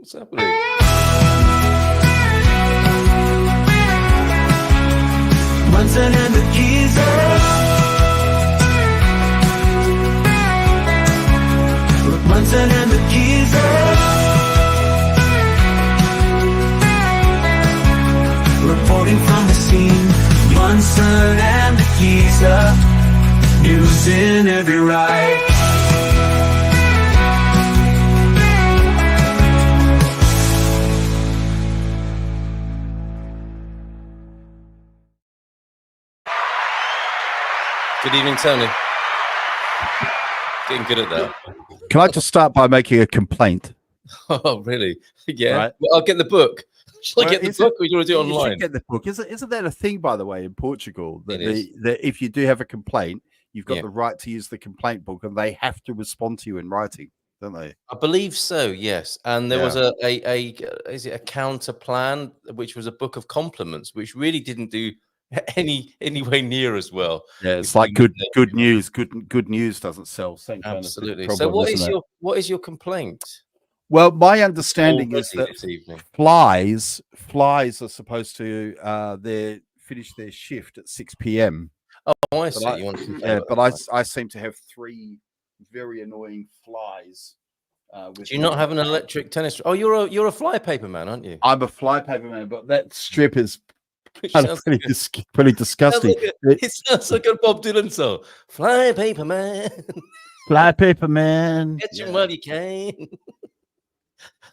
What's happening? Munson and the Geeza. Munson and the Geeza. Reporting from the scene. Munson and the Geeza. News in every right. Good evening, Tony. Getting good at that. Can I just start by making a complaint? Oh, really? Yeah. Right. Well, I'll get the book. Shall I get the book, or do you want to do it You online? should get the book. Isn't that a thing, by the way, in Portugal, that, It is. that if you do have a complaint, you've got Yeah. the right to use the complaint book, and they have to respond to you in writing, don't they? I believe so, yes. And there was a is it a counter plan, which was a book of compliments, which really didn't do anywhere near as well. Yeah, it's like good news. Good news doesn't sell. Same kind of Absolutely. problem, So isn't it? what is your complaint? Well, my understanding is Already that this evening. flies are supposed to finish their shift at 6 p.m. Oh, I see. You want to complain Yeah, about but that. I seem to have 3 very annoying flies. Do you not have an electric tennis? Oh, you're a fly paper man, aren't you? I'm a flypaper man, but that strip is Which kind of sounds pretty disgusting. it sounds like a Bob Dylan song. Fly paper man, Flypaper man. get you while you can.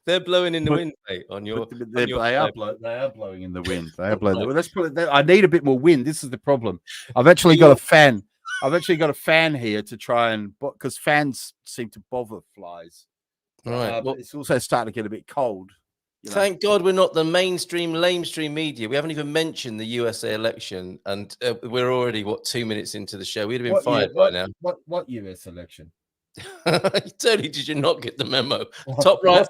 They're blowing in the wind, mate, on your. They are fly blowing in the wind. They are blowing. Well, let's put it there. I need a bit more wind. This is the problem. I've actually got a fan. I've actually got a fan here to try and, because fans seem to bother flies. Right. But it's also starting to get a bit cold. You know. Thank God we're not the mainstream, lamestream media. We haven't even mentioned the USA election, and we're already 2 minutes into the show. We'd have been fired by now. What US election? Totally, did you not get the memo? Top right.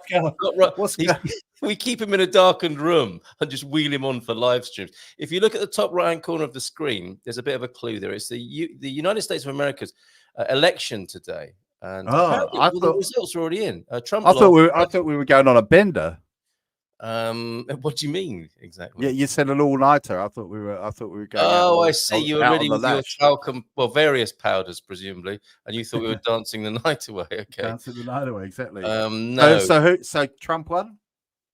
We keep him in a darkened room and just wheel him on for live streams. If you look at the top right-hand corner of the screen, there's a bit of a clue there. It's the United States of America's election today, and the results are already in. Trump. I thought we were going on a bender. What do you mean exactly? Yeah, you said an all-nighter. I thought we were going. Oh, I see. You were ready with your talcum, various powders, presumably, and you thought we were dancing the night away. Okay, dancing the night away, exactly. No. So Trump won.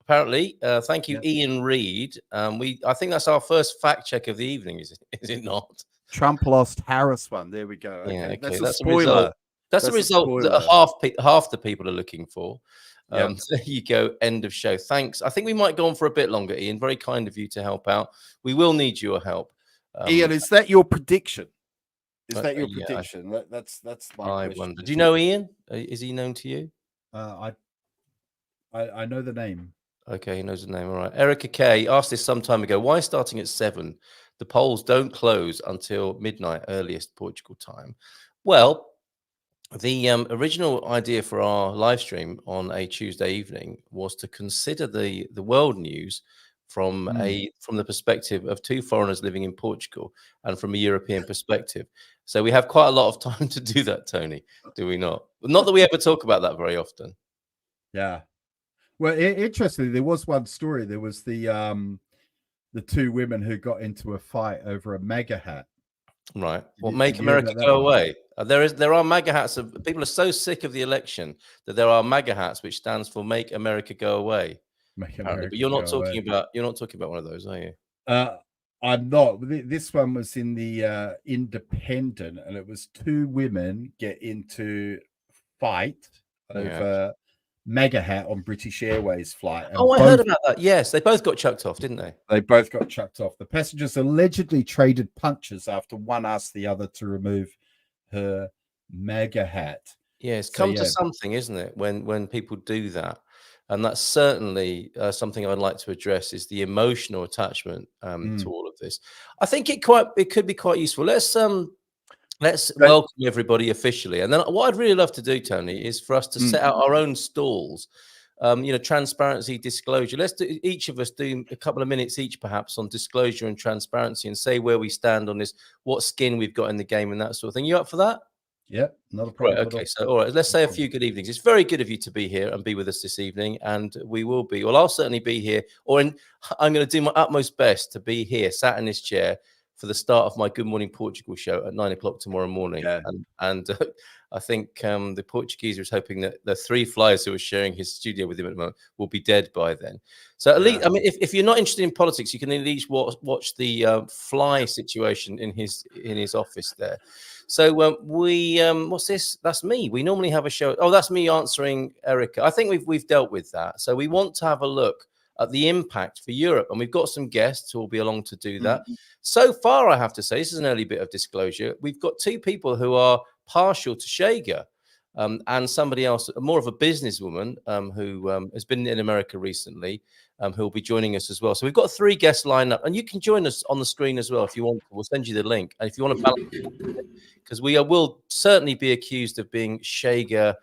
Apparently, thank you, Ian Reid. I think that's our first fact check of the evening. Is it not? Trump lost. Harris won. There we go. Okay. Yeah, okay. That's That's a spoiler. That's a result that half the people are looking for. There you go. End of show. Thanks. I think we might go on for a bit longer, Ian. Very kind of you to help out. We will need your help. Ian, is that your prediction? Is that your prediction? That's my question. Wonder. Do you know Ian? Is he known to you? I know the name. Okay, he knows the name. All right. Erica Kay asked this some time ago. Why starting at 7? The polls don't close until midnight, earliest Portugal time. Well, the original idea for our live stream on a Tuesday evening was to consider the world news from the perspective of 2 foreigners living in Portugal and from a European perspective. So we have quite a lot of time to do that, Tony, do we not? Not that we ever talk about that very often. Yeah. Well, interestingly, there was one story. There was the 2 women who got into a fight over a MAGA hat. Right. Well, make America go away. There are MAGA hats. People are so sick of the election that there are MAGA hats, which stands for "Make America Go Away." Make America but you're not go talking away. about. You're not talking about one of those, are you? I'm not. This one was in the Independent, and it was 2 women get into fight over MAGA hat on British Airways flight. Oh, I heard about that. Yes, they both got chucked off, didn't they? They both got chucked off. The passengers allegedly traded punches after one asked the other to remove her MAGA hat. Yeah, it's come to something, isn't it? When people do that, and that's certainly something I'd like to address is the emotional attachment to all of this. I think it could be quite useful. Let's welcome everybody officially, and then what I'd really love to do, Tony, is for us to set out our own stalls. Transparency, disclosure. Let's do, each of us do a couple of minutes each, perhaps, on disclosure and transparency, and say where we stand on this, what skin we've got in the game, and that sort of thing. You up for that? Yeah, not a Right. problem. Okay. So, all right. Let's say a few good evenings. It's very good of you to be here and be with us this evening, and we will be. Well, I'll certainly be here, I'm going to do my utmost best to be here, sat in this chair, for the start of my Good Morning Portugal show at 9 o'clock tomorrow morning. Yeah. And I think the Portuguese is hoping that the 3 flyers who are sharing his studio with him at the moment will be dead by then. So at least, I mean, if you're not interested in politics, you can at least watch the fly situation in his office there. So what's this? That's me. We normally have a show. Oh, that's me answering Erica. I think we've dealt with that. So we want to have a look at the impact for Europe, and we've got some guests who will be along to do that. So far, I have to say, this is an early bit of disclosure. We've got 2 people who are partial to Chega, and somebody else, more of a businesswoman who has been in America recently, who will be joining us as well. So we've got 3 guests lined up, and you can join us on the screen as well if you want. We'll send you the link, and if you want to balance, because we will certainly be accused of being Chega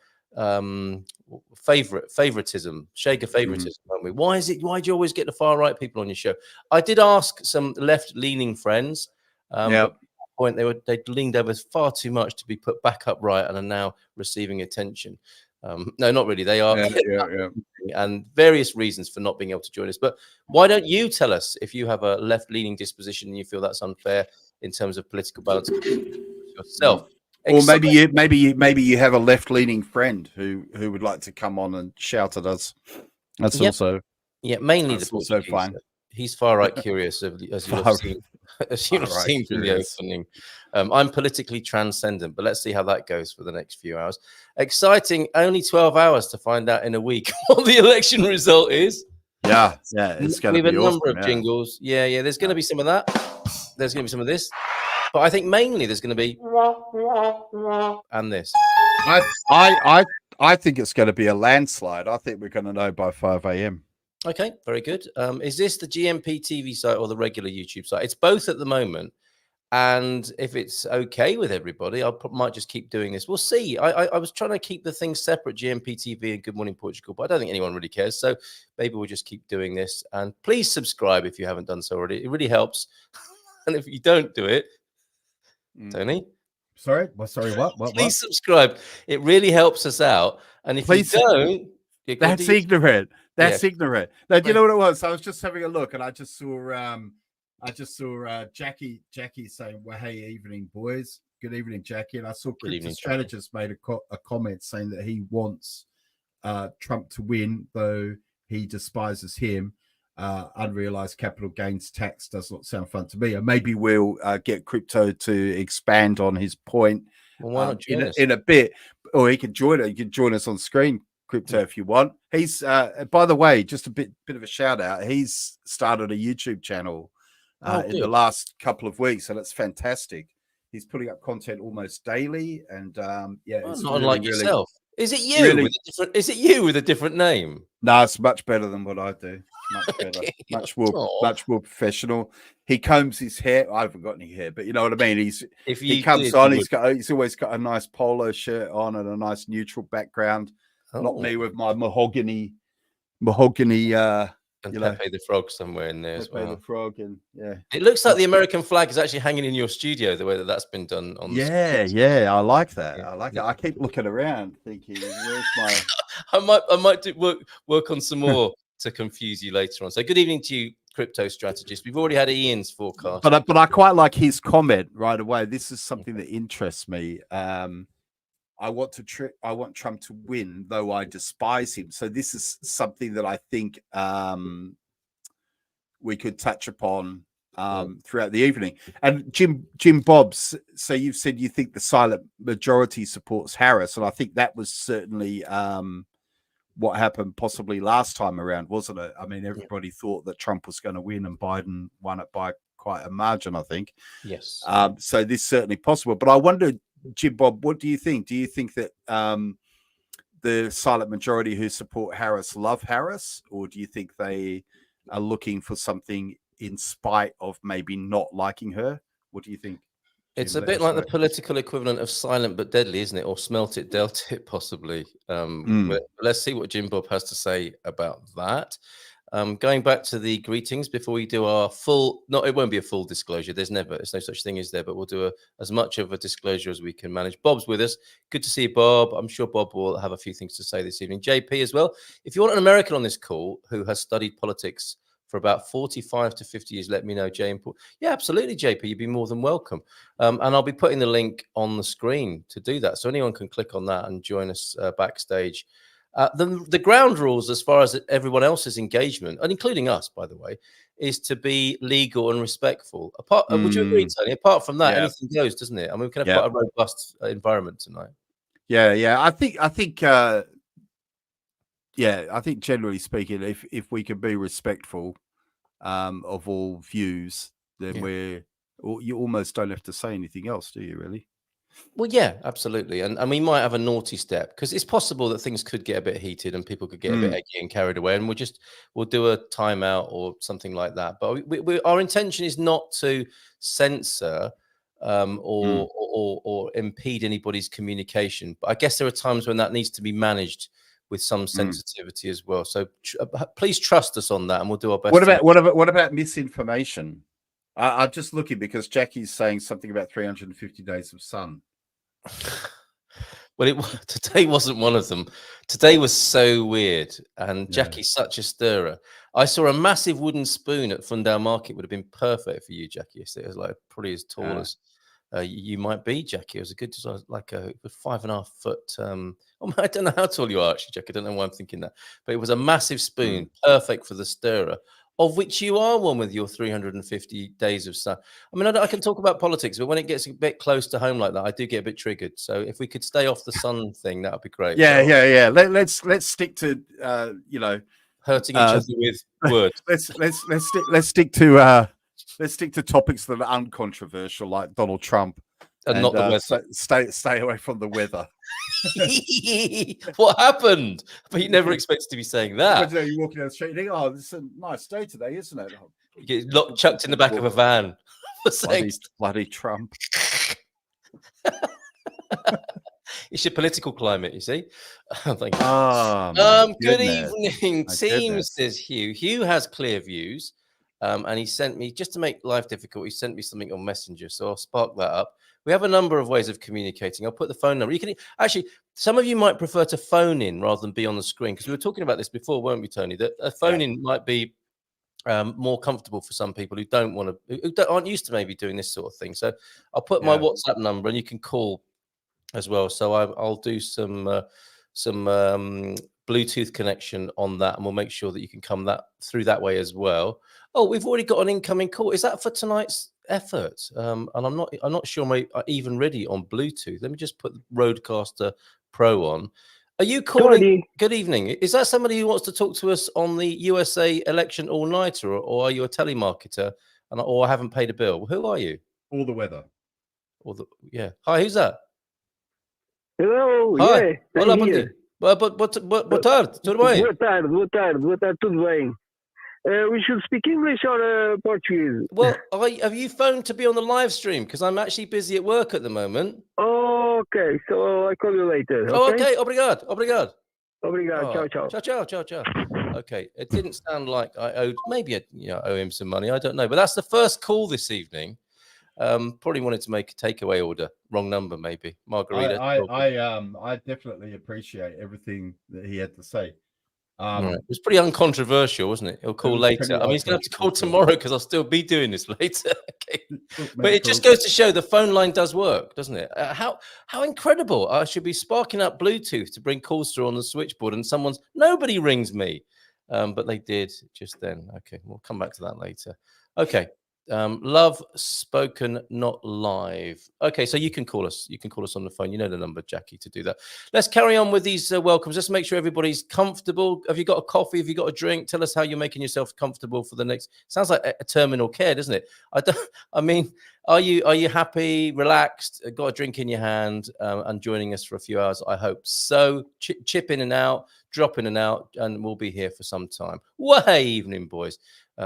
favoritism, Chega favoritism, won't we? Why do you always get the far right people on your show? I did ask some left-leaning friends, but at that point they leaned over far too much to be put back upright and are now receiving attention. No, not really. They are, and various reasons for not being able to join us. But why don't you tell us if you have a left-leaning disposition and you feel that's unfair in terms of political balance yourself? Or maybe you have a left-leaning friend who would like to come on and shout at us. That's also mainly that's the also fine. He's far right curious, as you've seen through the opening. I'm politically transcendent, but let's see how that goes for the next few hours. Exciting! Only 12 hours to find out in a week what the election result is. Yeah, it's going to be awesome. We have a number of jingles. Yeah. There's going to be some of that. There's going to be some of this. But I think mainly there's going to be and this. I think it's going to be a landslide. I think we're going to know by 5 a.m. Okay, very good. Is this the GMP TV site or the regular YouTube site? It's both at the moment. And if it's okay with everybody, I might just keep doing this. We'll see. I was trying to keep the things separate, GMP TV and Good Morning Portugal, but I don't think anyone really cares. So maybe we'll just keep doing this. And please subscribe if you haven't done so already. It really helps. And if you don't do it, Tony? Sorry, what? Please subscribe. It really helps us out. And if you don't... That's ignorant. That's ignorant. No, do you know what it was? I was just having a look and I just saw Jackie saying, well, hey, evening, boys. Good evening, Jackie. And I saw Crypto Strategist made a comment saying that he wants Trump to win, though he despises him. Unrealized capital gains tax does not sound fun to me. And maybe we'll get Crypto to expand on his point in a bit, or he can join it. You can join us on screen, Crypto, if you want. He's by the way, just a bit of a shout out. He's started a YouTube channel in the last couple of weeks, and it's fantastic. He's putting up content almost daily, and it's not unlike yourself. Is it you? Is it you with a different name? No, it's much better than what I do. Much better, much more professional. He combs his hair. I haven't got any hair, but you know what I mean. He comes on. He's always got a nice polo shirt on and a nice neutral background. Not me with my mahogany. And Pepe the Frog somewhere in there as well. Pepe the Frog, it looks like the American flag is actually hanging in your studio. The way that's been done on. I like that. I like it. I keep looking around, thinking, "Where's my?" I might do work on some more to confuse you later on. So, good evening to you, Crypto Strategist. We've already had Ian's forecast, but I quite like his comment right away. This is something that interests me. I want Trump to win, though I despise him. So this is something that I think we could touch upon throughout the evening. And Jim Bobbs, so you've said you think the silent majority supports Harris, and I think that was certainly what happened possibly last time around, wasn't it? I mean, everybody thought that Trump was going to win, and Biden won it by quite a margin, I think. Yes. So this is certainly possible. But I wondered, Jim Bob, what do you think? Do you think that the silent majority who support Harris love Harris, or do you think they are looking for something in spite of maybe not liking her? What do you think? It's a bit like the political equivalent of silent but deadly, isn't it? Or smelt it, dealt it, possibly. But let's see what Jim Bob has to say about that. Going back to the greetings before we do our full, no, it won't be a full disclosure. There's no such thing as there, but we'll do as much of a disclosure as we can manage. Bob's with us. Good to see you, Bob. I'm sure Bob will have a few things to say this evening. JP as well. If you want an American on this call who has studied politics for about 45 to 50 years, let me know, Jay. Yeah, absolutely, JP. You'd be more than welcome. And I'll be putting the link on the screen to do that. So anyone can click on that and join us backstage. The ground rules, as far as everyone else's engagement, and including us, by the way, is to be legal and respectful. Would you agree, Tony? Apart from that, anything goes, doesn't it? I mean, we can have quite a robust environment tonight. Yeah. I think generally speaking, if we can be respectful of all views, then you almost don't have to say anything else, do you? Really? Well, yeah, absolutely. And we might have a naughty step because it's possible that things could get a bit heated and people could get a bit eggy and carried away. And we'll do a timeout or something like that. But our intention is not to censor or impede anybody's communication. But I guess there are times when that needs to be managed with some sensitivity as well. So please trust us on that, and we'll do our best. What about misinformation? I'm just looking because Jackie's saying something about 350 days of sun. Well, today wasn't one of them. Today was so weird, and Jackie's such a stirrer. I saw a massive wooden spoon at Fundale Market. Would have been perfect for you, Jackie. It was like probably as tall as you might be, Jackie. It was a good, like a 5.5 foot. I don't know how tall you are, actually, Jackie. I don't know why I'm thinking that, but it was a massive spoon, perfect for the stirrer. Of which you are one with your 350 days of sun. I mean, I can talk about politics, but when it gets a bit close to home like that, I do get a bit triggered. So if we could stay off the sun thing, that would be great. Yeah. Let's stick to hurting each other with words. Let's stick to topics that are uncontroversial, like Donald Trump, and not the weather. Stay away from the weather. What happened? But you never expected to be saying that. You're walking down the street and think, oh, it's a nice day today, isn't it? You get chucked in the back of a van. Bloody Trump. It's your political climate, you see. Thank you. Good evening, team, says Hugh. Hugh has clear views. And he sent me, just to make life difficult, he sent me something on Messenger. So I'll spark that up. We have a number of ways of communicating. I'll put the phone number. You can actually, some of you might prefer to phone in rather than be on the screen, because we were talking about this before, weren't we, Tony? That a phone in might be more comfortable for some people who aren't used to maybe doing this sort of thing. So I'll put my WhatsApp number, and you can call as well. So I'll do some Bluetooth connection on that, and we'll make sure that you can come through that way as well. Oh, we've already got an incoming call. Is that for tonight's effort? And I'm not sure I'm even ready on Bluetooth. Let me just put Rodecaster Pro on. Are you calling? Good evening. Is that somebody who wants to talk to us on the USA election all-nighter, or are you a telemarketer? Or I haven't paid a bill? Who are you? All the weather. Hi, who's that? Hello. Hi. Olá, bom dia. Boa tarde. Tudo bem? Boa tarde. Tudo bem. We should speak English or Portuguese? Well, have you phoned to be on the live stream? Because I'm actually busy at work at the moment. Okay, so I call you later. Okay. Obrigado. Obrigado. Ciao. Okay. It didn't sound like I owed. Maybe I owe him some money. I don't know. But that's the first call this evening. Probably wanted to make a takeaway order. Wrong number, maybe. Margarita. I definitely appreciate everything that he had to say. It was pretty uncontroversial, wasn't it? He'll call later. I mean, he's going to have to call tomorrow because I'll still be doing this later. Okay. But it just goes to show the phone line does work, doesn't it? How incredible. I should be sparking up Bluetooth to bring calls through on the switchboard, and nobody rings me. But they did just then. Okay, we'll come back to that later. Okay. Love spoken, not live. Okay, so you can call us. You can call us on the phone. You know the number, Jackie, to do that. Let's carry on with these welcomes. Just make sure everybody's comfortable. Have you got a coffee? Have you got a drink? Tell us how you're making yourself comfortable for the next. Sounds like a terminal care, doesn't it? Are you happy, relaxed? Got a drink in your hand, and joining us for a few hours? I hope so. Chip in and out, drop in and out, and we'll be here for some time. Way evening, boys.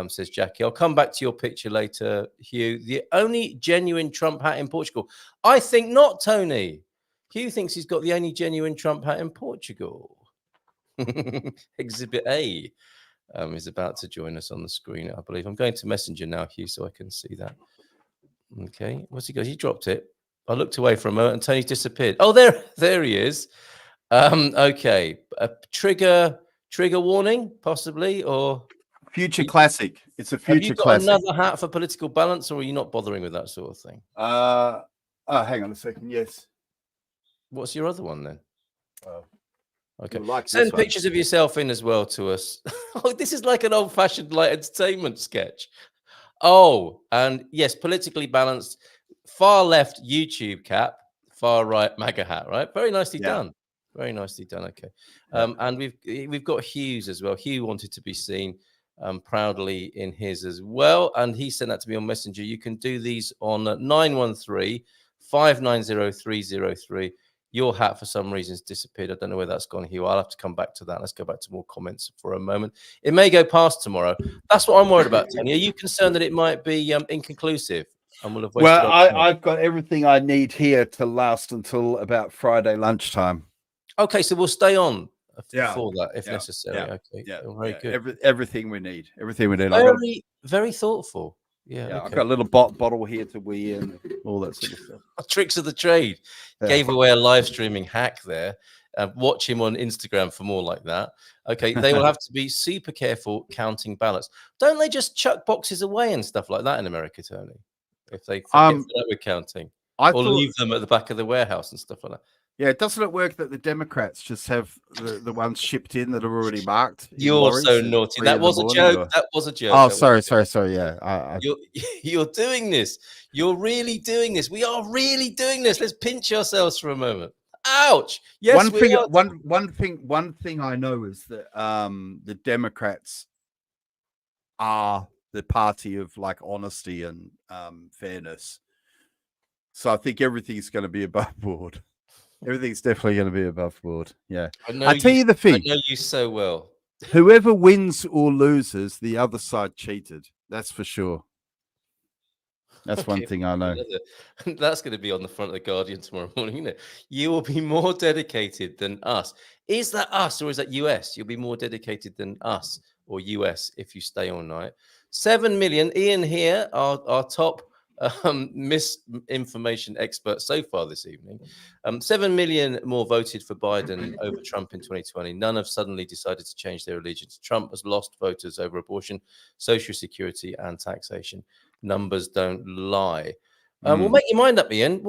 Says Jackie. I'll come back to your picture later, Hugh. The only genuine Trump hat in Portugal. I think not, Tony. Hugh thinks he's got the only genuine Trump hat in Portugal. Exhibit A. is about to join us on the screen, I believe. I'm going to Messenger now, Hugh, so I can see that. Okay, what's he got? He dropped it. I looked away for a moment and Tony's disappeared. Oh, there he is. Okay, a trigger warning, possibly, or future classic. It's a have future you got classic. another hat for political balance, or are you not bothering with that sort of thing? Hang on a second. Yes. What's your other one then? Okay. Like Send pictures of yourself in as well to us. Oh, this is like an old-fashioned like entertainment sketch. Oh, and yes, politically balanced, far left YouTube cap, far right MAGA hat, right? Very nicely done. Very nicely done. Okay. And we've got Hugh's as well. Hugh wanted to be seen proudly in his as well. And he sent that to me on Messenger. You can do these on 913-590-303. Your hat, for some reason, has disappeared. I don't know where that's gone, Hugh. I'll have to come back to that. Let's go back to more comments for a moment. It may go past tomorrow. That's what I'm worried about, Tony. Are you concerned that it might be inconclusive? And we'll have wasted I've got everything I need here to last until about Friday lunchtime. Okay, so we'll stay on for that if necessary. Okay, very good. Everything we need. Everything we need. Very thoughtful. Yeah, okay. I've got a little bottle here to wee and all that sort of stuff. Tricks of the trade. Gave away a live streaming hack there. Watch him on Instagram for more like that. Okay, they will have to be super careful counting ballots. Don't they just chuck boxes away and stuff like that in America, Tony? If they forget that we're counting, or leave them at the back of the warehouse and stuff like that. Yeah, doesn't it work that the Democrats just have the ones shipped in that are already marked? You're so naughty. That was a joke. That was a joke. Oh, sorry. Yeah, you're doing this. You're really doing this. We are really doing this. Let's pinch ourselves for a moment. Ouch. Yes. One thing I know is that the Democrats are the party of like honesty and fairness. So I think everything's going to be above board. Everything's definitely going to be above board. Yeah. I tell you the thing. I know you so well. Whoever wins or loses, the other side cheated. That's for sure. That's one thing I know. That's going to be on the front of the Guardian tomorrow morning, isn't it? You will be more dedicated than us. Is that us or is that US? You'll be more dedicated than us or US if you stay all night. 7 million. Ian here, our top misinformation expert so far this evening. 7 million more voted for Biden over Trump in 2020. None have suddenly decided to change their allegiance. Trump has lost voters over abortion, social security, and taxation. Numbers don't lie. Well, make your mind up, Ian.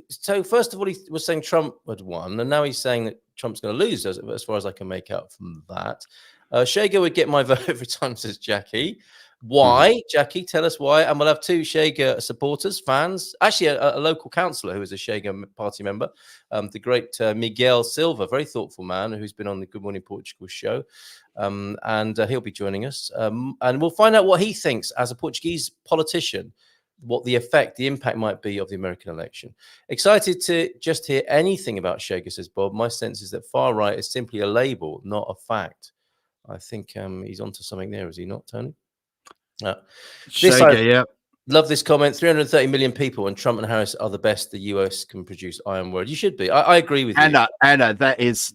So first of all, he was saying Trump had won, and now he's saying that Trump's going to lose, as far as I can make out from that. Chega would get my vote every time, says Jackie. Why, Jackie? Tell us why. And we'll have 2 Chega supporters, fans. Actually, a local councillor who is a Chega party member, the great Miguel Silva, very thoughtful man who's been on the Good Morning Portugal show. And he'll be joining us. And we'll find out what he thinks as a Portuguese politician, what the impact might be of the American election. Excited to just hear anything about Chega, says Bob. My sense is that far right is simply a label, not a fact. I think he's onto something there, is he not, Tony? Love this comment. 330 million people, and Trump and Harris are the best the US can produce. Iron word. You should be. I agree with you. Anna, that is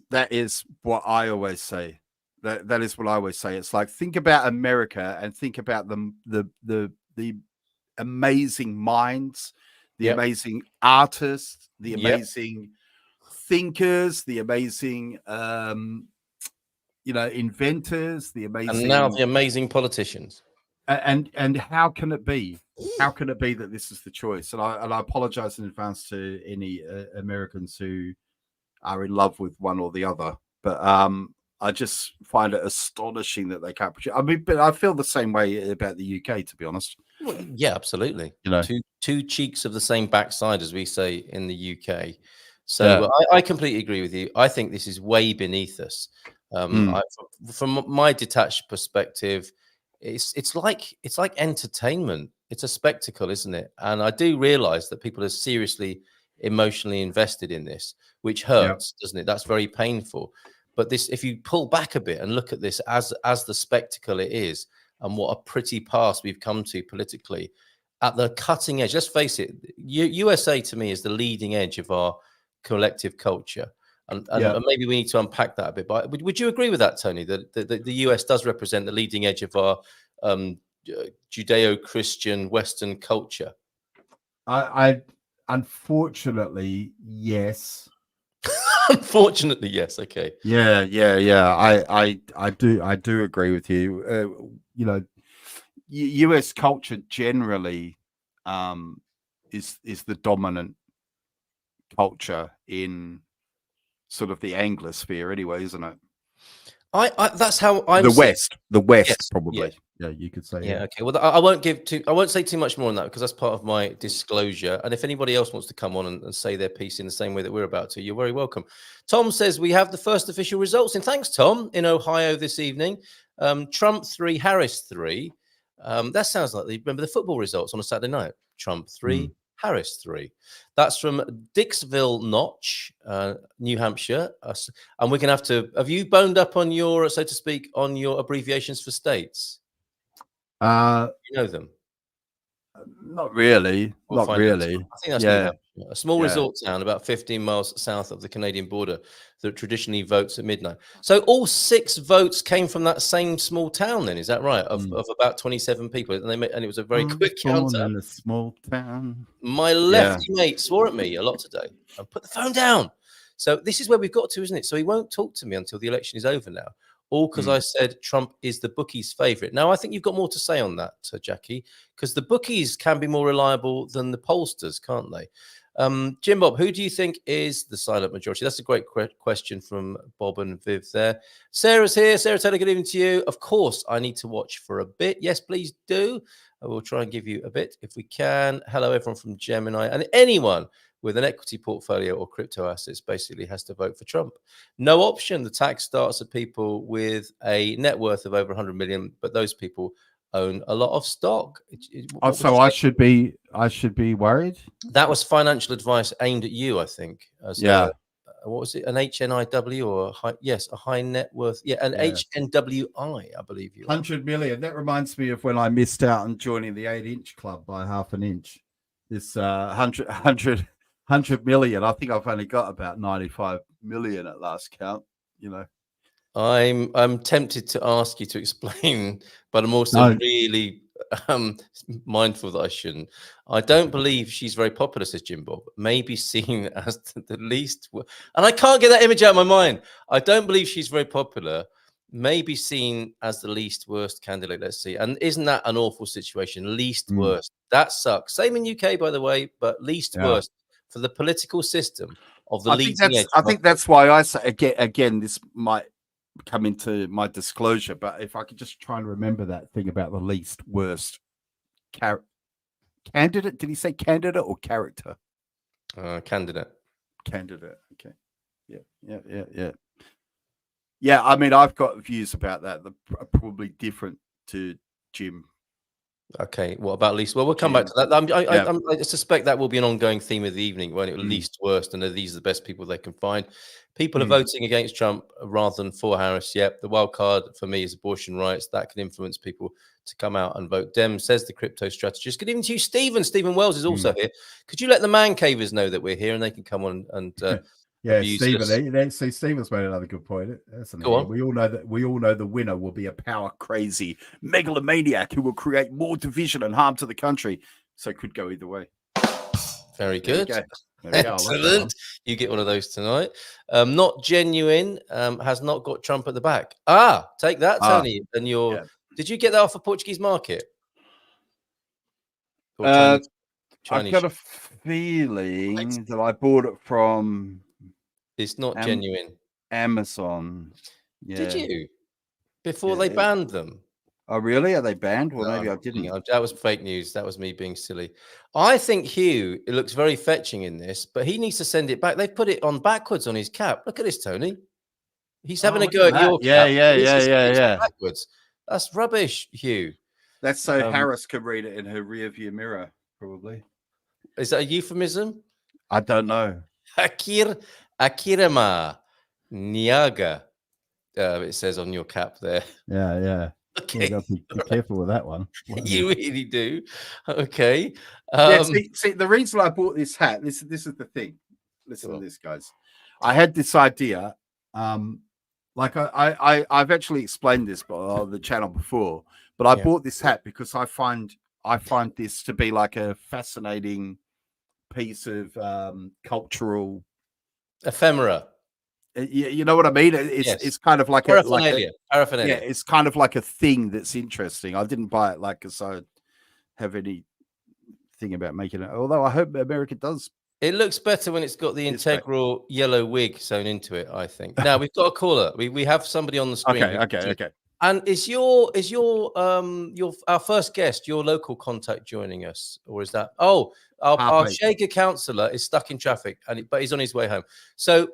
what I always say. That is what I always say. It's like, think about America and think about the amazing minds, the amazing artists, the amazing thinkers, the amazing inventors, the amazing, and now the amazing politicians. And how can it be? How can it be that this is the choice? And I apologize in advance to any Americans who are in love with one or the other. But I just find it astonishing that they can't produce. I mean, but I feel the same way about the UK, to be honest. Well, yeah, absolutely. Two cheeks of the same backside, as we say in the UK. So I completely agree with you. I think this is way beneath us. From my detached perspective, it's like entertainment. It's a spectacle, isn't it? And I do realize that people are seriously emotionally invested in this, which hurts, doesn't it? That's very painful. But this, if you pull back a bit and look at this as the spectacle it is, and what a pretty pass we've come to politically at the cutting edge. Let's face it, USA to me is the leading edge of our collective culture. and maybe we need to unpack that a bit. But would you agree with that, Tony? That the US does represent the leading edge of our Judeo-Christian Western culture? I unfortunately, yes. Unfortunately, yes. Okay. Yeah. I do agree with you. You know, US culture generally is the dominant culture in sort of the Anglosphere, anyway, isn't it? That's how I'm the West, yes, probably. Yeah, you could say. Yeah. Okay. Well, I won't say too much more on that because that's part of my disclosure. And if anybody else wants to come on and say their piece in the same way that we're about to, you're very welcome. Tom says we have the first official results. And thanks, Tom, in Ohio this evening. Trump 3, Harris 3. That sounds like remember the football results on a Saturday night. Trump 3, Harris 3. That's from Dixville Notch, New Hampshire. And we're going to have you boned up on your, so to speak, on your abbreviations for states? You know them? Not really. Not really. I think that's New Hampshire, a small resort town about 15 miles south of the Canadian border that traditionally votes at midnight. So all 6 votes came from that same small town. Then is that right? Of about 27 people, and it was a very quick counter. In a small town. My lefty mate swore at me a lot today. I put the phone down. So this is where we've got to, isn't it? So he won't talk to me until the election is over now. All because I said Trump is the bookies' favorite. Now, I think you've got more to say on that, Jackie, because the bookies can be more reliable than the pollsters, can't they? Jim Bob, who do you think is the silent majority? That's a great question from Bob and Viv there. Sarah's here. Sarah Taylor, good evening to you. Of course, I need to watch for a bit. Yes, please do. I will try and give you a bit if we can. Hello, everyone from Gemini. And anyone with an equity portfolio or crypto assets basically has to vote for Trump. No option. The tax starts at people with a net worth of over 100 million, but those people own a lot of stock. So I should be worried. That was financial advice aimed at you, I think. What was it? An HNIW or a high net worth? Yeah, an HNWI, I believe you. 100 million. That reminds me of when I missed out on joining the 8-inch club by half an inch. This 100 million. I think I've only got about 95 million at last count. You know, I'm tempted to ask you to explain, but I'm also really mindful that I shouldn't. I don't believe she's very popular, says Jim Bob. Maybe seen as the least, and I can't get that image out of my mind. I don't believe she's very popular. Maybe seen as the least worst candidate. Let's see. And isn't that an awful situation? Least worst. That sucks. Same in UK, by the way, but least worst for the political system of the leading edge. I think that's why I say again. This might come into my disclosure, but if I could just try and remember that thing about the least worst candidate. Did he say candidate or character? Candidate. Okay. Yeah, I mean, I've got views about that are probably different to Jim. Okay, what about least? Well, we'll come back to that. I suspect that will be an ongoing theme of the evening, won't it? Least worst, and these are the best people they can find. People are voting against Trump rather than for Harris. Yep, the wild card for me is abortion rights. That can influence people to come out and vote Dem, says the crypto strategist. Good evening to you, Stephen. Stephen Wells is also here. Could you let the man cavers know that we're here and they can come on and Stephen. See, Stephen's made another good point. Go on. We all know the winner will be a power crazy megalomaniac who will create more division and harm to the country. So it could go either way. Very good. Excellent. You get one of those tonight. Not genuine. Has not got Trump at the back. Take that, Tony. And did you get that off a Portuguese market? Chinese? I've got a feeling that I bought it from. It's not genuine. Amazon. Yeah. Did you? Before they banned them? Oh, really? Are they banned? Well, maybe I didn't. That was fake news. That was me being silly. I think Hugh, it looks very fetching in this, but he needs to send it back. They've put it on backwards on his cap. Look at this, Tony. He's having a go at your cap. Yeah. Backwards. That's rubbish, Hugh. That's so Harris can read it in her rear view mirror, probably. Is that a euphemism? I don't know. Akirama Niaga. It says on your cap there. Yeah. Okay. Be careful with that one. You really do. Okay. See, the reason I bought this hat, this is the thing. Listen to this, guys. I had this idea. Like I've actually explained this on the channel before, but I bought this hat because I find this to be like a fascinating piece of cultural ephemera. You know what I mean? It's kind of like paraphernalia. Yeah, it's kind of like a thing that's interesting. I didn't buy it like because I have any thing about making it. Although I hope America does. It looks better when it's got the integral yellow wig sewn into it, I think. Now we've got a caller. We have somebody on the screen. Okay. And is our first guest, your local contact, joining us, or is that our Chega councillor is stuck in traffic, but he's on his way home. So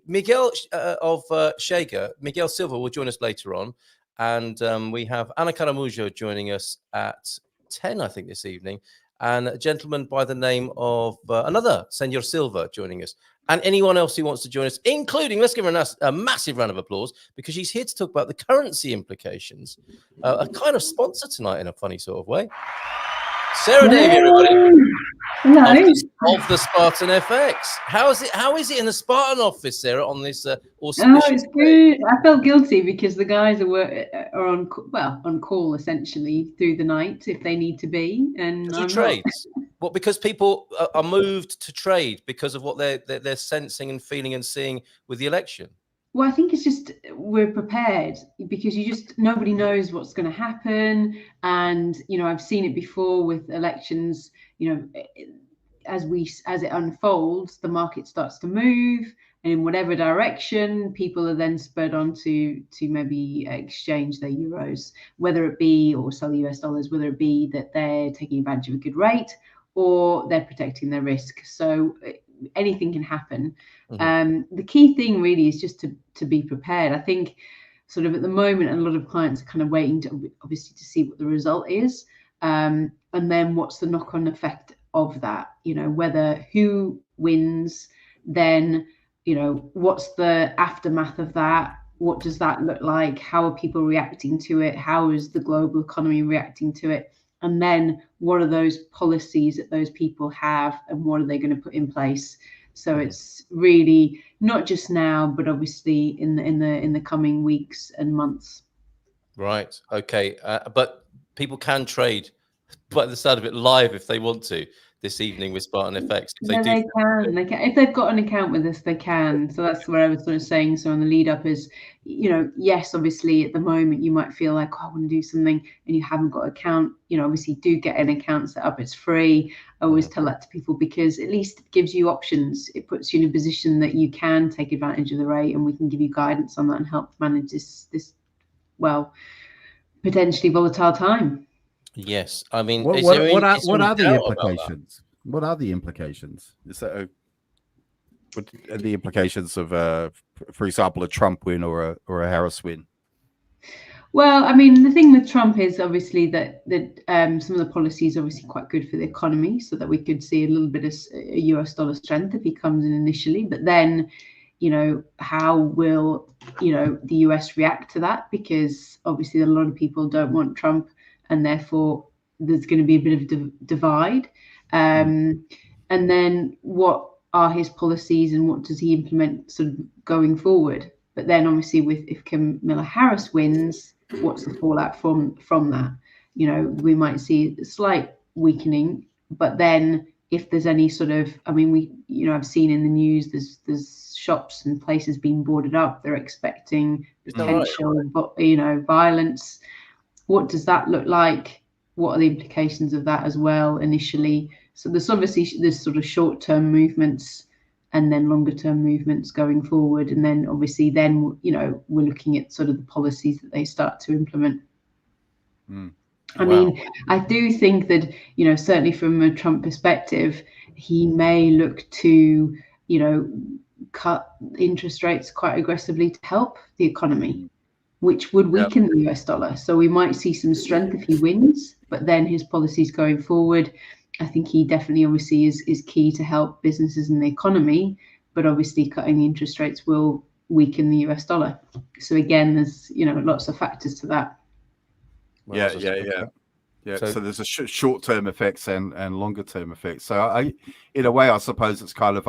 Miguel of Chega, Miguel Silva, will join us later on, and we have Ana Caramujo joining us at 10, I think, this evening. And a gentleman by the name of another Senor Silva joining us. And anyone else who wants to join us, including, let's give her a massive round of applause, because she's here to talk about the currency implications. A kind of sponsor tonight in a funny sort of way. Sarah Davey, everybody. Of the Spartan FX. How is it in the Spartan office, Sarah, on this auspicious it's good. I felt guilty because the guys are on call essentially through the night if they need to be. And you trade. Well, because people are moved to trade because of what they're sensing and feeling and seeing with the election. Well, I think it's just we're prepared because nobody knows what's going to happen. And, I've seen it before with elections, as it unfolds, the market starts to move in whatever direction. People are then spurred on to maybe exchange their euros, whether it be or sell US dollars, whether it be that they're taking advantage of a good rate or they're protecting their risk. So anything can happen. The key thing really is just to be prepared. I think sort of at the moment, a lot of clients are kind of waiting to obviously to see what the result is, and then what's the knock-on effect of that, whether who wins, then what's the aftermath of that, what does that look like, how are people reacting to it, how is the global economy reacting to it, and then what are those policies that those people have and what are they going to put in place. So it's really not just now, but obviously in the coming weeks and months. Right. Okay. But people can trade by the sound of it live if they want to this evening with Spartan FX. They can. If they've got an account with us, they can. So that's what I was sort of saying. So on the lead up is, yes, obviously at the moment you might feel like, I want to do something and you haven't got an account. Obviously do get an account set up. It's free. I always tell that to people because at least it gives you options. It puts you in a position that you can take advantage of the rate, and we can give you guidance on that and help manage this potentially volatile time. Yes, I mean, what are the implications? What are the implications? Is that what are the implications of, for example, a Trump win or a Harris win? Well, I mean, the thing with Trump is obviously that some of the policies are obviously quite good for the economy, so that we could see a little bit of US dollar strength if he comes in initially. But then, how will the US react to that? Because obviously a lot of people don't want Trump, and therefore there's going to be a bit of divide. And then what are his policies and what does he implement sort of going forward? But then obviously if Kamala Harris wins, what's the fallout from that? We might see a slight weakening, but then if there's any sort of, I mean, I've seen in the news there's shops and places being boarded up. They're expecting potential, violence. What does that look like? What are the implications of that as well initially? So there's obviously sort of short-term movements and then longer-term movements going forward. And then obviously we're looking at sort of the policies that they start to implement. I mean, I do think that, certainly from a Trump perspective, he may look to, cut interest rates quite aggressively to help the economy, which would weaken the US dollar. So we might see some strength if he wins, but then his policies going forward, I think he definitely obviously is key to help businesses and the economy, but obviously cutting the interest rates will weaken the US dollar. So again, there's, lots of factors to that. Yeah. So there's a short-term effects and longer-term effects. So in a way, I suppose it's kind of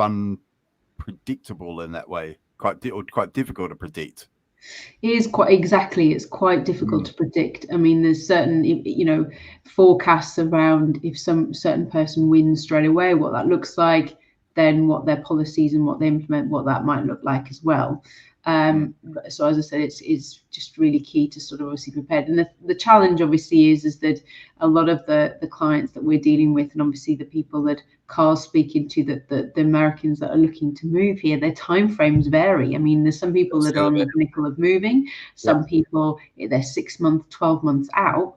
predictable in that way, quite difficult to predict. It is quite exactly. It's quite difficult to predict. I mean, there's certain, forecasts around if some certain person wins straight away, what that looks like, then what their policies and what they implement, what that might look like as well. So as I said, it's just really key to sort of obviously prepared. And the challenge obviously is that a lot of the clients that we're dealing with, and obviously the people that Carl's speaking to, that the Americans that are looking to move here, their timeframes vary. I mean, there's some people that are on the pinnacle of moving, some people they're 6 months, 12 months out.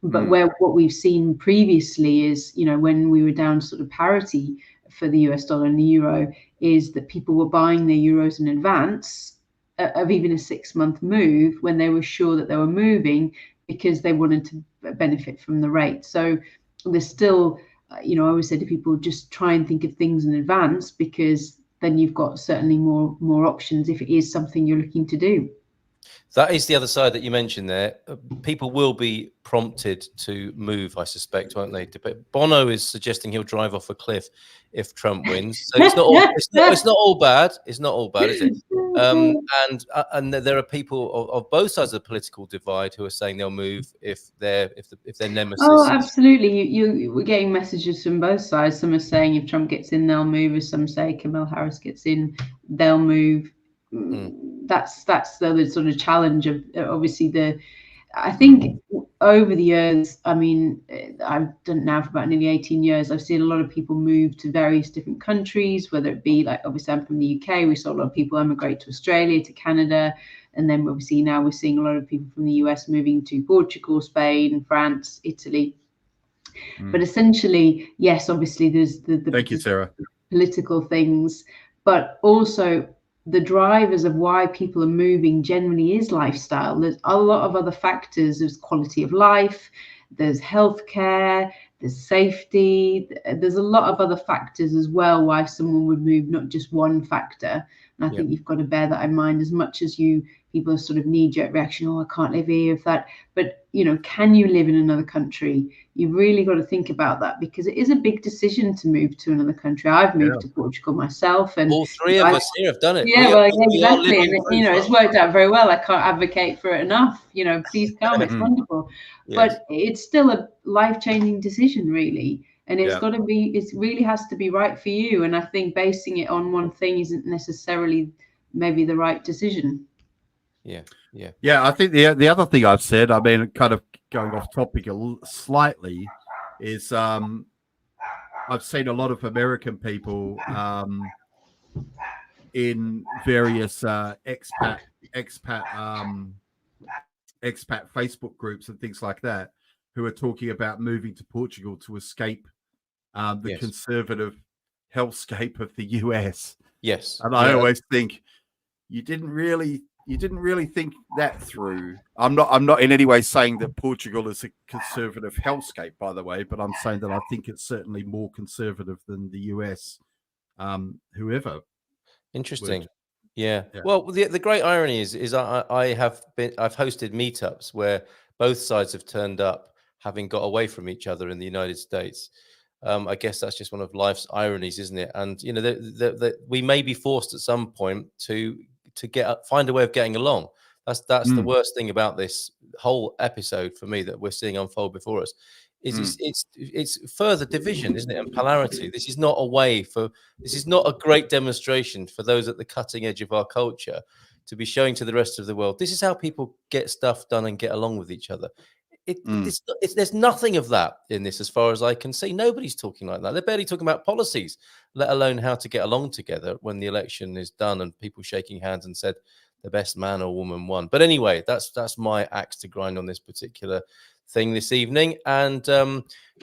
But what we've seen previously is, when we were down sort of parity for the US dollar and the euro, is that people were buying their euros in advance of even a 6-month move when they were sure that they were moving, because they wanted to benefit from the rate. So there's still, I always say to people, just try and think of things in advance, because then you've got certainly more options if it is something you're looking to do. That is the other side that you mentioned there. People will be prompted to move, I suspect, won't they? But Bono is suggesting he'll drive off a cliff if Trump wins. So it's not all bad. It's not all bad, is it? And there are people of both sides of the political divide who are saying they'll move if their nemesis. Oh, absolutely. We're getting messages from both sides. Some are saying if Trump gets in, they'll move. As some say Kamala Harris gets in, they'll move. That's the sort of challenge of obviously I think over the years, I mean, I've done it now for about nearly 18 years. I've seen a lot of people move to various different countries, whether it be like, obviously I'm from the UK. We saw a lot of people emigrate to Australia, to Canada. And then obviously now we're seeing a lot of people from the US moving to Portugal, Spain, France, Italy. But essentially, yes, obviously there's the Thank you, Sarah. Political things, but also the drivers of why people are moving generally is lifestyle. There's a lot of other factors. There's quality of life, there's healthcare, there's safety. There's a lot of other factors as well why someone would move, not just one factor. And I think you've got to bear that in mind, as much as people sort of knee-jerk reaction, I can't live here if that. But, can you live in another country? You've really got to think about that, because it is a big decision to move to another country. I've moved to Portugal myself. And all three of us here have done it. Yeah, exactly. And, it's worked out very well. I can't advocate for it enough. Please come. It's wonderful. Yes. But it's still a life-changing decision, really. And it's got to be, it really has to be right for you. And I think basing it on one thing isn't necessarily maybe the right decision. Yeah. I think the other thing I've said, I mean, kind of going off topic slightly, is I've seen a lot of American people in various expat Facebook groups and things like that, who are talking about moving to Portugal to escape the conservative hellscape of the US. Yes. And I always think you didn't really think that through. I'm not in any way saying that Portugal is a conservative hellscape, by the way, but I'm saying that I think it's certainly more conservative than the US. Whoever. Interesting. Yeah. Well, the great irony is I've hosted meetups where both sides have turned up, having got away from each other in the United States. I guess that's just one of life's ironies, isn't it? And we may be forced at some point to find a way of getting along. That's the worst thing about this whole episode for me that we're seeing unfold before us. It's further division, isn't it, and polarity. This is not a great demonstration for those at the cutting edge of our culture to be showing to the rest of the world. This is how people get stuff done and get along with each other. There's nothing of that in this, as far as I can see. Nobody's talking like that. They're barely talking about policies, let alone how to get along together when the election is done and people shaking hands and said the best man or woman won. But anyway, that's my axe to grind on this particular thing this evening. And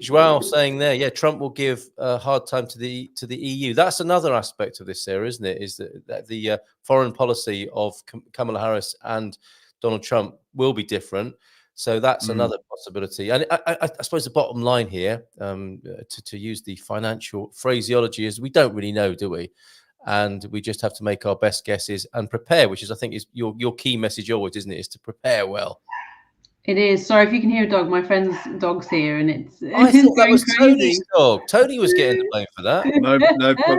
Joao saying there, Trump will give a hard time to the EU. That's another aspect of this, Sarah, isn't it? Is that the foreign policy of Kamala Harris and Donald Trump will be different. So that's another possibility. And I suppose the bottom line here, to use the financial phraseology, is we don't really know, do we? And we just have to make our best guesses and prepare, which is, I think, is your key message always, isn't it? Is to prepare well. It is. Sorry if you can hear a dog. My friend's dog's here, and it's. I thought that was crazy. Tony's dog. Tony was getting the blame for that.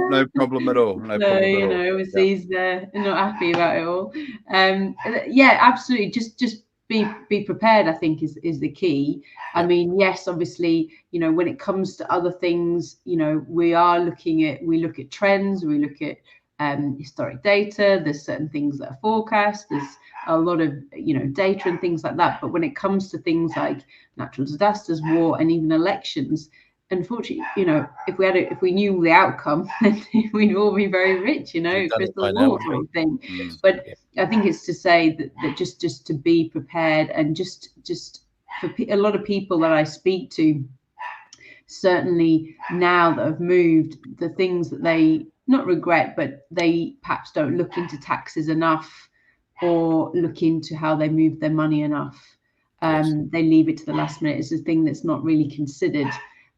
No problem at all. No, you know, he's not happy about it all. Yeah, absolutely. Just be prepared, I think, is the key. I mean, yes, obviously, you know, when it comes to other things, you know, we look at trends, we look at historic data. There's certain things that are forecast. There's a lot of, you know, data and things like that. But when it comes to things like natural disasters, war, and even elections, unfortunately, you know, if we knew the outcome, then we'd all be very rich, you know, crystal ball sort of thing. But I think it's to say that just to be prepared, and just for a lot of people that I speak to, certainly now that have moved, the things that they not regret, but they perhaps don't look into taxes enough, or look into how they move their money enough. They leave it to the last minute. It's a thing that's not really considered.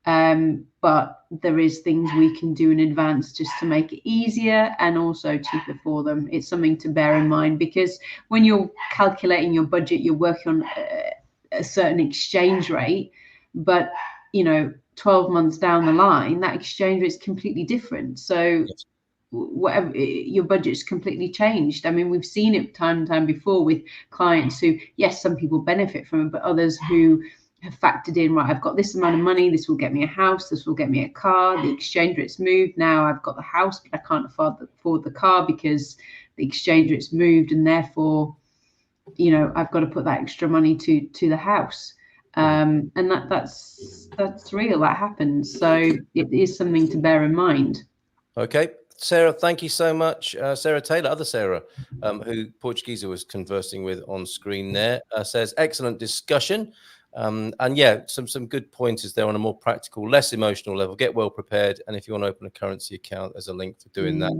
But there is things we can do in advance just to make it easier and also cheaper for them. It's something to bear in mind, because when you're calculating your budget, you're working on a certain exchange rate, but, you know, 12 months down the line, that exchange rate is completely different. So whatever, your budget's completely changed. I mean, we've seen it time and time before with clients who, yes, some people benefit from it, but others who have factored in, right, I've got this amount of money, this will get me a house, this will get me a car, the exchange rate's moved, now I've got the house, but I can't afford the car because the exchange rate's moved, and therefore, you know, I've got to put that extra money to the house. And that's real, that happens. So it is something to bear in mind. Okay, Sarah, thank you so much. Sarah Taylor, other Sarah, who Portuguese was conversing with on screen there, says, excellent discussion. And yeah, some good pointers there on a more practical, less emotional level. Get well prepared, and if you want to open a currency account, there's a link for doing that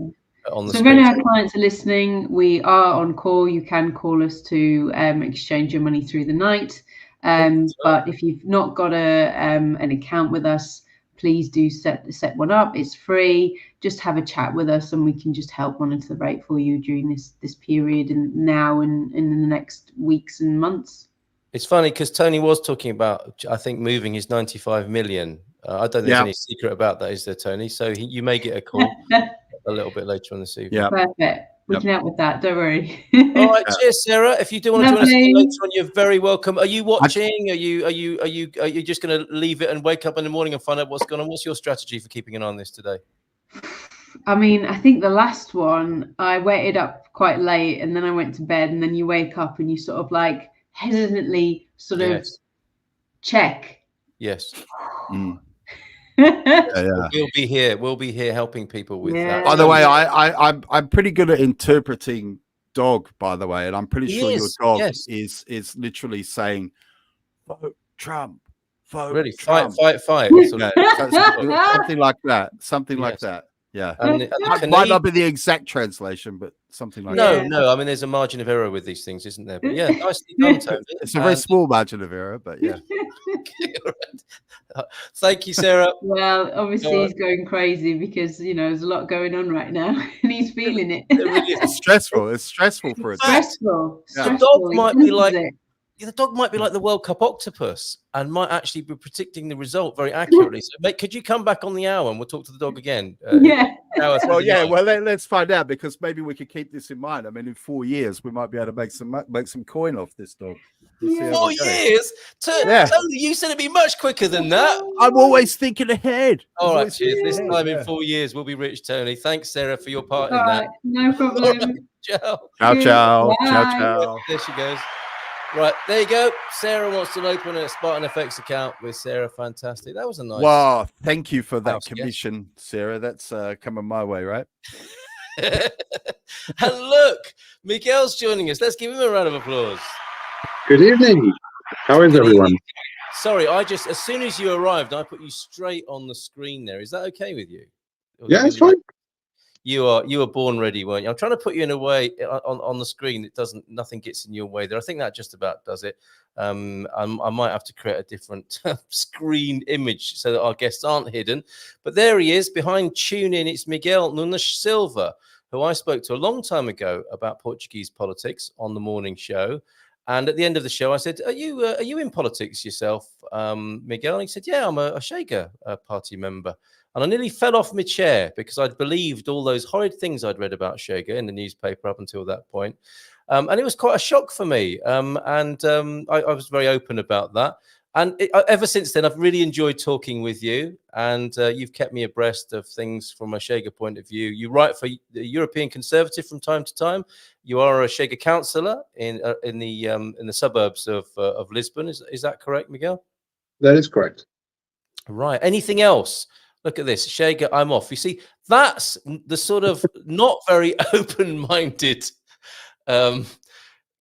on the so screen. if any of our clients are listening, we are on call. You can call us to exchange your money through the night. But if you've not got an account with us, please do set one up. It's free. Just have a chat with us, and we can just help monitor the rate for you during this period, and now and in the next weeks and months. It's funny because Tony was talking about, I think, moving his 95 million. I don't think there's any secret about that, is there, Tony? So you may get a call a little bit later on this evening. Yeah, perfect. We can help with that. Don't worry. All right, cheers, Sarah. If you do want to join us later on, you're very welcome. Are you watching? Are you just going to leave it and wake up in the morning and find out what's going on? What's your strategy for keeping an eye on this today? I mean, I think the last one, I waited up quite late, and then I went to bed, and then you wake up and you sort of like hesitantly sort of check. Yes. Yeah. We'll be here helping people with that. By the way, I'm pretty good at interpreting dog, by the way, and I'm pretty sure your dog is literally saying, vote Trump, vote really Trump. fight something like that, like that. Yeah, and might not be the exact translation, but something like that. No, I mean, there's a margin of error with these things, isn't there? But yeah, nicely done, Tony. It's a very small margin of error, but yeah. Thank you, Sarah. Well, obviously he's going crazy because, you know, there's a lot going on right now, and he's feeling it. It's stressful. It's stressful for us. Stressful. The dog might be like the dog might be like the World Cup octopus and might actually be predicting the result very accurately. So, mate, could you come back on the hour and we'll talk to the dog again? Well, let's find out, because maybe we could keep this in mind. I mean, in 4 years, we might be able to make some coin off this dog. 4 years? Tony, you said it'd be much quicker than that. I'm always thinking ahead. All right, cheers. This time in 4 years, we'll be rich, Tony. Thanks, Sarah, for your part in that. No problem. Right, ciao. Ciao. There she goes. Right, there you go. Sarah wants to open a Spartan FX account with Sarah. Fantastic. That was a nice. Wow, thank you for that commission, Sarah. That's coming my way, right? And look, Miguel's joining us. Let's give him a round of applause. Good evening. How is everyone? Sorry, as soon as you arrived, I put you straight on the screen there. Is that okay with you? Yeah, it's fine. You were born ready, weren't you? I'm trying to put you in a way on the screen that nothing gets in your way there. I think that just about does it. I might have to create a different screen image so that our guests aren't hidden. But there he is behind Tune In. It's Miguel Nunes Silva, who I spoke to a long time ago about Portuguese politics on the morning show. And at the end of the show, I said, "Are you in politics yourself, Miguel?" And he said, "Yeah, I'm a Chega party member." And I nearly fell off my chair because I'd believed all those horrid things I'd read about Chega in the newspaper up until that point. And it was quite a shock for me. I was very open about that. And ever since then, I've really enjoyed talking with you. And you've kept me abreast of things from a Chega point of view. You write for the European Conservative from time to time. You are a Chega councillor in the suburbs of Lisbon. Is that correct, Miguel? That is correct. Right. Anything else? Look at this, Chega, I'm off. You see, that's the sort of not very open-minded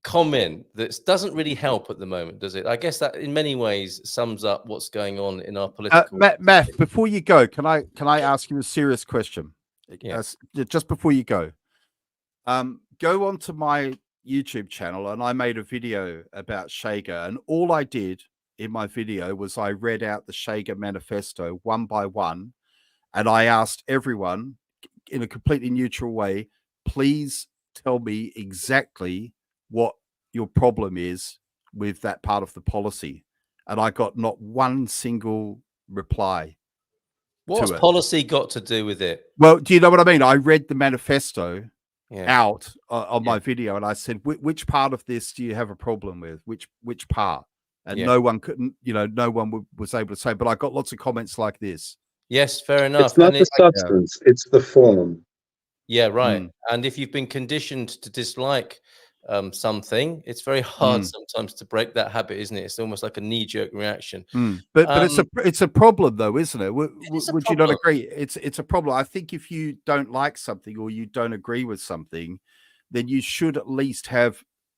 comment that doesn't really help at the moment, does it? I guess that in many ways sums up what's going on in our political. Matt, before you go, can I ask you a serious question? Yes. Just before you go, go onto my YouTube channel, and I made a video about Chega, and all I did in my video was I read out the Chega manifesto one by one, and I asked everyone in a completely neutral way, please tell me exactly what your problem is with that part of the policy. And I got not one single reply. What's policy got to do with it? Well, do you know what I mean? I read the manifesto out on my video, and I said, which part of this do you have a problem with? Which part? And no one couldn't, no one was able to say, but I got lots of comments like this. Yes, fair enough. It's not the substance, it's the form. Yeah, right. And if you've been conditioned to dislike something, it's very hard sometimes to break that habit, isn't it? It's almost like a knee-jerk reaction. But it's a problem, though, isn't it? Would you not agree? It's a problem. I think if you don't like something or you don't agree with something, then you should at least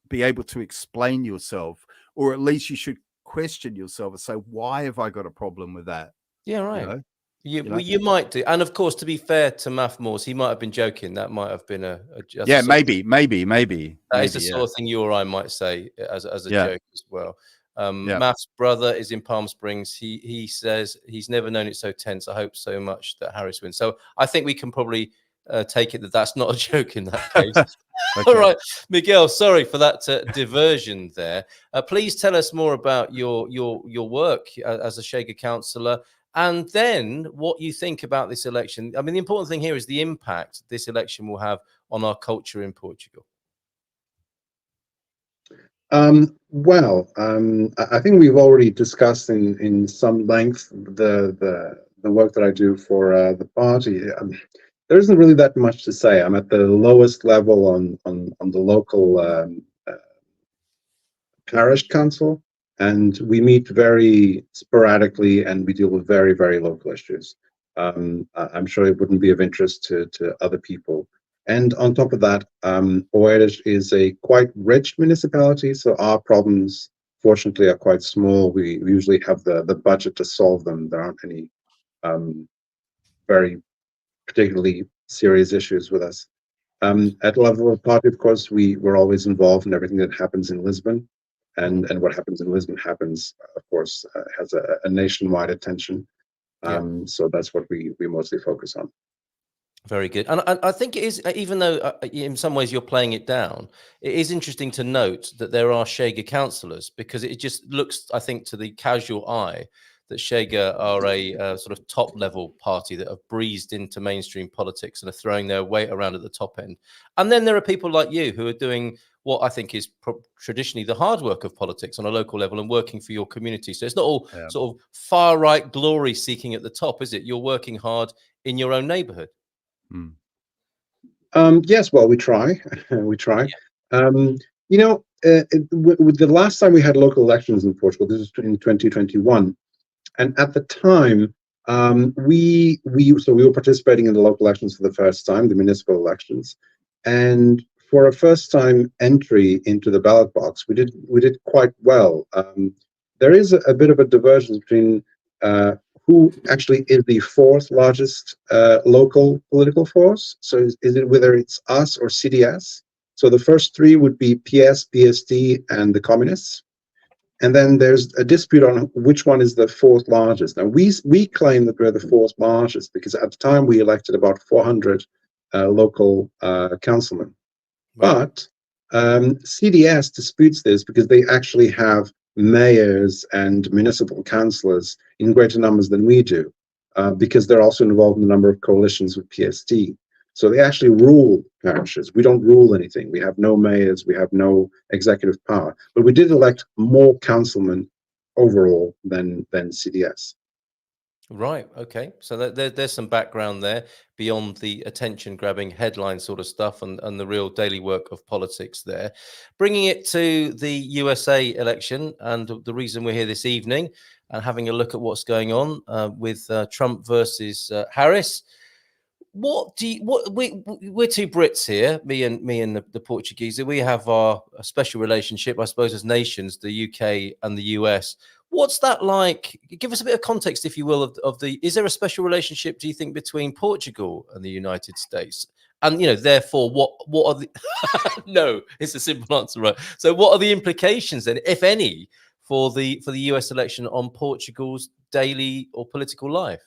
be able to explain yourself, or at least you should question yourself and say, why have I got a problem with that? Yeah, right. You might do. And of course, to be fair to Math Moores, he might have been joking. That might have been maybe. That is the sort of thing you or I might say as a joke as well. Math's brother is in Palm Springs. He says he's never known it so tense. I hope so much that Harris wins. So I think we can probably take it that that's not a joke in that case. Okay. All right, Miguel, sorry for that diversion there. Please tell us more about your work as a Chega councillor, and then what you think about this election. I mean, the important thing here is the impact this election will have on our culture in Portugal. I think we've already discussed in some length the work that I do for the party. There isn't really that much to say. I'm at the lowest level on the local parish council, and we meet very sporadically, and we deal with very, very local issues. I'm sure it wouldn't be of interest to other people. And on top of that, Oeiras is a quite rich municipality, so our problems, fortunately, are quite small. We usually have the budget to solve them. There aren't any very particularly serious issues with us. At level of party, of course, we're always involved in everything that happens in Lisbon, and what happens in Lisbon happens, of course, has a nationwide attention. So that's what we mostly focus on. Very good. And I think it is, even though in some ways you're playing it down, it is interesting to note that there are Chega councillors, because it just looks, I think, to the casual eye, that Chega are a sort of top-level party that have breezed into mainstream politics and are throwing their weight around at the top end. And then there are people like you who are doing what I think is traditionally the hard work of politics on a local level and working for your community. So it's not all sort of far-right glory seeking at the top, is it? You're working hard in your own neighbourhood. Yes, well, we try. We try. Yeah. With the last time we had local elections in Portugal, this was in 2021. And at the time, we were participating in the local elections for the first time, the municipal elections, and for a first-time entry into the ballot box, we did quite well. There is a bit of a divergence between who actually is the fourth largest local political force. So is it whether it's us or CDS? So the first three would be PS, PSD, and the Communists. And then there's a dispute on which one is the fourth largest. Now, we claim that we're the fourth largest because at the time we elected about 400 local councilmen. Right. But CDS disputes this because they actually have mayors and municipal councillors in greater numbers than we do, because they're also involved in a number of coalitions with PSD. So they actually rule parishes. We don't rule anything. We have no mayors. We have no executive power. But we did elect more councilmen overall than CDS. Right. Okay. So there's some background there beyond the attention-grabbing headline sort of stuff and the real daily work of politics there. Bringing it to the USA election and the reason we're here this evening and having a look at what's going on with Trump versus Harris. We're two Brits here, me and the Portuguese. We have a special relationship, I suppose, as nations, the UK and the US. What's that like? Give us a bit of context, if you will, of the. Is there a special relationship, do you think, between Portugal and the United States? And therefore, what are the? No, it's a simple answer, right? So, what are the implications then, if any, for the US election on Portugal's daily or political life?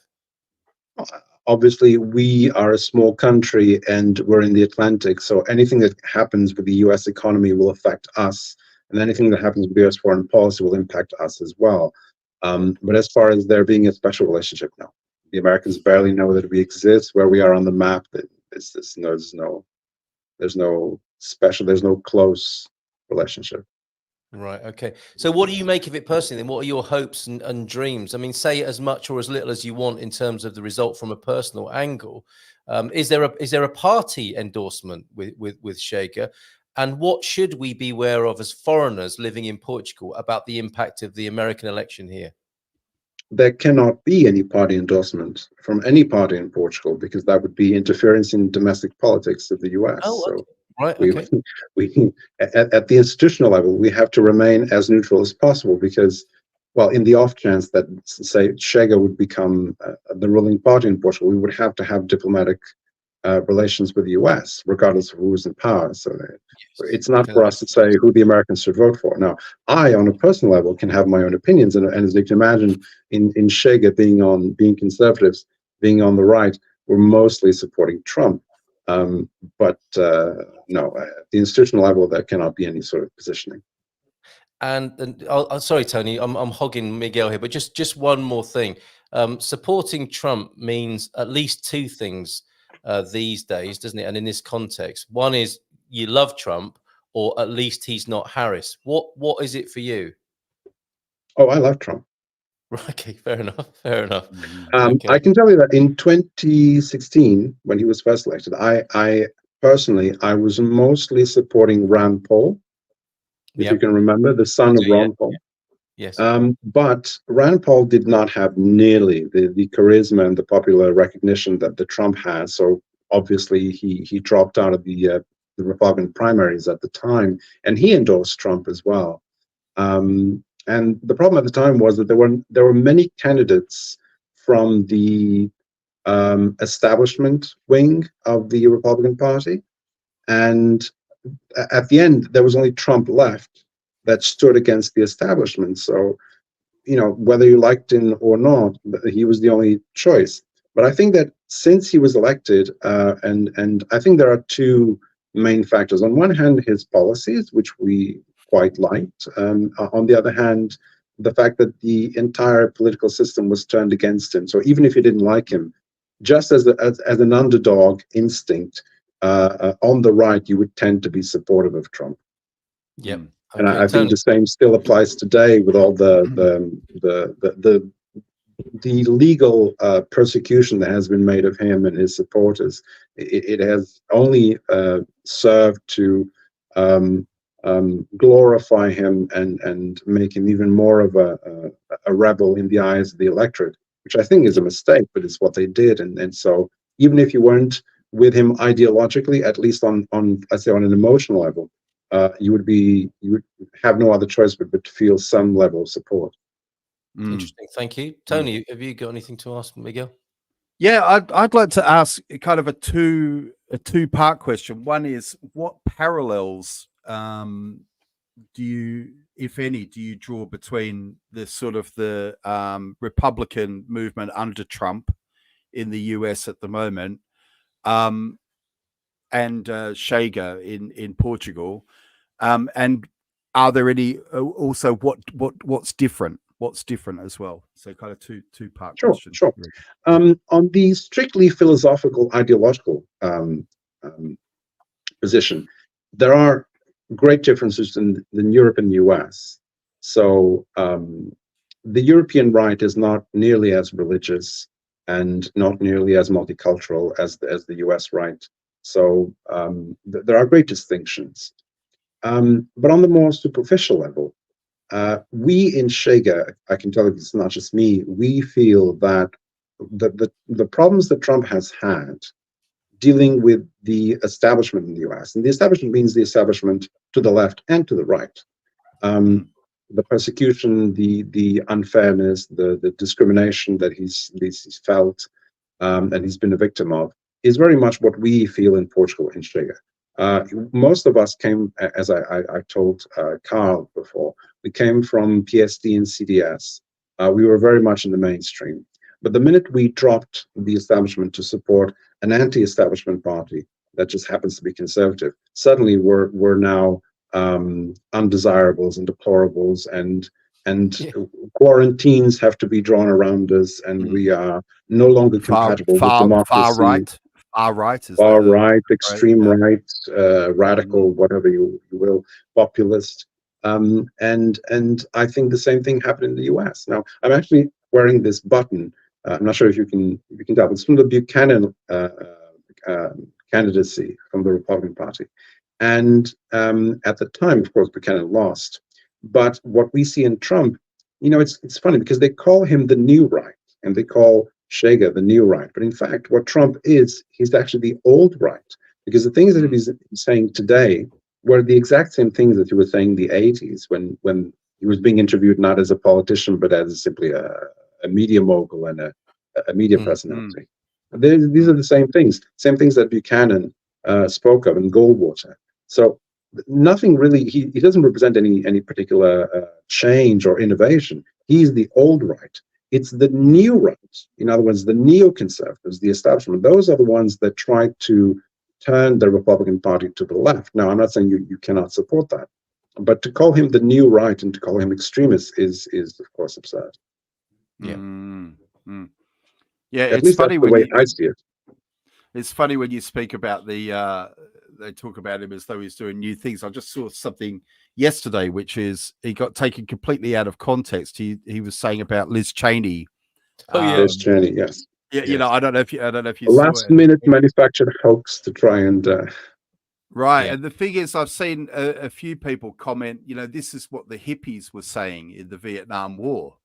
Obviously, we are a small country and we're in the Atlantic, so anything that happens with the US economy will affect us, and anything that happens with US foreign policy will impact us as well. But as far as there being a special relationship, no. The Americans barely know that we exist, where we are on the map. There's no special, there's no close relationship. Right. Okay. So what do you make of it personally then? What are your hopes and dreams? I mean, say as much or as little as you want in terms of the result from a personal angle. Is there a party endorsement with Chega? And what should we be aware of as foreigners living in Portugal about the impact of the American election here? There cannot be any party endorsement from any party in Portugal, because that would be interference in domestic politics of the US. Oh, okay. So right. Okay. we at the institutional level, we have to remain as neutral as possible, because, well, in the off chance that, say, Chega would become the ruling party in Portugal, we would have to have diplomatic relations with the US, regardless of who's in power. So it's not for us to say who the Americans should vote for. Now, I, on a personal level, can have my own opinions, and as you can imagine, in Chega being conservatives, being on the right, we're mostly supporting Trump. But no, at the institutional level, there cannot be any sort of positioning. And sorry, Tony, I'm hogging Miguel here, but just one more thing. Supporting Trump means at least two things these days, doesn't it? And in this context, one is you love Trump, or at least he's not Harris. What is it for you? Oh, I love Trump. Okay, fair enough. Fair enough. Okay. I can tell you that in 2016, when he was first elected, I personally was mostly supporting Rand Paul, if you can remember, the son of Ron Paul. Yes. But Rand Paul did not have nearly the charisma and the popular recognition that the Trump has. So obviously he dropped out of the Republican primaries at the time, and he endorsed Trump as well. And the problem at the time was that there were many candidates from the establishment wing of the Republican Party, and at the end there was only Trump left that stood against the establishment. So, whether you liked him or not, he was the only choice. But I think that since he was elected, and I think there are two main factors. On one hand, his policies, which we quite liked. On the other hand, the fact that the entire political system was turned against him. So even if you didn't like him, just as an underdog instinct, on the right, you would tend to be supportive of Trump. Yep. And I think the same still applies today with all the legal persecution that has been made of him and his supporters. It has only served to glorify him and make him even more of a rebel in the eyes of the electorate, which I think is a mistake, but it's what they did. And so even if you weren't with him ideologically, at least on let's say on an emotional level, you would have no other choice but to feel some level of support. Interesting. Thank you. Tony, have you got anything to ask Miguel? Yeah, I'd like to ask kind of a two-part question. One is, what parallels do you, if any, do you draw between the sort of the Republican movement under Trump in the US at the moment, and Chega in Portugal? And are there any also what's different? What's different as well? So kind of two-part question. Sure. On the strictly philosophical, ideological position, there are great differences in Europe and the US. So the European right is not nearly as religious and not nearly as multicultural as the US right. So there are great distinctions. But on the more superficial level, we in Chega, I can tell you it's not just me, we feel that the problems that Trump has had dealing with the establishment in the US, and the establishment means the establishment to the left and to the right, the persecution, the unfairness, the discrimination that he's felt and he's been a victim of, is very much what we feel in Portugal in Chega. Most of us came, as I told Carl before, we came from PSD and CDS. We were very much in the mainstream. But the minute we dropped the establishment to support an anti-establishment party that just happens to be conservative, suddenly we're now undesirables and deplorables, and quarantines have to be drawn around us, and we are no longer compatible with democracy. Far right, extreme right, radical, whatever you will, populist. And I think the same thing happened in the US. Now, I'm actually wearing this button. I'm not sure if you can tell. It's from the Buchanan candidacy from the Republican Party. And at the time, of course, Buchanan lost. But what we see in Trump, it's funny because they call him the new right, and they call Chega the new right. But in fact, what Trump is, he's actually the old right, because the things that he's saying today were the exact same things that he was saying in the 80s when he was being interviewed not as a politician, but as simply a media mogul and a media personality. These are the same things that Buchanan spoke of in Goldwater. So nothing really, he doesn't represent any particular change or innovation. He's the old right. It's the new right, in other words, the neoconservatives, the establishment. Those are the ones that try to turn the Republican Party to the left. Now, I'm not saying you cannot support that, but to call him the new right and to call him extremist is of course absurd. Yeah. Yeah, it's funny when I see it. It's funny when you speak about they talk about him as though he's doing new things. I just saw something yesterday, which is he got taken completely out of context. He was saying about Liz Cheney. Liz Cheney, yes. Yeah, yes. I don't know if you last minute manufactured hoax to try and right. And the thing is, I've seen a few people comment, this is what the hippies were saying in the Vietnam War.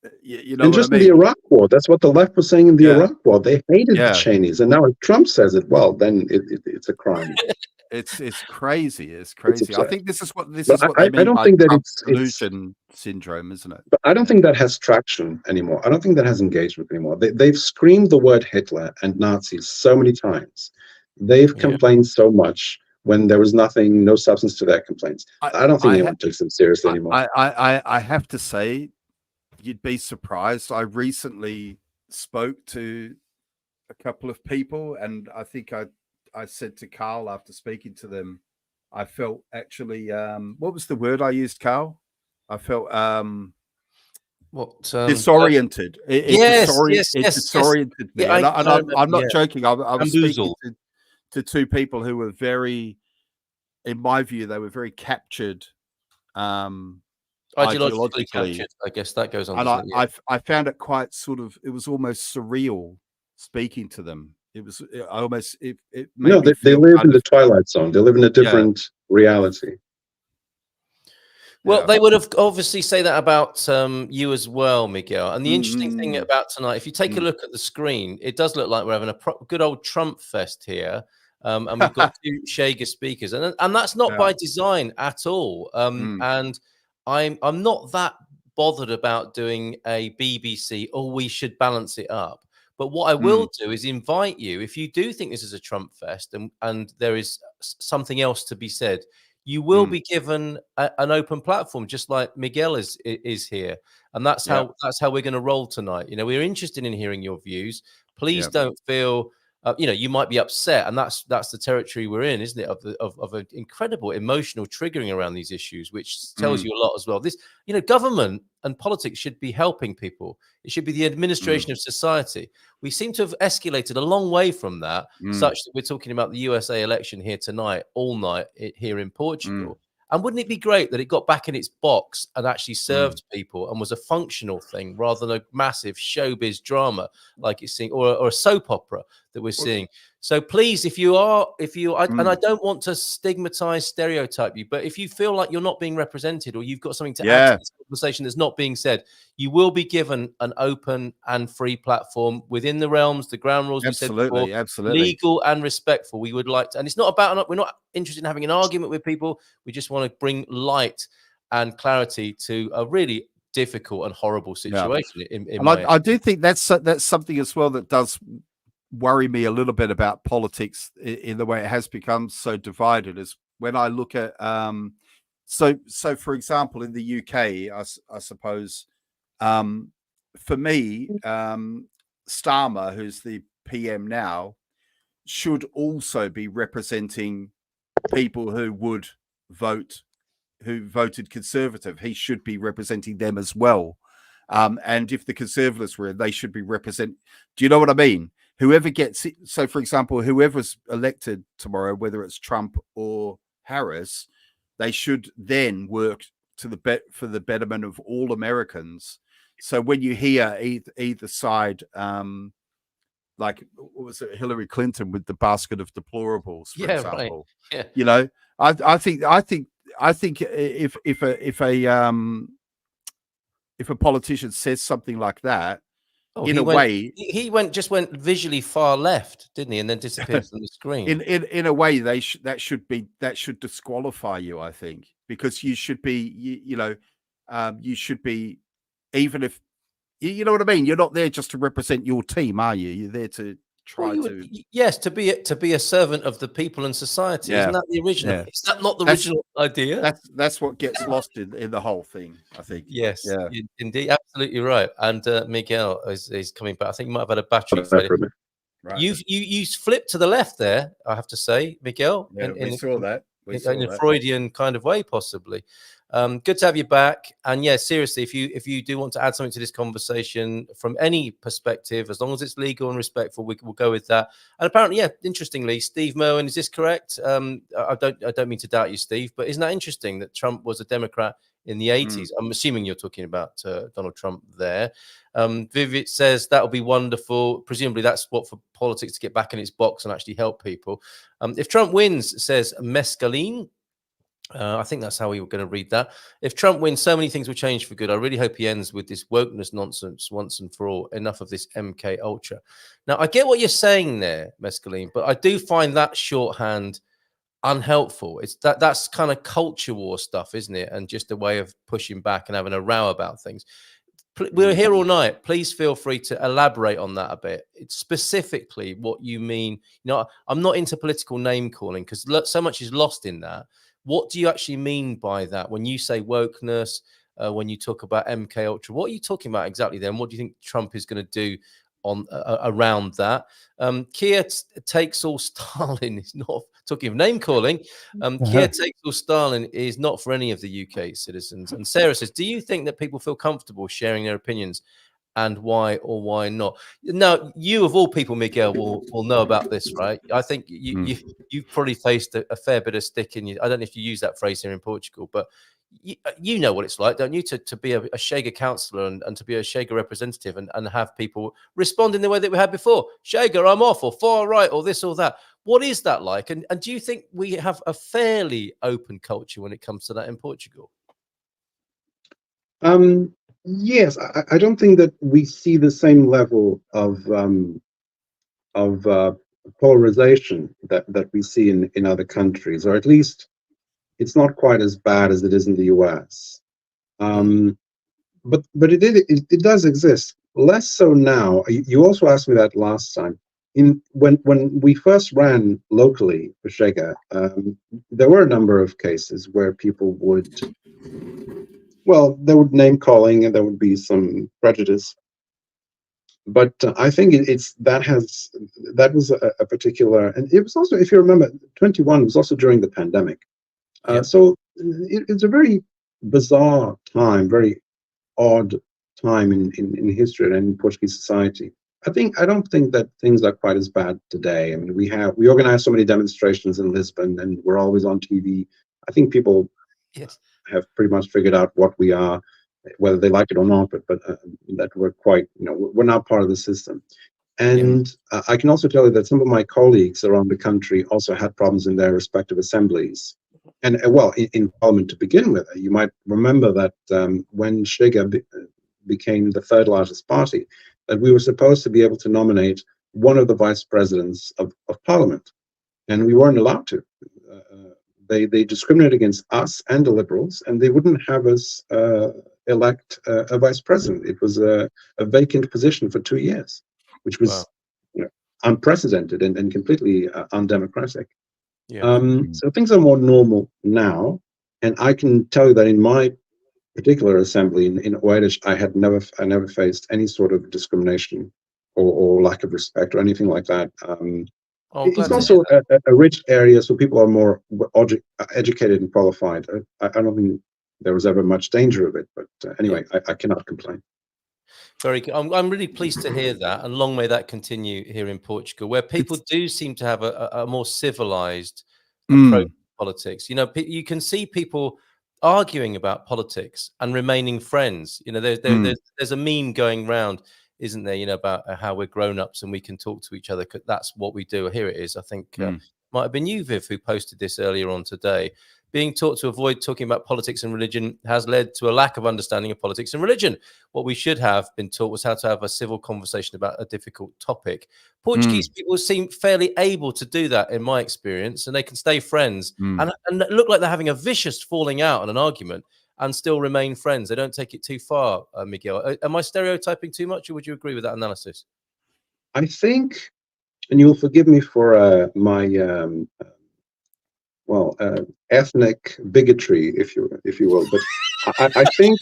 And just in the Iraq War, that's what the left was saying in the Iraq War. They hated the Cheneys, and now if Trump says it, well, then it's a crime. It's crazy. It's crazy. I think this is what they mean. I don't think that it's delusion syndrome, isn't it? But I don't think that has traction anymore. I don't think that has engagement anymore. They've screamed the word Hitler and Nazis so many times. They've complained so much when there was no substance to their complaints. I don't think anyone takes them seriously anymore. I have to say, you'd be surprised. I recently spoke to a couple of people, and I think I said to Carl after speaking to them, I felt actually, what was the word I used, Carl? I felt disoriented. It disoriented me. Yeah, I'm not joking. I was speaking to two people who were very, in my view, they were very captured. Ideologically captured, I guess that goes on. And I found it quite it was almost surreal speaking to them. It was almost, it made me they live in the Twilight Zone. They live in a different reality. Well, they would have obviously say that about you as well, Miguel. And the interesting thing about tonight, if you take a look at the screen, it does look like we're having a good old Trump fest here. And we've got two Chega speakers, and that's not by design at all. And I'm not that bothered about doing a BBC, we should balance it up. But what I will do is invite you, if you do think this is a Trump fest and there is something else to be said, you will be given an open platform, just like Miguel is here. And that's how we're going to roll tonight. We're interested in hearing your views. Please don't feel you might be upset, and that's the territory we're in, isn't it? Of an incredible emotional triggering around these issues, which tells you a lot as well. This, government and politics should be helping people. It should be the administration of society. We seem to have escalated a long way from that, such that we're talking about the USA election here tonight, all night here in Portugal. And wouldn't it be great that it got back in its box and actually served people and was a functional thing rather than a massive showbiz drama like it's seeing, or a soap opera that we're seeing? So please, and I don't want to stigmatize, stereotype you, but if you feel like you're not being represented or you've got something to add to this conversation that's not being said, you will be given an open and free platform within the realms, the ground rules. Absolutely, absolutely. Legal and respectful. We would like to, and it's not about, we're not interested in having an argument with people. We just want to bring light and clarity to a really difficult and horrible situation. I do think that's something as well that does worry me a little bit about politics in the way it has become so divided. Is when I look at so for example in the UK, I suppose for me, Starmer, who's the PM now, should also be representing people who voted Conservative. He should be representing them as well. And if the Conservatives were in, they should be do you know what I mean? Whoever gets it, so for example, whoever's elected tomorrow, whether it's Trump or Harris, they should then work for the betterment of all Americans. So when you hear either side, like what was it, Hillary Clinton with the basket of deplorables, for example, right. Yeah. I think if a politician says something like that, he just went visually far left, didn't he, and then disappeared from the screen. In a way, that should disqualify you, I think, because you should be, you should be, even if you know what I mean. You're not there just to represent your team, are you? You're there to to be a servant of the people and society. Isn't that the original? Yeah. Is that not the original idea? That's what gets lost in the whole thing, I think. Yes, indeed, absolutely right. And Miguel is coming back. I think you might have had a battery failure. Right. You flipped to the left there, I have to say, Miguel. Yeah, we saw that. In a Freudian kind of way, possibly. Good to have you back. And yeah, seriously, if you do want to add something to this conversation from any perspective, as long as it's legal and respectful, we'll go with that. And apparently, interestingly, Steve Merwin, is this correct? I don't mean to doubt you, Steve, but isn't that interesting that Trump was a Democrat in the 80s? I'm assuming you're talking about Donald Trump there. Vivit says that'll be wonderful. Presumably that's what for politics to get back in its box and actually help people. If Trump wins, says Mescaline, I think that's how we were going to read that. If Trump wins, so many things will change for good. I really hope he ends with this wokeness nonsense once and for all. Enough of this MK Ultra. Now, I get what you're saying there, Mescaline, but I do find that shorthand unhelpful. It's that's kind of culture war stuff, isn't it? And just a way of pushing back and having a row about things. We're here all night. Please feel free to elaborate on that a bit. It's specifically what you mean. I'm not into political name calling because so much is lost in that. What do you actually mean by that? When you say wokeness, when you talk about MK Ultra, what are you talking about exactly then? What do you think Trump is going to do around that? Kia takes all Stalin is not talking of name calling. Kia takes all Stalin is not for any of the UK citizens. And Sarah says, do you think that people feel comfortable sharing their opinions, and why or why not? Now, you of all people, Miguel, will know about this, right? I think you've probably faced a fair bit of stick in you. I don't know if you use that phrase here in Portugal, but you know what it's like, don't you, to be a Chega councillor and to be a Chega representative and have people respond in the way that we had before. Chega, I'm off, or far right, or this or that. What is that like? And do you think we have a fairly open culture when it comes to that in Portugal? Yes, I don't think that we see the same level of polarization that we see in other countries, or at least it's not quite as bad as it is in the US. But it does exist. Less so now. You also asked me that last time. When we first ran locally for Chega, there were a number of cases where people would. Well, there would name calling and there would be some prejudice. but I think that was a particular, and it was also, if you remember, 21 was also during the pandemic. So it's a very bizarre time, very odd time in history and in Portuguese society. I don't think that things are quite as bad today. I mean, we organize so many demonstrations in Lisbon, and we're always on TV. I think people have pretty much figured out what we are, whether they like it or not. But that we're quite, we're now part of the system. And I can also tell you that some of my colleagues around the country also had problems in their respective assemblies. And well, in Parliament to begin with, you might remember that when Chega became the third largest party, that we were supposed to be able to nominate one of the vice presidents of Parliament, and we weren't allowed to. They discriminated against us and the Liberals, and they wouldn't have us elect a vice president. It was a vacant position for 2 years, which was unprecedented and completely undemocratic. So things are more normal now, and I can tell you that in my particular assembly in Oeiras, I never faced any sort of discrimination or lack of respect or anything like that. It's also a rich area, so people are more educated and qualified. I don't think there was ever much danger of it, but anyway, I cannot complain. Very good. I'm really pleased to hear that, and long may that continue here in Portugal, where people do seem to have a more civilized approach to politics. You can see people arguing about politics and remaining friends. There's a meme going round, isn't there? About how we're grown-ups and we can talk to each other. That's what we do. Here it is. I think might have been you, Viv, who posted this earlier on today. Being taught to avoid talking about politics and religion has led to a lack of understanding of politics and religion. What we should have been taught was how to have a civil conversation about a difficult topic. Portuguese people seem fairly able to do that, in my experience, and they can stay friends and look like they're having a vicious falling out and an argument and still remain friends. They don't take it too far, Miguel. Am I stereotyping too much, or would you agree with that analysis? I think, and you'll forgive me for my ethnic bigotry, if you will, but I think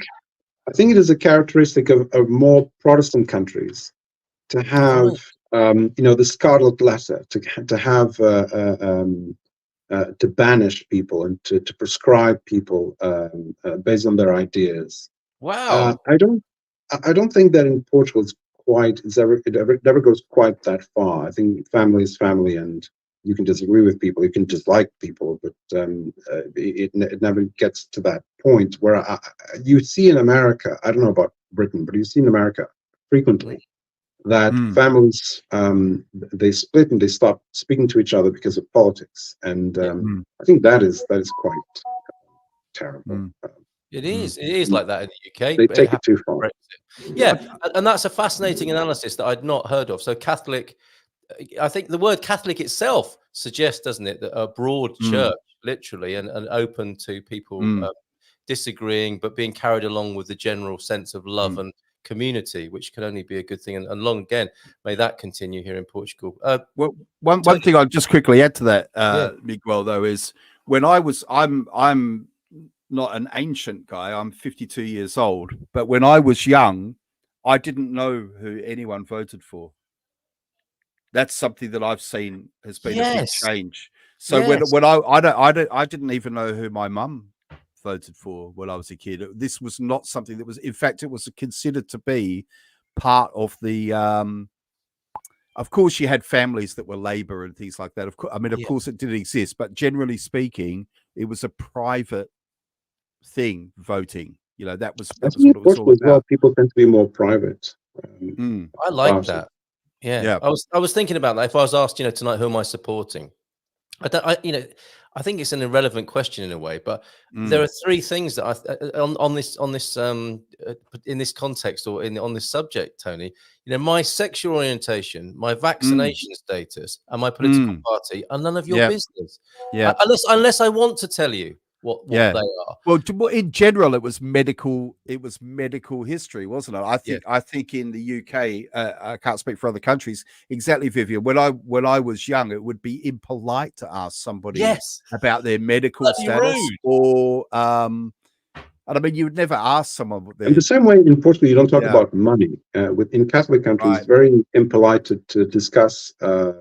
it is a characteristic of more Protestant countries to have the scarlet letter, to have to banish people and to prescribe people based on their ideas. Wow. I don't think that in Portugal it never goes quite that far. I think family is family, and you can disagree with people, you can dislike people, but it never gets to that point where you see in America, I don't know about Britain, but you see in America frequently that families, they split and they stop speaking to each other because of politics. And I think that is quite terrible. It is like that in the UK. They take it too far. Yeah, and that's a fascinating analysis that I'd not heard of. So Catholic, I think the word Catholic itself suggests, doesn't it, that a broad church, literally, and open to people disagreeing, but being carried along with the general sense of love and community, which can only be a good thing. And long again, may that continue here in Portugal. Well, one thing I'll just quickly add to that, Miguel, though, is when I'm not an ancient guy. I'm 52 years old, but when I was young, I didn't know who anyone voted for. That's something that I've seen has been a big change. So when I didn't even know who my mum voted for when I was a kid. This was not something that was, in fact, it was considered to be part of the. Of course, you had families that were Labour and things like that. Of course, it did exist, but generally speaking, it was a private thing. Voting, that was what it was all about. People tend to be more private. I like that. Yeah. I was thinking about that. If I was asked, tonight, who am I supporting? I think it's an irrelevant question in a way, but there are three things that in this context or on this subject, Tony. My sexual orientation, my vaccination status, and my political party are none of your business. Unless I want to tell you what they are. Well, in general, it was medical history, wasn't it? I think in the UK, I can't speak for other countries exactly, Vivian. When I was young, it would be impolite to ask somebody about their medical status or And I mean, you would never ask someone what In the same way, in Portugal, you don't talk about money. In Catholic countries, it's very impolite to discuss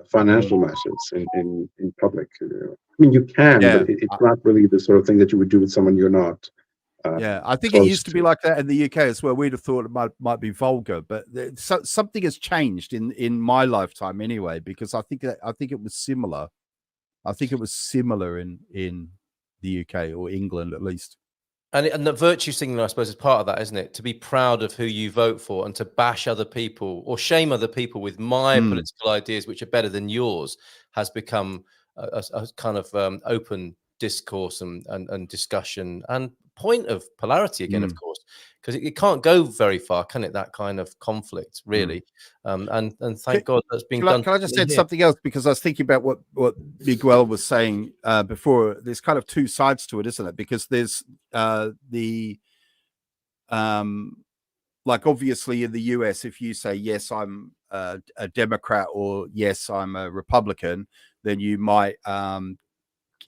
financial matters in public. I mean, you can, but it's not really the sort of thing that you would do with someone you're not. I think it used to be like that in the UK as well. We'd have thought it might be vulgar, but something has changed in my lifetime anyway. Because I think it was similar. I think it was similar in the UK or England at least. And the virtue signaling, I suppose, is part of that, isn't it? To be proud of who you vote for and to bash other people or shame other people with my political ideas, which are better than yours, has become a kind of open discourse and discussion and point of polarity again, of course, because it can't go very far, can it? That kind of conflict, really. And thank God that's being done. Can I just add something else? Because I was thinking about what Miguel was saying before. There's kind of two sides to it, isn't it? Because there's like obviously in the US, if you say, yes, I'm a Democrat or yes, I'm a Republican, then you might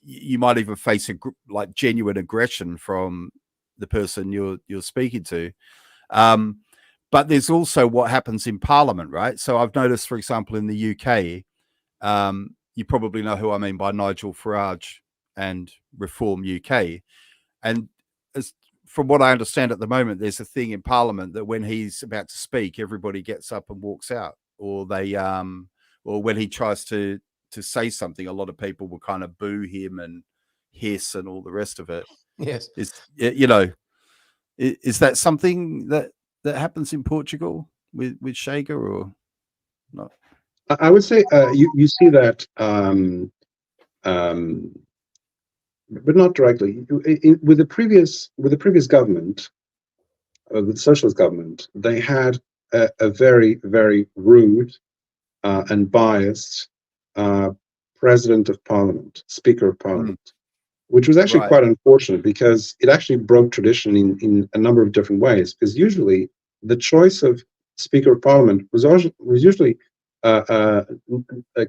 even face like genuine aggression from the person you're speaking to. But there's also what happens in Parliament, right? So I've noticed, for example, in the UK, you probably know who I mean by Nigel Farage and Reform UK. And from what I understand at the moment, there's a thing in Parliament that when he's about to speak, everybody gets up and walks out, or or when he tries to say something, a lot of people will kind of boo him and hiss and all the rest of it. Yes. Is that something that happens in Portugal with Chega or not? I would say you see that, but not directly. With the previous government, the socialist government, they had a very, very rude and biased president of parliament, speaker of parliament, which was actually quite unfortunate because it actually broke tradition in a number of different ways. Because usually the choice of speaker of parliament was usually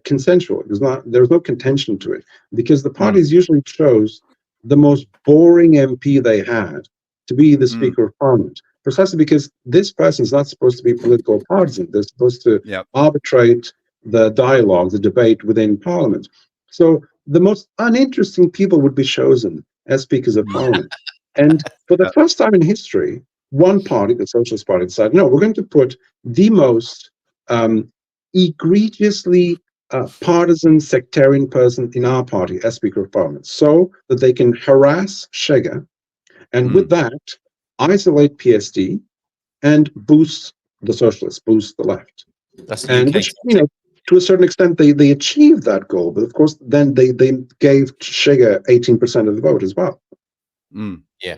consensual. There was no contention to it because the parties usually chose the most boring MP they had to be the speaker of parliament, precisely because this person is not supposed to be political partisan. They're supposed to arbitrate the dialogue, the debate within parliament. So the most uninteresting people would be chosen as speakers of parliament. And for the first time in history, one party, the Socialist Party, decided, no, we're going to put the most egregiously partisan sectarian person in our party as Speaker of Parliament, so that they can harass Chega, and with that, isolate PSD and boost the socialists, boost the left. That's and which, to a certain extent, they achieved that goal. But of course, then they gave Chega 18% of the vote as well. Yeah.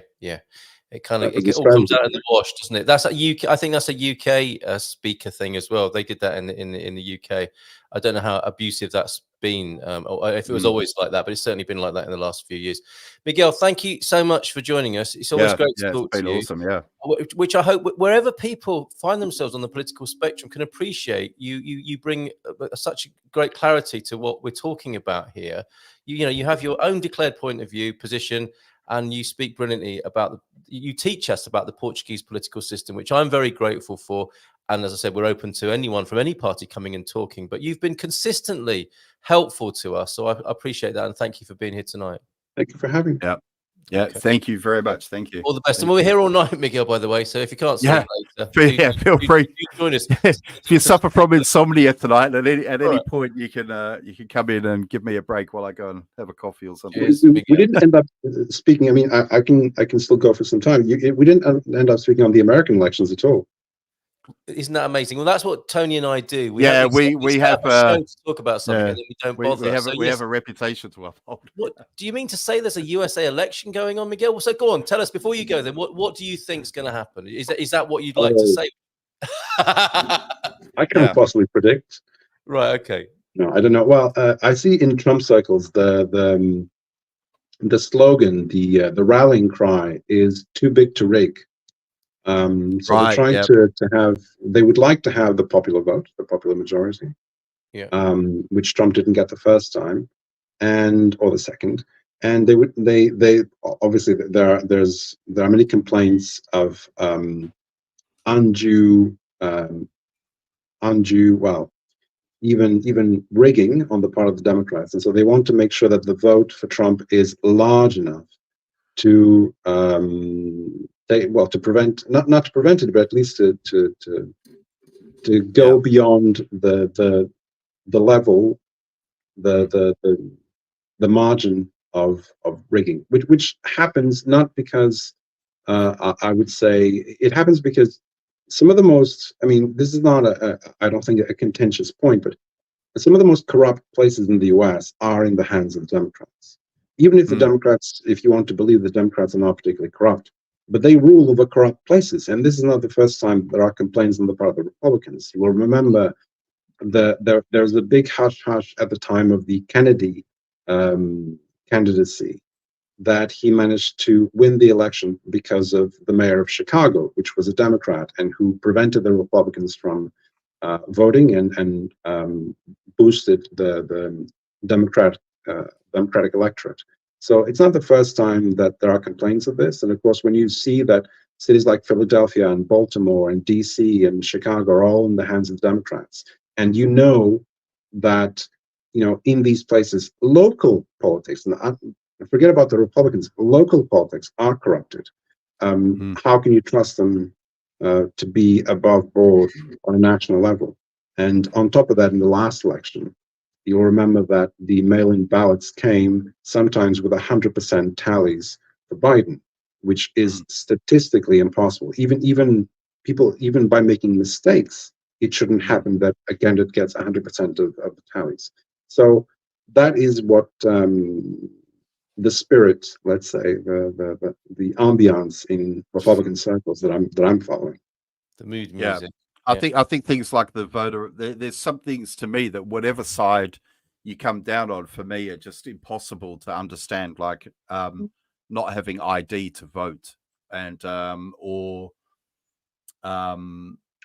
It kind of all comes out in the wash, doesn't it? That's a UK. I think that's a UK speaker thing as well. They did that in the UK. I don't know how abusive that's been, or if it was always like that, but it's certainly been like that in the last few years. Miguel, thank you so much for joining us. It's always great to talk to you. Awesome, which I hope wherever people find themselves on the political spectrum can appreciate. You bring such great clarity to what we're talking about here. You have your own declared point of view, position. And you speak brilliantly about you teach us about the Portuguese political system, which I'm very grateful for. And as I said, we're open to anyone from any party coming and talking. But you've been consistently helpful to us, so I appreciate that, and thank you for being here tonight. Thank you for having me. Okay. Thank you very much. Thank you. All the best. And we're here all night, Miguel, by the way. So if you can't sleep later, feel free. Join us. If you suffer from insomnia tonight, at any point you can come in and give me a break while I go and have a coffee or something. We didn't end up speaking. I mean, I can still go for some time. We didn't end up speaking on the American elections at all. Isn't that amazing? Well, that's what Tony and I do. We have a show to talk about something, and then we don't bother. We have a reputation to uphold. What do you mean to say? There's a USA election going on, Miguel? Well, so go on, tell us before you go. Then, what do you think is going to happen? Is that what you'd like to say? I can't possibly predict. Right. Okay. No, I don't know. Well, I see in Trump circles the slogan, the rallying cry is "too big to rig." So they're trying to have. They would like to have the popular vote, the popular majority, which Trump didn't get the first time, or the second, and they obviously there are many complaints of undue well, even rigging on the part of the Democrats, and so they want to make sure that the vote for Trump is large enough to to prevent, not to prevent it, but at least to go beyond the level, the margin of rigging, which happens not because I would say it happens because some of the most, I mean, this is not I don't think a contentious point, but some of the most corrupt places in the US are in the hands of Democrats. Even if the Democrats, if you want to believe the Democrats are not particularly corrupt, but they rule over corrupt places. And this is not the first time there are complaints on the part of the Republicans. You will remember there was a big hush-hush at the time of the Kennedy candidacy, that he managed to win the election because of the mayor of Chicago, which was a Democrat, and who prevented the Republicans from voting and boosted the Democratic electorate. So it's not the first time that there are complaints of this. And of course, when you see that cities like Philadelphia and Baltimore and DC and Chicago are all in the hands of Democrats, and you know that, you know, in these places, local politics, and forget about the Republicans, local politics are corrupted. How can you trust them to be above board on a national level? And on top of that, in the last election, you'll remember that the mail-in ballots came sometimes with 100% tallies for Biden, which is statistically impossible. Even by making mistakes, it shouldn't happen that a candidate gets 100% of the tallies. So that is what the spirit, let's say, the ambiance in Republican circles that I'm following. The mood music. Yeah. I think things like the voter, there's some things to me that whatever side you come down on, for me, are just impossible to understand, like not having ID to vote, and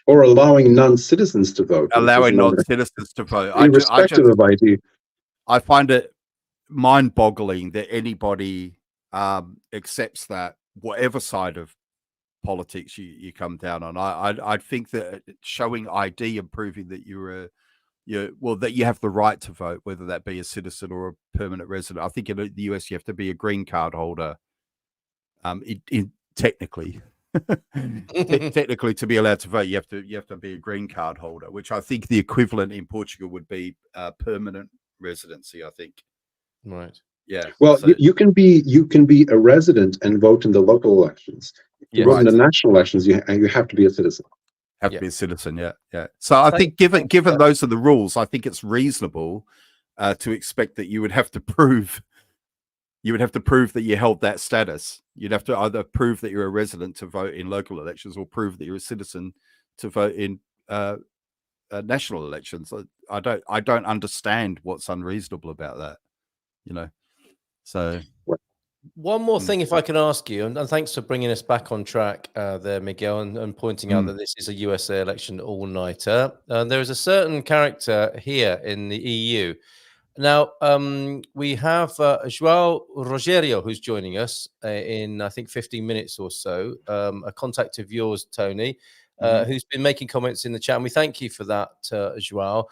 or allowing non-citizens to vote. Allowing non-citizens to vote. Irrespective of ID. I find it mind-boggling that anybody accepts that, whatever side of politics you come down on. I'd think that showing ID and proving that that you have the right to vote, whether that be a citizen or a permanent resident. I think in the US you have to be a green card holder, technically. Technically, to be allowed to vote, you have to be a green card holder, which I think the equivalent in Portugal would be permanent residency, I think. Right. Yeah. Well, so, you can be a resident and vote in the local elections. If you vote in the national elections, you have to be a citizen. Have to be a citizen, yeah. So I think given those are the rules, I think it's reasonable to expect that you would have to prove that you held that status. You'd have to either prove that you're a resident to vote in local elections, or prove that you're a citizen to vote in national elections. I don't understand what's unreasonable about that, you know. So one more thing, if I can ask you, and thanks for bringing us back on track there, Miguel, and pointing out that this is a USA election all-nighter. There is a certain character here in the EU. Now, we have Jo Rogerio, who's joining us in, I think, 15 minutes or so, a contact of yours, Tony, who's been making comments in the chat. And we thank you for that, Joao.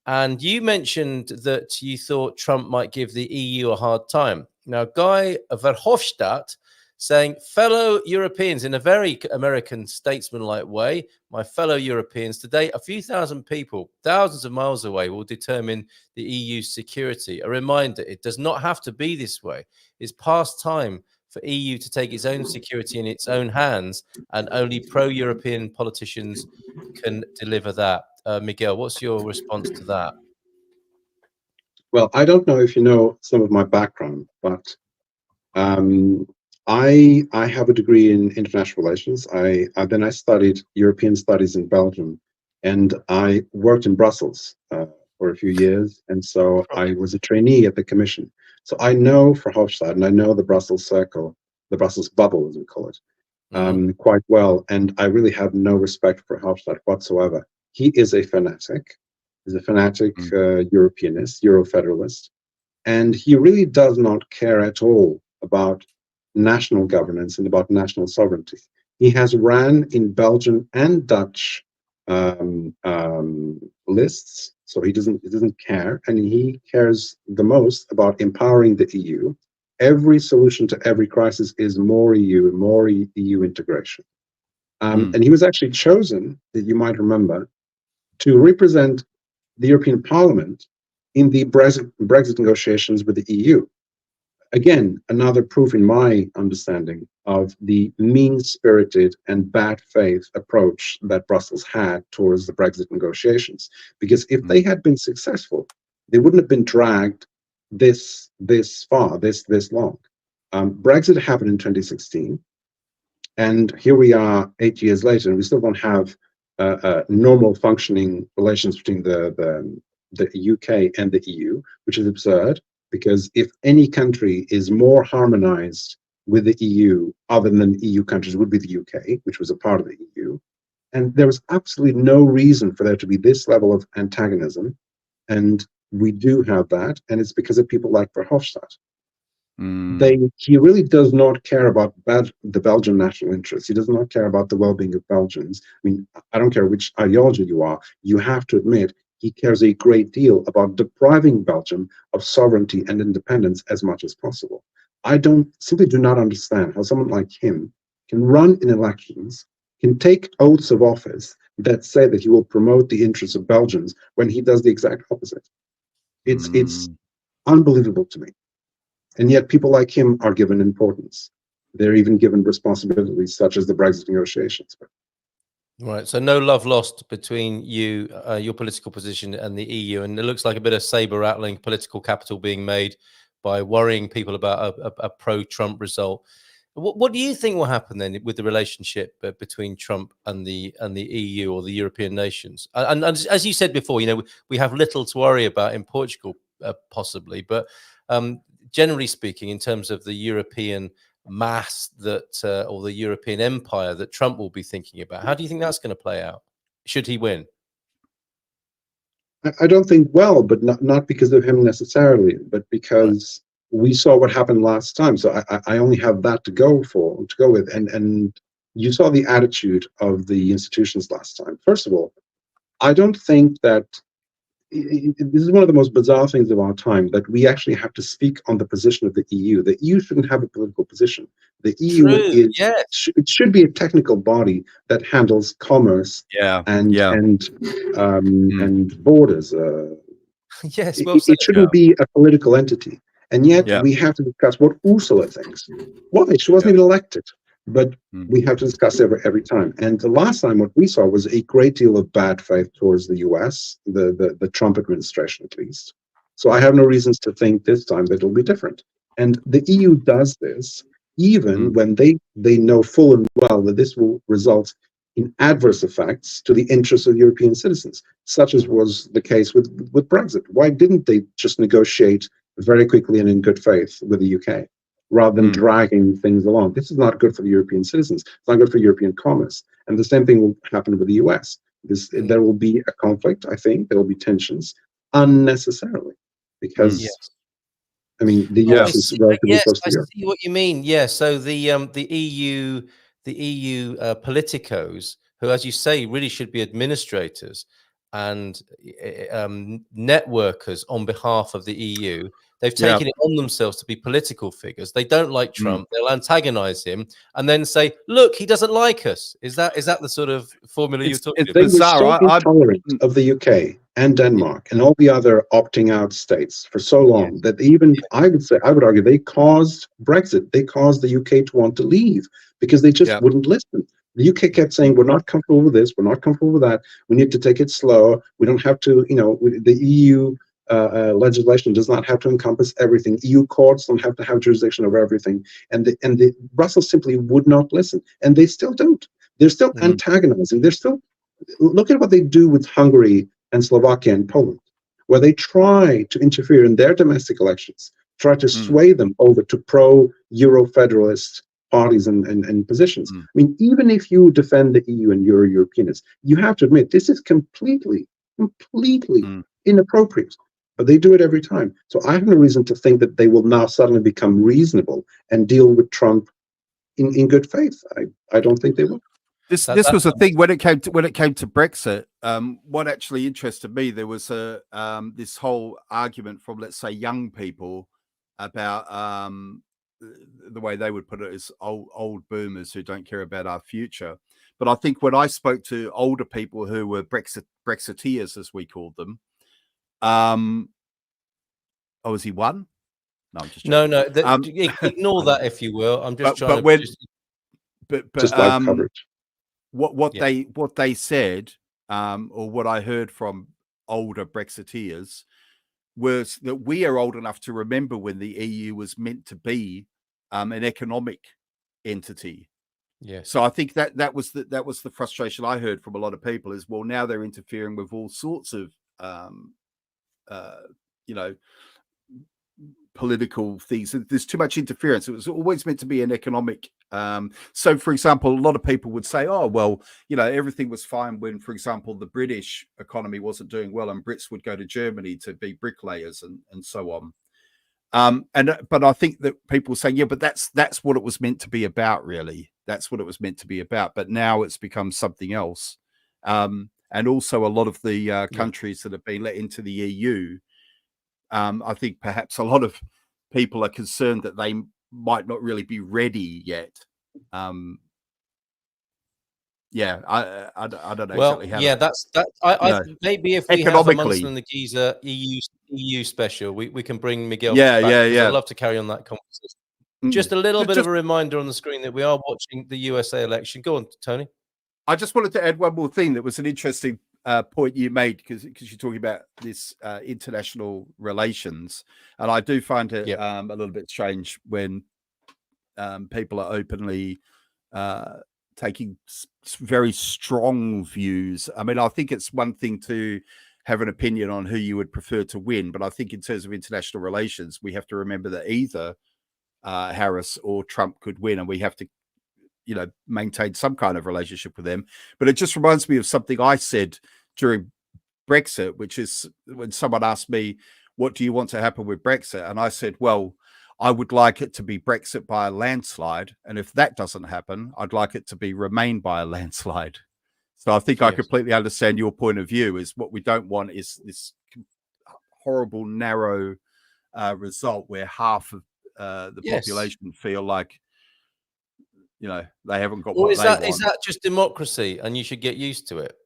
And you mentioned that you thought Trump might give the EU a hard time. Now, Guy Verhofstadt saying, fellow Europeans, in a very American statesman-like way, my fellow Europeans, today a few thousand people, thousands of miles away, will determine the EU's security. A reminder, it does not have to be this way. It's past time for EU to take its own security in its own hands, and only pro-European politicians can deliver that. Miguel, what's your response to that? Well, I don't know if you know some of my background, but I have a degree in international relations. Then I studied European studies in Belgium, and I worked in Brussels for a few years, and so I was a trainee at the Commission. So I know Verhofstadt, and I know the Brussels circle, the Brussels bubble, as we call it, quite well. And I really have no respect for Verhofstadt whatsoever. He is a fanatic. He's a fanatic Europeanist, Euro-federalist. And he really does not care at all about national governance and about national sovereignty. He has ran in Belgian and Dutch lists, so he doesn't care, and he cares the most about empowering the EU. Every solution to every crisis is more EU, more EU integration. And he was actually chosen, that you might remember, to represent the European Parliament in the Brexit negotiations with the EU. Again, another proof in my understanding of the mean-spirited and bad faith approach that Brussels had towards the Brexit negotiations. Because if they had been successful, they wouldn't have been dragged this far, this long. Brexit happened in 2016, and here we are 8 years later, and we still don't have normal functioning relations between the UK and the EU, which is absurd. Because if any country is more harmonized with the EU, other than EU countries, would be the UK, which was a part of the EU. And there was absolutely no reason for there to be this level of antagonism. And we do have that. And it's because of people like Verhofstadt. He really does not care about the Belgian national interests. He does not care about the well-being of Belgians. I mean, I don't care which ideology you are. You have to admit, he cares a great deal about depriving Belgium of sovereignty and independence as much as possible. I simply do not understand how someone like him can run in elections, can take oaths of office that say that he will promote the interests of Belgians when he does the exact opposite. It's unbelievable to me. And yet people like him are given importance. They're even given responsibilities such as the Brexit negotiations. Right, so no love lost between you, your political position, and the EU, and it looks like a bit of saber-rattling political capital being made by worrying people about a pro-Trump result. What do you think will happen then with the relationship between Trump and the EU or the European nations? And as you said before, we have little to worry about in Portugal, possibly, but generally speaking, in terms of the European mass or the European empire that Trump will be thinking about, how do you think that's going to play out? Should he win? I don't think well, but not because of him necessarily, but because we saw what happened last time. So I only have that to go with, and you saw the attitude of the institutions last time. First of all, I don't think that this is one of the most bizarre things of our time, that we actually have to speak on the position of the EU. The EU shouldn't have a political position. The EU it should be a technical body that handles commerce and borders. Yes, well it shouldn't be a political entity. And yet we have to discuss what Ursula thinks. Why? She wasn't even elected. But we have to discuss every time. And the last time what we saw was a great deal of bad faith towards the US, the Trump administration at least. So I have no reasons to think this time that it'll be different. And the EU does this even when they know full and well that this will result in adverse effects to the interests of European citizens, such as was the case with Brexit. Why didn't they just negotiate very quickly and in good faith with the UK? Rather than dragging things along. This is not good for the European citizens. It's not good for European commerce. And the same thing will happen with the US. There will be a conflict, I think. There will be tensions unnecessarily. Because, I mean, the US is relatively close to Europe. I see what you mean. Yeah, so the EU politicos, who, as you say, really should be administrators and networkers on behalf of the EU, they've taken it on themselves to be political figures. They don't like Trump. They'll antagonize him and then say, look, he doesn't like us. Is that the sort of formula you're talking about? They were so intolerant of the UK and Denmark and all the other opting out states for so long that even, I would argue, they caused Brexit. They caused the UK to want to leave because they just wouldn't listen. The UK kept saying, we're not comfortable with this, we're not comfortable with that, we need to take it slow, we don't have to, the EU legislation does not have to encompass everything, EU courts don't have to have jurisdiction over everything, and the Brussels simply would not listen, and they still don't. They're still antagonizing, look at what they do with Hungary and Slovakia and Poland, where they try to interfere in their domestic elections, try to sway them over to pro-Euro-federalist parties and positions. I mean, even if you defend the EU and you're a Europeanist, you have to admit this is completely inappropriate. But they do it every time. So I have no reason to think that they will now suddenly become reasonable and deal with Trump in good faith. I don't think they will. This was a thing when it came to Brexit. What actually interested me, there was a this whole argument from, let's say, young people about the way they would put it is old boomers who don't care about our future. But I think when I spoke to older people who were Brexiteers, as we called them, oh, was he one? No, I'm just joking. No. Ignore that, if you will. I'm just trying but just live coverage. What they said, or what I heard from older Brexiteers, was that we are old enough to remember when the EU was meant to be an economic entity. Yeah. So I think that was the frustration I heard from a lot of people is, well, now they're interfering with all sorts of political things. There's too much interference. It was always meant to be an economic. So, for example, a lot of people would say, "Oh, well, everything was fine when, for example, the British economy wasn't doing well, and Brits would go to Germany to be bricklayers and so on." But I think that people say, "Yeah, but that's what it was meant to be about, really. That's what it was meant to be about." But now it's become something else. And also, a lot of the countries that have been let into the EU. I think perhaps a lot of people are concerned that they might not really be ready yet. I don't know. Well, exactly how yeah, maybe if we have a Munson and the Geeza EU special, we can bring Miguel back. I'd love to carry on that conversation. Just a little bit of a reminder on the screen that we are watching the USA election. Go on, Tony. I just wanted to add one more thing that was an interesting point you made, because you're talking about this international relations, and I do find it a little bit strange when people are openly taking very strong views. I mean, I think it's one thing to have an opinion on who you would prefer to win, but I think in terms of international relations, we have to remember that either Harris or Trump could win, and we have to maintain some kind of relationship with them. But it just reminds me of something I said during Brexit, which is when someone asked me, what do you want to happen with Brexit? And I said, well, I would like it to be Brexit by a landslide. And if that doesn't happen, I'd like it to be Remain by a landslide. So I think I completely understand your point of view. Is what we don't want is this horrible, narrow result where half of the population feel like, they haven't got what they want. Is that just democracy and you should get used to it?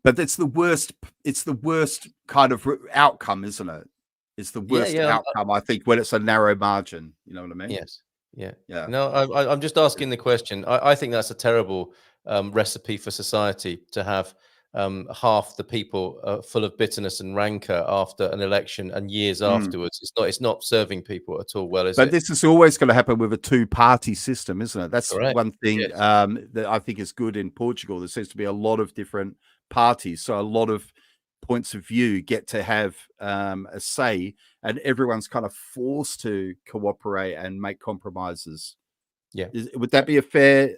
But it's the worst kind of outcome, isn't it? It's the worst outcome, I think, when it's a narrow margin. You know what I mean? Yes. Yeah. No, I'm just asking the question. I think that's a terrible recipe for society, to have half the people full of bitterness and rancor after an election and years afterwards. It's not serving people at all well, is it? But this is always going to happen with a two-party system, isn't it? That's one thing that I think is good in Portugal. There seems to be a lot of different parties, so a lot of points of view get to have a say, and everyone's kind of forced to cooperate and make compromises. Would that be a fair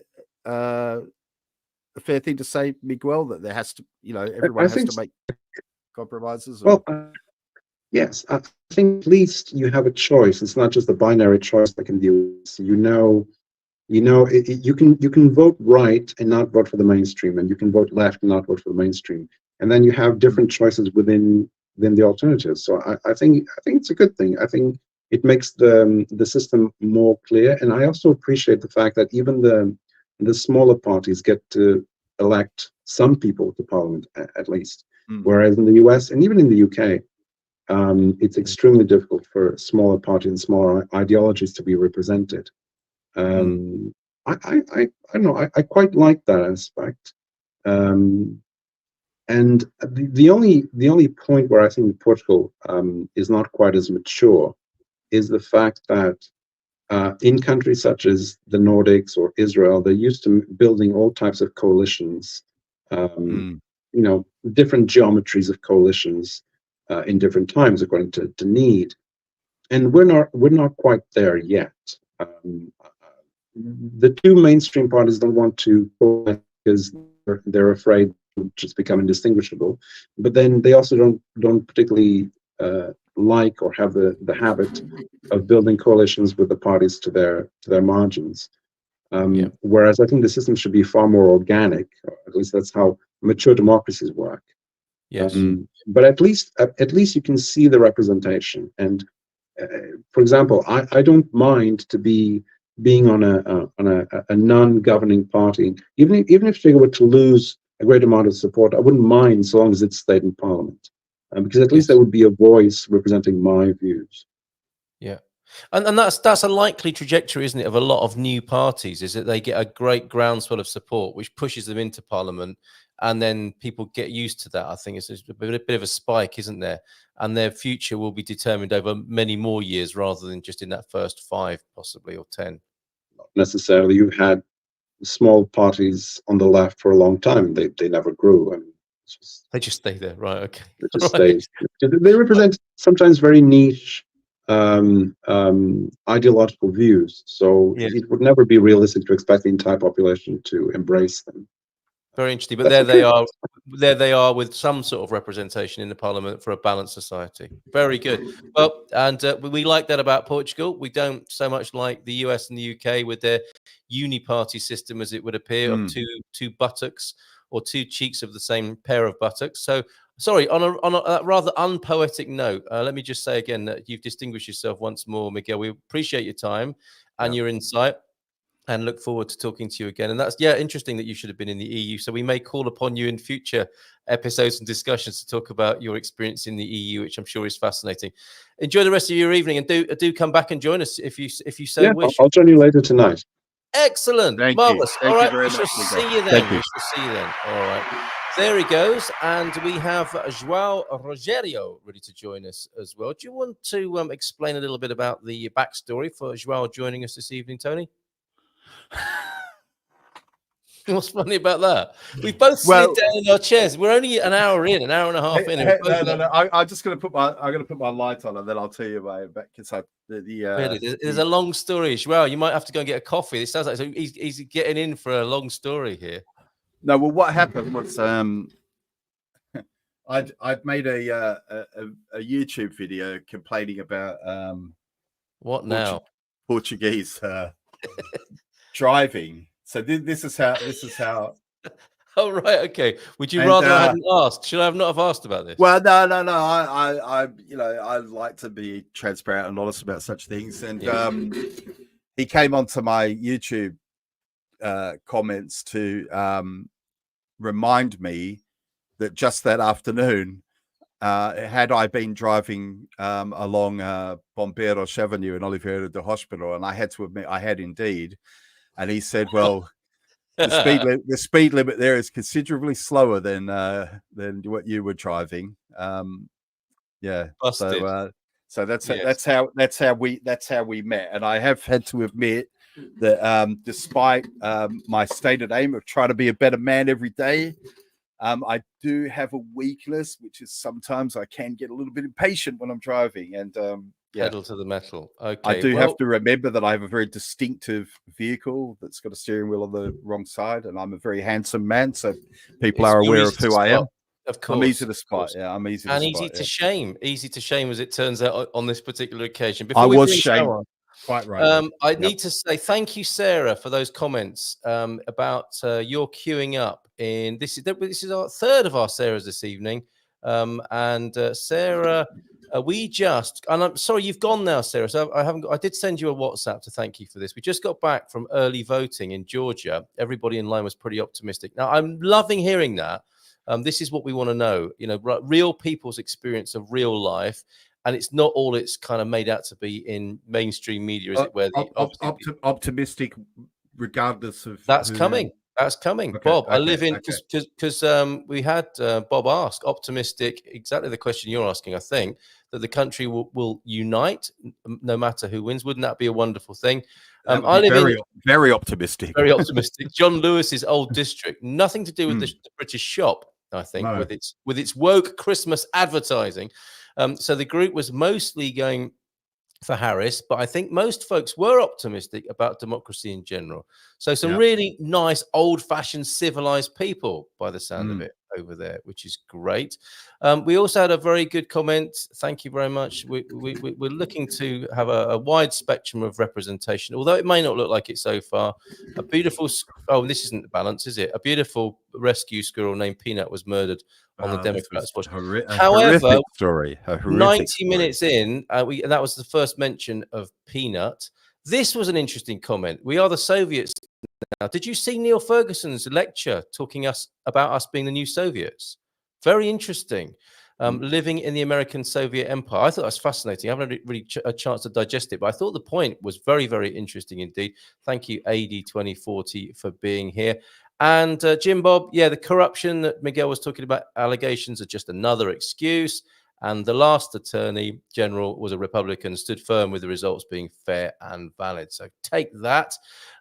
thing to say, Miguel, that there has to, everyone has to make compromises? Well, yes, I think at least you have a choice. It's not just a binary choice that can deal with. You can vote right and not vote for the mainstream, and you can vote left and not vote for the mainstream, and then you have different choices within the alternatives. So I think it's a good thing. I think it makes the system more clear, and I also appreciate the fact that even the smaller parties get to elect some people to parliament, at least. Whereas in the US and even in the UK, it's extremely difficult for smaller parties and smaller ideologies to be represented. I don't know. I quite like that aspect. And the only point where I think Portugal is not quite as mature is the fact that in countries such as the Nordics or Israel, they're used to building all types of coalitions, different geometries of coalitions in different times according to need. And we're not quite there yet. The two mainstream parties don't want to, because they're afraid just become indistinguishable. But then they also don't particularly like or have the habit of building coalitions with the parties to their margins. Whereas I think the system should be far more organic. Or at least that's how mature democracies work. Yes. But at least you can see the representation. And for example, I don't mind being on a non-governing party, even if Chega were to lose a great amount of support, I wouldn't mind so long as it stayed in Parliament, because at least there would be a voice representing my views. Yeah. And that's a likely trajectory, isn't it, of a lot of new parties, is that they get a great groundswell of support, which pushes them into Parliament, and then people get used to that. I think it's a bit of a spike, isn't there? And their future will be determined over many more years rather than just in that first 5, possibly, or 10. Not necessarily. You've had small parties on the left for a long time. They never grew. I mean, they just stay there, right? Okay. They just stay. They represent sometimes very niche ideological views. So it would never be realistic to expect the entire population to embrace them. Very interesting. But there they are. There they are with some sort of representation in the Parliament for a balanced society. Very good. Well, and we like that about Portugal. We don't so much like the US and the UK with their uni-party system, as it would appear, of two buttocks or two cheeks of the same pair of buttocks. So, sorry, on a rather unpoetic note, let me just say again that you've distinguished yourself once more, Miguel. We appreciate your time and your insight, and look forward to talking to you again. And that's, interesting that you should have been in the EU. So we may call upon you in future episodes and discussions to talk about your experience in the EU, which I'm sure is fascinating. Enjoy the rest of your evening, and do come back and join us if you so wish. I'll join you later tonight. Excellent. Thank Marvelous. you. All right, Very we shall much, see you then. Thank you. We shall see you then. All right. There he goes. And we have Jo Rogerio ready to join us as well. Do you want to explain a little bit about the backstory for Jo joining us this evening, Tony? What's funny about that? We've both slid down in our chairs. We're only an hour and a half in. No. I'm just going to put my light on, and then I'll tell you about it. Because really, there's a long story. Jo, you might have to go and get a coffee. It sounds like he's getting in for a long story here. No, well, what happened was I'd made a YouTube video complaining about what now? Portuguese driving. So this is how. Oh right, okay. Would you rather I hadn't asked? Should I not have asked about this? Well, no. I like to be transparent and honest about such things. And he came onto my YouTube comments to remind me that just that afternoon, had I been driving along Bombeiros Avenue in Oliveira do Hospital, and I had to admit I had indeed. And he said, "Well, the speed limit there is considerably slower than what you were driving." Busted. So that's how we met. And I have had to admit that despite my stated aim of trying to be a better man every day, I do have a weakness, which is sometimes I can get a little bit impatient when I'm driving, and pedal to the metal. Okay, I do have to remember that I have a very distinctive vehicle that's got a steering wheel on the wrong side, and I'm a very handsome man, so people are aware of who I am. Of course, I'm easy to spot. Yeah, I'm easy to spot. And easy to shame. Easy to shame, as it turns out on this particular occasion. I was shamed. Quite right. I need to say thank you, Sarah, for those comments about your queuing up. This is our third of our Sarahs this evening, and Sarah, and I'm sorry you've gone now, Sarah. So I did send you a WhatsApp to thank you for this. We just got back from early voting in Georgia. Everybody in line was pretty optimistic. Now I'm loving hearing that. This is what we want to know. Real people's experience of real life. And it's not all it's kind of made out to be in mainstream media, is it? Where optimistic, regardless of that's coming. That's coming, okay, Bob. I live in because we had Bob ask optimistic. Exactly the question you're asking. I think that the country will unite no matter who wins. Wouldn't that be a wonderful thing? I live very optimistic. Very optimistic. John Lewis's old district. Nothing to do with the British shop. I think with its woke Christmas advertising. So the group was mostly going for Harris, but I think most folks were optimistic about democracy in general. So some really nice, old-fashioned, civilized people, by the sound of it. over there, which is great. We also had a very good comment. Thank you very much. We're looking to have a wide spectrum of representation, although it may not look like it so far. A beautiful, oh, this isn't the balance, is it? A beautiful rescue squirrel named Peanut was murdered on the Democrats' watch. However, story. 90 minutes in, and that was the first mention of Peanut. This was an interesting comment. We are the Soviets now. Did you see Neil Ferguson's lecture talking about us being the new Soviets? Very interesting. Living in the American Soviet Empire. I thought that was fascinating. I haven't had really a chance to digest it, but I thought the point was very, very interesting indeed. Thank you, AD2040, for being here. And Jim Bob, yeah, the corruption that Miguel was talking about, allegations are just another excuse. And the last attorney general was a Republican, stood firm with the results being fair and valid. So take that.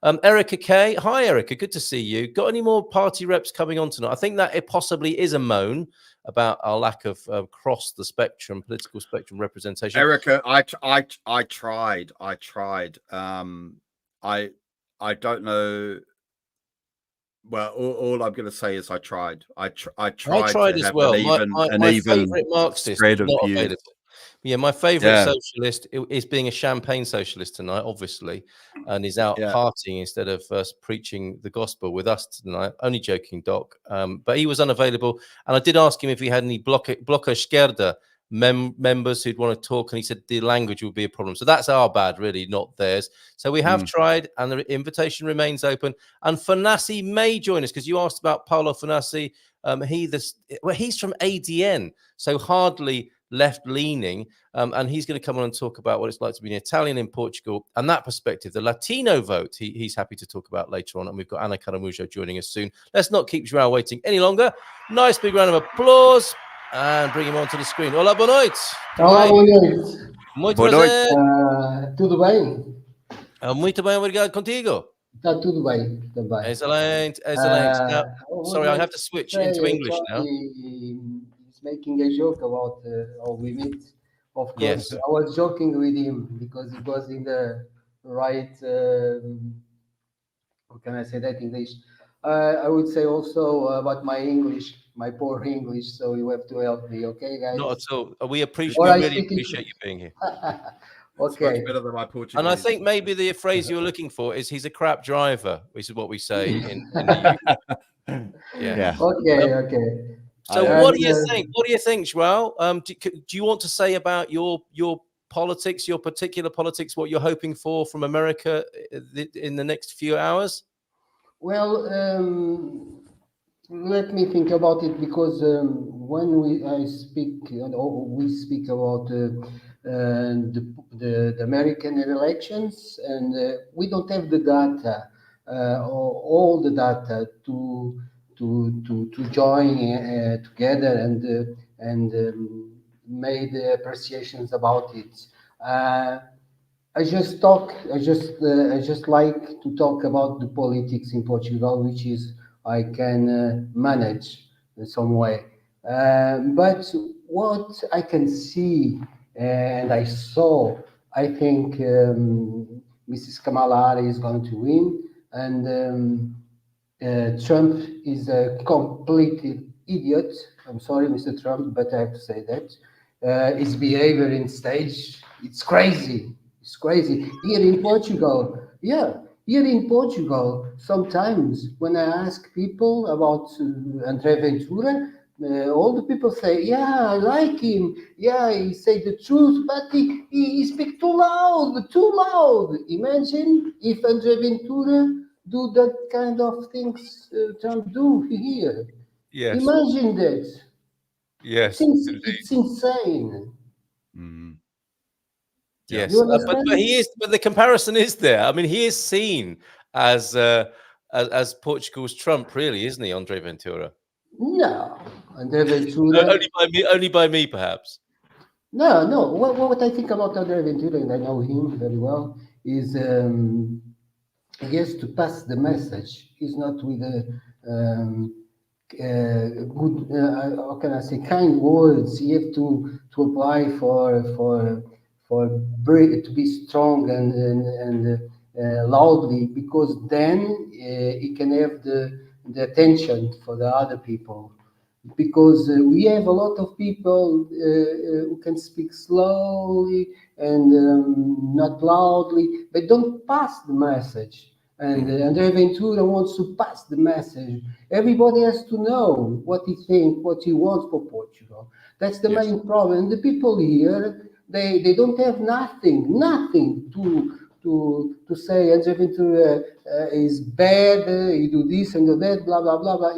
Erica Kay. Hi, Erica. Good to see you. Got any more party reps coming on tonight? I think that it possibly is a moan about our lack of across the spectrum, political spectrum representation. Erica, I tried. I don't know. Well, all I'm going to say is I tried. I tried as well. My favorite Marxist spread of not views. available. Yeah, my favorite socialist is being a champagne socialist tonight, obviously, and is out partying instead of preaching the gospel with us tonight. Only joking, Doc. But he was unavailable, and I did ask him if he had any Bloca Esquerda members who'd want to talk, and he said the language would be a problem. So that's our bad, really, not theirs. So we have tried, and the invitation remains open. And Fanassi may join us, because you asked about Paolo Fanassi. He's from ADN, so hardly left-leaning, and he's going to come on and talk about what it's like to be an Italian in Portugal, and that perspective, the Latino vote, he's happy to talk about later on. And we've got Ana Caramujo joining us soon. Let's not keep João waiting any longer. Nice big round of applause. And bring him onto the screen. Olá, boa noite. Olá, boa noite. Muito prazer. Tudo bem? Muito bem, obrigado. Contigo? Está tudo bem também. Excellent, excellent. Now, sorry, I have to switch into English now. He's making a joke about how we meet. Of course, yes. I was joking with him because it was in the right. How can I say that in English? I would say also about my English. My poor English, so you have to help me, okay, guys? Not at all. We really appreciate you being here. Okay. Much better than my Portuguese. And I think maybe the phrase you're looking for is he's a crap driver, which is what we say in the UK. Yeah. Okay. So what do you think? What do you think, João? Do you want to say about your politics, your particular politics, what you're hoping for from America in the next few hours? Well, let me think about it, because when we speak about the American elections, and we don't have the data, all the data to join together and made appreciations about it. I just like to talk about the politics in Portugal, which is I can manage in some way. But what I can see and I saw, I think Mrs. Kamala Harris is going to win, and Trump is a complete idiot. I'm sorry, Mr. Trump, but I have to say that. His behavior in stage, it's crazy. It's crazy. Here in Portugal, here in Portugal, sometimes when I ask people about André Ventura, all the people say, yeah, I like him. Yeah, he say the truth, but he speaks too loud. Imagine if André Ventura do that kind of things Trump do here. Yes. Imagine that. Yes. It's insane. Mm. Yes, but he is. But the comparison is there. I mean, he is seen as Portugal's Trump, really, isn't he, André Ventura? No, André Ventura. Only by me, perhaps. No. What I think about André Ventura, and I know him very well, is he has to pass the message. He's not with a good, how can I say, kind words. You have to apply for to be strong and loudly, because then he can have the attention for the other people. because we have a lot of people who can speak slowly and not loudly, but don't pass the message. And André Ventura wants to pass the message. Everybody has to know what he thinks, what he wants for Portugal. That's the main problem. And the people here, they don't have nothing to say. André Ventura is bad, he do this and do that, blah, blah, blah, blah.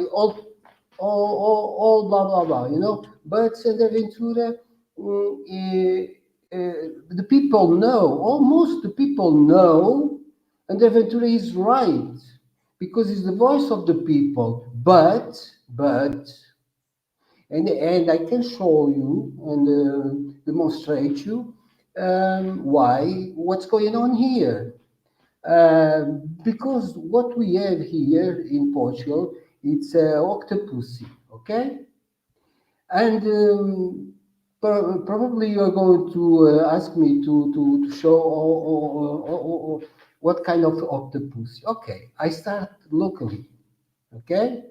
All blah, blah, blah, you know. But André Ventura, the people know, almost the people know, and Ventura is right, because he's the voice of the people. But, and I can show you and demonstrate you what's going on here. Because what we have here in Portugal, it's octopusy, okay? And probably you are going to ask me to show what kind of octopus. Okay, I start locally. Okay,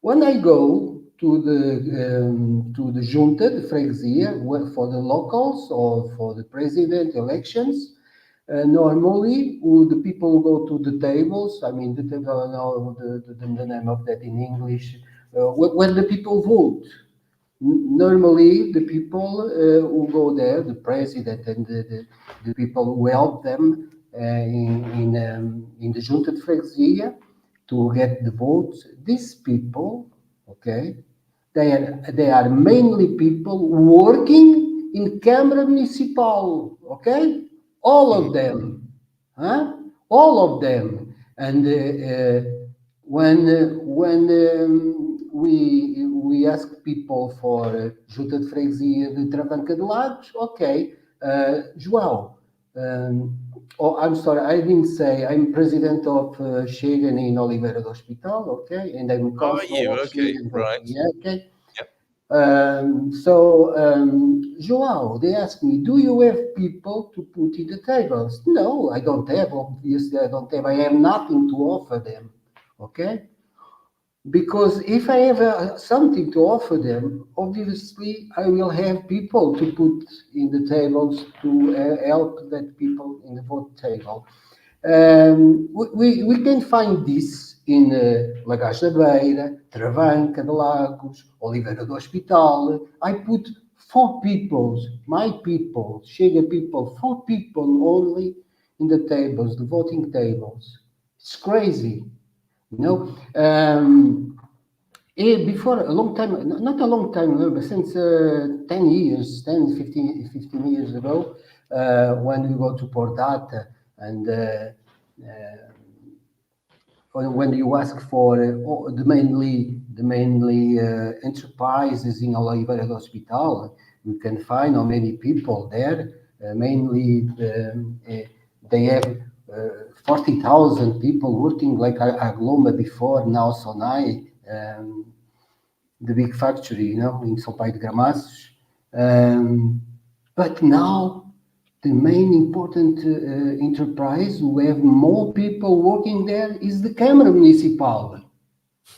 when I go to the junta, the freguesia, for the locals or for the president elections, normally the people go to the tables. I mean, the table, I don't know the name of that in English. When the people vote. Normally, the people who go there, the president and the people who help them in the junta de freguesia to get the votes, these people, okay, they are mainly people working in Câmara Municipal, okay, all of them, huh? All of them, and when we ask people for junta de freguesia de Travanca de Lagos, okay, João, oh, I'm sorry, I didn't say I'm president of Chega in Oliveira do Hospital, okay, and I'm councillor of Okay, Chega. right. Yeah, okay. Yep. João, they asked me, do you have people to put in the tables? No, I don't have, obviously I don't have, I have nothing to offer them, okay? Because if I have something to offer them, obviously I will have people to put in the tables to help that people in the vote table. We can find this in Lagos da Beira, Travanca de Lagos, Oliveira do Hospital. I put 4 people, my people, Chega people, 4 people only in the tables, the voting tables. It's crazy. You know, before a long time, not a long time ago, but since 10 years, 10, 15 years ago, when we go to Pordata and when you ask for the mainly enterprises in Oliveira do Hospital, you can find how many people there. Mainly, they have 40,000 people working like Agloma before, now Sonai, the big factory, you know, in São Paulo de Gramaços. But now, the main important enterprise who have more people working there is the Câmara Municipal.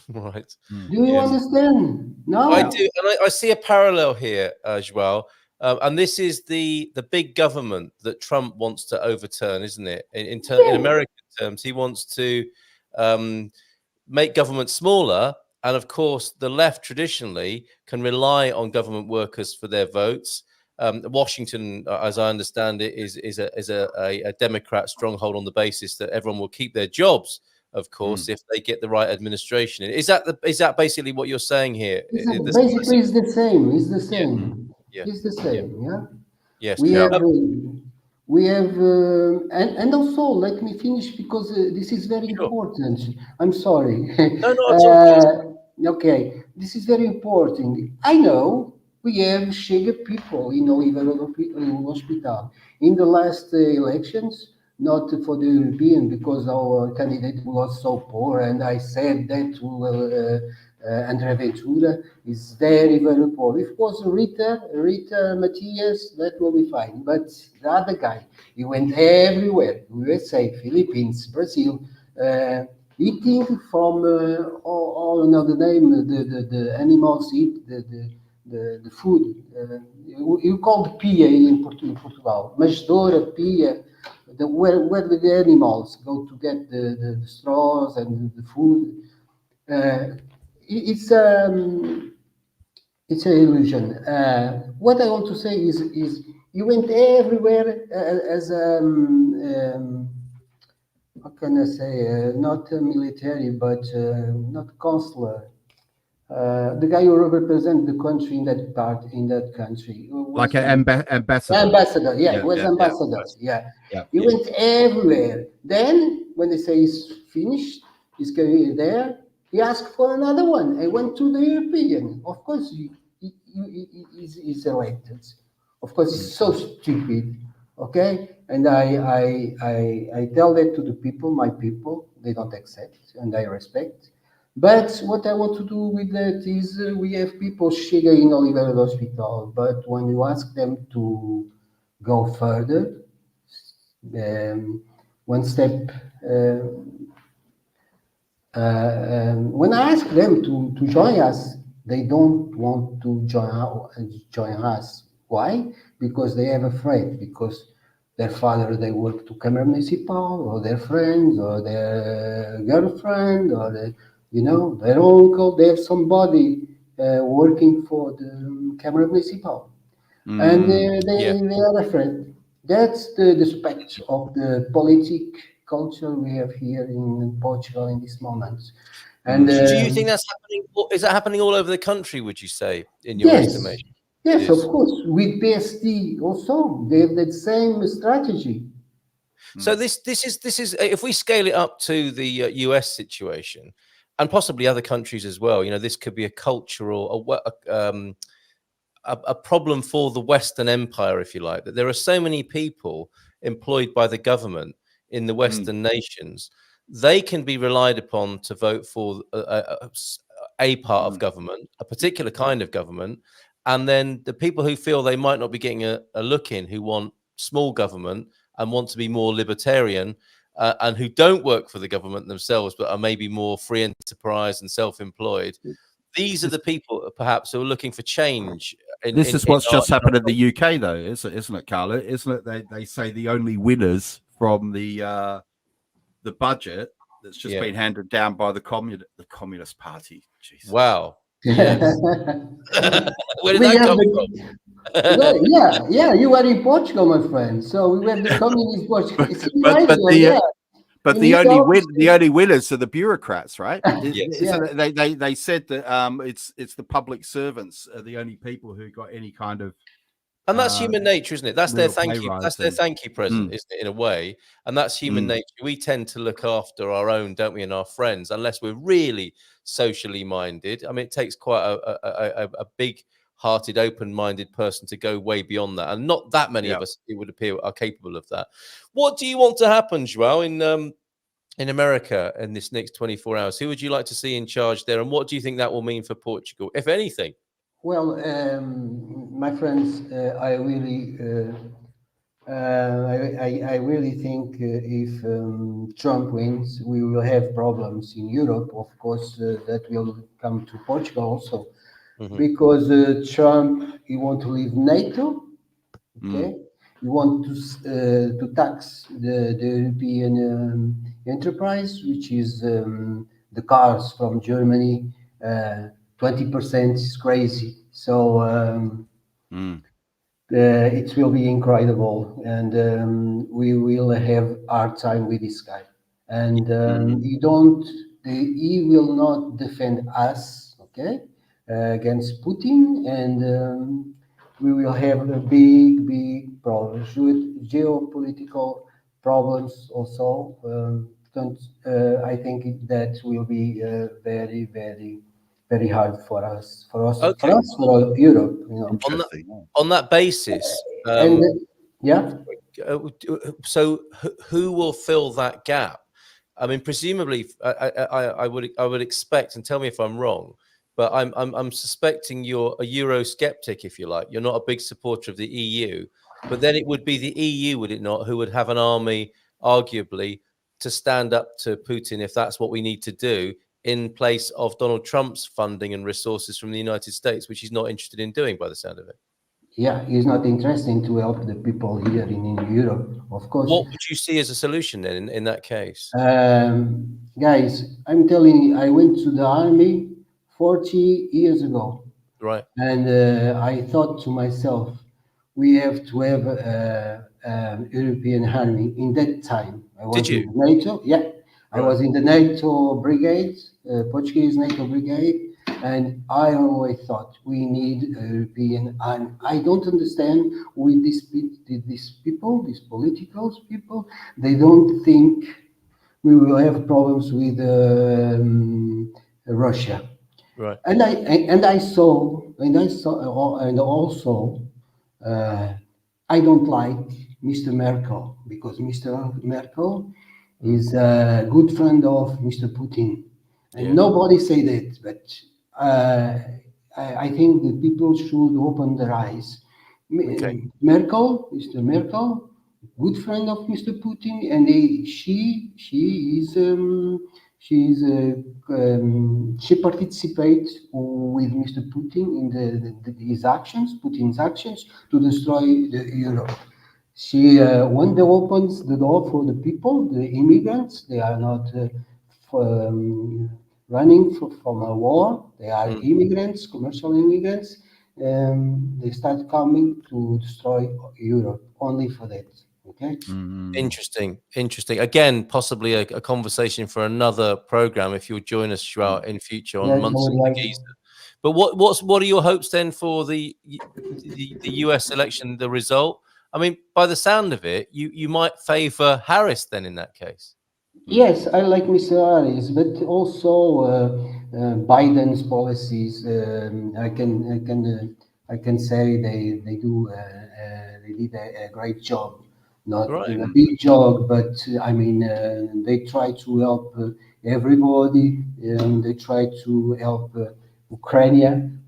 Right. Do you understand? No, I do, and I see a parallel here, João. And this is the big government that Trump wants to overturn, isn't it? In American terms, he wants to make government smaller, and of course, the left traditionally can rely on government workers for their votes. Washington, as I understand it, is a Democrat stronghold on the basis that everyone will keep their jobs, of course, if they get the right administration. Is that basically what you're saying here? Basically, it's the same. It's the same. Yeah. It's the same. Yeah. Yes. We have, and also let me finish because this is very important. I'm sorry. No, okay, this is very important. I know we have Chega people in Oliveira do Hospital. In the last elections, not for the European, because our candidate was so poor, and I said that to André Ventura is very, very poor. If it was Rita Matias, that will be fine. But the other guy, he went everywhere, USA, Philippines, Brazil. eating from all another name. The animals eat the food. You call the pia in Portugal, manjedoura, pia. Where the animals go to get the straws and the food. It's it's an illusion. What I want to say is you went everywhere as how can I say, not military, but not consular. The guy who represents the country in that part, in that country. Like an ambassador. Ambassador, yeah, he was ambassador. Yeah. He went everywhere. Then, when they say he's finished his career there, he asked for another one. I went to the European. Of course, he's elected. Of course, he's so stupid. Okay, and I tell that to the people, my people. They don't accept, and I respect. But what I want to do with that is we have people Chega in Oliveira Hospital, but when you ask them to go further, one step, when I ask them to join us, they don't want to join us. Why? Because they have a threat, because their father, they work to Câmara Municipal, or their friends, or their girlfriend, or their uncle, they have somebody working for the Câmara Municipal. And they are afraid. That's the spectre of the politic culture we have here in Portugal in this moment. And do you think that's happening? Is that happening all over the country, would you say, in your estimation? Yes, of course. With PSD also, they have that same strategy. So this is if we scale it up to the US situation, and possibly other countries as well, this could be a cultural, a problem for the Western Empire, if you like, that there are so many people employed by the government in the Western nations. They can be relied upon to vote for a part of government, a particular kind of government, and then the people who feel they might not be getting a look in, who want small government and want to be more libertarian, and who don't work for the government themselves, but are maybe more free enterprise and self-employed. These are the people, perhaps, who are looking for change. This is what's just happened in the UK, though, isn't it, Carla? Isn't it? They say the only winners from the budget that's just been handed down by the Communist Party. Jesus. Wow. Yes. Where did that come from? Well, yeah, you are in Portugal, my friend. So we have the communist Portugal. But the only winners are the bureaucrats, right? Yes. They said that it's the public servants are the only people who got any kind of. And that's human nature, isn't it? That's their thank you. That's their thank you present, isn't it, in a way? And that's human nature. We tend to look after our own, don't we, and our friends, unless we're really socially minded. I mean, it takes quite a big-hearted, open-minded person to go way beyond that, and not that many of us, it would appear, are capable of that. What do you want to happen, Joao, in America in this next 24 hours? Who would you like to see in charge there, and what do you think that will mean for Portugal, if anything? Well, my friends, I really think if Trump wins, we will have problems in Europe. Of course, that will come to Portugal also, because Trump, he want to leave NATO. Okay, he want to tax the European enterprise, which is the cars from Germany. 20% is crazy. So it will be incredible, and we will have hard time with this guy. And he will not defend us, okay, against Putin, and we will have a big problems with geopolitical problems also. I think that will be very hard for us, for Europe. On that basis, so who will fill that gap? I mean, presumably, I would expect, and tell me if I'm wrong, but I'm suspecting you're a Eurosceptic, if you like. You're not a big supporter of the EU, but then it would be the EU, would it not, who would have an army, arguably, to stand up to Putin if that's what we need to do, in place of Donald Trump's funding and resources from the United States, which he's not interested in doing by the sound of it. Yeah, it's not interesting to help the people here in Europe, of course. What would you see as a solution then in that case? Guys, I'm telling you, I went to the army 40 years ago. Right. And I thought to myself, we have to have an European army. In that time, I was in NATO. Yeah, I was in the NATO brigade, Portuguese NATO brigade, and I always thought we need a European army. I don't understand with these people, these political people. They don't think we will have problems with Russia. Right. And also I don't like Mr. Merkel, because Mr. Merkel is a good friend of Mr. Putin, and nobody say that, but I think that people should open their eyes. Okay. Mr. Merkel, good friend of Mr. Putin, and she participates with Mr. Putin in his actions, Putin's actions to destroy Europe. She when they opens the door for the people, the immigrants, they are not running from a war. They are immigrants, commercial immigrants. They start coming to destroy Europe only for that. Okay. Interesting. Again, possibly a conversation for another program if you'll join us throughout in future on Munson and Geeza. But what are your hopes then for the US election, the result? I mean, by the sound of it, you might favor Harris then in that case. Yes, I like Mr. Harris, but also Biden's policies. I can say they did a great job. Not a big job, but I mean, they try to help everybody. They try to help Ukraine,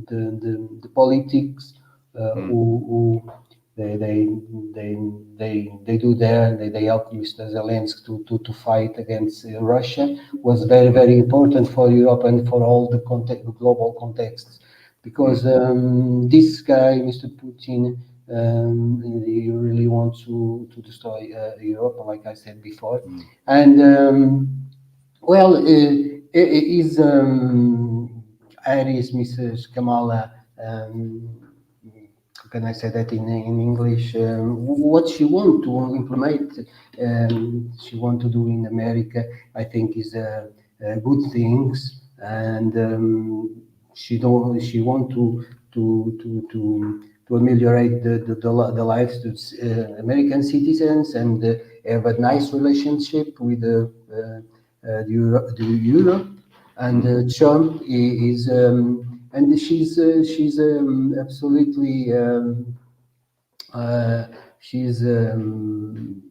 the politics, who they do there. They help Mr. Zelensky to fight against Russia. Was very, very important for Europe and for all the global contexts, because this guy, Mr. Putin, he really wants to destroy Europe, like I said before. And is Harris, Mrs. Kamala, how can I say that in English? What she want to implement, she want to do in America, I think is good things, and she want to ameliorate the lives of American citizens and have a nice relationship with Europe. And Trump is, and she's absolutely she's the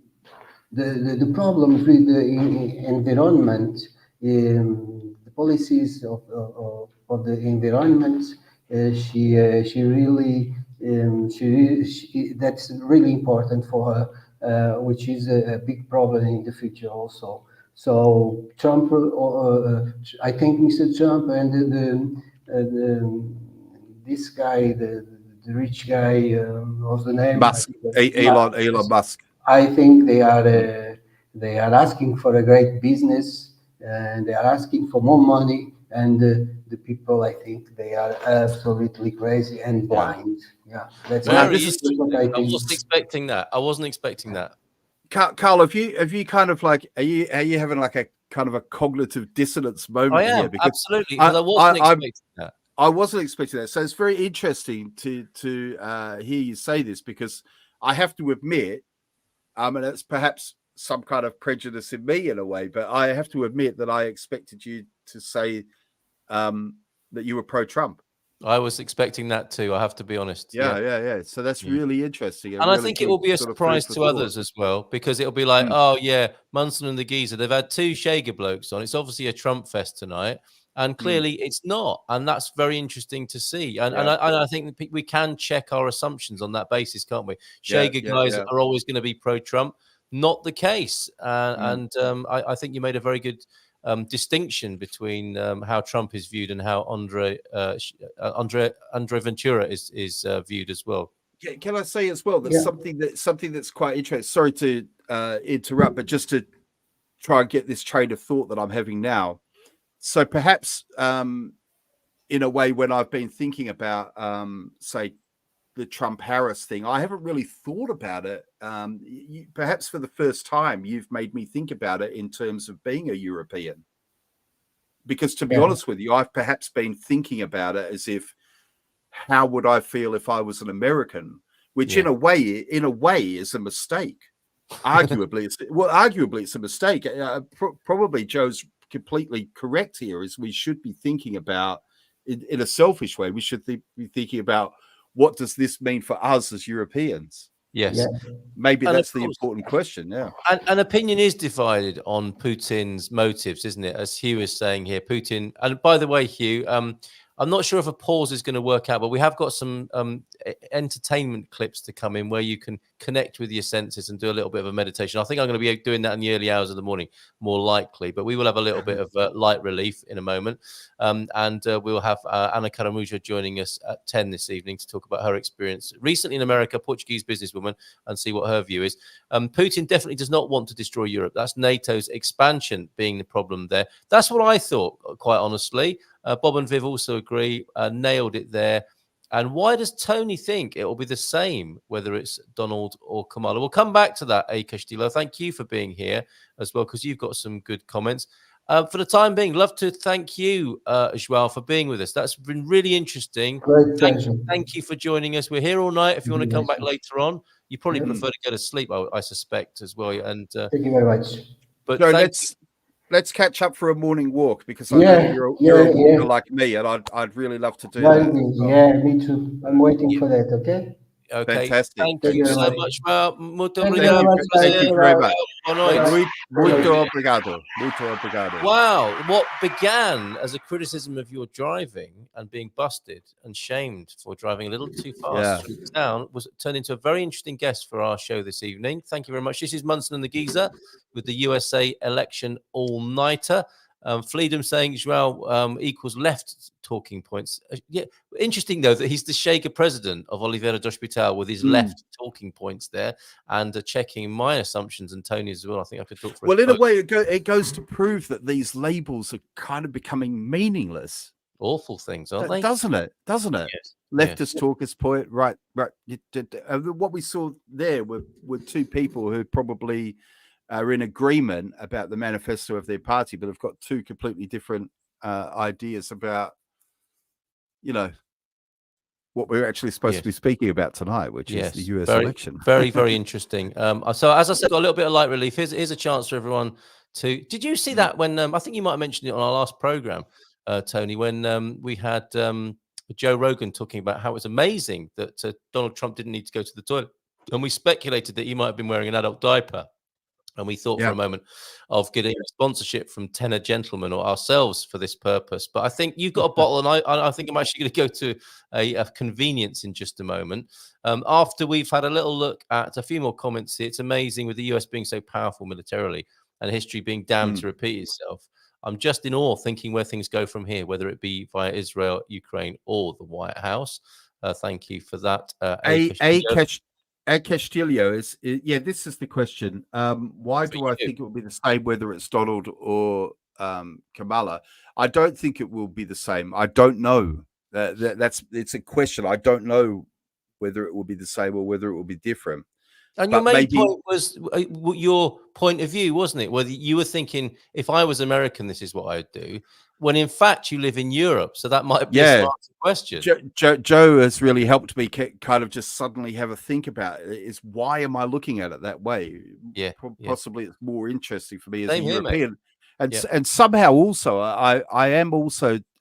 problems with the environment, the policies of the environment. She really that's really important for her, which is a big problem in the future also. So Trump, I think Mr. Trump and this guy, the rich guy, what's the name? Musk, Elon Musk. I think they are asking for a great business, and they are asking for more money. And the people, I think, they are absolutely crazy and blind. Yeah, that's what I wasn't expecting that. I wasn't expecting that. Carl, have you kind of like, are you having like a kind of a cognitive dissonance moment? I am, here? Because absolutely, because I wasn't expecting that. I wasn't expecting that. So it's very interesting to hear you say this, because I have to admit, and it's perhaps some kind of prejudice in me in a way, but I have to admit that I expected you to say that you were pro-Trump. I was expecting that too, I have to be honest. Yeah. So that's really interesting. And really I think it will be a surprise to others as well, because it'll be like, oh yeah, Munson and the Geeza, they've had two Chega blokes on. It's obviously a Trump fest tonight. And clearly it's not. And that's very interesting to see. And I think we can check our assumptions on that basis, can't we? Chega guys are always going to be pro-Trump. not the case. And I think you made a very good distinction between how Trump is viewed and how Andre Ventura is viewed as well. Can I say as well that Yeah. something that's quite interesting? Sorry to interrupt, but just to try and get this train of thought that I'm having now. So perhaps in a way, when I've been thinking about say the Trump-Harris thing, I haven't really thought about it. Perhaps for the first time, you've made me think about it in terms of being a European. Because to be honest with you, I've perhaps been thinking about it as if, how would I feel if I was an American? Which in a way is a mistake. Arguably, it's a mistake. Probably Joe's completely correct here. Is we should be thinking about, in a selfish way, we should be thinking about, what does this mean for us as Europeans? Yes. Yeah. Maybe And that's of the course- important question. Yeah. And opinion is divided on Putin's motives, isn't it? As Hugh is saying here, Putin. And by the way, Hugh, I'm not sure if a pause is going to work out, but we have got some entertainment clips to come in where you can connect with your senses and do a little bit of a meditation. I think I'm going to be doing that in the early hours of the morning, more likely, but we will have a little bit of light relief in a moment. And we'll have Ana Caramujo joining us at 10 this evening to talk about her experience recently in America, Portuguese businesswoman, and see what her view is. Putin definitely does not want to destroy Europe. That's NATO's expansion being the problem there. That's what I thought, quite honestly. Bob and Viv also agree, nailed it there. And why does Tony think it will be the same, whether it's Donald or Kamala? We'll come back to that, A. Castillo. Thank you for being here as well, because you've got some good comments. For the time being, love to thank you, Joao, for being with us. That's been really interesting. Great pleasure. Thank you for joining us. We're here all night. If you want to come back later on, you probably Yeah. prefer to go to sleep, I suspect, as well. And Thank you very much. but So thanks. let's catch up for a morning walk, because I know you're a walker like me, and I'd really love to do that. Yeah, me too. I'm waiting for that. Okay. Okay, Fantastic. thank you very so much. much. Well, muito Thank you obrigado. very much. Thank you very much. Boa noite. Muito obrigado. Muito obrigado. Wow, what began as a criticism of your driving and being busted and shamed for driving a little too fast through town was turned into a very interesting guest for our show this evening. Thank you very much. This is Munson and the Geeza with the USA election all-nighter. Freedom saying Joao equals left talking points. Yeah, interesting though that he's the Chega president of Oliveira do Hospital with his left talking points there, and checking my assumptions and Tony's as well. I think I could talk for. Well, in a way, it goes to prove that these labels are kind of becoming meaningless. Awful things, aren't they? Doesn't it? Yes. Leftist talkers point, right. What we saw there were two people who probably are in agreement about the manifesto of their party, but have got two completely different ideas about, what we're actually supposed to be speaking about tonight, which is the US election. Very, very interesting. So as I said, got a little bit of light relief. Here's a chance for everyone to. Did you see that when I think you might have mentioned it on our last program, Tony, when we had Joe Rogan talking about how it's amazing that Donald Trump didn't need to go to the toilet, and we speculated that he might have been wearing an adult diaper. And we thought for a moment of getting a sponsorship from Tenor Gentlemen or ourselves for this purpose. But I think you've got a bottle, and I think I'm actually going to go to a convenience in just a moment. After we've had a little look at a few more comments here, it's amazing with the US being so powerful militarily and history being damned to repeat itself. I'm just in awe thinking where things go from here, whether it be via Israel, Ukraine, or the White House. Thank you for that. Castillo this is the question. Why do I think it will be the same whether it's Donald or Kamala? I don't think it will be the same. I don't know. It's a question. I don't know whether it will be the same or whether it will be different. And your main point was your point of view, wasn't it? Whether you were thinking, if I was American, this is what I'd do, when in fact you live in Europe. So that might be a smart question. Joe has really helped me kind of just suddenly have a think about it. Is why am I looking at it that way? Possibly it's more interesting for me as a European. And somehow also I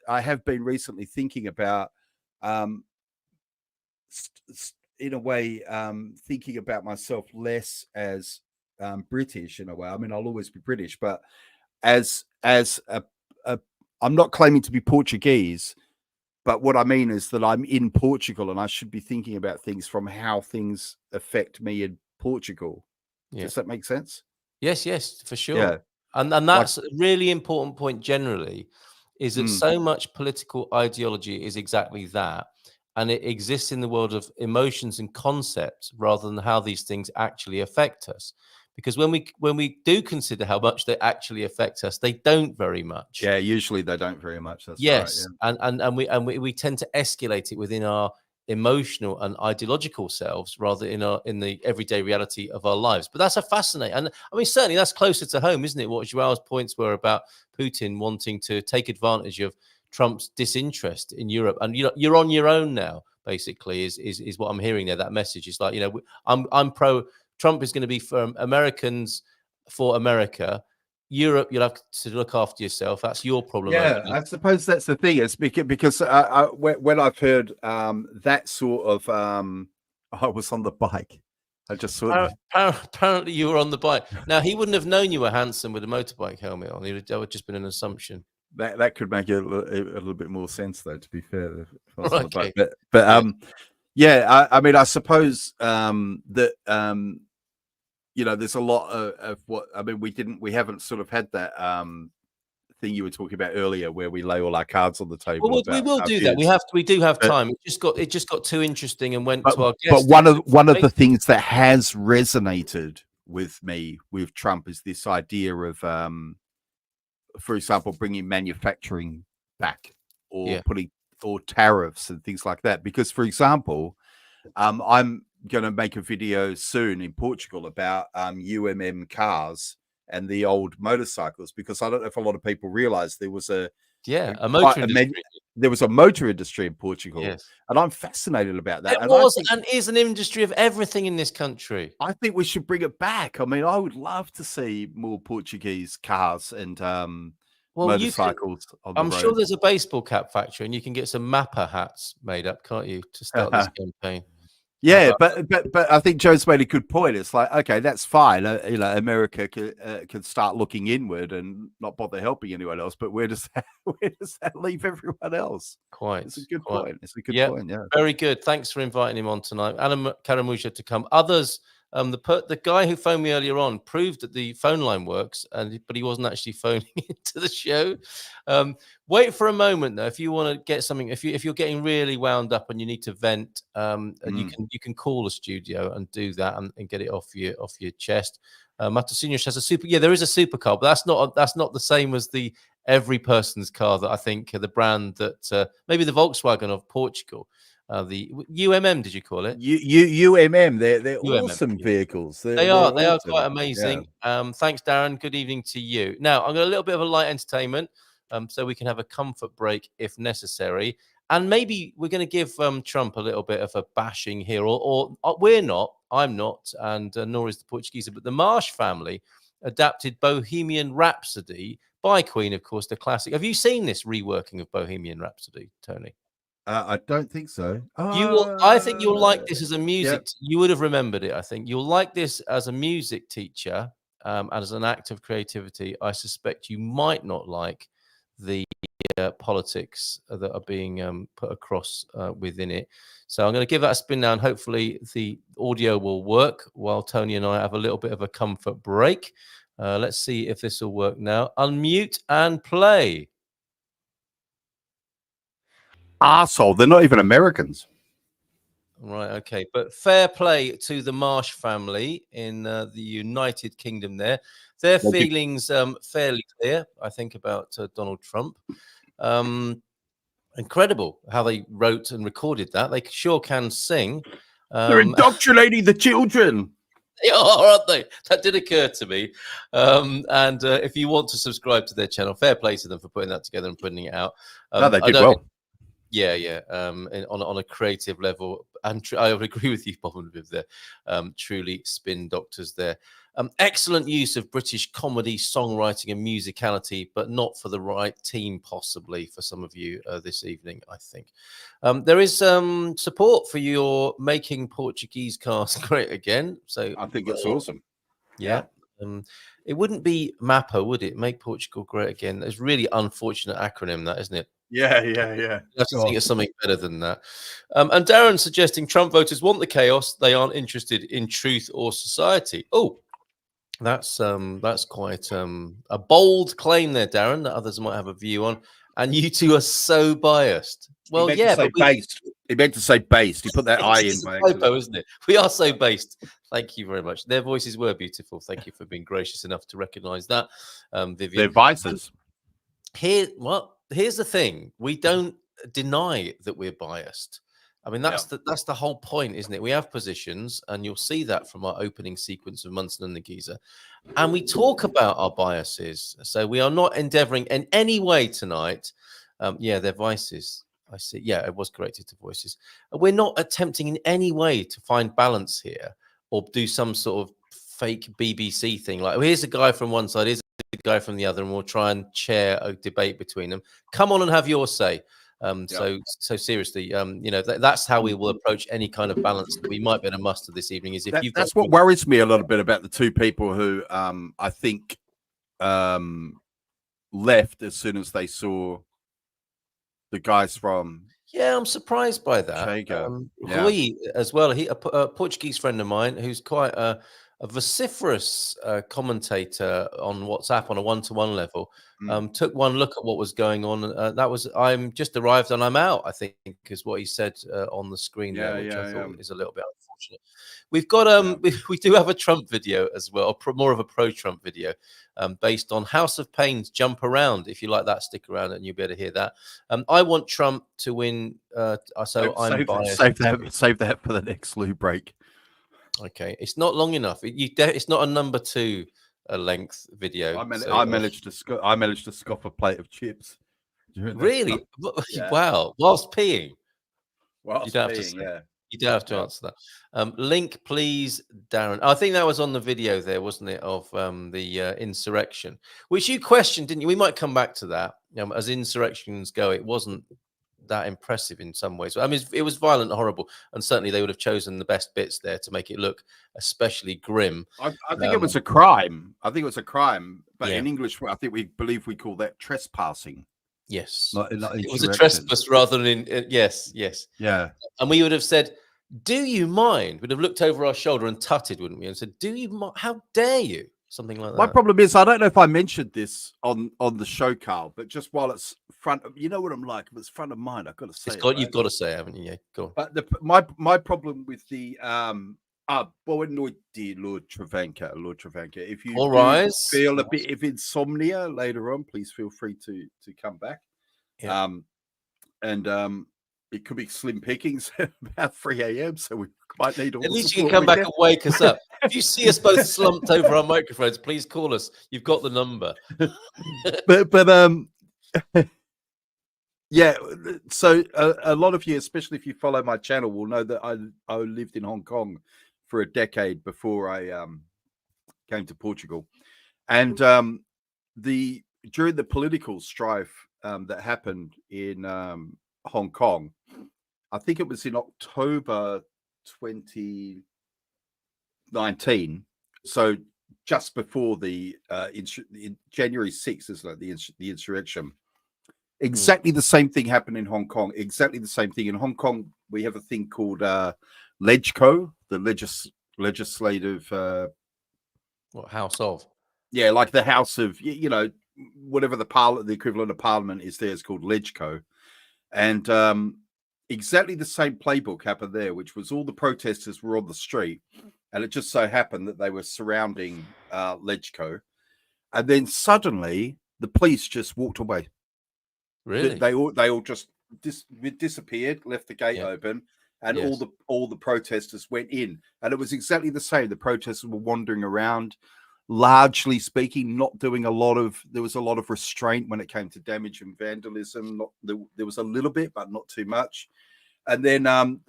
have been recently thinking about in a way, thinking about myself less as British in a way. I mean, I'll always be British, but as I'm not claiming to be Portuguese, but what I mean is that I'm in Portugal and I should be thinking about things from how things affect me in Portugal. Yeah. Does that make sense? Yes, for sure. Yeah. And that's a really important point generally, is that so much political ideology is exactly that. And it exists in the world of emotions and concepts rather than how these things actually affect us. Because when we do consider how much they actually affect us, they don't very much. Yeah, usually they don't very much. That's Yes, right. Yeah. and we tend to escalate it within our emotional and ideological selves rather in the everyday reality of our lives. But that's a fascinating, and I mean certainly that's closer to home, isn't it? What Joao's points were about Putin wanting to take advantage of Trump's disinterest in Europe, and you're on your own now. Basically, is what I'm hearing there. That message is like, I'm pro Trump is going to be for Americans, for America. Europe, you'll have to look after yourself. That's your problem. Yeah, I suppose that's the thing. It's because when I've heard that sort of, I was on the bike. I just saw. Apparently, you were on the bike. Now he wouldn't have known you were handsome with a motorbike helmet on. That would just been an assumption. That could make a little bit more sense, though. To be fair, if I was on the Okay. bike. But yeah, I mean, I suppose that there's a lot of what I mean. We haven't sort of had that thing you were talking about earlier, where we lay all our cards on the table. Well, we will do that. We do have time. It just got too interesting and went to our guest. But one of the things that has resonated with me with Trump is this idea of, for example, bringing manufacturing back, or putting or tariffs and things like that. Because, for example, I'm going to make a video soon in Portugal about UMM cars and the old motorcycles, because I don't know if a lot of people realize there was a motor industry. There was a motor industry in Portugal, and I'm fascinated about that. And is an industry of everything in this country. I think we should bring it back. I mean, I would love to see more Portuguese cars and motorcycles on the road. I'm sure there's a baseball cap factory, and you can get some Mappa hats made up, can't you, to start this campaign? Yeah, but I think Joe's made a good point. It's like, okay, that's fine. America can start looking inward and not bother helping anyone else. But where does that leave everyone else? It's a good point. It's a good point. Yeah, very good. Thanks for inviting him on tonight, Alan Karamusha, to come. Others. The guy who phoned me earlier on proved that the phone line works, but he wasn't actually phoning into the show. Wait for a moment though. If you want to get something, if you're getting really wound up and you need to vent, and you can call the studio and do that and get it off your chest. Matosinius has a super. Yeah, there is a supercar, but that's not the same as the every person's car that I think the brand that maybe the Volkswagen of Portugal. The UMM, did you call it? UMM. They're awesome vehicles. They are quite amazing. Yeah. Thanks, Darren. Good evening to you. Now I'm going a little bit of a light entertainment, so we can have a comfort break if necessary, and maybe we're going to give Trump a little bit of a bashing here, or we're not. I'm not, and nor is the Portuguese. But the Marsh family adapted Bohemian Rhapsody by Queen, of course, the classic. Have you seen this reworking of Bohemian Rhapsody, Tony? I don't think so. I think you'll like this as a music. You would have remembered it. I think you'll like this as a music teacher, and as an act of creativity. I suspect you might not like the politics that are being put across within it. So I'm going to give that a spin now, and hopefully the audio will work while Tony and I have a little bit of a comfort break. Let's see if this will work now. Unmute and play. Arsehole, they're not even Americans. Right, okay. But fair play to the Marsh family in the United Kingdom there. Their feelings fairly clear, I think, about Donald Trump. Incredible how they wrote and recorded that. They sure can sing. They're indoctrinating the children. They are, aren't they? That did occur to me. And if you want to subscribe to their channel, fair play to them for putting that together and putting it out. No, they did well. Yeah. On a creative level, and I would agree with you, Bob and Viv. There, truly spin doctors there. Excellent use of British comedy, songwriting, and musicality, but not for the right team, possibly for some of you this evening. I think there is support for your making Portuguese cars great again. So I think it's awesome. Yeah. It wouldn't be MAPA, would it? Make Portugal great again. It's really unfortunate acronym, that, isn't it? Yeah. I think it's something better than that. And Darren suggesting Trump voters want the chaos. They aren't interested in truth or society. Oh, That's quite a bold claim there, Darren, that others might have a view on. And you two are so biased. Well, he meant yeah, to say but we, based. He meant to say based. He put that I in it's a by typo, accident. isn't it? We are so based. Thank you very much. Their voices were beautiful. Thank you for being gracious enough to recognise that, Vivian. They're vices. Here's the thing: we don't deny that we're biased. I mean, that's the whole point, isn't it? We have positions, and you'll see that from our opening sequence of Munson and the Geeza, and we talk about our biases. So we are not endeavouring in any way tonight. They're vices. I see. Yeah, it was corrected to voices. We're not attempting in any way to find balance here or do some sort of fake BBC thing. Like, well, here's a guy from one side, here's a guy from the other, and we'll try and chair a debate between them. Come on and have your say. So seriously, that's how we will approach any kind of balance that we might be able to muster this evening. Is if That's what worries me a little bit about the two people who I think left as soon as they saw the guys from. Yeah, I'm surprised by that. Chega. Rui as well. He a Portuguese friend of mine who's quite a vociferous commentator on WhatsApp on a one-to-one level. Took one look at what was going on. That was I'm just arrived and I'm out, I think, is what he said on the screen there, which I thought is a little bit unfortunate. We've got we do have a Trump video as well, more of a pro-Trump video, based on House of Pain's Jump Around. If you like that, stick around and you'll be able to hear that. I want Trump to win, so I'm biased. Save that for the next loo break. Okay, it's not long enough. It's not a number 2 length video. I managed to scoff a plate of chips. Really? Wow! Whilst peeing. Well, you don't have to answer that. Link, please, Darren. I think that was on the video there, wasn't it, of the insurrection, which you questioned, didn't you? We might come back to that. As insurrections go, it wasn't that impressive in some ways. I mean, it was violent and horrible, and certainly they would have chosen the best bits there to make it look especially grim. I think it was a crime. But in English, I think we believe we call that trespassing. Yes, it was a trespass rather than yes. Yeah, and we would have said, "Do you mind?" We'd have looked over our shoulder and tutted, wouldn't we? And said, "Do you mind? How dare you?" Something like that. My problem is, I don't know if I mentioned this on the show, Carl, but just while it's front of, you know what I'm like, if it's front of mind, I've got to say you've got to say, haven't you? Yeah, go on. But my problem with the dear Lord Travanka, if you feel a bit of insomnia later on, please feel free to come back. Yeah. It could be slim pickings about 3 a.m. So we might need all. At least you can come back and wake us up. If you see us both slumped over our microphones, please call us. You've got the number. Yeah. So a lot of you, especially if you follow my channel, will know that I lived in Hong Kong for a decade before I came to Portugal, and during the political strife that happened in Hong Kong, I think it was in October 2019. So just before the January 6th is like the insurrection. Exactly the same thing happened in Hong Kong. Exactly the same thing in Hong Kong. We have a thing called LegCo, the legislative. What House of? Yeah, like the House of, whatever the equivalent of Parliament is there is called LegCo. And exactly the same playbook happened there, which was all the protesters were on the street, and it just so happened that they were surrounding LegCo, and then suddenly the police just walked away. Really? They all just disappeared, left the gate open, and all the protesters went in, and it was exactly the same. The protesters were wandering around, largely speaking, not doing there was a lot of restraint when it came to damage and vandalism. There was a little bit, but not too much. And then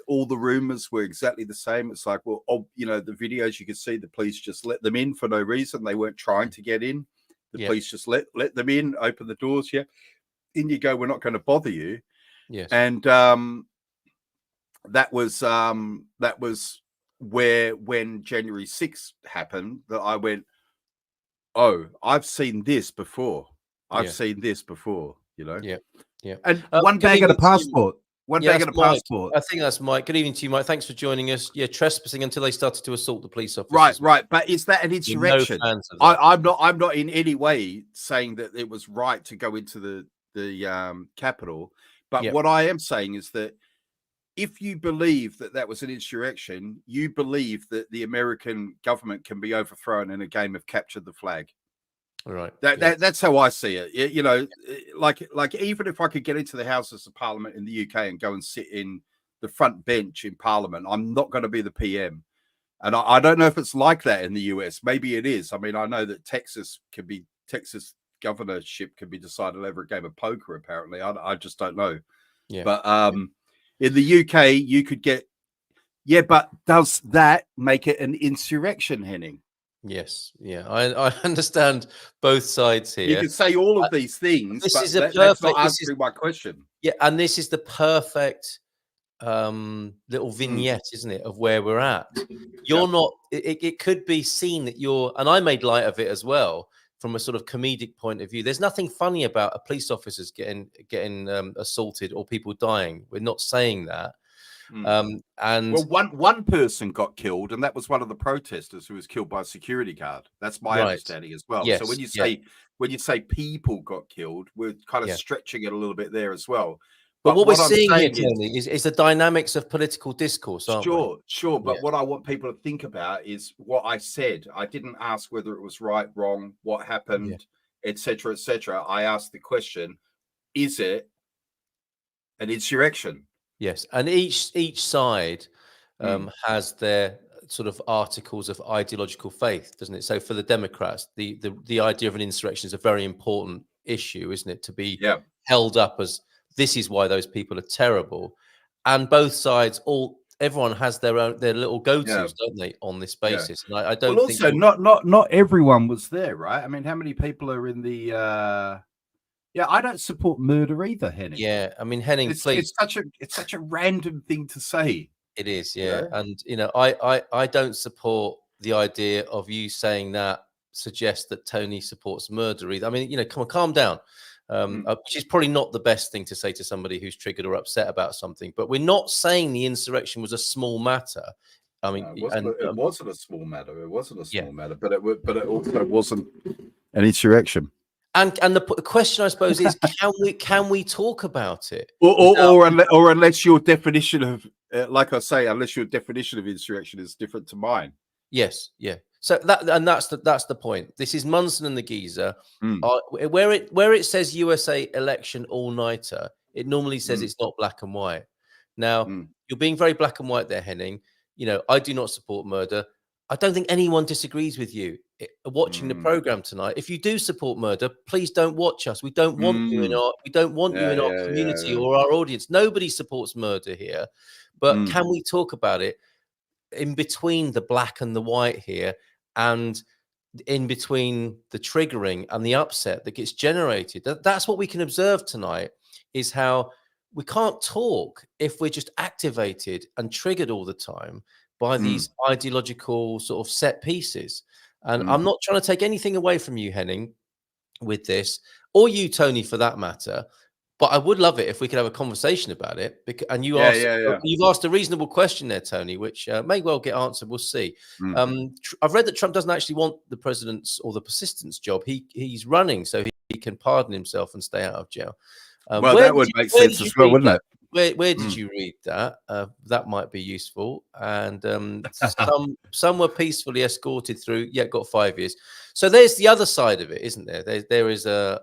all the rumors were exactly the same. It's like, well, the videos you could see, the police just let them in for no reason. They weren't trying to get in. The police just let them in, open the doors. Yeah. In you go. We're not going to bother you. Yes. And that was when January 6th happened, that I went, oh, I've seen this before. I've seen this before, Yeah. And one bag and a passport. When Yeah, they that's get a Mike. passport. I think that's Mike. Good evening to you, Mike. Thanks for joining us. Yeah, trespassing until they started to assault the police officers. Right. But is that an We're insurrection? no fans of that. I'm not in any way saying that it was right to go into the capital. But Yep. what I am saying is that if you believe that that was an insurrection, you believe that the American government can be overthrown in a game of capture the flag. Right. That's how I see it. You know, like even if I could get into the Houses of Parliament in the UK and go and sit in the front bench in Parliament, I'm not going to be the PM. And I don't know if it's like that in the US. Maybe it is. I mean, I know that Texas governorship can be decided over a game of poker. Apparently, I just don't know. Yeah. But in the UK, you could get. Yeah, but does that make it an insurrection, Henning? Yes. Yeah. I understand both sides here. You could say all of these things, this but is a that's perfect. not answering my question. Yeah, and this is the perfect little vignette, isn't it, of where we're at. You're not. It could be seen that you're, and I made light of it as well from a sort of comedic point of view. There's nothing funny about a police officers getting assaulted or people dying. We're not saying that. And well, one person got killed, and that was one of the protesters who was killed by a security guard. That's my understanding as well. Yes, so when you say people got killed, we're kind of stretching it a little bit there as well. But what we're seeing here, Tony, is the dynamics of political discourse, aren't we? Sure. But what I want people to think about is what I said. I didn't ask whether it was right, wrong, what happened, etc., etc. I asked the question: is it an insurrection? Yes, and each side has their sort of articles of ideological faith, doesn't it? So for the Democrats, the idea of an insurrection is a very important issue, isn't it? To be held up as this is why those people are terrible, and both sides, everyone has their little go-tos, don't they, on this basis? And I don't. Well, think also not everyone was there, right? I mean, how many people are in the? Yeah, I don't support murder either, Henning. Yeah, I mean, Henning, please. It's such a random thing to say. It is, yeah. And I don't support the idea of you saying that suggests that Tony supports murder either. I mean, come on, calm down. Which is probably not the best thing to say to somebody who's triggered or upset about something. But we're not saying the insurrection was a small matter. I mean, it wasn't a small matter. It wasn't a small matter, but it also wasn't an insurrection. And the question, I suppose, is can we talk about it? Or unless your definition of, like I say, unless your definition of insurrection is different to mine. Yes, yeah. So that's the point. This is Munson and the Geeza. Where it says USA election all-nighter, it normally says it's not black and white. Now you're being very black and white there, Henning. I do not support murder. I don't think anyone disagrees with you watching the program tonight. If you do support murder, please don't watch us. We don't want you in our community or our audience. Nobody supports murder here. But can we talk about it in between the black and the white here, and in between the triggering and the upset that gets generated? That's what we can observe tonight, is how we can't talk if we're just activated and triggered all the time by these ideological sort of set pieces. And I'm not trying to take anything away from you, Henning, with this, or you, Tony, for that matter. But I would love it if we could have a conversation about it. And you've asked a reasonable question there, Tony, which may well get answered. We'll see. I've read that Trump doesn't actually want the president's or the persistence job. He's running so he can pardon himself and stay out of jail. Well, that would make sense as well, wouldn't it? Where did you read that? That might be useful. And some were peacefully escorted through. Yeah, got 5 years. So there's the other side of it, isn't there? There is a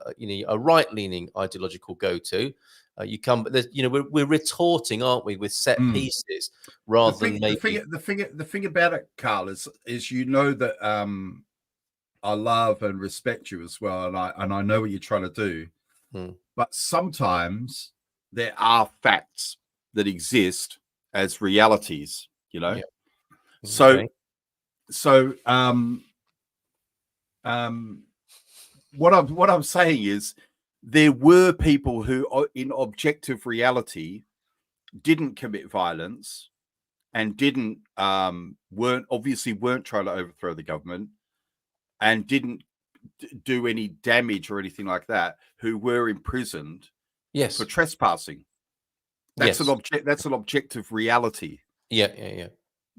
right-leaning ideological go-to. We're retorting, aren't we, with set pieces rather than maybe. The thing about it, Carl, is that I love and respect you as well, and I know what you're trying to do. But sometimes there are facts that exist as realities, Okay. So what I'm saying is there were people who, in objective reality, didn't commit violence and weren't trying to overthrow the government and didn't do any damage or anything like that, who were imprisoned for trespassing. That's Yes. an object. That's an objective reality. Yeah.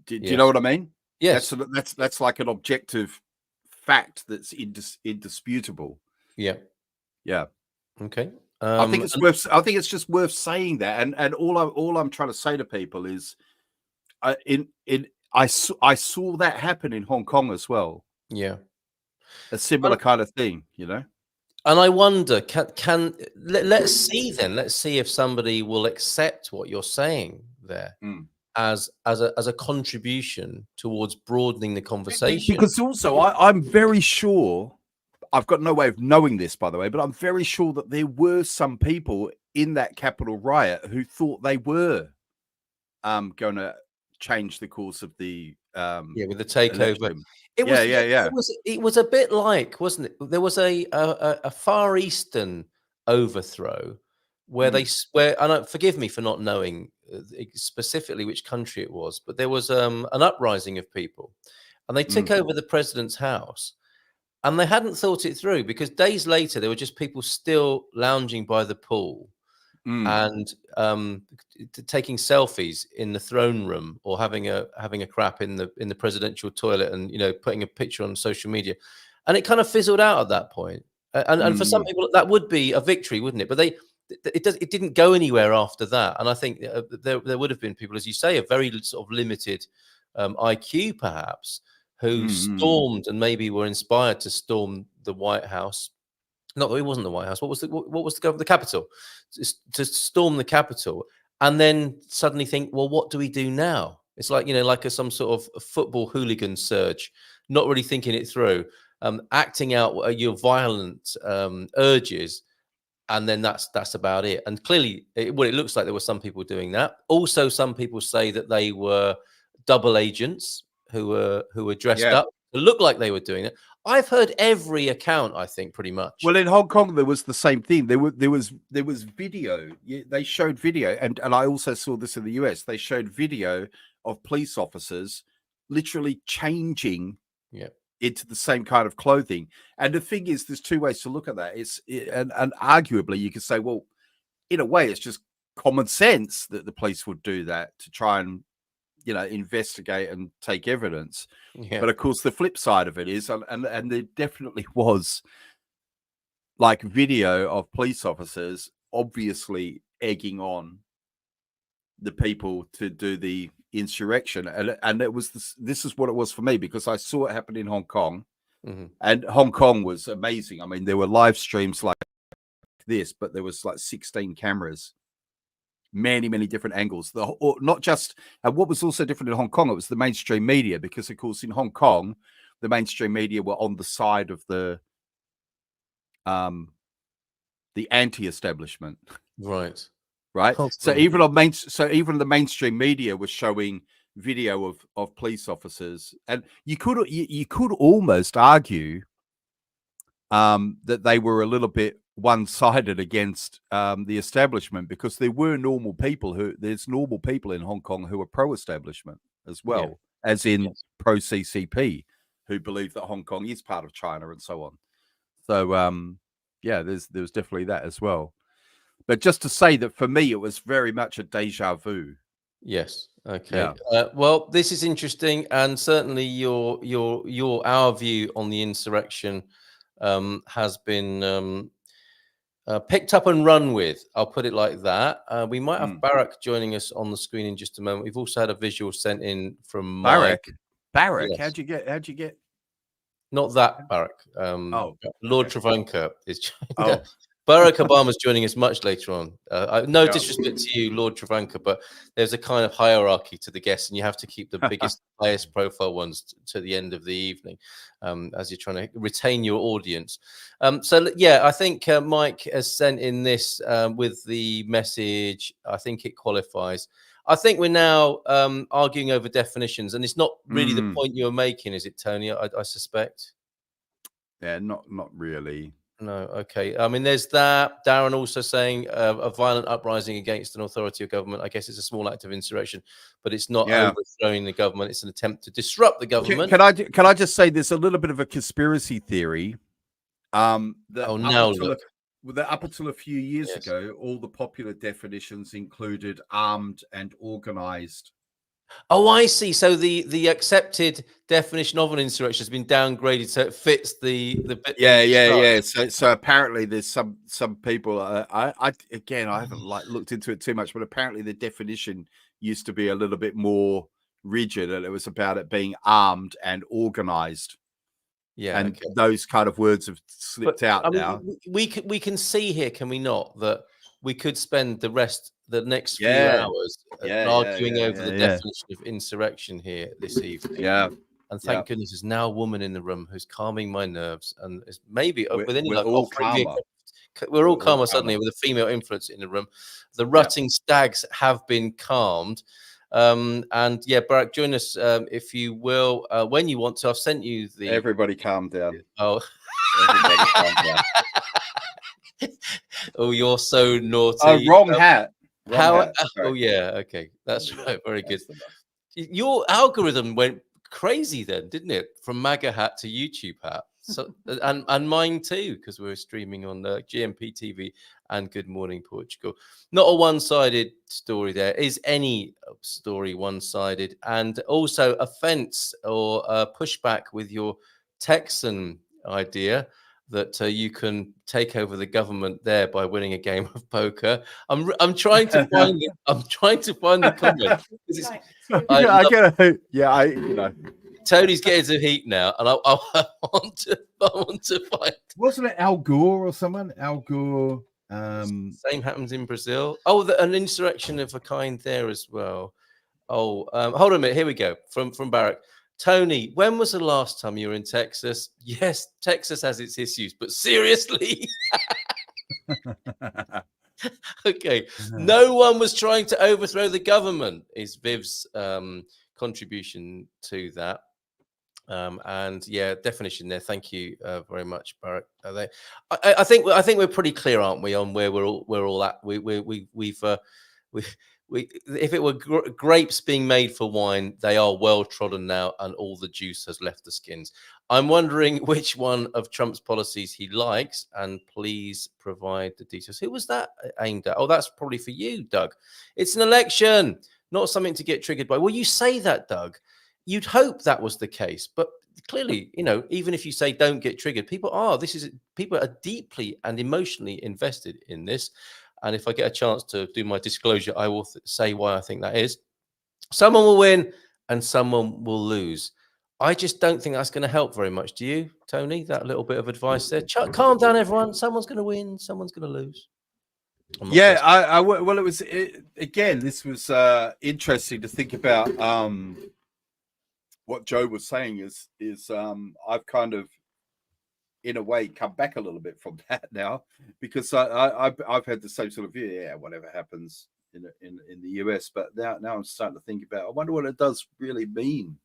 Do you Yes. know what I mean? Yes. That's like an objective fact that's indisputable. Yeah. Yeah. Okay. I think it's worth. I think it's just worth saying that. And all I'm trying to say to people is, I saw that happen in Hong Kong as well. Yeah. A similar kind of thing, you know. And I wonder, let's see then. Let's see if somebody will accept what you're saying there as a contribution towards broadening the conversation. Because also, I'm very sure. I've got no way of knowing this, by the way, but I'm very sure that there were some people in that Capitol riot who thought they were going to change the course of the with the takeover. Election. It was a bit like, wasn't it? There was a Far Eastern overthrow where forgive me for not knowing specifically which country it was, but there was an uprising of people, and they took over the president's house. And they hadn't thought it through, because days later there were just people still lounging by the pool and taking selfies in the throne room, or having a crap in the presidential toilet, and putting a picture on social media, and it kind of fizzled out at that point. And for some people that would be a victory, wouldn't it? But it didn't go anywhere after that. And I think there would have been people, as you say, of very sort of limited IQ perhaps, who stormed and maybe were inspired to storm the White House. Not that it wasn't the White House. What was the Capitol? To storm the Capitol, and then suddenly think, well, what do we do now? It's like, like some sort of football hooligan surge, not really thinking it through, acting out your violent urges, and then that's about it. And clearly, it looks like there were some people doing that. Also, some people say that they were double agents who were dressed up to look like they were doing it. I've heard every account, I think, pretty much. Well, in Hong Kong, there was the same thing. There was video. They showed video, and I also saw this in the US. They showed video of police officers literally changing into the same kind of clothing. And the thing is, there's two ways to look at that. And arguably, you could say, well, in a way, it's just common sense that the police would do that to try and investigate and take evidence. But of course, the flip side of it is, and there definitely was like video of police officers obviously egging on the people to do the insurrection, and it was this is what it was for me, because I saw it happen in Hong Kong, and Hong Kong was amazing. I mean, there were live streams like this, but there was like 16 cameras. Many different angles. Not just, and what was also different in Hong Kong, it was the mainstream media, because of course in Hong Kong, the mainstream media were on the side of the anti-establishment. Right. So even the mainstream media was showing video of police officers, and you could almost argue that they were a little bit one-sided against the establishment, because there's normal people in Hong Kong who are pro-establishment as well, as in pro-CCP, who believe that Hong Kong is part of China and so on. So there was definitely that as well. But just to say that for me, it was very much a deja vu. Yes. Okay. Well, this is interesting, and certainly our view on the insurrection has been picked up and run with. I'll put it like that. We might have Barak joining us on the screen in just a moment. We've also had a visual sent in from Barak. Yes. How'd you get? Not that Barak. Lord Travanka is. Oh. Barack Obama's joining us much later on. No disrespect to you, Lord Travanka, but there's a kind of hierarchy to the guests, and you have to keep the biggest, highest profile ones to the end of the evening, as you're trying to retain your audience. I think Mike has sent in this with the message. I think it qualifies. I think we're now arguing over definitions, and it's not really the point you're making, is it, Tony? I suspect. Yeah, not really. No, okay. I mean, there's that. Darren also saying a violent uprising against an authority or government. I guess it's a small act of insurrection, but it's not overthrowing the government. It's an attempt to disrupt the government. Can I just say there's a little bit of a conspiracy theory? That up until a few years Yes. ago, all the popular definitions included armed and organized. Oh, I see. So the accepted definition of an insurrection has been downgraded so it fits the bit. Yeah. So apparently there's some people. I again, I haven't looked into it too much, but apparently the definition used to be a little bit more rigid, and it was about it being armed and organized. Yeah, and okay. those kind of words have slipped out I mean, now. we can see here, can we not, that we could spend the next few Yeah. hours Yeah, arguing yeah, over the yeah. definition of insurrection here this evening. Yeah. And thank goodness there's now a woman in the room who's calming my nerves and is maybe within we're like all offering me calmer. we're all calmer suddenly with a female influence in the room. The rutting stags have been calmed. And yeah, Barack, join us if you will when you want to. I've sent you the. Everybody calm down. Oh, everybody calm down. Oh, you're so naughty. Oh, wrong hat. Oh, yeah. Okay, that's right. Very good. Your algorithm went crazy then, didn't it? From MAGA hat to YouTube hat. So and mine too, because we're streaming on GMP TV and Good Morning Portugal. Not a one-sided story there. Is any story one-sided? And also offense or pushback with your Texan idea that you can take over the government there by winning a game of poker. I'm trying to find it. I'm trying to find the comment. You know. Tony's getting some heat now, and I want to find. Wasn't it Al Gore or someone? Al Gore. Same happens in Brazil. Oh, an insurrection of a kind there as well. Oh, hold on a minute. Here we go. From Barack. Tony, when was the last time you were in Texas? Yes, Texas has its issues, but seriously. Okay. No one was trying to overthrow the government, is Viv's contribution to that. And yeah, definition there. Thank you very much, Barack. I think we're pretty clear, aren't we, on where we're all at. If it were grapes being made for wine, they are well trodden now, and all the juice has left the skins. I'm wondering which one of Trump's policies he likes, and please provide the details. Who was that aimed at? Oh, that's probably for you, Doug. It's an election, not something to get triggered by. Well, you say that, Doug. You'd hope that was the case, but clearly, even if you say don't get triggered, people are deeply and emotionally invested in this. And if I get a chance to do my disclosure, I will say why I think that is. Someone will win and someone will lose. I just don't think that's going to help very much. Do you, Tony? That little bit of advice there. Calm down, everyone. Someone's going to win. Someone's going to lose. Yeah, well, again, this was interesting to think about. What Joe was saying is I've kind of, in a way, come back a little bit from that now, because I've had the same sort of view. Yeah, whatever happens in the US, but now I'm starting to think about. I wonder what it does really mean.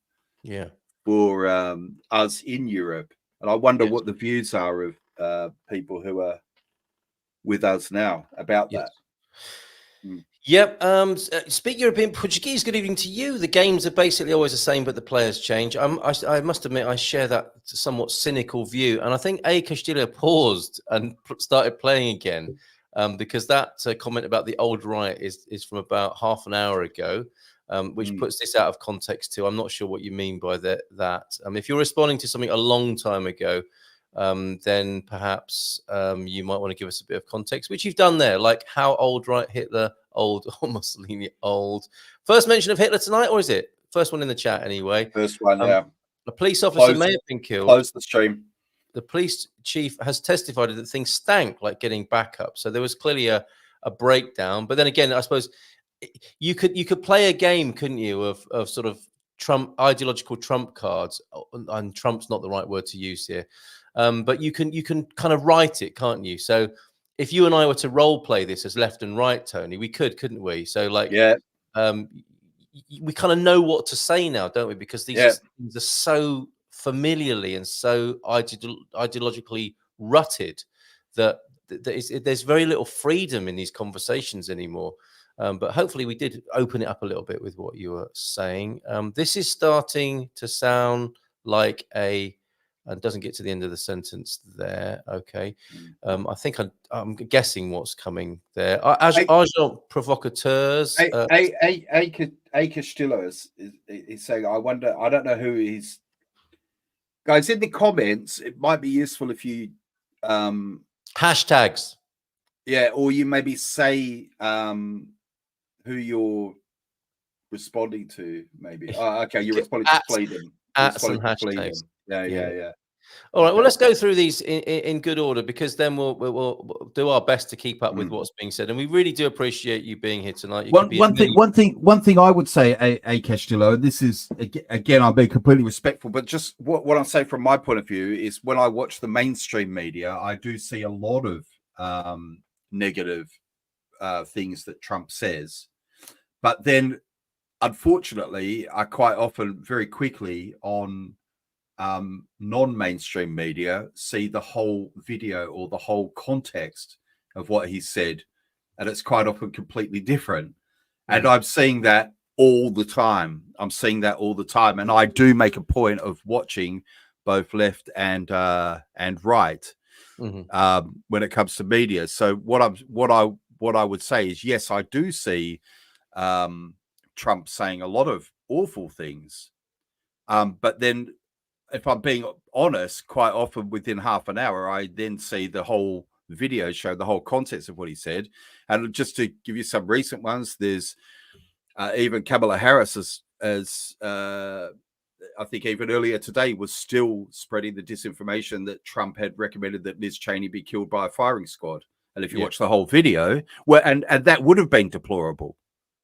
Yeah. For us in Europe, and I wonder what the views are of people who are with us now about that. Yep. Speak European Portuguese. Good evening to you. The games are basically always the same, but the players change. I must admit, I share that somewhat cynical view, and I think Castillo paused and started playing again because that comment about the old right is from about half an hour ago, which puts this out of context too. I'm not sure what you mean by that. If you're responding to something a long time ago, then perhaps you might want to give us a bit of context, which you've done there, like how old right Hitler. Old or Mussolini old. First mention of Hitler tonight, or is it? First one in the chat anyway. First one, yeah. A police officer may have been killed. Close the stream. The police chief has testified that things stank like getting backup. So there was clearly a breakdown. But then again, I suppose you could play a game, couldn't you, of sort of ideological trump cards. And Trump's not the right word to use here. But you can kind of write it, can't you? So if you and I were to role play this as left and right, Tony, we couldn't we? So like, we kind of know what to say now, don't we? Because these things are so familiarly and so ideologically rutted that there's very little freedom in these conversations anymore. But hopefully we did open it up a little bit with what you were saying. This is starting to sound like a and doesn't get to the end of the sentence there. Okay. I think I'm guessing what's coming there. Agent provocateurs. A Castillo is saying, I don't know who he's. Guys, in the comments, it might be useful if you hashtags. Yeah, or you maybe say who you're responding to, maybe. Oh, okay, you're responding to Fleedham. Some hashtags. Yeah. All right, well, let's go through these in good order, because then we'll do our best to keep up with what's being said, and we really do appreciate you being here tonight. One thing I would say, a Castillo, and this is again, I'm being completely respectful, but just what I'm saying from my point of view is, when I watch the mainstream media, I do see a lot of negative things that Trump says, but then unfortunately, I quite often very quickly on non-mainstream media see the whole video or the whole context of what he said, and it's quite often completely different. And I'm seeing that all the time. And I do make a point of watching both left and right when it comes to media. So what I would say is, yes, I do see Trump saying a lot of awful things, but then, if I'm being honest, quite often within half an hour, I then see the whole video show the whole context of what he said. And just to give you some recent ones, there's even Kamala Harris, as I think even earlier today, was still spreading the disinformation that Trump had recommended that Liz Cheney be killed by a firing squad. And if you watch the whole video, and that would have been deplorable.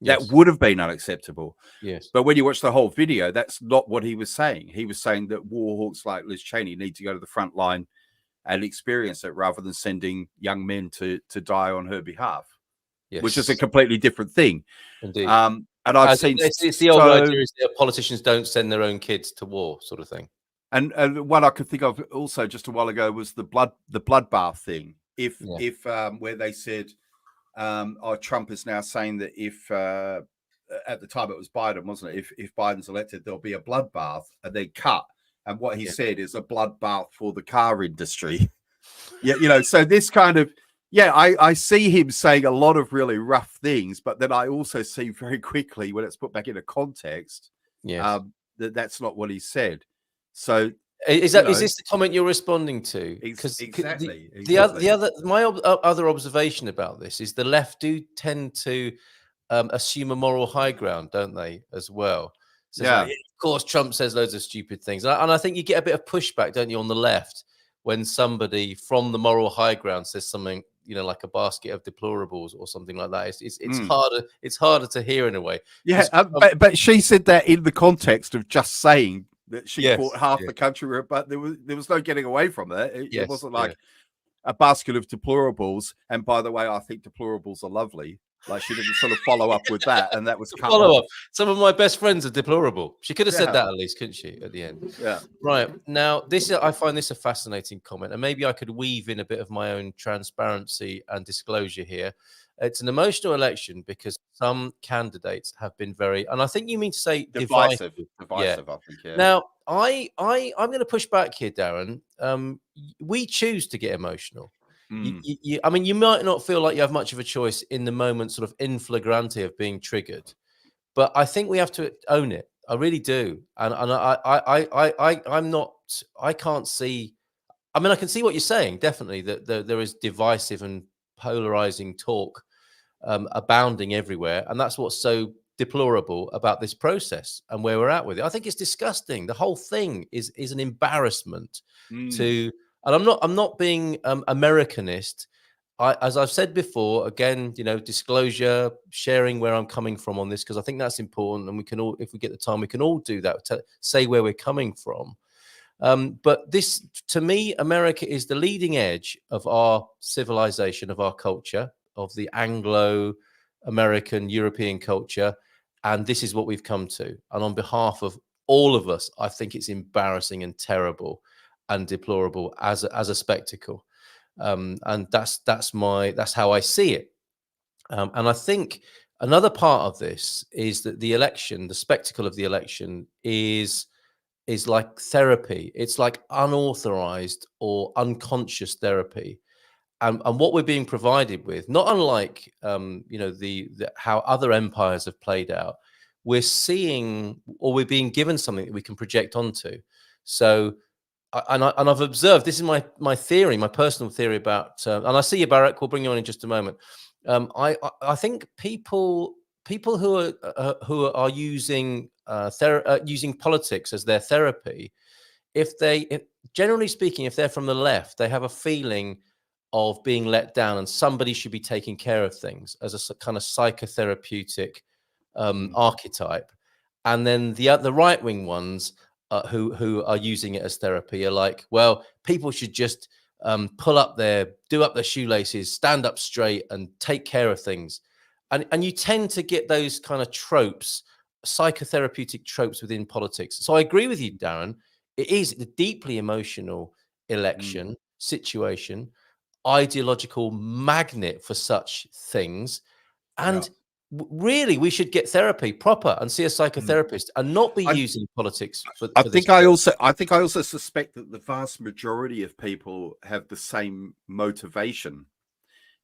That would have been unacceptable. Yes. But when you watch the whole video, that's not what he was saying. He was saying that war hawks like Liz Cheney need to go to the front line and experience it, rather than sending young men to die on her behalf, which is a completely different thing. Indeed. And I've seen it's the old idea is that politicians don't send their own kids to war, sort of thing. And one I could think of also just a while ago was the bloodbath thing. If where they said, Trump is now saying that if at the time it was Biden, wasn't it? If Biden's elected, there'll be a bloodbath, and they cut. And what he said is a bloodbath for the car industry. So this kind of, I see him saying a lot of really rough things, but then I also see very quickly, when it's put back into context, that's not what he said. So is this the comment you're responding to? Exactly. My other observation about this is the left do tend to assume a moral high ground, don't they, as well? So of course, Trump says loads of stupid things, and I think you get a bit of pushback, don't you, on the left, when somebody from the moral high ground says something, like a basket of deplorables or something like that. It's harder to hear in a way. But she said that in the context of just saying that she fought half the country, but there was no getting away from it. It wasn't like a basket of deplorables. And by the way, I think deplorables are lovely. Like, she didn't sort of follow up with that, and that was follow up. Some of my best friends are deplorable. She could have said that at least, couldn't she? At the end. Yeah. Right now, I find this a fascinating comment, and maybe I could weave in a bit of my own transparency and disclosure here. It's an emotional election because some candidates have been and I think you mean to say divisive. I think. Yeah. Now, I'm going to push back here, Darren. We choose to get emotional. I mean, you might not feel like you have much of a choice in the moment, sort of in flagrante of being triggered, but I think we have to own it. I really do, and I'm not. I can't see. I mean, I can see what you're saying. Definitely, that there is divisive and polarizing talk abounding everywhere, and that's what's so deplorable about this process and where we're at with it. I think it's disgusting. The whole thing is an embarrassment to. And I'm not being Americanist. As I've said before, again, disclosure, sharing where I'm coming from on this, because I think that's important. And we can all, if we get the time, we can all do that, to say where we're coming from. But this, to me, America is the leading edge of our civilization, of our culture, of the Anglo-American European culture. And this is what we've come to. And on behalf of all of us, I think it's embarrassing and terrible and deplorable as a spectacle, and that's how I see it. And I think another part of this is that the election, the spectacle of the election, is is like therapy. It's like unauthorized or unconscious therapy. And what we're being provided with, not unlike you know, the how other empires have played out, we're seeing, or we're being given something that we can project onto. So and I've observed, this is my theory, my personal theory about and I see you, Barak, we'll bring you on in just a moment. I think people who are using using politics as their therapy, generally speaking, if they're from the left, they have a feeling of being let down and somebody should be taking care of things as a kind of psychotherapeutic archetype. And then the right-wing ones who are using it as therapy are like, well, people should just do up their shoelaces, stand up straight and take care of things. And you tend to get those kind of tropes, psychotherapeutic tropes within politics. So I agree with you, Darren. It is a deeply emotional election situation, ideological magnet for such things. And really, we should get therapy proper and see a psychotherapist and not be using politics for I this think I also suspect that the vast majority of people have the same motivation.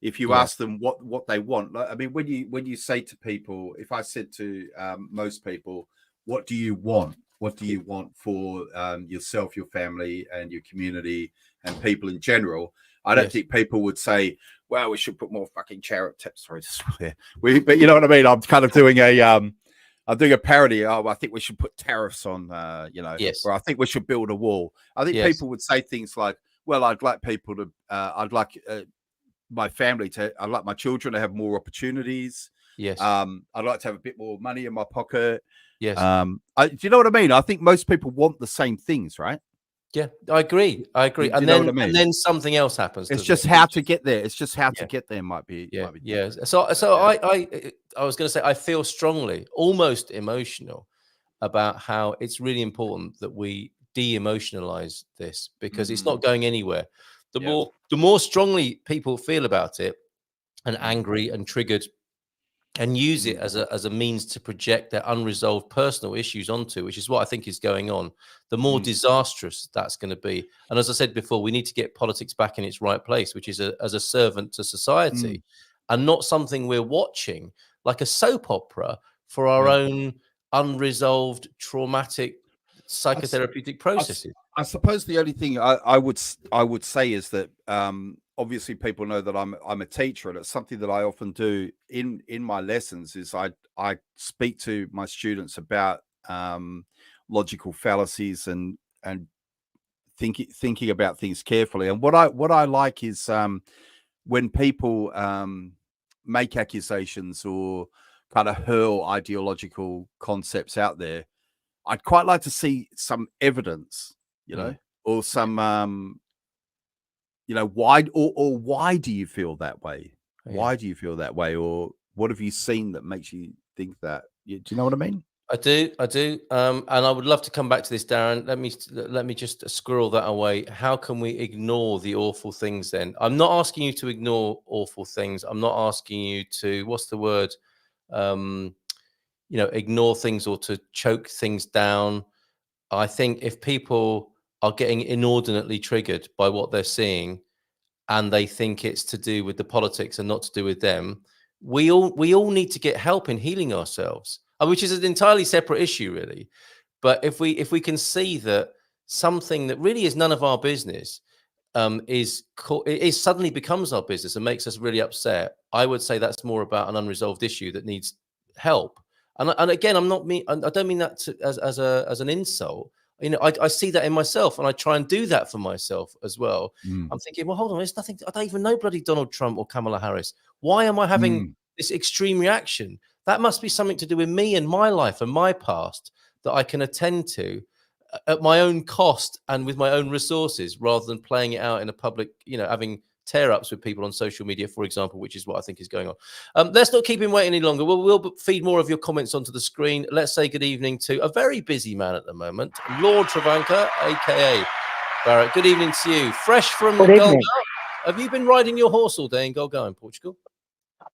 If you ask them what they want, I mean, when you say to people, if I said to most people, what do you want? What do you want for yourself, your family, and your community, and people in general? I don't think people would say, well, we should put more fucking charity tips. Sorry to swear. But you know what I mean? I'm kind of doing a parody. Oh, I think we should put tariffs on, you know, or I think we should build a wall. I think people would say things like, well, I'd like people to, I'd like my family to, I'd like my children to have more opportunities. Yes. I'd like to have a bit more money in my pocket. Yes. Do you know what I mean? I think most people want the same things, right? Yeah, I agree. And then something else happens. It's just how to get there. It's just how to get there might be. So I was going to say, I feel strongly, almost emotional, about how it's really important that we de-emotionalize this, because it's not going anywhere. The more strongly people feel about it, and angry and triggered, and use it as a means to project their unresolved personal issues onto, which is what I think is going on, the more disastrous that's going to be. And as I said before, we need to get politics back in its right place, which is as a servant to society, and not something we're watching like a soap opera for our own unresolved, traumatic psychotherapeutic processes. I suppose the only thing I would say is that obviously people know that I'm a teacher, and it's something that I often do in my lessons is I speak to my students about logical fallacies and thinking about things carefully. And what I like is when people make accusations or kind of hurl ideological concepts out there, I'd quite like to see some evidence, you know, or some you know, why do you feel that way? Why do you feel that way? Or what have you seen that makes you think that? Do you know what I mean? I do. And I would love to come back to this, Darren. Let me just squirrel that away. How can we ignore the awful things then? I'm not asking you to ignore awful things. I'm not asking you to, what's the word? You know, ignore things or to choke things down. I think if people are getting inordinately triggered by what they're seeing, and they think it's to do with the politics and not to do with them, we all need to get help in healing ourselves, which is an entirely separate issue, really. But if we can see that something that really is none of our business is suddenly becomes our business and makes us really upset, I would say that's more about an unresolved issue that needs help. And again, I don't mean that as an insult. You know, I see that in myself, and I try and do that for myself as well. I'm thinking, well, hold on, there's nothing. I don't even know bloody Donald Trump or Kamala Harris. Why am I having this extreme reaction? That must be something to do with me and my life and my past that I can attend to at my own cost and with my own resources, rather than playing it out in a public, you know, having tear-ups with people on social media, for example, which is what I think is going on. Let's not keep him waiting any longer. We'll feed more of your comments onto the screen. Let's say good evening to a very busy man at the moment, Lord Travanca, aka Barrett. Good evening to you. Fresh from Golgao. Have you been riding your horse all day in Golgao in Portugal?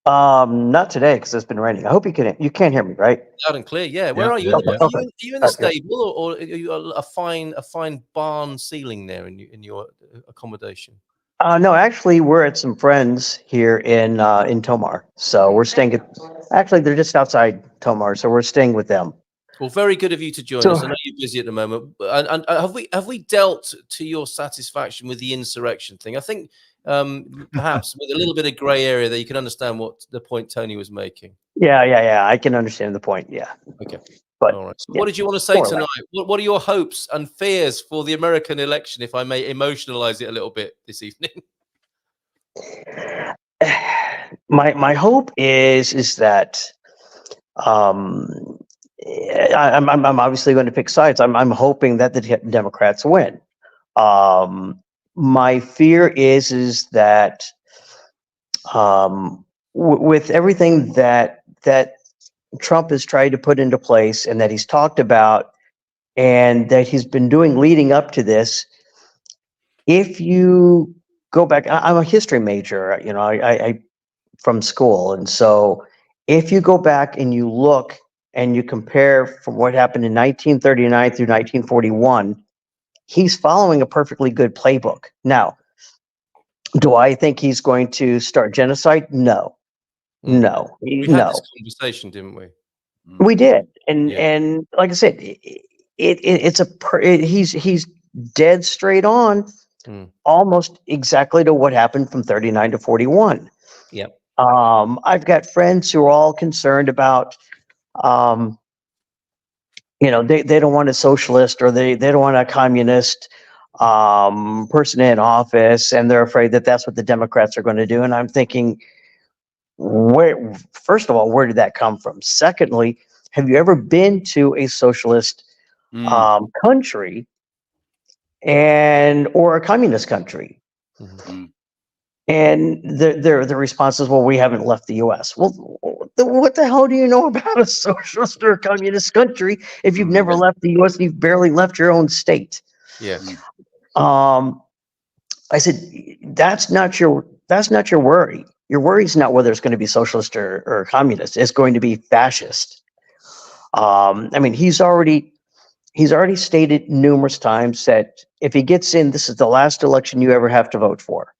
Not today because it's been raining. I hope you can't hear me, right? Loud and clear. Yeah. Where Yeah, are you? yeah, yeah. Are you in the Okay. stable, or are you a fine barn ceiling there in your accommodation? No, actually, we're at some friends here in Tomar. So we're staying at. Actually, they're just outside Tomar, so we're staying with them. Well, very good of you to join us. I know you're busy at the moment, and have we dealt to your satisfaction with the insurrection thing? I think perhaps with a little bit of grey area there, you can understand what the point Tony was making. Yeah. I can understand the point. Yeah. Okay. But all right. So yeah, what did you want to say more or tonight? What are your hopes and fears for the American election, if I may emotionalize it a little bit this evening? my hope is that I'm obviously going to pick sides. I'm hoping that the Democrats win. My fear is that with everything that Trump has tried to put into place and that he's talked about and that he's been doing leading up to this, if you go back, I'm a history major, you know, I from school. And so if you go back and you look and you compare from what happened in 1939 through 1941, he's following a perfectly good playbook. Now, do I think he's going to start genocide? No. We No. had this conversation, didn't we? We did. And Yeah. and like I said, he's dead straight on almost exactly to what happened from 39 to 41. Yep. I've got friends who are all concerned about you know, they don't want a socialist or they don't want a communist person in office, and they're afraid that that's what the Democrats are going to do. And I'm thinking, first of all, where did that come from? Secondly, have you ever been to a socialist country or a communist country? And the response is, well, we haven't left the U.S. Well, what the hell do you know about a socialist or a communist country if you've never left the U.S. and you've barely left your own state? Yeah. I said, that's not your worry. Your worry is not whether it's going to be socialist or communist. It's going to be fascist. I mean, he's already stated numerous times that if he gets in, this is the last election you ever have to vote for.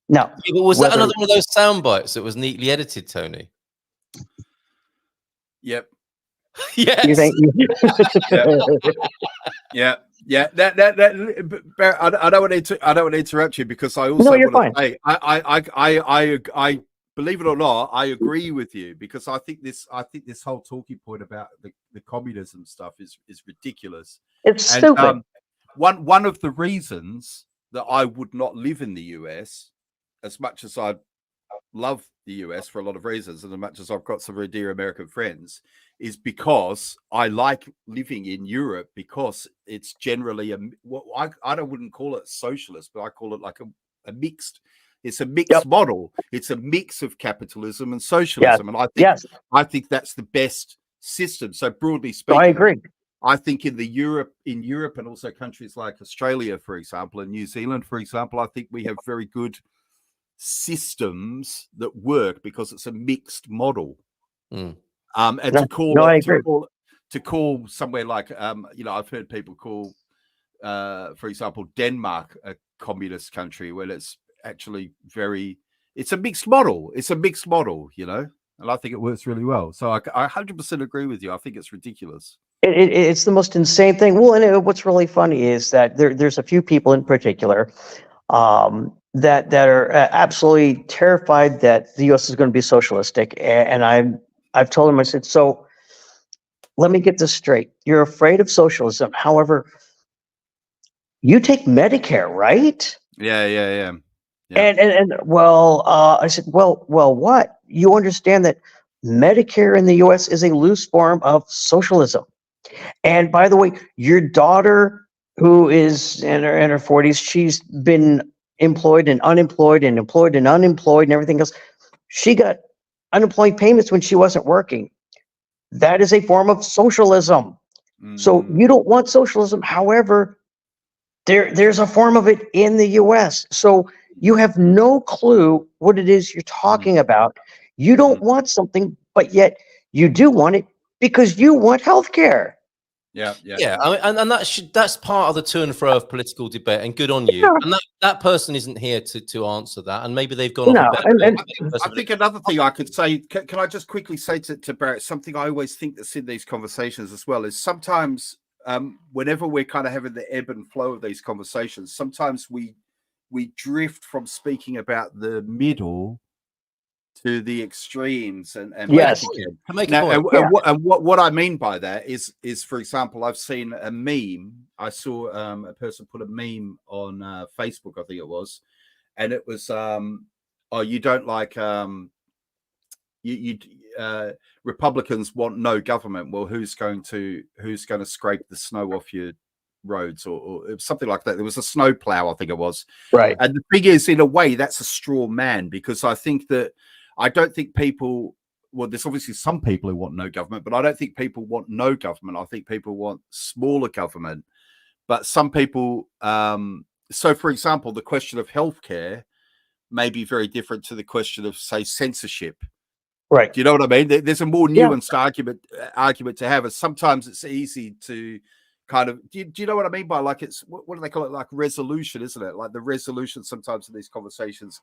Now, Yeah, but was that another one of those sound bites that was neatly edited, Tony? Yep. Yes. You think? Yeah. But I don't want to interrupt you because I also want to say I believe it or not, I agree with you because I think this whole talking point about the communism stuff is ridiculous. It's stupid. One of the reasons that I would not live in the US, as much as I love the US for a lot of reasons, and as much as I've got some very dear American friends, is because I like living in Europe because it's generally I wouldn't call it socialist, but I call it like a mixed. It's a mixed model. It's a mix of capitalism and socialism, and I think that's the best system. So broadly speaking, I agree. I think in Europe, and also countries like Australia, for example, and New Zealand, for example, I think we have very good systems that work because it's a mixed model. And to call somewhere like you know, I've heard people call for example Denmark a communist country when it's actually it's a mixed model, you know, and I think it works really well. So I 100% agree with you. I think it's ridiculous. It's the most insane thing. Well, and what's really funny is that there's a few people in particular that are absolutely terrified that the U.S. is going to be socialistic, and I've told them, I said, so let me get this straight. You're afraid of socialism. However, you take Medicare, right? Yeah. And I said, well, what? You understand that Medicare in the U.S. is a loose form of socialism. And by the way, your daughter, who is in her 40s, she's been employed and unemployed and employed and unemployed and everything else. She got unemployed payments when she wasn't working. That is a form of socialism. So you don't want socialism. However, there's a form of it in the U.S. So you have no clue what it is you're talking about. You don't want something, but yet you do want it because you want healthcare. Yeah. I mean, and that's part of the to and fro of political debate, and good on you. Yeah. And that person isn't here to answer that, and maybe they've gone No, off a better. I think another thing I could say, can I just quickly say to Barrett, something I always think that's in these conversations as well is sometimes whenever we're kind of having the ebb and flow of these conversations, sometimes we drift from speaking about the middle to the extremes and yes, to make now, a point. and what I mean by that is for example, I've seen a meme. I saw a person put a meme on Facebook, I think it was, and it was oh, you don't like Republicans want no government. Well, who's going to scrape the snow off your roads or something like that? There was a snow plow, I think it was. right. And the thing is, in a way, that's a straw man, because I don't think people, well, there's obviously some people who want no government, but I don't think people want no government. I think people want smaller government. But some people, so for example, the question of healthcare may be very different to the question of, say, censorship. Right. Do you know what I mean? There's a more nuanced argument to have. And sometimes it's easy to kind of, do you know what I mean by, like, it's, what do they call it? Like resolution, isn't it? Like the resolution sometimes in these conversations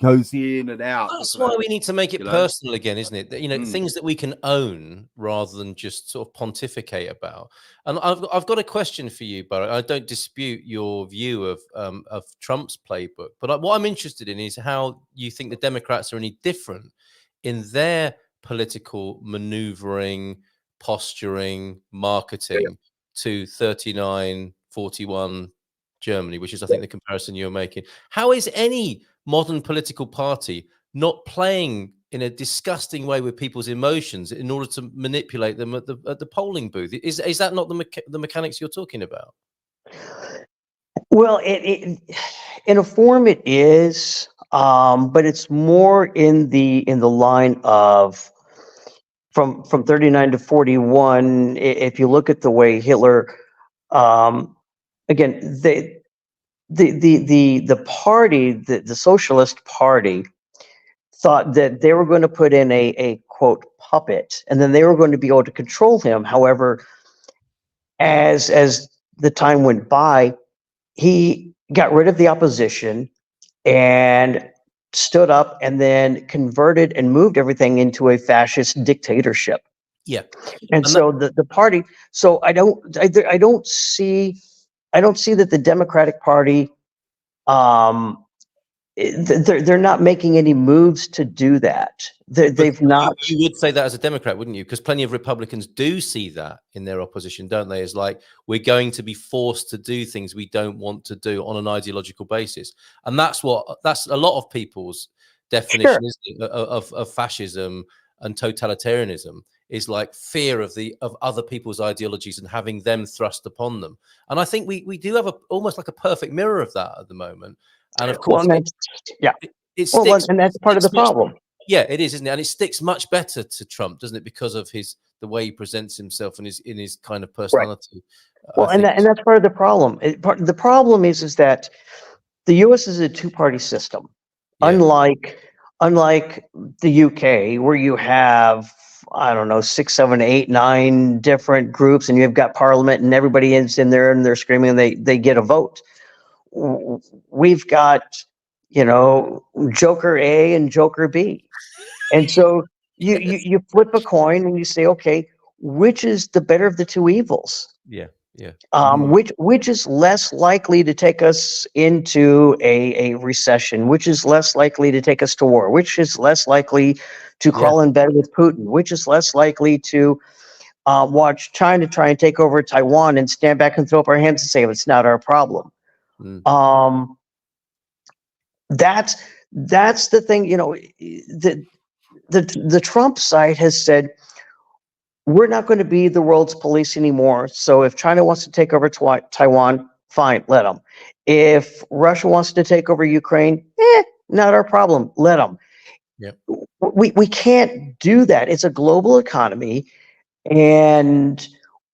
goes in and out. That's why we need to make it personal again, isn't it? That, things that we can own rather than just sort of pontificate about. And I've got a question for you, Barrett. I don't dispute your view of Trump's playbook, but what I'm interested in is how you think the Democrats are any different in their political maneuvering, posturing, marketing to 39-41 Germany, which is, I think, the comparison you're making. How is any modern political party not playing in a disgusting way with people's emotions in order to manipulate them at the polling booth? Is that not the mechanics you're talking about? Well, it in a form it is, but it's more in the line of from 39 to 41. If you look at the way Hitler, again, the party, the Socialist Party, thought that they were going to put in a quote puppet, and then they were going to be able to control him. However, as the time went by, he got rid of the opposition and stood up and then converted and moved everything into a fascist dictatorship. Yeah. And so the party, so I don't see that the Democratic Party, they're not making any moves to do that. They've not. You would say that as a Democrat, wouldn't you? Because plenty of Republicans do see that in their opposition, don't they? As like, we're going to be forced to do things we don't want to do on an ideological basis, and that's a lot of people's definition, isn't it, of fascism and totalitarianism, is like fear of other people's ideologies and having them thrust upon them. And I think we do have almost like a perfect mirror of that at the moment. And of course, and that's part of the problem. Yeah, it is, isn't it? And it sticks much better to Trump, doesn't it? Because of the way he presents himself and in his kind of personality. Right. Well, and that's part of the problem. The problem is that the U.S. is a two-party system, unlike the UK, where you have, I don't know, 6, 7, 8, 9 different groups, and you've got Parliament, and everybody is in there and they're screaming, and they get a vote. We've got, Joker A and Joker B. And so you flip a coin and you say, okay, which is the better of the two evils? Yeah. Which is less likely to take us into a recession? Which is less likely to take us to war? Which is less likely to crawl in bed with Putin? Which is less likely to watch China try and take over Taiwan and stand back and throw up our hands and say, it's not our problem? That's the thing. The Trump side has said, we're not going to be the world's police anymore. So if China wants to take over Taiwan, fine, let them. If Russia wants to take over Ukraine, not our problem, let them. Yep. We can't do that. It's a global economy, and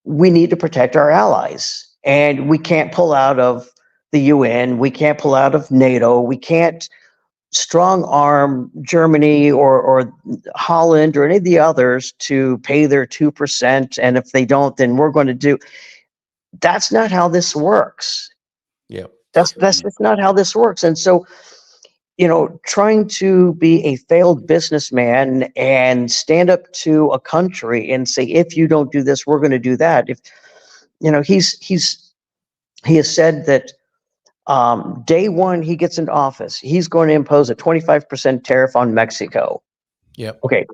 we need to protect our allies. And we can't pull out of the UN. We can't pull out of NATO. We can't strong arm Germany or Holland or any of the others to pay their 2%. And if they don't, then we're going to do. That's not how this works. Yeah. That's just not how this works. And so, trying to be a failed businessman and stand up to a country and say, if you don't do this, we're going to do that. If, he has said that day one he gets into office, he's going to impose a 25% tariff on Mexico. Yep. Okay.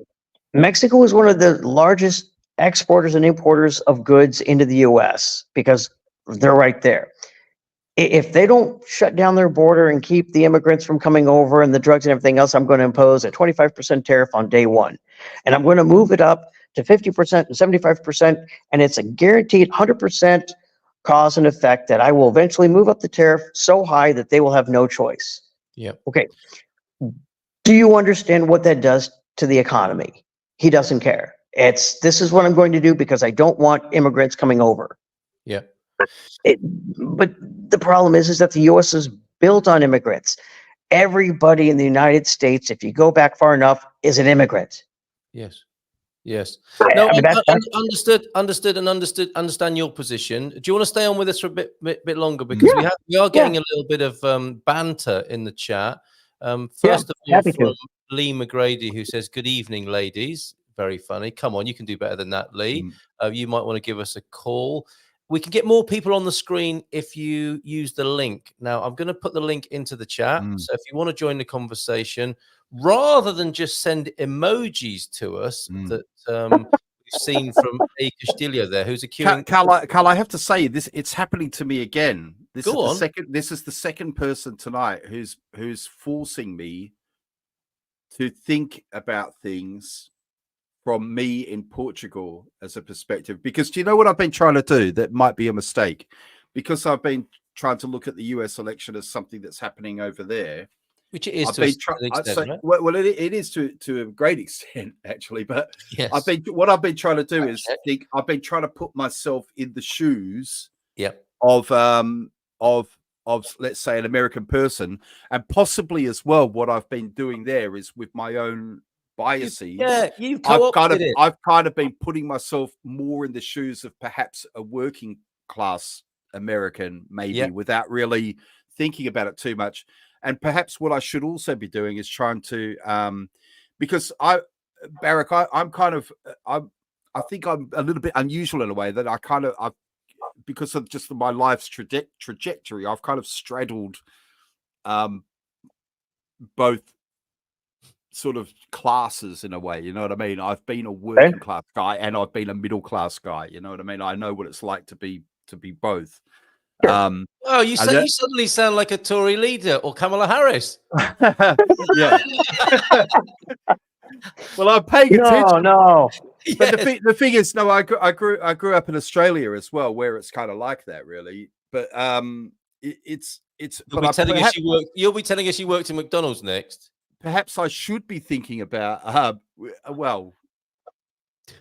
Mexico is one of the largest exporters and importers of goods into the US because they're right there. If they don't shut down their border and keep the immigrants from coming over and the drugs and everything else, I'm going to impose a 25% tariff on day one. And I'm going to move it up to 50% and 75%. And it's a guaranteed 100% cause and effect that I will eventually move up the tariff so high that they will have no choice. Yep. Okay. Do you understand what that does to the economy? He doesn't care. This is what I'm going to do because I don't want immigrants coming over. Yeah. But the problem is that the U.S. is built on immigrants. Everybody in the United States, if you go back far enough, is an immigrant. Yes. Yes. No, I mean, understand your position. Do you want to stay on with us for a bit longer because we are getting a little bit of banter in the chat. First of all, from Lee McGrady, who says, "Good evening, ladies." Very funny. Come on, you can do better than that, Lee. You might want to give us a call. We can get more people on the screen if you use the link. Now, I'm going to put the link into the chat. So if you want to join the conversation, rather than just send emojis to us that we've seen from A. Castillo there, who's accusing... Carl, I have to say, it's happening to me again. This is the second person tonight who's forcing me to think about things from me in Portugal as a perspective, because do you know what I've been trying to do that might be a mistake? Because I've been trying to look at the US election as something that's happening over there, which it is to an extent, right? Well, it is to a great extent actually, but yes. What I've been trying to do is think. I've been trying to put myself in the shoes of let's say an American person, and possibly as well what I've been doing there is with my own biases. I've kind of been putting myself more in the shoes of perhaps a working class American, maybe without really thinking about it too much. And perhaps what I should also be doing is trying to, because Barack, I think I'm a little bit unusual in a way that because of just my life's trajectory, I've kind of straddled both sort of classes in a way, you know what I mean? I've been a working class guy and I've been a middle class guy, you know what I mean? I know what it's like to be both. You suddenly sound like a Tory leader or Kamala Harris. Yeah. Well, I'm paying attention. No. But the thing is, no, I grew up in Australia as well, where it's kind of like that, really. But you'll be telling us you worked in McDonald's next. Perhaps I should be thinking about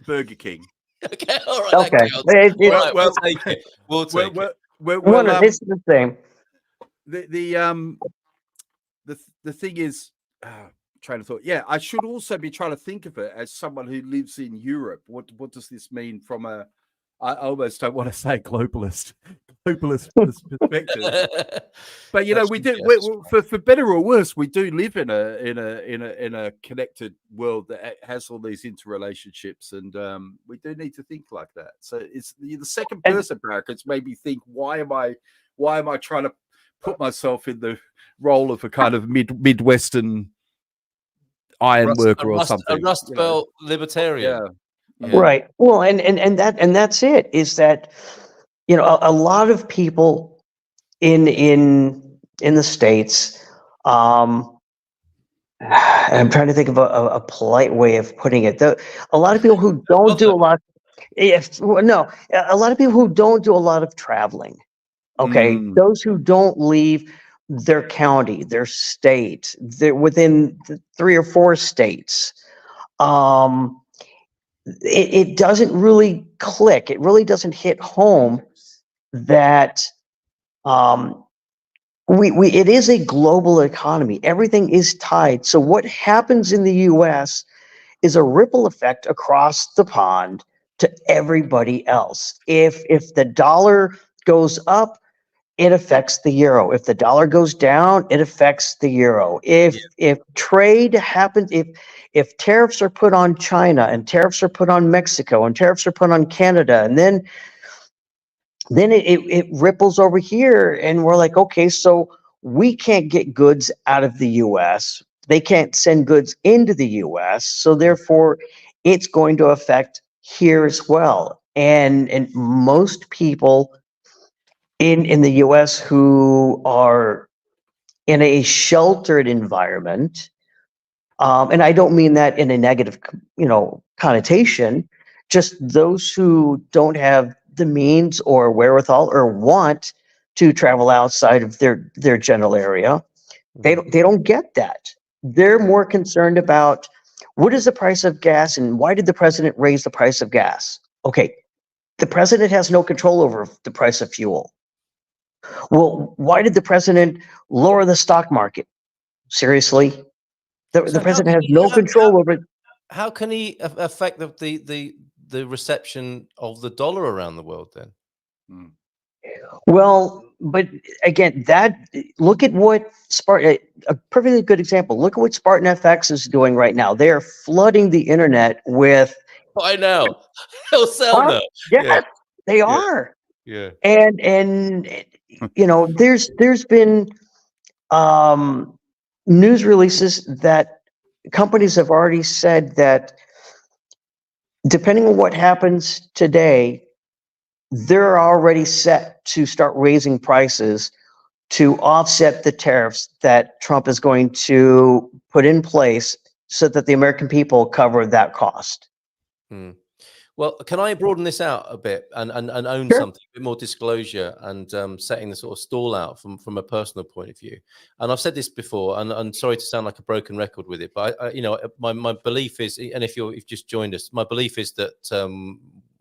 Burger King. Okay, all right. Okay, we'll take it. We'll take it. This is the same. The thing is, train of thought. Yeah, I should also be trying to think of it as someone who lives in Europe. What does this mean from I almost don't want to say globalist perspective, but you know, for better or worse, we do live in a connected world that has all these interrelationships, and we do need to think like that. So it's the second person brackets made me think, why am I trying to put myself in the role of a kind of Midwestern iron worker or something, a Rust Belt libertarian. Yeah. Right. Well, and that's it. Is that, you know, a lot of people in the States. I'm trying to think of a polite way of putting it. A lot of people who don't do a lot. A lot of people who don't do a lot of traveling. Okay, those who don't leave their county, their state, they're within 3 or 4 states. It doesn't really click. It really doesn't hit home that it is a global economy. Everything is tied. So what happens in the US is a ripple effect across the pond to everybody else. If the dollar goes up, it affects the euro. If the dollar goes down, it affects the euro. If trade happens, if tariffs are put on China and tariffs are put on Mexico and tariffs are put on Canada, and then it ripples over here, and we're like, okay, so we can't get goods out of the US. They can't send goods into the US. So therefore, it's going to affect here as well. And most people in the US who are in a sheltered environment, and I don't mean that in a negative, connotation, just those who don't have the means or wherewithal or want to travel outside of their general area, they don't get that. They're more concerned about what is the price of gas and why did the president raise the price of gas? Okay, the president has no control over the price of fuel. Well, why did the president lower the stock market? Seriously? The president has no control over it. How can he affect the reception of the dollar around the world then? Well, but again, look at what a perfectly good example. Look at what Spartan FX is doing right now. They are flooding the internet with. I know. He'll sell now. Yes, they are. Yeah. And there's been news releases that companies have already said that depending on what happens today, they're already set to start raising prices to offset the tariffs that Trump is going to put in place so that the American people cover that cost. Well, can I broaden this out a bit and own Sure. something, a bit more disclosure and setting the sort of stall out from a personal point of view? And I've said this before, and I'm sorry to sound like a broken record with it, but my belief is, and if you've just joined us, my belief is that,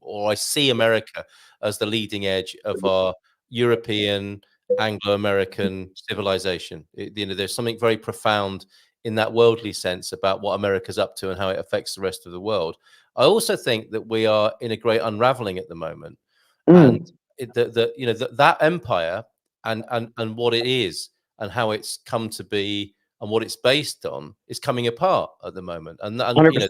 or I see America as the leading edge of our European, Anglo-American civilization. There's something very profound in that worldly sense about what America's up to and how it affects the rest of the world. I also think that we are in a great unraveling at the moment, and that empire and what it is and how it's come to be and what it's based on is coming apart at the moment. And 100%.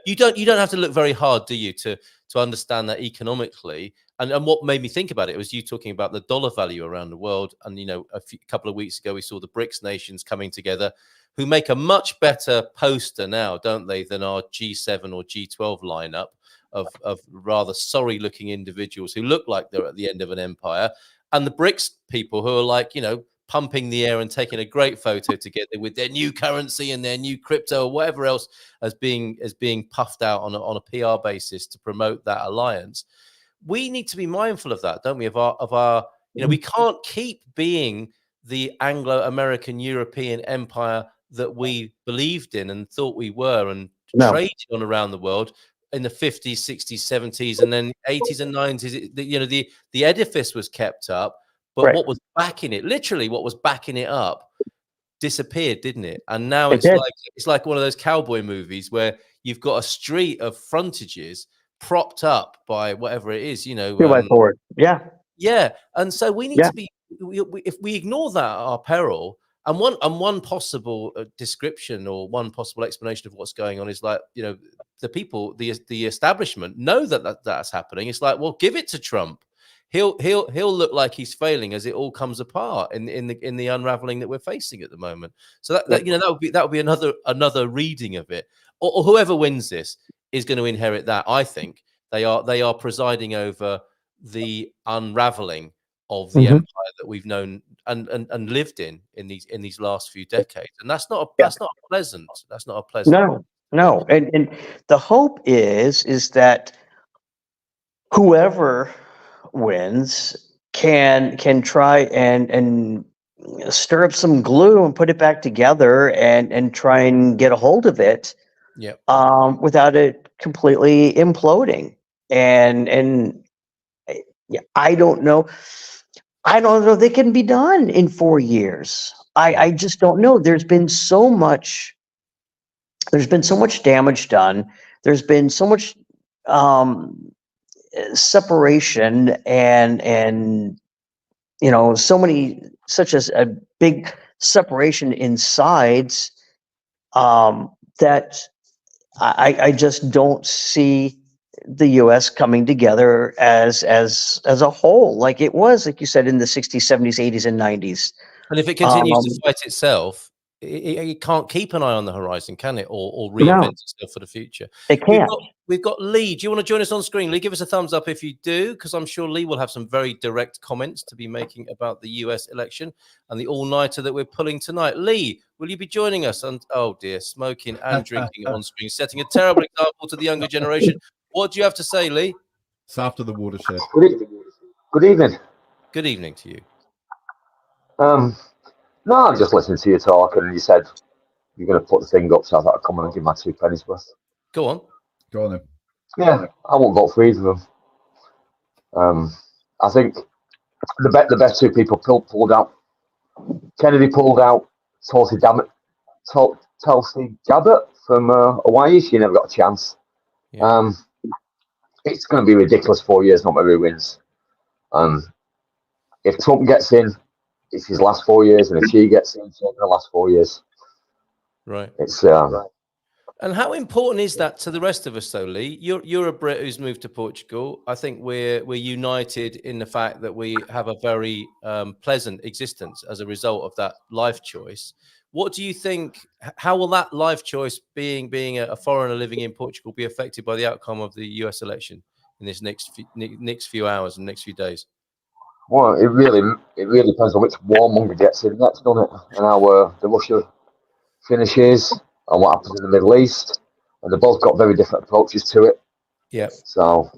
You don't have to look very hard, do you, to understand that economically. And what made me think about it was you talking about the dollar value around the world. And a couple of weeks ago we saw the BRICS nations coming together, who make a much better poster now, don't they, than our G7 or G12 lineup of rather sorry-looking individuals who look like they're at the end of an empire, and the BRICS people who are like, pumping the air and taking a great photo together with their new currency and their new crypto or whatever else as being puffed out on a PR basis to promote that alliance. We need to be mindful of that, don't we? Of our we can't keep being the Anglo-American European empire that we believed in and thought we were and traded on around the world in the 50s, 60s, 70s, and then 80s and 90s. The edifice was kept up, but what was backing it, literally what was backing it up, disappeared, didn't it? And now it's like one of those cowboy movies where you've got a street of frontages propped up by whatever it is, 2x4. Yeah. And so we need to be, if we ignore that at our peril, and one possible description or one possible explanation of what's going on is like, the people, the establishment know that's happening. It's like, well, give it to Trump. He'll look like he's failing as it all comes apart in the unraveling that we're facing at the moment. So that would be another reading of it. Or whoever wins this is going to inherit that. I think they are presiding over the unraveling of the empire that we've known and lived in these last few decades, and that's not pleasant. That's not a pleasant. No. And the hope is that whoever wins can try and stir up some glue and put it back together and try and get a hold of it. Without it completely imploding. And I don't know. I don't know if they can be done in 4 years. I just don't know. There's been so much damage done. There's been so much separation and such as a big separation in sides that I just don't see the U.S. coming together as a whole, like it was, like you said, in the 60s, 70s, 80s, and 90s. And if it continues to fight itself, it can't keep an eye on the horizon, can it? Or reinvent itself for the future. It can't. We've got Lee. Do you want to join us on screen? Lee, give us a thumbs up if you do, because I'm sure Lee will have some very direct comments to be making about the US election and the all-nighter that we're pulling tonight. Lee, will you be joining us? And oh dear, smoking and drinking on screen, setting a terrible example to the younger generation. What do you have to say, Lee? It's after the watershed. Good evening. Good evening to you. No, I'm just listening to you talk, and you said you're going to put the thing up, so I thought I'd come on and give my 2 pennies worth. Go on. Go on then. Yeah, I won't vote for either of them. I think the best 2 people pulled out. Kennedy pulled out Tulsi Gabbard from Hawaii. She never got a chance. Yeah. It's going to be ridiculous 4 years, not who wins. If Trump gets in, it's his last 4 years, and if she gets in, it's the last 4 years. Right. It's And how important is that to the rest of us, though, Lee? You're a Brit who's moved to Portugal. I think we're united in the fact that we have a very pleasant existence as a result of that life choice. What do you think? How will that life choice, being a foreigner living in Portugal, be affected by the outcome of the US election in this next few hours and next few days? Well, it really depends on which warmonger gets in next, doesn't it? And how the Russia finishes, and what happens in the Middle East. And they've both got very different approaches to it. Yeah. So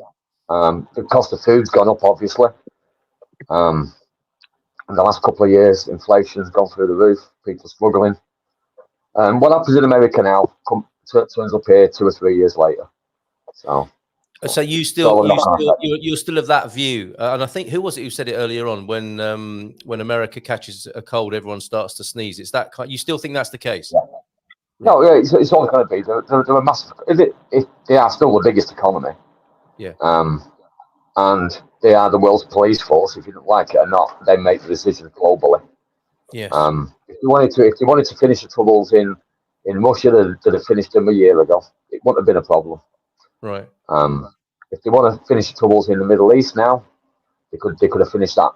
the cost of food's gone up, obviously. In the last couple of years, inflation's gone through the roof. People are struggling. What happens in America now turns up here 2 or 3 years later. So you're still of that view, and I think who was it who said it earlier on? When America catches a cold, everyone starts to sneeze. It's that you still think that's the case? Yeah. No, yeah, it's always going to be. They're a massive. If they are still the biggest economy. Yeah. And they are the world's police force. If you don't like it or not, they make the decisions globally. Yes. If they wanted to finish the troubles in Russia, they'd have finished them a year ago. It wouldn't have been a problem. Right. If they want to finish the troubles in the Middle East now, they could have finished that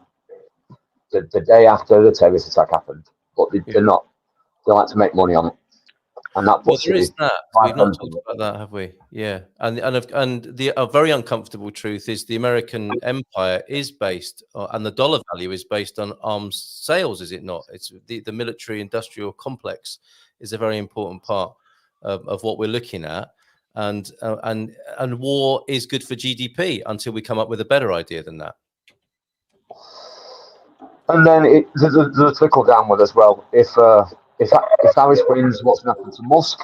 the day after the terrorist attack happened. But they're not. They like to make money on it. And that there is that. We've not talked about that, have we? Yeah. And a very uncomfortable truth is the American empire is based, and the dollar value is based on arms sales, is it not? It's the military industrial complex is a very important part of what we're looking at. And war is good for GDP until we come up with a better idea than that. And then there's a trickle downward as well. If Harris wins, what's going to happen to Musk?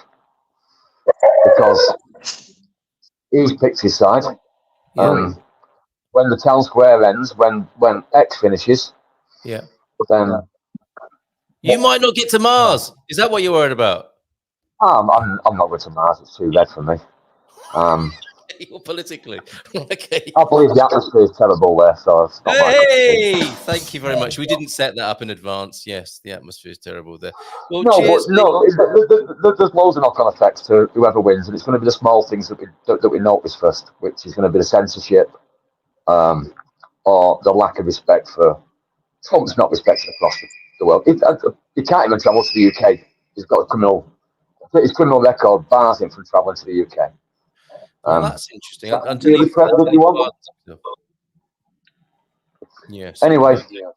Because he's picked his side. When the town square ends, when X finishes, then you might not get to Mars. Is that what you're worried about? I'm not going to Mars. It's too red for me. Politically, okay. I believe the atmosphere is terrible there, so it's not thank you very much. We didn't set that up in advance. Yes, the atmosphere is terrible there. Well, there's loads of knock-on effects to whoever wins, and it's going to be the small things that we notice first, which is going to be the censorship, or the lack of respect for Trump's not respected across the world. He can't even travel to the UK. He's got his criminal record bars him from traveling to the UK. That's interesting. Yes. Anyway,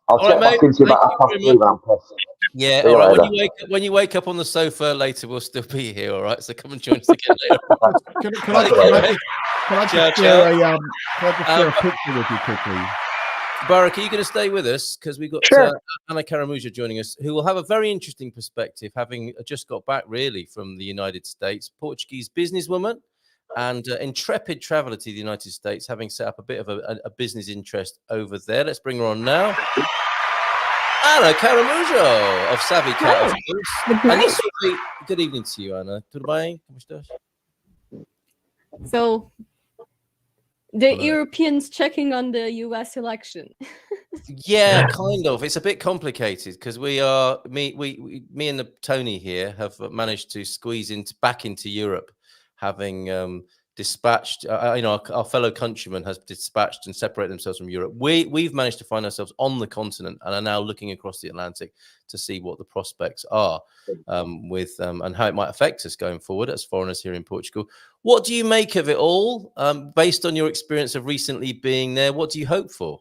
I'll check back into you about 3 round piss. Yeah. All right. When you wake up on the sofa later, we'll still be here. All right. So come and join us again later. Can I just share a picture with you quickly? Barak, are you going to stay with us? Because we've got Anna Karamuja joining us, who will have a very interesting perspective, having just got back really from the United States. Portuguese businesswoman. and intrepid traveller to the United States, having set up a bit of a business interest over there. Let's bring her on now. Ana Caramujo of Savvy Cat, of course. And this will be, good evening to you, Ana. Tudo bem? Como estás? So, the Hello. Europeans checking on the US election. Yeah, kind of. It's a bit complicated because me and Tony here have managed to squeeze back into Europe, having dispatched, our fellow countrymen has dispatched and separated themselves from Europe. We've managed to find ourselves on the continent and are now looking across the Atlantic to see what the prospects are and how it might affect us going forward as foreigners here in Portugal. What do you make of it all, based on your experience of recently being there? What do you hope for?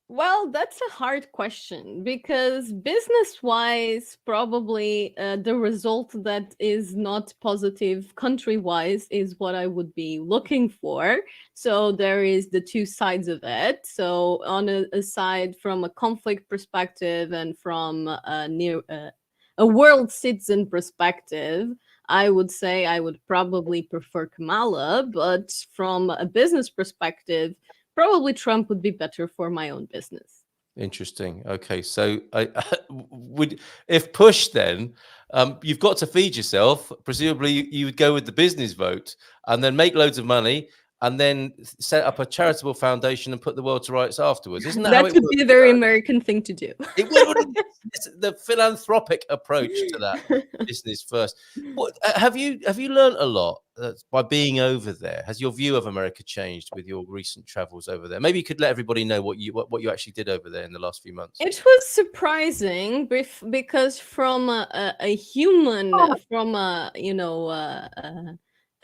Well, that's a hard question because business-wise, probably the result that is not positive country-wise is what I would be looking for. So there is the two sides of it. So on a side from a conflict perspective and from a world citizen perspective, I would say I would probably prefer Kamala, but from a business perspective, probably Trump would be better for my own business. Interesting. Okay, so if pushed, then you've got to feed yourself. Presumably, you would go with the business vote and then make loads of money and then set up a charitable foundation and put the world to rights afterwards. Isn't that how That it would works? be a very American thing to do. It would. It's the philanthropic approach to that. Business first. What have you learned a lot by being over there? Has your view of America changed with your recent travels over there? Maybe you could let everybody know what you actually did over there in the last few months. It was surprising because from a human, from a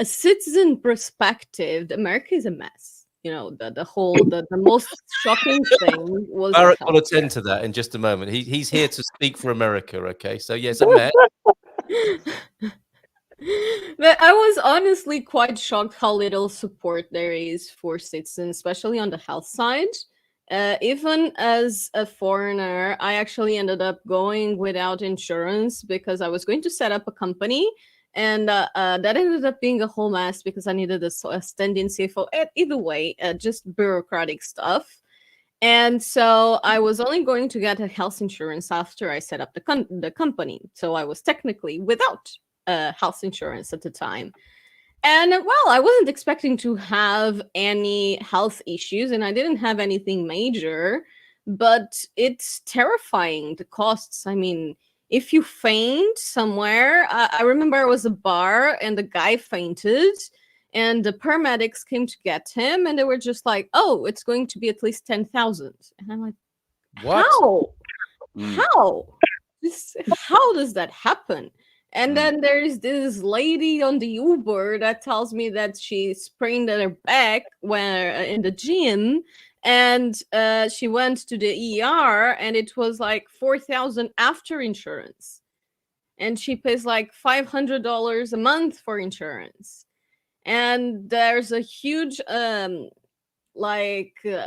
citizen perspective, America is a mess. The most shocking thing was Barrett will attend to that in just a moment. He's here to speak for America. Okay, so yes, a mess. But I was honestly quite shocked how little support there is for citizens, especially on the health side. Even as a foreigner, I actually ended up going without insurance because I was going to set up a company. And that ended up being a whole mess because I needed a stand-in CFO. Either way, just bureaucratic stuff. And so I was only going to get a health insurance after I set up the company. So I was technically without health insurance at the time. And well, I wasn't expecting to have any health issues, and I didn't have anything major, but it's terrifying, the costs. I mean, if you faint somewhere, I remember I was at a bar and the guy fainted and the paramedics came to get him and they were just like, oh, it's going to be at least 10,000. And I'm like, What? How? How does that happen? And then there's this lady on the Uber that tells me that she sprained her back in the gym, and she went to the ER, and it was like 4,000 after insurance, and she pays like $500 a month for insurance. And there's a huge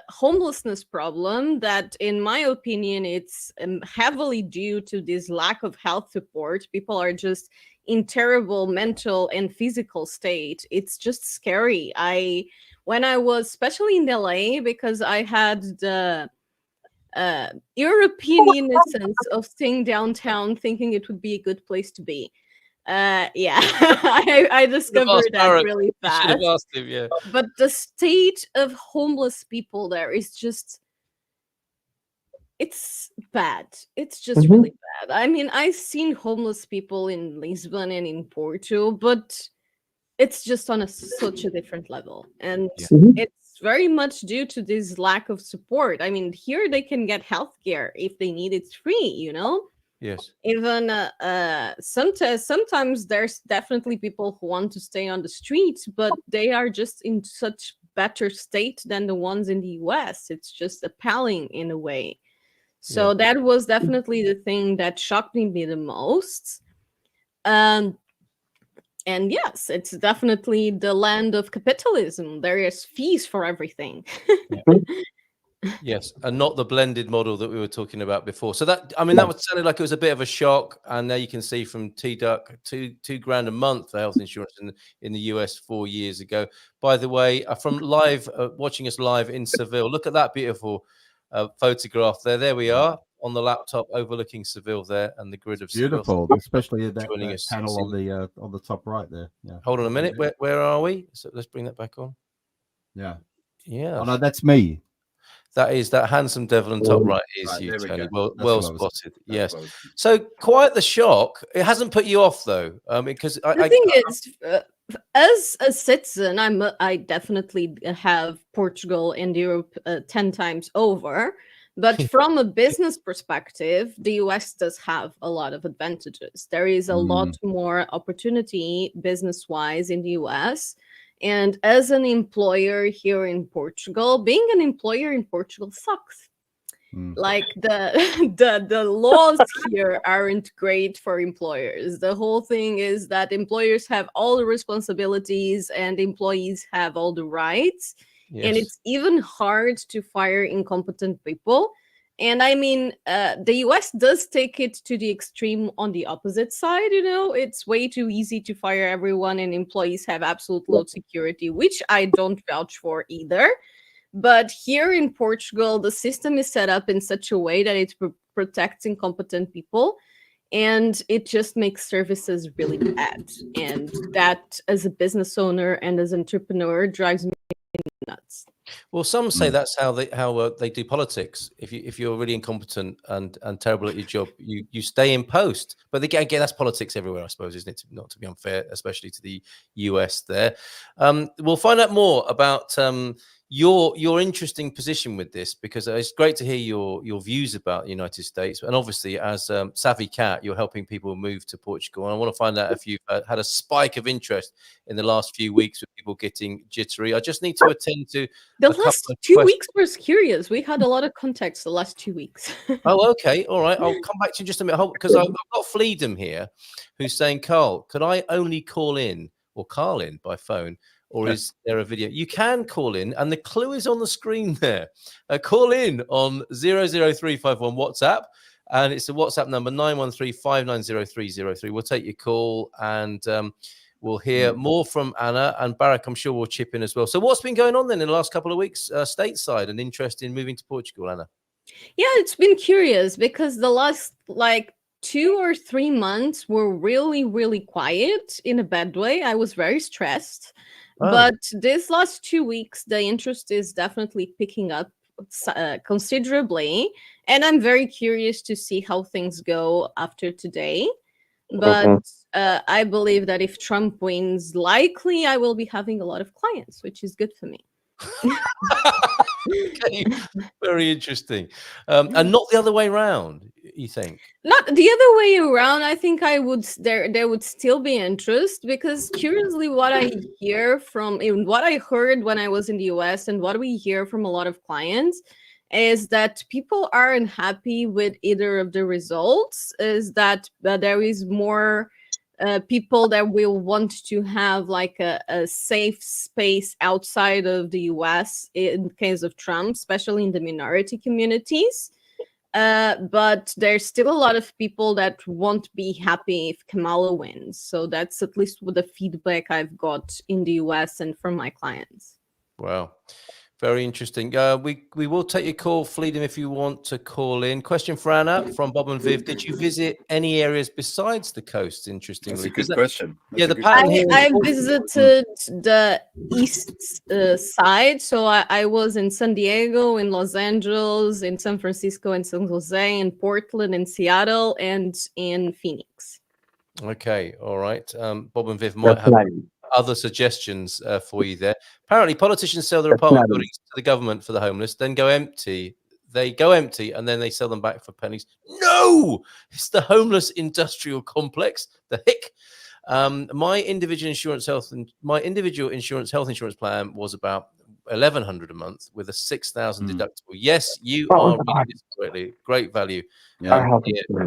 homelessness problem that, in my opinion, it's heavily due to this lack of health support. People are just in terrible mental and physical state. It's just scary. When I was, especially in LA, because I had the European innocence of staying downtown thinking it would be a good place to be. I discovered that really fast. You should have asked him, yeah. But the state of homeless people there is just, it's bad. It's just really bad. I mean, I've seen homeless people in Lisbon and in Porto, but it's just on such a different level. And it's very much due to this lack of support. I mean, here they can get healthcare if they need it free, you know? Yes. Even sometimes there's definitely people who want to stay on the street, but they are just in such better state than the ones in the US. It's just appalling in a way. So that was definitely the thing that shocked me the most. And yes, it's definitely the land of capitalism. There is fees for everything. Yes, and not the blended model that we were talking about before. So that, I mean, that was sounded like it was a bit of a shock. And now you can see from T-Duck, two grand a month for health insurance in the US 4 years ago. By the way, from live, watching us live in Seville, look at that beautiful photograph there. There we are on the laptop overlooking Seville there, and the grid of Beautiful, Seville. especially that, Joining that us. panel on the top right there. Yeah. Hold on a minute. Where are we? So let's bring that back on. Yeah. Yeah. Oh no, that's me. That is that handsome devil on top right is Right, you, there we Tony. go. Well That's what I was- spotted. that's Yes. what I was- So quite the shock. It hasn't put you off though, because The thing is, as a citizen, I definitely have Portugal and Europe 10 times over. But from a business perspective, the US does have a lot of advantages. There is a lot more opportunity business-wise in the US. And as an employer here in Portugal, being an employer in Portugal sucks. Like the laws here aren't great for employers. The whole thing is that employers have all the responsibilities and employees have all the rights. Yes. And it's even hard to fire incompetent people. And I mean, the US does take it to the extreme on the opposite side. You know, it's way too easy to fire everyone, and employees have absolute low security, which I don't vouch for either. But here in Portugal, the system is set up in such a way that it protects incompetent people, and it just makes services really bad. And that, as a business owner and as an entrepreneur, drives me nuts. Well, some say that's how they do politics. If you're really incompetent and terrible at your job, you stay in post. But again, that's politics everywhere, I suppose, isn't it? Not to be unfair, especially to the US there. We'll find out more about your interesting position with this, because it's great to hear your views about the United States. And obviously, as Savvy Cat, you're helping people move to Portugal. And I want to find out if you've had a spike of interest in the last few weeks with people getting jittery. I just need to attend to the last 2 weeks was curious. We had a lot of contacts the last 2 weeks. Oh, okay. All right. I'll come back to you in just a minute, because I've got Fleedom here who's saying, Carl, could I only call in by phone? Or is there a video? You can call in, and the clue is on the screen there. Call in on 00351 WhatsApp, and it's the WhatsApp number 913-590-303. We'll take your call, and we'll hear more from Anna and Barak. I'm sure we'll chip in as well. So what's been going on then in the last couple of weeks stateside, and interest in moving to Portugal, Anna? Yeah, it's been curious because the last 2 or 3 months were really, really quiet in a bad way. I was very stressed. Oh. But this last 2 weeks, the interest is definitely picking up considerably. And I'm very curious to see how things go after today. But I believe that if Trump wins, likely I will be having a lot of clients, which is good for me. Okay. Very interesting. And not the other way around, you think? Not the other way around. I think there would still be interest, because curiously what I hear from what I heard when I was in the US and what we hear from a lot of clients is that people aren't happy with either of the results, is that there is more people that will want to have a safe space outside of the US in case of Trump, especially in the minority communities. But there's still a lot of people that won't be happy if Kamala wins. So that's at least what the feedback I've got in the US and from my clients. Wow. Very interesting. We will take your call, Fleedom, if you want to call in. Question for Anna from Bob and Viv. Did you visit any areas besides the coast, interestingly? That's a good question. The pattern here I visited the east side. So I was in San Diego, in Los Angeles, in San Francisco, and San Jose, in Portland, in Seattle, and in Phoenix. Okay. All right. Bob and Viv might have other suggestions for you there. Apparently, politicians sell their apartment buildings to the government for the homeless, then go empty. They go empty, and then they sell them back for pennies. No, it's the homeless industrial complex. The hick. My individual health insurance plan was about 1,100 a month with a 6,000 deductible. Yes, you Oh, are God. reading this correctly. Great value. Yeah.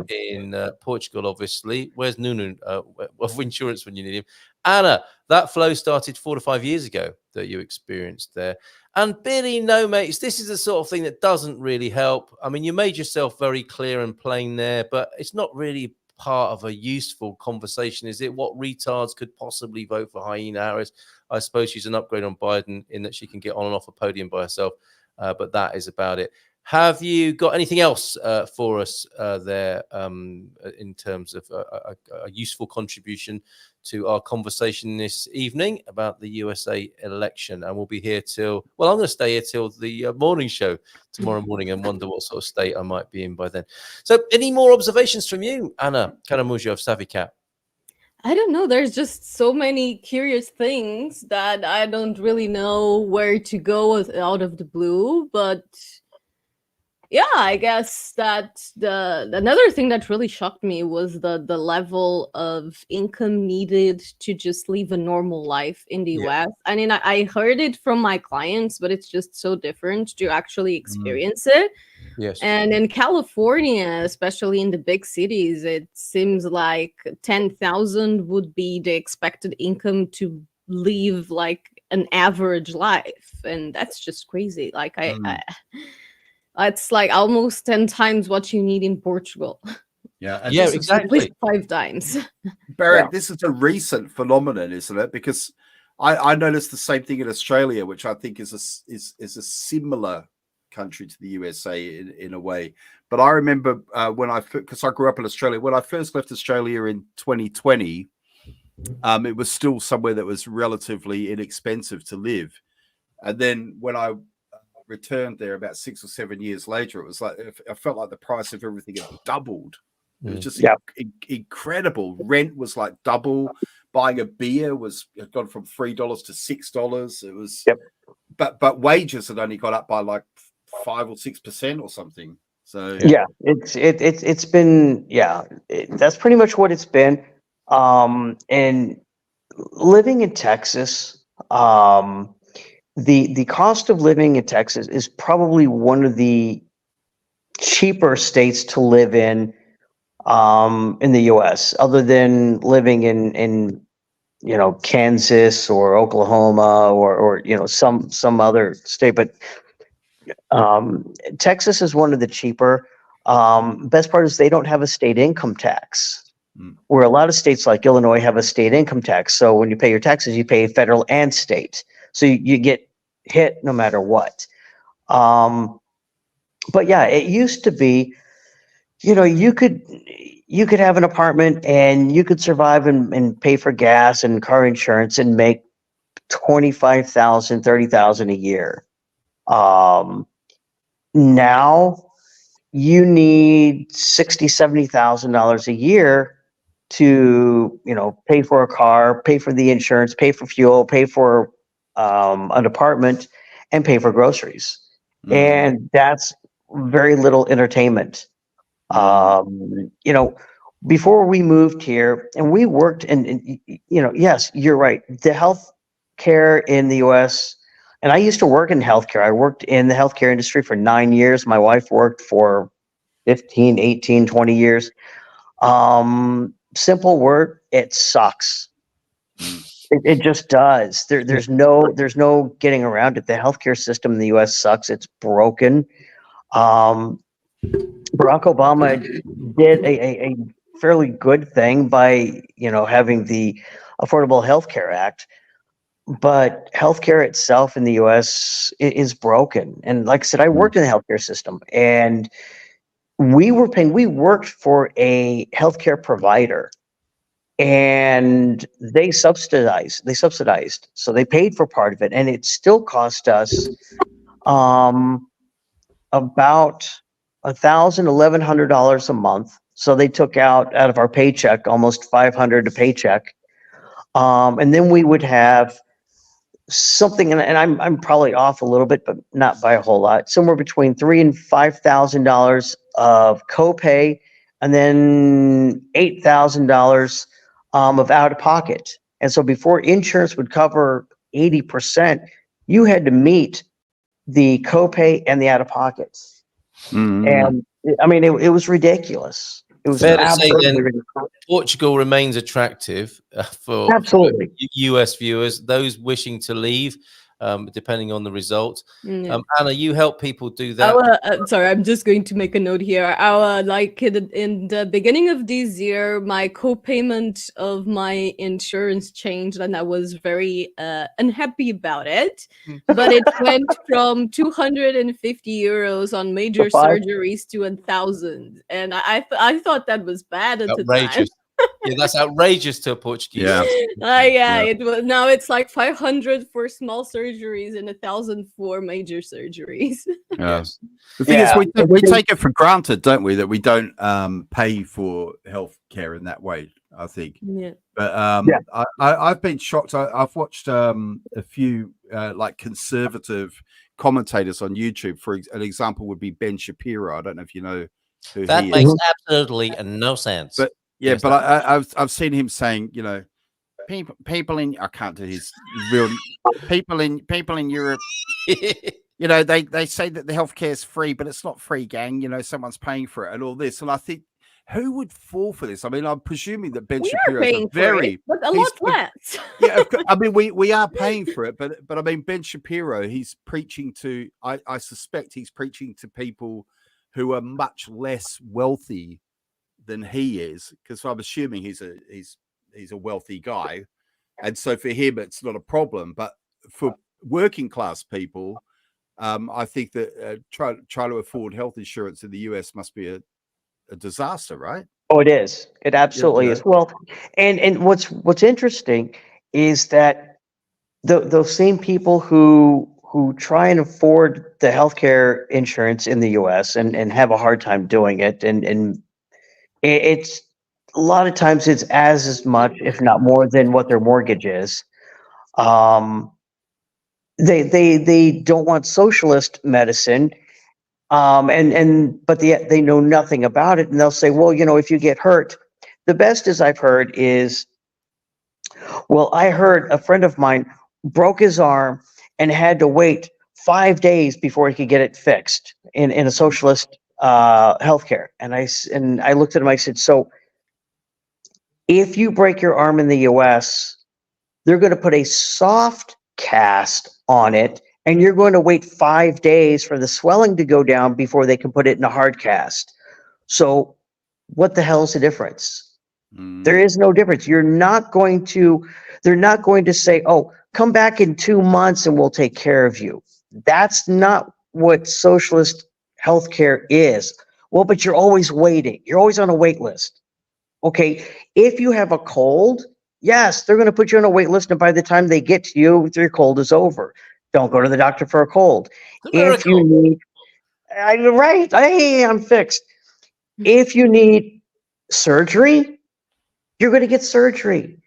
In Portugal, obviously. Where's Nunu of insurance when you need him? Anna, that flow started 4 to 5 years ago that you experienced there. And Billy, no, mates, this is the sort of thing that doesn't really help. I mean, you made yourself very clear and plain there, but it's not really part of a useful conversation, is it? What retards could possibly vote for Hyena Harris? I suppose she's an upgrade on Biden in that she can get on and off a podium by herself, but that is about it. Have you got anything else for us there in terms of a useful contribution to our conversation this evening about the USA election? And we'll be here till, well, I'm going to stay here till the morning show tomorrow morning and wonder what sort of state I might be in by then. So any more observations from you, Anna Caramujo of Savvy Cat? I don't know. There's just so many curious things that I don't really know where to go out of the blue. But yeah, I guess that another thing that really shocked me was the level of income needed to just live a normal life in the US. I mean, I heard it from my clients, but it's just so different to actually experience it. Yes. And in California, especially in the big cities, it seems like 10,000 would be the expected income to live like an average life. And that's just crazy. Like it's like almost 10 times what you need in Portugal. Yeah, yeah, exactly. At least 5 times. Barrett, this is a recent phenomenon, isn't it? Because I noticed the same thing in Australia, which I think is a similar country to the USA in a way. But I remember because I grew up in Australia, when I first left Australia in 2020, it was still somewhere that was relatively inexpensive to live. And then when I returned there about 6 or 7 years later, it was like I felt like the price of everything had doubled. It was just incredible. Rent was like double. Buying a beer had gone from $3 to $6. It was, but wages had only gone up by like 5 or 6% or something. So it's been that's pretty much what it's been. And living in Texas, the cost of living in Texas is probably one of the cheaper states to live in the U.S., other than living in Kansas or Oklahoma or some other state. But Texas is one of the cheaper. Best part is they don't have a state income tax, where a lot of states like Illinois have a state income tax. So when you pay your taxes, you pay federal and state. So you get hit no matter what. But yeah, it used to be, you could have an apartment and you could survive and pay for gas and car insurance and make $25,000, $30,000 a year. Now you need $60,000, $70,000 a year to, pay for a car, pay for the insurance, pay for fuel, pay for an apartment, and pay for groceries. And that's very little entertainment. Before we moved here and we worked in yes, you're right. The health care in the US, and I used to work in healthcare. I worked in the healthcare industry for 9 years. My wife worked for 15, 18, 20 years. Simple word, it sucks. It just does. There's no getting around it. The healthcare system in the US sucks. It's broken. Barack Obama did a fairly good thing by, having the Affordable Health Care Act, but healthcare itself in the US is broken. And like I said, I worked in the healthcare system, and we worked for a healthcare provider, and they subsidized. So they paid for part of it, and it still cost us about $1,100 a month. So they took out of our paycheck almost $500 a paycheck, and then we would have something, and I'm probably off a little bit, but not by a whole lot. Somewhere between $3,000 and $5,000 of copay, and then $8,000 of out of pocket. And so before insurance would cover 80%, you had to meet the copay and the out-of-pockets. And I mean, it was ridiculous. It was fair to say absolutely then ridiculous. Portugal remains attractive for Absolutely. US viewers, those wishing to leave, depending on the result. Yeah. Anna, you help people do that. Sorry, I'm just going to make a note here. Like in the beginning of this year, my co-payment of my insurance changed, and I was very unhappy about it. But it went from 250 euros on major surgeries to 1,000, and I thought that was bad at the time. Outrageous. Yeah, that's outrageous to a Portuguese. Yeah. It was. Now it's like 500 for small surgeries and 1,000 for major surgeries. Yes. The thing is, we take it for granted, don't we, that we don't pay for health care in that way, I think. Yeah. But I've been shocked. I've watched a few like conservative commentators on YouTube. For an example would be Ben Shapiro. I don't know if you know who that he makes is. absolutely no sense. But yeah, Yes, but I've seen him saying, you know, people in, I can't do his real people in Europe. You know, they say that the healthcare is free, but it's not free, gang. You know, someone's paying for it and all this. And I think, who would fall for this? I mean, I'm presuming that Ben Shapiro is very, but a lot less. Yeah, I mean, we are paying for it, but I mean, Ben Shapiro, he's preaching to. I suspect he's preaching to people who are much less wealthy than he is, because I'm assuming he's a wealthy guy, and so for him it's not a problem. But for working class people, I think that try to afford health insurance in the US must be a disaster, right? Oh, it is. It absolutely is. Well, and what's interesting is that those same people who try and afford the healthcare insurance in the US and have a hard time doing it, and it's a lot of times it's as much, if not more, than what their mortgage is. They don't want socialist medicine, but they know nothing about it, and they'll say, well, you know, if you get hurt, the best as I've heard is, well, I heard a friend of mine broke his arm and had to wait 5 days before he could get it fixed in a socialist healthcare. And I looked at him, I said, so if you break your arm in the US, they're going to put a soft cast on it, and you're going to wait 5 days for the swelling to go down before they can put it in a hard cast. So what the hell is the difference? There is no difference. They're not going to say, oh, come back in 2 months and we'll take care of you. That's not what socialist healthcare is. Well, but you're always waiting. You're always on a wait list. Okay, if you have a cold, yes, they're going to put you on a wait list, and by the time they get to you, your cold is over. Don't go to the doctor for a cold. If you need, I'm fixed. If you need surgery, you're going to get surgery.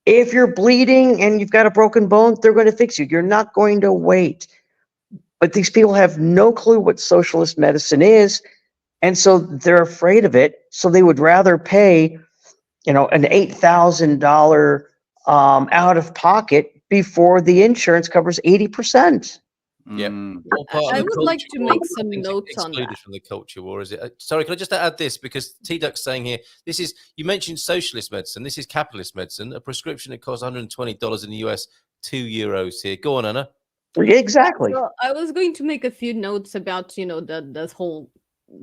If you're bleeding and you've got a broken bone, they're going to fix you. You're not going to wait. But these people have no clue what socialist medicine is, and so they're afraid of it. So they would rather pay, you know, an $8,000 out of pocket before the insurance covers 80%. Yep. I would like to make some notes on that. From the culture war, is it? Sorry, can I just add this, because T-Duck's saying here, this is, you mentioned socialist medicine, this is capitalist medicine. A prescription that costs $120 in the US, €2 here. Go on, Anna. Exactly. So I was going to make a few notes about, you know, the whole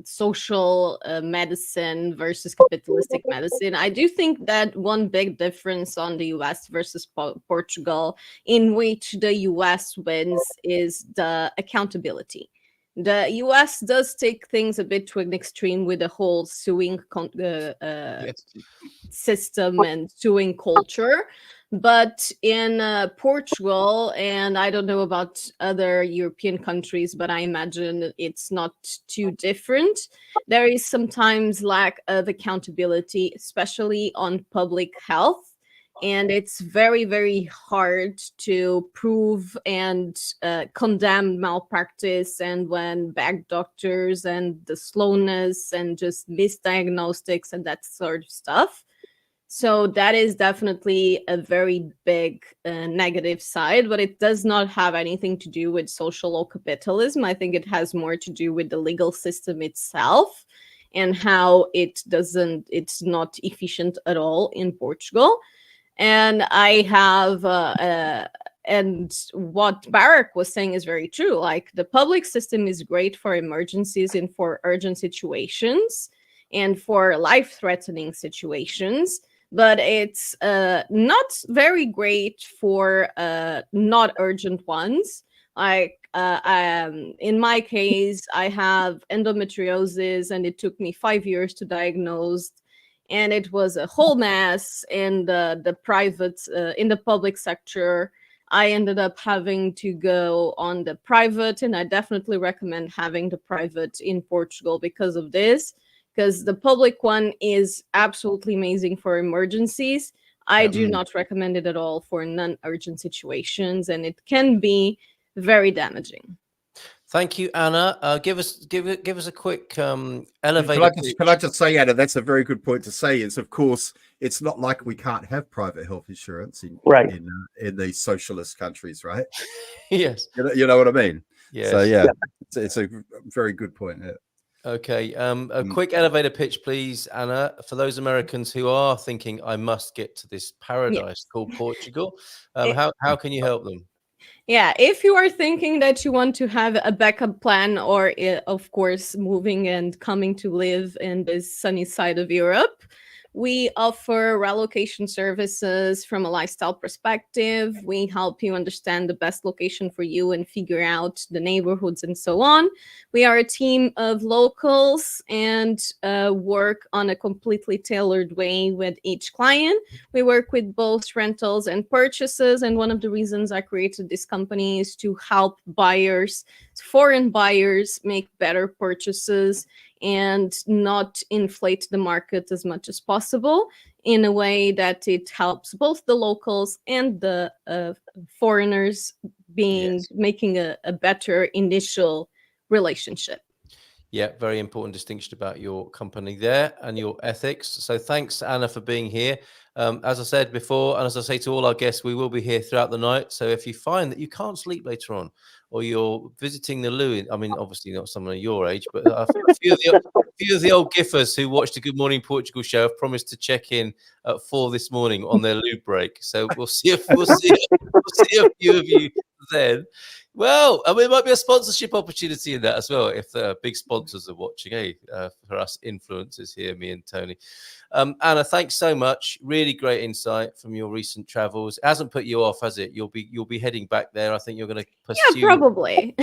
social medicine versus capitalistic medicine. I do think that one big difference on the US versus Portugal, in which the US wins, is the accountability. The US does take things a bit to an extreme with the whole suing system and suing culture. But in Portugal, and I don't know about other European countries, but I imagine it's not too different, there is sometimes lack of accountability, especially on public health. And it's very, very hard to prove and condemn malpractice, and when bad doctors and the slowness and just misdiagnostics and that sort of stuff. So that is definitely a very big negative side, but it does not have anything to do with social capitalism. I think it has more to do with the legal system itself and how it's not efficient at all in Portugal. And I have, and what Barak was saying is very true. Like, the public system is great for emergencies and for urgent situations and for life-threatening situations, but it's not very great for not urgent ones. Like, in my case, I have endometriosis, and it took me 5 years to diagnose, and it was a whole mess in the private, in the public sector. I ended up having to go on the private, and I definitely recommend having the private in Portugal because of this, because the public one is absolutely amazing for emergencies. I do not recommend it at all for non-urgent situations, and it can be very damaging. Thank you, Anna. Give us a quick elevator. Can I just say, Anna, that's a very good point to say. Is, of course, it's not like we can't have private health insurance in these socialist countries, right? Yes, you know what I mean. Yes. So yeah, it's a very good point. Yeah. Okay, a quick elevator pitch, please, Anna, for those Americans who are thinking, I must get to this paradise called Portugal. How can you help them? Yeah, if you are thinking that you want to have a backup plan, or of course moving and coming to live in this sunny side of Europe, we offer relocation services from a lifestyle perspective. We help you understand the best location for you and figure out the neighborhoods and so on. We are a team of locals and work on a completely tailored way with each client. We work with both rentals and purchases. And one of the reasons I created this company is to help buyers, foreign buyers, make better purchases and not inflate the market as much as possible, in a way that it helps both the locals and the foreigners making a better initial relationship. Yeah, very important distinction about your company there and your ethics. So thanks, Anna, for being here. As I said before, and as I say to all our guests, we will be here throughout the night. So if you find that you can't sleep later on, or you're visiting the loo, I mean, obviously not someone of your age, but a few of the old giffers who watched the Good Morning Portugal show have promised to check in at 4 this morning on their loo break. So we'll see a few of you then. Well, I mean, it might be a sponsorship opportunity in that as well, if the big sponsors are watching, for us influencers here, me and Tony. Anna, thanks so much. Really great insight from your recent travels. It hasn't put you off, has it? You'll be heading back there. I think you're going to pursue. Yeah, probably.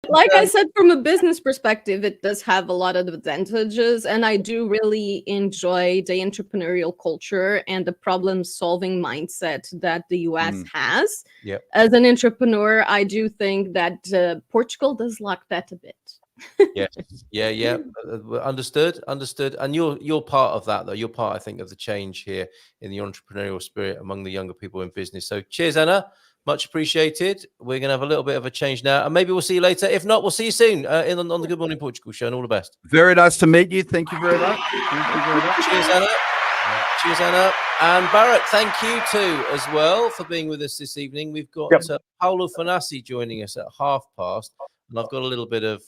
Like I said, from a business perspective, it does have a lot of advantages, and I do really enjoy the entrepreneurial culture and the problem-solving mindset that the US has. Yep. As an entrepreneur, I do think that Portugal does lack that a bit. Yes. Yeah. Understood. And you're part of that, though. You're part, I think, of the change here in the entrepreneurial spirit among the younger people in business. So cheers, Anna. Much appreciated. We're going to have a little bit of a change now, and maybe we'll see you later. If not, we'll see you soon on the Good Morning Portugal show, and all the best. Very nice to meet you. Thank you very much. Thank you very much. Cheers, Anna. Cheers, Anna. And Barak, thank you too as well for being with us this evening. We've got Paulo Fanassi joining us at past, and I've got a little bit of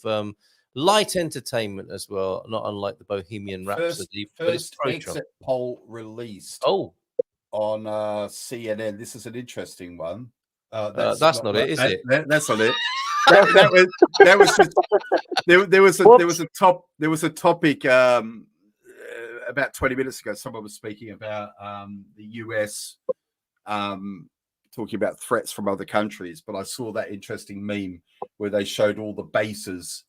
light entertainment as well, not unlike the Bohemian Rhapsody. First exit poll released on CNN. This is an interesting one. That's not it, is it? That's not it. There was a topic about 20 minutes ago. Someone was speaking about the US talking about threats from other countries, but I saw that interesting meme where they showed all the bases,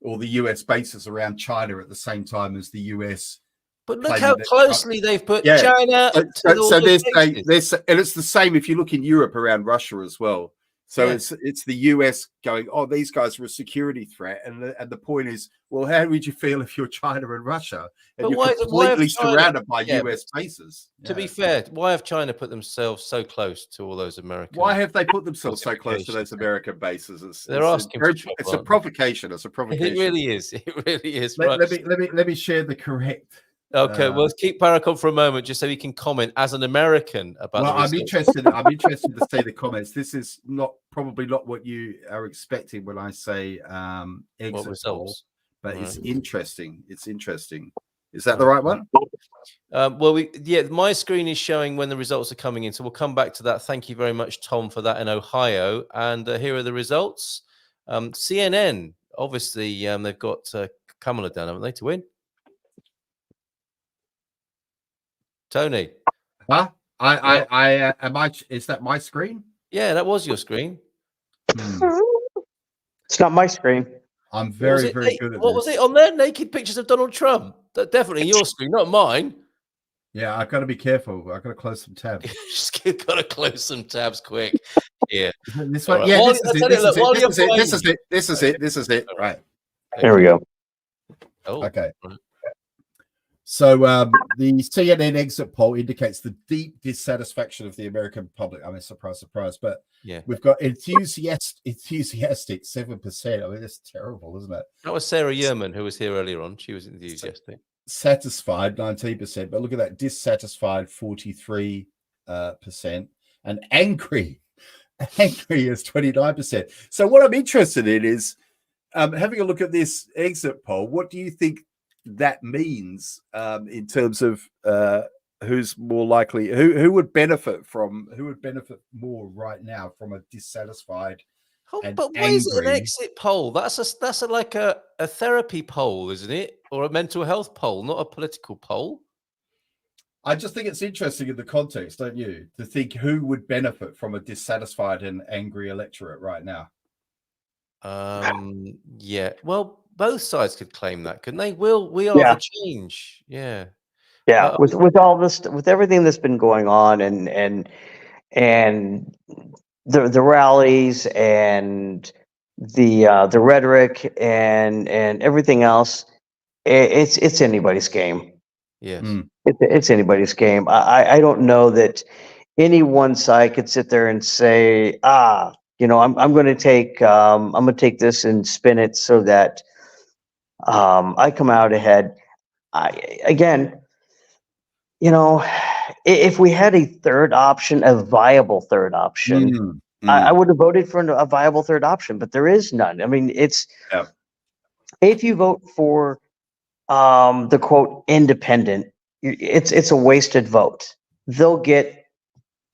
all the US bases around China at the same time as the US. But look how closely they've put China. And it's the same if you look in Europe around Russia as well. So it's the US going, oh, these guys are a security threat, and the point is, well, how would you feel if you're China and Russia and you're completely surrounded by US bases? To be fair, why have China put themselves so close to all those American? Why have they put themselves so close to those American bases? They're asking. It's a provocation. It's a provocation. It really is. It really is. Let me share the correct Okay, well, let's keep Barack on for a moment, just so he can comment as an American about. Well, the I'm interested. I'm interested to see the comments. This is probably not what you are expecting when I say exit poll, but it's interesting. It's interesting. Is that the right one? Well, my screen is showing when the results are coming in, so we'll come back to that. Thank you very much, Tom, for that in Ohio. And here are the results. CNN, obviously, they've got Kamala down, haven't they, to win? Tony, huh? Is that my screen? Yeah, that was your screen. It's not my screen. I'm very good at this. What was it on there? Naked pictures of Donald Trump. Definitely your screen, not mine. Yeah, I've got to be careful. I've got to close some tabs. Just got to close some tabs quick. Yeah. This one. Right. Yeah, this is it. Right. There we go. Oh, okay. Right. So the CNN exit poll indicates the deep dissatisfaction of the American public. I mean, surprise, but yeah, we've got enthusiastic 7%. I mean, that's terrible, isn't it? That was Sarah Yerman, who was here earlier on. She was enthusiastic. Satisfied 19%, but look at that, dissatisfied 43%, and angry is 29%. So what I'm interested in is having a look at this exit poll. What do you think that means in terms of who's more likely, who would benefit more right now from a dissatisfied but why is it an exit poll? That's like a therapy poll, isn't it? Or a mental health poll, not a political poll. I just think it's interesting in the context, don't you, to think who would benefit from a dissatisfied and angry electorate right now. Yeah, well, both sides could claim that, couldn't they? We are the change. Yeah. With all this, with everything that's been going on, and the rallies and the rhetoric and everything else, it's anybody's game. Yes, it's anybody's game. I don't know that any one side could sit there and say, I'm going to take this and spin it so that I come out ahead. If we had a third option, a viable third option, I would have voted for a viable third option, but there is none. I mean, if you vote for the quote independent, it's a wasted vote. They'll get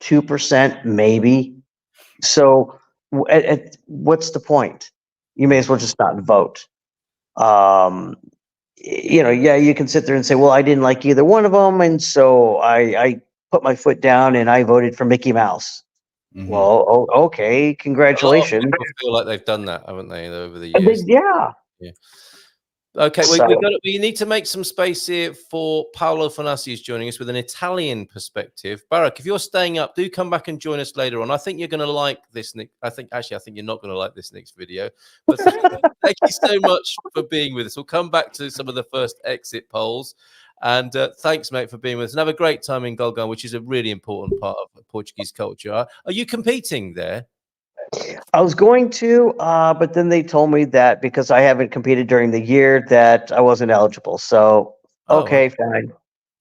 2% maybe. So what's the point? You may as well just not vote. You can sit there and say, well, I didn't like either one of them, and so I put my foot down and I voted for Mickey Mouse. Mm-hmm. Well, okay, congratulations. I feel like they've done that, haven't they, over the years? Yeah. Okay, we need to make some space here for Paolo Fanassi, who's joining us with an Italian perspective. Barack, if you're staying up, do come back and join us later on. I think you're going to like this, Nick. I think you're not going to like this next video. But thank you so much for being with us. We'll come back to some of the first exit polls. And thanks, mate, for being with us. And have a great time in Golgan, which is a really important part of Portuguese culture. Are you competing there? I was going to, but then they told me that because I haven't competed during the year that I wasn't eligible. So, okay, fine.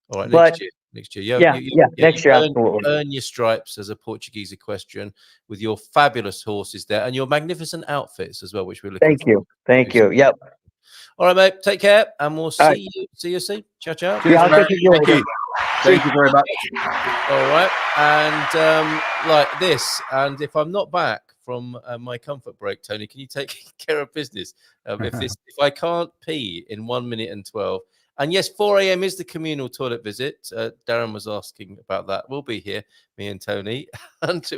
All right, next year. Next year. Next year, absolutely. Earn your stripes as a Portuguese equestrian with your fabulous horses there and your magnificent outfits as well, which we're looking for. Thank you. Yep. All right, mate. Take care, and we'll see you soon. Ciao, ciao. Thank you. Thank you very much. All right, and like this, and if I'm not back from my comfort break, Tony, can you take care of business? If I can't pee in 1 minute and 12, and yes, 4 a.m. is the communal toilet visit. Darren was asking about that. We'll be here, me and Tony, and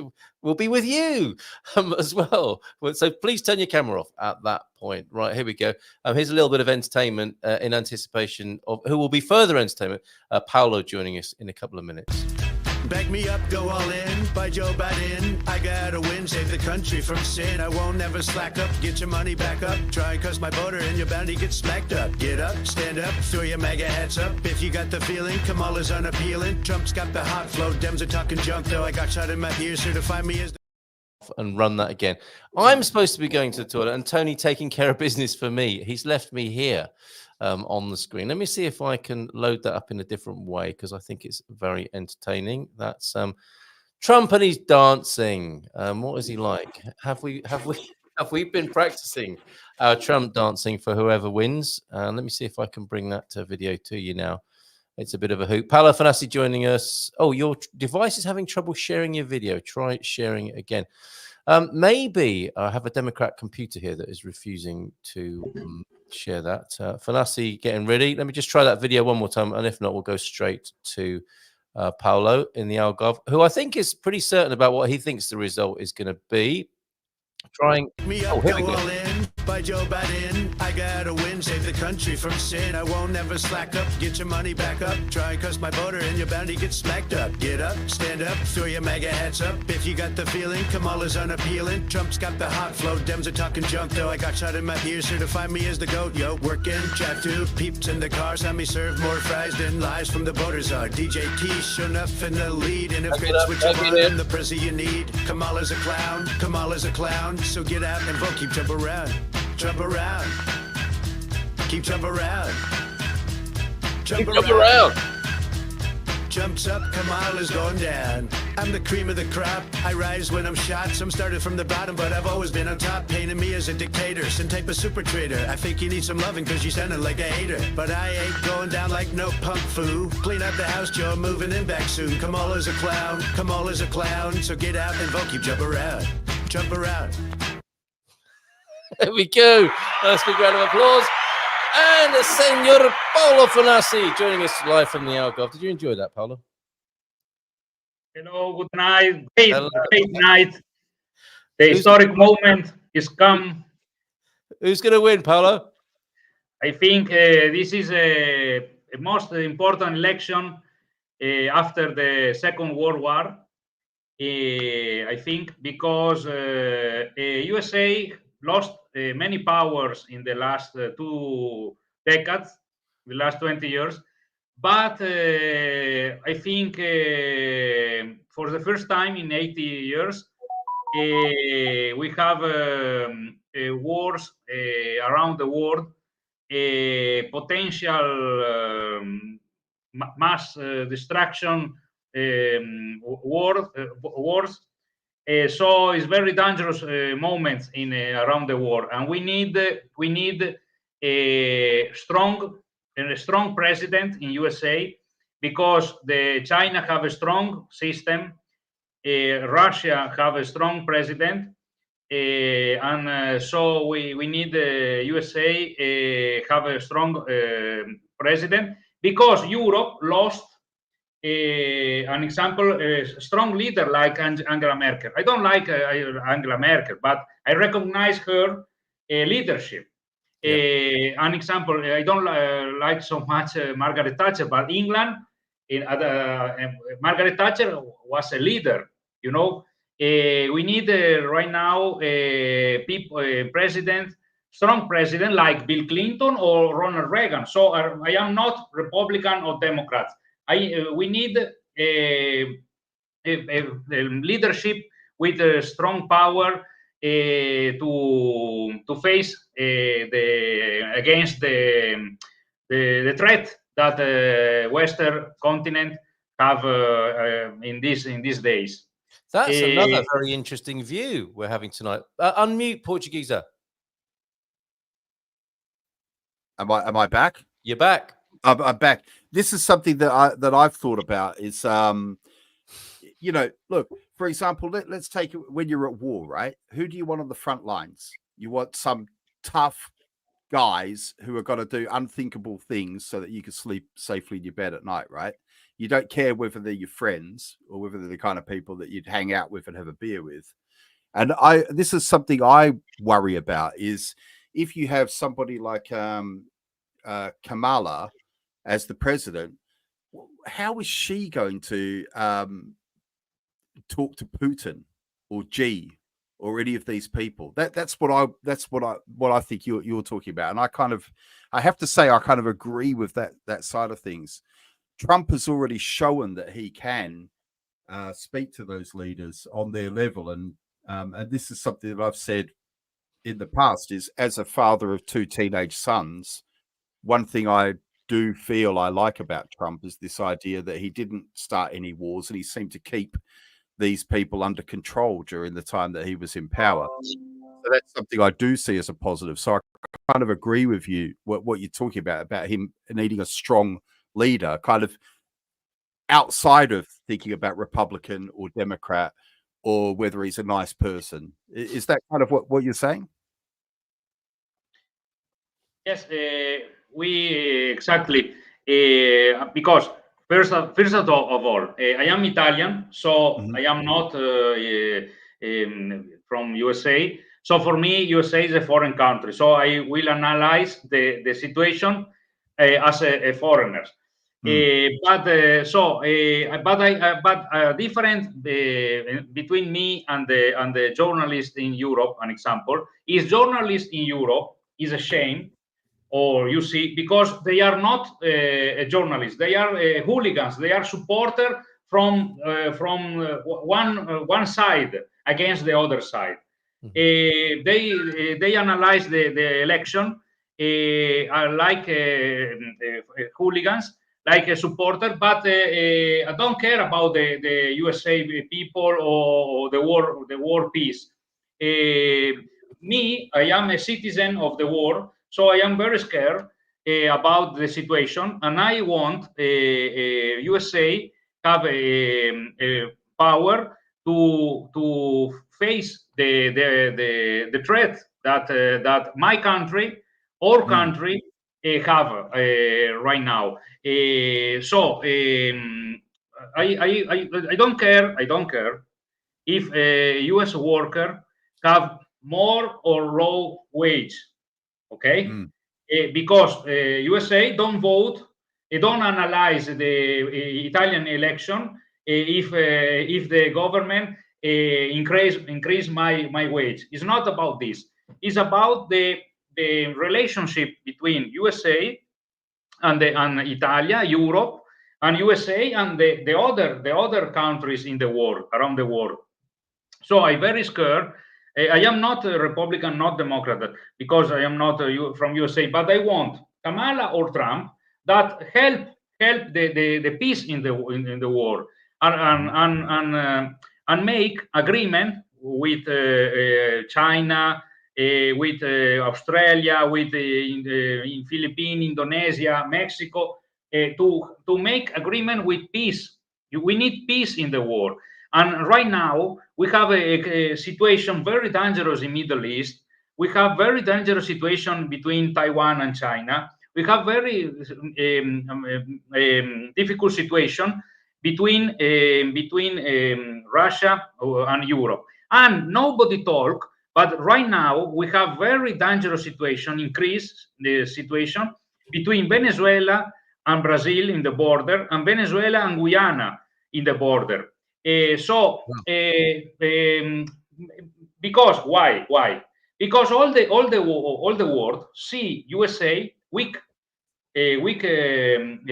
we'll be with you as well. So please turn your camera off at that point. Right, here we go. Here's a little bit of entertainment in anticipation of who will be further entertainment. Paolo joining us in a couple of minutes. Back me up, go all in, by Joe Biden. I gotta win, save the country from sin. I won't never slack up, get your money back up. Try and cross my border and you're bound to get smacked up. Get up, stand up, throw your MAGA hats up. If you got the feeling, Kamala's unappealing. Trump's got the hot flow, Dems are talking junk though. I got shot in my ears, certify me as and run that again. I'm supposed to be going to the toilet and Tony taking care of business for me. He's left me here. on the screen. Let me see if I can load that up in a different way, because I think it's very entertaining. That's Trump and he's dancing. What is he like? Have we been practicing our Trump dancing for whoever wins? Let me see if I can bring that video to you now. It's a bit of a hoot. Paolo Fanassi joining us. Oh, your device is having trouble sharing your video. Try sharing it again. Maybe I have a Democrat computer here that is refusing to share that. Fanassi getting ready. Let me just try that video one more time, and if not, we'll go straight to Paolo in the Algarve, who I think is pretty certain about what he thinks the result is going to be. Trying. Oh, here we go. By Joe Biden, I gotta win, save the country from sin. I won't ever slack up, get your money back up. Try and cuss my voter and you're bound to get smacked up. Get up, stand up, throw your MAGA hats up. If you got the feeling, Kamala's unappealing. Trump's got the hot flow, Dems are talking junk though. I got shot in my ears, certify me as the GOAT, yo. Working, chat to peeps in the cars, have me serve more fries than lies from the voters are. DJ T, sure enough in the lead, and if it's switch up on the prezi you need. Kamala's a clown, Kamala's a clown, so get out and vote, keep jump around. Jump around. Keep jump around. Jump around. Jumps up, Kamala's going down. I'm the cream of the crop. I rise when I'm shot. Some started from the bottom, but I've always been on top. Painting me as a dictator, some type of super trader. I think you need some loving cause you sounded like a hater. But I ain't going down like no punk foo. Clean up the house, Joe, moving in back soon. Kamala's a clown, Kamala's a clown. So get out and vote, keep jump around. Jump around. There we go. Nice big round of applause. And Senor Paolo Fanassi joining us live from the Algarve. Did you enjoy that, Paolo? Hello, good night. Great night. The historic moment is come. Who's going to win, Paolo? I think this is a most important election after the Second World War. I think because USA lost many powers in the last 2 decades, the last 20 years. But I think for the first time in 80 years, we have wars around the world, potential mass destruction wars. So it's very dangerous moments in around the world, and we need a strong president in USA, because China have a strong system, Russia have a strong president, and so we need USA have a strong president, because Europe lost. An example, a strong leader like Angela Merkel. I don't like Angela Merkel, but I recognize her leadership. Yeah. An example, I don't like so much Margaret Thatcher, but England, Margaret Thatcher was a leader. You know, we need right now strong president like Bill Clinton or Ronald Reagan. So I am not Republican or Democrat. We need a leadership with a strong power to face against the threat that the Western continent have in these days. That's another very interesting view we're having tonight. Unmute, Portuguesa. Am I back? You're back. I'm back. This is something that I've thought about. Is you know, look, for example, let's take it when you're at war, right? Who do you want on the front lines? You want some tough guys who are going to do unthinkable things so that you can sleep safely in your bed at night, right? You don't care whether they're your friends or whether they're the kind of people that you'd hang out with and have a beer with. And this is something I worry about, is if you have somebody like Kamala as the president, how is she going to talk to Putin or Xi or any of these people? That's what I think you're talking about. And I have to say I kind of agree with that side of things. Trump has already shown that he can speak to those leaders on their level, and this is something that I've said in the past, is as a father of 2 teenage sons, one thing I do feel I like about Trump is this idea that he didn't start any wars, and he seemed to keep these people under control during the time that he was in power. So that's something I do see as a positive. So I kind of agree with you what you're talking about him needing a strong leader, kind of outside of thinking about Republican or Democrat or whether he's a nice person. Is that kind of what you're saying? Yes, we exactly, because first of all, I am Italian, so I am not from USA. So for me, USA is a foreign country. So I will analyze the situation as a foreigner. But different between me and the journalist in Europe. An example is journalist in Europe is a shame, or you see, because they are not journalists, they are hooligans, they are supporters from one side against the other side. They analyze the election like hooligans, like a supporter, but I don't care about the USA people or the war peace. Me, I am a citizen of the war. So I am very scared about the situation, and I want USA have a power to face the threat that my country, our country, have right now. I don't care. I don't care if a U.S. worker have more or low wage. Okay, because USA don't vote, don't analyze the Italian election if the government increase my wage. It's not about this. It's about the relationship between USA and Italia, Europe, and USA and the other countries in the world, around the world. So I'm very scared. I am not a Republican, not Democrat, because I am not from USA, but I want Kamala or Trump that help the peace in the war and make agreement with China, with Australia, with in Philippines, Indonesia, Mexico, to make agreement with peace. We need peace in the war. And right now, we have a situation very dangerous in Middle East. We have very dangerous situation between Taiwan and China. We have very difficult situation between Russia and Europe. And nobody talk, but right now we have very dangerous situation, increase the situation between Venezuela and Brazil in the border, and Venezuela and Guyana in the border. Because why? Because all the world see USA weak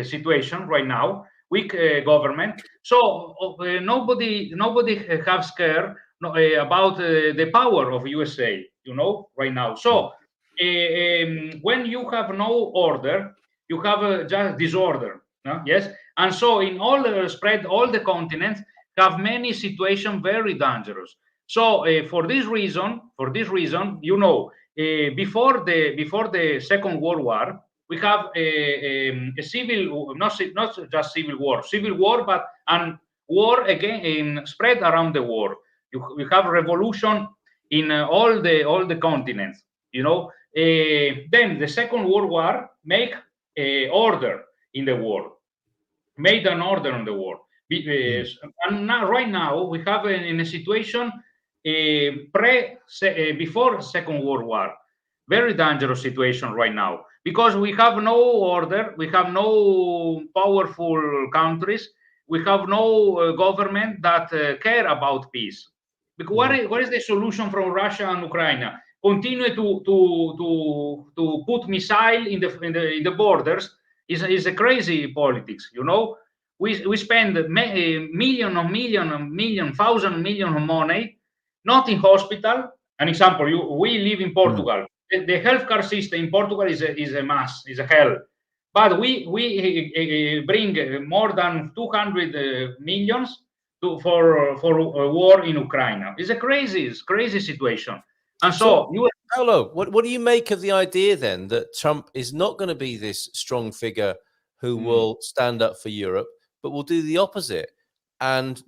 situation right now, weak government. So nobody have scared about the power of USA, right now. So when you have no order, you have just disorder. Yes, and so in all spread all the continents have many situations very dangerous. So for this reason, before the Second World War, we have a civil, not just civil war, but an war again spread around the world. We have revolution in all the continents. Then the Second World War make order in the world, made an order in the world. And now, right now, we have in a situation before Second World War, very dangerous situation right now, because we have no order, we have no powerful countries, we have no government that care about peace. Because what is the solution from Russia and Ukraine? Continue to put missile in the borders is a crazy politics. We spend thousand million of money, not in hospital. An example, we live in Portugal. the healthcare system in Portugal is a mess, is a hell. But we bring more than 200 millions for a war in Ukraine. It's a crazy situation. And so Paolo, what do you make of the idea then that Trump is not going to be this strong figure who will stand up for Europe, but will do the opposite and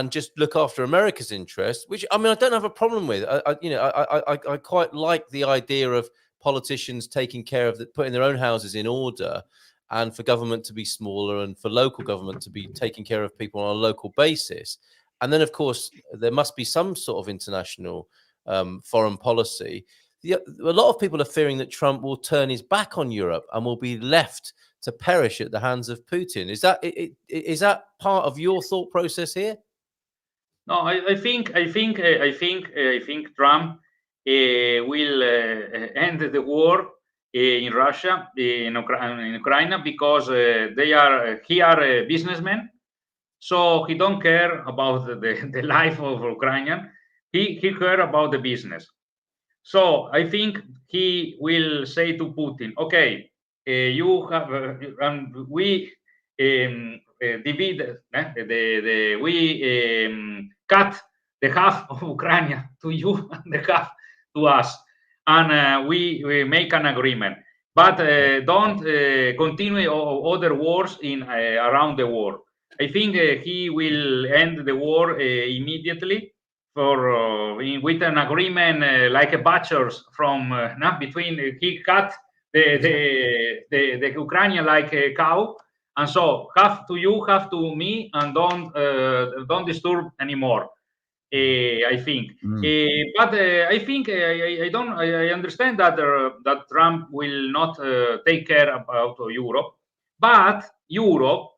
just look after America's interests? Which, I mean, I don't have a problem with. I quite like the idea of politicians taking care of putting their own houses in order, and for government to be smaller, and for local government to be taking care of people on a local basis. And then, of course, there must be some sort of international foreign policy. A lot of people are fearing that Trump will turn his back on Europe and will be left to perish at the hands of Putin. Is that part of your thought process here? No, I think Trump will end the war in Russia, in Ukraine, because he are businessmen, so he don't care about the life of Ukrainian. He care about the business. So I think he will say to Putin, okay, you have and we divide we cut the half of Ukraine to you and the half to us, and we make an agreement, but don't continue other wars in around the war. I think he will end the war immediately with an agreement like a butchers from between. He cut the Ukrainian like a cow, and so half to you, half to me, and don't disturb anymore. I think, but I think I understand that that Trump will not take care about Europe, but Europe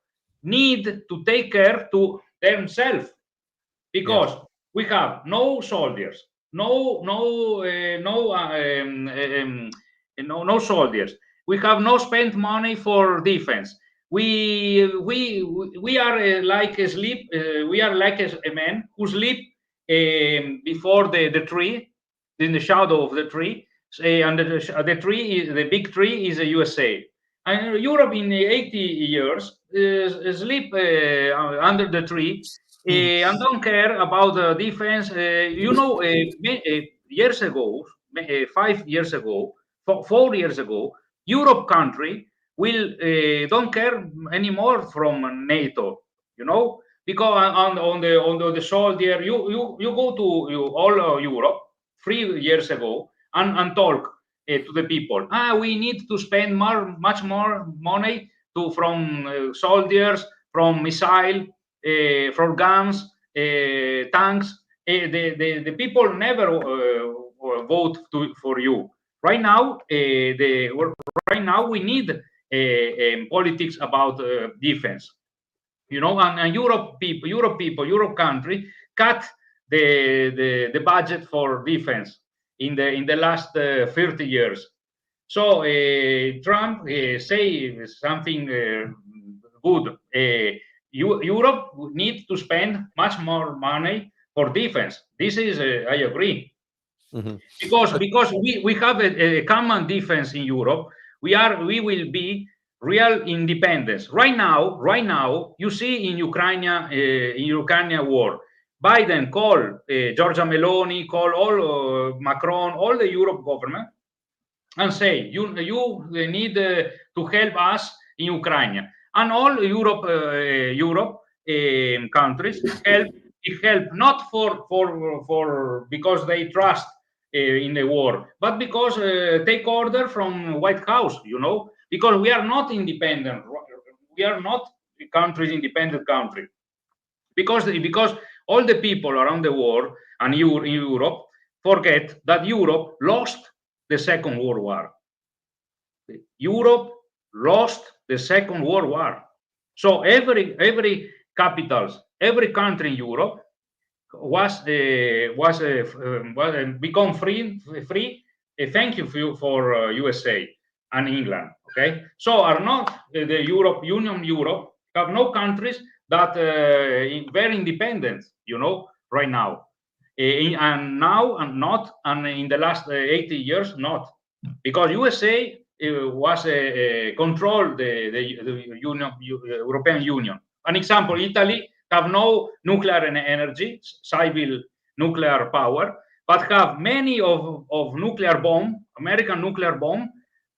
need to take care to themselves, because we have no soldiers, no soldiers. We have no spent money for defense. We are like a sleep. We are like a man who sleep before the tree, in the shadow of the tree, and the tree is the big tree is the USA. And Europe in 80 years sleep under the tree and don't care about the defense. Years ago, 5 years ago, 4 years ago, Europe country will don't care anymore from NATO. Because on the soldier, you go to all Europe 3 years ago and talk to the people. We need to spend much more money from soldiers, from missile, from guns, tanks. The people never vote for you. Right now, we need politics about defense. And Europe country cut the budget for defense in the last 30 years. So Trump say something good. Europe needs to spend much more money for defense. This is I agree, because we have a common defense in Europe. We will be real independence. Right now, you see in Ukraine war, Biden call Giorgia Meloni, call all Macron, all the Europe government, and say you need to help us in Ukraine, and all Europe countries help not for because they trust in the war, but because take order from White House, because we are not independent. We are not independent country, because all the people around the world and in Europe forget that Europe lost the Second World War. Europe lost the Second World War. So every capitals, every country in Europe was become free. Thank you for USA and England. Okay, so are not the Union Europe have no countries that very independent. Right now, and now and not, and in the last 80 years not. because USA was controlled the European Union. An example: Italy have no nuclear energy, civil nuclear power, but have many of nuclear bomb, American nuclear bomb,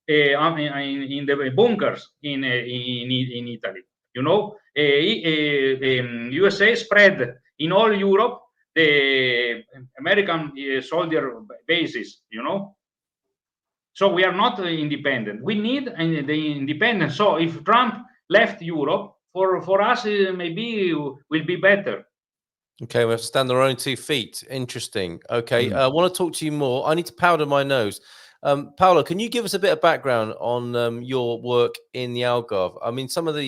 in the bunkers in Italy. USA spread in all Europe the American soldier bases. So we are not independent. We need the independence. So if Trump left Europe, for us maybe will be better. Okay, we have to stand on our own 2 feet. Interesting. Okay, I want to talk to you more. I need to powder my nose. Paolo, can you give us a bit of background on your work in the Algarve? I mean, some of the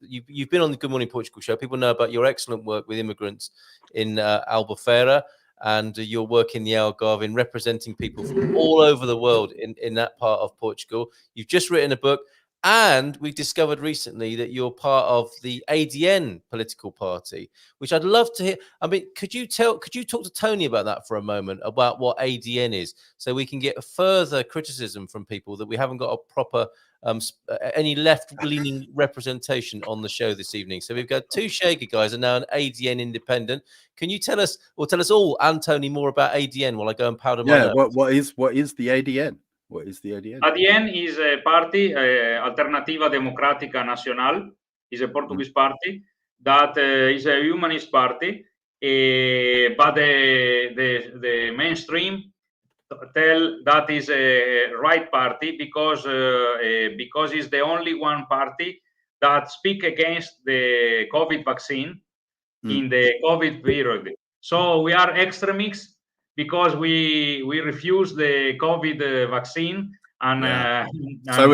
you've been on the Good Morning Portugal show. People know about your excellent work with immigrants in Albufeira and your work in the Algarve in representing people from all over the world in that part of Portugal. You've just written a book. And we've discovered recently that you're part of the ADN political party, which I'd love to hear. I mean, could you talk to Tony about that for a moment, about what ADN is, so we can get further criticism from people that we haven't got a proper any left-leaning representation on the show this evening. So we've got 2 Chega guys and now an ADN independent. Can you tell us, or tell us all and Tony, more about ADN while I go and powder my nose? What is the ADN? What is the ADN? ADN is a party, Alternativa Democrática Nacional, is a Portuguese party that is a humanist party, but the mainstream tell that is a right party because it's the only one party that speak against the COVID vaccine in the COVID period. So we are extremists, because we refuse the COVID vaccine, and so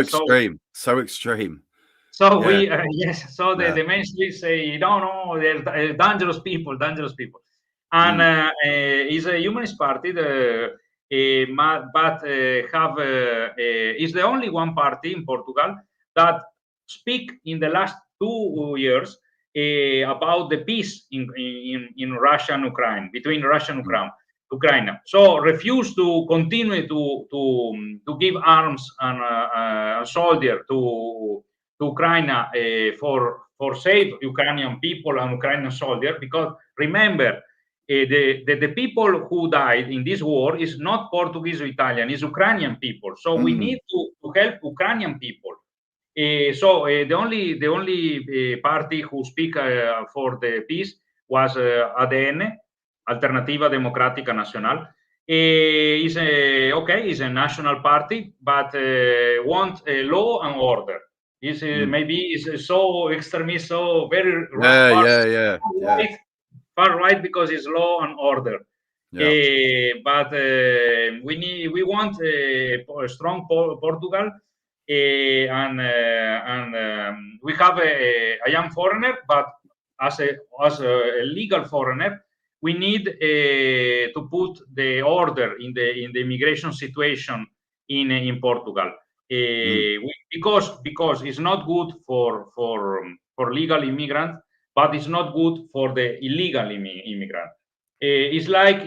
extreme. So we the mainstream say no, they're dangerous people, and is a humanist party. But is the only one party in Portugal that speak in the last 2 years about the peace in Russia and Ukraine, between Russia and Ukraine. So refuse to continue to give arms and soldier to Ukraine for save Ukrainian people and Ukrainian soldier, because remember, the people who died in this war is not Portuguese or Italian, is Ukrainian people. So we need to help Ukrainian people. So the only party who speak for the peace was ADN, Alternativa Democrática Nacional. Is a national party, but want law and order. Maybe is so extremist, so very far right, because it's law and order. But we want a strong Portugal, and we have I am foreigner, but as a legal foreigner, we need to put the order in the immigration situation in Portugal, because it's not good for legal immigrants, but it's not good for the illegal immigrant. It's like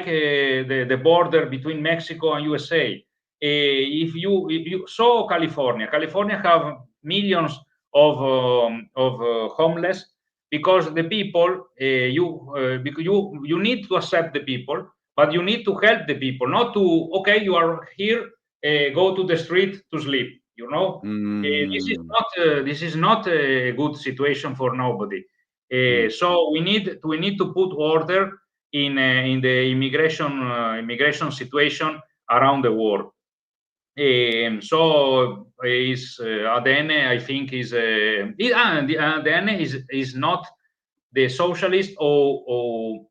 the border between Mexico and USA. If you saw California have millions of homeless, because the people you need to accept the people, but you need to help the people, not to you are here, go to the street to sleep. This is not a good situation for nobody. So we need to put order in the immigration situation around the world. So is ADN, I think, is ADN is not the socialist or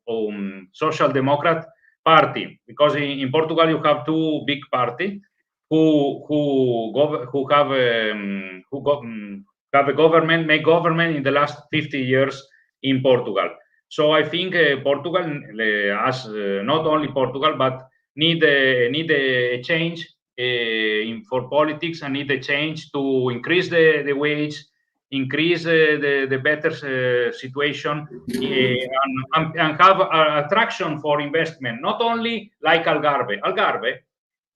social democrat party, because in Portugal you have 2 big parties who have a government, make government in the last 50 years in Portugal. So I think Portugal, as not only Portugal, but need a change for politics, and need a change to increase the wage, increase the better situation, and have attraction for investment, not only like Algarve. Algarve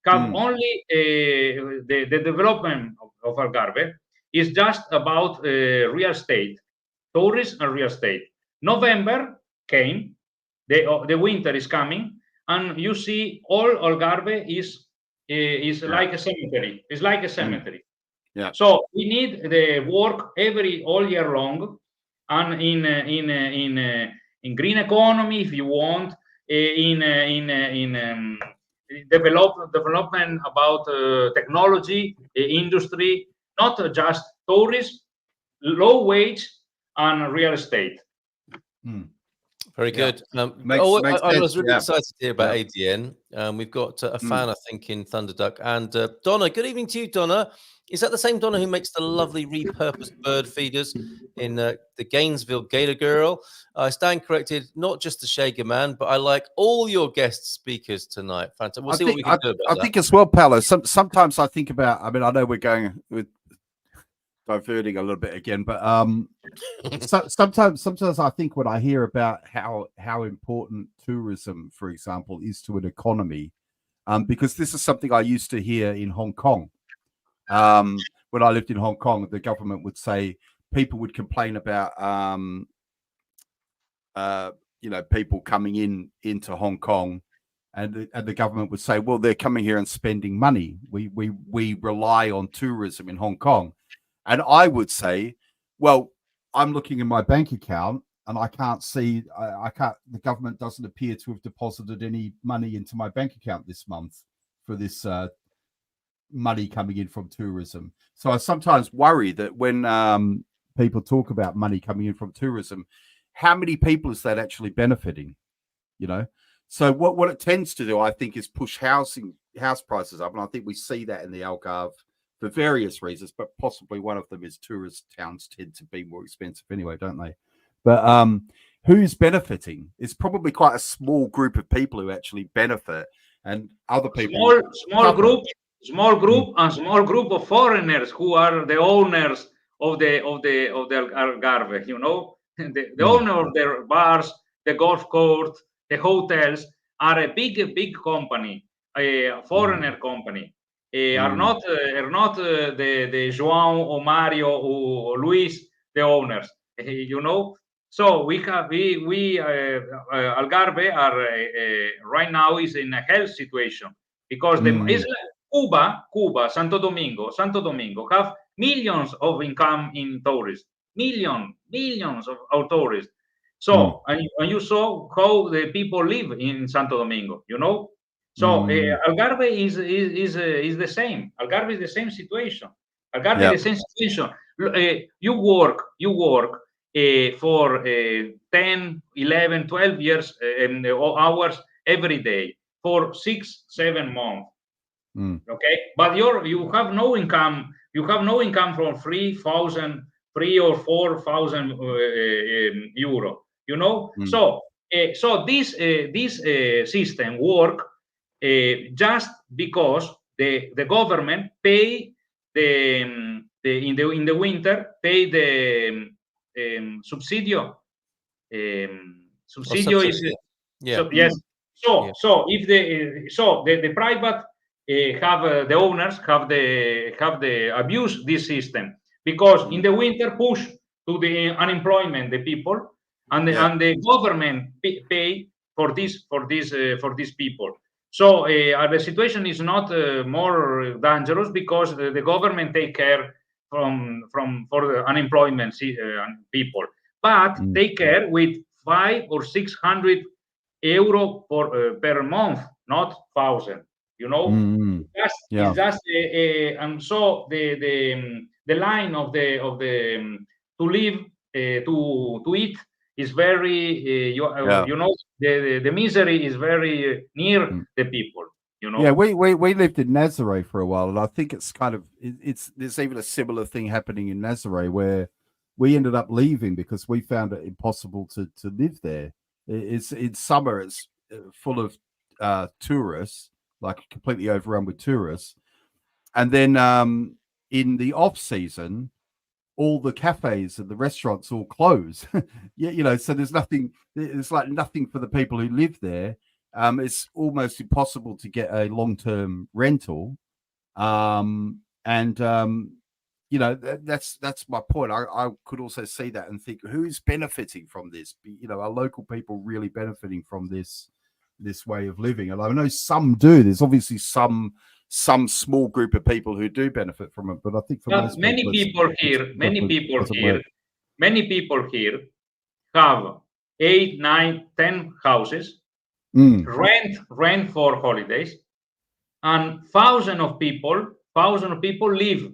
have only the development of Algarve is just about real estate, tourists and real estate. November came, the winter is coming, and you see all Algarve is like a cemetery. It's like a cemetery. Yeah. So we need the work all year long, and in green economy, if you want, in development about technology, industry, not just tourism, low wage, and real estate. Very good. I was really excited to hear about ADN. We've got a fan, I think, in Thunderduck. And Donna, good evening to you, Donna. Is that the same Donna who makes the lovely repurposed bird feeders in the Gainesville Gator Girl? I stand corrected, not just the Chega man, but I like all your guest speakers tonight. Fantastic. We'll see what we can do about that. I think as well, Paolo, sometimes I think about, I mean, I know we're going with diverting a little bit again, but sometimes I think when I hear about how important tourism, for example, is to an economy, because this is something I used to hear in Hong Kong. When I lived in Hong Kong, the government would say, people would complain about people coming into Hong Kong, and the government would say, well, they're coming here and spending money. We rely on tourism in Hong Kong. And I would say, well, I'm looking in my bank account and I can't see, the government doesn't appear to have deposited any money into my bank account this month for this money coming in from tourism. So I sometimes worry that when people talk about money coming in from tourism, how many people is that actually benefiting? So what it tends to do, I think, is push house prices up. And I think we see that in the Algarve for various reasons, but possibly one of them is tourist towns tend to be more expensive anyway, don't they? But who's benefiting? It's probably quite a small group of people who actually benefit, and other people. Small group of foreigners who are the owners of the Algarve. The owner of the bars, the golf court, the hotels are a big company, a foreigner company. Are not the João or Mario or Luis, the owners, So we Algarve are right now is in a health situation because Cuba, Santo Domingo have millions of income in tourists, millions of tourists. So and you saw how the people live in Santo Domingo, So Algarve is the same. Algarve is the same situation. Algarve is the same situation. You work for 10, 11, 12 years hours every day for 6-7 months. Okay, but you have no income. You have no income from 3,000 or 4,000 euro. So this system work. Just because the government pay in the winter pay the subsidio. Subsidio is yes. So if the private have the owners have the abuse this system because in the winter push to the unemployment the people and the government pay for these people. So the situation is not more dangerous because the government take care for the unemployment people, but take care with 500 or 600 euro per month, not 1,000. It's just and so the line of the to live to eat is very the misery is very near the people. Yeah, we lived in Nazaré for a while, and I think it's kind of there's even a similar thing happening in Nazaré where we ended up leaving because we found it impossible to live there. It's in summer, it's full of tourists, like completely overrun with tourists, and then in the off season, all the cafes and the restaurants all close. So there's nothing. It's like nothing for the people who live there. it's almost impossible to get a long-term rental. You know, that's my point. I could also see that and think, who's benefiting from this? You know, are local people really benefiting from this way of living? And I know some do. There's obviously some small group of people who do benefit from it, but I think for most many people here have 8, 9, 10 houses, rent for holidays, and thousands of people live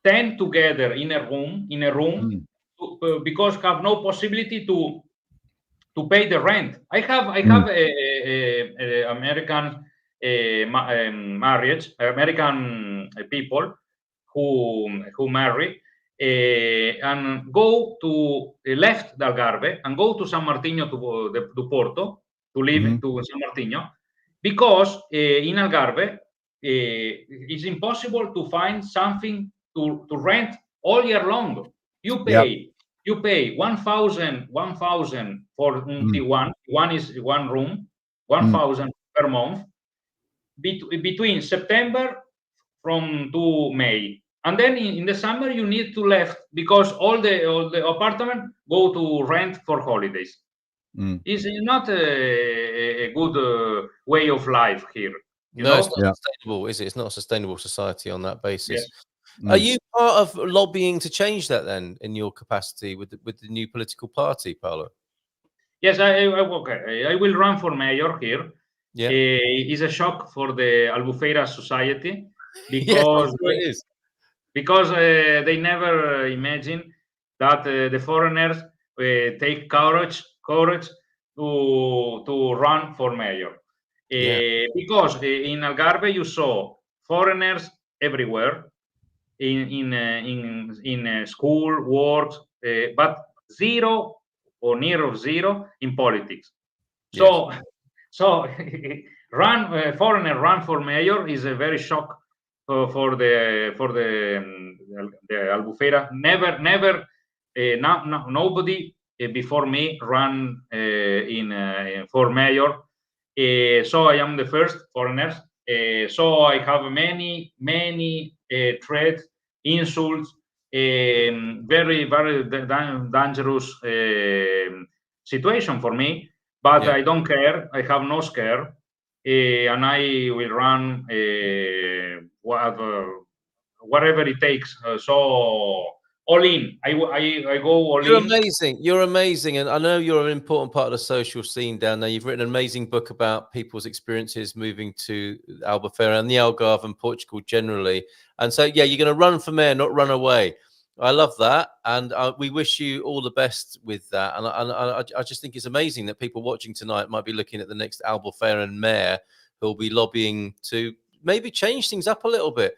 10 together in a room because have no possibility to pay the rent. I have a American marriage, American people who marry and go to left the Algarve and go to San Martino to Porto to live to San Martino, because in Algarve it's impossible to find something to rent all year long. You pay 1,000 for T1. One is one room, 1,000 per month between September to May, and then in the summer you need to left because all the apartment go to rent for holidays. It's not a good way of life here. It's not sustainable, is it? It's not a sustainable society on that basis. Are you part of lobbying to change that then, in your capacity with the new political party, Paolo? Yes, I will run for mayor here. Yeah, it's a shock for the Albufeira society because because they never imagine that the foreigners take courage to run for mayor. Because in Algarve you saw foreigners everywhere in school, work, but zero or near of zero in politics. So foreigner run for mayor is a very shock for the Albufeira. Never nobody before me ran for mayor. So I am the first foreigner. So I have many threats, insults, very dangerous situation for me. But I don't care. I have no scare, and I will run whatever it takes. So all in. I go all You're in. amazing. You're amazing, and I know you're an important part of the social scene down there. You've written an amazing book about people's experiences moving to Albufeira and the Algarve and Portugal generally. And so, yeah, you're going to run for mayor, not run away. I love that, and we wish you all the best with that. And I just think it's amazing that people watching tonight might be looking at the next Albufeiran mayor who will be lobbying to maybe change things up a little bit,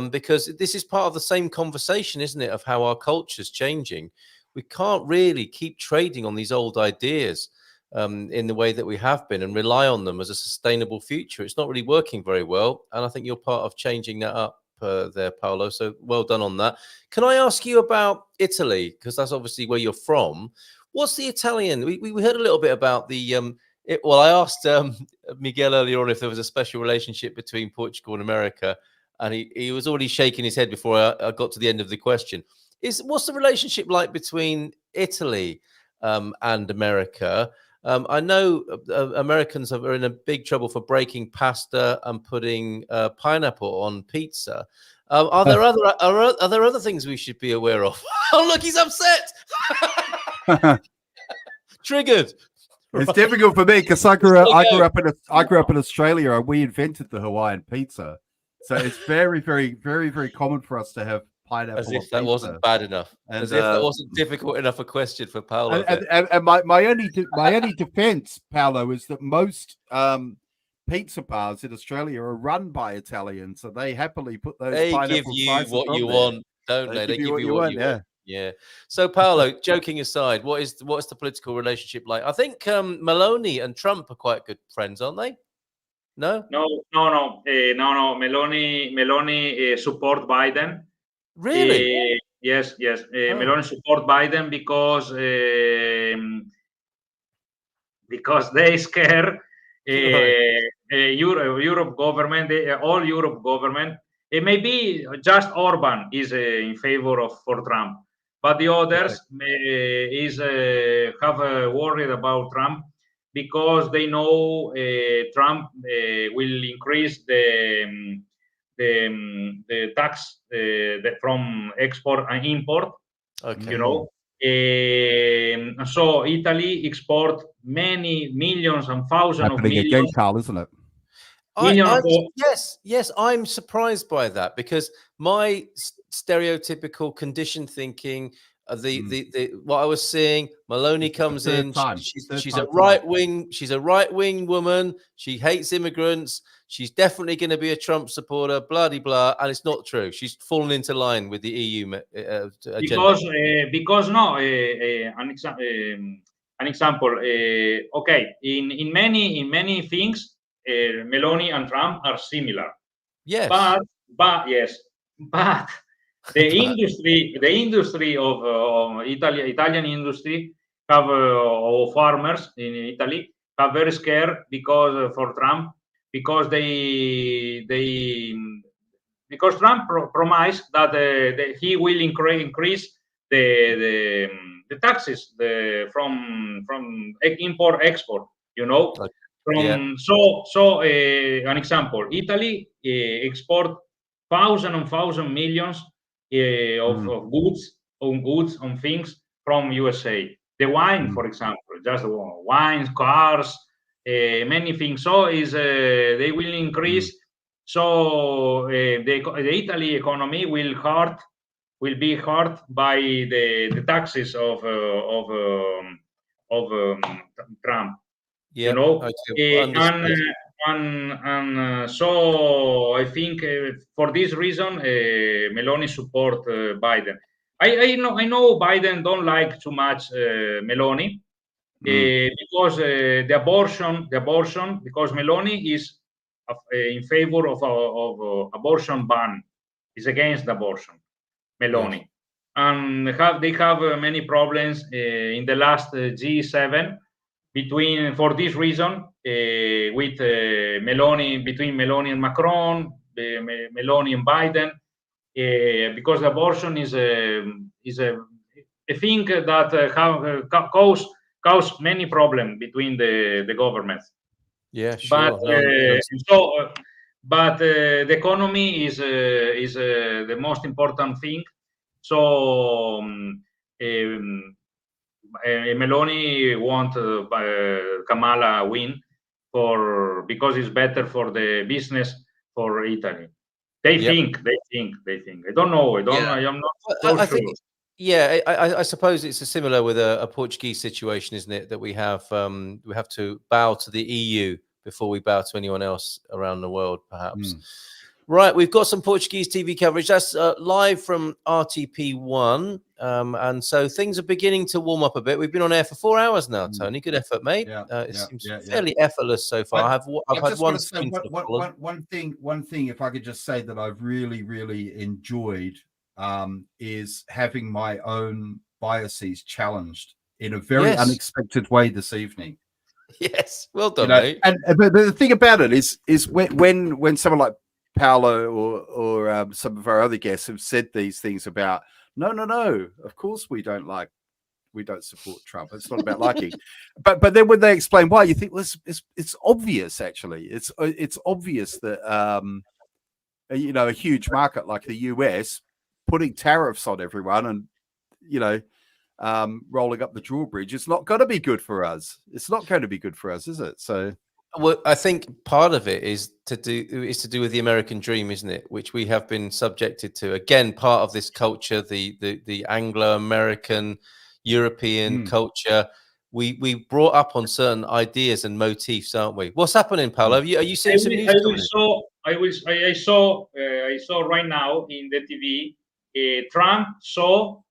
because this is part of the same conversation, isn't it, of how our culture's changing. We can't really keep trading on these old ideas in the way that we have been and rely on them as a sustainable future. It's not really working very well, and I think you're part of changing that up there, Paolo. So well done on that. Can I ask you about Italy, because that's obviously where you're from? What's the Italian? We heard a little bit about the well, I asked Miguel earlier on if there was a special relationship between Portugal and America, and he was already shaking his head before I got to the end of the question. What's the relationship like between Italy and America? I know Americans are in a big trouble for breaking pasta and putting pineapple on pizza. Are there other things we should be aware of? Oh, look, he's upset. Triggered. It's difficult for me because I grew up in Australia, and we invented the Hawaiian pizza. So it's very, very, very, very common for us to have pineapple. As if that wasn't bad enough. And, as if that wasn't difficult enough a question for Paolo. And my only defense, Paolo, is that most pizza bars in Australia are run by Italians, so they happily put those. They give you what you want, don't they? They give you what you want. Yeah. So, Paolo, joking aside, what's the political relationship like? I think Meloni and Trump are quite good friends, aren't they? No. Meloni support Biden. Really? Yes. Meloni support Biden because they scare Europe government, all Europe government. It may be just Orban is in favor of for Trump, but the others is have worried about Trump because they know Trump will increase the tax from export and import. Okay. You know, so Italy export many millions and thousands of Happening again, millions. Carl, isn't it? Yes, I'm surprised by that because my stereotypical conditioned thinking, what I was seeing, Meloni comes in, she's a right wing woman, she hates immigrants, she's definitely going to be a Trump supporter, blah de blah, and it's not true. She's fallen into line with the EU agenda. Because no, an example. Okay, in many things, Meloni and Trump are similar. Yes, but the industry of Italian industry have farmers in Italy are very scared because for Trump because because Trump promised that he will increase the taxes from import export. You know, so an example: Italy export thousand millions of goods on things from USA. The wine, for example, just wines, cars, many things. So is they will increase. So the Italy economy will be hurt by the taxes of Trump. You know, so I think for this reason, Meloni support Biden. I know Biden don't like too much Meloni because the abortion because Meloni is in favor of abortion ban, is against abortion, Meloni, and they have many problems in the last G7 for this reason with between Meloni and Macron, Meloni and Biden, because abortion is a thing that cause many problems between the governments. Yeah, sure. But the economy is the most important thing. So Meloni want Kamala win because it's better for the business for Italy. They think. I don't know. I am not so sure. Think, I suppose it's similar with a Portuguese situation, isn't it? That we have to bow to the EU before we bow to anyone else around the world, perhaps. Right, we've got some Portuguese TV coverage. That's live from RTP1. And so things are beginning to warm up a bit. We've been on air for 4 hours now, Tony. Good effort, mate. It seems fairly effortless so far. I've had one thing, if I could just say that I've really enjoyed is having my own biases challenged in a very unexpected way this evening. Yes, well done, mate. But the thing about it is when someone like Paolo or some of our other guests have said these things about no, of course we don't support Trump. It's not about liking, but then when they explain why, you think, well, it's obvious. Actually, it's obvious that a huge market like the US putting tariffs on everyone and rolling up the drawbridge, it's not going to be good for us. It's not going to be good for us, is it? So. Well, I think part of it is to do with the American dream, isn't it? Which we have been subjected to. Again, part of this culture, the Anglo-American, European culture. We brought up on certain ideas and motifs, aren't we? What's happening, Paolo? Are you seeing some news? I saw right now in the TV. Trump told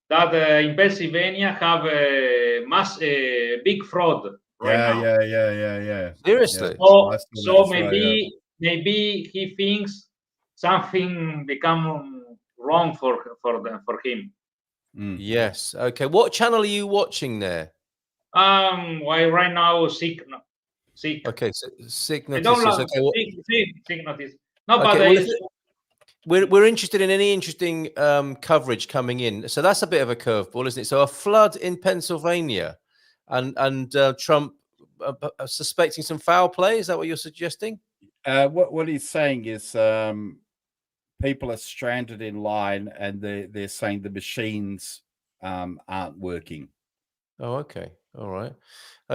that in Pennsylvania have a big fraud. Yeah. Seriously. So maybe he thinks something become wrong for him. Yes. Okay. What channel are you watching there? Why right now sick. Okay, so sick I don't noticias. like Okay, well, sick notice. No, okay, but well, we're interested in any interesting coverage coming in. So that's a bit of a curveball, isn't it? So a flood in Pennsylvania, and Trump suspecting some foul play. Is that what you're suggesting? What he's saying is people are stranded in line, and they're saying the machines aren't working. Oh, okay, all right.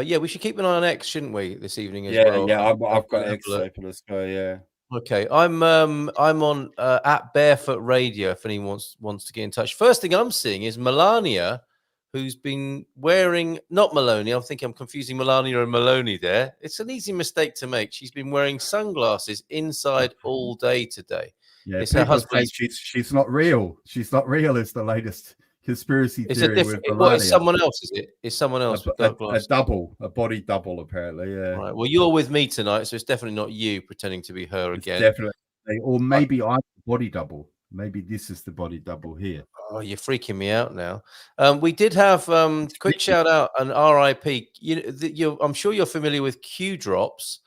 Yeah, we should keep an eye on X, shouldn't we, this evening as Yeah, well? yeah, I've got X open as well. Yeah. Okay, I'm on at Barefoot Radio if anyone wants to get in touch. First thing I'm seeing is Melania, who's been wearing, not Maloney. I think I'm confusing Melania and Maloney there. It's an easy mistake to make. She's been wearing sunglasses inside all day today. Yeah, it's her people say husband's. she's not real. She's not real. Is the latest conspiracy It's theory a with different. Melania. It's someone else, is it? It's someone else with dark a glasses. double, a body double, apparently. Yeah. Right. Well, you're with me tonight, so it's definitely not you pretending to be her It's again. definitely, or maybe I'm the body double. Maybe this is the body double here. Oh, you're freaking me out now. We did have quick shout out and RIP. I'm sure you're familiar with Q drops,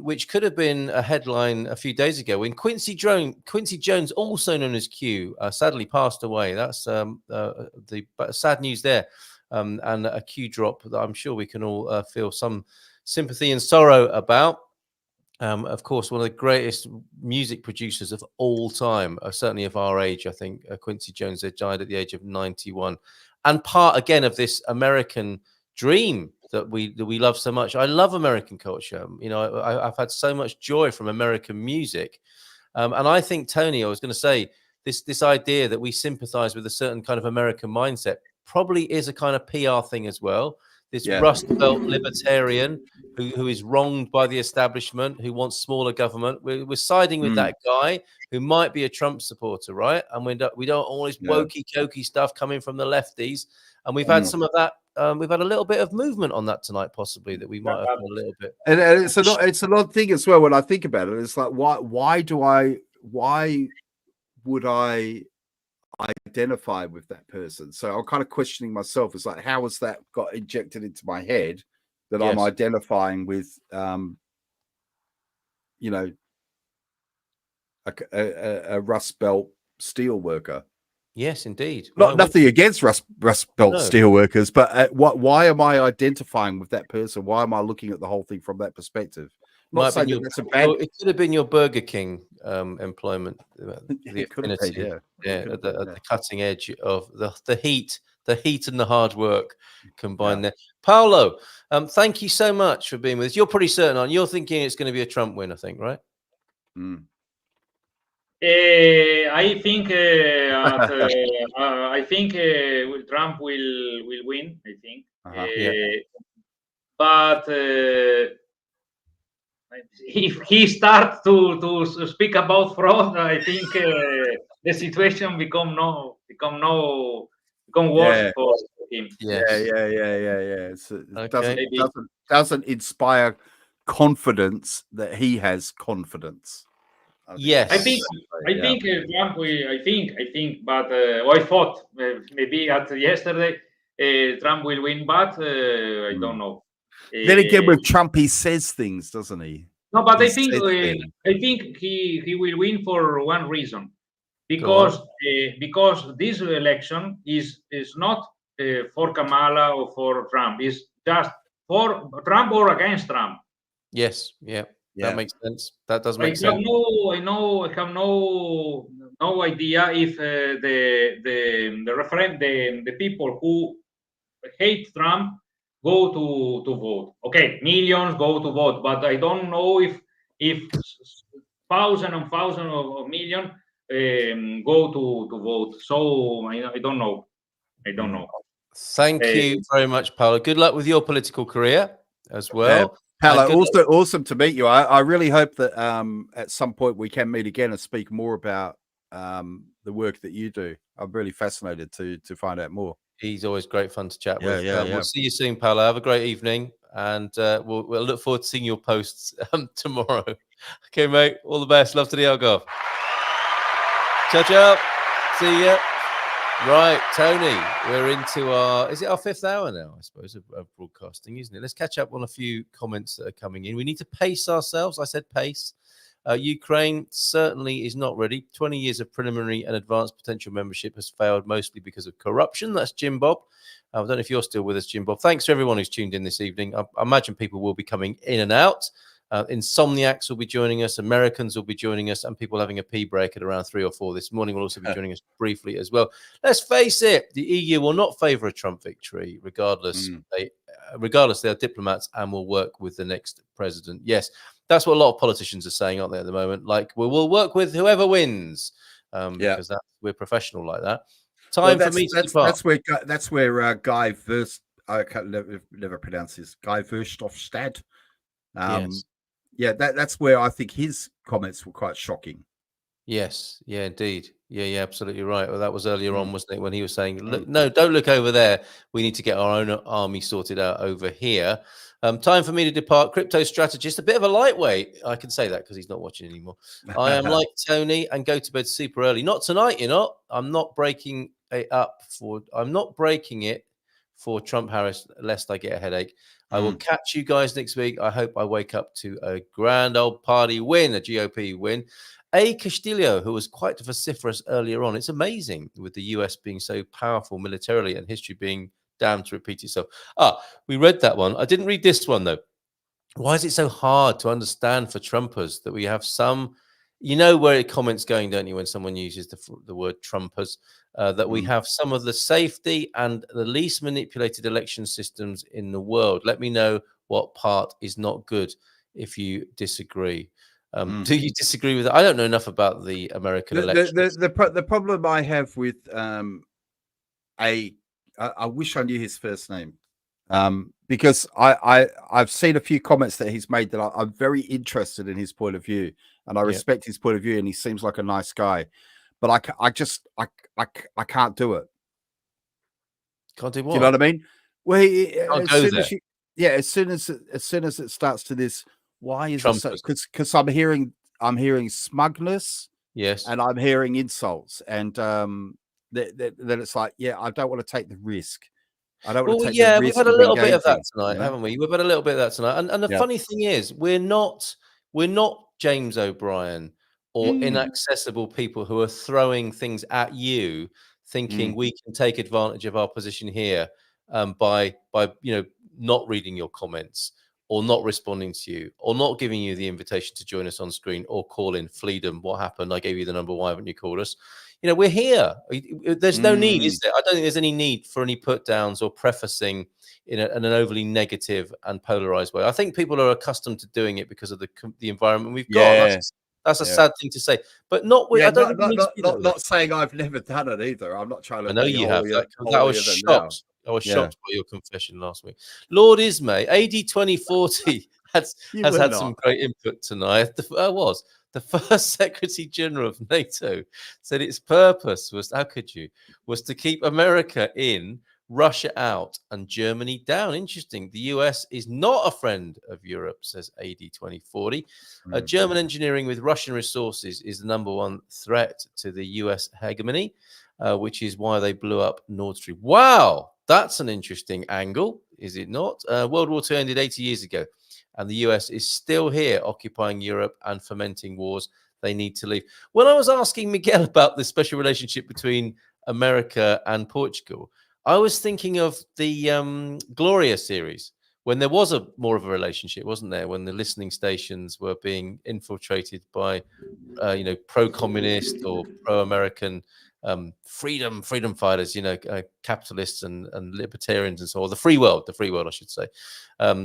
which could have been a headline a few days ago when Quincy Jones, also known as Q, sadly passed away. That's the sad news there, and a Q drop that I'm sure we can all feel some sympathy and sorrow about. Of course, one of the greatest music producers of all time, certainly of our age, I think, Quincy Jones, died at the age of 91. And part, again, of this American dream that we love so much. I love American culture. You know, I've had so much joy from American music. And I think, Tony, I was going to say, this idea that we sympathize with a certain kind of American mindset probably is a kind of PR thing as well. This Rust Belt libertarian who is wronged by the establishment, who wants smaller government. We're siding with that guy who might be a Trump supporter, right? And we don't all this wokey cokey stuff coming from the lefties. And we've had some of that. We've had a little bit of movement on that tonight, possibly, that we might have done a little bit. And it's an odd thing as well when I think about it. It's like why would I identify with that person? So I'm kind of questioning myself. It's like, how has that got injected into my head that I'm identifying with you know, a Rust Belt steel worker? Yes, indeed. Nothing against Rust Belt steel workers, but why am I identifying with that person? Why am I looking at the whole thing from that perspective? Not saying that's a bad. It could have been your Burger King employment. The affinity, at the cutting edge of the heat and the hard work combined there. Paolo, thank you so much for being with us. You're pretty certain on. You're thinking it's going to be a Trump win, I think, right? I think Trump will win. I think, but if he starts to speak about fraud, I think the situation become worse for him. Yeah. It doesn't inspire confidence that he has confidence. Yes, I think Trump will. I think, but I thought maybe at yesterday Trump will win, but I don't know. Then again, with Trump, he says things, doesn't he? No, but I think he will win for one reason, because this election is not for Kamala or for Trump. It's just for Trump or against Trump. Yes, that makes sense. That does make sense. I have no idea if the people who hate Trump go to vote. Okay, millions go to vote, but I don't know if thousands and thousands of million go to vote. So I don't know. Thank you very much, Paolo. Good luck with your political career as well. Paolo, also awesome to meet you. I really hope that at some point we can meet again and speak more about the work that you do. I'm really fascinated to find out more. He's always great fun to chat with. Yeah. We'll see you soon, Paolo. Have a great evening, and we'll look forward to seeing your posts tomorrow. Okay, mate. All the best. Love to the Algarve. Ciao. See ya. Right, Tony, we're into is it our 5th hour now, I suppose, of broadcasting, isn't it? Let's catch up on a few comments that are coming in. We need to pace ourselves. I said pace. Ukraine certainly is not ready. 20 years of preliminary and advanced potential membership has failed mostly because of corruption. That's Jim Bob. I don't know if you're still with us, Jim Bob. Thanks to everyone who's tuned in this evening. I imagine people will be coming in and out. Insomniacs will be joining us, Americans will be joining us, and people having a pee break at around 3 or 4 this morning will also be joining us briefly as well. Let's face it, the EU will not favour a Trump victory, regardless. Regardless, they are diplomats and will work with the next president. Yes, that's what a lot of politicians are saying, aren't they, at the moment? Like, we'll work with whoever wins, because we're professional like that. Time for me to depart. That's where Guy Verst, I can't never pronounce this, Guy Verhofstadt. Yes. Yeah, that's where I think his comments were quite shocking. Yes, yeah, indeed. Yeah, absolutely right. Well, that was earlier on, wasn't it, when he was saying, look, no, don't look over there. We need to get our own army sorted out over here. Time for me to depart. Crypto strategist, a bit of a lightweight. I can say that because he's not watching anymore. I am like Tony and go to bed super early. Not tonight, you're not. I'm not breaking it for Trump Harris, lest I get a headache. I will catch you guys next week. I hope I wake up to a grand old party win, a GOP win. A. Castillo, who was quite vociferous earlier on. It's amazing with the US being so powerful militarily and history being damned to repeat itself. We read that one. I didn't read this one, though. Why is it so hard to understand for Trumpers that we have some, you know where a comment's going, don't you, when someone uses the word Trumpers, that we have some of the safety and the least manipulated election systems in the world. Let me know what part is not good if you disagree. Do you disagree with that? I don't know enough about the American election. The problem I have with I wish I knew his first name, because I've seen a few comments that he's made that I'm very interested in his point of view, and I respect his point of view, and he seems like a nice guy, but I can't do it. Can't do what? Do you know what I mean? Well, as soon as it starts to this, why is it so? Because I'm hearing smugness, yes, and I'm hearing insults, and then it's like, I don't want to take the risk. I don't want to take the risk. We've had a little bit of that tonight, haven't we? We've had a little bit of that tonight, and the funny thing is, we're not James O'Brien or inaccessible people who are throwing things at you, thinking we can take advantage of our position here by not reading your comments, or not responding to you, or not giving you the invitation to join us on screen, or call in Freedom. What happened? I gave you the number. Why haven't you called us? We're here. There's no need, is there? I don't think there's any need for any put downs or prefacing in an overly negative and polarized way. I think people are accustomed to doing it because of the environment we've got. That's a sad thing to say, but not. Not saying I've never done it either. I'm not trying to. I know you have. I was shocked. I was shocked by your confession last week. Lord Ismay, AD 2040 has had some great input tonight. The first Secretary General of NATO said its purpose was, was to keep America in, Russia out, and Germany down. Interesting. The US is not a friend of Europe, says AD 2040. German engineering with Russian resources is the #1 threat to the US hegemony, which is why they blew up Nord Stream. Wow, that's an interesting angle, is it not? World War II ended 80 years ago, and the US is still here occupying Europe and fomenting wars. They need to leave. When I was asking Miguel about the special relationship between America and Portugal, I was thinking of the Gloria series, when there was more of a relationship, wasn't there? When the listening stations were being infiltrated by, pro-communist or pro-American freedom fighters, capitalists and libertarians and so on. The free world, I should say.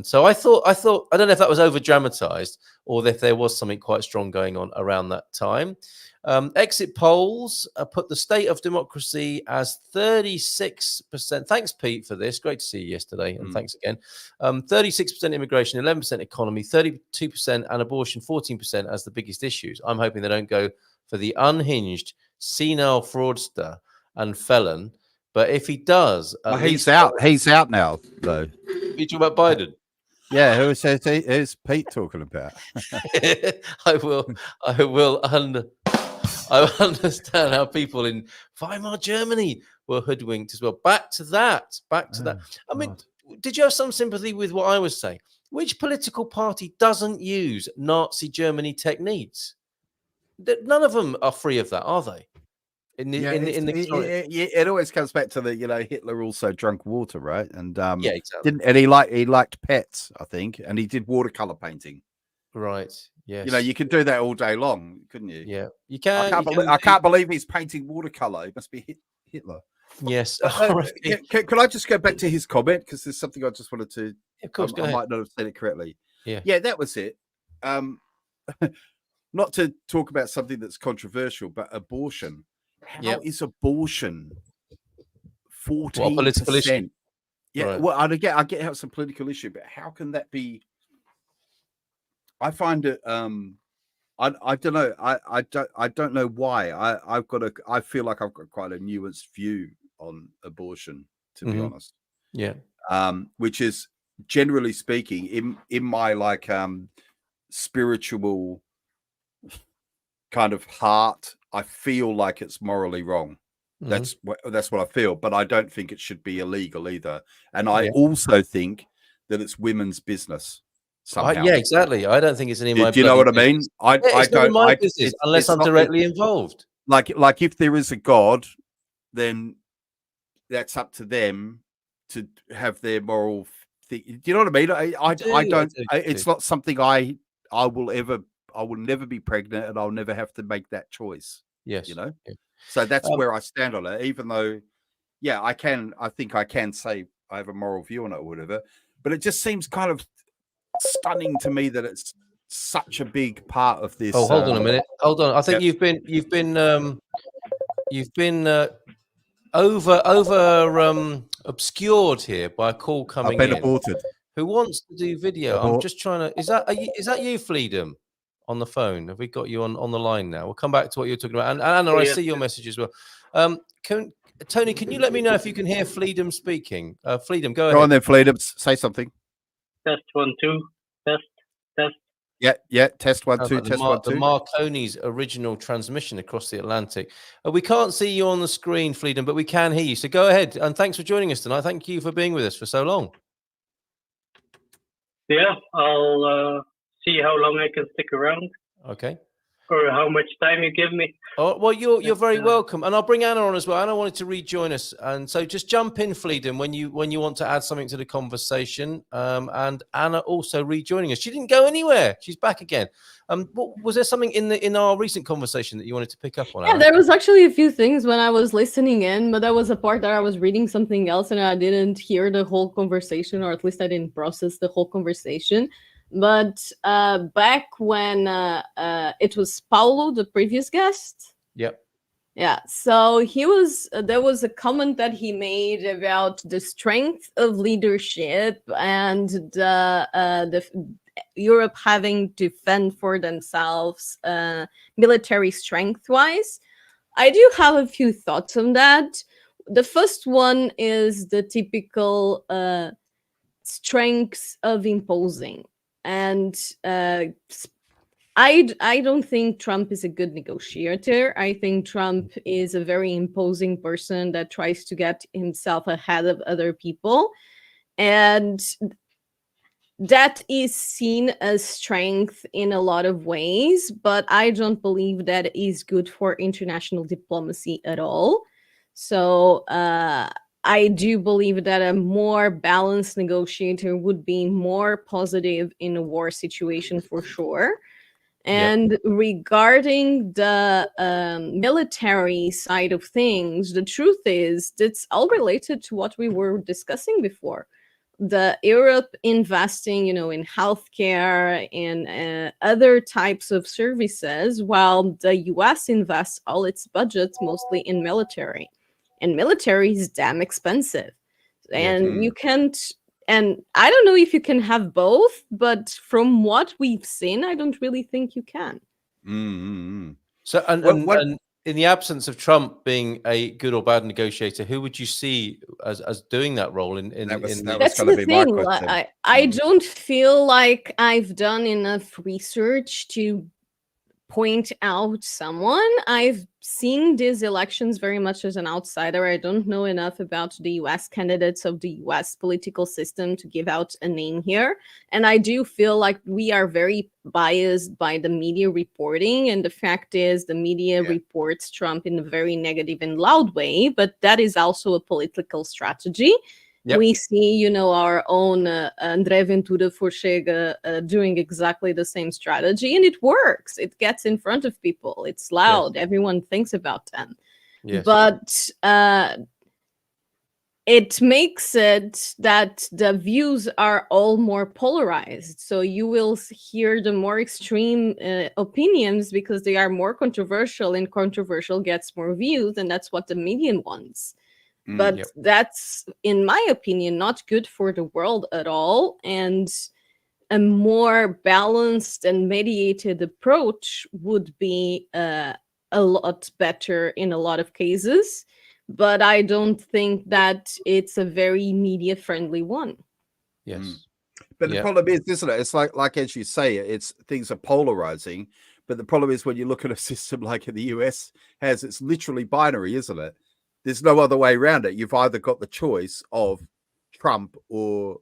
So I thought, I don't know if that was over dramatized or if there was something quite strong going on around that time. Exit polls put the state of democracy as 36%. Thanks, Pete, for this. Great to see you yesterday, and thanks again. 36% immigration, 11% economy, 32%, and abortion, 14% as the biggest issues. I'm hoping they don't go for the unhinged, senile fraudster and felon. But if he does, he's out. He's out now, though. You talking about Biden? Yeah, who's Pete talking about? I will I understand how people in Weimar Germany were hoodwinked as well. Back to that. I mean, did you have some sympathy with what I was saying? Which political party doesn't use Nazi Germany techniques? None of them are free of that, are they? It always comes back to the, you know, Hitler also drank water, right? And yeah, exactly. he liked pets, I think, and he did watercolor painting. Right. Yes. You know, you could do that all day long, couldn't you? Yeah, you can. I can't believe he's painting watercolor. It must be Hitler. Yes. Can I just go back to his comment, because there's something I just wanted to. Of course, I might not have said it correctly. Yeah, that was it. Not to talk about something that's controversial, but abortion. How is abortion 14%? Political issue? Yeah, right. Well, I get how it's a political issue, but how can that be? I find it. I don't know. I don't know why. I feel like I've got quite a nuanced view on abortion, to be honest. Yeah. Which is, generally speaking, in my like spiritual kind of heart, I feel like it's morally wrong. That's what I feel, but I don't think it should be illegal either. And I also think that it's women's business somehow. Yeah, exactly. I don't think it's any of my. Do you know what I mean? It's not my business unless I'm directly involved. Like if there is a God, then that's up to them to have their moral thing. Do you know what I mean? I don't. It's not something I will never be pregnant, and I'll never have to make that choice. Yes, you know. Yeah. So that's where I stand on it. Even though, I think I can say I have a moral view on it or whatever. But it just seems kind of stunning to me that it's such a big part of this. Oh, hold on a minute. Hold on. I think you've been obscured here by a call coming in. Aborted. Who wants to do video? I'm just trying to. Is that you, Freedom, on the phone? Have we got you on the line now? We'll come back to what you're talking about. And Anna, I see your message as well. Tony, can you let me know if you can hear Freedom speaking? Freedom, go ahead. Go on then, Freedom. Say something. Test 1 2. Test. Yeah. Test 1 2. Test 1 2. The Marconi's original transmission across the Atlantic. We can't see you on the screen, Freedom, but we can hear you. So go ahead, and thanks for joining us tonight. Thank you for being with us for so long. Yeah, I'll see how long I can stick around. Okay. Or how much time you give me. Oh, well, you're very welcome, and I'll bring Anna on as well. Anna wanted to rejoin us, and so just jump in, Freedom, when you want to add something to the conversation. And Anna also rejoining us. She didn't go anywhere; she's back again. Was there something in our recent conversation that you wanted to pick up on? Yeah, there was actually a few things when I was listening in, but there was a part that I was reading something else, and I didn't hear the whole conversation, or at least I didn't process the whole conversation. But back when it was Paulo, the previous guest. Yep. Yeah. So there was a comment that he made about the strength of leadership and the Europe having to fend for themselves, military strength wise. I do have a few thoughts on that. The first one is the typical strengths of imposing. And I don't think Trump is a good negotiator. I think Trump is a very imposing person that tries to get himself ahead of other people. And that is seen as strength in a lot of ways, but I don't believe that is good for international diplomacy at all. So I do believe that a more balanced negotiator would be more positive in a war situation for sure. And regarding the military side of things, the truth is it's all related to what we were discussing before. The Europe investing, in healthcare and other types of services, while the US invests all its budgets mostly in military. And military is damn expensive. And you can't, and I don't know if you can have both, but from what we've seen, I don't really think you can. So, and in the absence of Trump being a good or bad negotiator, who would you see as doing that role in That's the thing. I don't feel like I've done enough research to point out someone. I've seen these elections very much as an outsider. I don't know enough about the US candidates of the US political system to give out a name here. And I do feel like we are very biased by the media reporting. And the fact is, the media reports Trump in a very negative and loud way, but that is also a political strategy. Yep. We see, our own André Ventura for Chega doing exactly the same strategy, and it works. It gets in front of people. It's loud. Yes. Everyone thinks about them. Yes. But it makes it that the views are all more polarized. So you will hear the more extreme opinions because they are more controversial, and controversial gets more views, and that's what the media wants. But that's, in my opinion, not good for the world at all. And a more balanced and mediated approach would be a lot better in a lot of cases. But I don't think that it's a very media-friendly one. Yes. But the problem is, isn't it? It's like as you say, it's things are polarizing. But the problem is when you look at a system like the US has, it's literally binary, isn't it? There's no other way around it. You've either got the choice of Trump or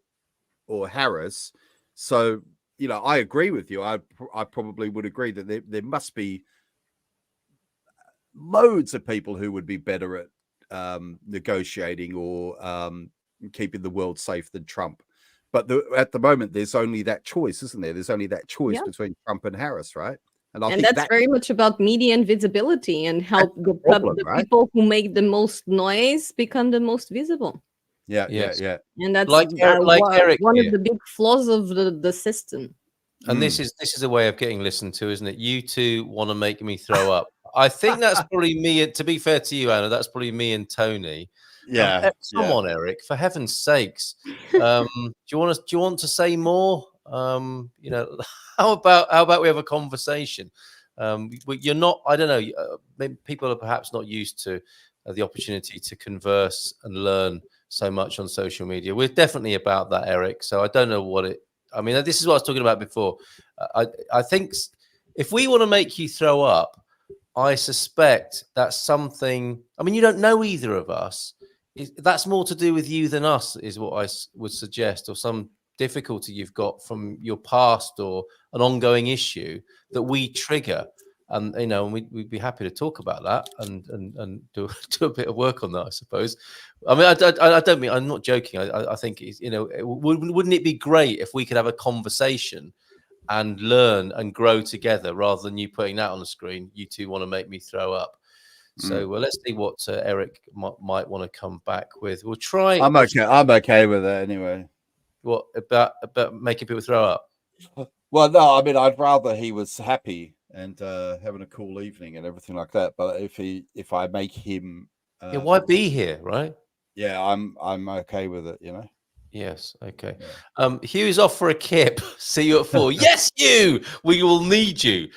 Harris. So, I agree with you. I probably would agree that there must be loads of people who would be better at negotiating or keeping the world safe than Trump. But at the moment, there's only that choice, isn't there? There's only that choice between Trump and Harris, right? And that's very much about media and visibility, and how the people who make the most noise become the most visible. Yeah. And that's like Eric one of the big flaws of the system. And this is a way of getting listened to, isn't it? You two want to make me throw up. I think that's probably me. And to be fair to you, Anna, that's probably me and Tony. Come on, Eric, for heaven's sakes. Do you want to say more? How about we have a conversation? You're not, I don't know, maybe people are perhaps not used to the opportunity to converse and learn so much on social media. We're definitely about that, Eric. So I don't know this is what I was talking about before. I think if we want to make you throw up, I suspect that's something, you don't know either of us. That's more to do with you than us, is what I would suggest, or some difficulty you've got from your past or an ongoing issue that we trigger. And we'd be happy to talk about that and do a bit of work on that, I suppose. I don't mean, I'm not joking. I think wouldn't it be great if we could have a conversation and learn and grow together, rather than you putting that on the screen? You two want to make me throw up. So let's see what Eric might want to come back with. We'll try. I'm okay with it anyway. What about making people throw up? Well, no, I'd rather he was happy and having a cool evening and everything like that. But if I make him, why be here, right? Yeah, I'm okay with it. Yes. Okay. Hugh's off for a kip. See you at 4. Yes, Hugh. We will need you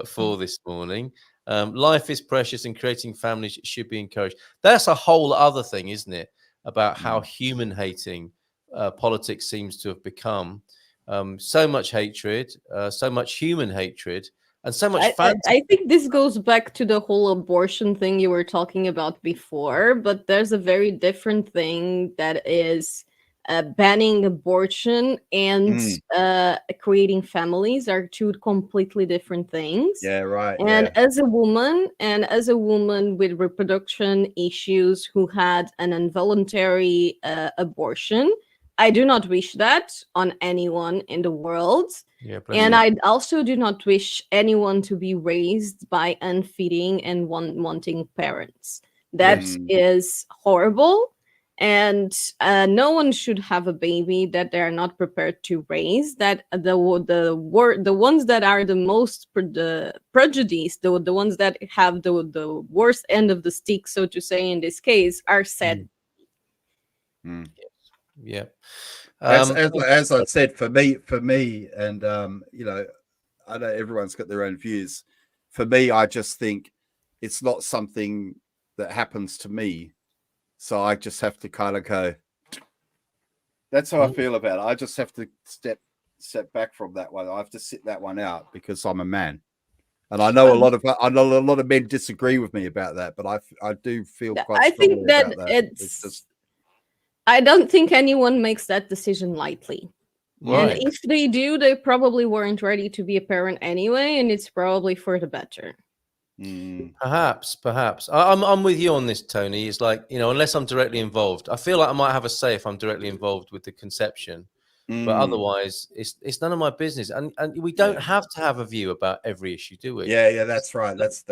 for this morning. Life is precious, and creating families should be encouraged. That's a whole other thing, isn't it? About how human-hating politics seems to have become. So much hatred, so much human hatred, and so much I think this goes back to the whole abortion thing you were talking about before, but there's a very different thing that is banning abortion and creating families are two completely different things. Yeah, right. And as a woman with reproduction issues who had an involuntary abortion, I do not wish that on anyone in the world. And I also do not wish anyone to be raised by unfitting and wanting parents. That is horrible. And no one should have a baby that they are not prepared to raise. That the ones that are the most prejudiced, the ones that have the worst end of the stick, so to say, in this case, are sad. Yeah. As I said, for me, and I know everyone's got their own views. For me, I just think it's not something that happens to me. So I just have to kind of go. That's how I feel about it. I just have to step back from that one. I have to sit that one out because I'm a man. And I know a lot of men disagree with me about that, but I do feel quite I think strongly that about that. I don't think anyone makes that decision lightly. Right. And if they do, they probably weren't ready to be a parent anyway, and it's probably for the better. Perhaps. I'm with you on this, Tony. It's like, unless I'm directly involved, I feel like I might have a say if I'm directly involved with the conception. But otherwise, it's none of my business, and we don't have to have a view about every issue, do we? Yeah, that's right. That's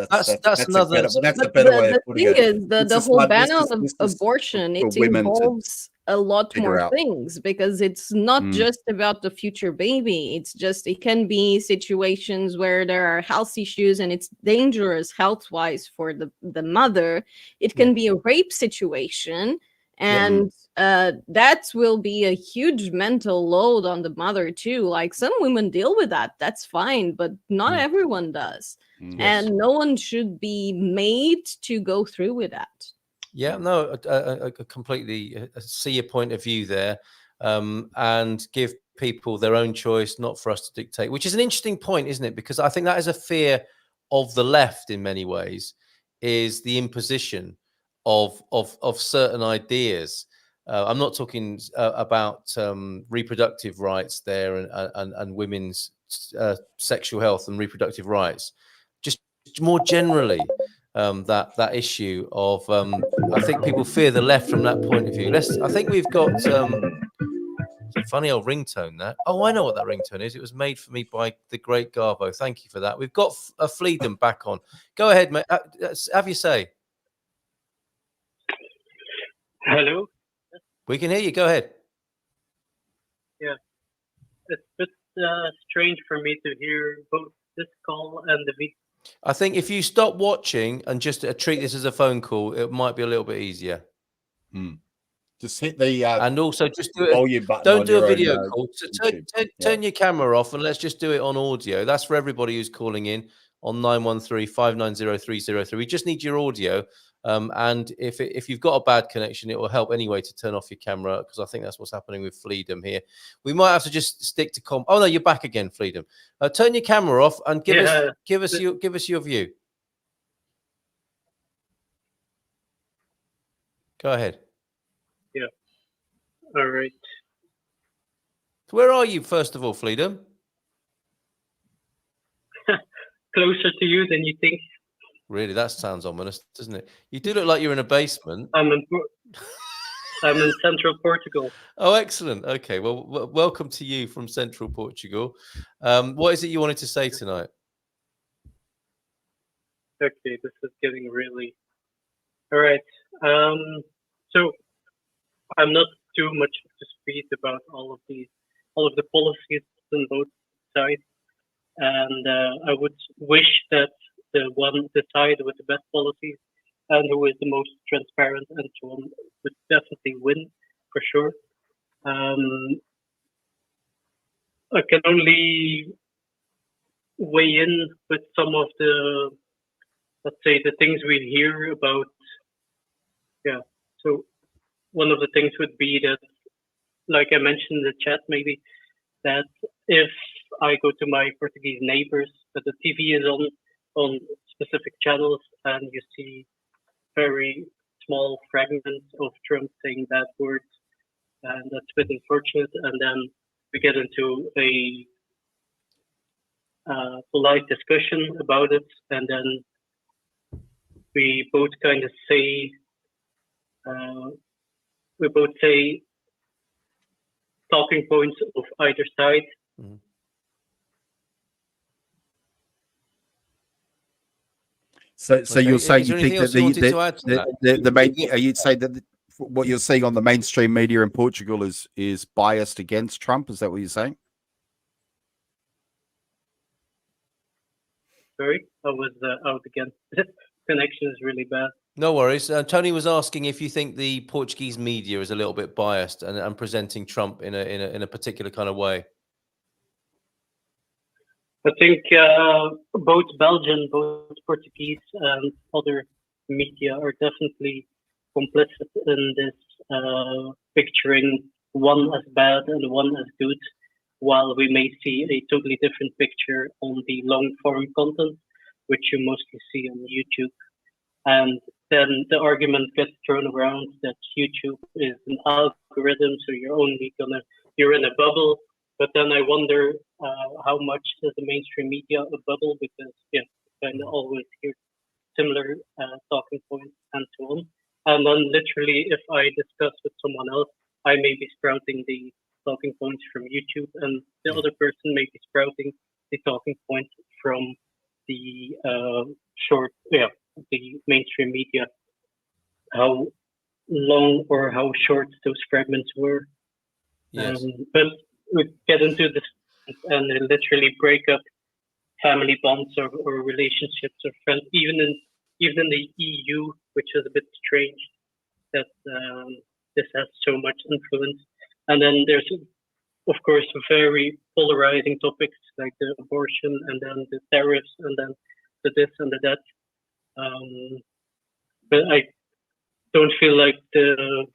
another. a better way of putting it. The thing is, the whole ban on abortion, it involves a lot more things, because it's not just about the future baby. It can be situations where there are health issues and it's dangerous health-wise for the mother. It can be a rape situation. And that will be a huge mental load on the mother too. Like, some women deal with that. That's fine, but not everyone does. And no one should be made to go through with that. Yeah, no, I completely see your point of view there, and give people their own choice, not for us to dictate, which is an interesting point, isn't it? Because I think that is a fear of the left in many ways, is the imposition of certain ideas. I'm not talking about reproductive rights there and women's sexual health and reproductive rights. Just more generally, that issue of I think people fear the left from that point of view. I think we've got it's a funny old ringtone there. Oh, I know what that ringtone is. It was made for me by the great Garbo. Thank you for that. We've got a Freedom back on. Go ahead, mate. Have your say. Hello. We can hear you. Go ahead. Yeah, it's a bit strange for me to hear both this call and the video. I think if you stop watching and just treat this as a phone call, it might be a little bit easier. Just hit the and also just do volume button. Don't do a video call. So turn your camera off and let's just do it on audio. That's for everybody who's calling in on 913-590-303. We just need your audio. And if you've got a bad connection, it will help anyway to turn off your camera, because I think that's what's happening with Freedom here. We might have to just stick to Oh no, you're back again, Freedom. Turn your camera off and give us your view. Go ahead. Yeah. All right. So where are you, first of all, Freedom? Closer to you than you think. Really, that sounds ominous, doesn't it? You do look like you're in a basement. I'm in central Portugal. Oh, excellent. Okay, well, welcome to you from central Portugal. What is it you wanted to say tonight? Okay, this is getting really... All right. So I'm not too much up to speed about all of the policies on both sides, and I would wish that the side with the best policies and who is the most transparent and so on would definitely win, for sure. I can only weigh in with some of the, let's say, the things we hear about. Yeah, so one of the things would be that, like I mentioned in the chat, maybe, that if I go to my Portuguese neighbors, that the TV is on specific channels and you see very small fragments of Trump saying bad words, and that's a bit unfortunate. And then we get into a polite discussion about it, and then we both kind of say, talking points of either side. Mm-hmm. So you're saying you think that the main, you'd say that what you're seeing on the mainstream media in Portugal is biased against Trump? Is that what you're saying? Sorry, I was out again. Connection is really bad. No worries. Tony was asking if you think the Portuguese media is a little bit biased and presenting Trump in a particular kind of way. I think both Belgian, both Portuguese, and other media are definitely complicit in this picturing one as bad and one as good, while we may see a totally different picture on the long-form content. which you mostly see on YouTube. And then the argument gets thrown around that YouTube is an algorithm, so you're in a bubble. But then I wonder how much is the mainstream media a bubble, because kind of always hear similar talking points and so on. And then literally, if I discuss with someone else, I may be sprouting the talking points from YouTube, and the other person may be sprouting the talking points from the the mainstream media. How long or how short those fragments were. Yes. But we get into this and they literally break up family bonds or relationships or friends, even in the EU, which is a bit strange that this has so much influence. And then there's, of course, very polarizing topics like the abortion and then the tariffs and then the this and the that. But I don't feel like the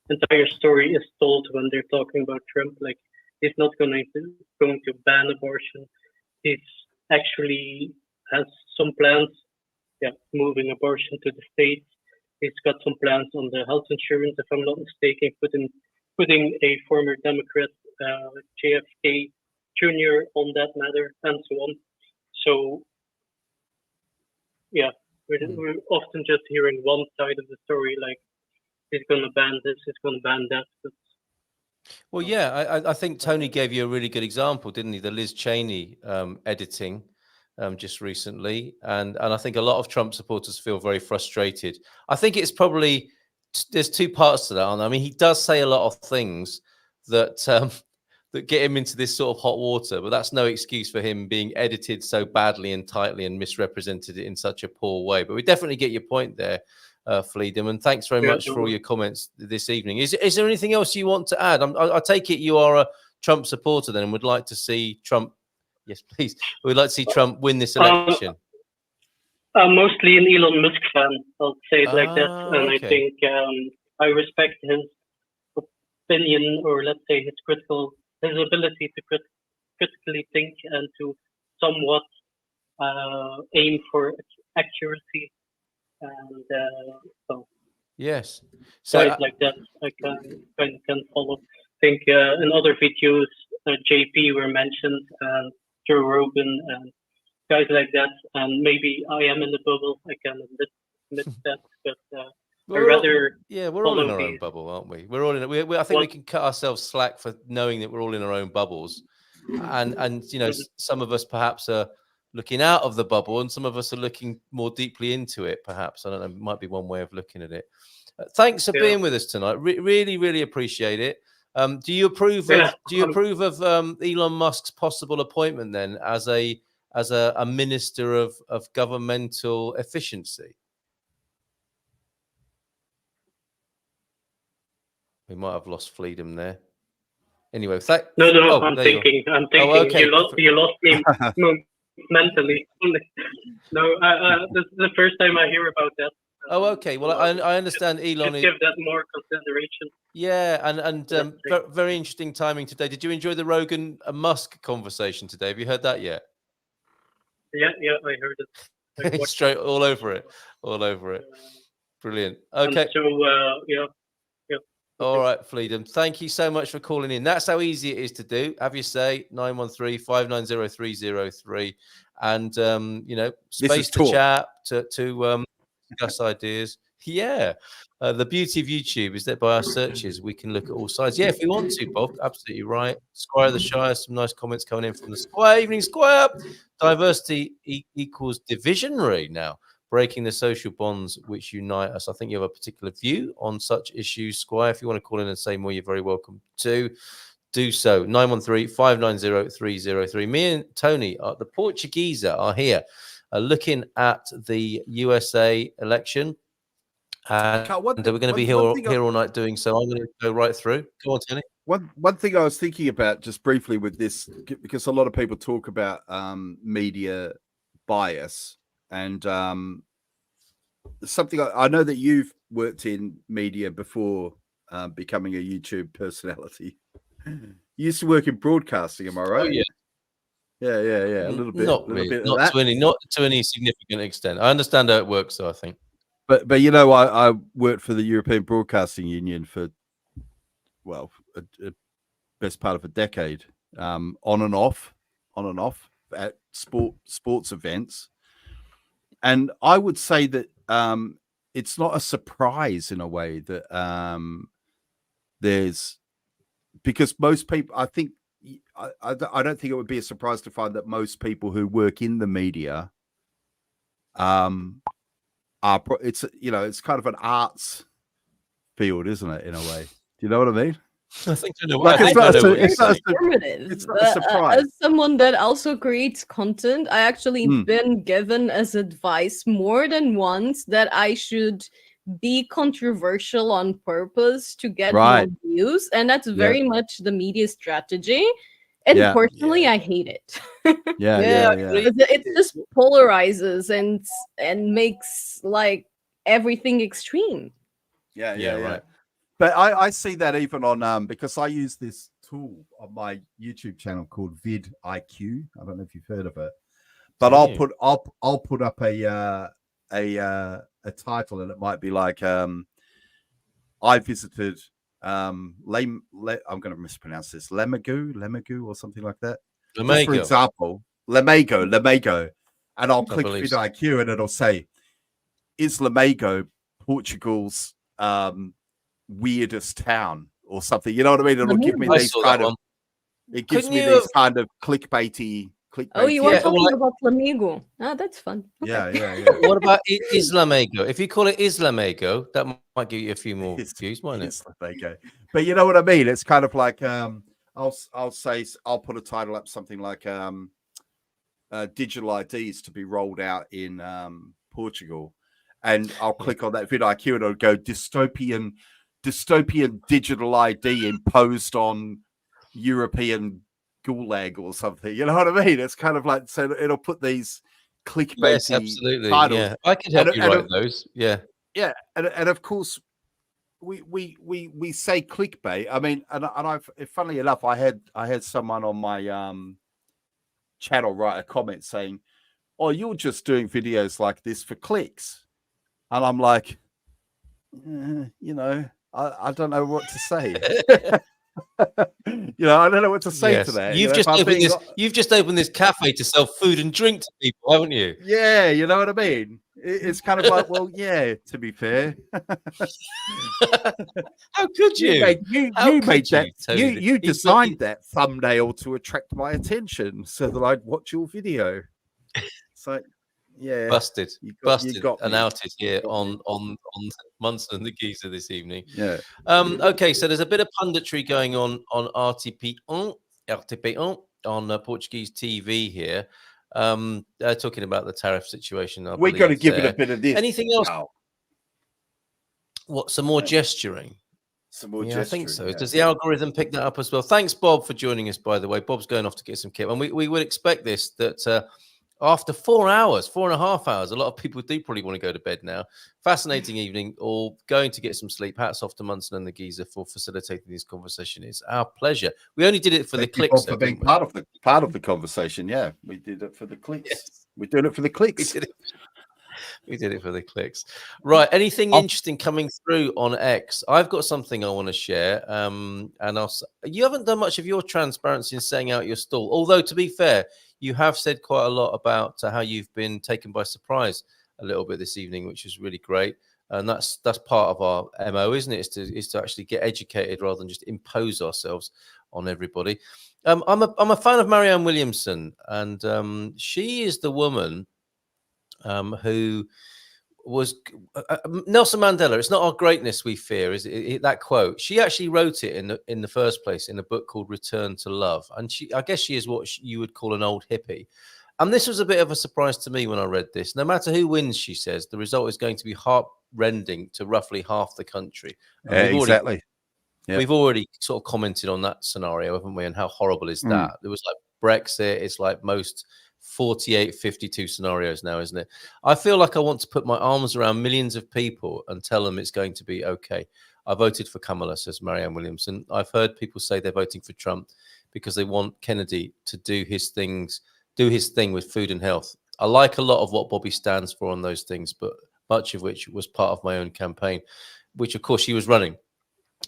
entire story is told when they're talking about Trump. Like, he's not going to ban abortion. He's actually has some plans, moving abortion to the states. He's got some plans on the health insurance, if I'm not mistaken, putting a former Democrat, JFK Jr. on that matter, and so on. So, we're often just hearing one side of the story, like he's going to ban this, he's going to ban that. But, well, yeah, I think Tony gave you a really good example, didn't he? The Liz Cheney editing just recently, and I think a lot of Trump supporters feel very frustrated. I think it's probably there's two parts to that. I mean, he does say a lot of things that that get him into this sort of hot water, but that's no excuse for him being edited so badly and tightly and misrepresented in such a poor way. But we definitely get your point there, Fleedham, and thanks very much for all your comments this evening. Is there anything else you want to add? I take it you are a Trump supporter then and would like to see Trump, yes please, we'd like to see Trump win this election. I'm mostly an Elon Musk fan, I'll say it like that, and okay. I think I respect his opinion, or let's say his ability to critically think and to somewhat aim for accuracy, and so yes, so guys like that I can follow. I think in other videos JP were mentioned, and Joe Rogan and guys like that, and maybe I am in the bubble, I can admit that, but we're all in our own bubble, aren't we? We're all in. I think we can cut ourselves slack for knowing that we're all in our own bubbles, and you know, some of us perhaps are looking out of the bubble, and some of us are looking more deeply into it. Perhaps, I don't know. Might be one way of looking at it. Thanks for being with us tonight. Really, really appreciate it. Do you approve of Elon Musk's possible appointment then as a minister of governmental efficiency? We might have lost Fleedham there. Anyway, I'm thinking. Oh, okay. You lost me mentally. No, this is the first time I hear about that. Oh, okay. Well, I understand Elon. Give that more consideration. Yeah, and very interesting timing today. Did you enjoy the Rogan Musk conversation today? Have you heard that yet? Yeah, I heard it. Straight all over it. Brilliant. Okay. So All right, Fleedham. Thank you so much for calling in. That's how easy it is to do. Have your say, 913-590-303. And, space to chat, to discuss ideas. Yeah. The beauty of YouTube is that by our searches, we can look at all sides. Yeah, if we want to, Bob, absolutely right. Squire of the Shire, some nice comments coming in from the Squire. Evening, Squire. Diversity equals divisionary now. Breaking the social bonds which unite us. I think you have a particular view on such issues, Squire. If you want to call in and say more, you're very welcome to do so. 913-590-303. Me and Tony, the Portuguese, are here looking at the USA election. And we're going to be here all night doing so. I'm going to go right through. Go on, Tony. One thing I was thinking about just briefly with this, because a lot of people talk about media bias. And something I know that you've worked in media before becoming a YouTube personality. You used to work in broadcasting, am I right? Oh, yeah. Yeah. A little bit. Not really. Not to any significant extent. I understand how it works, though, I think. But you know, I worked for the European Broadcasting Union for, well, a best part of a decade, on and off at sports events. And I would say that it's not a surprise in a way that there's, because most people, I think, I don't think it would be a surprise to find that most people who work in the media it's, you know, it's kind of an arts field, isn't it, in a way? Do you know what I mean? I think I know. Like, it's not a surprise. As someone that also creates content, I actually been given as advice more than once that I should be controversial on purpose to get more views, and that's very much the media strategy. And personally, I hate it. It just polarizes and makes like everything extreme. Right. But I see that even on because I use this tool on my YouTube channel called vidIQ. I don't know if you've heard of it, but I'll put up a title, and it might be like I visited I'm going to mispronounce this, Lemegu or something like that. Just for example, Lemego, and I'll click vidIQ, and it'll say, "Is Lemego Portugal's weirdest town?" or something. You know what I mean? It'll give me these kind of. It gives me these kind of clickbaity. Oh, you are talking about Flamengo. Ah, that's fun. Okay. Yeah. What about Islamego? If you call it Islamego, that might give you a few more views, won't it? Islamego. But you know what I mean? It's kind of like I'll put a title up, something like digital IDs to be rolled out in Portugal, and I'll click on that vidIQ, and it'll go dystopian digital ID imposed on European gulag or something. You know what I mean? It's kind of like, so it'll put these clickbaity titles. Yeah, I can help you write those. Yeah, and of course we say clickbait. I mean, and I've, funnily enough, I had someone on my channel write a comment saying, "Oh, you're just doing videos like this for clicks," and I'm like, you know, I don't know what to say. You know, I don't know what to say to that. You've just opened this cafe to sell food and drink to people, haven't you? Yeah, you know what I mean? It's kind of like, well, yeah, to be fair. How could you? You designed that thumbnail to attract my attention so that I'd watch your video. It's like, yeah, busted and outed here on Munson and the Geeza this evening. Yeah. Okay, so there's a bit of punditry going on RTP1 on Portuguese TV here. Talking about the tariff situation. We're going to give it a bit of this. Anything else? Wow. What? Some more gesturing. Some more gesturing. I think so. Yeah. Does the algorithm pick that up as well? Thanks, Bob, for joining us. By the way, Bob's going off to get some kit, and we would expect this that. After 4.5 hours, a lot of people do probably want to go to bed now. Fascinating evening, or going to get some sleep. Hats off to Munson and the Geeza for facilitating this conversation. It's our pleasure. We only did it for the clicks. For being part of the conversation. Yeah, we did it for the clicks. Yes. We're doing it for the clicks. We did it for the clicks. Right. Anything interesting coming through on X? I've got something I want to share. And you haven't done much of your transparency in setting out your stall. Although, to be fair, you have said quite a lot about how you've been taken by surprise a little bit this evening, which is really great. And that's part of our MO, isn't it? Is to actually get educated rather than just impose ourselves on everybody. I'm a fan of Marianne Williamson, and she is the woman who was Nelson Mandela. It's not our greatness we fear, is it? That quote. She actually wrote it in the first place in a book called Return to Love, and I guess she is what you would call an old hippie. And this was a bit of a surprise to me when I read this. No matter who wins, she says, the result is going to be heart-rending to roughly half the country. Exactly. We've already sort of commented on that scenario, haven't we? And how horrible is that? There was like Brexit. It's like most 48, 52 scenarios now, isn't it? I feel like I want to put my arms around millions of people and tell them it's going to be okay. I voted for Kamala, says Marianne Williamson. I've heard people say they're voting for Trump because they want Kennedy to do his things do his thing with food and health. I like a lot of what Bobby stands for on those things, but much of which was part of my own campaign, which of course she was running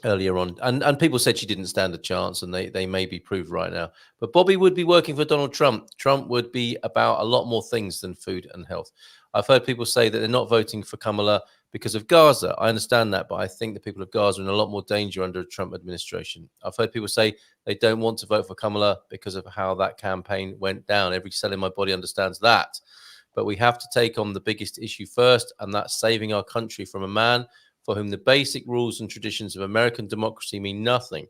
earlier on, and people said she didn't stand a chance, and they may be proved right now. But Bobby would be working for Donald Trump. Trump would be about a lot more things than food and health. I've heard people say that they're not voting for Kamala because of Gaza. I understand that, but I think the people of Gaza are in a lot more danger under a Trump administration. I've heard people say they don't want to vote for Kamala because of how that campaign went down. Every cell in my body understands that. But we have to take on the biggest issue first, and that's saving our country from a man for whom the basic rules and traditions of American democracy mean nothing.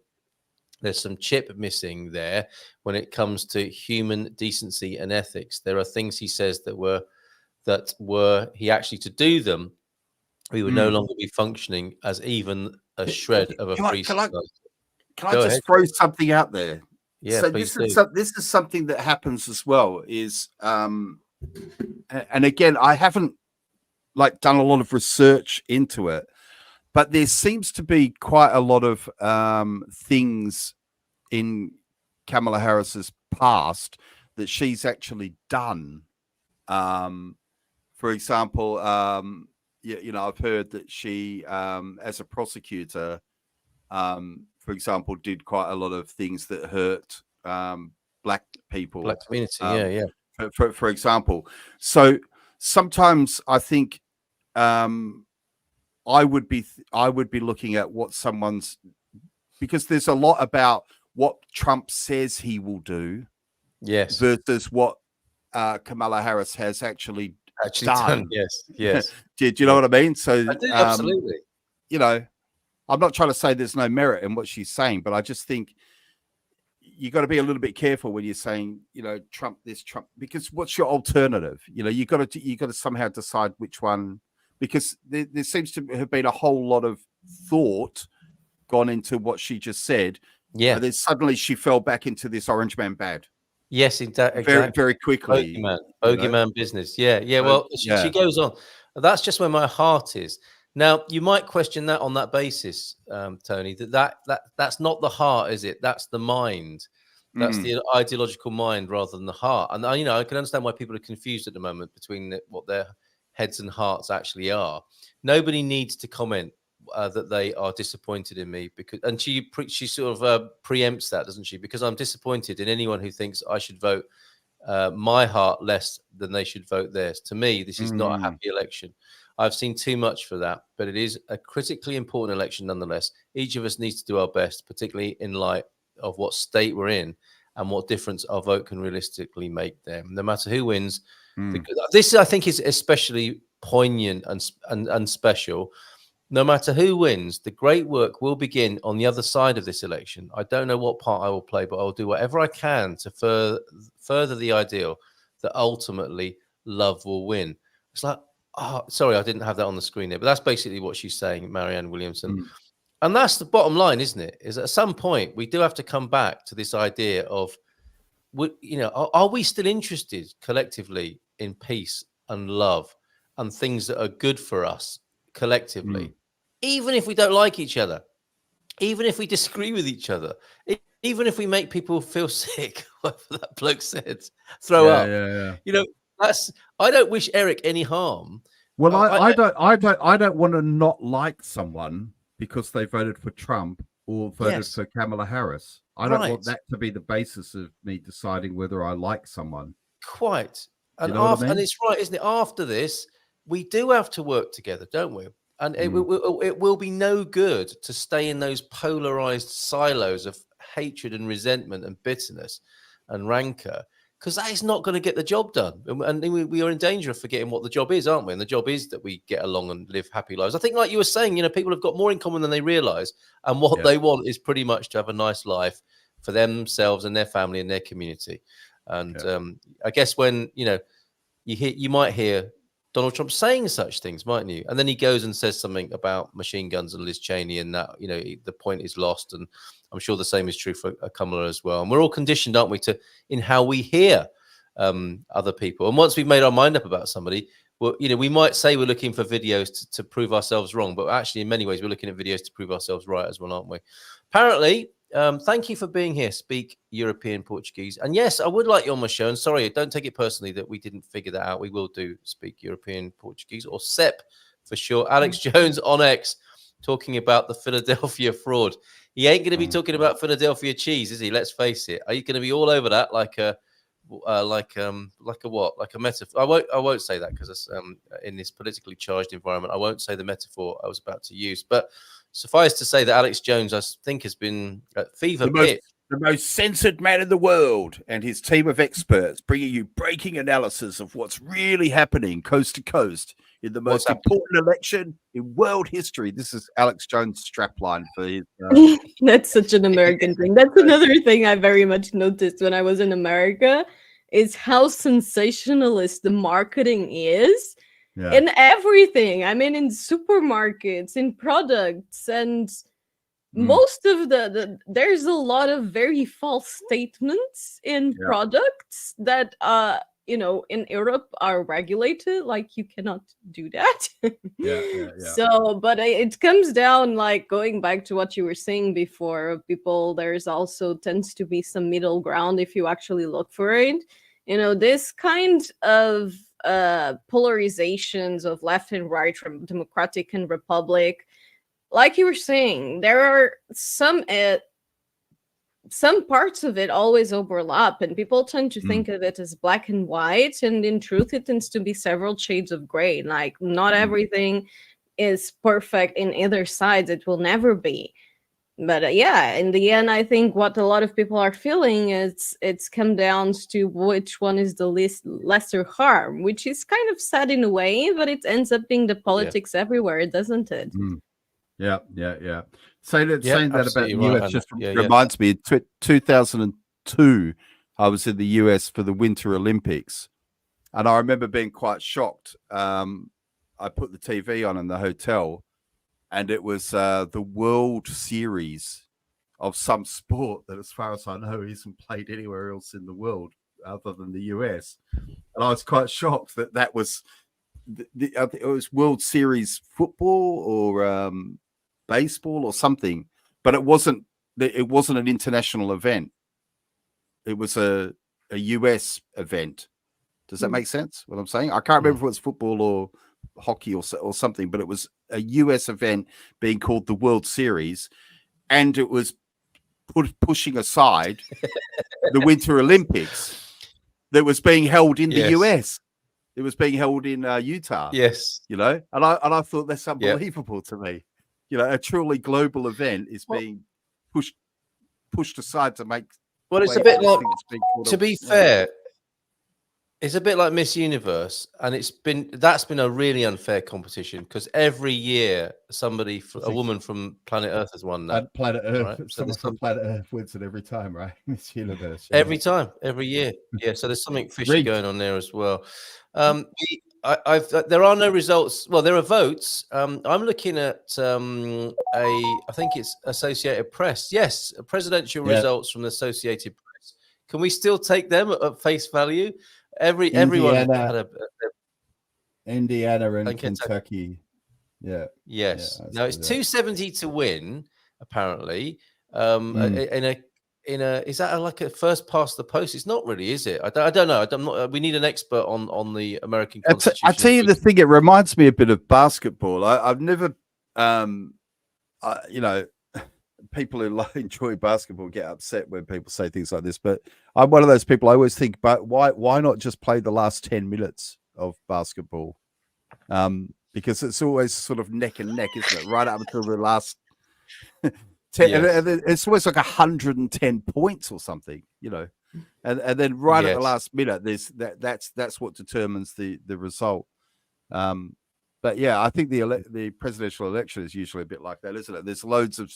There's some chip missing there when it comes to human decency and ethics. There are things he says that were he actually to do them, we would no longer be functioning as even a shred of a free society. Can I just throw something out there? Yeah, so this is something that happens as well. Is and again, I haven't done a lot of research into it, but there seems to be quite a lot of things in Kamala Harris's past that she's actually done. For example, I've heard that she, as a prosecutor, for example, did quite a lot of things that hurt black people, black community. For example, so sometimes I think I would be looking at what someone's, because there's a lot about what Trump says he will do, yes, versus what Kamala Harris has actually done. Yes. Do you know what I mean? So I do, absolutely. I'm not trying to say there's no merit in what she's saying, but I just think you got to be a little bit careful when you're saying, Trump this, Trump, because what's your alternative? You got to somehow decide which one, because there seems to have been a whole lot of thought gone into what she just said. Yeah. And then suddenly she fell back into this orange man bad. Yes, exactly. Very, very quickly. Bogeyman business. Yeah. Well, she goes on. That's just where my heart is. Now, you might question that on that basis, Tony, that's not the heart, is it? That's the mind. That's the ideological mind rather than the heart. And, I can understand why people are confused at the moment between what their heads and hearts actually are. Nobody needs to comment that they are disappointed in me, because, and she sort of preempts that, doesn't she? Because I'm disappointed in anyone who thinks I should vote my heart less than they should vote theirs. To me, this is not a happy election. I've seen too much for that, but it is a critically important election nonetheless. Each of us needs to do our best, particularly in light of what state we're in and what difference our vote can realistically make there. No matter who wins, this I think is especially poignant and special. No matter who wins, the great work will begin on the other side of this election. I don't know what part I will play, but I'll do whatever I can to further the ideal that ultimately love will win. It's like, oh, sorry, I didn't have that on the screen there, but that's basically what she's saying, Marianne Williamson. And that's the bottom line, isn't it? Is at some point we do have to come back to this idea of, are we still interested collectively in peace and love and things that are good for us collectively, even if we don't like each other, even if we disagree with each other, even if we make people feel sick, whatever that bloke said, throw up. I don't wish Eric any harm. Well, I don't want to not like someone because they voted for Trump or voted for Kamala Harris. I don't want that to be the basis of me deciding whether I like someone. Quite. And and it's right, isn't it? After this, we do have to work together, don't we? And it will be no good to stay in those polarized silos of hatred and resentment and bitterness and rancor, because that is not going to get the job done. And we are in danger of forgetting what the job is, aren't we? And the job is that we get along and live happy lives. I think, like you were saying, people have got more in common than they realize. And what they want is pretty much to have a nice life for themselves and their family and their community. And I guess when, you might hear Donald Trump saying such things, mightn't you? And then he goes and says something about machine guns and Liz Cheney, and that, the point is lost. And I'm sure the same is true for Kamala as well. And we're all conditioned, aren't we, in how we hear other people. And once we've made our mind up about somebody, well, we might say we're looking for videos to prove ourselves wrong, but actually in many ways we're looking at videos to prove ourselves right as well, aren't we? Apparently, thank you for being here. Speak European Portuguese. And yes, I would like you on my show. And sorry, don't take it personally that we didn't figure that out. We will do Speak European Portuguese, or SEP for sure. Alex Jones on X talking about the Philadelphia fraud. He ain't going to be talking about Philadelphia cheese, is he? Let's face it. Are you going to be all over that like a what? Like a metaphor? I won't say that because in this politically charged environment, I won't say the metaphor I was about to use. But suffice to say that Alex Jones, I think, has been at fever pitch. The most censored man in the world, and his team of experts bringing you breaking analysis of what's really happening coast to coast in the most important election in world history. This is Alex Jones' strapline for his. That's such an American thing. That's another thing I very much noticed when I was in America, is how sensationalist the marketing is. Yeah. In everything. I mean, in supermarkets, in products, and most of there's a lot of very false statements in products that in Europe are regulated. Like, you cannot do that. So, but it comes down, like, going back to what you were saying before, people, there's also tends to be some middle ground if you actually look for it. This kind of polarizations of left and right, from Democratic and Republic, like you were saying, there are some parts of it always overlap, and people tend to think of it as black and white, and in truth it tends to be several shades of gray. Like, not everything is perfect in either side. It will never be. But in the end, I think what a lot of people are feeling is it's come down to which one is the lesser harm, which is kind of sad in a way, but it ends up being the politics everywhere, doesn't it? Yeah. Saying that about the US just reminds me, in 2002, I was in the US for the Winter Olympics, and I remember being quite shocked. I put the TV on in the hotel, and it was the World Series of some sport that, as far as I know, isn't played anywhere else in the world other than the US. And I was quite shocked that was it was World Series football or baseball or something, but it wasn't an international event. It was a US event. Does that make sense? What I'm saying? I can't remember if it was football or hockey or something, but it was a US event being called the World Series, and it was pushing aside the Winter Olympics that was being held in the US. It was being held in Utah. Yes, and I thought that's unbelievable to me. A truly global event is being pushed aside to make. Well, it's a bit like, to be fair, it's a bit like Miss Universe, and that's been a really unfair competition, because every year a woman from Planet Earth has won that. Planet Earth, right? Someone from Planet Earth wins it every time, right? Miss Universe. Every time, every year. Yeah, so there's something fishy going on there as well. There are no results. Well, there are votes. I'm looking at I think it's Associated Press. Yes, presidential results from the Associated Press. Can we still take them at face value? Everyone had Indiana and Kentucky. Yeah. Yes. Now it's 270 to win, apparently. In a is that like a first past the post? It's not really, is it? I don't know. I'm not. We need an expert on the American Constitution. I tell you the thing. It reminds me a bit of basketball. I've never, people who enjoy basketball get upset when people say things like this. But I'm one of those people. I always think, but why not just play the last 10 minutes of basketball? Because it's always sort of neck and neck, isn't it? Right up until the last. 10, and it's always like 110 points or something, and then right at the last minute, that's what determines the result. But I think the presidential election is usually a bit like that, isn't it? There's loads of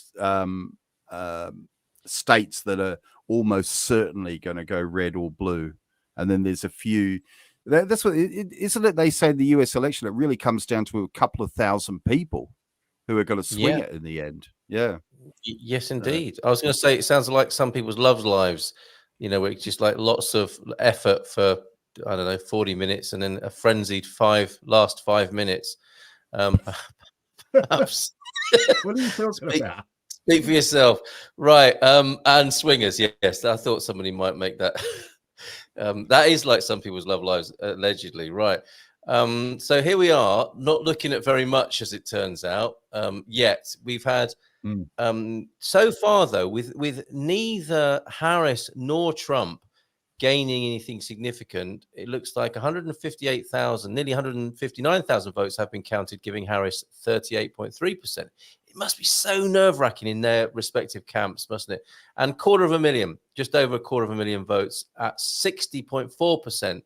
states that are almost certainly going to go red or blue, and then there's a few. That's what isn't it? They say in the US election, it really comes down to a couple of thousand people who are going to swing it in the end. Yeah. Yes, indeed. I was going to say, it sounds like some people's love lives, where it's just like lots of effort for, 40 minutes, and then a frenzied last 5 minutes. Perhaps. What are you talking about? Speak for yourself. Right. And swingers. Yes, I thought somebody might make that. That is like some people's love lives, allegedly. Right. So here we are, not looking at very much, as it turns out, yet. We've had so far, though, with neither Harris nor Trump gaining anything significant, it looks like 158,000, nearly 159,000 votes have been counted, giving Harris 38.3%. It must be so nerve-wracking in their respective camps, mustn't it? And just over a quarter of a million votes at 60.4%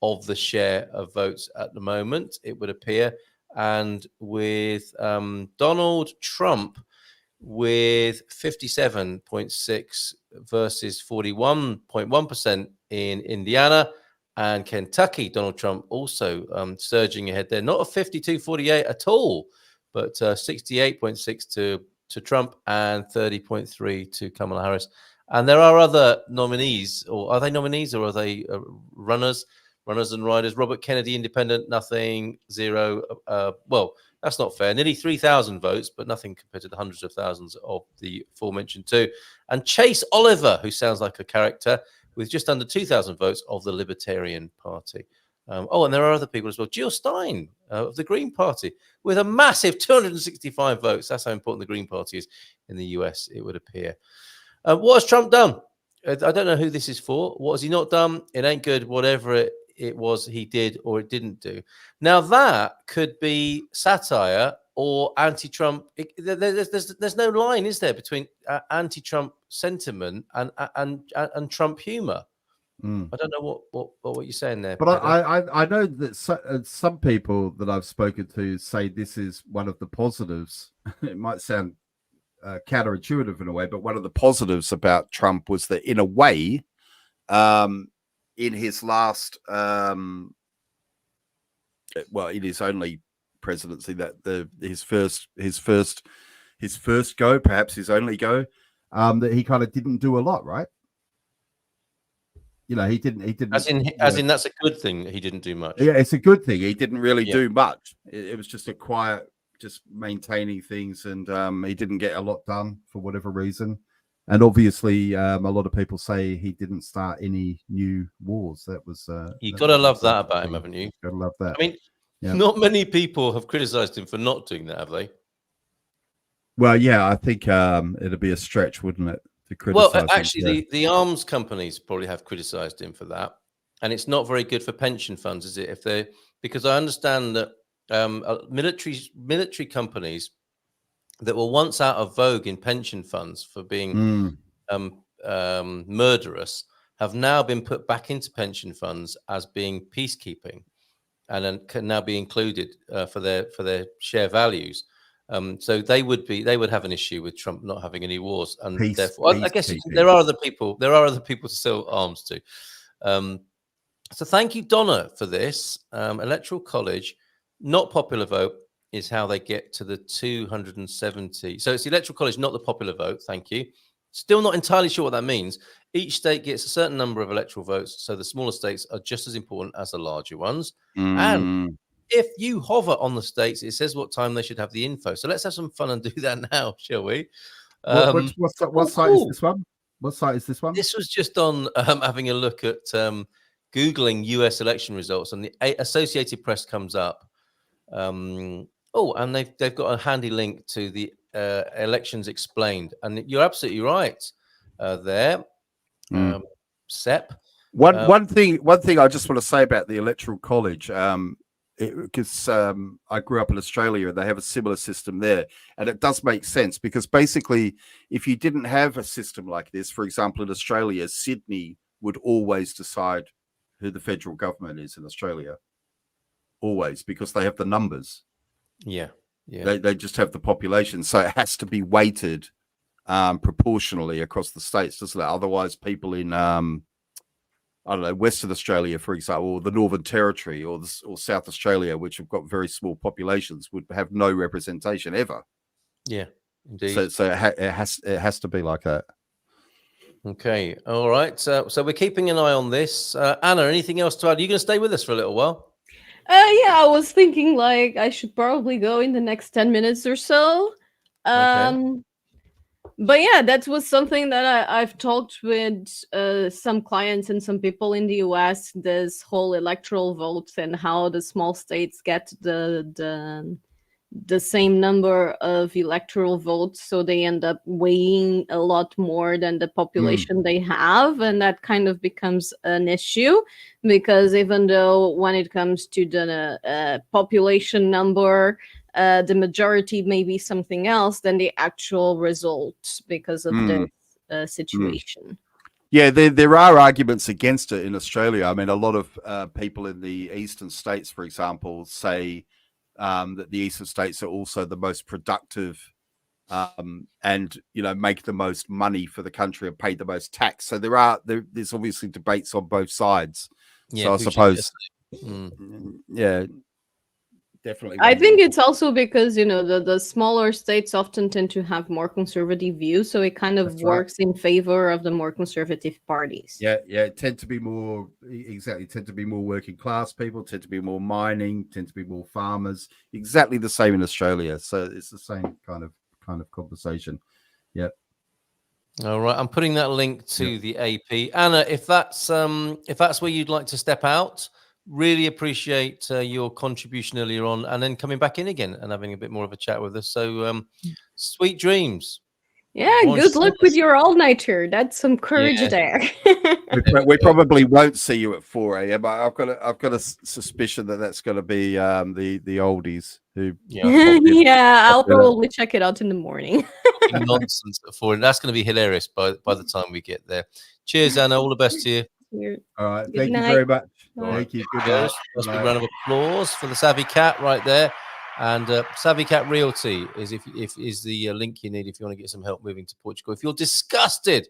of the share of votes at the moment, it would appear. And with Donald Trump with 57.6 versus 41.1% in Indiana and Kentucky. Donald Trump also surging ahead there, not a 52-48 at all, but 68.6 to Trump and 30.3 to Kamala Harris. And there are other nominees, or are they nominees, or are they runners and riders? Robert Kennedy, independent, nothing, 0. Well, that's not fair. Nearly 3,000 votes, but nothing compared to the hundreds of thousands of the aforementioned two. And Chase Oliver, who sounds like a character, with just under 2,000 votes of the Libertarian Party. And there are other people as well. Jill Stein of the Green Party with a massive 265 votes. That's how important the Green Party is in the US, it would appear. What has Trump done? I don't know who this is for. What has he not done? It ain't good, whatever it was he did or it didn't do. Now, that could be satire or anti-Trump. There's no line, is there, between anti-Trump sentiment and Trump humor? I don't know what you're saying there. But I know that some people that I've spoken to say this is one of the positives. It might sound counterintuitive in a way, but one of the positives about Trump was that, in a way, in his last, in his only presidency, that his first go, perhaps his only go, that he kind of didn't do a lot, right? You know, he didn't. As in, that's a good thing that he didn't do much. Yeah, it's a good thing. He didn't really do much. It was just a quiet, just maintaining things, and he didn't get a lot done for whatever reason. And obviously, a lot of people say he didn't start any new wars. That was you got to love that about him, haven't you? Got to love that. I mean, not many people have criticized him for not doing that, have they? Well, yeah, I think it'd be a stretch, wouldn't it, to criticize him? Well, actually, the arms companies probably have criticized him for that, and it's not very good for pension funds, is it? Because I understand that military companies that were once out of vogue in pension funds for being murderous have now been put back into pension funds as being peacekeeping, and then can now be included for their share values. So they would have an issue with Trump not having any wars, and therefore, I guess there are other people to sell arms to. So thank you, Donna, for this. Electoral College, not popular vote is how they get to the 270. So it's the Electoral College, not the popular vote. Thank you. Still not entirely sure what that means. Each state gets a certain number of electoral votes, so the smaller states are just as important as the larger ones. And if you hover on the states, it says what time they should have the info. So let's have some fun and do that now, shall we? What site is this one? What site is this one? This was just on having a look at Googling US election results, and the Associated Press comes up. And they've got a handy link to the Elections Explained, and you're absolutely right there, Sep. One thing I just want to say about the Electoral College, because I grew up in Australia and they have a similar system there, and it does make sense because basically, if you didn't have a system like this, for example, in Australia, Sydney would always decide who the federal government is in Australia, always, because they have the numbers. Yeah. They just have the population, so it has to be weighted proportionally across the states, doesn't it? Otherwise, people in I don't know, Western Australia, for example, or the Northern Territory, or South Australia, which have got very small populations, would have no representation ever. Yeah, indeed. So it has to be like that. Okay, all right. So we're keeping an eye on this. Anna, anything else to add? Are you going to stay with us for a little while? Yeah, I was thinking like I should probably go in the next 10 minutes or so. Okay. But yeah, that was something that I've talked with some clients and some people in the US. This whole electoral vote and how the small states get the same number of electoral votes, so they end up weighing a lot more than the population they have, and that kind of becomes an issue, because even though when it comes to the population number, the majority may be something else than the actual result because of this situation. Yeah, there are arguments against it in Australia. I mean, a lot of people in the eastern states, for example, say that the eastern states are also the most productive and, you know, make the most money for the country and pay the most tax. So there's obviously debates on both sides. Yeah, so I suppose, yeah, Definitely. I think it's also because, you know, the smaller states often tend to have more conservative views, so it kind of That's right. works in favor of the more conservative parties. Yeah, tend to be more working class people, tend to be more mining, tend to be more farmers. exactly the same in Australia. So it's the same kind of conversation. Yeah. All right, I'm putting that link to the AP. Anna, if that's where you'd like to step out, really appreciate your contribution earlier on, and then coming back in again and having a bit more of a chat with us. So sweet dreams. Yeah, good luck with your all-nighter. That's some courage there. We probably won't see you at 4 a.m. But I've got a suspicion that that's going to be the oldies who. Yeah, I'll probably check it out in the morning. Nonsense at 4, and that's going to be hilarious by the time we get there. Cheers, Anna. All the best to you. All right, Good thank night. you very much. All Thank you. Good Cheers. night. Let's give a round of applause for the Savvy Cat right there. And Savvy Cat Realty is is the link you need if you want to get some help moving to Portugal. If you're disgusted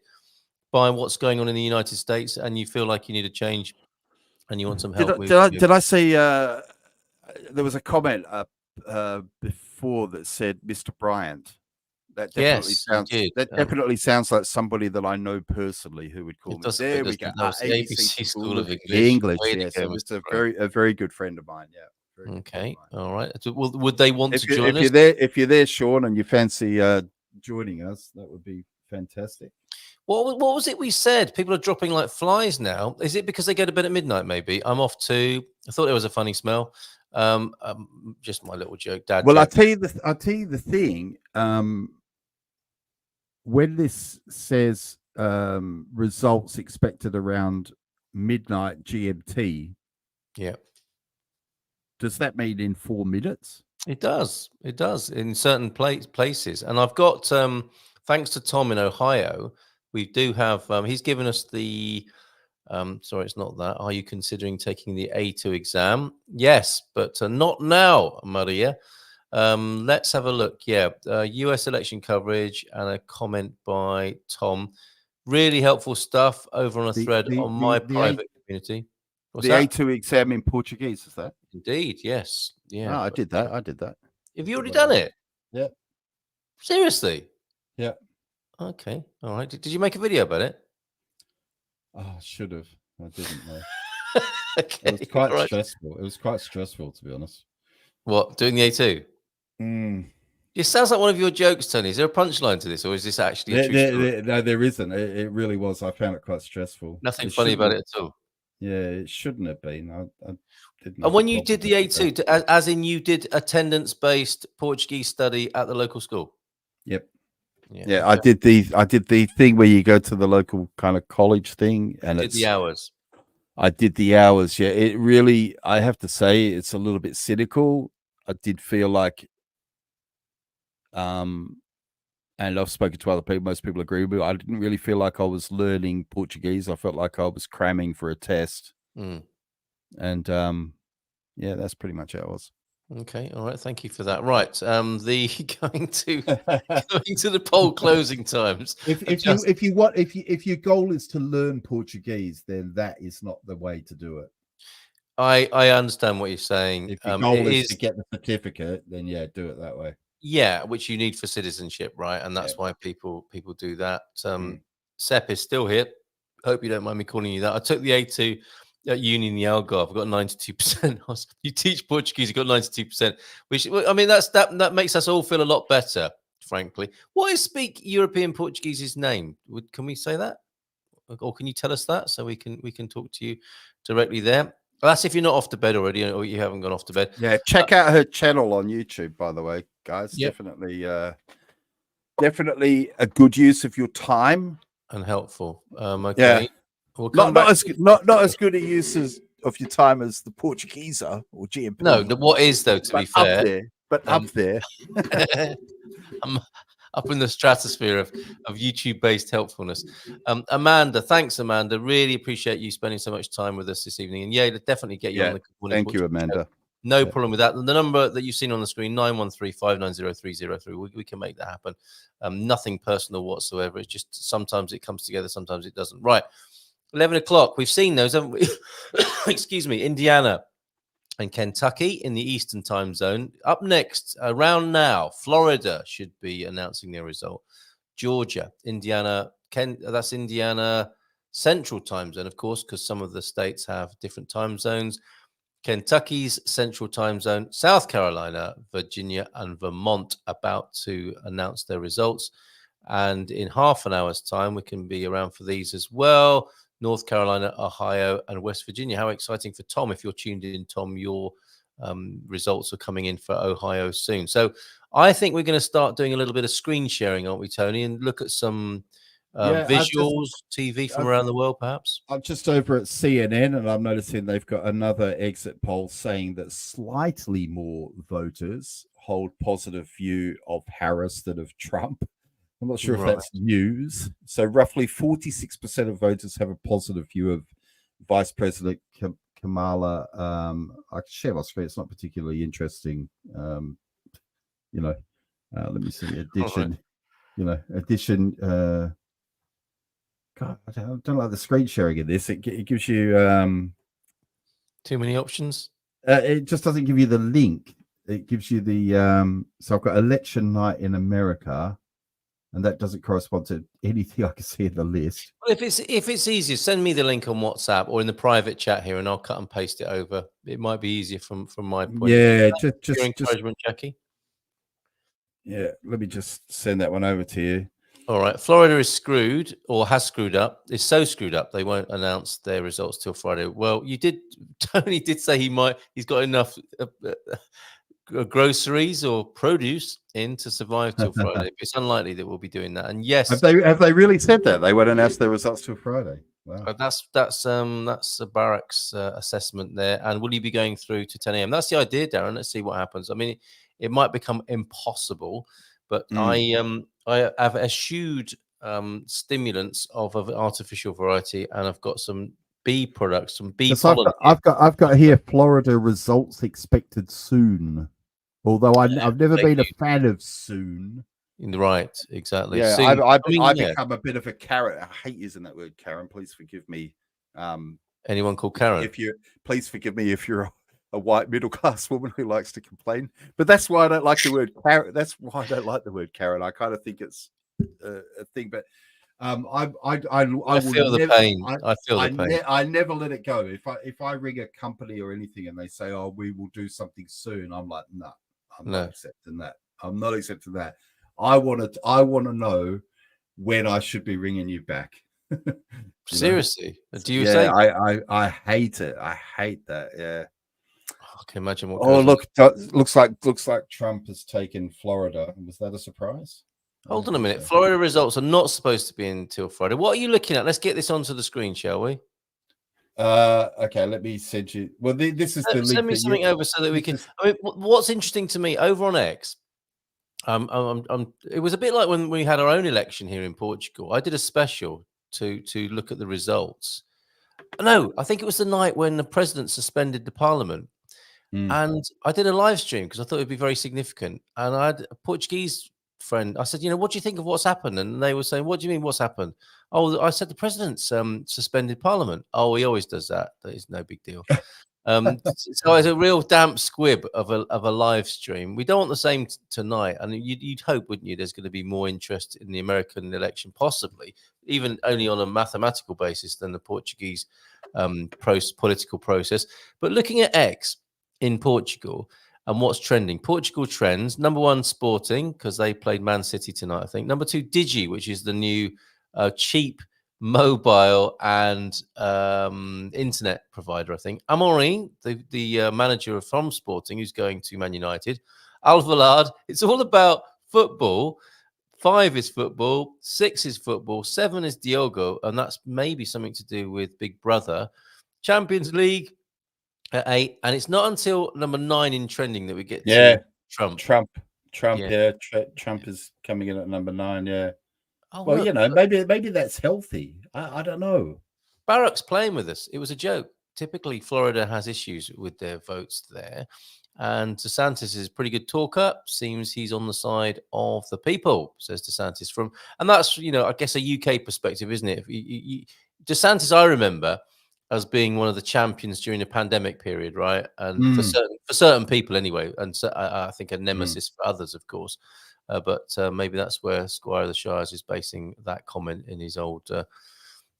by what's going on in the United States and you feel like you need a change and you want some help, Did I say there was a comment before that said Mr. Bryant? That definitely sounds like somebody that I know personally who would call me. There we go. ABC School of English. Way to Yes, go, it's Mr. a very good friend of mine. Yeah. Okay. All right. Would they want to join us? If you're there, Sean, and you fancy Joining us, that would be fantastic. What was it we said? People are dropping like flies now. Is it because they go to bed at midnight? Maybe I'm off too. I thought there was a funny smell. Just my little joke, Dad. Well, joke. I'll tell you the thing. When this says results expected around midnight GMT, yeah, does that mean in 4 minutes? It does. It does in certain places. And I've got, thanks to Tom in Ohio, we do have. He's given us the. Sorry, it's not that. Are you considering taking the A2 exam? Yes, but not now, Maria. Let's have a look. Yeah, US election coverage and a comment by Tom. Really helpful stuff over on a thread on my private community. What's that? A2 exam in Portuguese, is that? Indeed, yes. Yeah. Oh, I did that. Have you already done it? Yeah. Seriously? Yeah. Okay. All right. Did you make a video about it? Oh, I should have. I didn't know. Okay. It was quite stressful. It was quite stressful, to be honest. What, doing the A2? It sounds like one of your jokes, Tony. Is there a punchline to this, or is this actually a true story? No, there isn't. It really was. I found it quite stressful. Nothing funny about it at all. Yeah, it shouldn't have been. I didn't. And when you did the A2, as in you did attendance-based Portuguese study at the local school? Yep. Yeah, I did the thing where you go to the local kind of college thing, and did the hours. I did the hours. Yeah, it really. I have to say, it's a little bit cynical. I did feel like, and I've spoken to other people. Most people agree with me. I didn't really feel like I was learning Portuguese. I felt like I was cramming for a test. And yeah, that's pretty much how it was. Okay, all right. Thank you for that. Right, the going to the poll closing times. If your goal is to learn Portuguese, then that is not the way to do it. I understand what you're saying. If your goal is to get the certificate, then yeah, do it that way. Yeah, which you need for citizenship, right? And that's why people do that. Sepp is still here. Hope you don't mind me calling you that. I took the A2 at uni in the Algarve. I got 92%. You teach Portuguese, you got 92%. Which, I mean, that makes us all feel a lot better frankly. What is Speak European Portuguese's name? Can we say that? Or can you tell us that so we can talk to you directly there? Well, that's if you're not off to bed already or you haven't gone off to bed. Yeah, check out her channel on YouTube, by the way, guys. Yep. Definitely a good use of your time and helpful. Okay. Yeah. We'll come not as good a use of your time as the Portuguese or GMP. No, what is though, to be fair, up there. I'm up in the stratosphere of YouTube-based helpfulness. Amanda, thanks, Amanda. Really appreciate you spending so much time with us this evening. And yeah, definitely get you on the Good Morning Thank you, Portugal Amanda. show. No problem with that. The number that you've seen on the screen, 913-590-303. We can make that happen. Nothing personal whatsoever. It's just sometimes it comes together, sometimes it doesn't. Right. 11 o'clock. We've seen those, haven't we? Excuse me. Indiana and Kentucky in the Eastern time zone. Up next, around now, Florida should be announcing their result. Georgia, Indiana, that's Indiana Central time zone, of course, because some of the states have different time zones. Kentucky's Central time zone, South Carolina, Virginia, and Vermont about to announce their results. And in half an hour's time, we can be around for these as well. North Carolina, Ohio, and West Virginia. How exciting for Tom. If you're tuned in, Tom, your results are coming in for Ohio soon. So I think we're going to start doing a little bit of screen sharing, aren't we, Tony? And look at some visuals, TV from around the world, perhaps. I'm just over at CNN, and I'm noticing they've got another exit poll saying that slightly more voters hold positive view of Harris than of Trump. I'm not sure if that's news. So roughly 46% of voters have a positive view of Vice President Kamala. I can share my screen. It's not particularly interesting. Let me see. Addition. God, I don't like the screen sharing in this. It gives you too many options. It just doesn't give you the link. It gives you the so I've got election night in America. And that doesn't correspond to anything I can see in the list. Well, if it's easier, send me the link on WhatsApp or in the private chat here, and I'll cut and paste it over. It might be easier from my point. Yeah, of view. Just encouragement, Jackie. Yeah, let me just send that one over to you. All right, Florida is screwed or has screwed up. It's so screwed up they won't announce their results till Friday. Well, Tony did say he's got enough groceries or produce in to survive till Friday. It's unlikely that we'll be doing that. And yes, have they really said that they won't announce their results till Friday? Wow. That's Barack's assessment there. And will he be going through to 10 a.m.? That's the idea, Darren. Let's see what happens. I mean, it might become impossible, but I have eschewed stimulants of artificial variety, and I've got some bee products, some bee pollen. I've got here Florida results expected soon. Although I've never been a fan of soon. Right, exactly. Yeah, soon. I become a bit of a Karen. I hate using that word, Karen. Please forgive me. Anyone called Karen? Please forgive me if you're a white middle class woman who likes to complain. But that's why I don't like the word Karen. That's why I don't like the word Karen. I kind of think it's a thing, but I feel the pain. I feel the pain. I never let it go. If I ring a company or anything and they say, "Oh, we will do something soon," I'm like, "No, I'm not accepting that. I'm not accepting that. I want to know when I should be ringing you back." Seriously? Do you say? I hate it. I hate that. Yeah. I can imagine what. Oh, look! Looks like Trump has taken Florida. Was that a surprise? Hold on a minute. Florida results are not supposed to be until Friday. What are you looking at? Let's get this onto the screen, shall we? Okay, let me send you. Well, this is the link. Send me something over so that we can. I mean, what's interesting to me over on X, it was a bit like when we had our own election here in Portugal. I did a special to look at the results. No, I think it was the night when the president suspended the parliament. And I did a live stream because I thought it'd be very significant. And I had a Portuguese friend. I said, what do you think of what's happened? And they were saying, what do you mean what's happened? Oh, I said the president's suspended parliament. Oh, he always does that. That is no big deal. So it's a real damp squib of a live stream. We don't want the same tonight. And you'd hope, wouldn't you? There's going to be more interest in the American election, possibly even only on a mathematical basis than the Portuguese political process. But looking at X in Portugal, And what's trending? Portugal trends. Number one, Sporting, because they played Man City tonight, I think. Number two, Digi, which is the new cheap mobile and internet provider, I think. Amorim, the manager from Sporting, who's going to Man United. Alvalade. It's all about football. 5 is football, 6 is football, 7 is Diogo, and that's maybe something to do with Big Brother. Champions League at 8, and it's not until number 9 in trending that we get to Trump. Trump, Trump is coming in at number 9. Yeah. Oh, well, look, you know, maybe that's healthy. I don't know. Barack's playing with us. It was a joke. Typically, Florida has issues with their votes there. And DeSantis is a pretty good talker. Seems he's on the side of the people, says DeSantis. And that's, you know, I guess a UK perspective, isn't it? DeSantis, I remember as being one of the champions during the pandemic period, right? And for certain people anyway, and so, I think a nemesis for others, of course. But maybe that's where Squire of the Shires is basing that comment in his old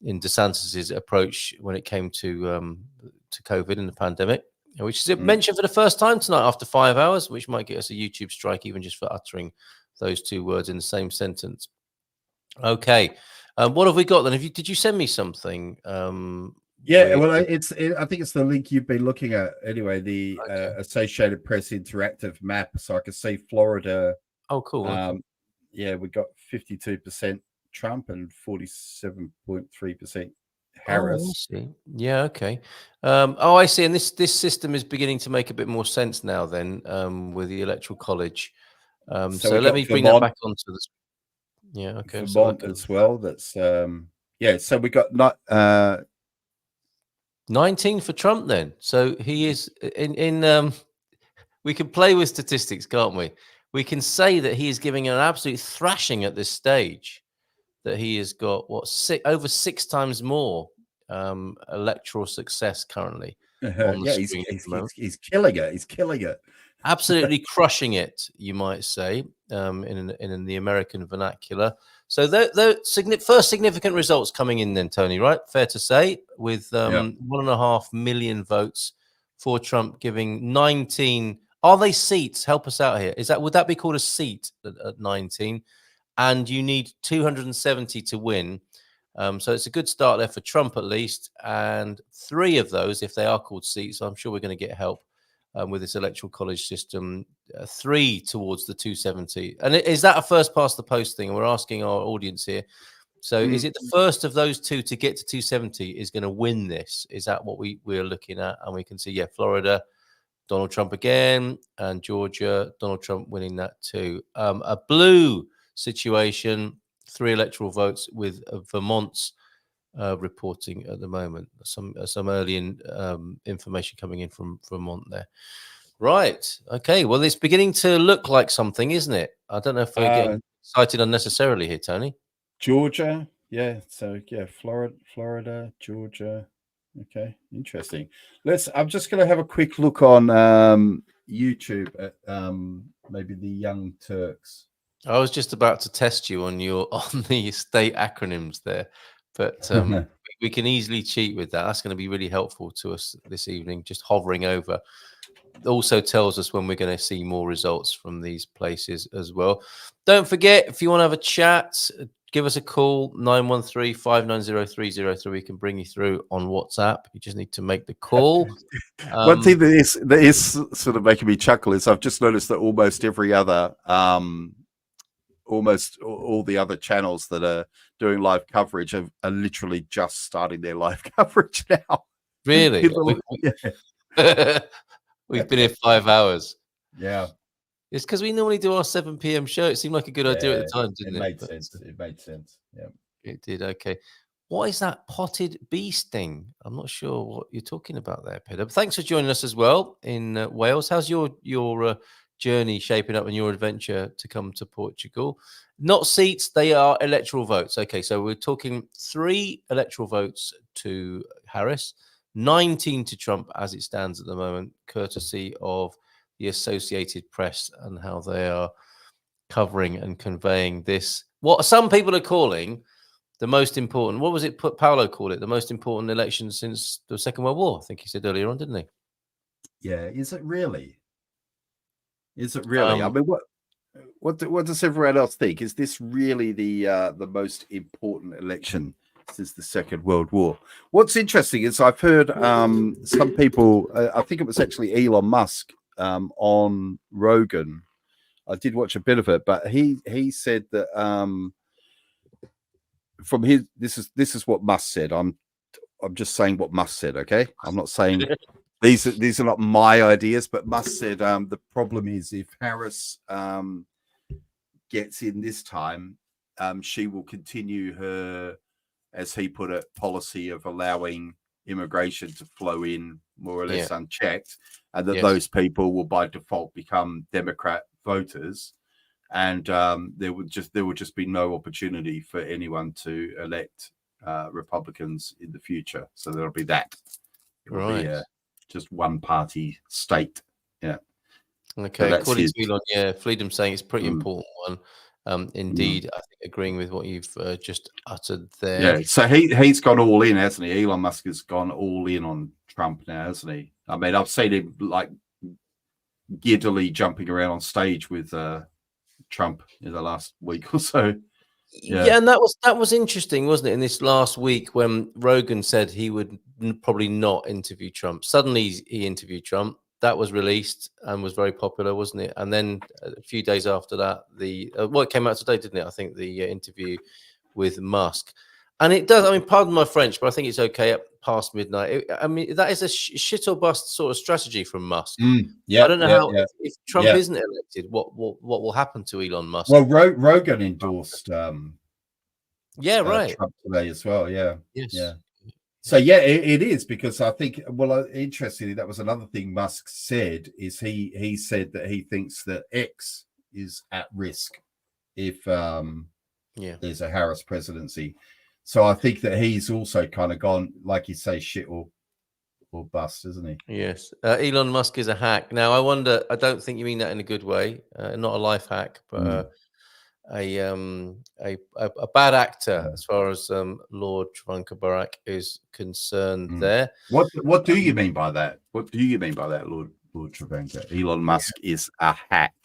in DeSantis's approach when it came to COVID and the pandemic, which is mentioned for the first time tonight after 5 hours, which might get us a YouTube strike even just for uttering those 2 words in the same sentence. Okay, what have we got then? Did you send me something? Yeah, well, I think it's the link you've been looking at anyway. The Associated Press interactive map, so I can see Florida. Oh, cool. Okay. Yeah, we got 52% Trump and 47.3% Harris. Oh, I see. Yeah, okay. I see. And this system is beginning to make a bit more sense now then with the Electoral College. So let me bring that back onto this. Yeah, okay. Vermont as well. That's so we got 19 for Trump then. So he is in we can play with statistics, can't we? We can say that he is giving an absolute thrashing at this stage, that he has got over 6 times more electoral success currly. He's killing it. He's killing it. Absolutely crushing it, you might say, in the American vernacular. So the first significant results coming in then, Tony, right? Fair to say, with 1.5 million votes for Trump, giving 19. Are they seats? Help us out here. Would that be called a seat at 19? And you need 270 to win. So it's a good start there for Trump, at least. And 3 of those, if they are called seats, I'm sure we're going to get help with this electoral college system. 3 towards the 270. And is that a first past the post thing? And we're asking our audience here. So is it the first of those 2 to get to 270 is going to win this? Is that what we're looking at? And we can see, Florida, Donald Trump again, and Georgia, Donald Trump winning that too. A blue situation, 3 electoral votes with Vermont's reporting at the moment. Some early information coming in from Vermont there. Right. Okay. Well, it's beginning to look like something, isn't it? I don't know if we're getting excited unnecessarily here, Tony. Georgia. Yeah. So Florida, Georgia. Okay, interesting. I'm just going to have a quick look on YouTube at maybe the Young Turks. I was just about to test you on the state acronyms there, but we can easily cheat with that. That's going to be really helpful to us this evening. Just hovering over also tells us when we're going to see more results from these places as well. Don't forget, if you want to have a chat, give us a call, 913-590-303. We can bring you through on WhatsApp. You just need to make the call. One thing that is sort of making me chuckle is I've just noticed that almost every other, almost all the other channels that are doing live coverage are literally just starting their live coverage now. Really? We've been here 5 hours. Yeah. It's because we normally do our 7 p.m. show. It seemed like a good idea at the time, didn't it? It made sense. Yeah. It did. Okay. What is that potted bee sting? I'm not sure what you're talking about there, Peter. But thanks for joining us as well in Wales. How's your journey shaping up and your adventure to come to Portugal? Not seats, they are electoral votes. Okay, so we're talking 3 electoral votes to Harris, 19 to Trump as it stands at the moment, courtesy of the Associated Press and how they are covering and conveying this. What some people are calling the most important, what was it Paolo called it? The most important election since the Second World War, I think he said earlier on, didn't he? Yeah, is it really? Is it really? I mean, what does everyone else think? Is this really the most important election since the Second World War? What's interesting is I've heard some people. I think it was actually Elon Musk on Rogan. I did watch a bit of it, but he said that from his this is what Musk said. I'm just saying what Musk said. Okay, I'm not saying. These are not my ideas, but Musk said the problem is if Harris gets in this time, she will continue her, as he put it, policy of allowing immigration to flow in more or less unchecked, and that those people will by default become Democrat voters, and there would just be no opportunity for anyone to elect Republicans in the future. So there'll be that. It will be just one party state. Yeah. Okay. So according to Elon, Freedom saying it's a pretty important one. Indeed, I think agreeing with what you've just uttered there. Yeah. So he's gone all in, hasn't he? Elon Musk has gone all in on Trump now, hasn't he? I mean, I've seen him like giddily jumping around on stage with Trump in the last week or so. Yeah, and that was interesting, wasn't it? In this last week, when Rogan said he would probably not interview Trump, suddenly he interviewed Trump. That was released and was very popular, wasn't it? And then a few days after that, it came out today, didn't it? I think the interview with Musk, and it does. I mean, pardon my French, but I think it's okay at past midnight. I mean, that is a shit or bust sort of strategy from Musk. I don't know how if Trump isn't elected, what will happen to Elon Musk? Well, Rogan endorsed Trump today as well. Yeah. Yes. Yeah. So it is, because I think, well, interestingly, that was another thing Musk said, is he said that he thinks that X is at risk if there's a Harris presidency. So I think that he's also kind of gone, like you say, shit or bust, isn't he? Yes. Elon Musk is a hack. Now, I wonder, I don't think you mean that in a good way, not a life hack, but a bad actor as far as Lord Travanka is concerned there. What do you mean by that? What do you mean by that, Lord Travanka? Elon Musk is a hack.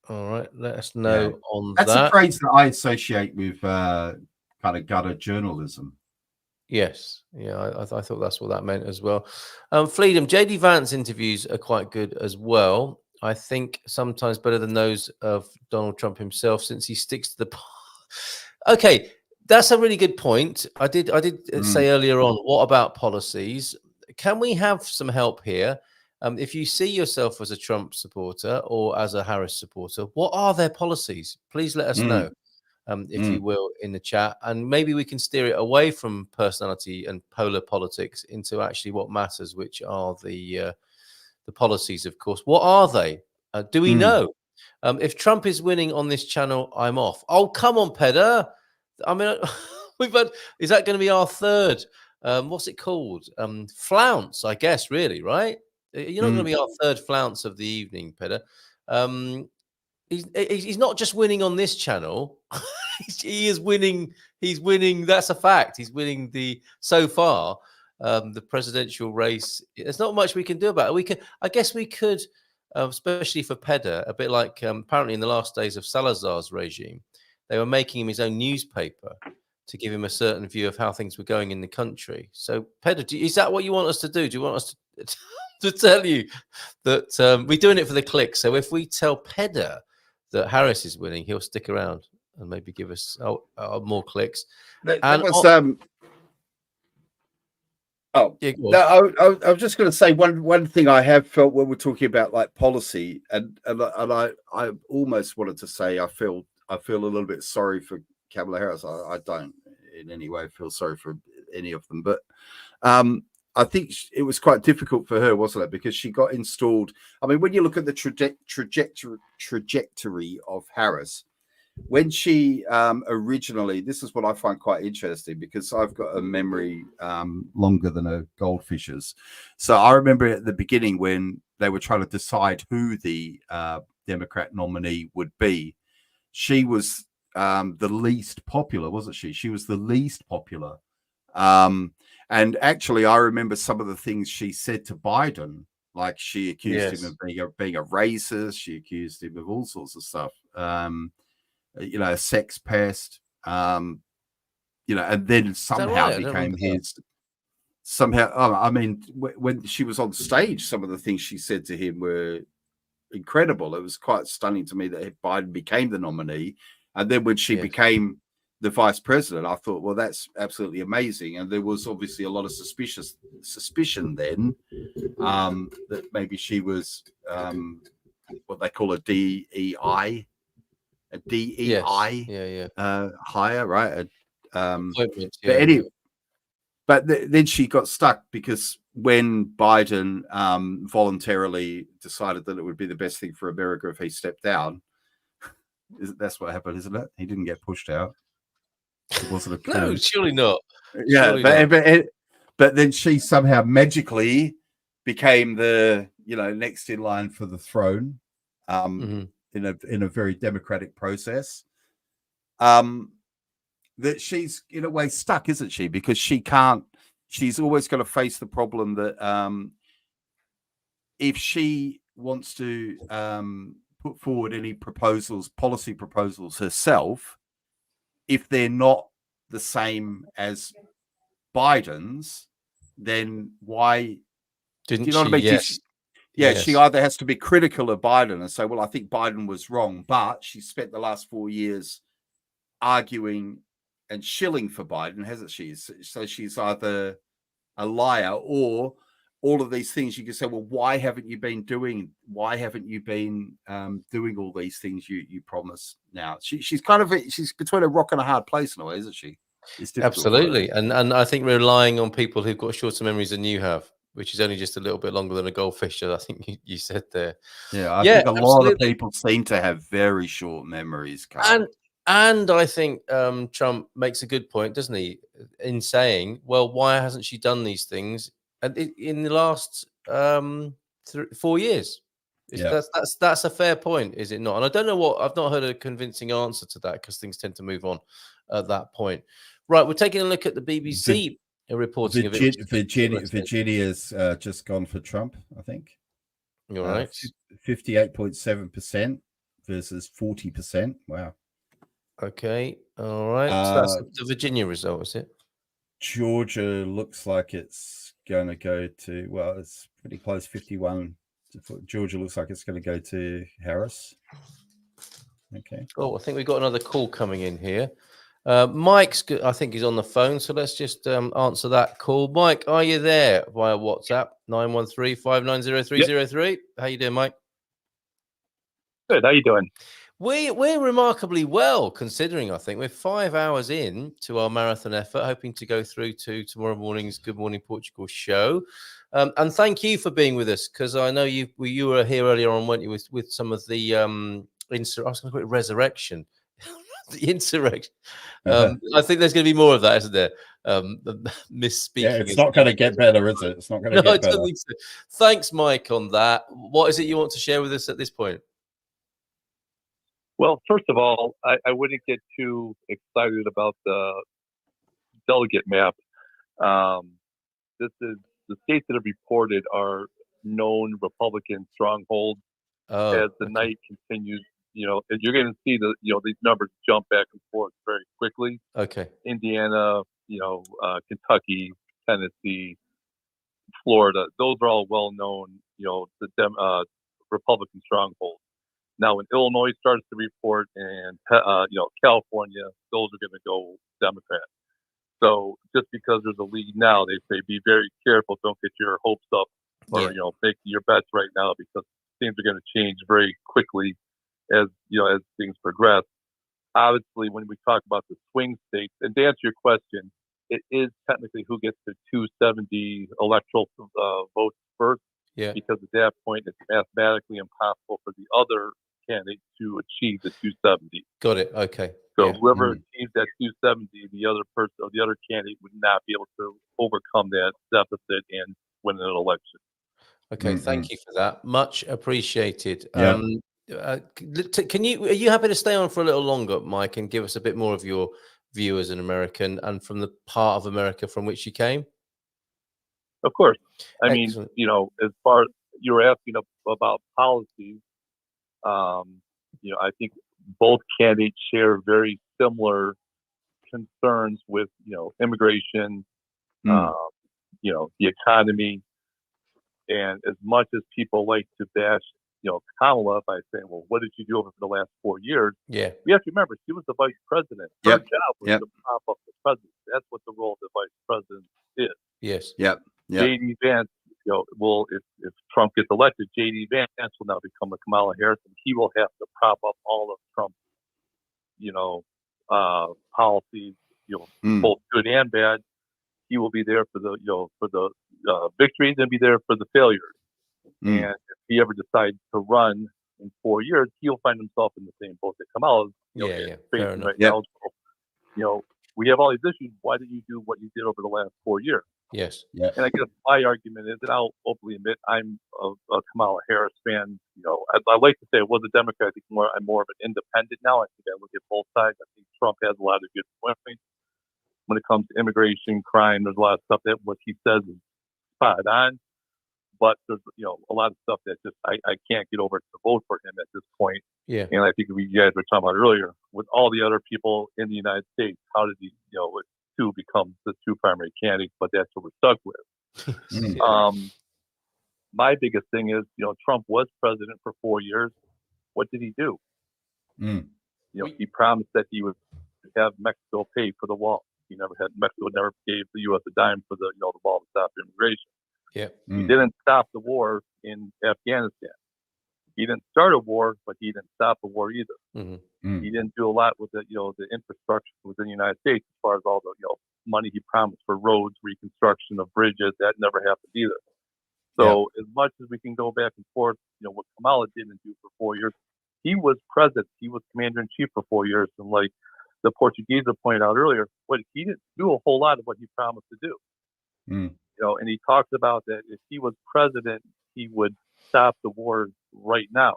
All right, let us know on That's that. That's a phrase that I associate with kind of gutter journalism. Yes, I thought that's what that meant as well. Freedom, JD Vance interviews are quite good as well. I think sometimes better than those of Donald Trump himself, since he sticks to the. Okay, that's a really good point. I did say earlier on, what about policies? Can we have some help here? If you see yourself as a Trump supporter or as a Harris supporter, what are their policies? Please let us know, if you will, in the chat, and maybe we can steer it away from personality and polar politics into actually what matters, which are the policies, of course. What are they? Do we know? If Trump is winning on this channel, I'm off. Oh, come on, Pedder. I mean, is that going to be our third? What's it called? Flounce, I guess, really, right? You're not going to be our third flounce of the evening, Pedder. He's not just winning on this channel. He is winning. He's winning. That's a fact. He's winning so far. The presidential race. There's not much we can do about it. I guess we could, especially for Pedder, a bit like apparently in the last days of Salazar's regime, they were making him his own newspaper to give him a certain view of how things were going in the country. So, Pedder, is that what you want us to do? Do you want us to tell you that we're doing it for the clicks? So if we tell Pedder that Harris is winning, he'll stick around and maybe give us more clicks. I was just going to say one thing I have felt when we're talking about like policy, and I almost wanted to say I feel a little bit sorry for Kamala Harris. I don't in any way feel sorry for any of them, but I think it was quite difficult for her, wasn't it? Because she got installed. I mean, when you look at the trajectory of Harris, when she originally, this is what I find quite interesting, because I've got a memory longer than a goldfish's. So I remember at the beginning when they were trying to decide who the Democrat nominee would be, she was the least popular, wasn't she? She was the least popular. And actually, I remember some of the things she said to Biden Like she accused him Yes. of being a racist. She accused him of all sorts of stuff. You know, a sex pest. You know, and then somehow right? I don't became remember that. his. Somehow, oh, I mean, when she was on stage, some of the things she said to him were incredible. It was quite stunning to me that Biden became the nominee, and then when she Yes. became the vice president, I thought, well, that's absolutely amazing. And there was obviously a lot of suspicion then that maybe she was what they call a DEI, Yes. Yeah. hire, right? Appointment, But anyway, but then she got stuck because when Biden voluntarily decided that it would be the best thing for America if he stepped down, that's what happened, isn't it? He didn't get pushed out. It wasn't a No, surely not. Yeah, Surely not. but then she somehow magically became the next in line for the throne in a very democratic process. That she's in a way stuck, isn't she? Because she's always going to face the problem that if she wants to put forward any policy proposals herself, if they're not the same as Biden's, then why didn't you know she? what I mean? Yes. She either has to be critical of Biden and say, well, I think Biden was wrong, but she spent the last 4 years arguing and shilling for Biden, hasn't she? So she's either a liar or all of these things. You can say, well, why haven't you been doing all these things you promised now? She's between a rock and a hard place in a way, isn't she? Absolutely. And I think relying on people who've got shorter memories than you have, which is only just a little bit longer than a goldfish, I think you said there. Yeah, I think a lot of people seem to have very short memories, Carl. And I think Trump makes a good point, doesn't he, in saying, well, why hasn't she done these things in the last 4 years? That's a fair point, is it not? And I don't know I've not heard a convincing answer to that because things tend to move on at that point. Right, we're taking a look at the BBC reporting of it. Virginia's just gone for Trump, I think. You're right. 58.7% versus 40%. Wow. Okay. All right. So that's the Virginia result, is it? Georgia looks like it's going to go to, well, it's pretty close, 51. Georgia looks like it's going to go to Harris. Okay. Oh, I think we've got another call coming in here. Mike's, I think he's on the phone, so let's just answer that call. Mike, are you there via WhatsApp? 913-590-303. Yep. How you doing, Mike? Good. How you doing? We're remarkably well, considering. I think we're 5 hours in to our marathon effort, hoping to go through to tomorrow morning's Good Morning Portugal show. And thank you for being with us, because I know you were here earlier on, weren't you, with some of the I was going to call it resurrection. The insurrection. I think there's going to be more of that, isn't there? Misspeaking. Yeah, it's not going to get better, is it? It's not going to get better. I don't think so. Thanks, Mike, on that. What is it you want to share with us at this point? Well, first of all, I wouldn't get too excited about the delegate map. This is the states that have reported are known Republican strongholds. As the night continues, you're going to see these numbers jump back and forth very quickly. Okay. Indiana, Kentucky, Tennessee, Florida, those are all well known, the Republican strongholds. Now, when Illinois starts to report and California, those are going to go Democrat. So just because there's a lead now, they say be very careful, don't get your hopes up, or make your bets right now, because things are going to change very quickly as things progress. Obviously, when we talk about the swing states, and to answer your question, it is technically who gets the 270 electoral votes first. Yeah. Because at that point, it's mathematically impossible for the other candidate to achieve the 270. Got it. Okay. So whoever achieves that 270, the other person or the other candidate would not be able to overcome that deficit and win an election. Okay. Thank you for that. Much appreciated. Yeah. Are you happy to stay on for a little longer, Mike, and give us a bit more of your view as an American and from the part of America from which you came? Of course. I mean, as far you were asking about policies. I think both candidates share very similar concerns with, immigration, the economy. And as much as people like to bash, Kamala by saying, well, what did you do over the last 4 years? Yeah. We have to remember, she was the vice president. Her job was to prop up the president. That's what the role of the vice president is. Yes. Yep. J.D. Vance, if Trump gets elected, J.D. Vance will now become a Kamala Harris, and he will have to prop up all of Trump's, policies, both good and bad. He will be there for the victories and be there for the failures. And if he ever decides to run in 4 years, he'll find himself in the same boat that Kamala is facing right now. So, we have all these issues. Why did you do what you did over the last 4 years? Yes. Yeah. And I guess my argument is, and I'll openly admit, I'm a Kamala Harris fan. I like to say I was a Democrat. I think I'm more of an independent now. I think I look at both sides. I think Trump has a lot of good points when it comes to immigration, crime. There's a lot of stuff that what he says is spot on. But there's a lot of stuff that just I can't get over to vote for him at this point. Yeah. And I think you guys were talking about earlier with all the other people in the United States, how did he with two become the two primary candidates? But that's what we're stuck with. My biggest thing is Trump was president for 4 years. What did he do? He promised that he would have Mexico pay for the wall. Mexico never gave the U.S. a dime for the wall to stop immigration. Yeah. He didn't stop the war in Afghanistan. He didn't start a war, but he didn't stop the war either. He didn't do a lot with the infrastructure within the United States as far as all the money he promised for roads, reconstruction of bridges. That never happened either. So as much as we can go back and forth, what Kamala didn't do for 4 years, he was president. He was commander in chief for 4 years, and like the Portuguese pointed out earlier, he didn't do a whole lot of what he promised to do. And he talks about that if he was president, he would stop the war right now.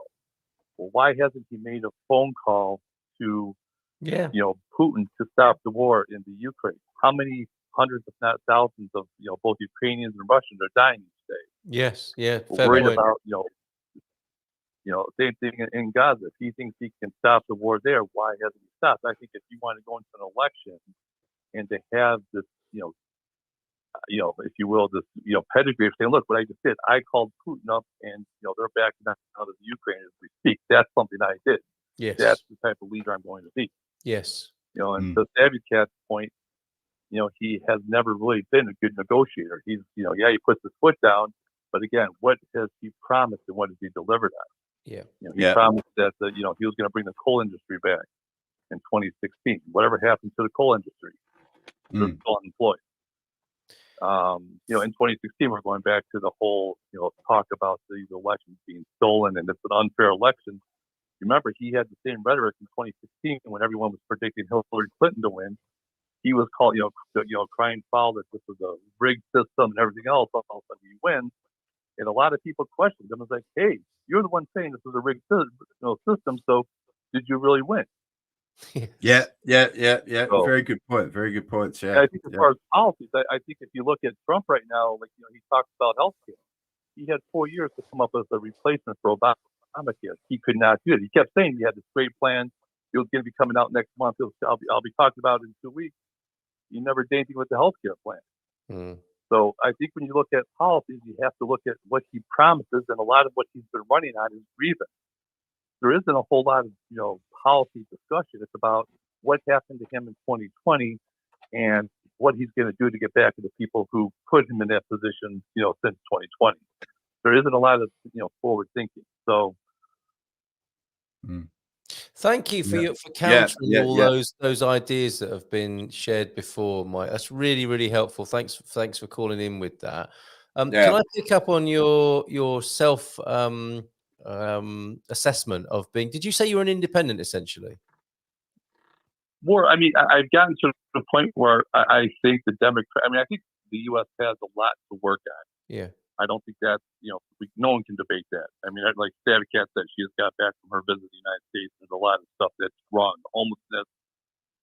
Well, why hasn't he made a phone call to, Putin to stop the war in the Ukraine? How many hundreds, if not thousands, of both Ukrainians and Russians are dying each day? Yes. Yeah. We're worried about same thing in Gaza. If he thinks he can stop the war there, why hasn't he stopped? I think if you want to go into an election and to have this, if you will, this, pedigree of saying, look, what I just did, I called Putin up and, they're backing out of the Ukraine as we speak. That's something I did. Yes. That's the type of leader I'm going to be. Yes. And to Savvy Cat's point, he has never really been a good negotiator. He's, he puts his foot down, but again, what has he promised and what has he delivered on? Yeah. He promised that, he was going to bring the coal industry back in 2016. Whatever happened to the coal industry? They're still unemployed. In 2016, we're going back to the whole, talk about these elections being stolen and it's an unfair election. Remember, he had the same rhetoric in 2016 when everyone was predicting Hillary Clinton to win. He was called, crying foul that this was a rigged system and everything else. All of a sudden, he wins, and a lot of people questioned him. It was like, hey, you're the one saying this was a rigged system. So, did you really win? Yeah. So, very good point. Very good points. Yeah. I think as far as policies, I think if you look at Trump right now, like he talks about healthcare. He had 4 years to come up with a replacement for Obamacare. He could not do it. He kept saying he had this great plan. It was going to be coming out next month. I'll be talking about it in 2 weeks. He never did anything with the healthcare plan. So I think when you look at policies, you have to look at what he promises, and a lot of what he's been running on is grievance. There isn't a whole lot of policy discussion. It's about what happened to him in 2020 and what he's going to do to get back to the people who put him in that position, since 2020. There isn't a lot of forward thinking. So. Thank you for countering all those ideas that have been shared before, Mike. That's really, really helpful. Thanks for calling in with that. Can I pick up on your self assessment of being? Did you say you were an independent essentially? More, I've gotten to the point where I think the Democrat. I think the U.S. has a lot to work on. Yeah. I don't think that's, no one can debate that. Like Savvy Cat said, she just got back from her visit to the United States. There's a lot of stuff that's wrong. The homelessness,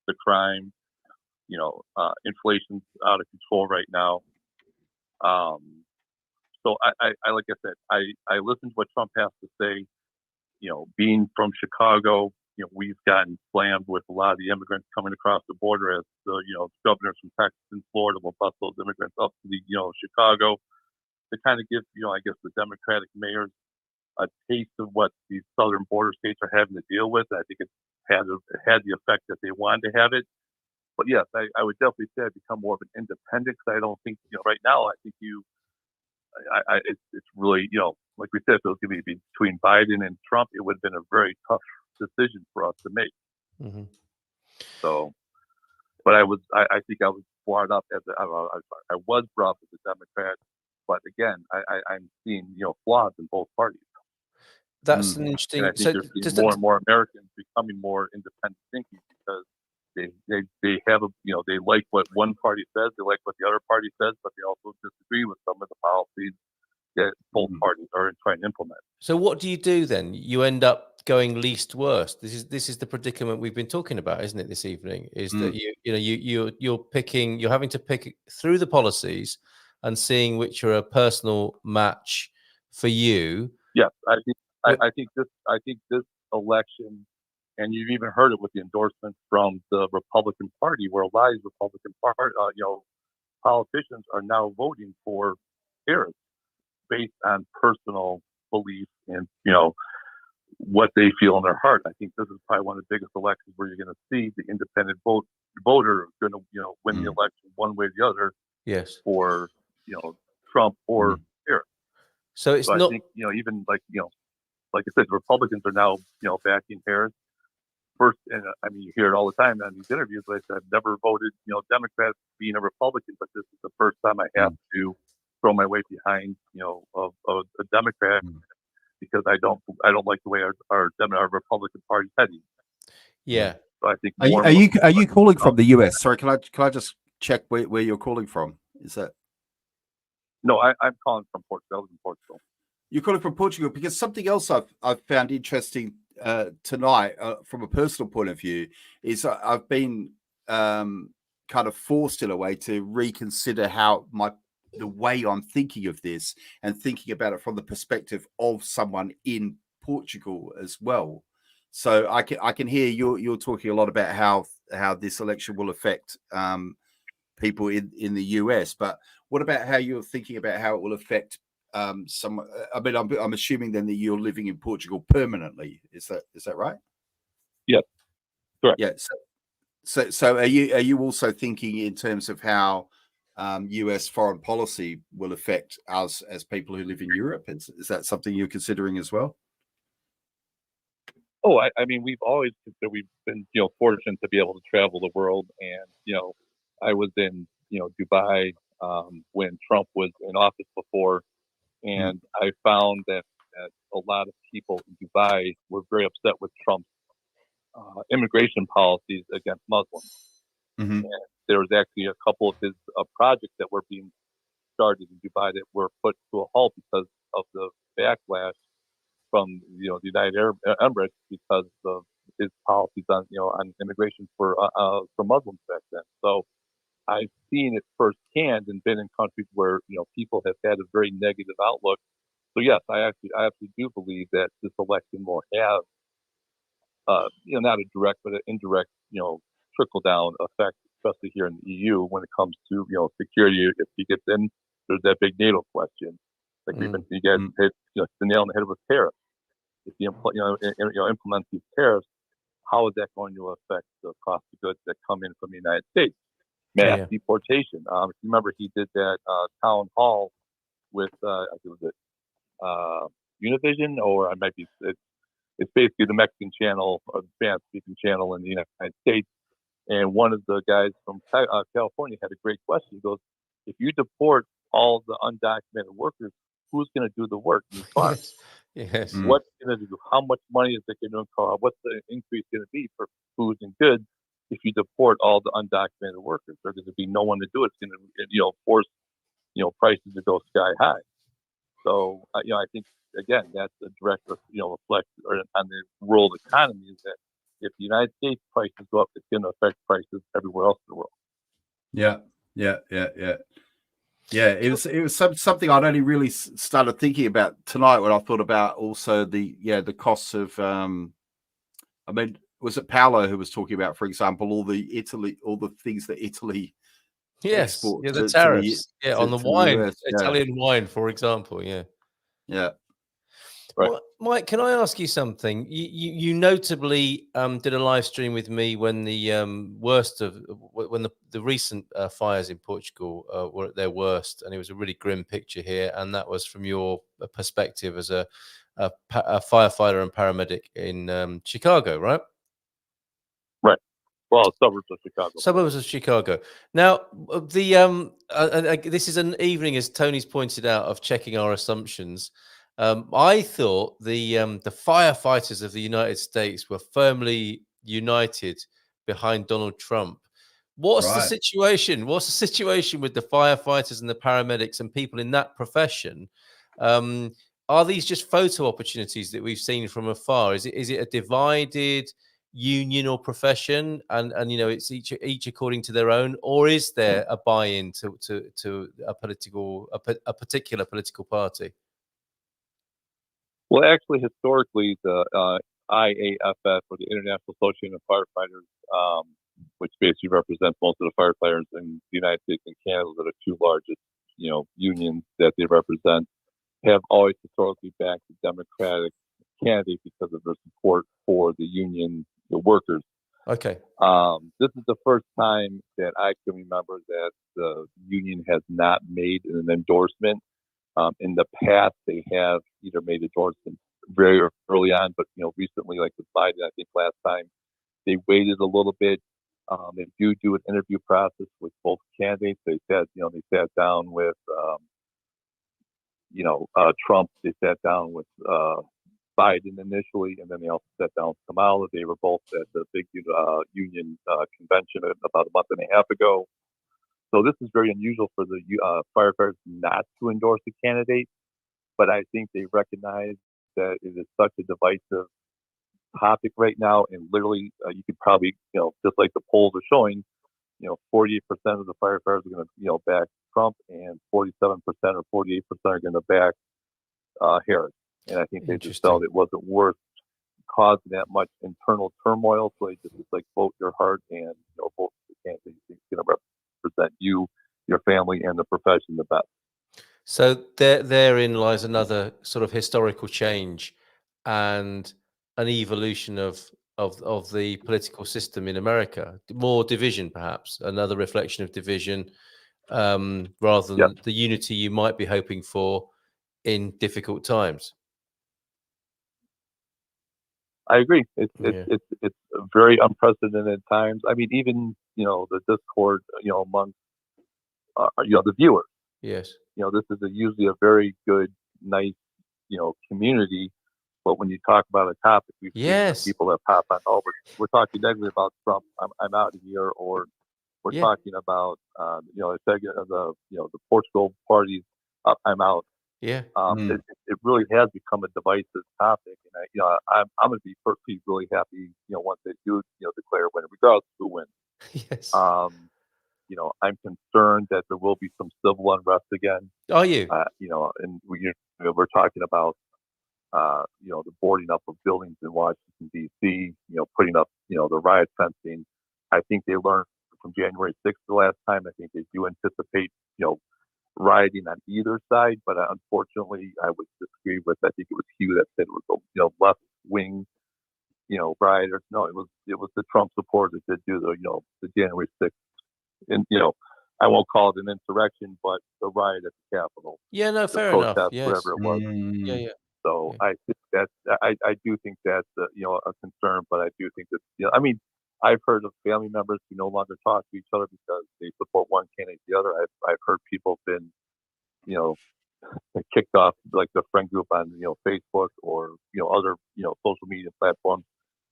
the crime, inflation's out of control right now. So I like I said, I listen to what Trump has to say. You know, being from Chicago, you know, we've gotten slammed with a lot of the immigrants coming across the border as the, you know, governors from Texas and Florida will bus those immigrants up to the, you know, Chicago to kind of give, you know, I guess the Democratic mayors a taste of what these southern border states are having to deal with. I think it had the effect that they wanted to have it. But yes, I would definitely say I've become more of an independent because I don't think, you know, right now I think it's really, you know, like we said, if it was going to be between Biden and Trump, it would have been a very tough decision for us to make. Mm-hmm. So, but I think I was brought up as I was brought up as a Democrat, but again, I'm seeing, you know, flaws in both parties. That's an interesting. And I think you're seeing more and more Americans becoming more independent thinking because they have a, you know, they like what one party says, they like what the other party says, but they also disagree with some of the policies that both parties are trying to implement. So what do you do then? You end up going least worst. This is the predicament we've been talking about, isn't it? This evening is that you're having to pick through the policies and seeing which are a personal match for you. Yes, I think this election. And you've even heard it with the endorsements from the Republican Party, where a lot of Republican politicians are now voting for Harris based on personal belief and, you know, what they feel in their heart. I think this is probably one of the biggest elections where you're going to see the independent voter going to, you know, win the election one way or the other. Yes. For, you know, Trump or Harris. So it's not. I think, you know, even like, you know, like I said, the Republicans are now, you know, backing Harris. First, and I mean, you hear it all the time on these interviews. Like I've never voted, you know, Democrat being a Republican, but this is the first time I have to throw my weight behind, you know, a Democrat because I don't like the way our Republican Party's heading. Yeah. So I think. Are you calling from the US? Sorry, can I just check where you're calling from? Is that? No, I'm calling from Portugal. You're calling from Portugal because something else I've found interesting tonight from a personal point of view is I've been kind of forced in a way to reconsider the way I'm thinking of this and thinking about it from the perspective of someone in Portugal as well. So I can hear you're talking a lot about how this election will affect people in the US, but what about how you're thinking about how it will affect I mean, I'm assuming then that you're living in Portugal permanently. Is that right? Yeah, correct. Yeah. So are you also thinking in terms of how US foreign policy will affect us as people who live in Europe? Is that something you're considering as well? Oh, I mean, we've been, you know, fortunate to be able to travel the world, and you know, I was in, you know, Dubai when Trump was in office before. And I found that a lot of people in Dubai were very upset with Trump's immigration policies against Muslims. And there was actually a couple of his projects that were being started in Dubai that were put to a halt because of the backlash from, you know, the United Arab Emirates because of his policies on, you know, on immigration for Muslims back then. So I've seen it firsthand and been in countries where, you know, people have had a very negative outlook. So yes, I actually do believe that this election will have, you know, not a direct but an indirect, you know, trickle down effect, especially here in the EU when it comes to, you know, security. If he gets in, there's that big NATO question. Like you guys hit, you know, the nail on the head with tariffs. If you implement these tariffs, how is that going to affect the cost of goods that come in from the United States? Mass deportation. If you remember, he did that town hall with I think it was Univision, or I might be. It's basically the Mexican channel or the Spanish-speaking channel in the United States. And one of the guys from California had a great question. He goes, "If you deport all the undocumented workers, who's going to do the work in these farms? Yes. What's going to do? How much money is it going to incur? What's the increase going to be for foods and goods if you deport all the undocumented workers? There's going to be no one to do it. It's going to, you know, force, you know, prices to go sky high. So, you know, I think again that's a direct, you know, reflect on the world economy is that if the United States prices go up, it's going to affect prices everywhere else in the world. Yeah. Yeah, it was something I'd only really started thinking about tonight when I thought about also the costs of I mean, was it Paolo who was talking about, for example, all the things that Italy Yes, export yeah, the to tariffs, on the the wine, US? Italian wine, for example, yeah. Yeah. Right. Mike, can I ask you something? You notably did a live stream with me when the when the recent fires in Portugal were at their worst, and it was a really grim picture here, and that was from your perspective as a firefighter and paramedic in Chicago, right? Right. Well, suburbs of Chicago. Suburbs of Chicago. Now, this is an evening, as Tony's pointed out, of checking our assumptions. I thought the firefighters of the United States were firmly united behind Donald Trump. What's the situation? What's the situation with the firefighters and the paramedics and people in that profession? Are these just photo opportunities that we've seen from afar? Is it a divided union or profession, and it's each according to their own, or is there a buy-in to a particular political party? Well, actually, historically, the IAFF, or the International Association of Firefighters, which basically represents most of the firefighters in the United States and Canada, that are two largest, unions that they represent, have always historically backed the Democratic candidate because of their support for the union, the workers. Okay. This is the first time that I can remember that the union has not made an endorsement. In the past, they have either made endorsements very early on, but recently, like with Biden, I think last time they waited a little bit. They do an interview process with both candidates. They sat down with Trump. They sat down with Biden initially, and then they also sat down with Kamala. They were both at the big union convention about a month and a half ago. So this is very unusual for the firefighters not to endorse a candidate, but I think they recognize that it is such a divisive topic right now, and literally you could probably, just like the polls are showing, 48% of the firefighters are going to, back Trump, and 47% or 48% are going to back Harris. And I think they just felt it wasn't worth causing that much internal turmoil, so they just vote your heart and vote for the candidate that's going to represent you, your family, and the profession the best. So therein lies another sort of historical change and an evolution of the political system in America. More division, perhaps, another reflection of division, rather than the unity you might be hoping for in difficult times. I agree. It's very unprecedented times. I mean, even the discord among the viewers. Yes. This is usually a very good, nice community, but when you talk about a topic, we've seen people that pop on. Oh, we're talking negatively about Trump. I'm out of here, or we're talking about the Portugal parties. Up, I'm out. Yeah. It really has become a divisive topic, and I'm going to be personally really happy, once they do, declare a winner, regardless of who wins. Yes. I'm concerned that there will be some civil unrest again. Are you? And we're talking about, the boarding up of buildings in Washington, D.C., putting up, the riot fencing. I think they learned from January 6th the last time. I think they do anticipate, rioting on either side, but unfortunately, I would disagree with. I think it was Hugh that said it was left wing, rioters. No, it was the Trump supporters that did do the January 6th, and I won't call it an insurrection, but the riot at the Capitol. Yeah, no, fair protest, enough. Yes. Whatever it was. Yeah. So I think I do think that's a concern, but I do think that I mean, I've heard of family members who no longer talk to each other because they support one candidate or the other. I've heard people have been, kicked off like the friend group on, Facebook or, other, social media platforms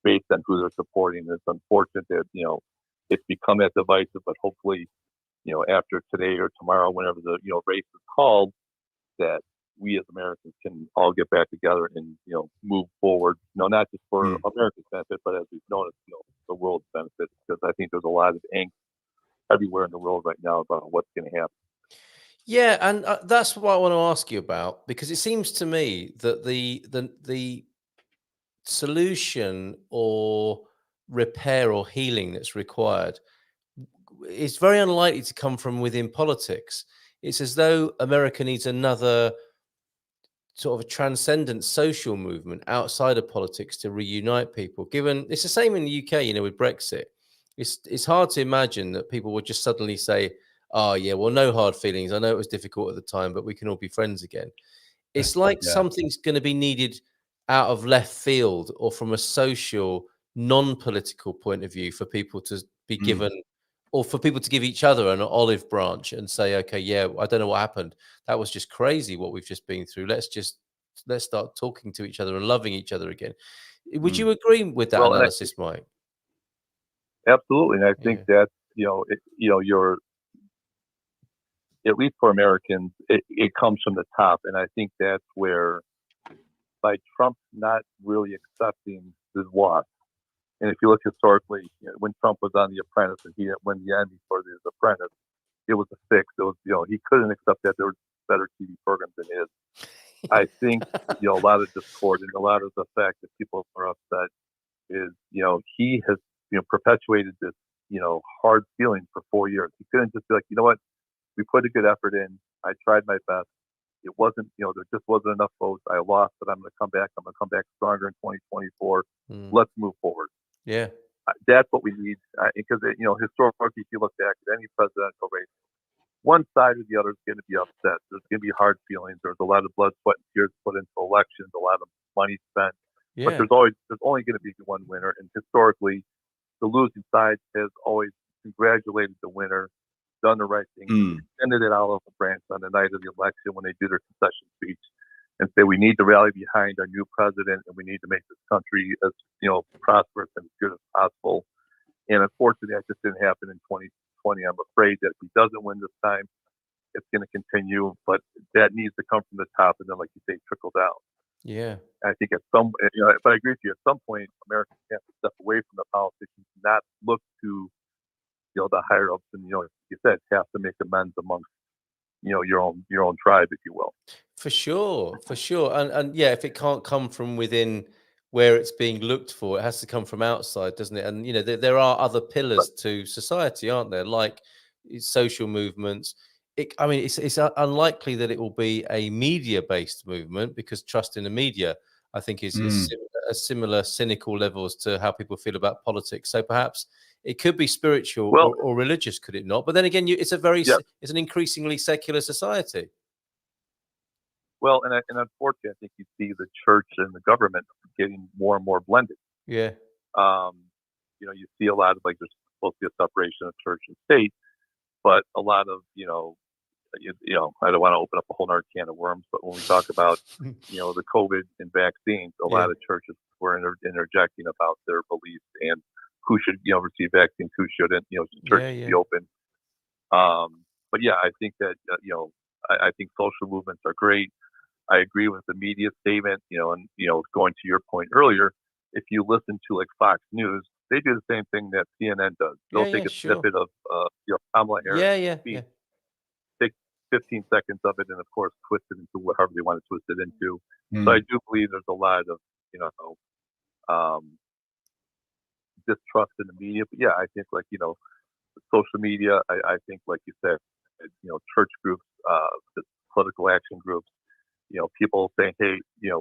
based on who they're supporting. It's unfortunate that, it's become that divisive, but hopefully, after today or tomorrow, whenever the, race is called, that we as Americans can all get back together and, move forward, not just for America's benefit, but as we've noticed, the world's benefit, because I think there's a lot of angst everywhere in the world right now about what's going to happen. Yeah, and that's what I want to ask you about, because it seems to me that the solution or repair or healing that's required is very unlikely to come from within politics. It's as though America needs another sort of a transcendent social movement outside of politics to reunite people. Given it's the same in the UK, with Brexit, it's hard to imagine that people would just suddenly say, "Oh yeah, well, no hard feelings. I know it was difficult at the time, but we can all be friends again." It's like Yeah. something's going to be needed out of left field or from a social, non-political point of view for people to be given, or for people to give each other an olive branch and say, okay, yeah, I don't know what happened. That was just crazy what we've just been through. Let's start talking to each other and loving each other again. Would you agree with that Well, analysis, Mike? Absolutely, and I think that you're, at least for Americans, it comes from the top, and I think that's where, by Trump not really accepting his loss. And if you look historically, when Trump was on The Apprentice and he didn't win the Emmy for The Apprentice, it was a fix. It was, he couldn't accept that there were better TV programs than his. I think, a lot of discord and a lot of the fact that people are upset is, he has, perpetuated this, hard feeling for 4 years. He couldn't just be like, you know what, we put a good effort in. I tried my best. It wasn't, there just wasn't enough votes. I lost, but I'm going to come back. I'm going to come back stronger in 2024. Let's move forward. Yeah. That's what we need. Because, historically, if you look back at any presidential race, one side or the other is going to be upset. There's going to be hard feelings. There's a lot of blood, sweat, and tears put into elections, a lot of money spent. Yeah. But there's only going to be one winner. And historically, the losing side has always congratulated the winner, done the right thing, extended it out of the branch on the night of the election when they do their concession speech and say, we need to rally behind our new president and we need to make this country as, prosperous and as good as possible. And unfortunately, that just didn't happen in 2020. I'm afraid that if he doesn't win this time, it's going to continue, but that needs to come from the top and then, like you say, trickle down. Yeah. I think at some, but I agree with you, at some point, Americans have to step away from the politicians, not look to, the higher ups, and, like you said, have to make amends amongst, your own tribe, if you will. For sure. And yeah, if it can't come from within where it's being looked for, it has to come from outside, doesn't it? And, there are other pillars to society, aren't there? Like social movements. It's unlikely that it will be a media-based movement, because trust in the media, I think, is a similar cynical levels to how people feel about politics. So perhaps it could be spiritual or religious, could it not? But then again, it's an increasingly secular society. Well, and unfortunately, I think you see the church and the government getting more and more blended. Yeah. You see a lot of, like, there's supposed to be a separation of church and state, but a lot of, I don't want to open up a whole other can of worms, but when we talk about, the COVID and vaccines, a lot of churches were interjecting about their beliefs and who should, receive vaccines, who shouldn't, churches be open. But yeah, I think that, I think social movements are great. I agree with the media statement, and, going to your point earlier, if you listen to, like, Fox News, they do the same thing that CNN does. They'll take a snippet of, Kamala Harris' speech, take 15 seconds of it, and of course, twist it into whatever they want to twist it into. So I do believe there's a lot of, distrust in the media. But yeah, I think, like, social media, I think, like you said, church groups, the political action groups, people saying, hey,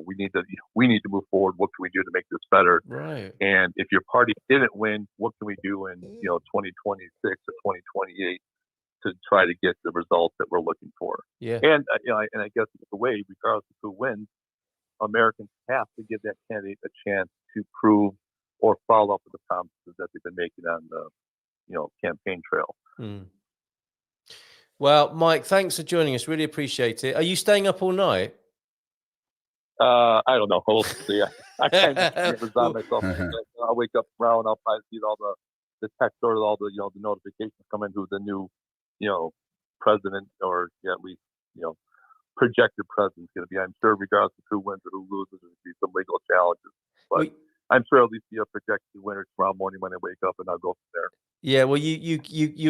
we need to move forward. What can we do to make this better? Right. And if your party didn't win, what can we do in 2026 or 2028 to try to get the results that we're looking for? Yeah. And I guess the way, regardless of who wins, Americans have to give that candidate a chance to prove or follow up with the promises that they've been making on the campaign trail. Well, Mike, thanks for joining us. Really appreciate it. Are you staying up all night? I don't know. We'll see. I kind of resign myself. I'll wake up around. I'll probably see all the text or all the the notifications come in who the new president, or at least projected president is going to be. I'm sure regardless of who wins or who loses, there's going to be some legal challenges. But I'm sure at least be a projected winner tomorrow morning when I wake up, and I'll go from there. Yeah, well, you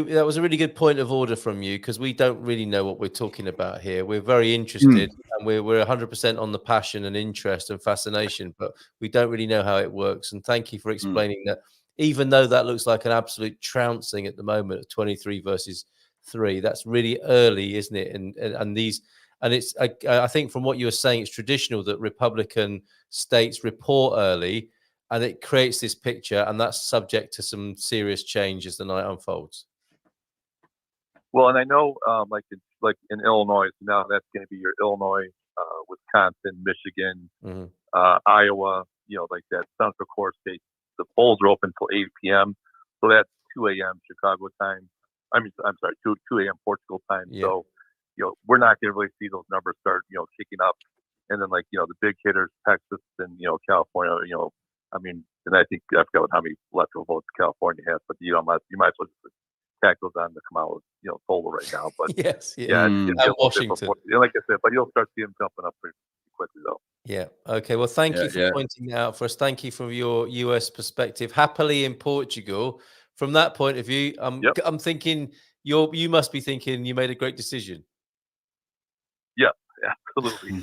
that was a really good point of order from you, because we don't really know what we're talking about here. We're very interested, and we're 100% on the passion and interest and fascination, but we don't really know how it works. And thank you for explaining that. Even though that looks like an absolute trouncing at the moment of 23 versus 3, that's really early, isn't it? And these, and it's I think from what you were saying, it's traditional that Republican states report early, and it creates this picture, and that's subject to some serious change as the night unfolds. Well, and I know, like in Illinois, now that's going to be your Illinois, Wisconsin, Michigan, Iowa, like that Central Core state. The polls are open till 8 p.m. So that's 2 a.m. Chicago time. I'm sorry, 2 a.m. Portugal time. Yeah. So, we're not going to really see those numbers start, kicking up. And then, like, the big hitters, Texas and, California, and I think I forgot how many electoral votes California has, but you might as well just tack those on to come out with, total right now. But yes, and Washington. Like I said, but you'll start seeing them jumping up pretty quickly though. Yeah. Okay. Well, thank you for pointing that out for us. Thank you for your US perspective. Happily in Portugal, from that point of view, I'm thinking you must be thinking you made a great decision. Yeah. Absolutely.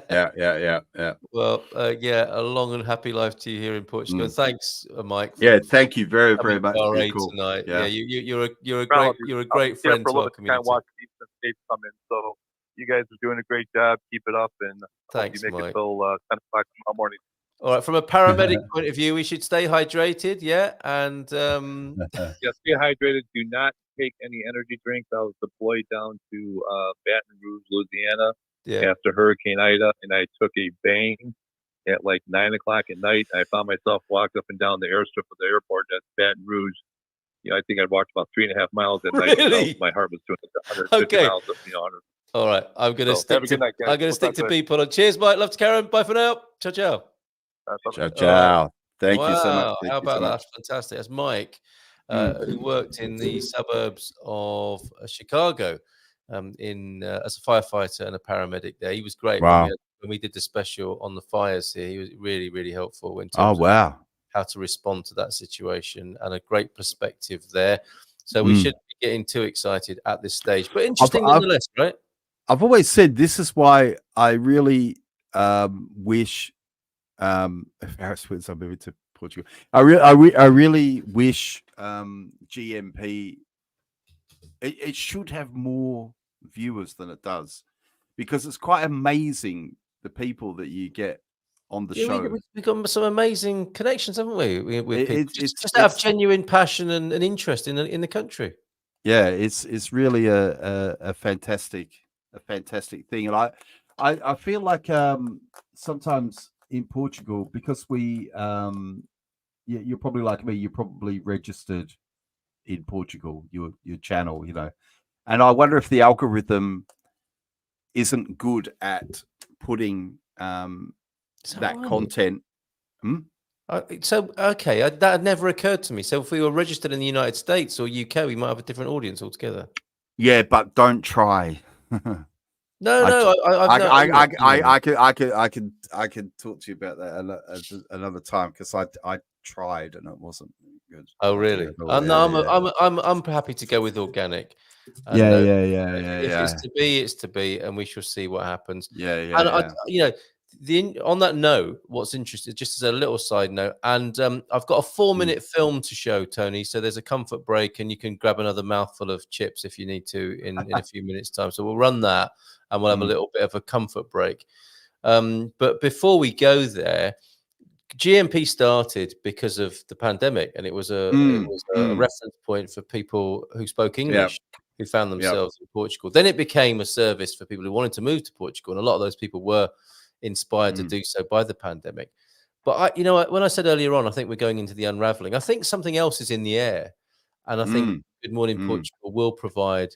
Yeah. Well, a long and happy life to you here in Portugal. Thanks, Mike. Yeah, thank you very, very much for your call. Tonight. Yeah, you're a great I'm friend for to our community. Watch the Eastern States come in, so you guys are doing a great job. Keep it up, and thanks, hope you make Mike. it till 10 o'clock tomorrow morning. All right, from a paramedic point of view, we should stay hydrated. Yeah, and stay hydrated. Do not take any energy drinks. I was deployed down to Baton Rouge, Louisiana, after Hurricane Ida, and I took a bang at like 9 o'clock at night. I found myself walking up and down the airstrip of the airport at Baton Rouge. I think I'd walked about 3.5 miles at night. So my heart was doing 150 miles. All right, I'm going to stick to night, I'm going to stick to people. On. Cheers, Mike. Love to Karen. Bye for now. Ciao, ciao. Ciao. Right. Thank you so much. How about that? Fantastic. That's Mike, who worked in the suburbs of Chicago as a firefighter and a paramedic there. He was great. Wow. When we did the special on the fires here, he was really, really helpful in terms of how to respond to that situation, and a great perspective there. So we shouldn't be getting too excited at this stage, but interesting nonetheless, right? I've always said this is why I really wish if Harris wins, I'm moving to Portugal. I really wish GMP it should have more viewers than it does, because it's quite amazing the people that you get on the show. We've got some amazing connections, haven't we? With people. Just have genuine passion and interest in the country. Yeah, it's really a fantastic thing, and I feel like sometimes in Portugal, because we you're probably like me, you're probably registered in Portugal, your channel, and I wonder if the algorithm isn't good at putting that content. That had never occurred to me. So if we were registered in the United States or UK, we might have a different audience altogether. Yeah, but don't try. I can talk to you about that another time, because I tried and it wasn't good. Oh really? I'm happy to go with organic. And if it's to be, it's to be, and we shall see what happens. On that note, what's interesting, just as a little side note, and I've got a 4-minute film to show, Tony. So there's a comfort break, and you can grab another mouthful of chips if you need to in a few minutes' time. So we'll run that, and we'll have a little bit of a comfort break. But before we go there, GMP started because of the pandemic, and it was a reference point for people who spoke English, who found themselves in Portugal. Then it became a service for people who wanted to move to Portugal, and a lot of those people were inspired to do so by the pandemic. But when I said earlier on, I think we're going into the unraveling. I think something else is in the air, and I think Good Morning Portugal will provide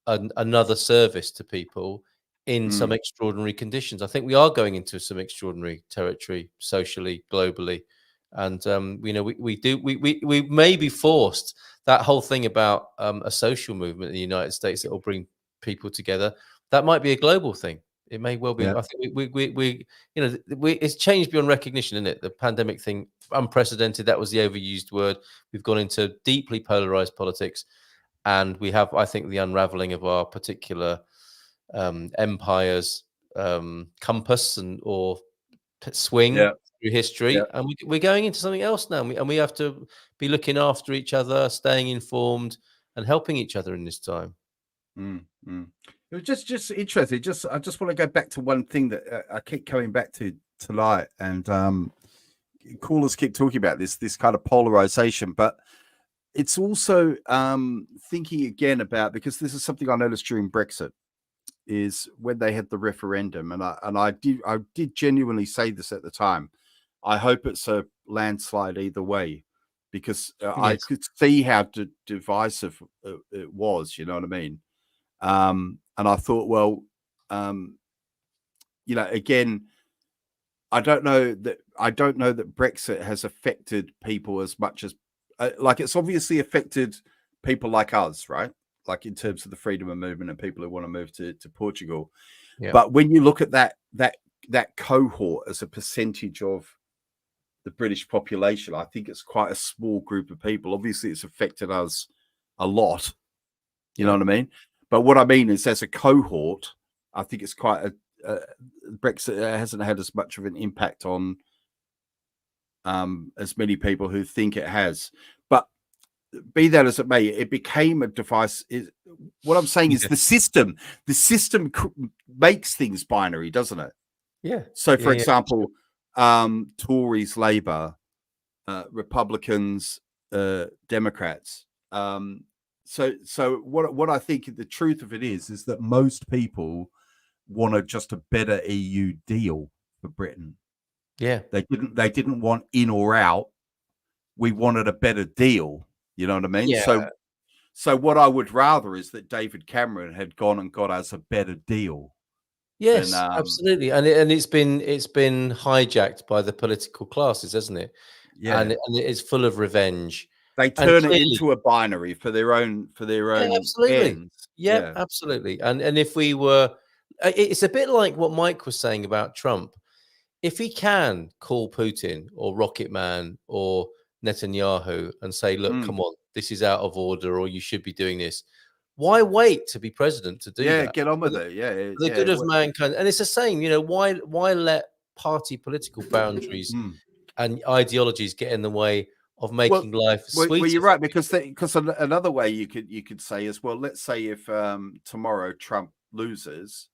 another service to people in some extraordinary conditions. I think we are going into some extraordinary territory socially, globally, and we may be forced. That whole thing about a social movement in the United States that will bring people together, that might be a global thing. It may well be. Yeah. I think we it's changed beyond recognition, isn't it? The pandemic thing, unprecedented. That was the overused word. We've gone into deeply polarized politics, and we have, I think, the unraveling of our particular empire's compass or swing through history, and we're going into something else now, and we have to be looking after each other, staying informed, and helping each other in this time. It was just interesting. I just want to go back to one thing that I keep coming back to tonight, and callers keep talking about this kind of polarization, but it's also thinking again about, because this is something I noticed during Brexit, is when they had the referendum, and I did genuinely say this at the time. I hope it's a landslide either way, because I could see how divisive it was. You know what I mean? And I thought, well, again, I don't know that Brexit has affected people as much as, like, it's obviously affected people like us, right? Like in terms of the freedom of movement and people who want to move to Portugal. Yeah. But when you look at that cohort as a percentage of the British population, I think it's quite a small group of people. Obviously, it's affected us a lot. You know what I mean? But what I mean is, as a cohort, I think it's quite Brexit hasn't had as much of an impact on as many people who think it has. But be that as it may, it became a device. What I'm saying is the system makes things binary, doesn't it? Yeah. So, for example, Tories, Labour, Republicans, Democrats. So what I think the truth of it is that most people wanted just a better EU deal for Britain. Yeah. They didn't want in or out. We wanted a better deal. You know what I mean? Yeah. So what I would rather is that David Cameron had gone and got us a better deal. Yes, absolutely. And it's been hijacked by the political classes, hasn't it? Yeah. And it's full of revenge. They turn it into a binary for their own absolutely. ends. Yeah, absolutely. And if we were, it's a bit like what Mike was saying about Trump. If he can call Putin or Rocket Man or Netanyahu and say, look, come on, this is out of order, or you should be doing this. Why wait to be president to do that? Yeah, get on with it. Yeah, the good of mankind. And it's the same, why let party political boundaries and ideologies get in the way of making life sweeter? Well, you're right, because another way you could say is, well, let's say if tomorrow Trump loses,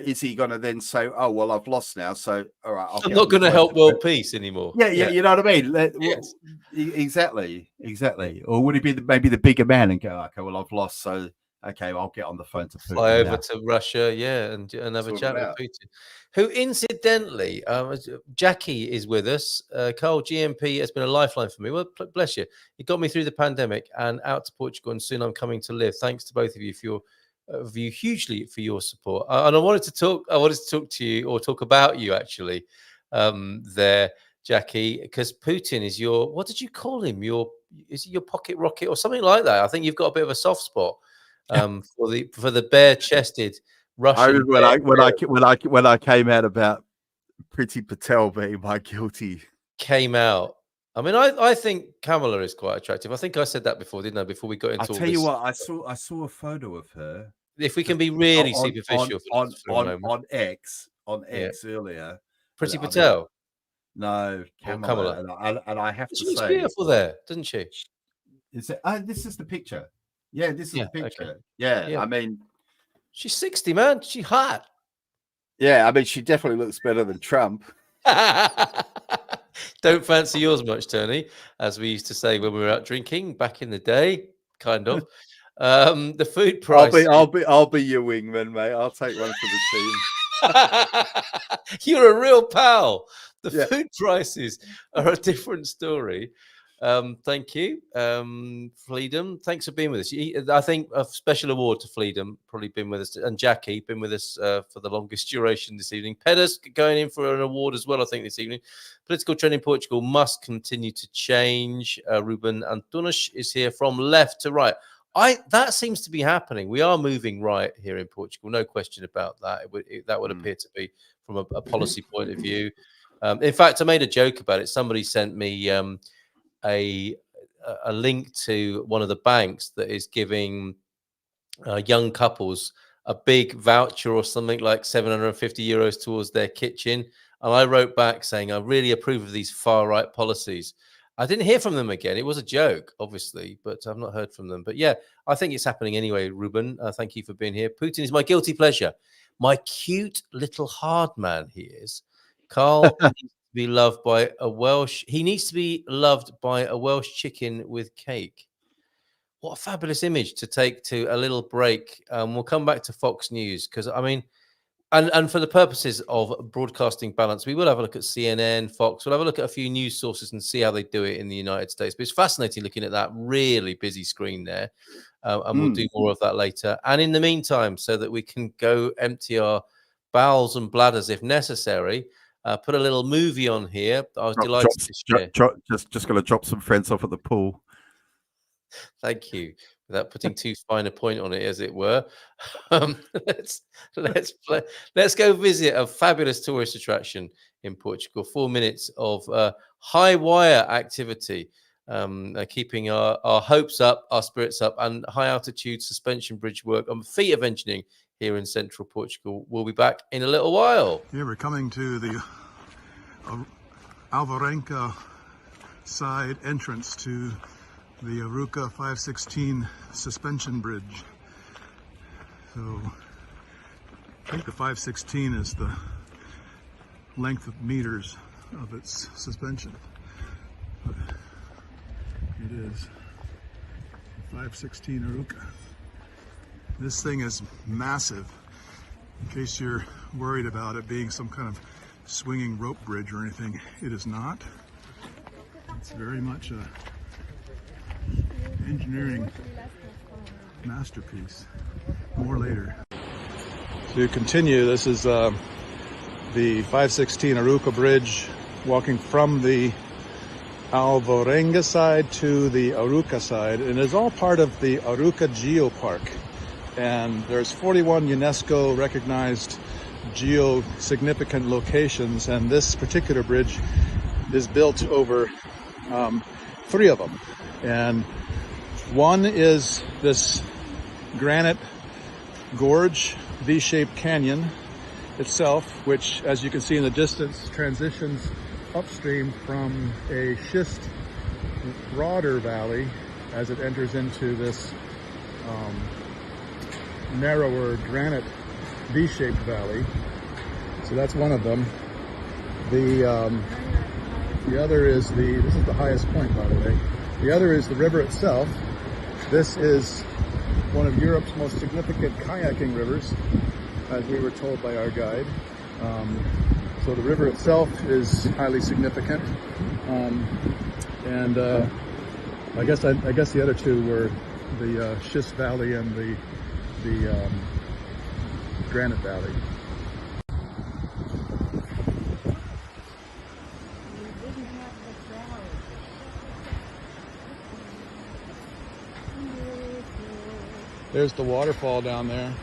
is he going to then say, oh, well, I've lost now, so all right, I'm not going to help world peace anymore? Yeah, you know what I mean? Yes. Exactly. Or would he be maybe the bigger man and go, okay, well, I've lost, so okay, I'll get on the phone to Putin, fly over to Russia, and have a chat with Putin. Who, incidentally, Jackie is with us. Carl, GMP has been a lifeline for me. Well, bless you. He got me through the pandemic and out to Portugal, and soon I'm coming to live. Thanks to both of you for your hugely for your support. And I wanted to talk to you, or talk about you actually, there, Jackie, because Putin is your, what did you call him? Is he your pocket rocket or something like that? I think you've got a bit of a soft spot for the bare-chested Russian. When I came out about Priti Patel being my guilty, came out. I mean, I think Kamala is quite attractive. I think I said that before, didn't I? Before we got into I'll tell you what, I saw a photo of her. If we can be really superficial on X earlier, Priti Patel. No, Kamala. And I have to say, she's beautiful there, doesn't she? Is it? This is the picture. Yeah, this is the picture. Okay. Yeah, I mean, she's 60, man. She's hot. Yeah, I mean, she definitely looks better than Trump. Don't fancy yours much, Tony, as we used to say when we were out drinking back in the day, kind of. The food price. I'll be your wingman, mate. I'll take one for the team. You're a real pal. The food prices are a different story. Thank you, Freedom. Thanks for being with us. I think a special award to Freedom, probably been with us, and Jackie been with us for the longest duration this evening. Pedder's going in for an award as well, I think, this evening. Political trend in Portugal must continue to change. Ruben Antunes is here from left to right. That seems to be happening. We are moving right here in Portugal, no question about that. That would appear to be from a policy point of view. In fact, I made a joke about it. Somebody sent me a link to one of the banks that is giving young couples a big voucher or something like 750 euros towards their kitchen. And I wrote back saying, I really approve of these far right policies. I didn't hear from them again. It was a joke, obviously, but I've not heard from them. But yeah, I think it's happening anyway, Ruben. Thank you for being here. Putin is my guilty pleasure. My cute little hard man he is. Carl needs to be loved by a Welsh. He needs to be loved by a Welsh chicken with cake. What a fabulous image to take to a little break. We'll come back to Fox News because, I mean, and for the purposes of broadcasting balance, we will have a look at CNN, Fox. We'll have a look at a few news sources and see how they do it in the United States. But it's fascinating looking at that really busy screen there. And we'll do more of that later. And in the meantime, so that we can go empty our bowels and bladders if necessary, put a little movie on here. I was delighted to share. Just going to drop some friends off at the pool. Thank you. Without putting too fine a point on it, as it were, let's go visit a fabulous tourist attraction in Portugal. 4 minutes of high wire activity, keeping our hopes up, our spirits up, and high altitude suspension bridge work on feet of engineering here in central Portugal. We'll be back in a little while. Here we're coming to the Alvarenga side entrance to the Arouca 516 suspension bridge. So I think the 516 is the length of meters of its suspension. But it is 516 Arouca. This thing is massive. In case you're worried about it being some kind of swinging rope bridge or anything, it is not. It's very much a engineering masterpiece. More later. To continue, this is the 516 Arouca Bridge, walking from the Alvarenga side to the Arouca side, and it's all part of the Arouca Geopark. And there's 41 UNESCO recognized geo-significant locations, and this particular bridge is built over 3 of them. And one is this granite gorge, V-shaped canyon itself, which, as you can see in the distance, transitions upstream from a schist broader valley as it enters into this narrower granite V-shaped valley. So that's one of them. The other is this is the highest point, by the way. The other is the river itself. This is one of Europe's most significant kayaking rivers, as we were told by our guide. So the river itself is highly significant. And I guess the other two were the schist valley and the granite valley. There's the waterfall down there.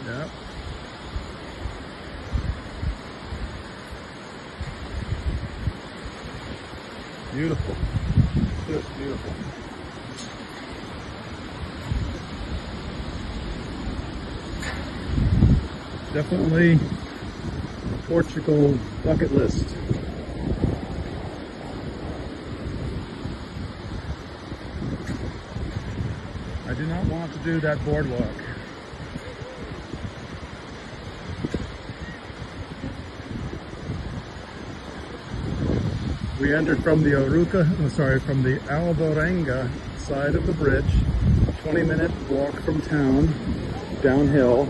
Yeah. Beautiful. Just beautiful. Definitely a Portugal bucket list. I do not want to do that boardwalk. We entered from the from the Alvarenga side of the bridge, 20-minute walk from town. downhill.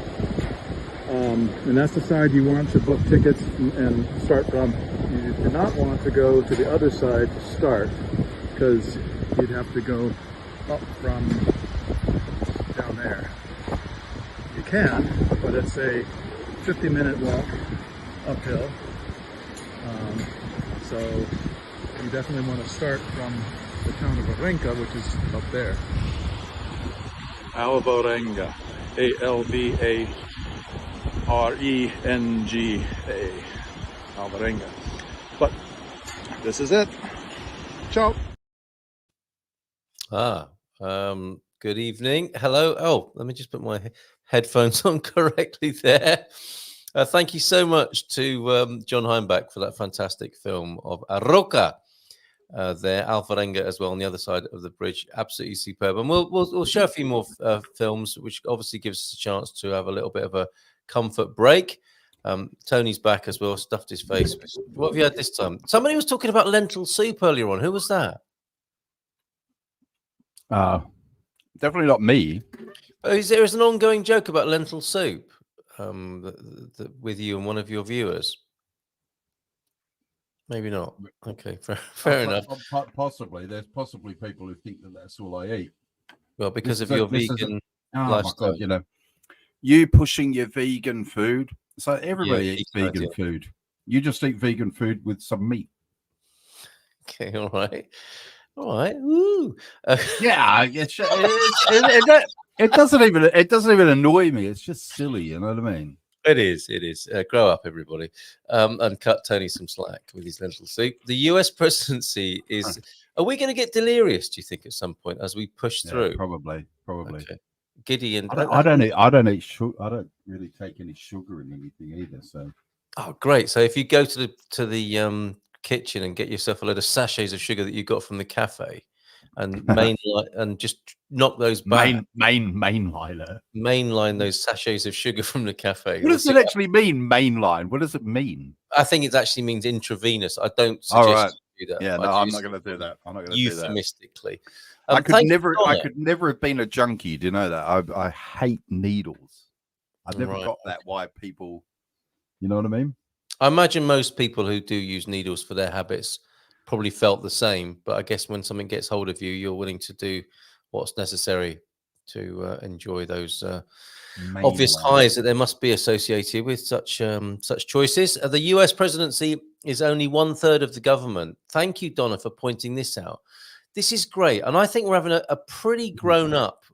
And that's the side you want to book tickets and start from. You do not want to go to the other side to start, because you'd have to go up from down there. You can, but it's a 50-minute walk uphill. So you definitely want to start from the town of Alvarenga, which is up there. Alvarenga. A-L-V-A-R-E-N-G-A. Alvarenga. But this is it. Ciao. Good evening. Hello. Oh, let me just put my headphones on correctly there. Thank you so much to John Heimbach for that fantastic film of Arroca. There, Alvarenga as well on the other side of the bridge, absolutely superb. And we'll show a few more films, which obviously gives us a chance to have a little bit of a comfort break. Tony's back as well, stuffed his face. What have you had this time? Somebody was talking about lentil soup earlier on. Who was that? Definitely not me. Is there an ongoing joke about lentil soup with you and one of your viewers? Maybe not. Okay, fair enough. Possibly. There's possibly people who think that that's all I eat. Well, because of your vegan lifestyle. My God, you pushing your vegan food. So everybody eats vegan idea. food. You just eat vegan food with some meat. Okay, all right. Woo. Yeah, it doesn't even annoy me. It's just silly, you know what I mean? It is. Grow up, everybody, and cut Tony some slack with his lentil soup. The US presidency is. Are we going to get delirious? Do you think at some point as we push through? Probably. Okay. Giddy and I don't eat sugar. I don't really take any sugar in anything either. So. Oh, great! So if you go to the kitchen and get yourself a load of sachets of sugar that you got from the cafe, and just knock those back. Mainline those sachets of sugar from the cafe. What does it actually mean, mainline? What does it mean? I think it actually means intravenous. I don't suggest you do that. Yeah, I'm not going to do that. I'm not going to do that. Euphemistically. I could never have been a junkie. Do you know that? I hate needles. I've never got that. Why people, you know what I mean? I imagine most people who do use needles for their habits probably felt the same. But I guess when something gets hold of you, you're willing to do what's necessary to enjoy those obvious highs that there must be associated with such choices. The US presidency is only 1/3 of the government. Thank you, Donna, for pointing this out. This is great. And I think we're having a pretty grown up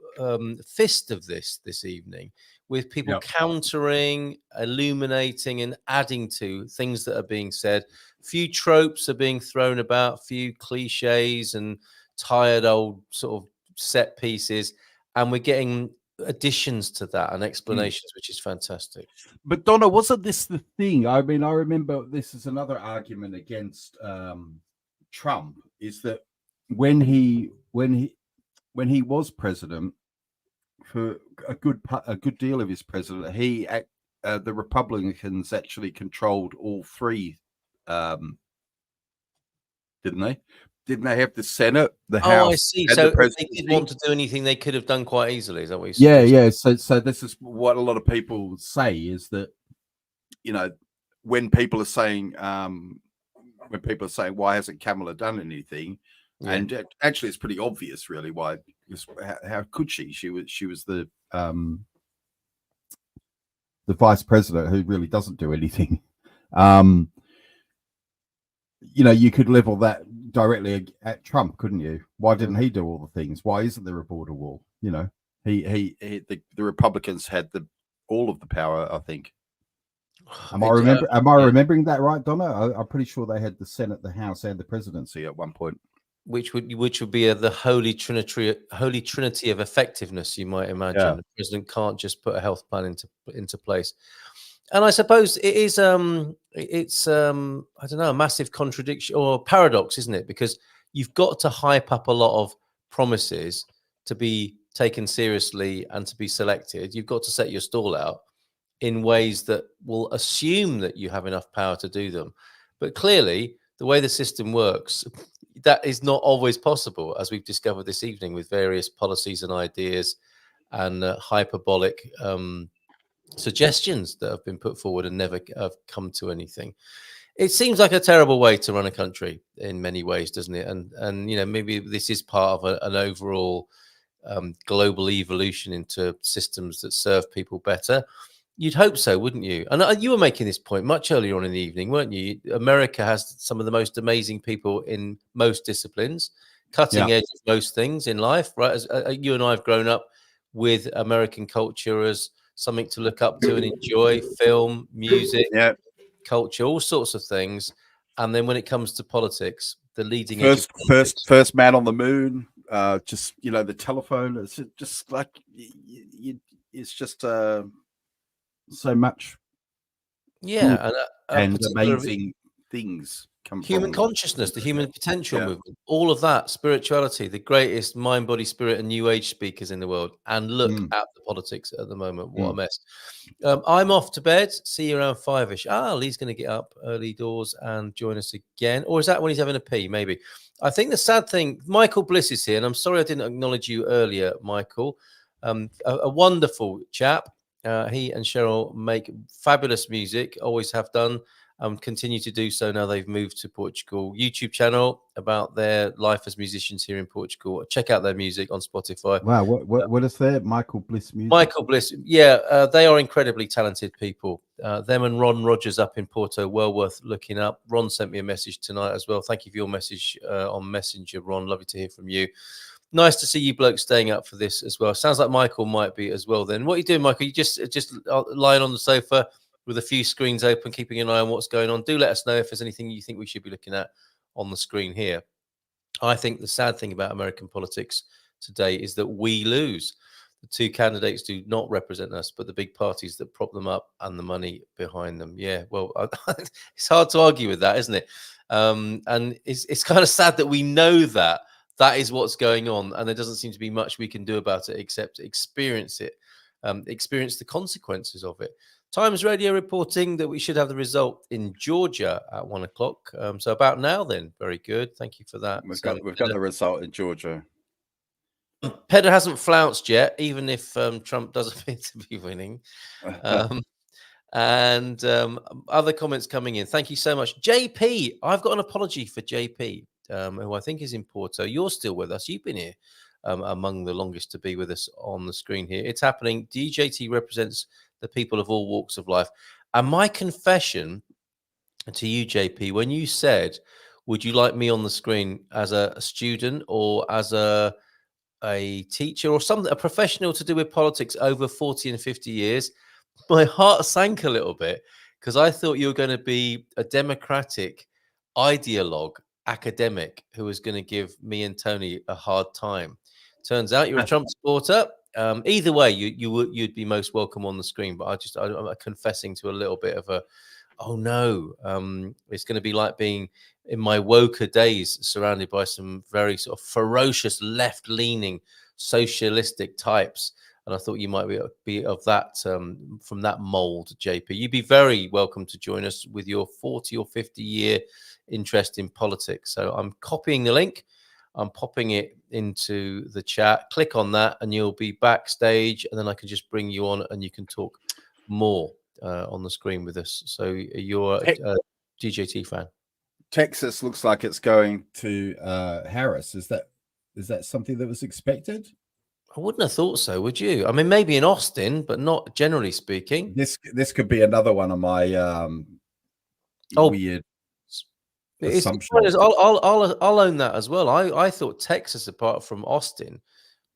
fist of this evening, with people countering, illuminating, and adding to things that are being said. Few tropes are being thrown about, few cliches and tired old sort of set pieces, and we're getting additions to that and explanations, which is fantastic. But Donna, wasn't this the thing? I mean, I remember this is another argument against Trump, is that when he was president, for a good deal of his president, the Republicans actually controlled all three, didn't they? Didn't they have the Senate, the House? Oh, I see. So if they didn't want to do anything, they could have done quite easily. Is that what you said? Yeah. So this is what a lot of people say, is that, you know, when people are saying why hasn't Kamala done anything? Yeah. And actually, it's pretty obvious, really, why. How could she? She was the vice president who really doesn't do anything. You know, you could level that directly at Trump, couldn't you? Why didn't he do all the things? Why isn't there a border wall? You know, the Republicans had all of the power, I think. Am I remembering that right, Donna? I'm pretty sure they had the Senate, the House, and the presidency at one point. Which would be the holy trinity of effectiveness, you might imagine. Yeah. The president can't just put a health plan into place. And I suppose it is I don't know, a massive contradiction or paradox, isn't it? Because you've got to hype up a lot of promises to be taken seriously and to be selected. You've got to set your stall out in ways that will assume that you have enough power to do them. But clearly, the way the system works, that is not always possible, as we've discovered this evening with various policies and ideas and hyperbolic suggestions that have been put forward and never have come to anything. It seems like a terrible way to run a country in many ways, doesn't it? And you know, maybe this is part of an overall global evolution into systems that serve people better. You'd hope so, wouldn't you? And you were making this point much earlier on in the evening, weren't you? America has some of the most amazing people in most disciplines, cutting edge of most things in life, right? As you and I have grown up with American culture as something to look up to and enjoy, film, music, culture, all sorts of things. And then when it comes to politics, the leading edge of politics, first man on the moon, just, you know, the telephone, it's just like it's just so much and amazing things come human from consciousness, the human potential movement, all of that, spirituality, the greatest mind, body, spirit, and new age speakers in the world. And look at the politics at the moment. What a mess. I'm off to bed. See you around 5ish. Lee's going to get up early doors and join us again. Or is that when he's having a pee? Maybe. I think the sad thing, Michael Bliss is here, and I'm sorry I didn't acknowledge you earlier, Michael. A wonderful chap. He and Cheryl make fabulous music, always have done, and continue to do so now they've moved to Portugal. YouTube channel about their life as musicians here in Portugal. Check out their music on Spotify. Wow, what is that? Michael Bliss music? Michael Bliss, they are incredibly talented people. Them and Ron Rogers up in Porto, well worth looking up. Ron sent me a message tonight as well. Thank you for your message on Messenger, Ron. Lovely to hear from you. Nice to see you blokes staying up for this as well. Sounds like Michael might be as well then. What are you doing, Michael? You just lying on the sofa with a few screens open, keeping an eye on what's going on. Do let us know if there's anything you think we should be looking at on the screen here. I think the sad thing about American politics today is that we lose. The two candidates do not represent us, but the big parties that prop them up and the money behind them. Yeah, well, it's hard to argue with that, isn't it? And it's kind of sad that we know that is what's going on, and there doesn't seem to be much we can do about it except experience it, experience the consequences of it. Times Radio reporting that we should have the result in Georgia at 1 o'clock. So about now then. Very good. Thank you for that. We've got the result in Georgia. Pedder hasn't flounced yet, even if Trump does appear to be winning. And other comments coming in. Thank you so much. JP, I've got an apology for JP, who I think is in Porto. You're still with us. You've been here among the longest to be with us on the screen here. It's happening. DJT represents the people of all walks of life. And my confession to you, JP, when you said, would you like me on the screen as a student or as a teacher or something, a professional to do with politics over 40 and 50 years, my heart sank a little bit because I thought you were going to be a democratic ideologue, academic who was going to give me and Tony a hard time. Turns out you're a Trump supporter. Either way, you'd be most welcome on the screen. But I'm confessing to a little bit of a, oh no, it's going to be like being in my woker days, surrounded by some very sort of ferocious left-leaning socialistic types. And I thought you might be of that, from that mold, JP. You'd be very welcome to join us with your 40 or 50 year interest in politics. So I'm copying the link. I'm popping it into the chat. Click on that and you'll be backstage. And then I can just bring you on and you can talk more on the screen with us. So you're a DJT fan. Texas looks like it's going to Harris. Is that something that was expected? I wouldn't have thought so, would you? I mean, maybe in Austin, but not generally speaking. This could be another one of my weird assumptions. I'll own that as well. I thought Texas, apart from Austin,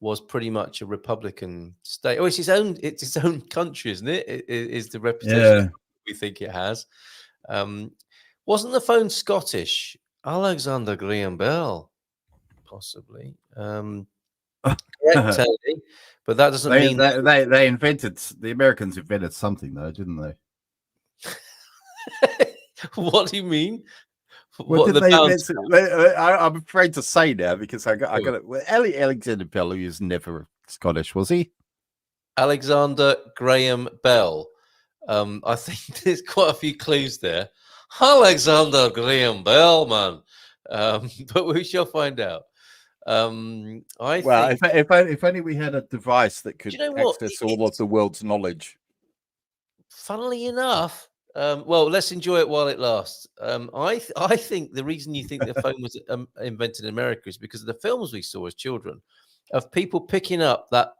was pretty much a Republican state. Oh, it's its own country, isn't it? It is the reputation we think it has. Wasn't the phone Scottish? Alexander Graham Bell, possibly. Correct, Tony, but that doesn't mean they invented, the Americans invented something though, didn't they? What do you mean? What did I'm afraid to say now because I got it. Well, Alexander Bell, he was never Scottish, was he? Alexander Graham Bell. I think there's quite a few clues there. Alexander Graham Bell, man. But we shall find out. I Well, think. if only we had a device that could you know what? access all of the world's knowledge. Funnily enough, well, let's enjoy it while it lasts. I think the reason you think the phone was invented in America is because of the films we saw as children of people picking up that,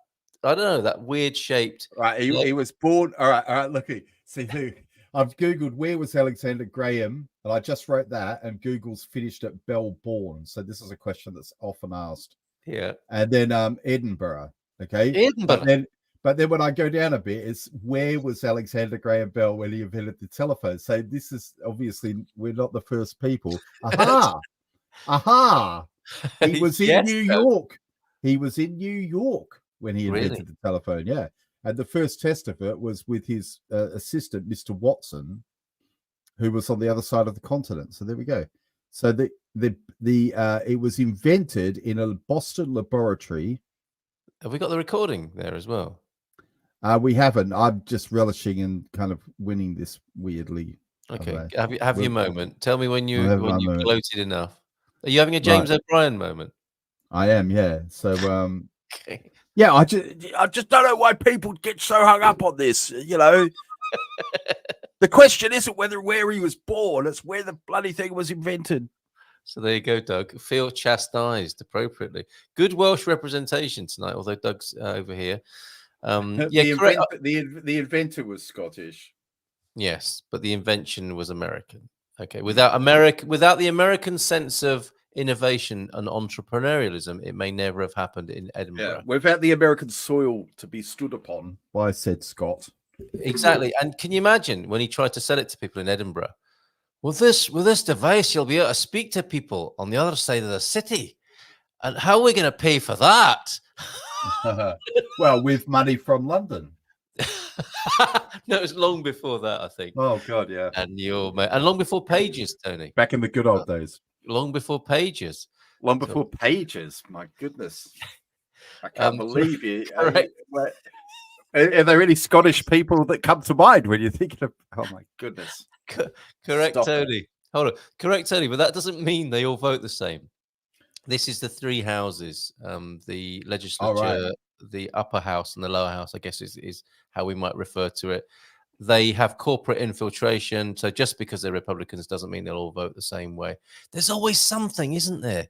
I don't know, that weird shaped. Right, he was born. All right. Look, see who I've googled. Where was Alexander Graham? And I just wrote that, and Google's finished at Belbourne. So this is a question that's often asked. Yeah, and then Edinburgh. Okay, Edinburgh. But then when I go down a bit, it's where was Alexander Graham Bell when he invented the telephone? So this is obviously we're not the first people. Aha! He was in New York. He was in New York when he invented the telephone. Yeah, and the first test of it was with his assistant, Mr. Watson, who was on the other side of the continent. So there we go. So it was invented in a Boston laboratory. Have we got the recording there as well? We haven't. I'm just relishing and kind of winning this weirdly. Okay, have your moment. Tell me when you gloated enough. Are you having a James O'Brien moment? I am, yeah. So, okay. Yeah, I just don't know why people get so hung up on this. You know, the question isn't where he was born; it's where the bloody thing was invented. So there you go, Doug. Feel chastised appropriately. Good Welsh representation tonight, although Doug's over here. The inventor was Scottish. Yes, but the invention was American. Okay, without the American sense of innovation and entrepreneurialism, it may never have happened in Edinburgh. Yeah, without the American soil to be stood upon. By said Scott. Exactly. And can you imagine when he tried to sell it to people in Edinburgh? With this device, you'll be able to speak to people on the other side of the city. And how are we going to pay for that? Well, with money from London. No, it was long before that, I think. Oh God, yeah. And long before pages, Tony. Back in the good old days. Long before pages. Long before pages. My goodness. I can't believe you. Correct. Are there any Scottish people that come to mind when you're thinking of? Oh my goodness. Correct, Tony. Hold on. Correct, Tony. But that doesn't mean they all vote the same. This is the three houses, the legislature, the upper house and the lower house, I guess is how we might refer to it. They have corporate infiltration. So just because they're Republicans doesn't mean they'll all vote the same way. There's always something, isn't there?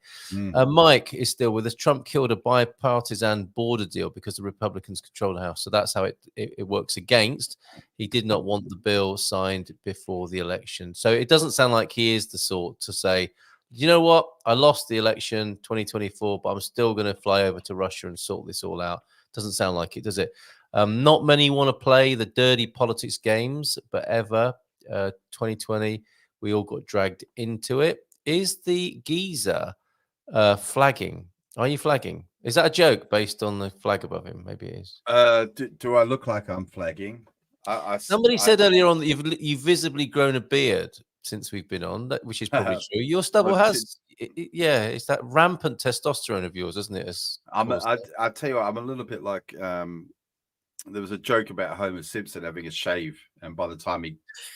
Mike is still with us. Trump killed a bipartisan border deal because the Republicans control the House. So that's how it works against. He did not want the bill signed before the election. So it doesn't sound like he is the sort to say, you know what? I lost the election 2024, but I'm still going to fly over to Russia and sort this all out. Doesn't sound like it, does it? Not many want to play the dirty politics games, but ever 2020, we all got dragged into it. Is the Geeza flagging? Are you flagging? Is that a joke based on the flag above him? Maybe it is. Do I look like I'm flagging? Somebody said earlier on that you've visibly grown a beard since we've been on, which is probably true. Your stubble has, it's that rampant testosterone of yours, isn't it? I tell you what, I'm a little bit like. There was a joke about Homer Simpson having a shave, and by the time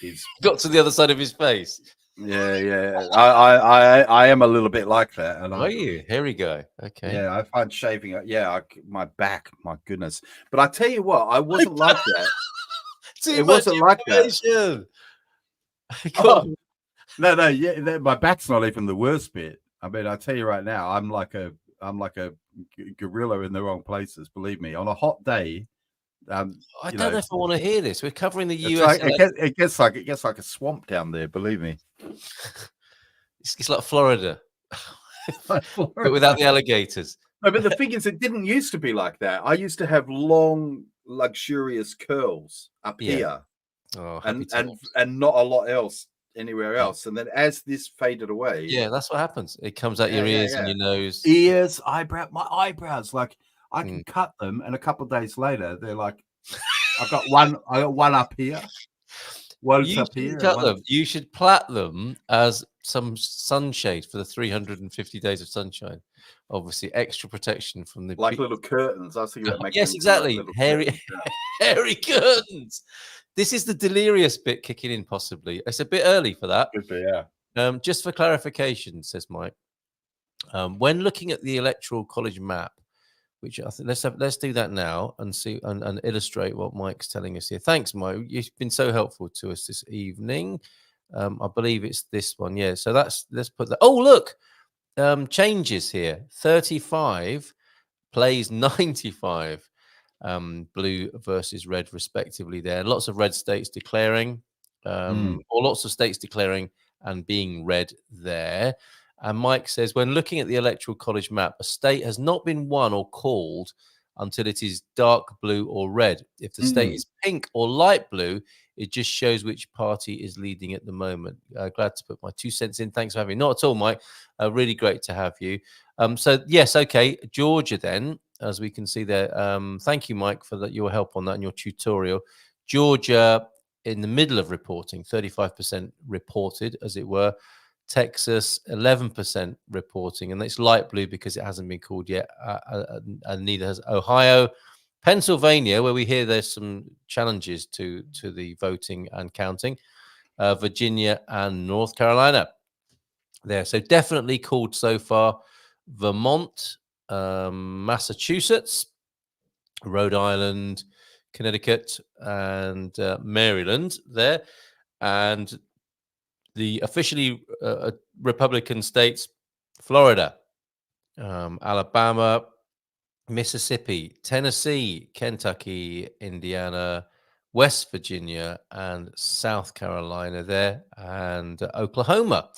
he's got to the other side of his face. Yeah. I am a little bit like that. And are you hairy guy? Okay. Yeah, I find shaving. My back. My goodness. But I tell you what, I wasn't like that. It wasn't like that. No. Yeah, my back's not even the worst bit. I mean, I tell you right now, I'm like a gorilla in the wrong places. Believe me, on a hot day. I don't know if I want to hear this. We're covering the US. It gets like a swamp down there. Believe me, it's like Florida, but without the alligators. No, but the thing is, it didn't used to be like that. I used to have long, luxurious curls up here, and not a lot else anywhere else. And then as this faded away, that's what happens. It comes out your ears and your nose, my eyebrows, like. I can cut them, and a couple of days later, they're like, I got one up here, up here. Cut them. You should plait them as some sunshade for the 350 days of sunshine. Obviously, extra protection from the little curtains. I was thinking about making exactly. Hairy curtains. This is the delirious bit kicking in. Possibly, it's a bit early for that. Could be, yeah. Just for clarification, says Mike. When looking at the electoral college map, which I think let's do that now and see and illustrate what Mike's telling us here. Thanks, Mike. You've been so helpful to us this evening. I believe it's this one. Yeah. So let's put that. Oh, look, changes here. 35 plays 95. Blue versus red, respectively. There, lots of red states declaring, or lots of states declaring and being red there. And Mike says, when looking at the electoral college map, a state has not been won or called until it is dark blue or red. If the state is pink or light blue, it just shows which party is leading at the moment. Glad to put my 2 cents in. Thanks for having me. Not at all, Mike. Really great to have you. So, yes, okay. Georgia, then, as we can see there. Thank you, Mike, for your help on that and your tutorial. Georgia, in the middle of reporting, 35% reported, as it were. Texas, 11% reporting, and it's light blue because it hasn't been called yet, and neither has Ohio. Pennsylvania, where we hear there's some challenges to the voting and counting. Virginia and North Carolina there. So definitely called so far. Vermont, Massachusetts, Rhode Island, Connecticut, and Maryland there. And the officially Republican states, Florida, Alabama, Mississippi, Tennessee, Kentucky, Indiana, West Virginia, and South Carolina there, and Oklahoma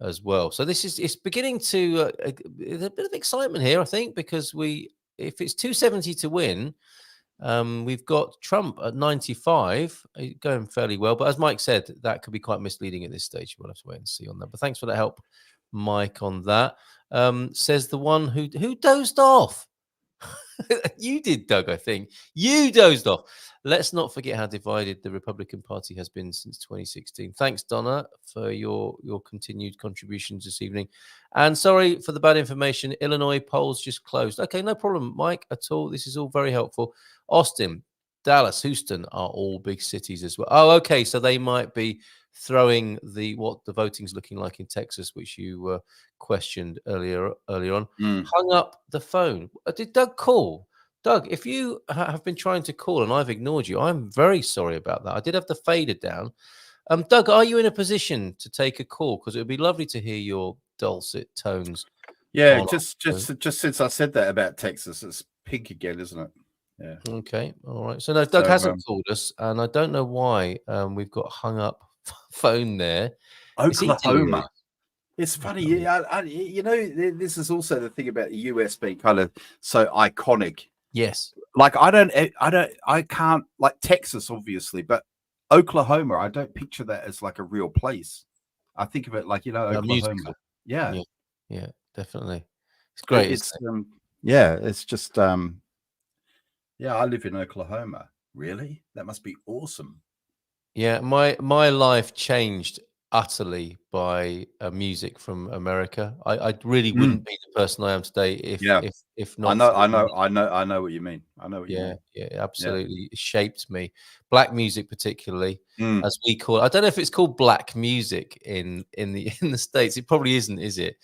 as well. So it's beginning to there's a bit of excitement here, I think, because if it's 270 to win, we've got Trump at 95, going fairly well. But as Mike said, that could be quite misleading at this stage. We'll have to wait and see on that. But thanks for the help, Mike, on that. Says the one who dozed off. You did, Doug, I think. You dozed off. Let's not forget how divided the Republican Party has been since 2016. Thanks, Donna, for your continued contributions this evening. And sorry for the bad information. Illinois polls just closed. Okay, no problem, Mike, at all. This is all very helpful. Austin, Dallas, Houston are all big cities as well. Oh, okay, so they might be throwing what the voting's looking like in Texas, which you questioned earlier on. Hung up the phone. Did Doug call? Doug, if you have been trying to call and I've ignored you, I'm very sorry about that. I did have the fader down. Doug, are you in a position to take a call? Because it would be lovely to hear your dulcet tones. Yeah, just since I said that about Texas, it's pink again, isn't it? Yeah. Okay. All right. So no, Doug hasn't called us, and I don't know why we've got hung up phone there. Oklahoma. It's funny. You know, this is also the thing about the US being kind of so iconic. Yes. Like I can't like Texas, obviously, but Oklahoma, I don't picture that as like a real place. I think of it like, Oklahoma. Yeah, definitely. It's great. It's just I live in Oklahoma. Really? That must be awesome. Yeah, my life changed utterly by music from America. I really wouldn't be the person I am today if not. I know what you mean. I know what you mean. Yeah, absolutely. It shaped me. Black music, particularly, as we call it. I don't know if it's called black music in the States. It probably isn't, is it?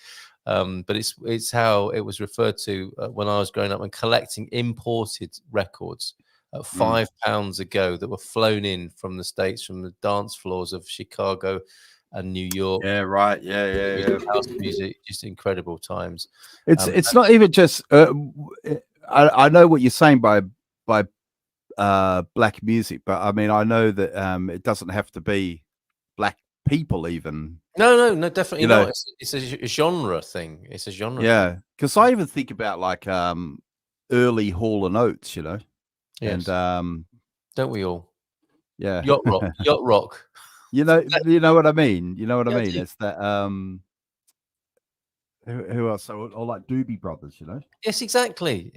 But it's how it was referred to when I was growing up and collecting imported records at £5 a go that were flown in from the States, from the dance floors of Chicago and New York. Yeah, right. Yeah. House music, just incredible times. It's not even just. I know what you're saying by black music, but I mean I know that it doesn't have to be black people even. No, definitely not. It's a genre thing. It's a genre. Yeah, because I even think about like early Hall and Oates, Yes. And don't we all? Yeah, yacht rock. You know what I mean. You know what I mean. It's that who else? Or like Doobie Brothers, Yes, exactly.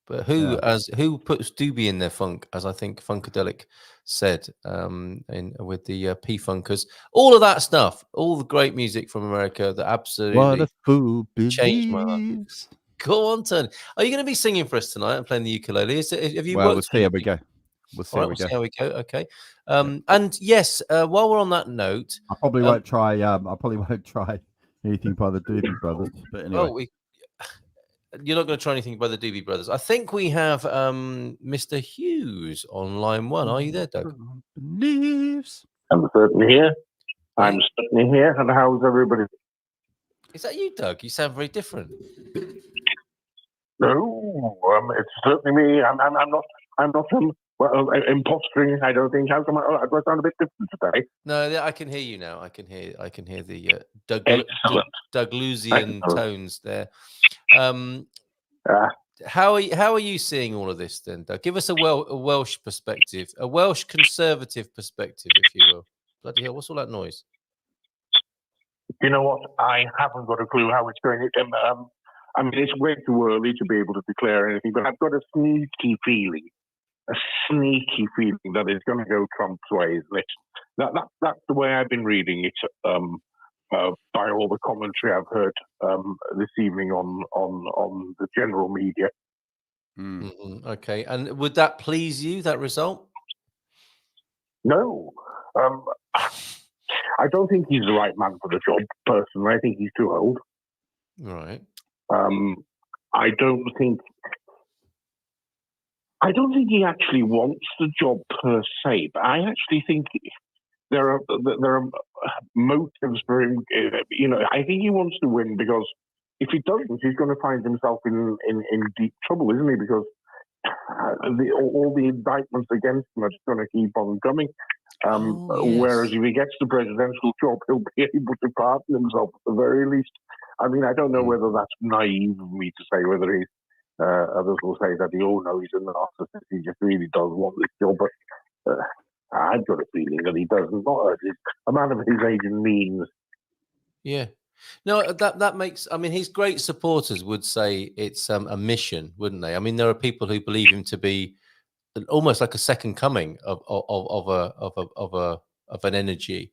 But who puts Doobie in their funk, as I think Funkadelic said, with the P-Funkers, all of that stuff, all the great music from America that absolutely what a fool changed my life. Go on, Tony. Are you going to be singing for us tonight and playing the ukulele? Have you? Well, we'll see how we go. We'll see how we go. Okay. And yes, while we're on that note, I probably won't try. I probably won't try anything by the Doobie Brothers. But anyway. Oh, you're not going to try anything by the Doobie Brothers. I think we have Mr. Hughes on line 1. Are you there, Doug? Leaves. I'm certainly here. I'm certainly here. And how's everybody? Is that you, Doug? You sound very different. No, it's certainly me. I'm not impostering. I don't think. How come I sound a bit different today? No, I can hear you now. I can hear the Douglusian tones there. How are you seeing all of this then, Doug? Give us a Welsh perspective, a Welsh conservative perspective, if you will. Bloody hell, what's all that noise? You know what? I haven't got a clue how it's going. I mean, it's way too early to be able to declare anything, but I've got a sneaky feeling that it's going to go Trump's way, isn't it? That's the way I've been reading it by all the commentary I've heard this evening on the general media. Mm-hmm. Okay, and would that please you, that result? No. I don't think he's the right man for the job, personally. I think he's too old. Right. I don't think he actually wants the job per se, but I actually think there are motives for him. You know, I think he wants to win because if he doesn't, he's going to find himself in deep trouble, isn't he? Because all the indictments against him are just going to keep on coming. Whereas if he gets the presidential job, he'll be able to pardon himself at the very least. I mean, I don't know whether that's naive of me to say, whether he's, others will say that he's a narcissist, he just really does want this job, but I've got a feeling that he doesn't. A man of his age and means. Yeah. No, that makes, I mean, his great supporters would say it's a mission, wouldn't they? I mean, there are people who believe him to be almost like a second coming of an energy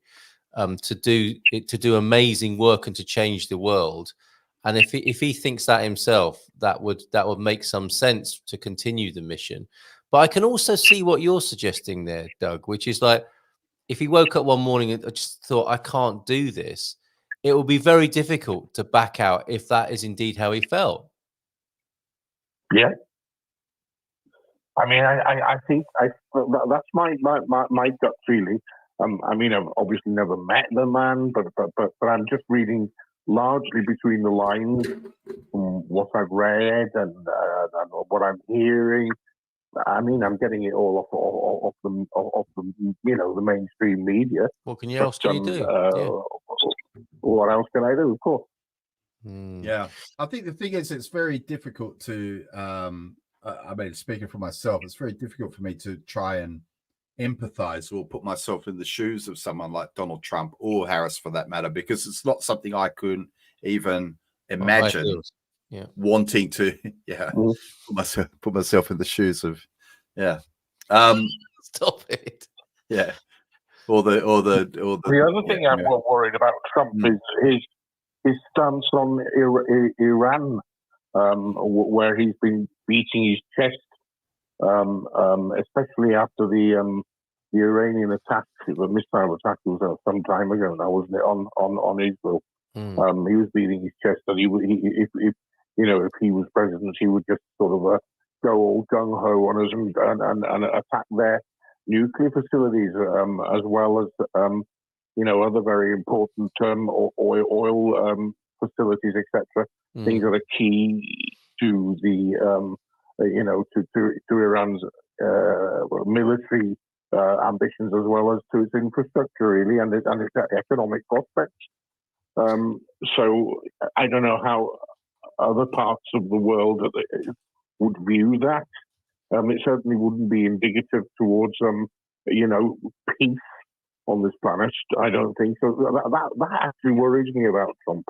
to do amazing work and to change the world. And if he thinks that himself, that would make some sense to continue the mission. But I can also see what you're suggesting there, Doug, which is like if he woke up one morning and just thought, I can't do this, it will be very difficult to back out if that is indeed how he felt. Yeah. I mean, I think that's my gut feeling. I mean, I've obviously never met the man, but I'm just reading largely between the lines from what I've read and what I'm hearing. I mean, I'm getting it all off the the mainstream media. What else can you do? What else can I do? Of course. Yeah, I think the thing is, it's very difficult to. I mean, speaking for myself, it's very difficult for me to try and empathize or put myself in the shoes of someone like Donald Trump or Harris, for that matter, because it's not something I couldn't even imagine wanting to. Put myself in the shoes of. Stop it. Yeah. The other thing I'm worried about Trump is his stance on Iran, where he's been beating his chest, especially after the Iranian attack, the missile attack was some time ago now, wasn't it, on Israel? He was beating his chest that if he was president, he would just sort of go all gung ho on us and attack their nuclear facilities, as well as other very important oil facilities, etc. Things that are key to the to Iran's military ambitions, as well as to its infrastructure, really, and its economic prospects. So I don't know how other parts of the world would view that. It certainly wouldn't be indicative towards peace on this planet. I don't think so. That actually worries me about Trump.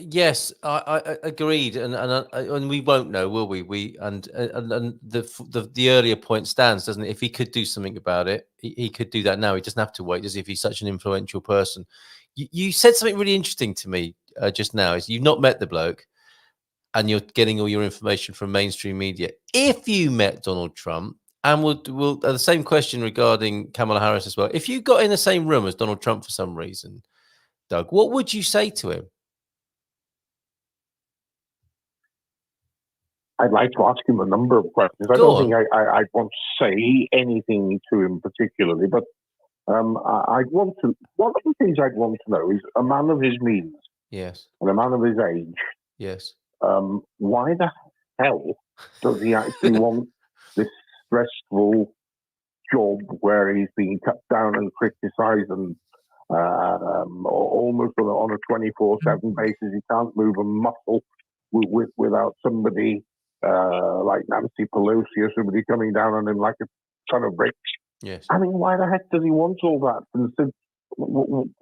Yes, I agreed, and we won't know, will we? And the earlier point stands, doesn't it? If he could do something about it, he could do that now. He doesn't have to wait, as if he's such an influential person. You said something really interesting to me just now. Is you've not met the bloke, and you're getting all your information from mainstream media. If you met Donald Trump, and we'll the same question regarding Kamala Harris as well. If you got in the same room as Donald Trump for some reason, Doug, what would you say to him? I'd like to ask him a number of questions. I don't think I want to say anything to him particularly, but I'd want to. One of the things I'd want to know is a man of his means, Yes, and a man of his age. yes. Why the hell does he actually want this stressful job where he's being cut down and criticised and almost on a 24/7 basis? He can't move a muscle without somebody like Nancy Pelosi or somebody coming down on him like a ton of bricks. Yes. I mean, why the heck does he want all that? And so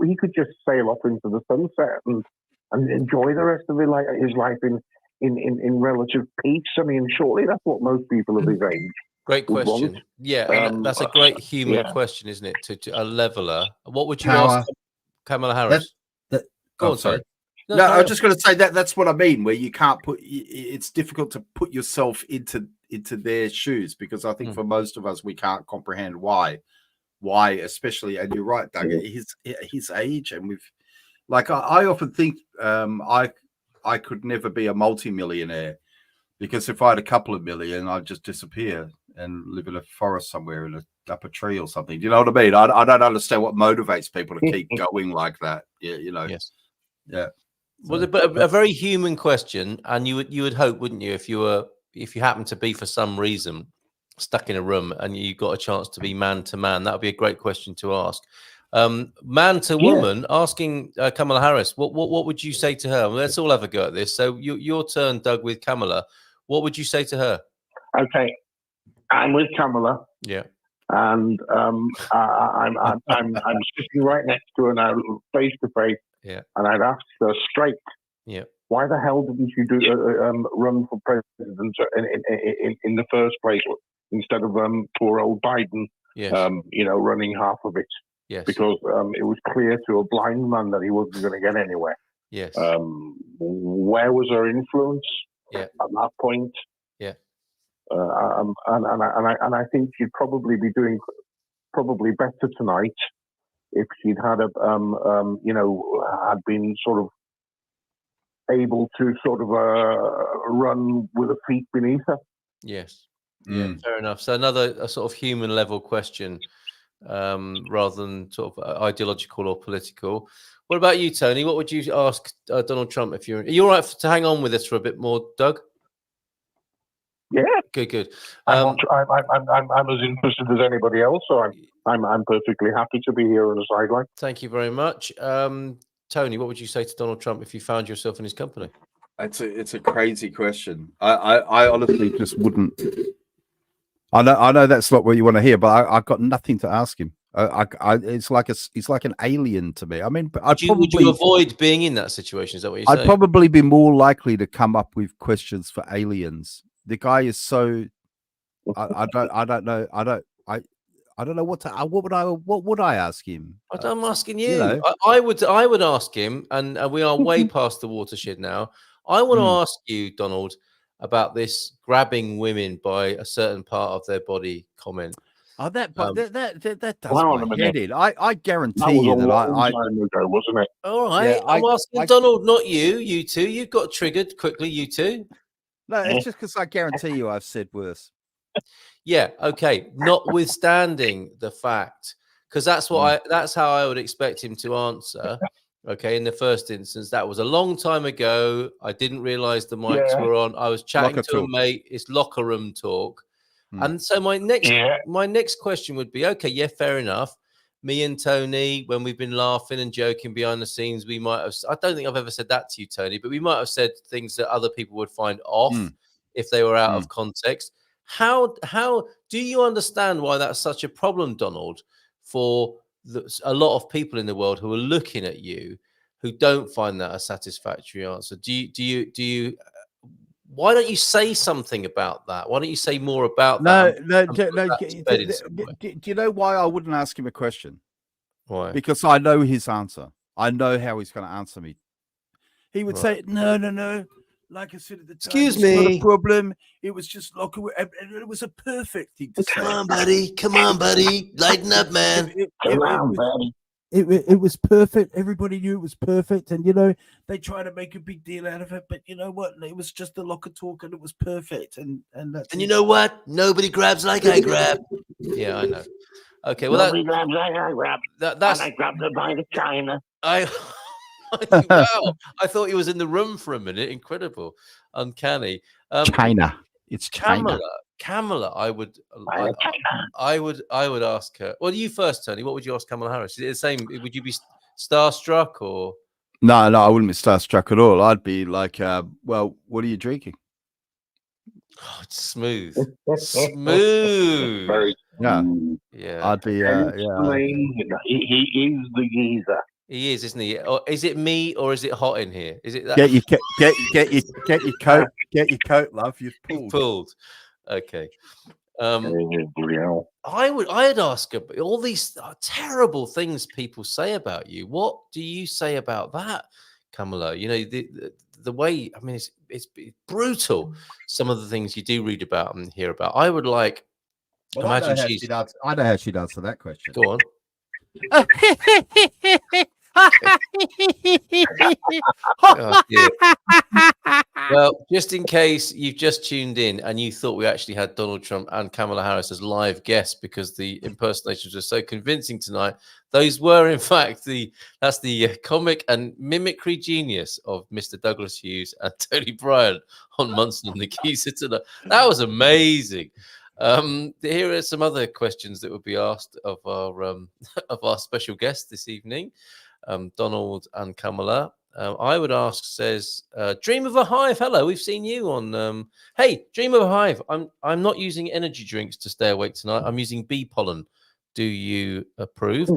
he could just sail off into the sunset and enjoy the rest of his life in relative peace. I mean, surely that's what most people of his age. Great question. Want. Yeah, and that's a great human question, isn't it? To a leveler. What would you ask Kamala Harris? Go on, sorry. No, I was just going to say that's what I mean. Where you can't put, it's difficult to put yourself into their shoes, because I think for most of us we can't comprehend why, especially. And you're right, Doug. His age, and we've like I often think I could never be a multi-millionaire, because if I had a couple of million, I'd just disappear and live in a forest somewhere up a tree or something. Do you know what I mean? I don't understand what motivates people to keep going like that. Yeah, you know. Yes. Yeah. Well, but a very human question, and you would hope, wouldn't you, if you happen to be for some reason stuck in a room and you got a chance to be man to man, that would be a great question to ask. Man to woman, asking Kamala Harris, what would you say to her? Well, let's all have a go at this. So your turn, Doug, with Kamala. What would you say to her? Okay, I'm with Kamala. Yeah. And I'm sitting right next to her now, face to face. Yeah. And I'd ask her straight. Yeah. Why the hell didn't you run for president in the first place instead of poor old Biden? Yes. Running half of it. Yes. Because it was clear to a blind man that he wasn't going to get anywhere. Yes. Where was her influence? Yeah. At that point? Yeah. And I think she'd probably be doing better tonight if she'd had had been sort of able to sort of run with her feet beneath her. Yes. Yeah, fair enough. So a sort of human level question, rather than sort of ideological or political. What about you, Tony? What would you ask Donald Trump if are you all right to hang on with us for a bit more, Doug? Yeah. Good. I'm as interested as anybody else, so I'm perfectly happy to be here on the sideline. Thank you very much. Tony, what would you say to Donald Trump if you found yourself in his company? It's a crazy question. I honestly just wouldn't. I know that's not what you want to hear, but I've got nothing to ask him. It's like an alien to me. I mean, would you avoid being in that situation? Is that what you're saying? I'd probably be more likely to come up with questions for aliens. The guy is so. I don't know. What would I ask him? I'm asking you. You know. I would ask him, and we are way past the watershed now. I want to ask you, Donald, about this grabbing women by a certain part of their body comment. Oh, that does my head in. I guarantee you that I wasn't it? All right, yeah, I'm asking Donald, not you. You two, you've got triggered quickly. You two. No, it's just because I guarantee you I've said worse. Yeah. Okay. Notwithstanding the fact, because that's how I would expect him to answer. Okay. In the first instance, that was a long time ago. I didn't realize the mics were on. I was chatting to a mate. It's locker room talk. And so my next question would be, okay, yeah, fair enough. Me and Tony, when we've been laughing and joking behind the scenes, we might have, I don't think I've ever said that to you, Tony, but we might have said things that other people would find off if they were out of context. How do you understand why that's such a problem, Donald, for a lot of people in the world who are looking at you who don't find that a satisfactory answer? Do you why don't you say something about that? Why don't you say more about that? No. Do you know why I wouldn't ask him a question? Why? Because I know his answer. I know how he's going to answer me. He would say, no. Like I said at the time, excuse me, not a problem. It was just lock away. It was a perfect thing to say. Come on, buddy. Lighten up, man. Come on, buddy. it was perfect. Everybody knew it was perfect, and they tried to make a big deal out of it. But you know what? It was just a locker talk, and it was perfect. And that's. And you know what? Nobody grabs like I grab. Yeah, I know. Okay, well, Nobody grabs like I grab. that's. And I grabbed it by the China. Wow! I thought he was in the room for a minute. Incredible, uncanny. China. It's China. Kamala, I would ask her. Well, you first, Tony. What would you ask Kamala Harris? Is it the same? Would you be starstruck or? No, I wouldn't be starstruck at all. I'd be like, well, what are you drinking? Oh, it's smooth. Smooth. Very yeah. I'd be He is the geezer. He is, isn't he? Or is it me or is it hot in here? Is it that? Get your coat, love. You've pulled. Okay. I'd ask her all these terrible things people say about you. What do you say about that, Kamala? The way, I mean, it's brutal. Some of the things you do read about and hear about. I would like. Well, imagine I know how she'd answer that question. Go on. Oh, well, just in case you've just tuned in and you thought we actually had Donald Trump and Kamala Harris as live guests because the impersonations were so convincing tonight, those were in fact that's the comic and mimicry genius of Mr. Douglas Hughes and Tony Bryant on Munson and the Geeza tonight. That was amazing. Here are some other questions that would be asked of our special guest this evening, Donald and Kamala. I would ask, says Dream of a Hive. Hello, we've seen you on. Hey, Dream of a Hive. I'm not using energy drinks to stay awake tonight. I'm using bee pollen. Do you approve?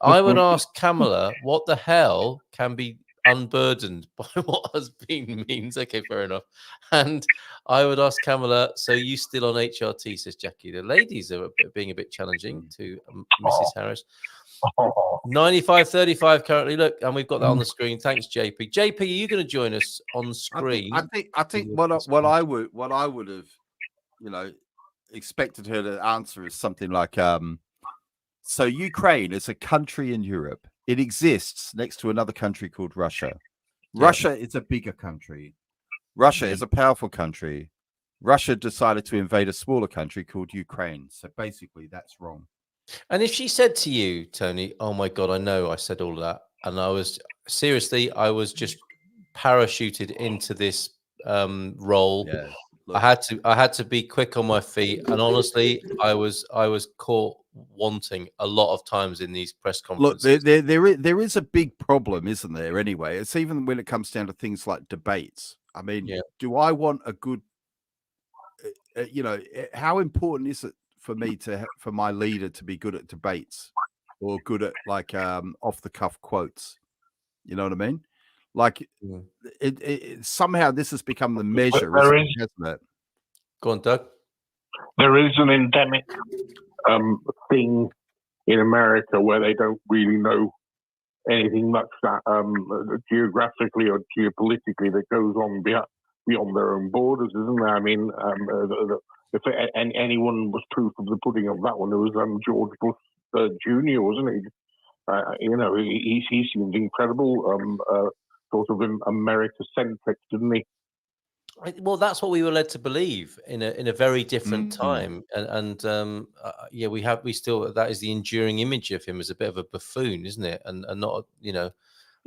I would ask Kamala, what the hell can be unburdened by what has been means? Okay, fair enough. And I would ask Kamala, so you still on HRT, says Jackie. The ladies are being a bit challenging to Mrs. Harris. 95-35 currently. Look, and we've got that on the screen. Thanks, JP. JP, are you going to join us on screen? I think what I would have, expected her to answer is something like, so Ukraine is a country in Europe. It exists next to another country called Russia. Yeah. Russia is a bigger country. Russia is a powerful country. Russia decided to invade a smaller country called Ukraine. So basically, that's wrong. And if she said to you, Tony, oh my God, I know I said all of that. And I was just parachuted into this role. Yeah. I had to be quick on my feet. And honestly, I was caught wanting a lot of times in these press conferences. Look, there is a big problem, isn't there? Anyway, it's even when it comes down to things like debates. I mean, do I want a good, how important is it for me for my leader to be good at debates or good at like off the cuff quotes? You know what I mean? Like it somehow this has become the measure, hasn't it? Go on, Doug. There is an endemic thing in America where they don't really know anything much that geographically or geopolitically that goes on beyond their own borders, isn't there? I mean, if anyone was proof of the pudding of that one, it was George Bush Jr., wasn't he? He seemed incredible, sort of America-centric, didn't he? Well, that's what we were led to believe in a very different time, and we still, that is the enduring image of him as a bit of a buffoon, isn't it? And not, I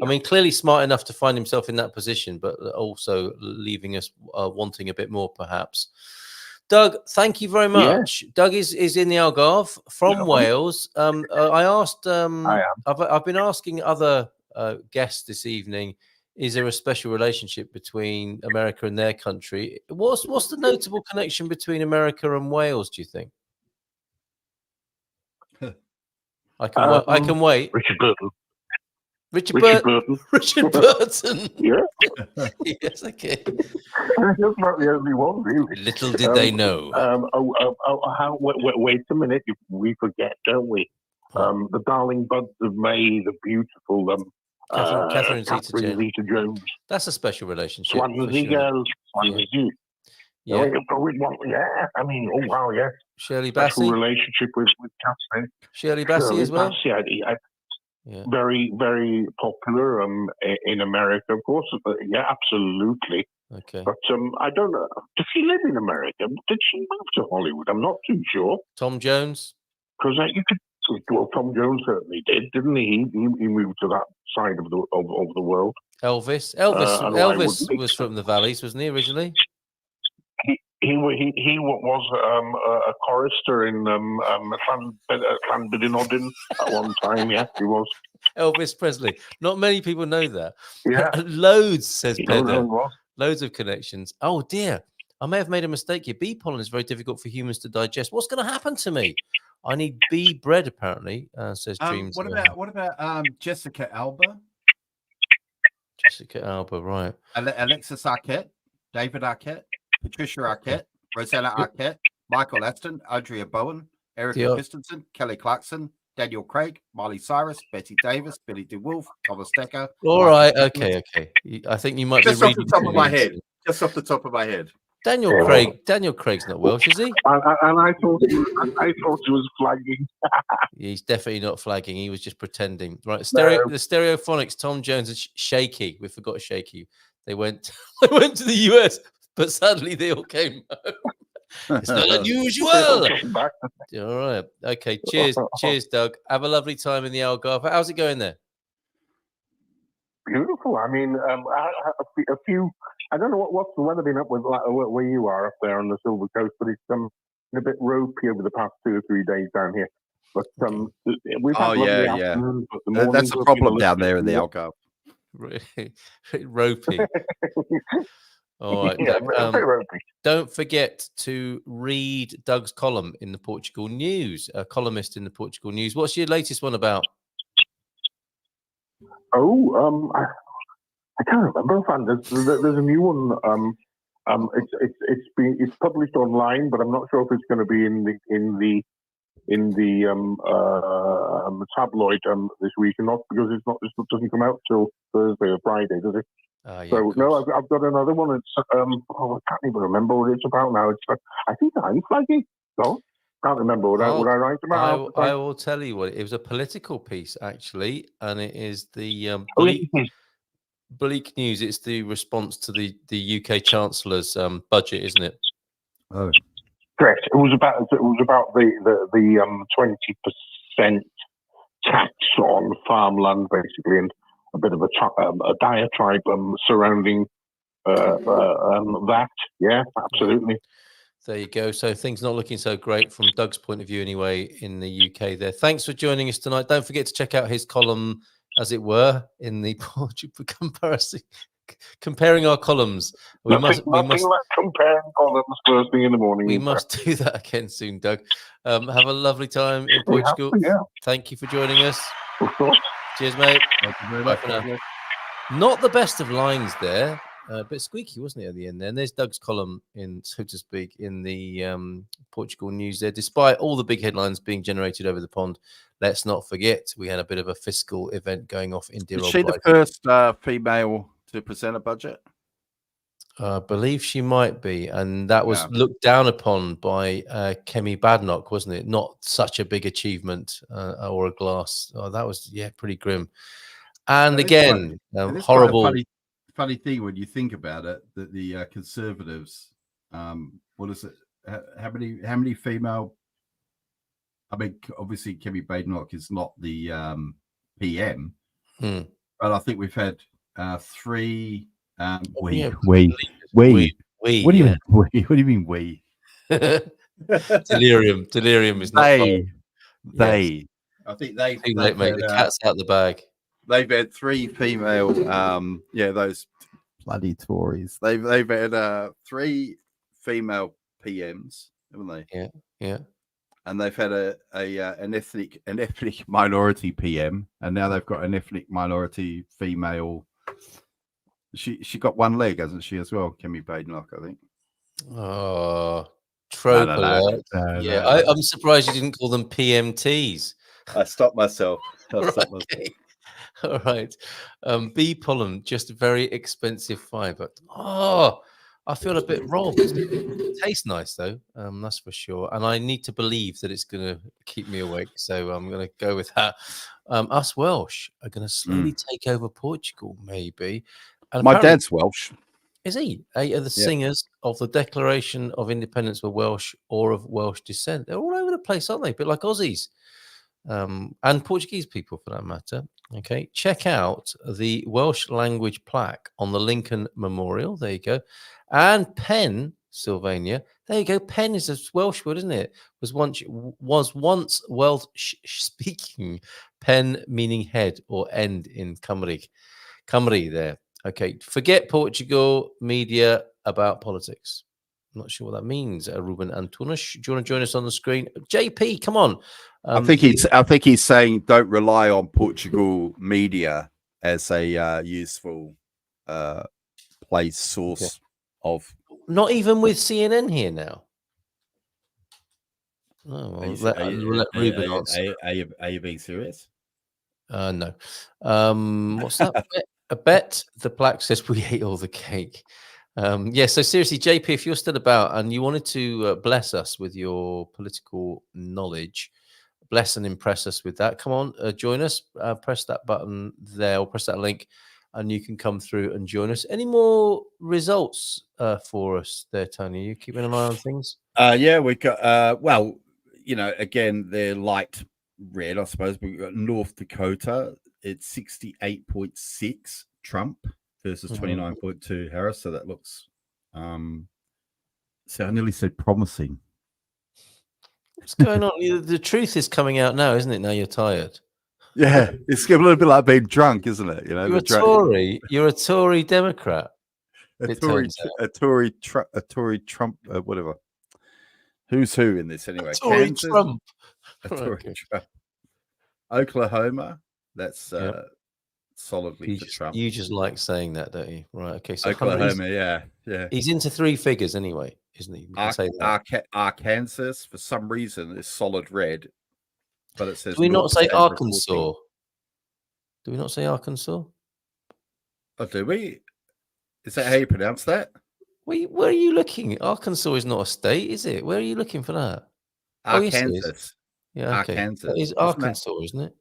mean, clearly smart enough to find himself in that position, but also leaving us wanting a bit more, perhaps. Doug, thank you very much. Yeah. Doug is in the Algarve from Wales. I asked, I've been asking other guests this evening, is there a special relationship between America and their country? What's the notable connection between America and Wales, do you think? I can wait. Richard Burton. Richard Burton. Richard Burton. Yeah. Yes, okay. That's not the only one, really. Little did they know. Wait a minute. We forget, don't we? The darling buds of May, the beautiful Catherine Zeta-Jones. That's a special relationship. Swansea girls. Swansea. Yeah. I mean, oh wow, yeah. Shirley Bassey. Special relationship with Catherine. Shirley Bassey as well. Bassey, Yeah. very, very popular in America, of course. Yeah, absolutely. Okay. But I don't know. Does she live in America? Did she move to Hollywood? I'm not too sure. Tom Jones? Because you could. Well, Tom Jones certainly did, didn't he? He moved to that side of the world. Elvis. and why Elvis wouldn't he? was from the valleys, wasn't he originally? He was a chorister in Llanbidinodyn at one time. Yes, he was. Elvis Presley. Not many people know that. Yeah. Loads, says No, Pedro. no, he was. Loads of connections. Oh dear. I may have made a mistake here. Bee pollen is very difficult for humans to digest. What's going to happen to me? I need bee bread, apparently, says Dreams. What about Jessica Alba? Jessica Alba, right. Alexis Arquette, David Arquette, Patricia Arquette, Rosanna Arquette, Michael Aston, Audrey Bowen, Erica Christensen, Kelly Clarkson, Daniel Craig, Miley Cyrus, Betty Davis, Billy DeWolf, Thomas Decker. All right, okay. I think you might just be off the top of my head. Just off the top of my head. Daniel Craig's not Welsh, is he? And I thought he was flagging. He's definitely not flagging. He was just pretending. Right, the Stereophonics, Tom Jones and Shaky. We forgot Shaky. They went to the US, but sadly they all came home. It's not unusual. All right. Okay. Cheers, Doug. Have a lovely time in the Algarve. How's it going there? Beautiful. I mean, a few. I don't know what's the weather been up with where you are up there on the Silver Coast, but it's been a bit ropey over the past 2 or 3 days down here. But we've had afternoons, but the mornings that's a problem down there in the Algarve. Ropey. All right. Don't forget to read Doug's column in the Portugal News. A columnist in the Portugal News. What's your latest one about? I can't remember. There's a new one. It's published online, but I'm not sure if it's going to be in the tabloid this week, and not because it doesn't come out till Thursday or Friday, does it? So no, I've got another one. It's I can't even remember what it's about now. It's I think I'm flagging. No, can't remember what I write about. I will tell you what it was. A political piece actually, and it is the bleak news. It's the response to the UK Chancellor's budget, isn't it? Oh, correct. It was about the 20% tax on farmland, basically, and a bit of a diatribe surrounding that. Yeah, absolutely. There you go. So things not looking so great from Doug's point of view anyway in the UK there. Thanks for joining us tonight. Don't forget to check out his column, as it were, in the Portugal comparison. Comparing our columns. We must compare columns first thing in the morning. We must do that again soon, Doug. Have a lovely time in Portugal. Thank you for joining us. Of course. Cheers, mate. Thank you very much. Not the best of lines there. A bit squeaky, wasn't it, at the end there? And there's Doug's column, so to speak, in the Portugal News there. Despite all the big headlines being generated over the pond, let's not forget we had a bit of a fiscal event going off in dear old Is she Brighton. the first female to present a budget? I believe she might be, and that was looked down upon by Kemi Badenoch, wasn't it? Not such a big achievement or a glass. Oh, that was pretty grim. And again, horrible. Funny thing when you think about it, that the Conservatives, what is it? How many female? I mean, obviously, Kemi Badenoch is not the PM, but I think we've had 3. What do you mean? What do you mean? We? Delirium is not. They. I think they. Mate, the cat's out the bag. They've had 3 female. Those bloody Tories. They've had 3 female PMs, haven't they? Yeah. And they've had an ethnic minority PM, and now they've got an ethnic minority female. She got one leg, hasn't she, as well? Kemi Badenoch, I think. Oh, trope alert. I'm surprised you didn't call them PMTs. I stopped myself. All right. Bee pollen, just very expensive fiber. Oh, I feel a bit robbed. It tastes nice though, that's for sure. And I need to believe that it's going to keep me awake. So I'm going to go with that. Us Welsh are going to slowly take over Portugal, maybe. And My dad's Welsh. Is he? 8 of the singers of the Declaration of Independence were Welsh or of Welsh descent. They're all over the place, aren't they? A bit like Aussies. And Portuguese people for that matter. Okay, check out the Welsh language plaque on the Lincoln Memorial. There you go. And Pennsylvania. There you go. Pen is a Welsh word, isn't it? Was once Welsh speaking. Pen meaning head or end in Cymru. Cymru there. Okay, forget Portugal media about politics. I'm not sure what that means. Ruben Antunes, do you want to join us on the screen? JP, come on. I think he's saying don't rely on Portugal media as a useful place source of. Not even with CNN here now. Oh, well, let Ruben answer. Are you being serious? No. What's that? A bet. The plaque says we ate all the cake. Yeah, so seriously, JP, if you're still about and you wanted to bless us with your political knowledge, bless and impress us with that, come on, join us. Press that button there or press that link and you can come through and join us. Any more results for us there, Tony? Are you keeping an eye on things? Yeah, we got, well, you know, again, they're light red, I suppose. We've got North Dakota. It's 68.6 Trump versus 29.2 Harris. So that looks, so I nearly said promising. What's going on? The truth is coming out now, isn't it? Now you're tired. Yeah, it's a little bit like being drunk, isn't it? You know, you're a Tory. You're a Tory Democrat. A Tory Trump, whatever. Who's who in this anyway? Tory Trump. A Tory Trump. Oklahoma. That's solidly for Trump. You just like saying that, don't you? Right. Okay. So Oklahoma, yeah. He's into 3 figures anyway, isn't he? Arkansas, for some reason, is solid red, but it says. Do we not say Arkansas? Do we not say Arkansas? Oh, do we? Is that how you pronounce that? Where are you looking? Arkansas is not a state, is it? Where are you looking for that? Arkansas. Yeah, okay. Arkansas. It's Arkansas, isn't it?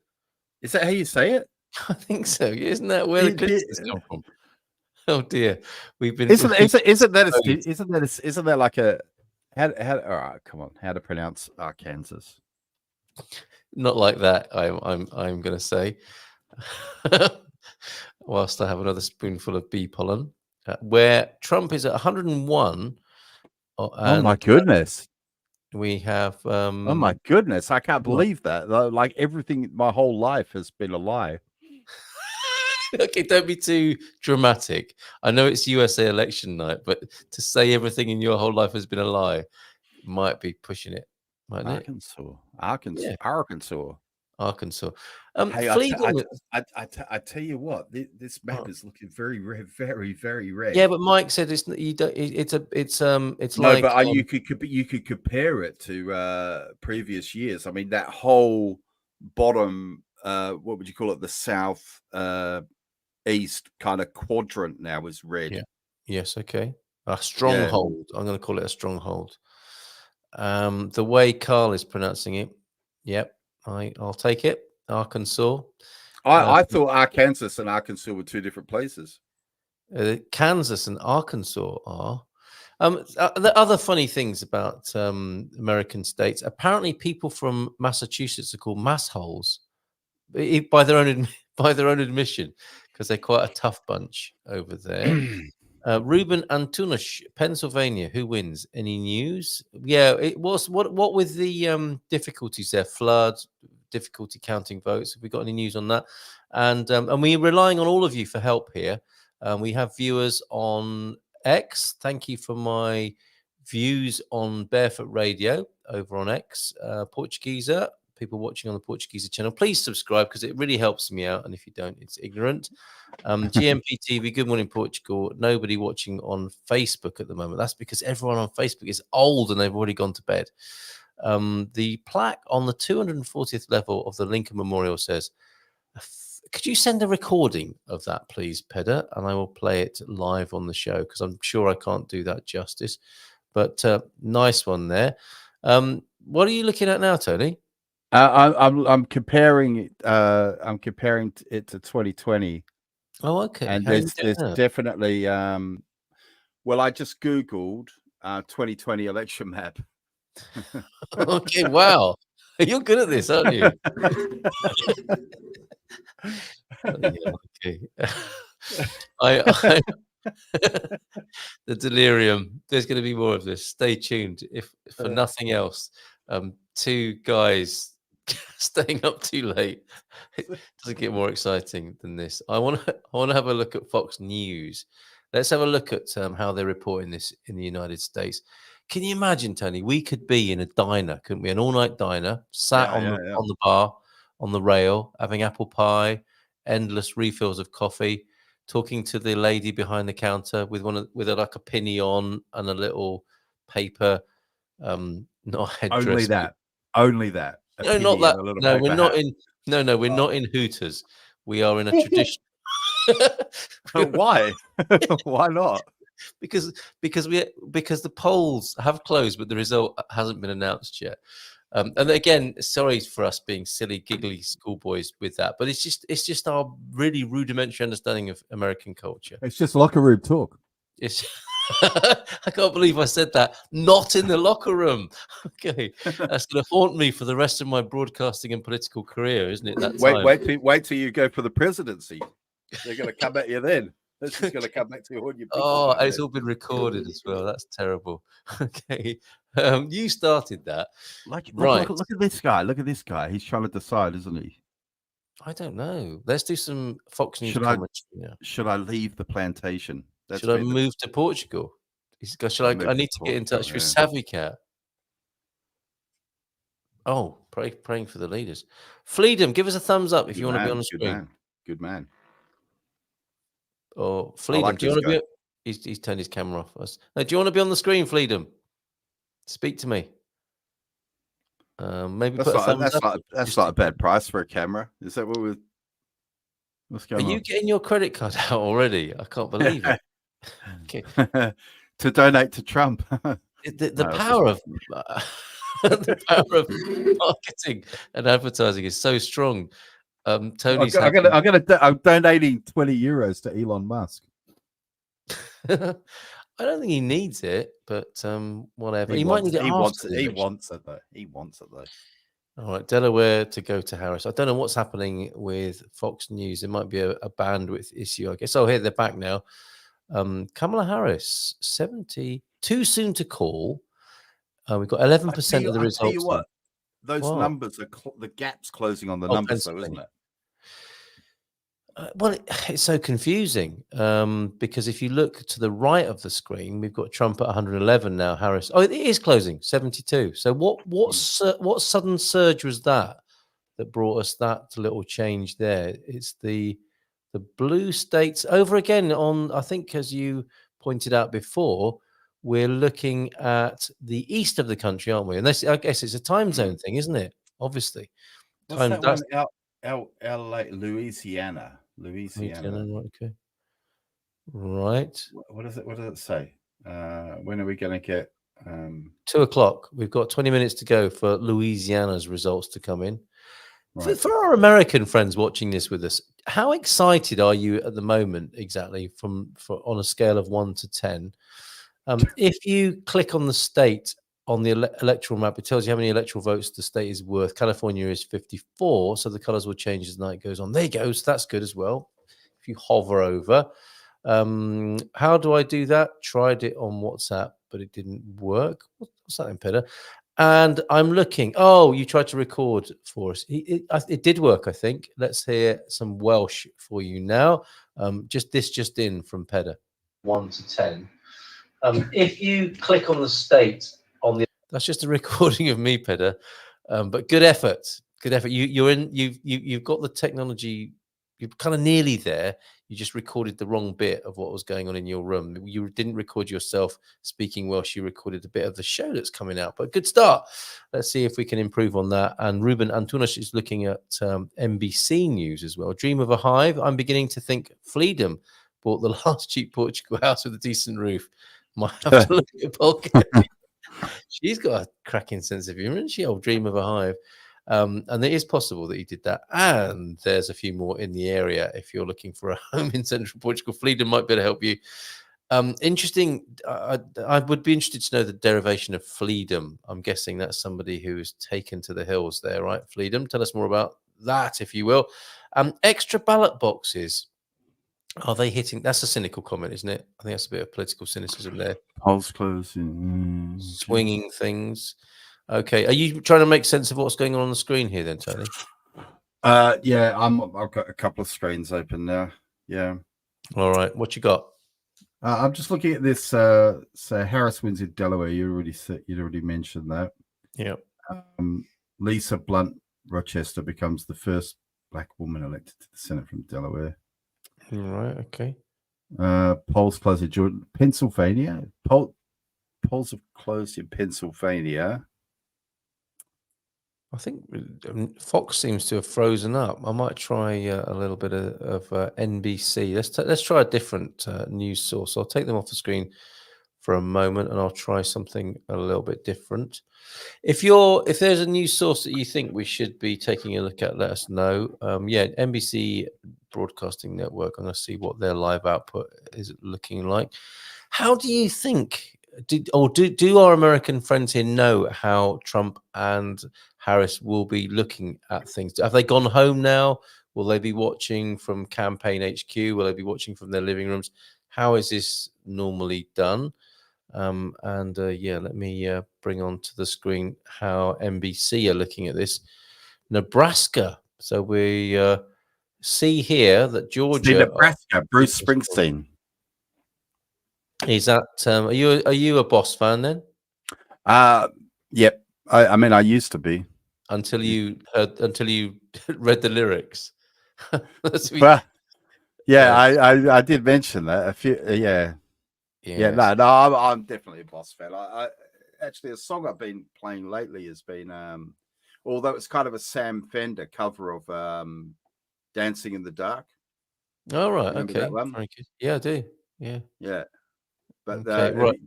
Is that how you say it? I think so. Isn't that where the critics come from? Oh dear, we've been. Isn't that like a how? All right, come on. How to pronounce Arkansas? Not like that. I'm going to say. Whilst I have another spoonful of bee pollen, where Trump is at 101. Oh my goodness. We have. Oh my goodness! I can't believe that. Like everything, my whole life has been a lie. Okay, don't be too dramatic. I know it's USA election night, but to say everything in your whole life has been a lie might be pushing it, mightn't it? Arkansas. Hey, I tell you what, this map is looking very red, very, very red. Yeah, but Mike said it's you don't. It's no, like. But you could compare it to previous years. I mean, that whole bottom, what would you call it? The south east kind of quadrant now is red. Yeah. Yes. Okay. A stronghold. Yeah. I'm going to call it a stronghold. The way Carl is pronouncing it. Yep. I'll take it. Arkansas. I thought Arkansas and Arkansas were 2 different places. Kansas and Arkansas are. The other funny things about American states. Apparently, people from Massachusetts are called massholes by their own admission, because they're quite a tough bunch over there. Ruben Antunes, Pennsylvania. Who wins? Any news? Yeah, it was. What with the difficulties there? Flood, difficulty counting votes. Have we got any news on that? And we're relying on all of you for help here. We have viewers on X. Thank you for my views on Barefoot Radio over on X. Portuguesa, people watching on the Portuguesa channel, please subscribe because it really helps me out. And if you don't, it's ignorant. GMP TV, Good Morning Portugal. Nobody watching on Facebook at the moment. That's because everyone on Facebook is old and they've already gone to bed. The plaque on the 240th level of the Lincoln Memorial says, could you send a recording of that, please, Peder, and I will play it live on the show because I'm sure I can't do that justice. But nice one there. What are you looking at now, Tony? I'm comparing it. I'm comparing it to 2020. Oh, okay. And How there's definitely. Well, I just Googled 2020 election map. Okay, wow. You're good at this, aren't you? Okay. The delirium. There's going to be more of this. Stay tuned. If for nothing else, two guys staying up too late. It doesn't get more exciting than this. I want to have a look at Fox News. Let's have a look at how they're reporting this in the United States. Can you imagine, Tony? We could be in a diner, couldn't we? An all-night diner, sat on the bar, on the rail, having apple pie, endless refills of coffee, talking to the lady behind the counter with like a pinion and a little paper, not a headdress. Only that. No, not that. No, we're not in. No, we're not in Hooters. We are in a tradition. Why? Why not? Because the polls have closed, but the result hasn't been announced yet. And again, sorry for us being silly, giggly schoolboys with that, but it's just our really rudimentary understanding of American culture. It's just locker room talk. It's I can't believe I said that. Not in the locker room. Okay, that's going to haunt me for the rest of my broadcasting and political career, isn't it? That time. Wait till you go for the presidency. They're going to come at you then. This is going to come back to you on your. Oh, and it's all been recorded as well. That's terrible. Okay, you started that. Right. Look at this guy. Look at this guy. He's trying to decide, isn't he? I don't know. Let's do some Fox News commentary now. Should I leave the plantation? Should I move to Portugal? I need to get in touch with Savvy Cat. Oh, praying for the leaders. Freedom, give us a thumbs up if you want to be on the screen. Good man. Or Freedom, do you want to be? He's turned his camera off. No, do you want to be on the screen, Freedom? Speak to me. Maybe put a thumbs up. That's not a bad price for a camera. Is that what's going on? Are you getting your credit card out already? I can't believe it. Okay. To donate to Trump. The power of the power of marketing and advertising is so strong. Tony's I'm donating 20 euros to Elon Musk. I don't think he needs it, but whatever. He wants it though. He wants it though. All right, Delaware to go to Harris. I don't know what's happening with Fox News. There might be a bandwidth issue, I guess. Oh, here they're back now. Kamala Harris, 70. Too soon to call. We've got 11% of the results. Tell you what, those numbers are the gap's closing on the numbers, though, isn't it? Well, it's so confusing because if you look to the right of the screen, we've got Trump at 111 now. Harris, it is closing 72. So what sudden surge was that brought us that little change there? It's the blue states over again on. I think, as you pointed out before, we're looking at the east of the country, aren't we? And I guess it's a time zone thing, isn't it? Obviously, What's that one? Louisiana. Okay. Right. What does it say? When are we going to get 2:00? We've got 20 minutes to go for Louisiana's results to come in. Right. For our American friends watching this with us, how excited are you at the moment exactly on a scale of 1 to 10? If you click on the state on the electoral map, it tells you how many electoral votes the state is worth. California is 54, so the colors will change as the night goes on. There you go. So that's good as well. If you hover over, how do I do that? Tried it on WhatsApp, but it didn't work. What's that in, Peter? And I'm looking. Oh, you tried to record for us. It did work, I think. Let's hear some Welsh for you now. Just in from Peter. 1 to 10. If you click on the state on the, that's just a recording of me, Peter. But good effort. You've got the technology. you're kind of nearly there. You just recorded the wrong bit of what was going on in your room. You didn't record yourself speaking Welsh. You recorded a bit of the show that's coming out. But good start. Let's see if we can improve on that. And Ruben Antunes is looking at NBC News as well. Dream of a hive. I'm beginning to think Freedom bought the last cheap Portugal house with a decent roof. Might have to look at Bulgaria. She's got a cracking sense of humor, isn't she? Old Dream of a hive. And it is possible that he did that. And there's a few more in the area. If you're looking for a home in central Portugal, Freedom might be able to help you. Interesting. I would be interested to know the derivation of Freedom. I'm guessing that's somebody who's taken to the hills there, right? Freedom. Tell us more about that, if you will. Extra ballot boxes. Are they hitting? That's a cynical comment, isn't it? I think that's a bit of political cynicism there. Polls closing. Swinging things. Okay. Are you trying to make sense of what's going on the screen here then, Tony? Yeah, I've got a couple of screens open now. Yeah. All right. What you got? I'm just looking at this. So Harris wins in Delaware. You'd already mentioned that. Yeah. Lisa Blunt Rochester becomes the first black woman elected to the Senate from Delaware. All right. Okay. Polls close in Jordan, Pennsylvania. Polls have closed in Pennsylvania. I think Fox seems to have frozen up. I might try a little bit of NBC. Let's try a different news source. I'll take them off the screen for a moment, and I'll try something a little bit different. If there's a news source that you think we should be taking a look at, let us know. Yeah, NBC Broadcasting Network. I'm going to see what their live output is looking like. How do you think? Do our American friends here know how Trump and Harris will be looking at things? Have they gone home now? Will they be watching from campaign HQ? Will they be watching from their living rooms? How is this normally done? Yeah, let me bring onto the screen how NBC are looking at this. Nebraska. So we see here that Georgia. Nebraska. Bruce Springsteen. Is that are you a Boss fan then? Yep. I mean, I used to be until you read the lyrics. Well, yeah, I did mention that a few. Yeah. No, I'm definitely a Boss fan. I actually, a song I've been playing lately has been, although it's kind of a Sam Fender cover of "Dancing in the Dark." All right. Remember okay. that one? Yeah, I do. Yeah. Yeah. But okay, right.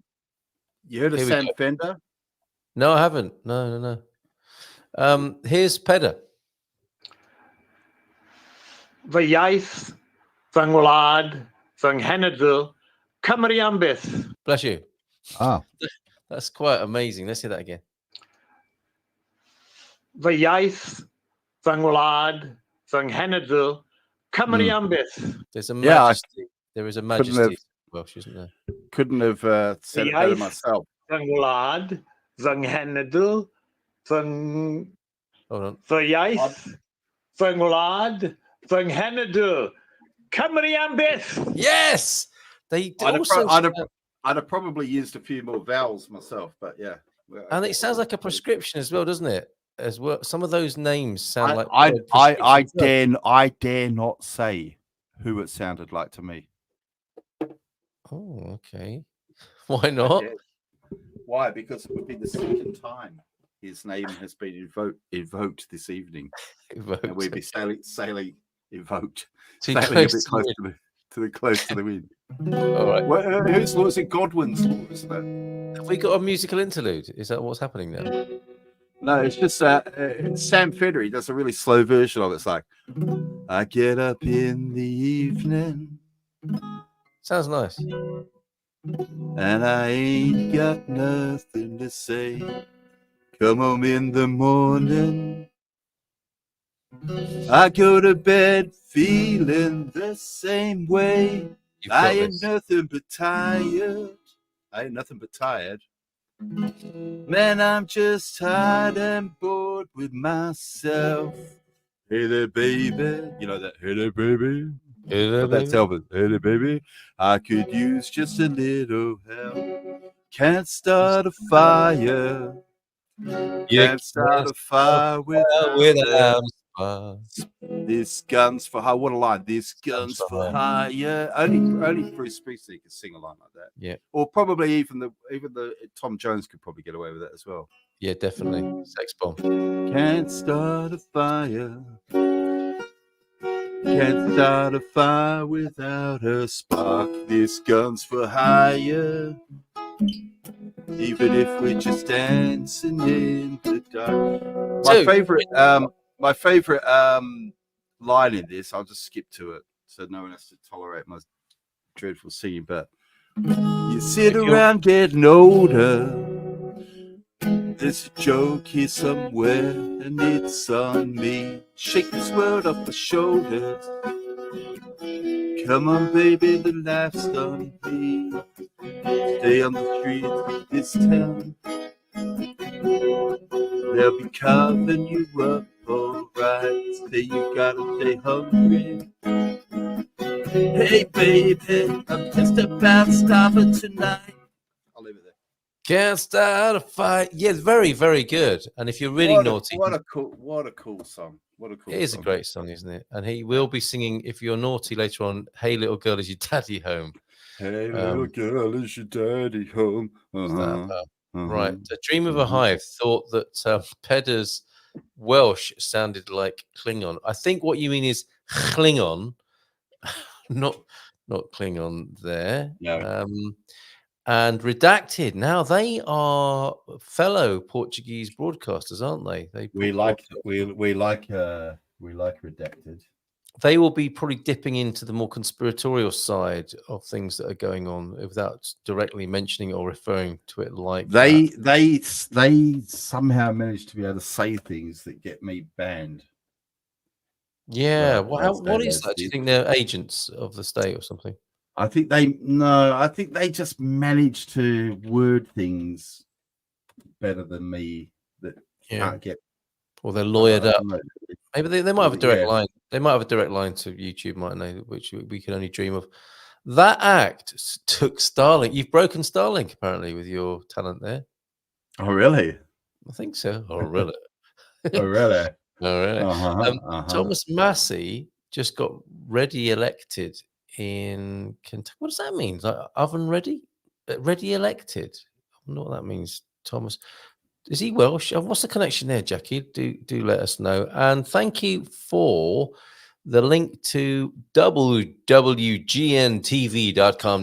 You heard of Sam Fender? No, I haven't. No. Here's Peda. Fy iaith, fy ngwlad, fy nghenedl, Cymru am byth. Bless you. Ah. That's quite amazing. Let's hear that again. Fy iaith, fy ngwlad, fy nghenedl, Cymru am byth. There's a majesty. There is a majesty. Welsh, isn't there? Couldn't have said it better myself. Fy ngwlad, fy nghenedl, fy iaith, fy ngwlad, fy nghenedl, Cymru am byth. Yes! I'd have probably used a few more vowels myself, but yeah. And it sounds like a prescription as well, doesn't it? As well, some of those names sound like I dare not say who it sounded like to me. Oh, okay. Why not? Why? Because it would be the second time his name has been invoked this evening. And we'd be sailing invoked. Sailing a bit close to the wind. All right. Whose law is it? Godwin's law, isn't it? Have we got a musical interlude? Is that what's happening now? No, it's just Sam Fender. He does a really slow version of it. It's like, I get up in the evening. Sounds nice. And I ain't got nothing to say. Come home in the morning. I go to bed feeling the same way. I ain't nothing but tired. Man, I'm just tired and bored with myself. Hey there, baby. You know that? Hey there, baby. Hey there, that's Elvis. Hey there, baby. I could use just a little help. Can't start a fire. Can't start a fire without fire. This gun's for hire. What a line! This gun's for hire. Only Bruce Springsteen could sing a line like that. Yeah. Or probably even the Tom Jones could probably get away with it as well. Yeah, definitely. Sex bomb. Can't start a fire. Can't start a fire without a spark. This gun's for hire. Even if we're just dancing in the dark. My favorite line in this, I'll just skip to it so no one has to tolerate my dreadful singing, but you sit around getting older. There's a joke here somewhere, and it's on me. Shake this world off my shoulders. Come on, baby, the laugh's on me. Stay on the streets of this town. They'll be carving you up, alright. Stay, you gotta stay hungry. Hey, baby, I'm just about starving tonight. I'll leave it there. Can't start a fight. Yeah, very, very good. And if you're really naughty, What a cool song. What a cool it is song. a great song, isn't it? And he will be singing, if you're naughty later on, Hey Little Girl, Is Your Daddy Home? Hey, little girl, is your daddy home? Right. A Dream of a Hive thought that Pedder's Welsh sounded like Klingon. I think what you mean is Klingon, not Klingon there. No. And Redacted. Now they are fellow Portuguese broadcasters, aren't they? We like Redacted. They will be probably dipping into the more conspiratorial side of things that are going on without directly mentioning or referring to it like They somehow managed to be able to say things that get me banned. Yeah. Well, What is that? Do you think they're agents of the state or something? I think they just manage to word things better than me that can't get. Or they're lawyered up. know. Maybe they might have a direct line. They might have a direct line to YouTube, mightn't they? Which we can only dream of. That act took Starlink. You've broken Starlink apparently with your talent there. Oh, really? I think so. Oh, really? Oh, really? Oh, really? Uh-huh. Thomas Massey just got ready elected in Kentucky. What does that mean? Like oven ready? Ready elected? I don't know what that means, Thomas. Is he Welsh? What's the connection there, Jackie? Do let us know. And thank you for the link to wwgntv.com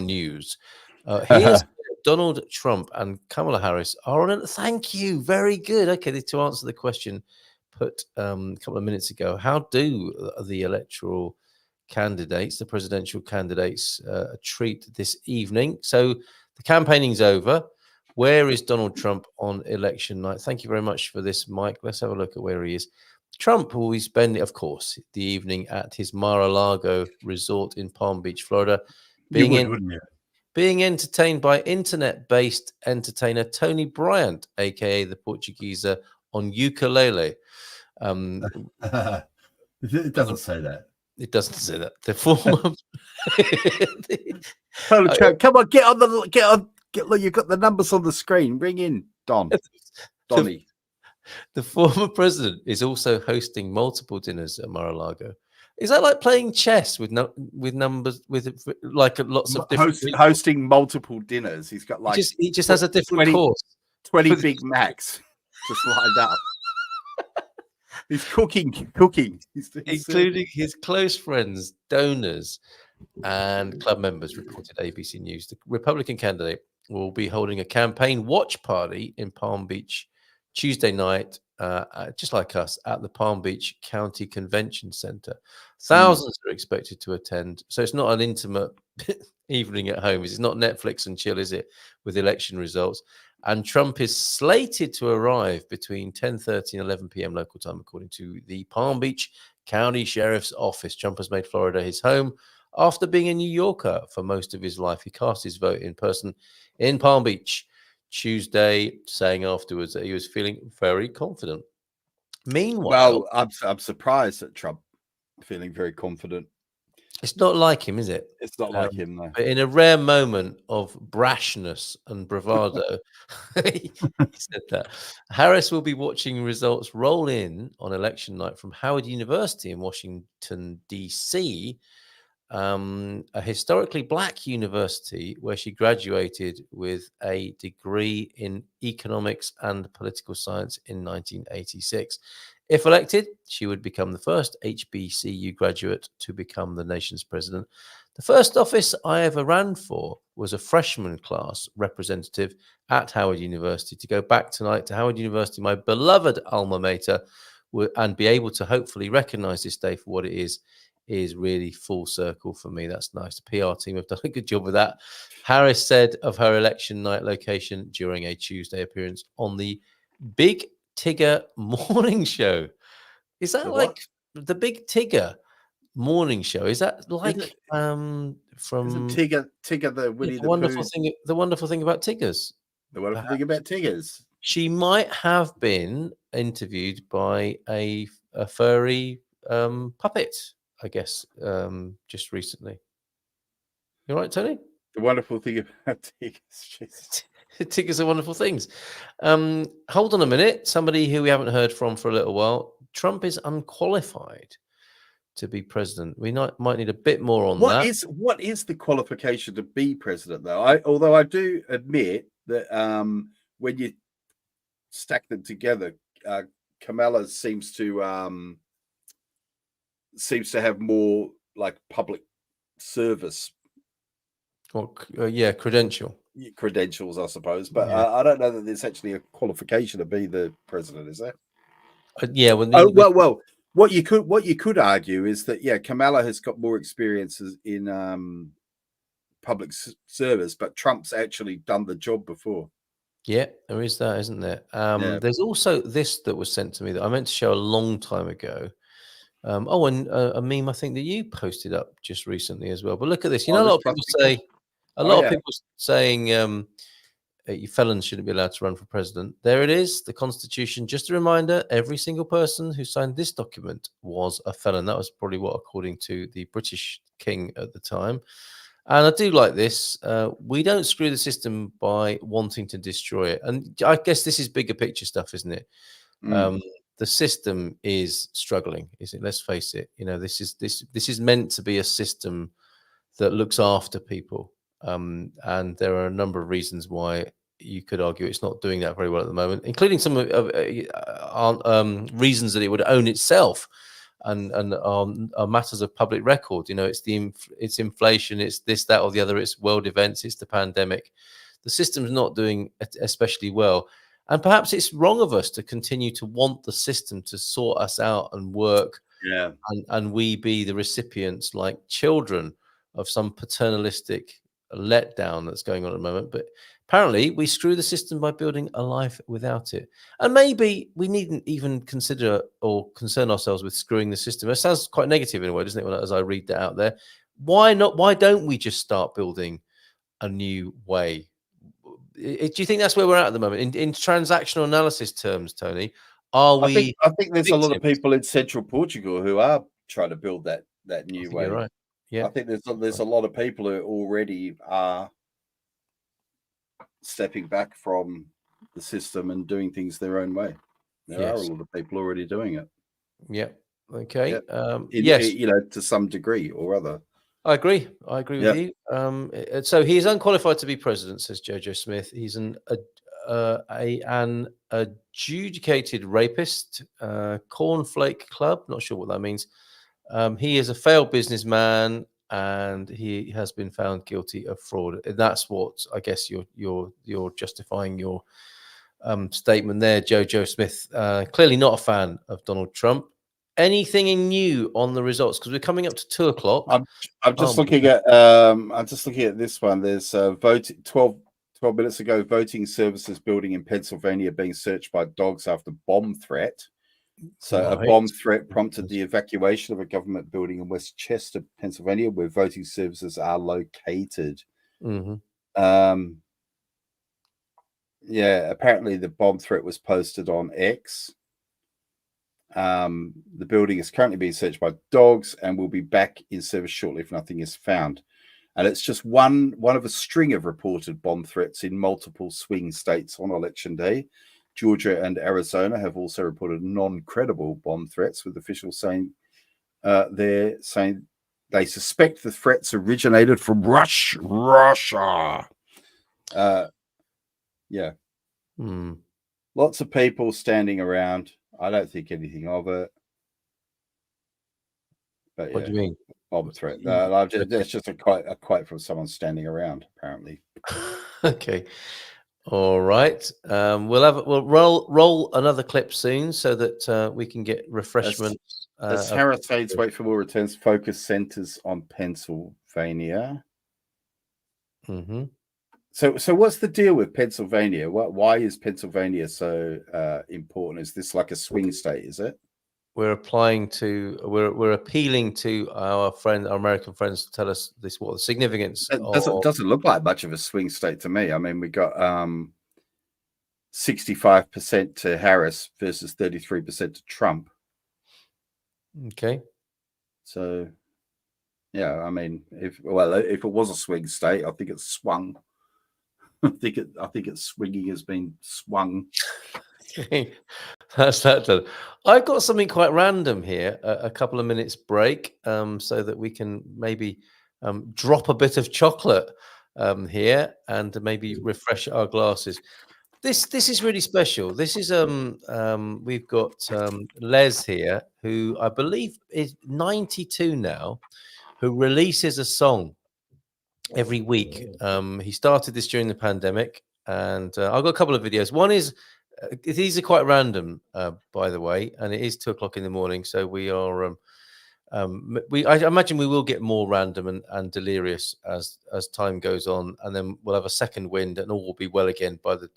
news. Here's Donald Trump and Kamala Harris are on it. Thank you. Very good. Okay, to answer the question put a couple of minutes ago, how do the electoral candidates, the presidential candidates, treat this evening? So the campaigning's over. Where is Donald Trump on election night? Thank you very much for this, Mike. Let's have a look at where he is. Trump will be spending, of course, the evening at his Mar-a-Lago resort in Palm Beach, Florida, being entertained by internet-based entertainer Tony Bryant, aka the Portuguese, on ukulele. It doesn't say that. It doesn't say that. The former. Come on, get on. Look, you've got the numbers on the screen. Bring in Donnie. The former president is also hosting multiple dinners at Mar-a-Lago. Is that like playing chess with numbers with like lots of different hosting multiple dinners? He's got like he just has a different 20, course. 20 Big Macs just lined up. He's cooking. He's including his close friends, donors, and club members, reported ABC News. The Republican candidate will be holding a campaign watch party in Palm Beach Tuesday night, just like us, at the Palm Beach County Convention Center. Thousands are expected to attend. So it's not an intimate evening at home. It's not Netflix and chill, is it, with election results? And Trump is slated to arrive between 10:30 and 11 p.m. local time, according to the Palm Beach County Sheriff's Office. Trump has made Florida his home after being a New Yorker for most of his life. He cast his vote in person in Palm Beach Tuesday, saying afterwards that he was feeling very confident. Meanwhile, I'm surprised at Trump feeling very confident. It's not like him, is it? It's not like him, no. But in a rare moment of brashness and bravado, he said that. Harris will be watching results roll in on election night from Howard University in Washington, D.C., a historically black university where she graduated with a degree in economics and political science in 1986. If elected, she would become the first HBCU graduate to become the nation's president. The first office I ever ran for was a freshman class representative at Howard University. To go back tonight to Howard University, my beloved alma mater, and be able to hopefully recognize this day for what it is really full circle for me. That's nice. The PR team have done a good job with that. Harris said of her election night location during a Tuesday appearance on the Big Tigger morning show. Is that like the Big Tigger morning show? Is that like from Tigger the Winnie the wonderful Pooh? thing? The wonderful thing about Tiggers. The wonderful thing about Tiggers. She might have been interviewed by a furry puppet, I guess, just recently. You all right, Tony? The wonderful thing about Tiggers. Tiggers are wonderful things. Hold on a minute. Somebody who we haven't heard from for a little while. Trump is unqualified to be president. We might need a bit more on that. What is the qualification to be president, though? Although I do admit that when you stack them together, Kamala seems to have more like public service. Credentials, I suppose, but I don't know that there's actually a qualification to be the president, is there? What you could argue is that Kamala has got more experiences in public service, but Trump's actually done the job before. Yeah, there is that, isn't there? There's also this that was sent to me that I meant to show a long time ago. And a meme I think that you posted up just recently as well. But look at this. You know, a lot of people say. A lot of people saying you felons shouldn't be allowed to run for president. There it is, the Constitution. Just a reminder, every single person who signed this document was a felon. That was probably what, according to the British King at the time. And I do like this. We don't screw the system by wanting to destroy it. And I guess this is bigger picture stuff, isn't it? The system is struggling, isn't it? Let's face it. You know, this is meant to be a system that looks after people. And there are a number of reasons why you could argue it's not doing that very well at the moment, including some reasons that it would own itself and matters of public record. You know, it's inflation, it's this, that, or the other, it's world events, it's the pandemic. The system's not doing especially well. And perhaps it's wrong of us to continue to want the system to sort us out and work. And we be the recipients like children of some paternalistic letdown that's going on at the moment. But apparently we screw the system by building a life without it. And maybe we needn't even consider or concern ourselves with screwing the system. It sounds quite negative in a way, doesn't it, as I read that out there? Why not? Why don't we just start building a new way? Do you think that's where we're at the moment in transactional analysis terms, Tony? I think there's a lot of people in central Portugal who are trying to build that new way. You're right. Yeah, I think there's a lot of people who already are stepping back from the system and doing things their own way. There are a lot of people already doing it. Yeah. Okay. Yes, to some degree or other. I agree with you. So he is unqualified to be president, says Jojo Smith. He's an adjudicated rapist, cornflake club. Not sure what that means. He is a failed businessman, and he has been found guilty of fraud. And that's what I guess you're justifying your statement there, Jojo Smith. Clearly not a fan of Donald Trump. Anything new on the results? Because we're coming up to 2:00. I'm just looking at this one. There's vote 12 minutes ago. Voting services building in Pennsylvania being searched by dogs after bomb threat. So a bomb threat prompted the evacuation of a government building in Westchester, Pennsylvania, where voting services are located. Apparently the bomb threat was posted on X. The building is currently being searched by dogs and will be back in service shortly if nothing is found. And it's just one of a string of reported bomb threats in multiple swing states on election day. Georgia and Arizona have also reported non-credible bomb threats, with officials saying they suspect the threats originated from Russia. Lots of people standing around. I don't think anything of it. But what do you mean? Bomb threat. That's just a quote from someone standing around, apparently. Okay. All right. We'll roll another clip soon so that we can get refreshment. As Harris aids wait for more returns, focus centers on Pennsylvania. Mm-hmm. So what's the deal with Pennsylvania? Why is Pennsylvania so important? Is this like a swing state? Is it? We're appealing to our American friends to tell us what the significance. It doesn't look like much of a swing state to me. I mean, we got 65% to Harris versus 33% to Trump. Okay. So, yeah, I mean, if it was a swing state, I think it's swung. I think it's swinging has been swung. That's that done. I've got something quite random here, a couple of minutes break, so that we can maybe drop a bit of chocolate here and maybe refresh our glasses. This is really special. This is we've got Les here, who I believe is 92 now, who releases a song every week. He started this during the pandemic, and I've got a couple of videos. One is these are quite random, by the way, and it is 2:00 in the morning, so we are. I imagine we will get more random and delirious as time goes on, and then we'll have a second wind, and all will be well again by the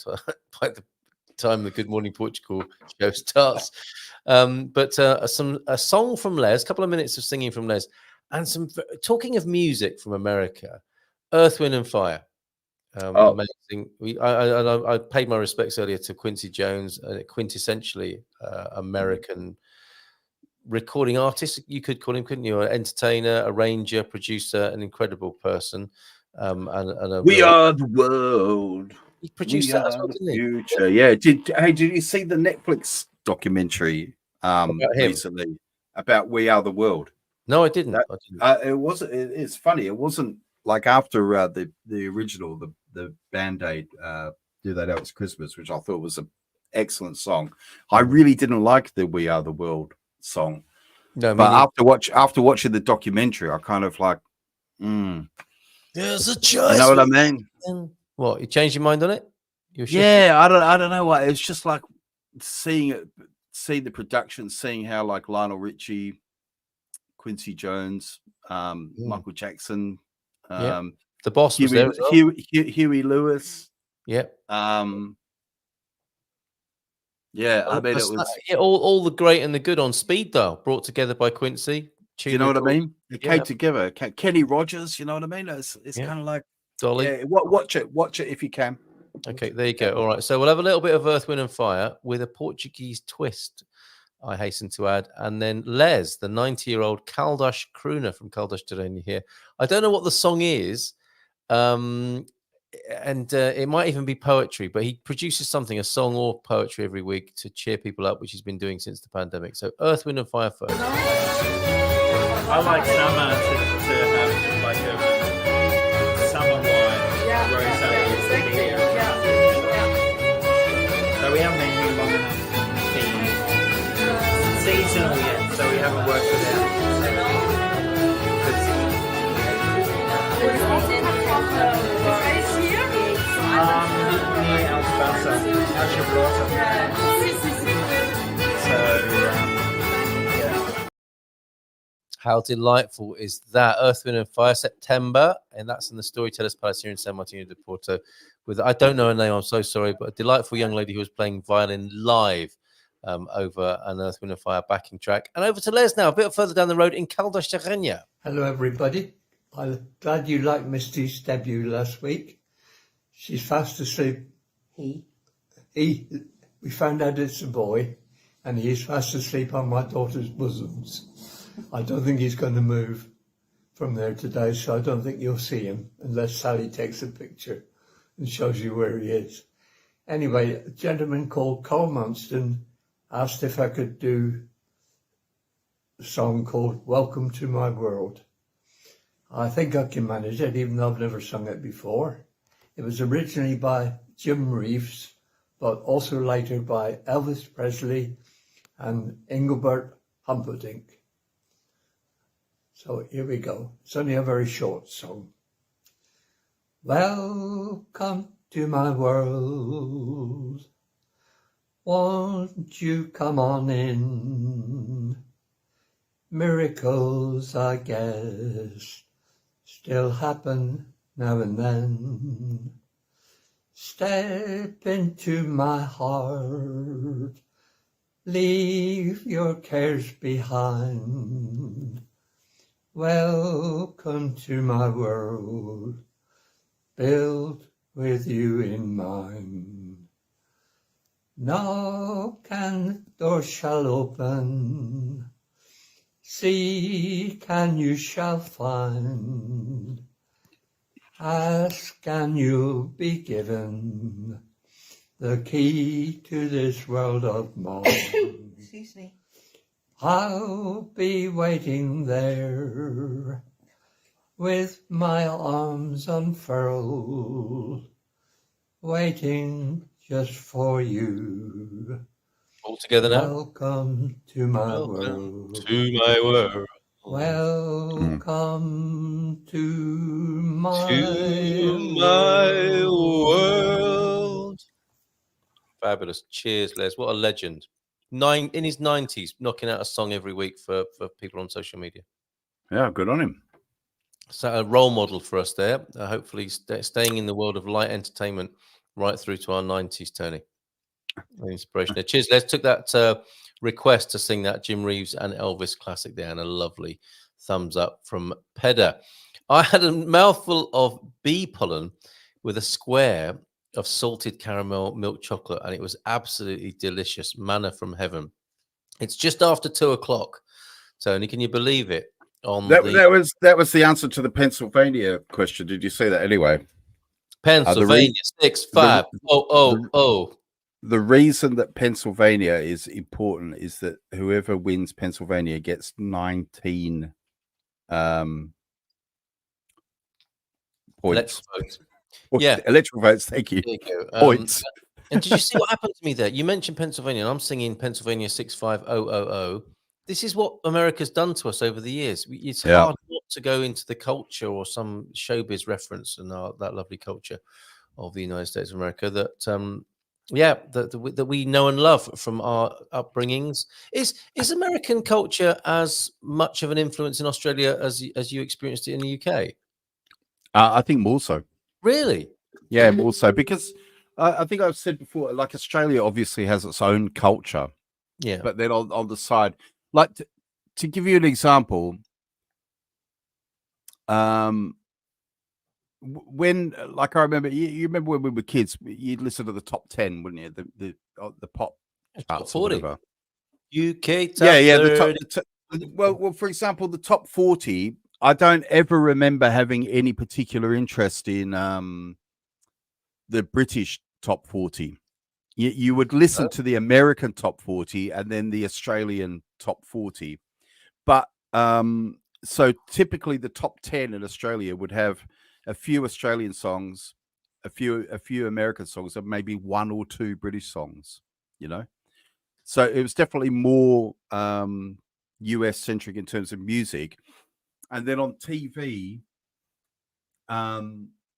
time the Good Morning Portugal show starts. But a song from Les, a couple of minutes of singing from Les, and some talking of music from America, Earth, Wind and Fire. Amazing. I paid my respects earlier to Quincy Jones, quintessentially American recording artist. You could call him, couldn't you? An entertainer, arranger, producer, an incredible person. We are the world. He produced that as well, didn't he? Future. Yeah. Did you see the Netflix documentary recently about We Are the World? No, I didn't. It's funny. It wasn't like after the original, the Band-Aid Do That Out It's Christmas, which I thought was an excellent song. I really didn't like the We Are the World song. No, but after watching the documentary, I kind of like, there's a choice. You know what I mean? What, you changed your mind on it? Yeah, I don't know why. It's just like seeing the production, seeing how like Lionel Richie, Quincy Jones, Michael Jackson, the boss was there as well. Huey Lewis. Yep. I mean, it was all the great and the good on speed dial, brought together by Quincy. Do you know what I mean? It came together. Kenny Rogers, you know what I mean? It's kind of like Dolly. Yeah, watch it if you can. Okay, there you go. All right, so we'll have a little bit of Earth, Wind and Fire with a Portuguese twist, I hasten to add, and then Les, the 90-year-old Caldas crooner from Caldas Terreno here. I don't know what the song is, and it might even be poetry, but he produces something, a song or poetry every week to cheer people up, which he's been doing since the pandemic. So Earth, Wind and Fire first. I like summer to have like a summer wine, rosé. So we haven't been here long enough. It's seasonal yet, so we haven't worked it out. How delightful is that? Earth, Wind and Fire, September, and that's in the Storytellers Palace here in San Martino de Porto. With, I don't know her name, I'm so sorry, but a delightful young lady who was playing violin live over an Earth, Wind and Fire backing track. And over to Les now, a bit further down the road in Caldas Terreno. Hello, everybody. I'm glad you liked Misty's debut last week. She's fast asleep. We found out it's a boy, and he's fast asleep on my daughter's bosoms. I don't think he's going to move from there today, so I don't think you'll see him unless Sally takes a picture and shows you where he is. Anyway, a gentleman called Cole Munson asked if I could do a song called Welcome to My World. I think I can manage it, even though I've never sung it before. It was originally by Jim Reeves, but also later by Elvis Presley and Engelbert Humperdinck. So here we go. It's only a very short song. Welcome to my world. Won't you come on in? Miracles, I guess, still happen now and then. Step into my heart. Leave your cares behind. Welcome to my world, built with you in mind. Knock and the door shall open, seek and you shall find. Ask and you'll be given the key to this world of mine. Excuse me. I'll be waiting there with my arms unfurled, waiting just for you. All together now. Welcome to my world. To my world. Welcome to my world. Fabulous. Cheers, Les. What a legend. In his 90s, knocking out a song every week for people on social media. Yeah, good on him. So a role model for us there. Hopefully staying in the world of light entertainment right through to our 90s, Tony. An inspiration there. Cheers, Les. Took that request to sing that Jim Reeves and Elvis classic there, and a lovely thumbs up from Peda. I had a mouthful of bee pollen with a square of salted caramel milk chocolate, and it was absolutely delicious. Manna from heaven. It's just after 2:00, Tony. Can you believe it? That was the answer to the Pennsylvania question. Did you see that anyway? Pennsylvania 65000. The reason that Pennsylvania is important is that whoever wins Pennsylvania gets 19 points. Electoral votes. Thank you. There you go. Points. And did you see what happened to me there? You mentioned Pennsylvania, and I'm singing Pennsylvania 65000. This is what America's done to us over the years. It's hard not to go into the culture or some showbiz reference and that lovely culture of the United States of America that that we know and love from our upbringings. Is American culture as much of an influence in Australia as you experienced it in the UK? I think more so. Really? Yeah, more so, because I think I've said before, like Australia obviously has its own culture. Yeah. But then on the side, like to give you an example, when, like, I remember, you remember when we were kids, you'd listen to the top 10, wouldn't you? The pop charts, 40. or UK top the 30. Well, for example, the top 40. I don't ever remember having any particular interest in the British top 40. You would listen to the American top 40 and then the Australian top 40. But so typically the top 10 in Australia would have a few Australian songs, a few American songs, and maybe one or two British songs, you know? So it was definitely more US centric in terms of music. And then on TV,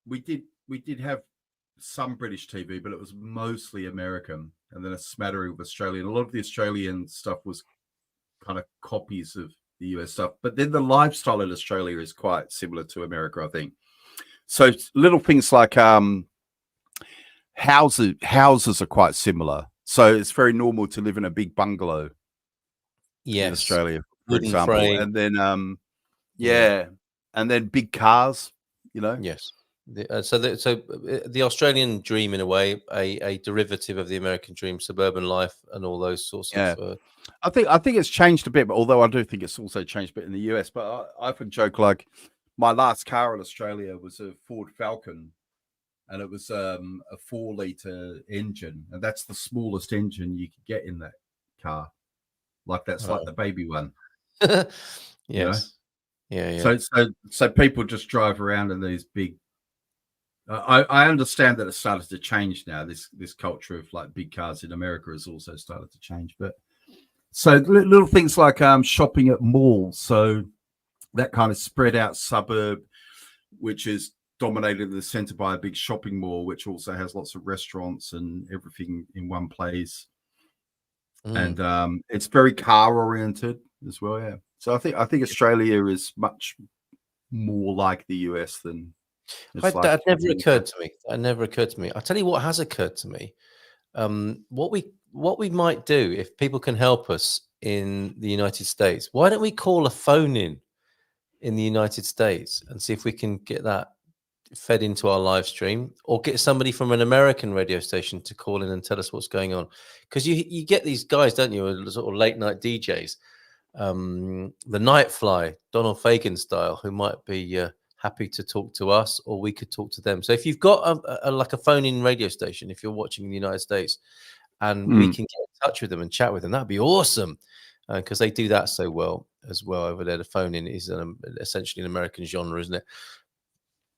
we did have some British TV, but it was mostly American, and then a smattering of Australian. A lot of the Australian stuff was kind of copies of the US stuff, but then the lifestyle in Australia is quite similar to America, I think. So little things like houses are quite similar. So it's very normal to live in a big bungalow in Australia, for example. Frame. And then and then big cars, you know. Yes. The Australian dream, in a way, a derivative of the American dream, suburban life, and all those sorts of. I think it's changed a bit, but although I do think it's also changed a bit in the US. But I often joke, like, my last car in Australia was a Ford Falcon, and it was a 4-litre engine, and that's the smallest engine you could get in that car. Like that's like the baby one. Yes. You know? Yeah. So people just drive around in these big. I understand that it started to change now. This culture of like big cars in America has also started to change. But so little things like shopping at malls. So that kind of spread out suburb, which is dominated in the center by a big shopping mall, which also has lots of restaurants and everything in one place. And it's very car oriented as well. Yeah. So I think Australia is much more like the US than. That never occurred to me. That never occurred to me. I'll tell you what has occurred to me. What we might do, if people can help us in the United States, why don't we call a phone in the United States and see if we can get that fed into our live stream, or get somebody from an American radio station to call in and tell us what's going on. Because you get these guys, don't you, sort of late night DJs, the Nightfly, Donald Fagen style, who might be happy to talk to us, or we could talk to them. So if you've got like a phone-in radio station, if you're watching in the United States, and we can get in touch with them and chat with them, that'd be awesome, because they do that so well as well over there. The phone-in is essentially an American genre, isn't it?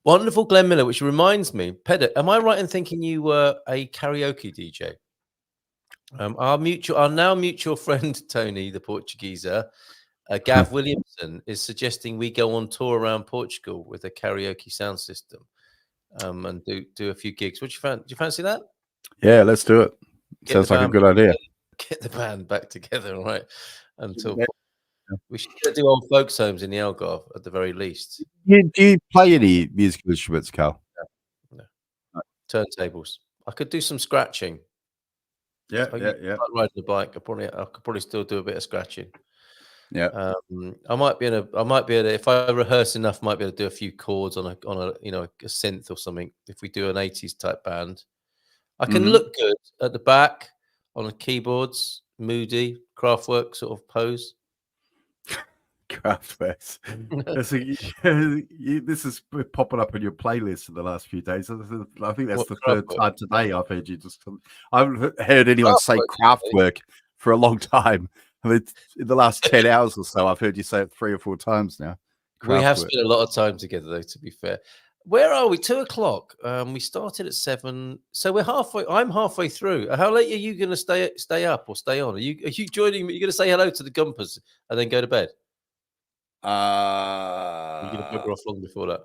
Wonderful, Glenn Miller, which reminds me, Pedder, am I right in thinking you were a karaoke DJ? Our now mutual friend, Tony, the Portugueser, Gav Williamson, is suggesting we go on tour around Portugal with a karaoke sound system, and do a few gigs. What do you fancy that? Yeah, let's do it. Sounds like a good idea. Get the band back together, right? Until we should do old folks' homes in the Algarve at the very least. Do you play any musical instruments, Carl? No. Turntables. I could do some scratching. Yeah. Like riding a bike, I could probably still do a bit of scratching. Yeah. I might be able to, if I rehearse enough, might be able to do a few chords on a synth or something. If we do an 80s type band, I can look good at the back on the keyboards, moody Kraftwerk sort of pose. Kraftwerk. This is popping up on your playlist in the last few days. I think that's the third time today I've heard you I haven't heard anyone say Kraftwerk for a long time. I mean, in the last 10 hours or so, I've heard you say it 3 or 4 times now. We have spent a lot of time together, though, to be fair. Where are we? 2:00. We started at 7, so we're halfway. I'm halfway through. How late are you going to stay up or stay on? Are you joining me? You're going to say hello to the Gumpers and then go to bed? You're going to bugger off long before that.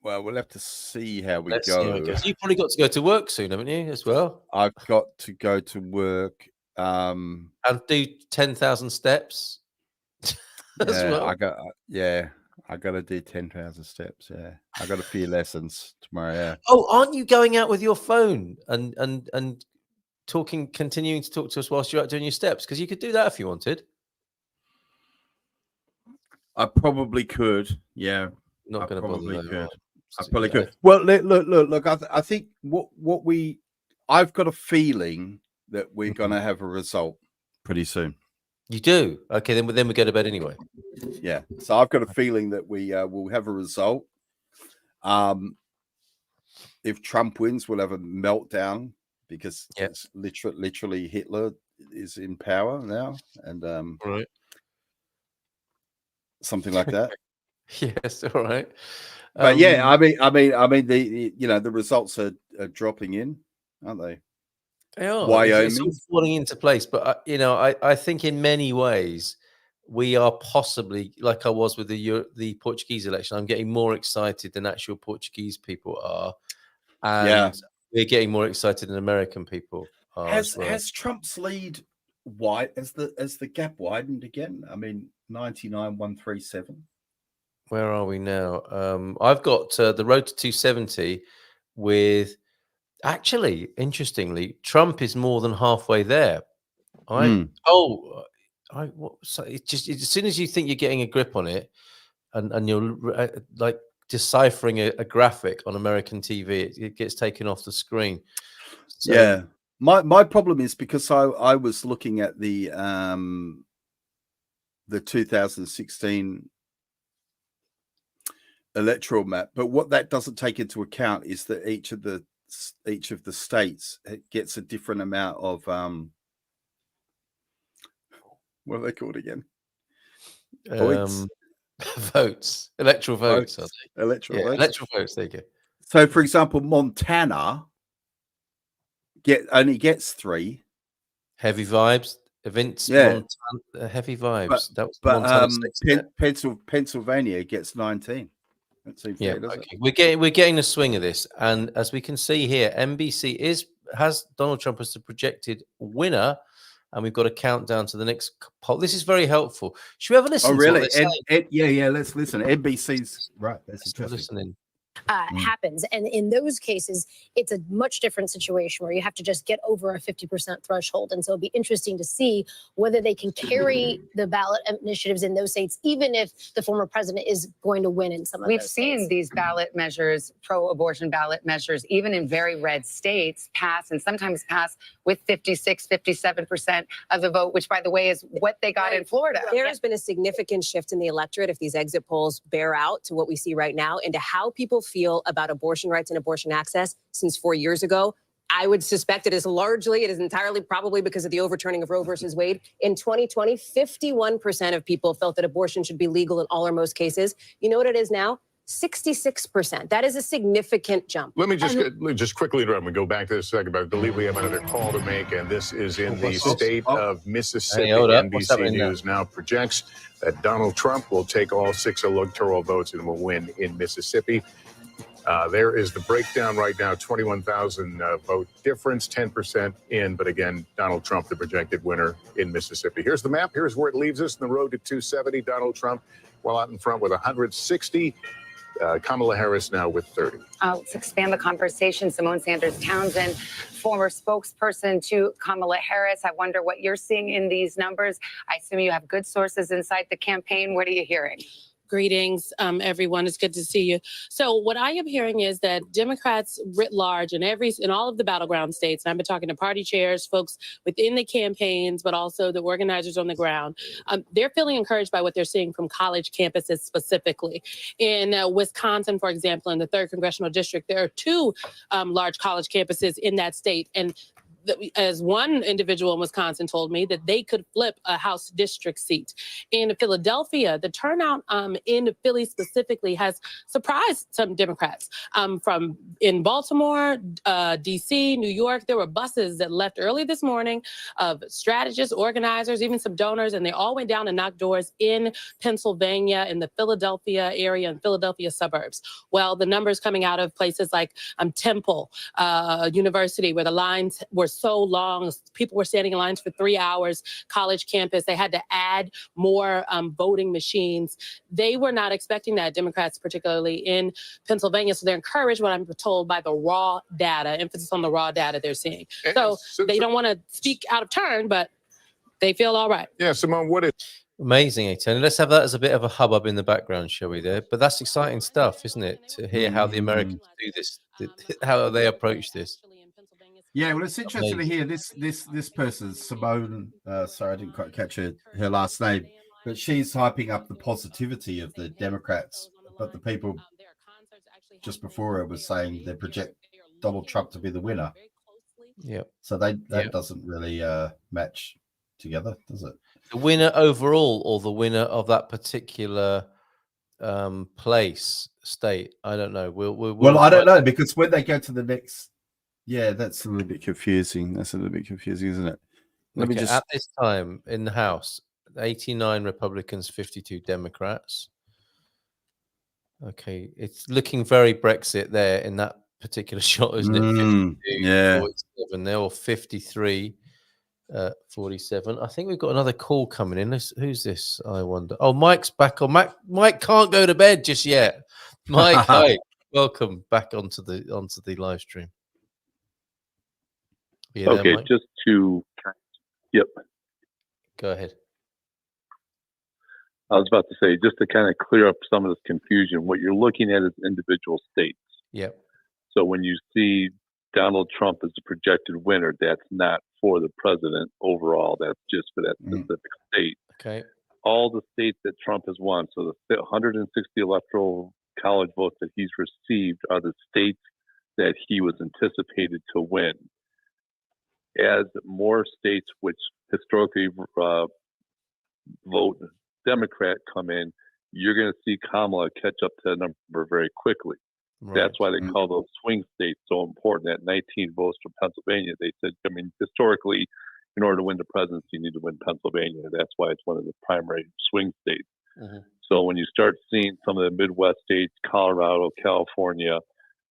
Well, we'll have to see how we go. You've probably got to go to work soon, haven't you? As well. I've got to go to work. And do 10,000 steps. I got to do 10,000 steps. Yeah, I got a few lessons tomorrow. Yeah. Oh, aren't you going out with your phone and continuing to talk to us whilst you're out doing your steps? Because you could do that if you wanted. I probably could. Yeah, not going to bother. Could. I probably could. Well, look. I think I've got a feeling that we're going to have a result pretty soon. You do? Okay, then we go to bed anyway. Yeah. So I've got a feeling that we will have a result. If Trump wins, we'll have a meltdown because it's literally Hitler is in power now, and right. Something like that. Yes, all right. But yeah, I mean, the results are dropping in, aren't they? They are. Wyoming. It's all falling into place, but I think in many ways we are possibly, like I was with the Portuguese election, I'm getting more excited than actual Portuguese people are, and we're getting more excited than American people are. Has Trump's lead as the gap widened again? I mean, 99-137. Where are we now? I've got the road to 270 with. Actually, interestingly, Trump is more than halfway there. So it's just as soon as you think you're getting a grip on it, and you're like deciphering a graphic on American TV. It gets taken off the screen. So, yeah. My problem is because I was looking at the 2016 electoral map, but what that doesn't take into account is that each of the states gets a different amount of what are they called again? Points? Votes, electoral votes. Electoral votes. Electoral votes. There you go. So, for example, Montana only gets 3. Heavy vibes. Events. Yeah. Montana, heavy vibes. But Montana State, Pennsylvania gets 19. That seems fair, doesn't it? We're getting the swing of this, and as we can see here, NBC has Donald Trump as the projected winner. And we've got a countdown to the next poll. This is very helpful. Should we have a listen? Oh, really? To what yeah. Let's listen. NBC's right. That's interesting. Listening. Happens. And in those cases, it's a much different situation where you have to just get over a 50% threshold. And so it'll be interesting to see whether they can carry the ballot initiatives in those states, even if the former president is going to win in some of those states. We've seen these ballot measures, pro-abortion ballot measures, even in very red states, pass and sometimes pass with 56, 57% of the vote, which, by the way, is what they got in Florida. There has been a significant shift in the electorate, if these exit polls bear out to what we see right now, into how people feel about abortion rights and abortion access since 4 years ago. I would suspect it is entirely probably because of the overturning of Roe versus Wade. In 2020, 51% of people felt that abortion should be legal in all or most cases. You know what it is now? 66%. That is a significant jump. Let me just quickly interrupt. We go back to this second, but I believe we have another call to make, and this is in the state of Mississippi. NBC News now projects that Donald Trump will take all 6 electoral votes and will win in Mississippi. There is the breakdown right now, 21,000 vote difference, 10% in, but again, Donald Trump, the projected winner in Mississippi. Here's the map. Here's where it leaves us in the road to 270. Donald Trump well out in front with 160. Kamala Harris now with 30. Let's expand the conversation. Simone Sanders Townsend, former spokesperson to Kamala Harris. I wonder what you're seeing in these numbers. I assume you have good sources inside the campaign. What are you hearing? Greetings, everyone. It's good to see you. So what I am hearing is that Democrats writ large in all of the battleground states, and I've been talking to party chairs, folks within the campaigns, but also the organizers on the ground, they're feeling encouraged by what they're seeing from college campuses specifically. In Wisconsin, for example, in the 3rd Congressional District, there are 2 large college campuses in that state. And as one individual in Wisconsin told me, that they could flip a House district seat. In Philadelphia, the turnout in Philly specifically has surprised some Democrats. From in Baltimore, D.C., New York, there were buses that left early this morning of strategists, organizers, even some donors, and they all went down and knocked doors in Pennsylvania, in the Philadelphia area and Philadelphia suburbs. Well, the numbers coming out of places like Temple University, where the lines were so long, people were standing in lines for 3 hours, college campus, they had to add more voting machines. They were not expecting that, Democrats, particularly in Pennsylvania. So they're encouraged, what I'm told, by the raw data, emphasis on the raw data they're seeing. So they don't want to speak out of turn, but they feel all right. Yeah, Simone, what is... Amazing, Tony. Let's have that as a bit of a hubbub in the background, shall we? There, but that's exciting stuff, isn't it? To hear how the Americans do this, how they approach this. Yeah, well, it's interesting to hear this person, Simone. Sorry, I didn't quite catch her last name, but she's hyping up the positivity of the Democrats. But the people just before her was saying they project Donald Trump to be the winner. Yeah. So that doesn't really match together, does it? The winner overall, or the winner of that particular state? I don't know. We'll I don't know, because when they go to the next. Yeah, that's a little bit confusing. That's a little bit confusing, isn't it? Let me just... At this time in the House, 89 Republicans, 52 Democrats. Okay, it's looking very Brexit there in that particular shot, isn't it? 52, yeah. 47 there, or 53, 47. I think we've got another call coming in. Who's this? I wonder. Oh, Mike's back on. Mike can't go to bed just yet. Mike, hi. Welcome back onto the live stream. Okay, there, just to, yep. Go ahead. I was about to say, just to kind of clear up some of this confusion, what you're looking at is individual states. Yeah. So when you see Donald Trump as the projected winner, that's not for the president overall. That's just for that specific state. Okay. All the states that Trump has won, so the 160 electoral college votes that he's received are the states that he was anticipated to win. As more states which historically vote Democrat come in, you're going to see Kamala catch up to that number very quickly. Right. That's why they call those swing states so important. At 19 votes from Pennsylvania, they said, I mean, historically, in order to win the presidency, you need to win Pennsylvania. That's why it's one of the primary swing states. Mm-hmm. So when you start seeing some of the Midwest states, Colorado, California,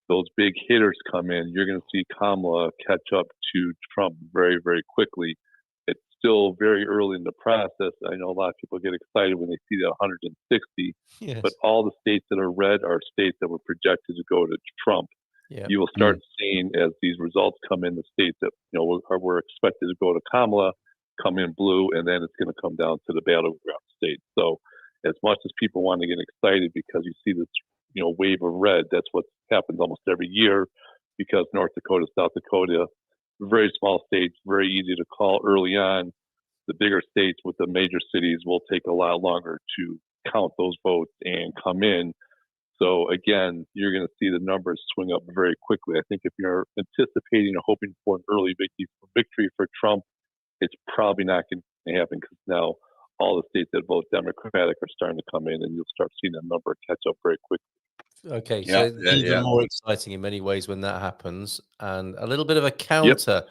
those big hitters come in, you're going to see Kamala catch up to Trump very, very quickly. It's still very early in the process. I know a lot of people get excited when they see that 160, yes. but all the states that are red are states that were projected to go to Trump. Yeah. You will start seeing, as these results come in, the states that were expected to go to Kamala come in blue, and then it's going to come down to the battleground states. So as much as people want to get excited because you see this wave of red, that's what happens almost every year, because North Dakota, South Dakota, very small states, very easy to call early on. The bigger states with the major cities will take a lot longer to count those votes and come in. So again, you're going to see the numbers swing up very quickly. I think if you're anticipating or hoping for an early victory for Trump, it's probably not going to happen, because now all the states that vote Democratic are starting to come in, and you'll start seeing that number catch up very quickly. Okay, so even more exciting in many ways when that happens, and a little bit of a counter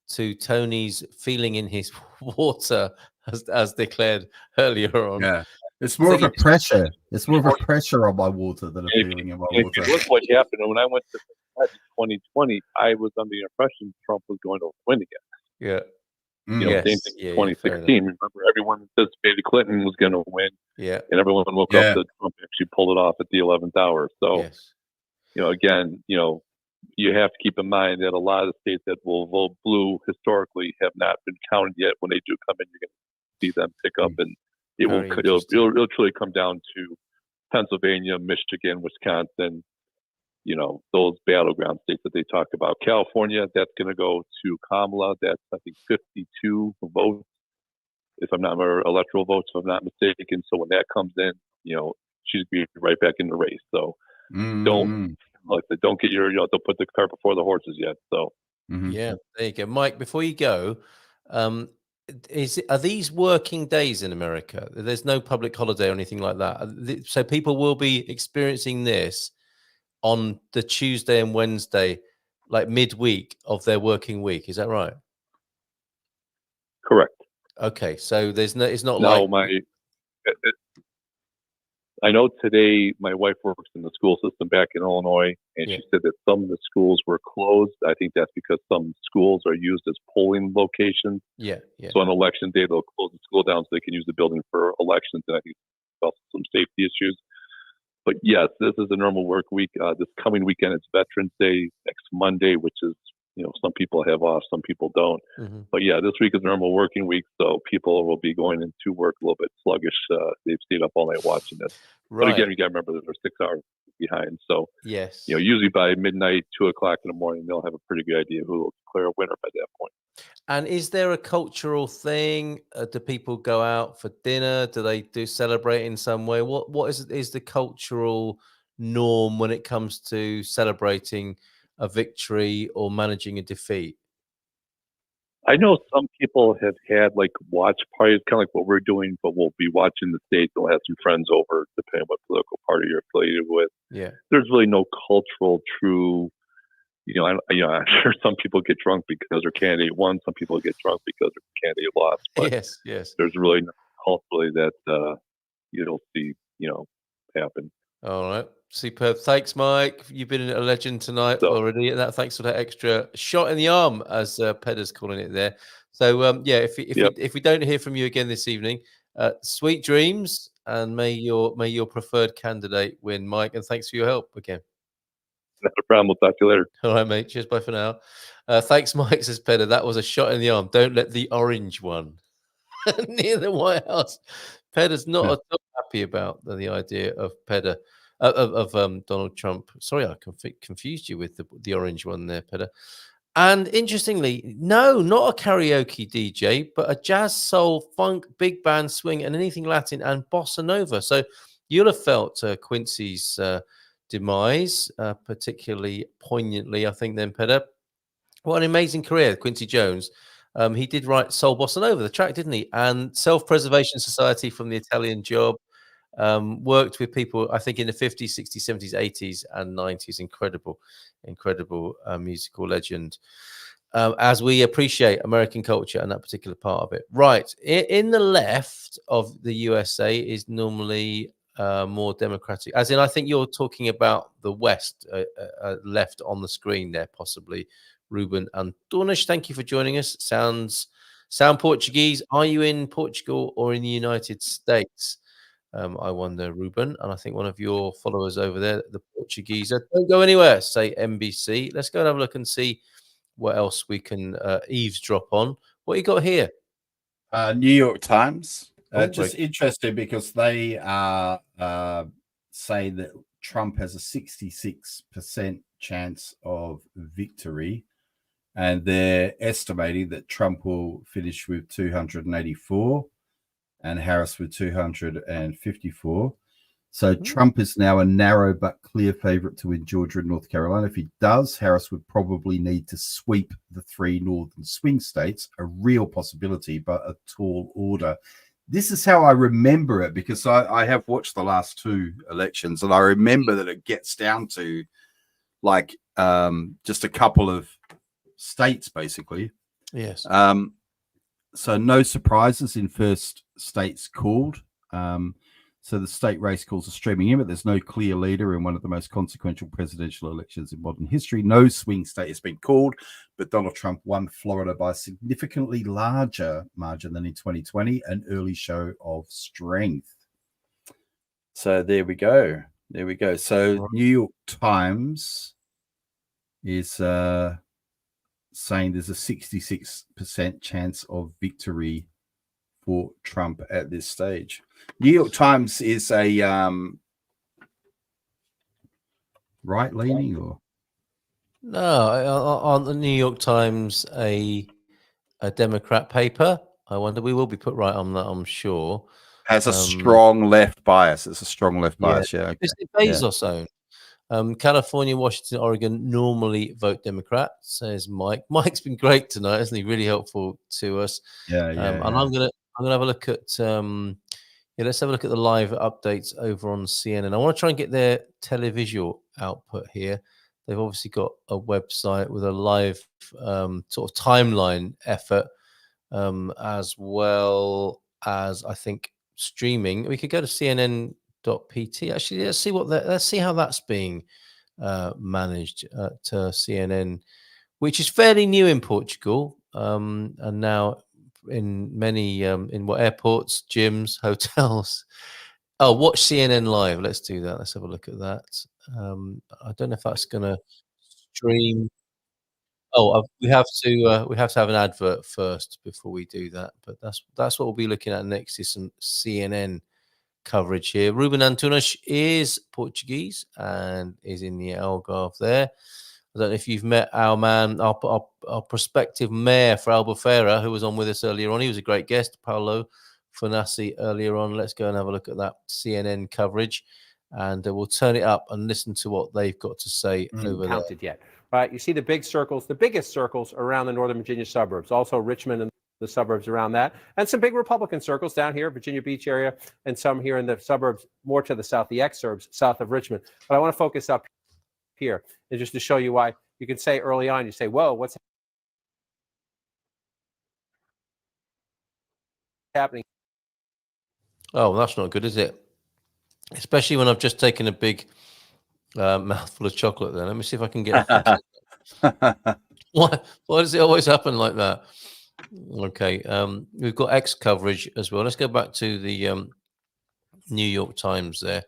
to Tony's feeling in his water, as declared earlier on. Yeah, it's more of a pressure. It's more of a pressure on my water than a feeling in my water. Look what happened when I went to 2020. I was under the impression Trump was going to win again. Yeah. Same thing in 2016. Remember, everyone anticipated Clinton was going to win. Yeah. And everyone woke up that Trump actually pulled it off at the 11th hour. So, again, you have to keep in mind that a lot of the states that will vote blue historically have not been counted yet. When they do come in, you're going to see them pick up, and it'll truly come down to Pennsylvania, Michigan, Wisconsin, those battleground states that they talked about. California, that's going to go to Kamala. That's, I think, 52 votes, if I'm not, or electoral votes, if I'm not mistaken. So when that comes in, she's be right back in the race. So don't get don't put the cart before the horses yet. So yeah, there you go, Mike. Before you go, are these working days in America? There's no public holiday or anything like that, so people will be experiencing this on the Tuesday and Wednesday, like midweek of their working week. Is that right? Correct. Okay, so it's not no, like I know today my wife works in the school system back in Illinois, and she said that some of the schools were closed. I think that's because some schools are used as polling locations. Yeah. So on election day, they'll close the school down so they can use the building for elections, and I think also some safety issues. But yes, this is a normal work week. This coming weekend, it's Veterans Day next Monday, which is, some people have off, some people don't. Mm-hmm. But yeah, this week is a normal working week, so people will be going into work a little bit sluggish. They've stayed up all night watching this. Right. But again, you got to remember that they're 6 hours behind. So yes, usually by midnight, 2 o'clock in the morning, they'll have a pretty good idea who will declare a winner by that point. And is there a cultural thing? Do people go out for dinner? Do they celebrate in some way? What is the cultural norm when it comes to celebrating a victory or managing a defeat? I know some people have had like watch parties, kind of like what we're doing, but we'll be watching the States. They'll have some friends over, depending on what political party you're affiliated with. Yeah. There's really no cultural true. I'm sure some people get drunk because their candidate won. Some people get drunk because their candidate lost. But yes. There's really no culturally that you'll see, happen. All right. Superb. Thanks, Mike. You've been a legend tonight already. And thanks for that extra shot in the arm, as Pedder's calling it there. So, if we don't hear from you again this evening, sweet dreams, and may your preferred candidate win, Mike. And thanks for your help again. Not a problem. We'll talk to you later. All right, mate. Cheers. Bye for now. Thanks, Mike, says Pedder. That was a shot in the arm. Don't let the orange one near the White House. Pedder's not a happy about the idea of Donald Trump. Sorry, I confused you with the orange one there, Peder. And interestingly, no, not a karaoke DJ, but a jazz, soul, funk, big band, swing, and anything Latin and bossa nova. So you'll have felt Quincy's demise particularly poignantly, I think, then, Peder. What an amazing career, Quincy Jones. He did write Soul Bossa Nova, the track, didn't he? And Self-Preservation Society from the Italian Job. Worked with people, I think, in the 50s, 60s, 70s, 80s, and 90s. Incredible musical legend. As we appreciate American culture and that particular part of it. Right. In the left of the USA is normally more democratic. As in, I think you're talking about the West, left on the screen there, possibly. Ruben Antunes, thank you for joining us. Sound Portuguese. Are you in Portugal or in the United States? I wonder, Ruben, and I think one of your followers over there, the Portuguese, don't go anywhere. Say NBC. Let's go and have a look and see what else we can eavesdrop on. What you got here? New York Times. great. Just interesting because they are saying that Trump has a 66% chance of victory, and they're estimating that Trump will finish with 284 and Harris with 254. So Trump is now a narrow but clear favorite to win Georgia and North Carolina. If he does, Harris would probably need to sweep the 3 northern swing states, a real possibility, but a tall order. This is how I remember it, because I have watched the last 2 elections, and I remember that it gets down to like just a couple of states, basically. Yes. So no surprises in first states called. So the state race calls are streaming in, but there's no clear leader in one of the most consequential presidential elections in modern history. No swing state has been called, but Donald Trump won Florida by a significantly larger margin than in 2020, an early show of strength. So there we go. There we go. So New York Times is saying there's a 66% chance of victory for Trump at this stage. New York Times is a right-leaning, or no? On the New York Times, a Democrat paper. I wonder. We will be put right on that, I'm sure. Has a strong left bias. It's a strong left bias. Yeah. Okay. It's the Bezos own. California, Washington, Oregon normally vote Democrat, says Mike. Mike's been great tonight, hasn't he? Really helpful to us. And I'm gonna have a look at let's have a look at the live updates over on CNN. I want to try and get their televisual output here. They've obviously got a website with a live sort of timeline effort, as well as, I think, streaming. We could go to CNN.pt. Actually, let's see how that's being managed to CNN, which is fairly new in Portugal, and now in many airports, gyms, hotels. Oh, watch CNN live. Let's do that. Let's have a look at that. I don't know if that's going to stream. Oh, we have to have an advert first before we do that. But that's what we'll be looking at next, is some CNN coverage here. Ruben Antunes is Portuguese and is in the Algarve there. I don't know if you've met our man, our prospective mayor for Albufeira, who was on with us earlier on. He was a great guest, Paolo Fanassi, earlier on. Let's go and have a look at that CNN coverage, and we'll turn it up and listen to what they've got to say over there. Counted yet, right? You see the big circles, the biggest circles around the Northern Virginia suburbs, also Richmond and the suburbs around that, and some big Republican circles down here, Virginia Beach area, and some here in the suburbs more to the south, the exurbs south of Richmond. But I want to focus up here, and just to show you why. You can say early on, you say, whoa, what's happening? Oh, that's not good, is it? Especially when I've just taken a big mouthful of chocolate there. Let me see if I can get why does it always happen like that? Okay, we've got X coverage as well. Let's go back to the New York Times there.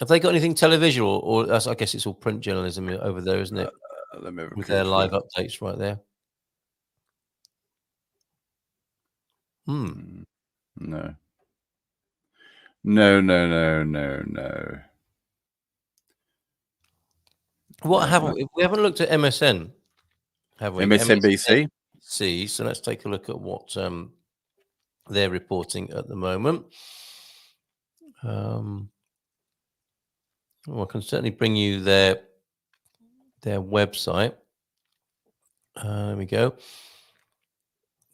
Have they got anything televisual, or I guess it's all print journalism over there, isn't it? With their live updates right there. No. No. What haven't we haven't looked at MSN, have we? MSNBC. See, so let's take a look at what they're reporting at the moment. Well, I can certainly bring you their website. There we go.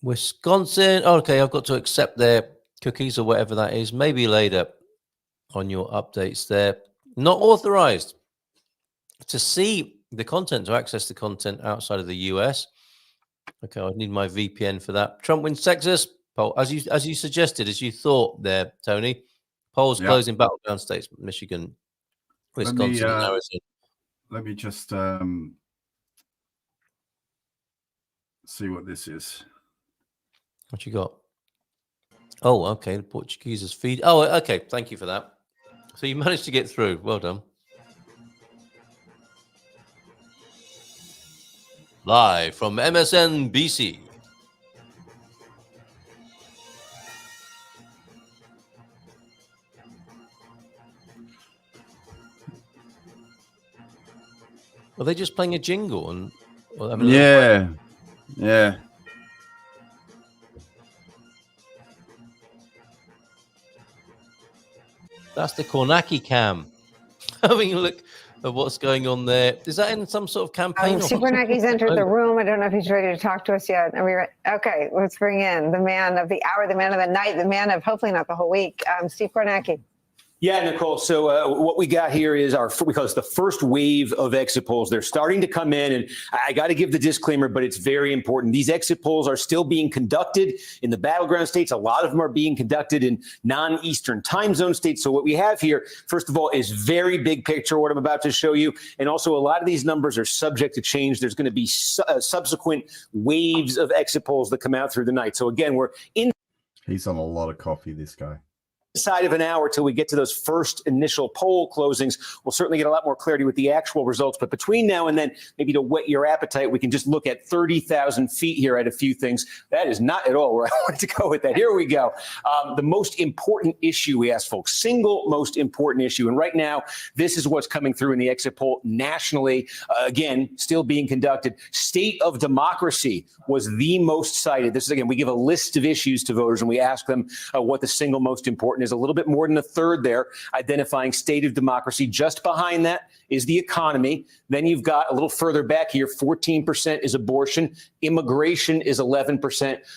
Wisconsin. Okay, I've got to accept their cookies or whatever that is. Maybe later on your updates there. Not authorized to see the content, to access the content outside of the US. Okay, I need my VPN for that. Trump wins Texas poll, as you suggested, as you thought there, Tony. Polls closing battleground states: Michigan, Wisconsin, and Arizona. Let me just see what this is. What you got? Oh, okay. The Portuguese feed. Oh, okay. Thank you for that. So you managed to get through. Well done. Live from MSNBC. Are they just playing a jingle? And Yeah. That's the Kornacki cam. Having a look at what's going on there. Is that in some sort of campaign? Steve Kornacki's entered the room. I don't know if he's ready to talk to us yet. Are we ready? Okay, let's bring in the man of the hour, the man of the night, the man of hopefully not the whole week, Steve Kornacki. Yeah, Nicole. So what we got here is we call it the first wave of exit polls. They're starting to come in, and I got to give the disclaimer, but it's very important. These exit polls are still being conducted in the battleground states. A lot of them are being conducted in non-Eastern time zone states. So what we have here, first of all, is very big picture, what I'm about to show you. And also a lot of these numbers are subject to change. There's going to be subsequent waves of exit polls that come out through the night. So again, we're in. He's on a lot of coffee, this guy. Side of an hour till we get to those first initial poll closings. We'll certainly get a lot more clarity with the actual results. But between now and then, maybe to whet your appetite, we can just look at 30,000 feet here at a few things. That is not at all where I wanted to go with that. Here we go. The most important issue, we asked folks, single most important issue. And right now, this is what's coming through in the exit poll nationally. Again, still being conducted. State of democracy was the most cited. This is, again, we give a list of issues to voters and we ask them what the single most important is. A little bit more than a third there, identifying state of democracy. Just behind that is the economy. Then you've got a little further back here, 14% is abortion. Immigration is 11%,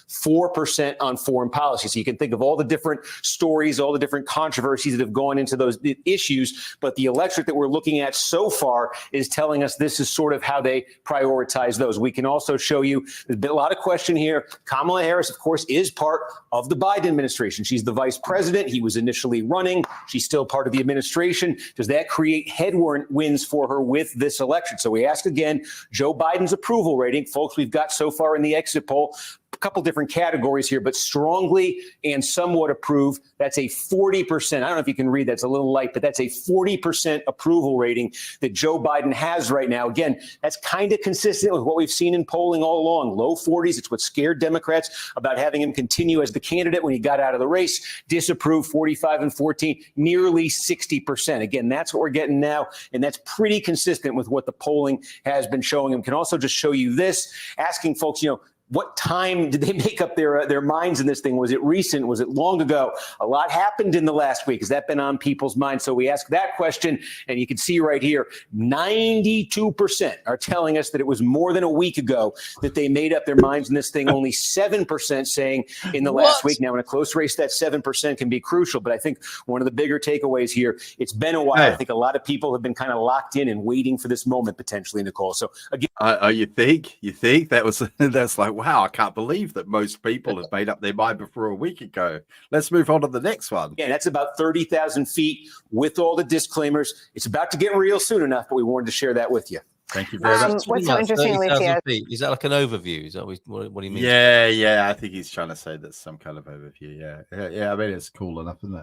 4% on foreign policy. So you can think of all the different stories, all the different controversies that have gone into those issues. But the electorate that we're looking at so far is telling us this is sort of how they prioritize those. We can also show you, there's been a lot of question here. Kamala Harris, of course, is part of the Biden administration. She's the vice president. He was initially running. She's still part of the administration. Does that create headwinds for her with this election? So we ask again, Joe Biden's approval rating. Folks, we've got so far in the exit poll a couple different categories here, but strongly and somewhat approve. That's a 40%. I don't know if you can read, that's a little light, but that's a 40% approval rating that Joe Biden has right now. Again, that's kind of consistent with what we've seen in polling all along. Low 40s. It's what scared Democrats about having him continue as the candidate when he got out of the race. Disapprove 45 and 14, nearly 60%. Again, that's what we're getting now. And that's pretty consistent with what the polling has been showing him. Can also just show you this, asking folks, what time did they make up their minds in this thing? Was it recent? Was it long ago? A lot happened in the last week. Has that been on people's minds? So we ask that question, and you can see right here, 92% are telling us that it was more than a week ago that they made up their minds in this thing. Only 7% saying in the last week. Now, in a close race, that 7% can be crucial. But I think one of the bigger takeaways here, it's been a while. I think a lot of people have been kind of locked in and waiting for this moment potentially, Nicole. So again, you think that's like, wow, I can't believe that most people have made up their mind before a week ago. Let's move on to the next one. Yeah, that's about 30,000 feet with all the disclaimers. It's about to get real soon enough, but we wanted to share that with you. Thank you very much. What's so interesting, Alicia? Is that like an overview? Is that what he means? Yeah. I think he's trying to say that's some kind of overview. Yeah. I mean, it's cool enough, isn't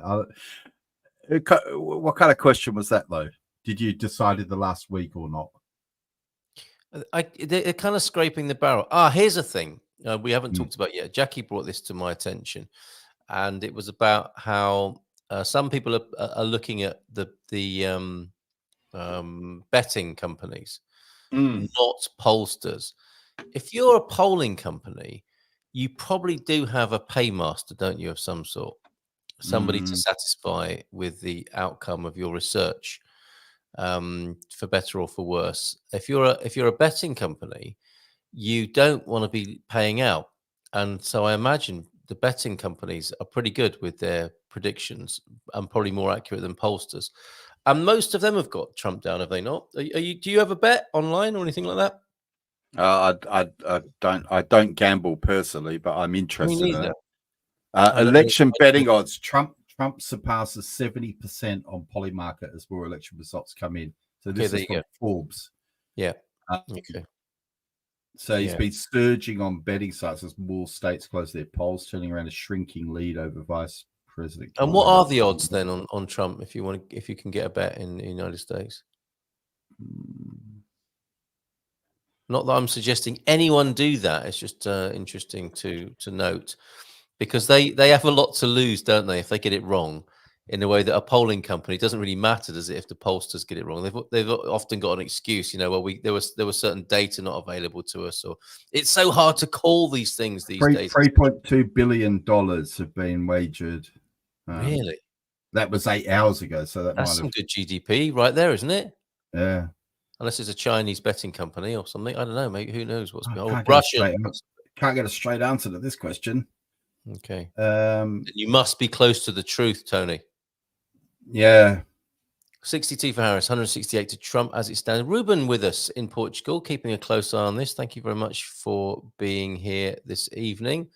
it? What kind of question was that, though? Did you decide the last week or not? They're kind of scraping the barrel. Here's a thing we haven't talked about yet. Jackie brought this to my attention, and it was about how some people are looking at the betting companies, not pollsters. If you're a polling company, you probably do have a paymaster, don't you, of some sort? Somebody to satisfy with the outcome of your research, for better or for worse. If you're a betting company, you don't want to be paying out, and so I imagine the betting companies are pretty good with their predictions and probably more accurate than pollsters. And most of them have got Trump down, have they not? Do you have a bet online or anything like that? I don't gamble personally, but I'm interested in it. neither. Election betting odds. Trump surpasses 70% on Polymarket as more election results come in. So this is from Forbes. Yeah. Okay. So he's been surging on betting sites as more states close their polls, turning around a shrinking lead over Vice President. And what are the odds then on Trump if you can get a bet in the United States? Not that I'm suggesting anyone do that. It's just interesting to note, because they have a lot to lose, don't they, if they get it wrong, in a way that a polling company doesn't really matter, does it, if the pollsters get it wrong? They've often got an excuse, well, there was certain data not available to us, or it's so hard to call these things these days. $3.2 billion have been wagered. Really? That was 8 hours ago, so that's some good GDP right there, isn't it? Yeah. Unless it's a Chinese betting company or something. I don't know, mate. Who knows what's behind? Can't get a straight answer to this question. Okay. You must be close to the truth, Tony. Yeah. 62 for Harris, 168 to Trump as it stands. Ruben with us in Portugal, keeping a close eye on this. Thank you very much for being here this evening.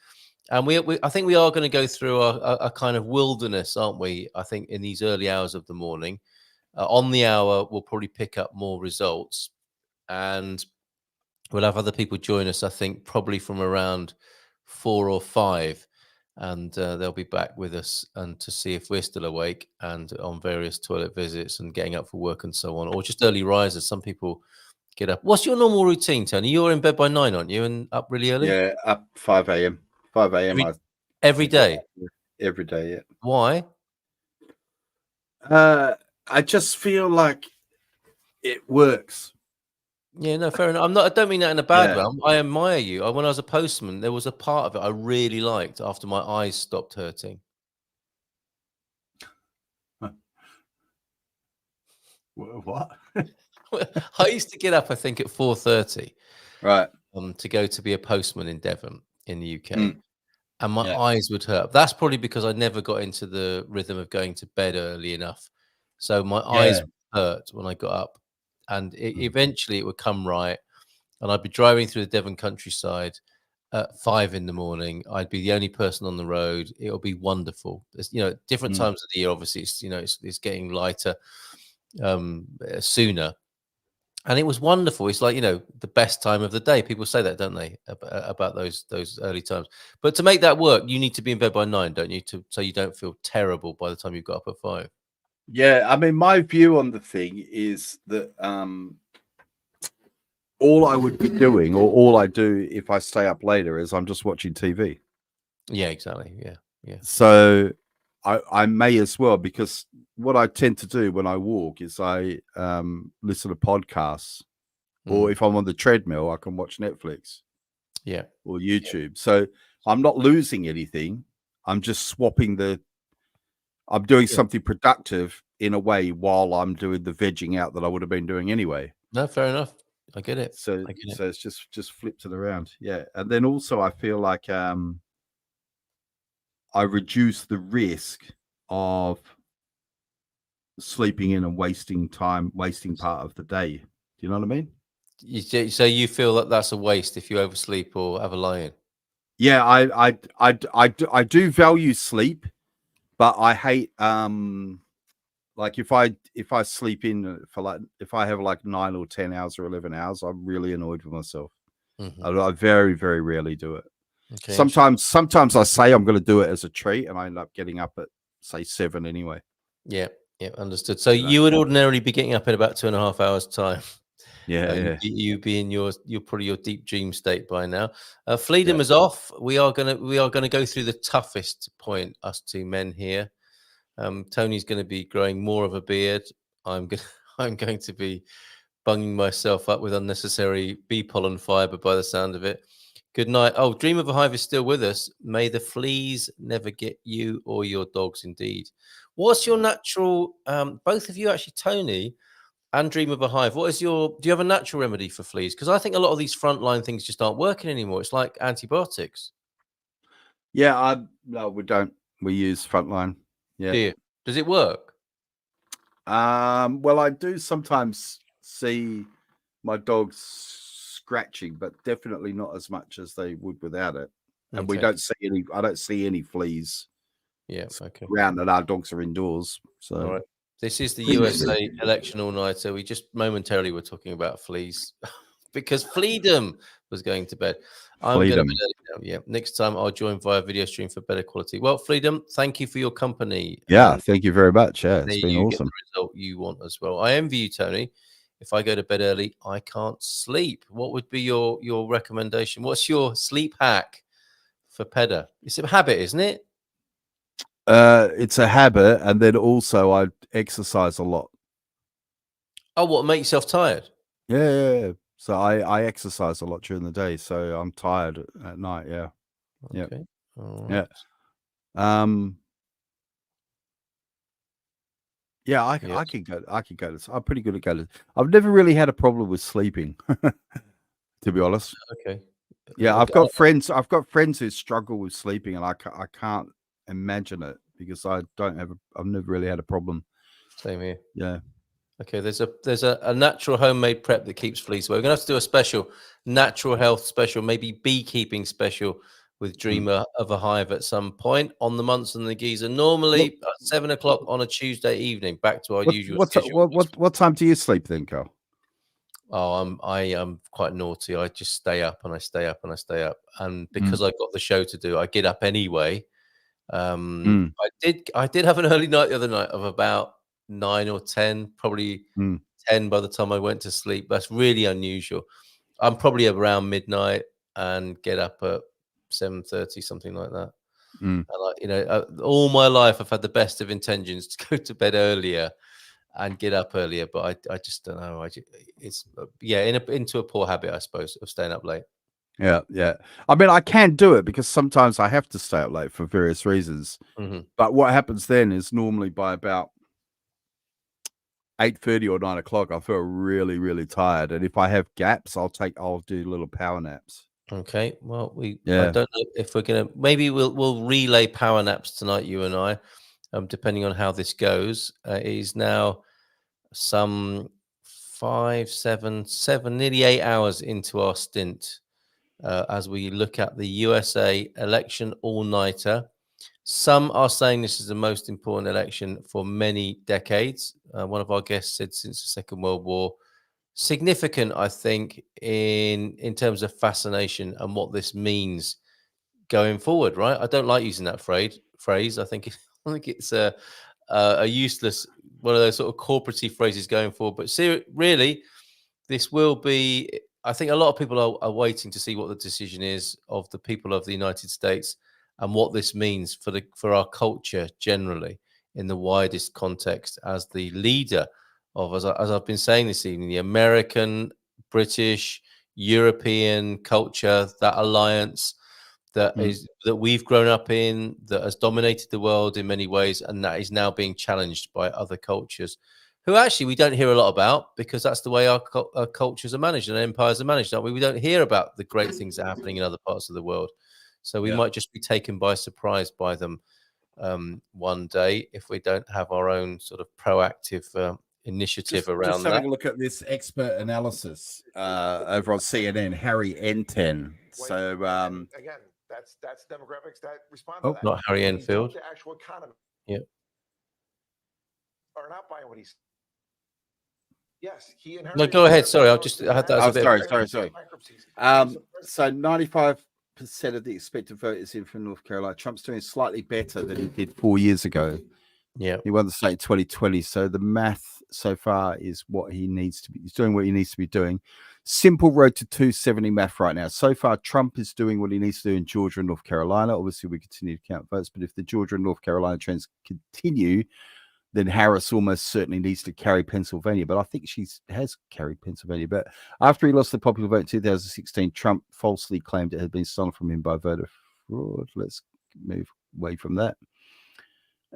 And I think we are going to go through a kind of wilderness, aren't we? I think in these early hours of the morning. On the hour, we'll probably pick up more results, and we'll have other people join us, I think, probably from around 4 or 5, and they'll be back with us and to see if we're still awake and on various toilet visits and getting up for work and so on, or just early risers. Some people get up. What's your normal routine, Tony? You're in bed by 9, aren't you, and up really early? Yeah, up 5 a.m. 5 a.m. Every day? Every day, yeah. Why? I just feel like it works. Yeah, no, fair enough. I don't mean that in a bad way. I admire you. When I was a postman, there was a part of it I really liked after my eyes stopped hurting. What? I used to get up, I think, at 4:30, right, to go to be a postman in Devon, in the UK, and my eyes would hurt. That's probably because I never got into the rhythm of going to bed early enough. So my eyes hurt when I got up, and eventually it would come right, and I'd be driving through the Devon countryside at 5 in the morning. I'd be the only person on the road. It'll be wonderful. There's, different times of the year. Obviously, it's getting lighter sooner, and it was wonderful. It's like the best time of the day. People say that, don't they, about those early times? But to make that work, you need to be in bed by 9, don't you? So you don't feel terrible by the time you've got up at 5. Yeah, I mean, my view on the thing is that all I would be doing, or all I do if I stay up later, is I'm just watching TV. Yeah, exactly. Yeah. So I may as well, because what I tend to do when I walk is I listen to podcasts, or if I'm on the treadmill, I can watch Netflix. Yeah. Or YouTube. So I'm not losing anything. I'm just swapping I'm doing something productive in a way while I'm doing the vegging out that I would have been doing anyway. No, fair enough. I get it. So it's just flipped it around. Yeah. And then also I feel like I reduce the risk of sleeping in and wasting part of the day. Do you know what I mean? So you feel that that's a waste if you oversleep or have a lie-in? Yeah, I do value sleep. But I hate like if I sleep in for if I have 9 or 10 hours or 11 hours, I'm really annoyed with myself. I very, very rarely do it. Okay. Sometimes I say I'm going to do it as a treat, and I end up getting up at say 7 anyway. Yeah, understood. So you would ordinarily be getting up in about 2.5 hours time. Yeah. You be in your deep dream state by now. Freedom is off. We are gonna go through the toughest point, us two men here. Tony's going to be growing more of a beard. I'm going to be bunging myself up with unnecessary bee pollen fiber by the sound of it. Good night. Oh, Dream of a Hive is still with us. May the fleas never get you or your dogs, indeed. What's your natural, both of you actually, Tony and Dream of a Hive, do you have a natural remedy for fleas? Because I think a lot of these frontline things just aren't working anymore. It's like antibiotics. Yeah, no, we don't. We use Frontline. Yeah. Does it work? Well, I do sometimes see my dogs scratching, but definitely not as much as they would without it. And we don't see any. I don't see any fleas. Yeah. Okay. Around, and our dogs are indoors. So. All right. This is the USA election all-nighter. We just momentarily were talking about fleas because Freedom was going to bed. I'm going to bed early now. Yeah. Next time I'll join via video stream for better quality. Well, Freedom, thank you for your company. Yeah, thank you very much. Yeah, it's been awesome. Get the result you want as well. I envy you, Tony. If I go to bed early, I can't sleep. What would be your recommendation? What's your sleep hack for Pedder? It's a habit, isn't it? It's a habit, and then also I exercise a lot. Oh, what, make yourself tired? Yeah. So I exercise a lot during the day, so I'm tired at night. Yeah. Okay. Yeah. Yeah. I can go. I'm pretty good at going. I've never really had a problem with sleeping, to be honest. Okay. Yeah, I've got friends who struggle with sleeping, and I can't imagine it because I've never really had a problem. Same here. Yeah. Okay, there's a natural homemade prep that keeps fleas away. We're gonna have to do a special natural health special, maybe beekeeping special with Dreamer of a Hive at some point on the Munson and the Geeza. Normally at 7 o'clock on a Tuesday evening. Back to our usual schedule. What time do you sleep then, Carl? Oh, I am quite naughty. I just stay up and I stay up and I stay up, and because I've got the show to do, I get up anyway. I did have an early night the other night of about 9 or 10, probably 10 by the time I went to sleep. That's really unusual. I'm probably around midnight and get up at 7:30, something like that. And all my life I've had the best of intentions to go to bed earlier and get up earlier, but I just don't know. It's into a poor habit, I suppose, of staying up late. Yeah. I mean, I can do it because sometimes I have to stay up late for various reasons. But what happens then is normally by about 8:30 or 9 o'clock, I feel really, really tired. And if I have gaps, I'll do little power naps. Okay. Well, I don't know if we're gonna. Maybe we'll relay power naps tonight, you and I, depending on how this goes. It is now some 5, 7, nearly 8 hours into our stint as we look at the USA election all-nighter. Some are saying this is the most important election for many decades. One of our guests said since the Second World War. Significant, I think, in terms of fascination and what this means going forward. Right? I don't like using that phrase. I think it's a useless, one of those sort of corporate-y phrases going forward. But really, this will be. I think a lot of people are waiting to see what the decision is of the people of the United States and what this means for our culture generally in the widest context as the leader of, as I've been saying this evening, the American, British, European culture, that alliance that we've grown up in, that has dominated the world in many ways, and that is now being challenged by other cultures who actually we don't hear a lot about because that's the way our cultures are managed and empires are managed, aren't we? We don't hear about the great things that are happening in other parts of the world. So we might just be taken by surprise by them one day if we don't have our own sort of proactive initiative around just having a look at this expert analysis over on CNN, Harry N10. So again, that's demographics that respond to that. Not Harry Enfield. The actual economy. Yeah. Are not buying what he's. Yes, he inherited. No, go ahead. Sorry, I had that. Sorry. So 95% of the expected vote is in from North Carolina. Trump's doing slightly better than he did 4 years ago. Yeah, he won the state in 2020. So the math so far is what he needs to be. He's doing what he needs to be doing. simple road to 270 math right now. So far, Trump is doing what he needs to do in Georgia and North Carolina. Obviously, we continue to count votes, but if the Georgia and North Carolina trends continue, then Harris almost certainly needs to carry Pennsylvania. But I think she has carried Pennsylvania. But after he lost the popular vote in 2016, Trump falsely claimed it had been stolen from him by voter fraud. Let's move away from that.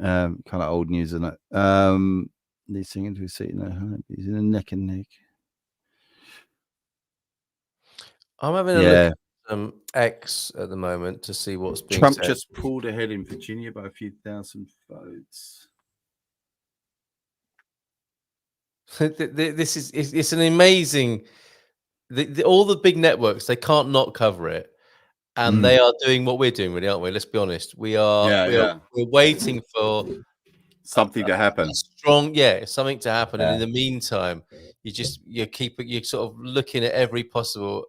Kind of old news, isn't it? These things into a seat. He's in a neck and neck. I'm having a look at X at the moment to see what's being Trump said. just pulled ahead in Virginia by a few thousand votes. This is it's an amazing. All the big networks, they can't not cover it, and they are doing what we're doing, really, aren't we? Let's be honest. We're waiting for something to happen. Something to happen. And in the meantime, you're sort of looking at every possible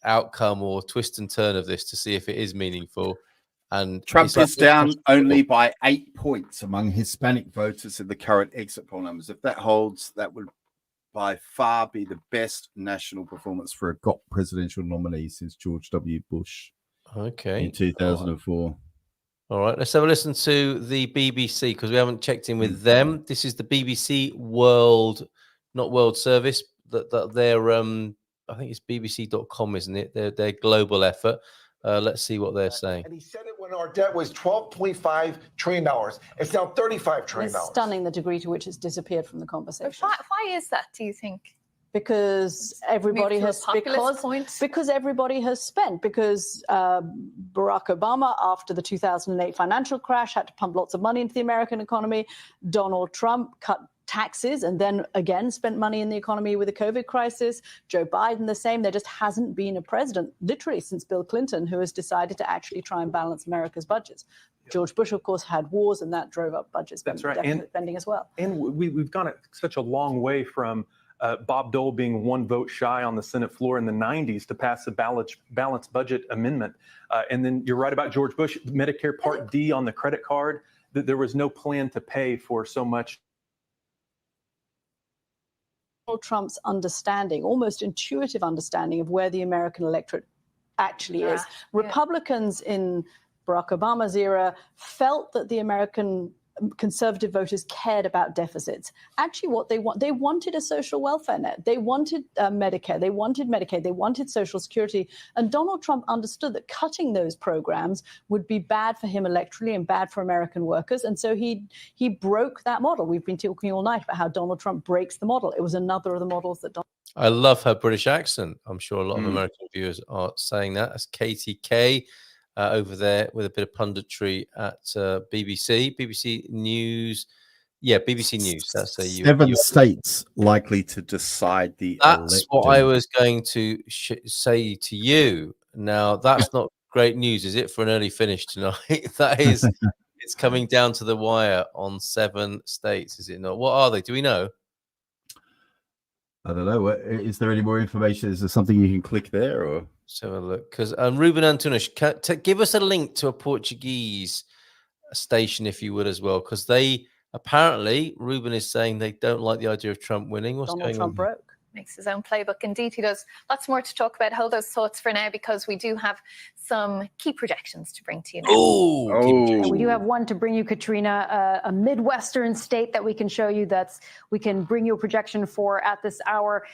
outcome or twist and turn of this to see if it is meaningful. And Trump is down only by 8 points among Hispanic voters in the current exit poll numbers. If that holds, that would by far be the best national performance for a GOP presidential nominee since George W. Bush. Okay. In 2004. All right, let's have a listen to the BBC because we haven't checked in with them. This is the BBC World, not World Service. That they're I think it's BBC.com, isn't it? Their global effort. Let's see what they're saying. And he said it when our debt was $12.5 trillion. It's now $35 trillion. It's stunning the degree to which it's disappeared from the conversation. Why is that, do you think? Because everybody has because everybody has spent. Because Barack Obama, after the 2008 financial crash, had to pump lots of money into the American economy. Donald Trump cut taxes and then again spent money in the economy with the COVID crisis. Joe Biden the same. There just hasn't been a president, literally since Bill Clinton, who has decided to actually try and balance America's budgets. George Bush, of course, had wars, and that drove up budget spending as well. And we've gone such a long way from Bob Dole being one vote shy on the Senate floor in the 90s to pass a balanced budget amendment. And then you're right about George Bush, Medicare Part D on the credit card, that there was no plan to pay for so much. Donald Trump's understanding, almost intuitive understanding of where the American electorate actually is. Republicans in Barack Obama's era felt that the American conservative voters cared about deficits. Actually, what they wanted a social welfare net. They wanted Medicare. They wanted Medicaid. They wanted Social Security. And Donald Trump understood that cutting those programs would be bad for him electorally and bad for American workers. And so he broke that model. We've been talking all night about how Donald Trump breaks the model. It was another of the models that I love her British accent. I'm sure a lot of American viewers are saying that. That's Katie Kay. Over there with a bit of punditry at BBC News. Yeah, BBC News. That's a seven states likely to decide the That's election. what I was going to say to you. Now, that's not great news, is it, for an early finish tonight? That is, it's coming down to the wire on 7 states, is it not? What are they? Do we know? I don't know. Is there any more information? Is there something you can click there, or? Let's have a look. Because Ruben Antunes, give us a link to a Portuguese station, if you would, as well. Because they apparently, Ruben is saying they don't like the idea of Trump winning. What's Donald going Trump on? broke. Makes his own playbook. Indeed, he does. Lots more to talk about. Hold those thoughts for now, because we do have some key projections to bring to you now. We do have one to bring you, Katrina, a Midwestern state that we can show you we can bring you a projection for at this hour.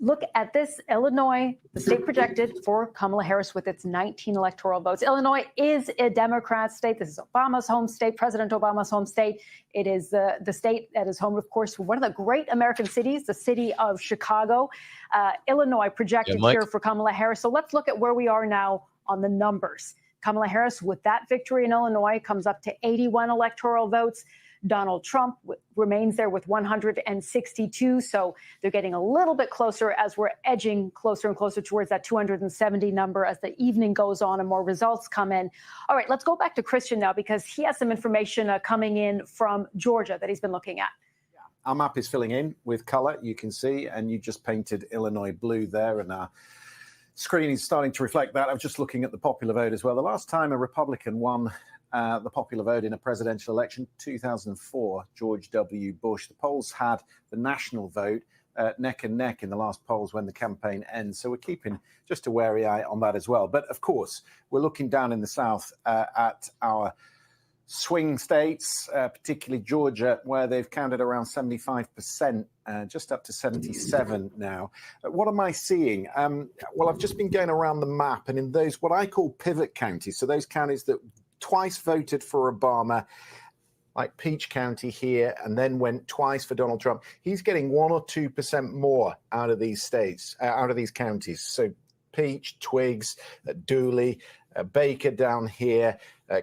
Look at this, Illinois, the state projected for Kamala Harris with its 19 electoral votes. Illinois is a Democrat state. This is Obama's home state, President Obama's home state. It is the state that is home, of course, for one of the great American cities, the city of Chicago. Illinois projected here for Kamala Harris. So let's look at where we are now on the numbers. Kamala Harris, with that victory in Illinois, comes up to 81 electoral votes. Donald Trump remains there with 162. So they're getting a little bit closer as we're edging closer and closer towards that 270 number as the evening goes on and more results come in. All right, let's go back to Christian now, because he has some information coming in from Georgia that he's been looking at. Our map is filling in with color, you can see, and you just painted Illinois blue there, and our screen is starting to reflect that. I'm just looking at the popular vote as well. The last time a Republican won the popular vote in a presidential election, 2004, George W. Bush. The polls had the national vote neck and neck in the last polls when the campaign ends. So we're keeping just a wary eye on that as well. But of course, we're looking down in the south at our swing states, particularly Georgia, where they've counted around 75%, just up to 77 now. What am I seeing? Well, I've just been going around the map, and in those what I call pivot counties, so those counties that twice voted for Obama, like Peach County here, and then went twice for Donald Trump, he's getting 1 or 2% more out of these states, out of these counties. So Peach, Twiggs, Dooley, Baker down here,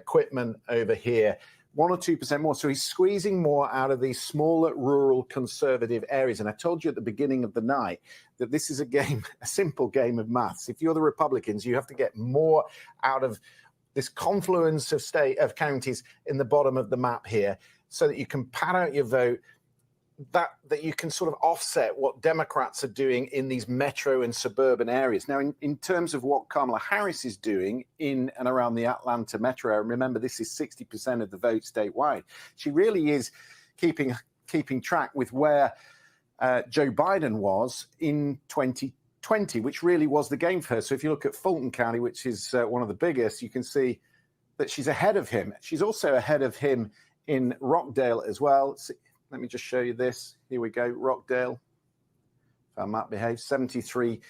Quitman over here, 1 or 2% more. So he's squeezing more out of these smaller rural conservative areas. And I told you at the beginning of the night that this is a game, a simple game of maths. If you're the Republicans, you have to get more out of this confluence of counties in the bottom of the map here, so that you can pad out your vote, that you can sort of offset what Democrats are doing in these metro and suburban areas. Now, in terms of what Kamala Harris is doing in and around the Atlanta metro area, remember this is 60% of the vote statewide. She really is keeping track with where Joe Biden was in 2020, which really was the game for her. So if you look at Fulton County, which is one of the biggest, you can see that she's ahead of him. She's also ahead of him in Rockdale as well. Let me just show you this. Here we go, Rockdale. If our map behaves, 73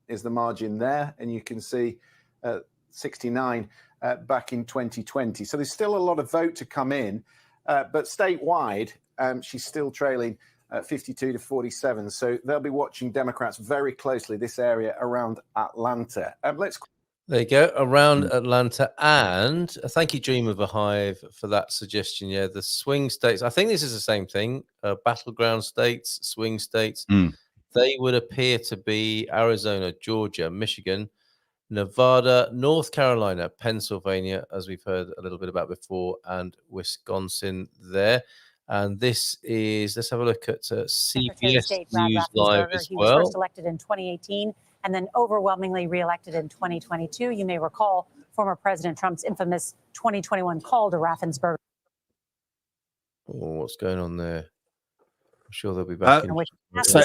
is the margin there. And you can see 69 back in 2020. So there's still a lot of vote to come in. But statewide, she's still trailing 52 to 47. So they'll be watching Democrats very closely, this area around Atlanta. There you go, around Atlanta. And thank you, Dream of a Hive, for that suggestion. Yeah, the swing states, I think this is the same thing, battleground states, swing states. They would appear to be Arizona, Georgia, Michigan, Nevada, North Carolina, Pennsylvania, as we've heard a little bit about before, and Wisconsin there. And this is, let's have a look at CBS News Live as he well. was first elected in 2018 and then overwhelmingly reelected in 2022. You may recall former President Trump's infamous 2021 call to Raffensperger. Oh, what's going on there? I'm sure they'll be back. So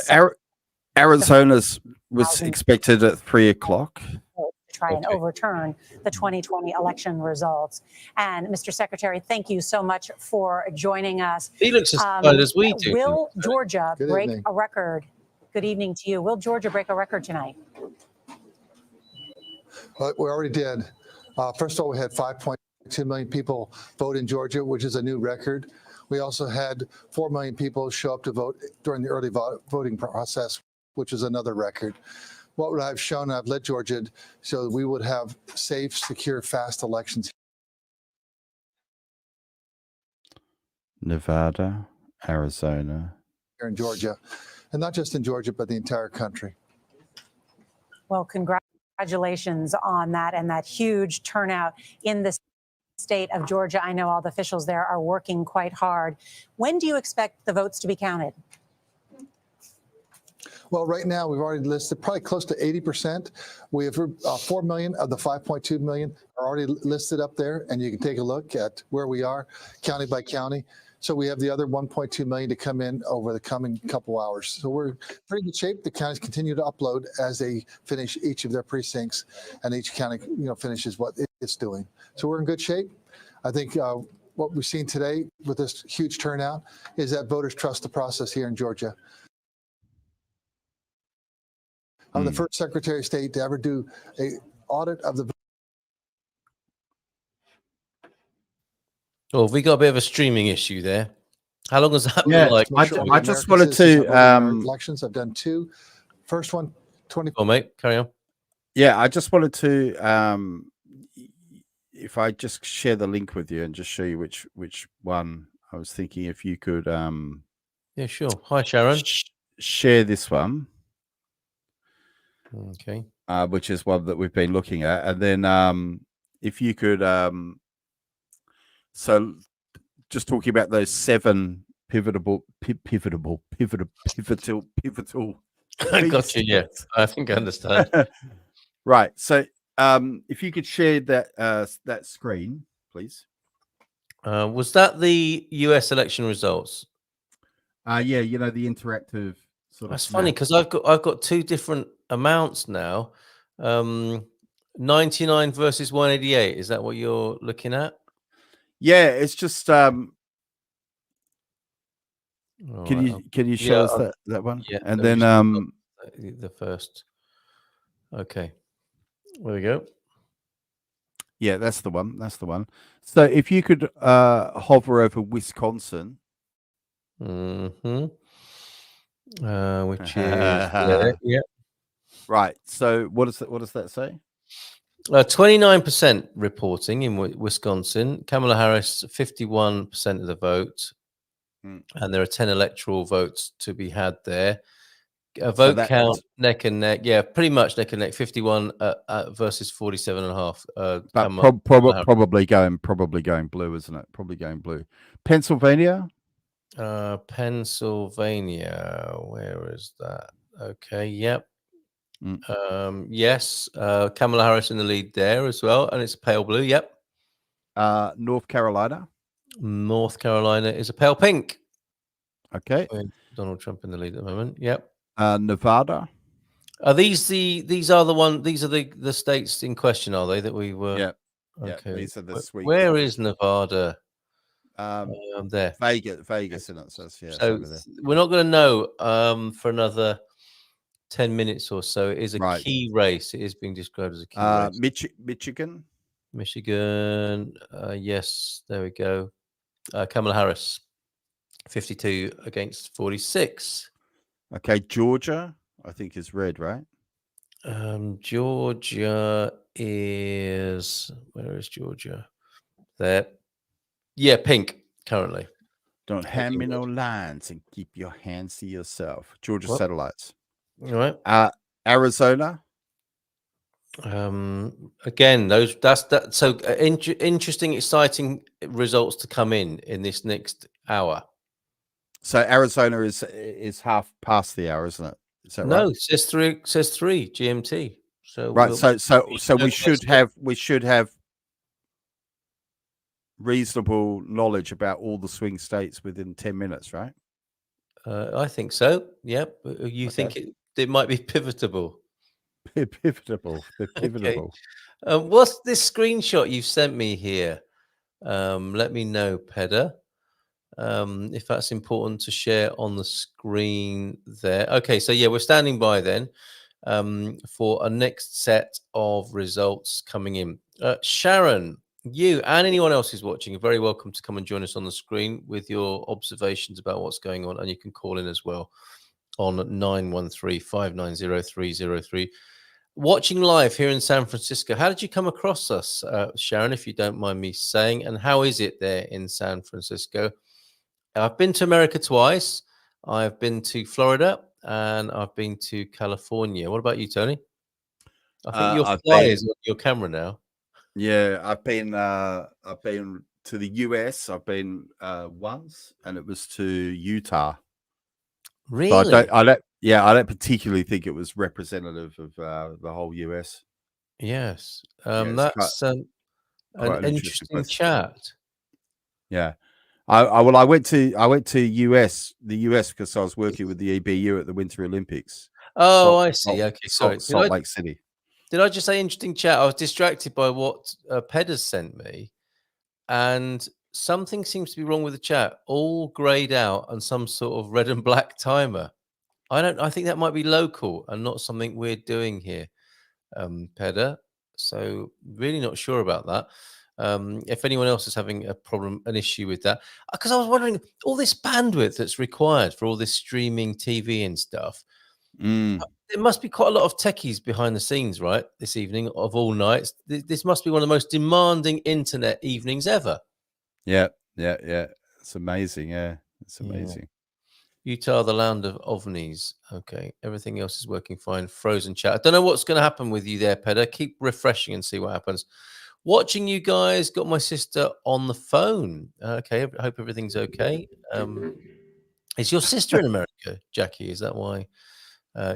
Arizona's was expected at 3 o'clock. To try and overturn the 2020 election results. And Mr. Secretary, thank you so much for joining us. He looks as tired as we do. Will Georgia break a record? Good evening to you. Will Georgia break a record tonight? Well, we already did. First of all, we had 5.2 million people vote in Georgia, which is a new record. We also had 4 million people show up to vote during the early voting process, which is another record. What I've shown, I've led Georgia so that we would have safe, secure, fast elections. Nevada, Arizona. Here in Georgia, and not just in Georgia, but the entire country. Well, congratulations on that and that huge turnout in the state of Georgia. I know all the officials there are working quite hard. When do you expect the votes to be counted? Well, right now we've already listed probably close to 80%. We have 4 million of the 5.2 million are already listed up there, and you can take a look at where we are county by county. So we have the other 1.2 million to come in over the coming couple hours. So we're in pretty good shape. The counties continue to upload as they finish each of their precincts, and each county, finishes what it's doing. So we're in good shape. I think what we've seen today with this huge turnout is that voters trust the process here in Georgia. I'm the first Secretary of State to ever do an audit of the. Oh, we got a bit of a streaming issue there. How long has that been like? I just wanted to elections. I've done 2. First one, 20. Oh, mate, carry on. Yeah, I just wanted to, if I just share the link with you and just show you which one I was thinking, if you could. Yeah, sure. Hi, Sharon. Share this one. Okay. Which is one that we've been looking at, and then if you could, so just talking about those 7 pivotal. I got you. Yeah, I think I understand. Right. So, if you could share that screen, please. Was that the U.S. election results? Yeah, the interactive sort That's of funny map. because I've got two different amounts now. 99 versus 188. Is that what you're looking at? Yeah, it's just can Right, you show us that one? Yeah, And let me then just the first. Okay, there we go. yeah, that's the one. That's the one. So if you could hover over Wisconsin. Mm-hmm. Which is yeah. Right. So what does that say? 29% reporting in Wisconsin. Kamala Harris, 51% of the vote, and there are 10 electoral votes to be had there. A vote count neck and neck, yeah, pretty much neck and neck. 51 versus 47.5. But probably going blue, isn't it? Probably going blue. Pennsylvania. Pennsylvania. Where is that? Okay. Yep. Yes. Kamala Harris in the lead there as well, and it's pale blue. Yep. North Carolina. North Carolina is a pale pink. Okay. Donald Trump in the lead at the moment. Yep. Nevada. Are these are the states in question, are they, that we were? Yeah. Okay. Yeah, these are the sweet. Where is Nevada? There. Vegas in it says, yeah. So we're not going to know for another 10 minutes or so. It is a key race. It is being described as a key race. Michigan. Yes, there we go. Kamala Harris, 52 against 46. Okay, Georgia, I think is red, right? Georgia is, where is Georgia? There. Yeah, pink currently. Don't hand me no lines and keep your hands to yourself. Georgia satellites. All right. Arizona. Again, that's so interesting, exciting results to come in this next hour. So Arizona is half past the hour, isn't it? Is that right? No, it says three GMT. So right. So we should have reasonable knowledge about all the swing states within 10 minutes, right? I think so. Yep. You think it might be pivotable? Pivotable. Okay. What's this screenshot you've sent me here? Let me know, Peda, if that's important to share on the screen there. Okay, so yeah, we're standing by then for a next set of results coming in. Sharon, you and anyone else who's watching are very welcome to come and join us on the screen with your observations about what's going on, and you can call in as well on 913-590-303. Watching live here in San Francisco, how did you come across us, Sharon, if you don't mind me saying, and how is it there in San Francisco? I've been to America twice. I've been to Florida and I've been to California. What about you, Tony? I think your fly is on your camera now. Yeah, I've been to the US. I've been once, and it was to Utah. Really? So I don't particularly think it was representative of the whole US. Yes, that's an interesting chat. Yeah, I went to the US because I was working with the EBU at the Winter Olympics. Oh, I see. Okay, sorry. Salt Lake City. Did I just say interesting chat? I was distracted by what Pedder's sent me, and something seems to be wrong with the chat. All grayed out and some sort of red and black timer. I think that might be local and not something we're doing here, Pedder. So really not sure about that. If anyone else is having an issue with that, because I was wondering, all this bandwidth that's required for all this streaming TV and stuff, there must be quite a lot of techies behind the scenes, right? This evening of all nights, this must be one of the most demanding internet evenings ever. Yeah. It's amazing. Yeah, it's amazing. Utah, the land of ovnis. Okay, everything else is working fine. Frozen chat. I don't know what's going to happen with you there, Pedder. Keep refreshing and see what happens. Watching you guys. Got my sister on the phone. Okay, I hope everything's okay. Is your sister in America, Jackie? Is that why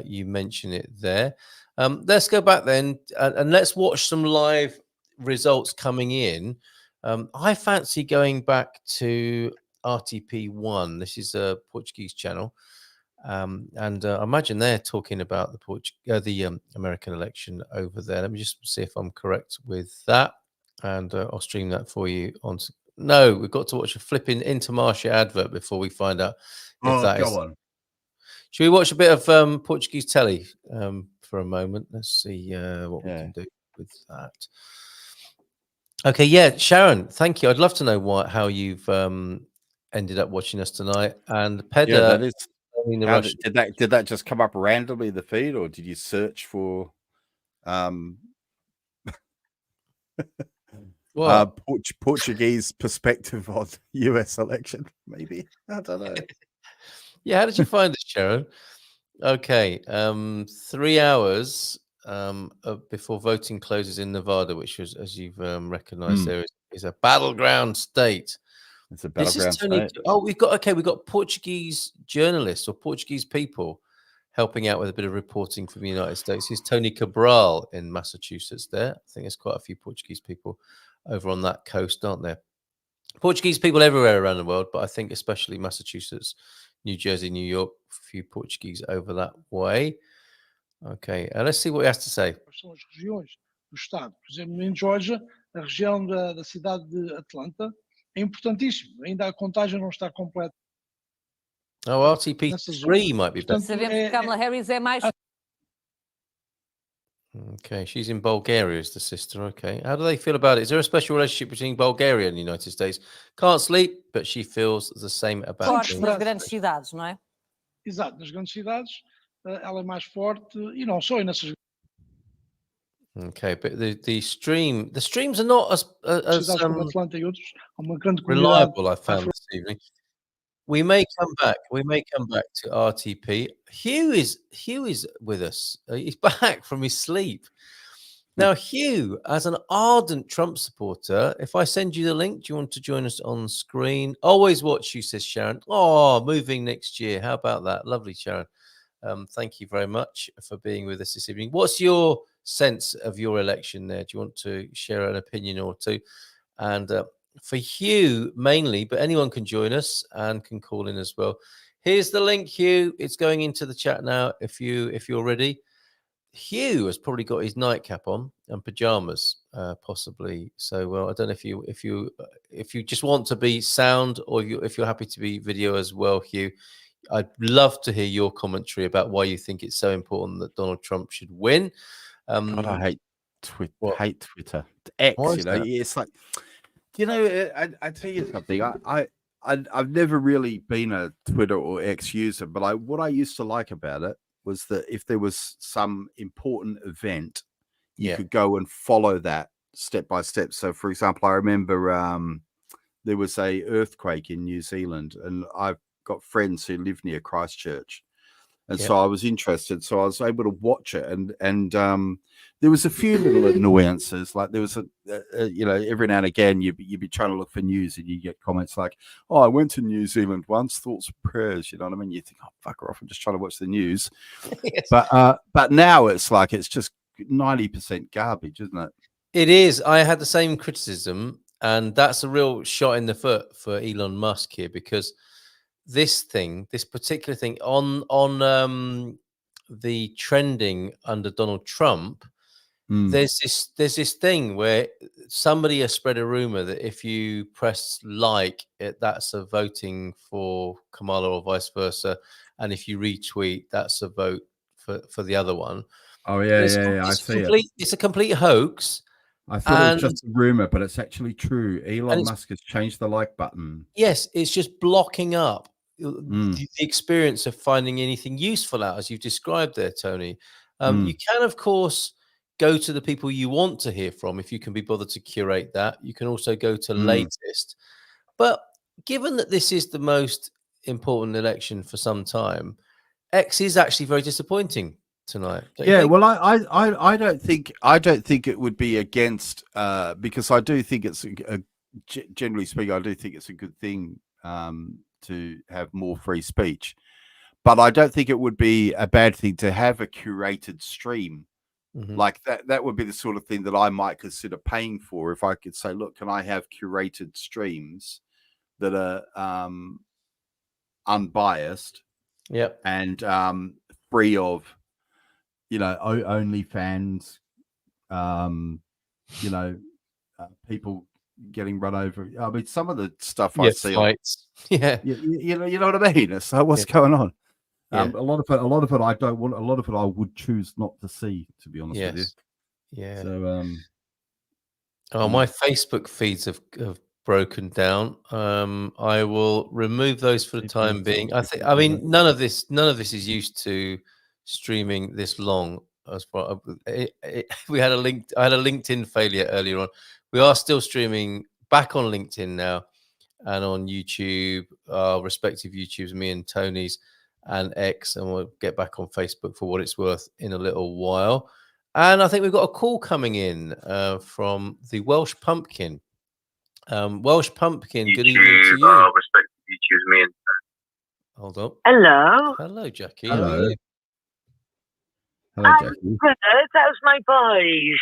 you mention it there? Let's go back then and let's watch some live results coming in. I fancy going back to RTP1. This is a Portuguese channel, And I imagine they're talking about the American election over there. Let me just see if I'm correct with that, and I'll stream that for you on. No, we've got to watch a flipping Intermarché advert before we find out if that is. Go on. Should we watch a bit of Portuguese telly for a moment? Let's see what we can do with that. Okay, yeah, Sharon, thank you. I'd love to know how you've ended up watching us tonight. And Peder, yeah, that is. Did that just come up randomly in the feed, or did you search for Portuguese perspective on US election? Maybe, I don't know. Yeah, how did you find it, Sharon? Okay, 3 hours before voting closes in Nevada, which was, as you've recognized, there is a battleground state. It's a battleground state. Oh, we've got Portuguese journalists or Portuguese people helping out with a bit of reporting from the United States. Here's Tony Cabral in Massachusetts there. I think there's quite a few Portuguese people over on that coast, aren't there? Portuguese people everywhere around the world, but I think especially Massachusetts, New Jersey, New York, a few Portuguese over that way. Okay, let's see what he has to say. São as regiões do Estado. Por exemplo, em Georgia, a região da cidade de Atlanta é importantíssimo. Ainda a contagem não está completa. Oh, RTP3 might be better. Sabemos que Kamala Harris é mais. Okay, she's in Bulgaria as the sister. Okay, how do they feel about it? Is there a special relationship between Bulgaria and the United States? Can't sleep, but she feels the same about Forte nas grandes cidades, não é? Exato, nas grandes cidades ela é mais forte e não só nessas. Okay, but the streams are not as Atlanta e outros, uma grande reliable, I found this evening. We may come back to RTP. Hugh is with us. He's back from his sleep. Now, Hugh, as an ardent Trump supporter, if I send you the link, do you want to join us on screen? Always watch you, says Sharon. Oh, moving next year. How about that? Lovely, Sharon. Thank you very much for being with us this evening. What's your sense of your election there? Do you want to share an opinion or two? And for Hugh mainly, but anyone can join us and can call in as well. Here's the link, Hugh. It's going into the chat now. If you're ready. Hugh has probably got his nightcap on and pajamas, possibly. So, well, I don't know if you just want to be sound or if you're happy to be video as well, Hugh. I'd love to hear your commentary about why you think it's so important that Donald Trump should win. God, I hate Twitter. Hate Twitter. X, it's like, I tell you something. I've never really been a Twitter or X user, but what I used to like about it was that if there was some important event, you could go and follow that step by step. So, for example, I remember there was a earthquake in New Zealand, and I've got friends who live near Christchurch, and so I was interested. So I was able to watch it, and there was a few little annoyances. Like there was every now and again you'd be trying to look for news, and you get comments like, "Oh, I went to New Zealand once. Thoughts and prayers." You know what I mean? You think, "Oh, fuck her off! I'm just trying to watch the news." Yes. But now it's like it's just 90% garbage, isn't it? It is. I had the same criticism, and that's a real shot in the foot for Elon Musk here, because this particular thing on the trending under Donald Trump, there's this thing where somebody has spread a rumor that if you press like it, that's a voting for Kamala or vice versa, and if you retweet, that's a vote for the other one. Oh yeah, I see it. It's a complete hoax. I thought it was just a rumor, but it's actually true. Elon Musk has changed the like button. Yes, it's just blocking up the experience of finding anything useful out, as you've described there, Tony. You can, of course, go to the people you want to hear from if you can be bothered to curate that. You can also go to latest. But given that this is the most important election for some time, X is actually very disappointing tonight. Yeah, well, I don't think it would be against because I do think it's generally speaking, I do think it's a good thing to have more free speech, but I don't think it would be a bad thing to have a curated stream like that. That would be the sort of thing that I might consider paying for, if I could say, look, can I have curated streams that are unbiased Yep. And free of, OnlyFans, people getting run over. I mean, some of the stuff I see, fights. Yeah, you know what I mean. So what's going on? Yeah. A lot of it, I don't want. A lot of it, I would choose not to see, to be honest with you. Yeah. So, my Facebook feeds have broken down. I will remove those for the time being. I mean, none of this is used to streaming this long. As far I had a LinkedIn failure earlier on. We are still streaming back on LinkedIn now and on YouTube, our respective YouTubes, me and Tony's and X, and we'll get back on Facebook for what it's worth in a little while. And I think we've got a call coming in from the Welsh Pumpkin. Welsh Pumpkin, good evening to you. Respective YouTubes, me and Hold on. Hello. Hello, Jackie. Hello. How are you? Hello, Jackie. Good. How's my boys?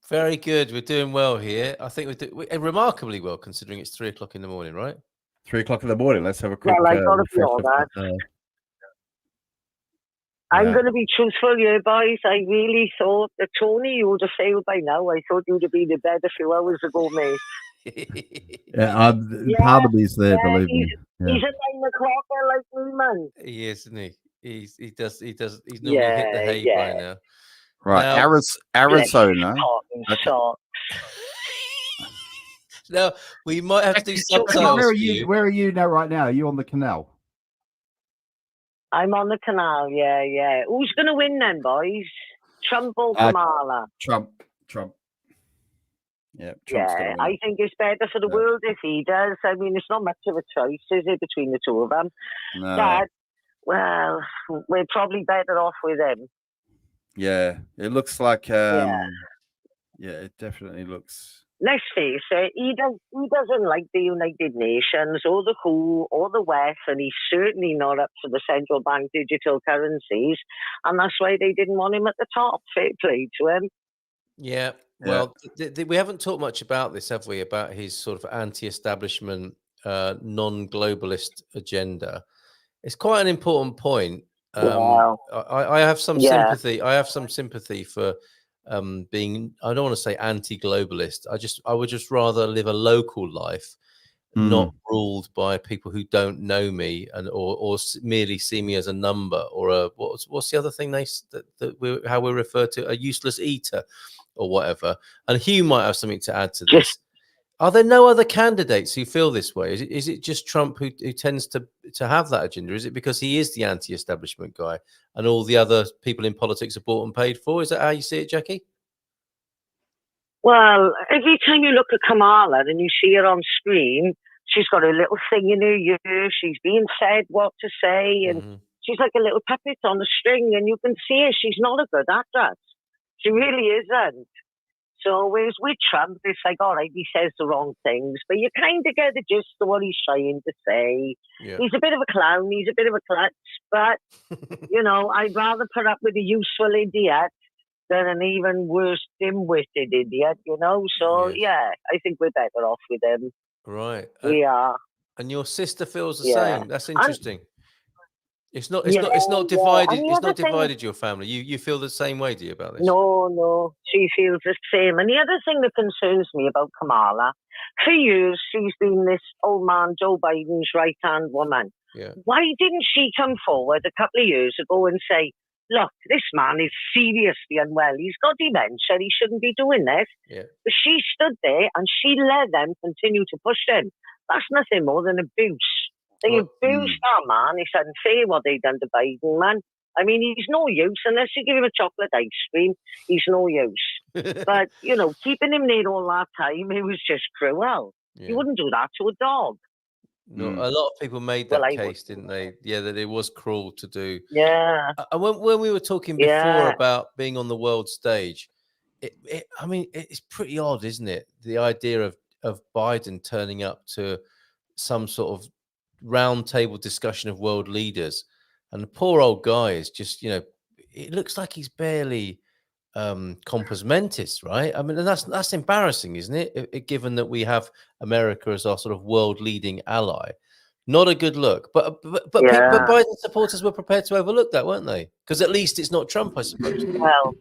Very good. We're doing well here. I think we're remarkably well, considering it's 3 o'clock in the morning, right? 3 o'clock in the morning. Let's have a quick. Well, I gotta be all that. I'm going to be truthful here, boys. I really thought that Tony, you would have failed by now. I thought you would have been in bed a few hours ago, mate. Part of me's there, believe me. He's a 9 o'clocker like me, man. He is, isn't he? He's normally hit the hay by now. Right, now, Arizona. Now we might have to do subtitles. Where are you now? Right now, are you on the canal? I'm on the canal. Yeah. Who's going to win then, boys? Trump or Kamala? Trump. Yeah, Trump's gonna win. I think it's better for the world if he does. I mean, it's not much of a choice, is it, between the two of them? No. But, well, we're probably better off with him. Yeah, it looks like. It definitely looks. Let's face it, he doesn't like the United Nations or the WHO or the WEF, and he's certainly not up for the central bank digital currencies, and that's why they didn't want him at the top. Fair play to him. Yeah. Well, we haven't talked much about this, have we? About his sort of anti-establishment, non-globalist agenda. It's quite an important point. I have some sympathy. I have some sympathy for being. I don't want to say anti-globalist. I would just rather live a local life, not ruled by people who don't know me or merely see me as a number or a what's the other thing how we're referred to, a useless eater or whatever. And Hugh might have something to add to this. Are there no other candidates who feel this way? Is it just Trump who tends to have that agenda? Is it because he is the anti-establishment guy and all the other people in politics are bought and paid for? Is that how you see it, Jackie? Well, every time you look at Kamala and you see her on screen, she's got a little thing in her ear. She's being said what to say, and she's like a little puppet on a string, and you can see her. She's not a good actress. She really isn't. So whereas with Trump, it's like, all right, he says the wrong things, but you kind of get the gist of what he's trying to say. Yeah. He's a bit of a clown. He's a bit of a klutz, but, I'd rather put up with a useful idiot than an even worse dim-witted idiot, So, I think we're better off with him. Right. We are. And your sister feels the same. That's interesting. It's not divided. It's not divided your family. You feel the same way, do you, about this? No. She feels the same. And the other thing that concerns me about Kamala, for years she's been this old man Joe Biden's right-hand woman. Yeah. Why didn't she come forward a couple of years ago and say, look, this man is seriously unwell. He's got dementia. He shouldn't be doing this. Yeah. But she stood there and she let them continue to push him. That's nothing more than abuse. They abused that man. It's unfair what they done to Biden, man. I mean, he's no use. Unless you give him a chocolate ice cream, he's no use. But, keeping him there all that time, it was just cruel. Yeah. You wouldn't do that to a dog. No, a lot of people made that case, didn't they? Yeah, that it was cruel to do. Yeah. And when we were talking before about being on the world stage, it's pretty odd, isn't it? The idea of Biden turning up to some sort of round table discussion of world leaders, and the poor old guy is just, it looks like he's barely compos mentis, right? I mean, and that's embarrassing, isn't it? Given that we have America as our sort of world leading ally, Not a good look. But Biden supporters were prepared to overlook that, weren't they? Because at least it's not Trump, I suppose. Well,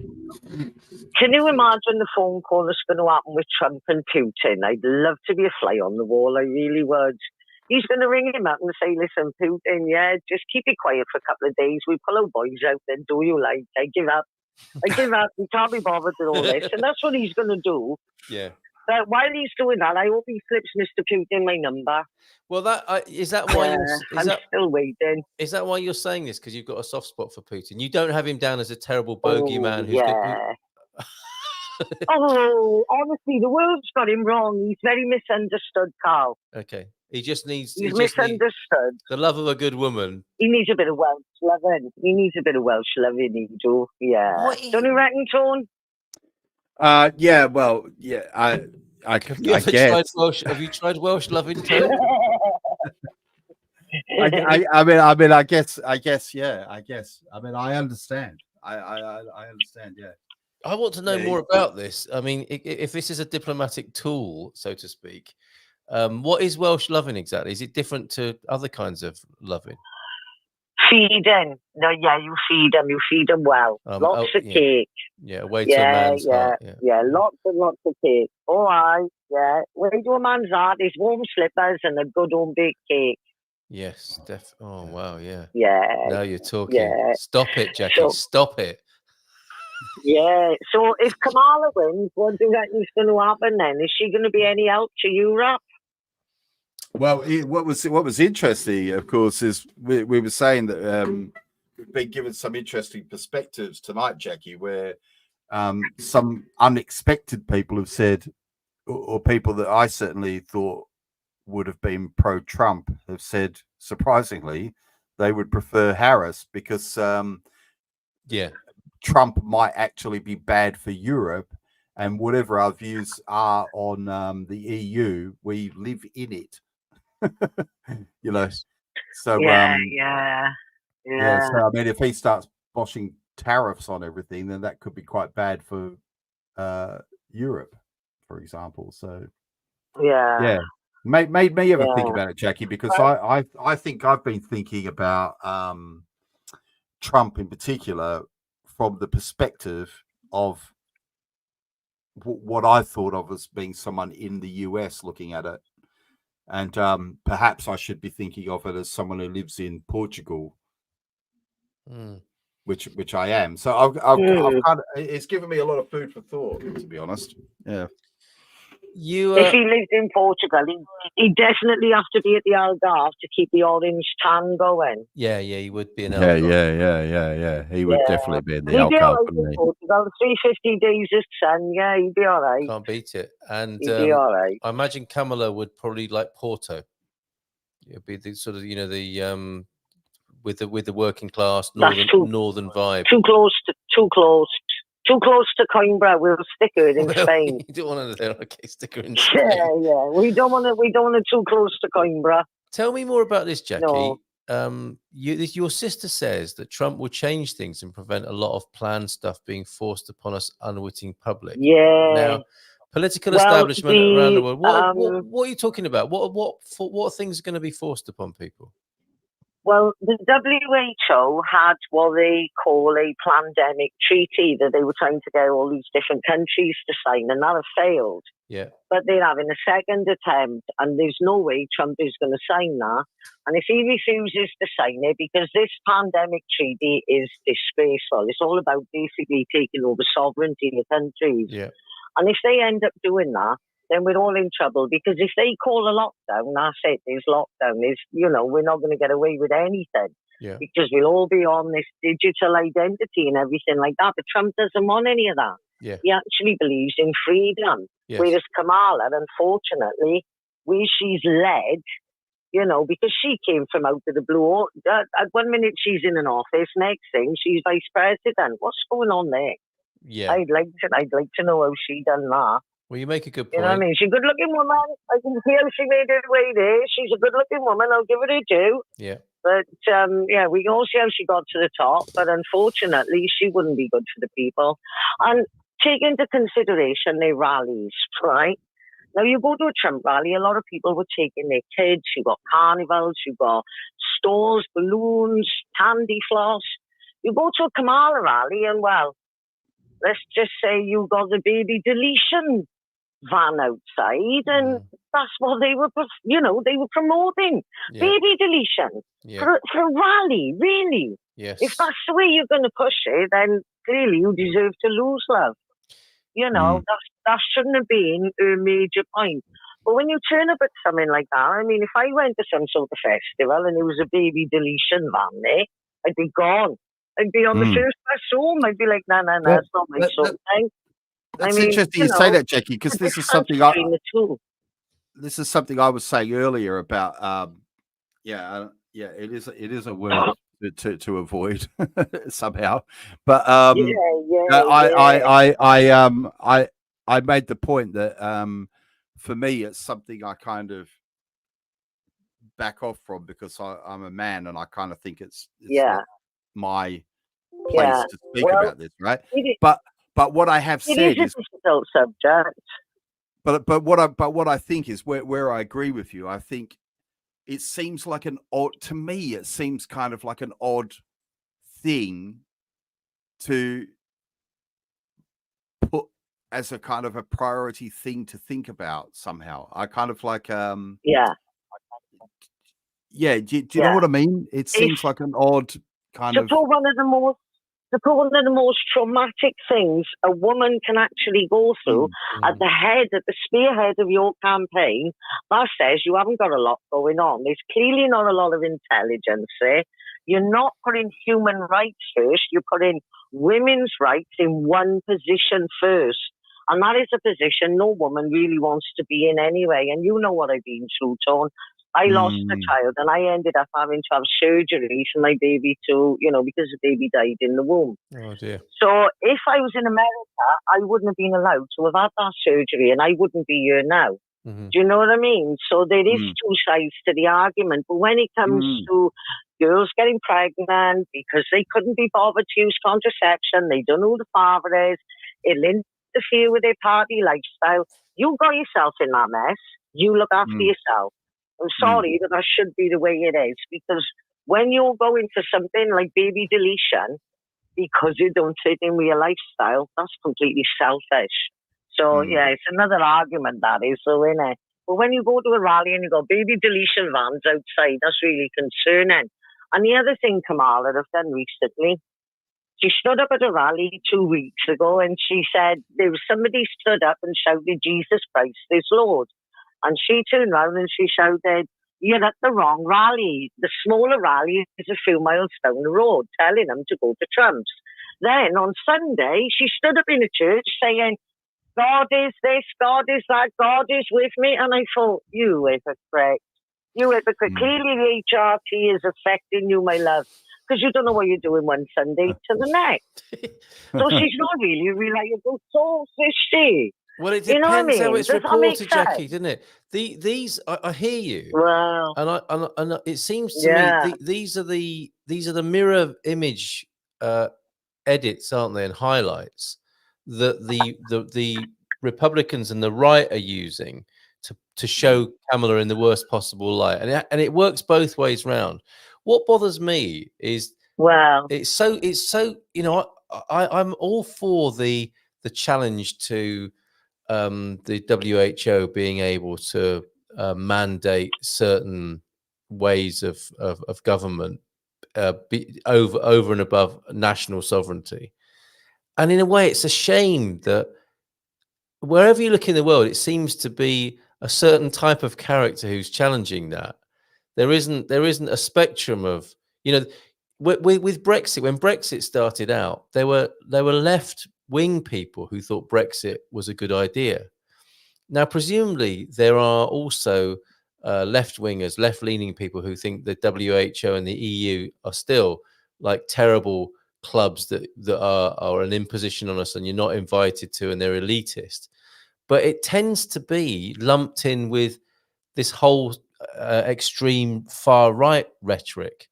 can you imagine the phone call that's going to happen with Trump and Putin? I'd love to be a fly on the wall. I really would. He's going to ring him up and say, listen, Putin, just keep it quiet for a couple of days. We pull our boys out then, do you like? I give up. We can't be bothered with all this. And that's what he's going to do. Yeah. But while he's doing that, I hope he flips Mr. Putin my number. Well, is that why I'm still waiting. Is that why you're saying this? Because you've got a soft spot for Putin. You don't have him down as a terrible bogeyman who's Oh, honestly, the world's got him wrong. He's very misunderstood, Carl. Okay. He's misunderstood. The love of a good woman. He needs a bit of Welsh loving. He do. Yeah. Don't you reckon, Tone? Yeah, well, yeah, I guess. Have you tried Welsh loving too? I guess, yeah. I mean, I understand. I understand, yeah. I want to know more about this. I mean, if this is a diplomatic tool, so to speak, what is Welsh loving exactly? Is it different to other kinds of loving? Feeding. No, you feed them well. Lots of cake. Yeah, way to a man's heart. Yeah, lots and lots of cake. All right, yeah. Way to a man's heart is warm slippers and a good home baked cake. Yes, oh, wow, yeah. Yeah. Now you're talking. Yeah. Stop it, Jackie, stop it. Yeah, so if Kamala wins, what do you reckon is going to happen then? Is she going to be any help to Europe? Well, what was interesting, of course, is we were saying that we've been given some interesting perspectives tonight, Jackie, where some unexpected people have said, or people that I certainly thought would have been pro-Trump have said, surprisingly, they would prefer Harris because Trump might actually be bad for Europe, and whatever our views are on the EU, we live in it. You know, so so I mean, if he starts boshing tariffs on everything, then that could be quite bad for Europe, for example. So made me ever think about it, Jackie, because I think I've been thinking about Trump in particular from the perspective of what I thought of as being someone in the US looking at it. And perhaps I should be thinking of it as someone who lives in Portugal, which I am. So I've it's given me a lot of food for thought, to be honest. Yeah. If he lived in Portugal, he definitely have to be at the Algarve to keep the orange tan going. Yeah, he would be in Algarve. Yeah. He would definitely be in the Algarve. Portugal, 350 days of sun. Yeah, he'd be all right. Can't beat it. And he'd be all right. I imagine Kamala would probably like Porto. It'd be the sort of the with the working class northern vibe. Too close to Coimbra. We'll stick it in Spain. You don't want to stick her in Spain. Yeah. We don't want to too close to Coimbra. Tell me more about this, Jackie. No. Your sister says that Trump will change things and prevent a lot of planned stuff being forced upon us unwitting public. Yeah. Now, political establishment around the world. What are you talking about? What things are going to be forced upon people? Well, the WHO had what they call a pandemic treaty that they were trying to get all these different countries to sign, and that has failed. Yeah. But they're having a second attempt, and there's no way Trump is going to sign that. And if he refuses to sign it, because this pandemic treaty is disgraceful, it's all about basically taking over sovereignty of countries. Yeah. And if they end up doing that, then we're all in trouble, because if they call a lockdown, that's it, there's lockdown. We're not going to get away with anything, because we'll all be on this digital identity and everything like that. But Trump doesn't want any of that. Yeah. He actually believes in freedom. Yes. Whereas Kamala, unfortunately, where she's led, because she came from out of the blue. At 1 minute she's in an office, next thing she's vice president. What's going on there? Yeah. I'd like to know how she done that. Well, you make a good point. You know what I mean? She's a good-looking woman. I can see how she made her way there. She's a good-looking woman. I'll give her a due. Yeah. But, we can all see how she got to the top. But unfortunately, she wouldn't be good for the people. And take into consideration their rallies, right? Now, you go to a Trump rally, a lot of people were taking their kids. You've got carnivals, you've got stores, balloons, candy floss. You go to a Kamala rally and, well, let's just say you got the baby deletion van outside, and that's what they were, they were promoting. Yeah. Baby deletion for a rally, really. Yes. If that's the way you're going to push it, then clearly you deserve to lose, love. That shouldn't have been a major point. But when you turn up at something like that, I mean, if I went to some sort of festival and there was a baby deletion van there, I'd be gone. I'd be on the first bus home. I'd be like, no, it's not my sort of thing. That's interesting you say that, Jackie, because this is something this is something I was saying earlier about. It is a word to avoid somehow, but I made the point that for me it's something I kind of back off from because I'm a man and I kind of think it's not my place to speak about this, right? But what I have said is a difficult subject. But what I think is where I agree with you. I think it seems like to me it seems kind of like an odd thing to put as a kind of a priority thing to think about somehow. I kind of like do you know what I mean? It seems like an odd kind of one of the most traumatic things a woman can actually go through at the spearhead of your campaign. That says you haven't got a lot going on. There's clearly not a lot of intelligence there. You're not putting human rights first. You're putting women's rights in one position first. And that is a position no woman really wants to be in anyway. And you know what I've been through, Tone. I lost a child and I ended up having to have surgery for my baby because the baby died in the womb. Oh dear. So if I was in America, I wouldn't have been allowed to have had that surgery and I wouldn't be here now. Do you know what I mean? So there is two sides to the argument. But when it comes to girls getting pregnant because they couldn't be bothered to use contraception, they don't know who the father is, it'll interfere with their party lifestyle. You got yourself in that mess. You look after yourself. I'm sorry that should be the way it is, because when you're going for something like baby deletion because you don't fit in with your lifestyle, that's completely selfish. So, it's another argument that is, isn't it? But when you go to a rally and you got baby deletion vans outside, that's really concerning. And the other thing Kamala have done recently, she stood up at a rally 2 weeks ago and she said there was somebody stood up and shouted, Jesus Christ is Lord. And she turned around and she shouted, you're at the wrong rally. The smaller rally is a few miles down the road, telling them to go to Trump's. Then on Sunday, she stood up in a church saying, God is this, God is that, God is with me. And I thought, you hypocrite. You hypocrite. Clearly the HRT is affecting you, my love, because you don't know what you're doing one Sunday to the next. So she's not really a reliable source, is she? Well, it depends how it's reported, Jackie, doesn't it? These, I hear you. Wow. And it seems to me these are the mirror image edits, aren't they, and highlights that the Republicans and the right are using to show Kamala in the worst possible light, and it works both ways round. What bothers me is it's so I'm all for the challenge to the WHO being able to mandate certain ways of government over and above national sovereignty. And in a way, it's a shame that wherever you look in the world, it seems to be a certain type of character who's challenging that. There isn't a spectrum of, with Brexit. When Brexit started out, there were left-wing people who thought Brexit was a good idea. Now, presumably, there are also left-wingers, left-leaning people who think the WHO and the EU are still like terrible clubs that are an imposition on us and you're not invited to, and they're elitist. But it tends to be lumped in with this whole extreme far-right rhetoric.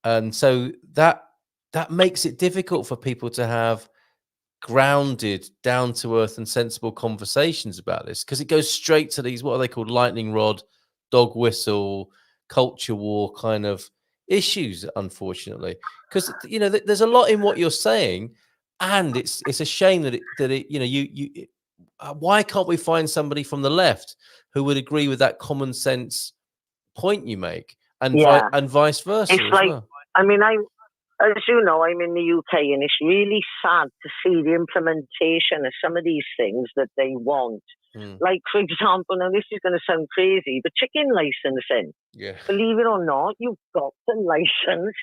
And so that makes it difficult for people to have grounded, down to earth, and sensible conversations about this, because it goes straight to these, what are they called, lightning rod, dog whistle, culture war kind of issues, unfortunately. Because there's a lot in what you're saying, and it's a shame that why can't we find somebody from the left who would agree with that common sense point you make, and vice versa? It's like, I mean, as you know, I'm in the UK, and it's really sad to see the implementation of some of these things that they want. Like, for example, now this is going to sound crazy, but chicken licensing. Yeah. Believe it or not, you've got to license.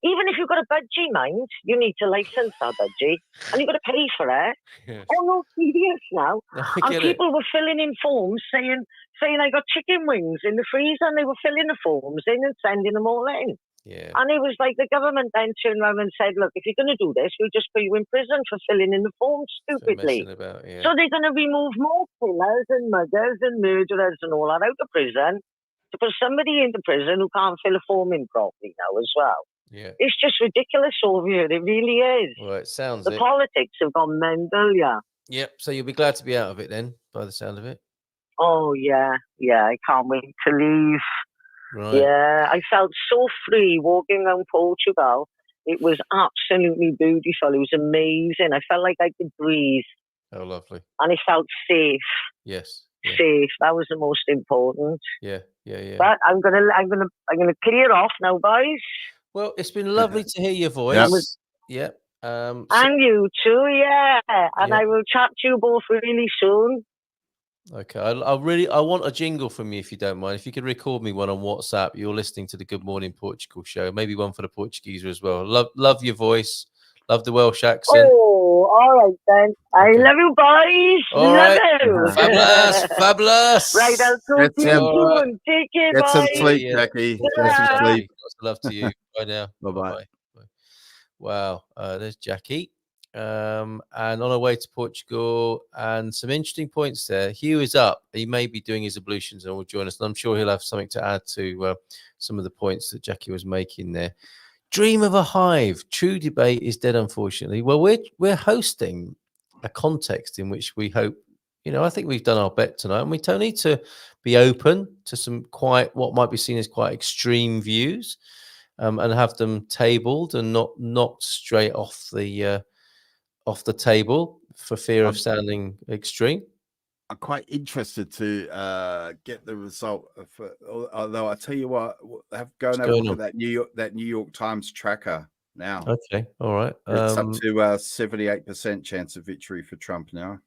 Even if you've got a budgie, mind, you need to license that budgie, and you've got to pay for it. Yes. Oh, no, serious now. And people were filling in forms saying I got chicken wings in the freezer, and they were filling the forms in and sending them all in. Yeah. And it was like the government then turned around and said, look, if you're going to do this, we'll just put you in prison for filling in the forms stupidly. So they're going to remove more killers and muggers and murderers and all that out of prison to put somebody into prison who can't fill a form in properly now as well. Yeah. It's just ridiculous over here. It really is. Well, it sounds the politics have gone mental, Yep. So you'll be glad to be out of it then, by the sound of it. Oh, yeah. I can't wait to leave. Right. Yeah, I felt so free walking around Portugal. It was absolutely beautiful. It was amazing. I felt like I could breathe. Oh, lovely. And it felt safe. Yes. Safe. That was the most important. Yeah. But I'm gonna clear off now, boys. Well, it's been lovely to hear your voice. Yep. And you too, And I will chat to you both really soon. Okay, I want a jingle from you, if you don't mind. If you could record me one on WhatsApp. You're listening to the Good Morning Portugal show. Maybe one for the Portuguese as well. Love your voice. Love the Welsh accent. Oh, all right then. I love you, boys. All love right. you. Fabulous. Right, I'll talk to you soon. Take care, Get some bye. sleep, Jackie. Get some sleep. Lots of love to you. Bye now. Bye-bye. Wow. There's Jackie. And on our way to Portugal, and some interesting points there. Hugh is up. He may be doing his ablutions and will join us, and I'm sure he'll have something to add to some of the points that Jackie was making there. Dream of a hive. True debate is dead, unfortunately. Well, we're hosting a context in which we hope, I think we've done our bet tonight, and we don't need to be open to some what might be seen as quite extreme views, and have them tabled and not knocked straight off the table for fear of sounding extreme. I'm quite interested to get the result although I tell you what, go and have a look at that New York Times tracker now. Okay, all right. It's up to 78% chance of victory for Trump now.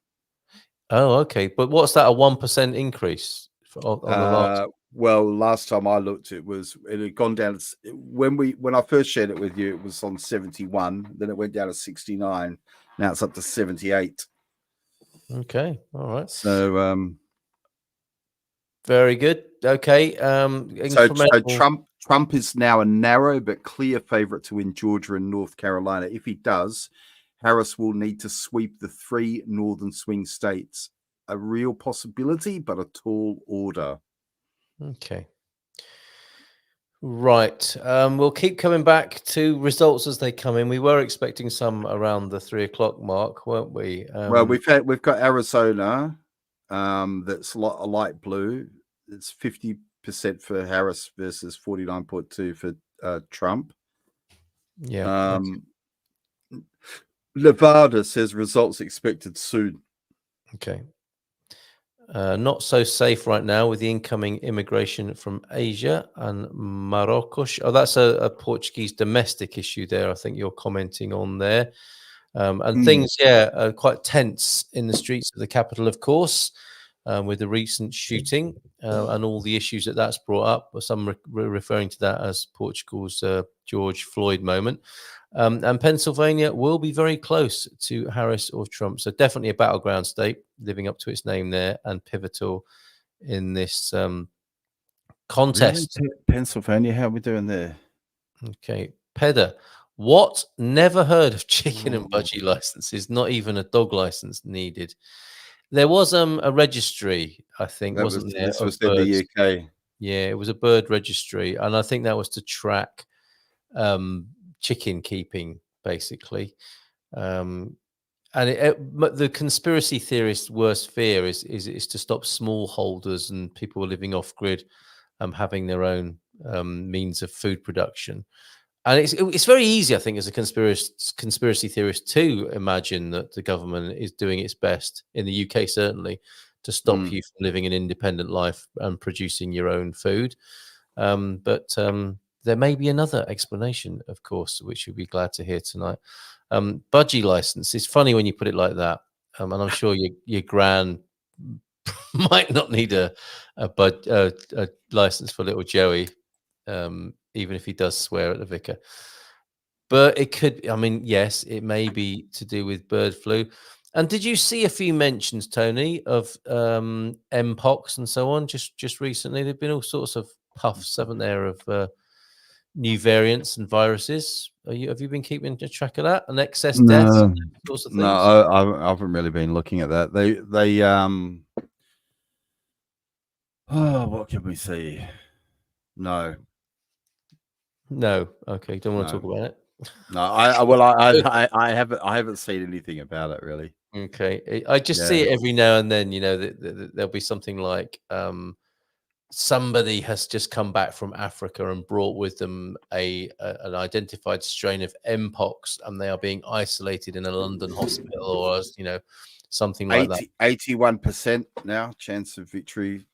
Oh, okay. But what's that, a 1% increase on the last? Well, last time I looked, it had gone down. When I first shared it with you, it was on 71. Then it went down to 69. Now it's up to 78. Okay, all right. So, very good. Okay. So Trump is now a narrow but clear favorite to win Georgia and North Carolina. If he does, Harris will need to sweep the 3 northern swing states. A real possibility, but a tall order. Okay. Right. We'll keep coming back to results as they come in. We were expecting some around the 3 o'clock mark, weren't we? Well, we've got Arizona, that's a light blue. It's 50% for Harris versus 49.2 for Trump. Yeah. Nevada says results expected soon. Okay. Not so safe right now with the incoming immigration from Asia and Morocco. Oh, that's a Portuguese domestic issue there, I think you're commenting on there. And things, are quite tense in the streets of the capital, of course, with the recent shooting and all the issues that's brought up. Some referring to that as Portugal's George Floyd moment. And Pennsylvania will be very close to Harris or Trump. So definitely a battleground state, living up to its name there, and pivotal in this contest. Really? Pennsylvania, how are we doing there? Okay. Pedder. What? Never heard of chicken and budgie licenses, not even a dog license needed. There was a registry, I think, wasn't there? This was in the UK. Yeah, it was a bird registry. And I think that was to track chicken keeping, basically. And And the conspiracy theorist's worst fear is to stop smallholders and people living off grid having their own means of food production. And it's very easy, I think, as a conspiracy theorist to imagine that the government is doing its best, in the UK certainly, to stop you from living an independent life and producing your own food. But there may be another explanation, of course, which you'll be glad to hear tonight. Budgie license. It's funny when you put it like that. And I'm sure your gran might not need a license for little Joey, even if he does swear at the vicar. But it could, I mean, yes, it may be to do with bird flu. And did you see a few mentions, Tony, of Mpox and so on just recently? There've been all sorts of puffs, haven't there, of new variants and viruses. Have you been keeping track of that? And excess deaths, and sorts of things? No, I haven't really been looking at that. They oh, what can we see? No. Okay, don't want to talk about it. No, I haven't seen anything about it really. Okay, I just see it every now and then. You know, there'll be something like somebody has just come back from Africa and brought with them an identified strain of Mpox, and they are being isolated in a London hospital, or something like that. 81% now chance of victory.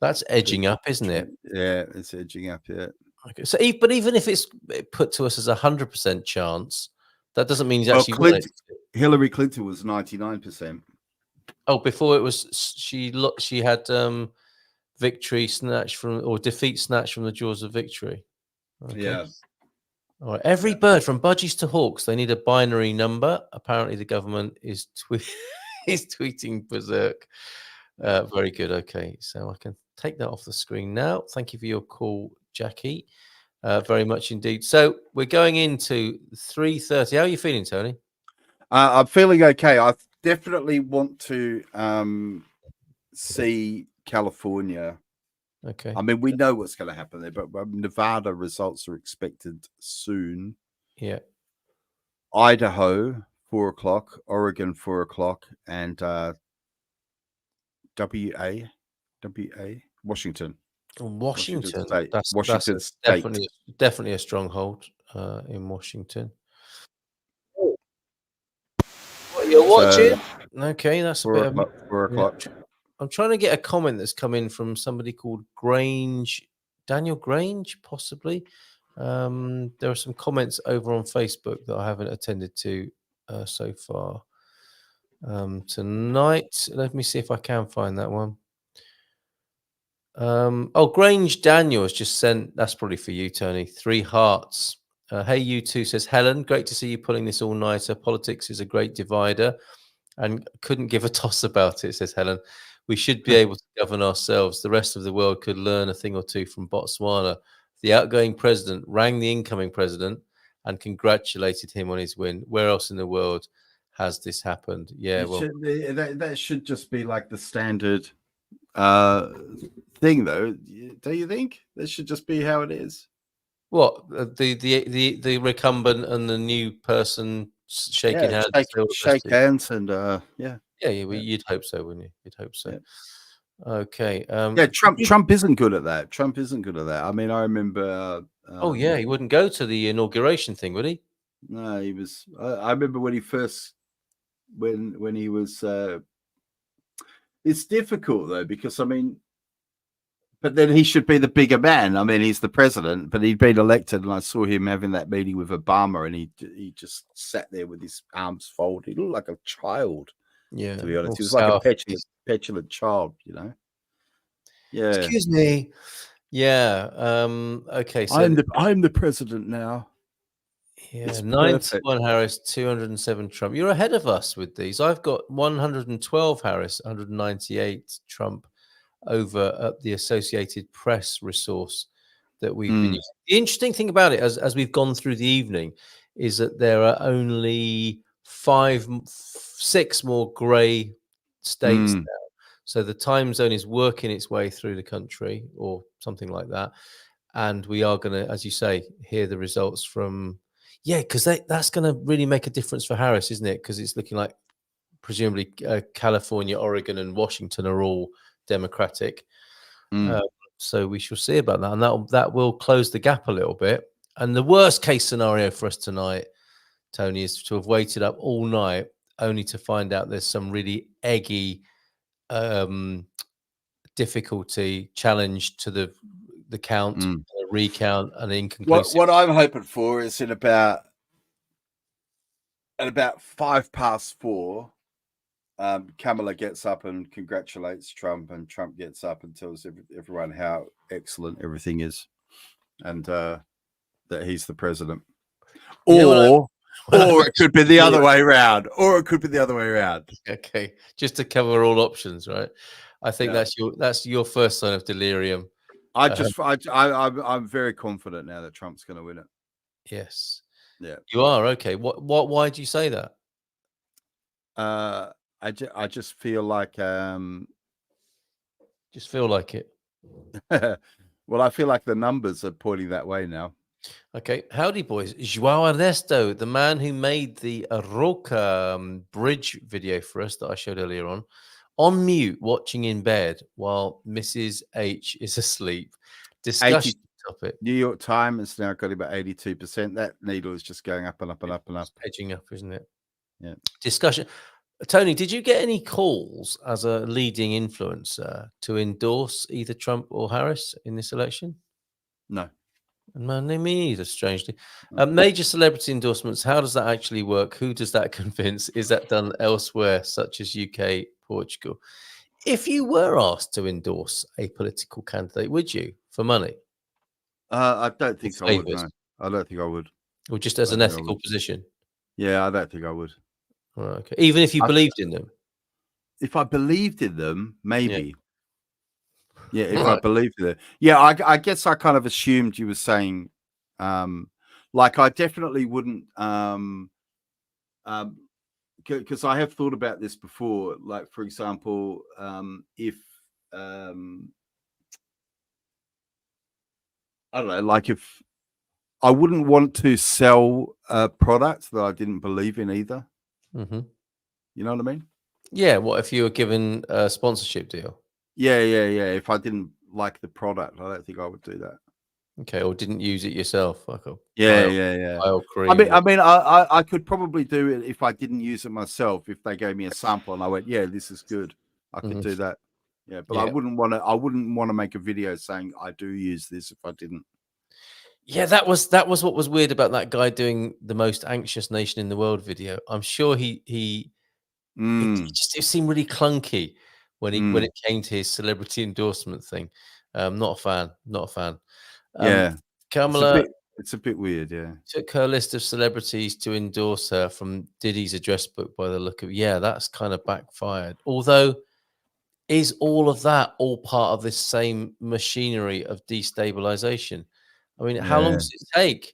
That's edging up, isn't it? Yeah, it's edging up. Yeah. Okay, so but even if it's put to us as 100% chance, that doesn't mean he's actually won it. Hillary Clinton was 99%. Oh, before it was she had victory snatched from, or defeat snatched from the jaws of victory. Okay. Yeah. All right. Every bird from budgies to hawks, they need a binary number. Apparently, the government is tweeting berserk. Very good. Okay, so I can take that off the screen now. Thank you for your call, Jackie. Very much indeed. So we're going into 3:30. How are you feeling, Tony? I'm feeling okay. I definitely want to see California. Okay. I mean, we know what's going to happen there, but Nevada results are expected soon. Yeah. Idaho, 4 o'clock. Oregon, 4 o'clock. And Washington. Washington State. That's State. definitely a stronghold in Washington. What you're watching? Okay, that's a bit of 4 o'clock. I'm trying to get a comment that's come in from somebody called Daniel Grange, possibly. There are some comments over on Facebook that I haven't attended to so far tonight. Let me see if I can find that one. Grange Daniel has just sent, that's probably for you, Tony, 3 hearts. Hey, you too, says Helen. Great to see you pulling this all-nighter. Politics is a great divider, and couldn't give a toss about it, says Helen. We should be able to govern ourselves. The rest of the world could learn a thing or two from Botswana. The outgoing president rang the incoming president and congratulated him on his win. Where else in the world has this happened? Yeah, that should just be like the standard thing, though. Do you think that should just be how it is? What, the recumbent and the new person shaking hands? Shake hands and yeah. You'd hope so, wouldn't you? You'd hope so. Yeah. Okay. Trump isn't good at that. Trump isn't good at that. I mean, I remember. He wouldn't go to the inauguration thing, would he? No, he was. I remember when he first, when he was. It's difficult though, because I mean, but then he should be the bigger man. I mean, he's the president, but he'd been elected, and I saw him having that meeting with Obama, and he just sat there with his arms folded. He looked like a child. Yeah, to be honest, he was like a petulant child, you know. Yeah. Excuse me. Yeah. Okay. So I'm the president now. Yeah. 91 Harris, 207 Trump. You're ahead of us with these. I've got 112 Harris, 198 Trump over at the Associated Press resource that we've been using. The interesting thing about it, as we've gone through the evening, is that there are only 6 more grey states now. So the time zone is working its way through the country, or something like that. And we are going to, as you say, hear the results from. Yeah, because that's going to really make a difference for Harris, isn't it? Because it's looking like presumably California, Oregon, and Washington are all Democratic. So we shall see about that, and that will close the gap a little bit. And the worst case scenario for us tonight, Tony, is to have waited up all night only to find out there's some really eggy difficulty challenge to the count, a recount, and inconclusive. What I'm hoping for is at about 4:05, Kamala gets up and congratulates Trump, and Trump gets up and tells everyone how excellent everything is, and that he's the president. Or it could be the other way around. Okay, just to cover all options, right? I think that's your first sign of delirium. I'm very confident now that Trump's going to win it. Yes. Yeah. You are? Okay. Why do you say that? I just feel like just feel like it. Well, I feel like the numbers are pointing that way now. Okay. Howdy, boys. João Ernesto, the man who made the Roca bridge video for us that I showed earlier on mute, watching in bed while Mrs. H is asleep. Discussion topic. New York Times has now got about 82%. That needle is just going up and up and up and up. Edging up, isn't it? Yeah. Discussion. Tony, did you get any calls as a leading influencer to endorse either Trump or Harris in this election? No. No, me neither, strangely. Major celebrity endorsements, how does that actually work? Who does that convince? Is that done elsewhere, such as UK, Portugal? If you were asked to endorse a political candidate, would you, for money? I don't think I would. No. I don't think I would. Or just as an ethical position? Yeah, I don't think I would. Right, okay. Even if you believed in them? If I believed in them, maybe. Yeah, if I believed in it. Yeah, I guess I kind of assumed you were saying, like, I definitely wouldn't, because I have thought about this before. Like, for example, if, I don't know, like if I wouldn't want to sell a product that I didn't believe in either. Mm-hmm. You know what I mean? Yeah. What if you were given a sponsorship deal? Yeah. If I didn't like the product, I don't think I would do that. Okay, or didn't use it yourself, like a yeah. cream. I mean, I could probably do it if I didn't use it myself. If they gave me a sample and I went, yeah, this is good, I could do that. Yeah, but I wouldn't want to. I wouldn't want to make a video saying I do use this if I didn't. Yeah, that was what was weird about that guy doing the most anxious nation in the world video. I'm sure it seemed really clunky when it came to his celebrity endorsement thing. Not a fan. Yeah, Kamala, it's a bit weird. Yeah, took her list of celebrities to endorse her from Diddy's address book by the look of. Yeah, that's kind of backfired. Although, is all of that all part of this same machinery of destabilization? I mean, how long does it take?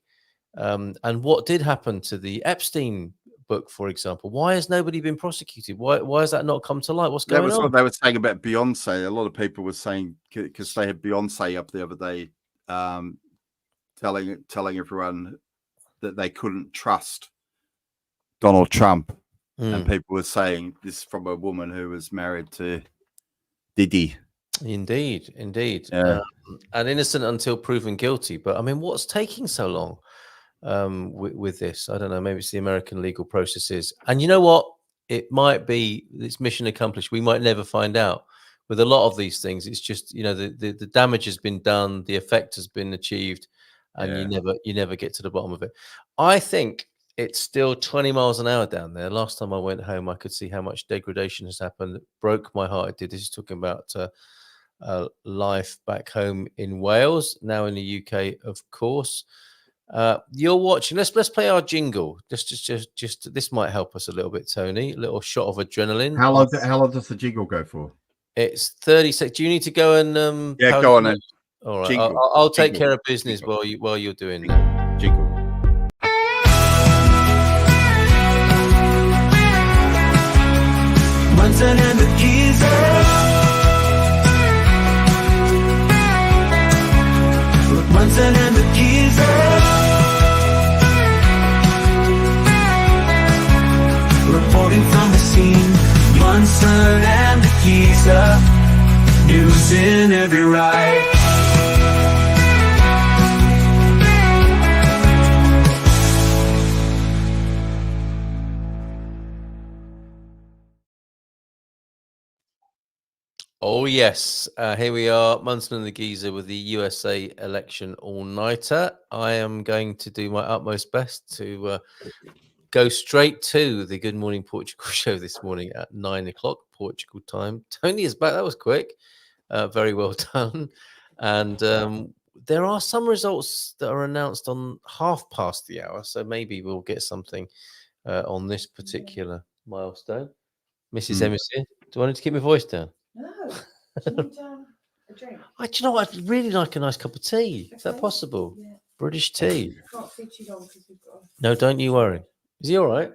And what did happen to the Epstein book, for example? Why has nobody been prosecuted? Why has that not come to light? What's going on? That was what they were saying about Beyonce. A lot of people were saying, because they had Beyonce up the other day, telling everyone that they couldn't trust Donald Trump. And people were saying this from a woman who was married to Diddy. Indeed. Yeah. And innocent until proven guilty. But I mean, what's taking so long with this? I don't know. Maybe it's the American legal processes. And you know what? It might be it's mission accomplished. We might never find out. With a lot of these things, it's just, you know, the damage has been done, the effect has been achieved, and you never get to the bottom of it. I think it's still 20 miles an hour down there. Last time I went home, I could see how much degradation has happened. It broke my heart. It did. This is talking about life back home in Wales, now in the UK, of course. You're watching. Let's play our jingle. Just this might help us a little bit, Tony. A little shot of adrenaline. How long does the jingle go for? It's 30 seconds. Do you need to go and go on then. All right. Jingle. I'll take care of business while you're doing that. Jingle. Munson and the Geeza. Munson and the Geeza. voice in every right. Oh, yes. Here we are, Munson and the Geezer with the USA election all-nighter. I am going to do my utmost best to go straight to the Good Morning Portugal show this morning at 9 o'clock Portugal time. Tony is back. That was quick. Very well done. And there are some results that are announced on half past the hour, so maybe we'll get something on this particular milestone. Mrs. Emerson, do I need to keep my voice down? No. Do you need a drink? Do you know what? I'd really like a nice cup of tea. Is that possible? Yeah. British tea. Can't see too long because we've got. No, don't you worry. Is he all right?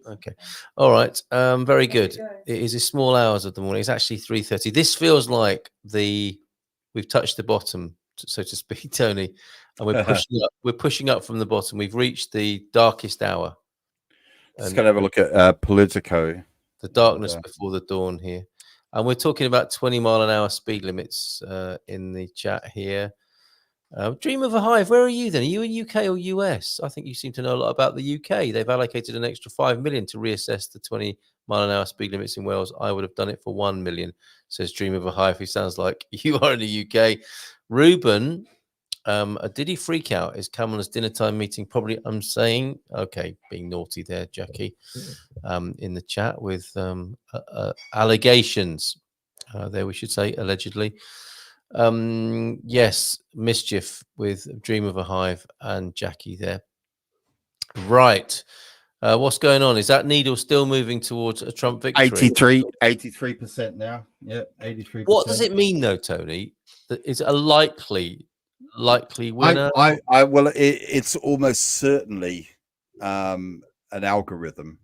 Okay. All right. Very good. It is a small hours of the morning. It's actually 3:30. This feels like we've touched the bottom, so to speak, Tony, and we're pushing up. We're pushing up from the bottom. We've reached the darkest hour. Just going to have a look at Politico. The darkness before the dawn here. And we're talking about 20-mile-an-hour speed limits in the chat here. Dream of a Hive, where are you then? Are you in UK or US? I think you seem to know a lot about the UK. They've allocated an extra 5 million to reassess the 20-mile-an-hour speed limits in Wales. I would have done it for 1 million, says Dream of a Hive, who sounds like you are in the UK. Ruben, did he freak out? Is Kamala's dinner time meeting probably, I'm saying, okay, being naughty there, Jackie, in the chat with allegations. There we should say, allegedly. Yes, mischief with Dream of a Hive and Jackie there. Right. What's going on? Is that needle still moving towards a Trump victory? 83% now. Yeah, 83%. What does it mean, though, Tony? Is it a likely winner? Well, it's almost certainly an algorithm.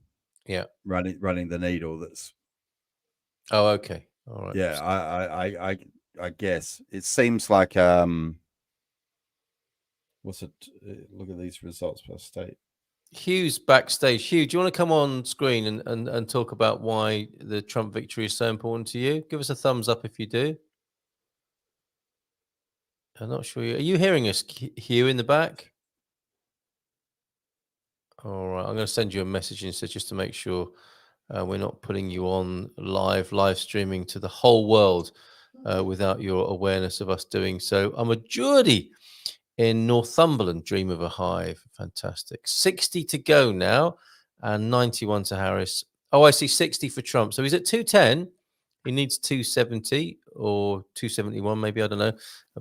Yeah, running the needle. That's. Oh, okay. All right. Yeah, I guess it seems like what's it? Look at these results per state. Hugh's backstage. Hugh, do you want to come on screen and talk about why the Trump victory is so important to you? Give us a thumbs up if you do. I'm not sure. Are you hearing us, Hugh, in the back? All right. I'm going to send you a message instead just to make sure we're not putting you on live streaming to the whole world without your awareness of us doing so. A majority in Northumberland, Dream of a Hive. Fantastic. 60 to go now and 91 to Harris. Oh, I see 60 for Trump. So he's at 210. He needs 270 or 271, maybe. I don't know.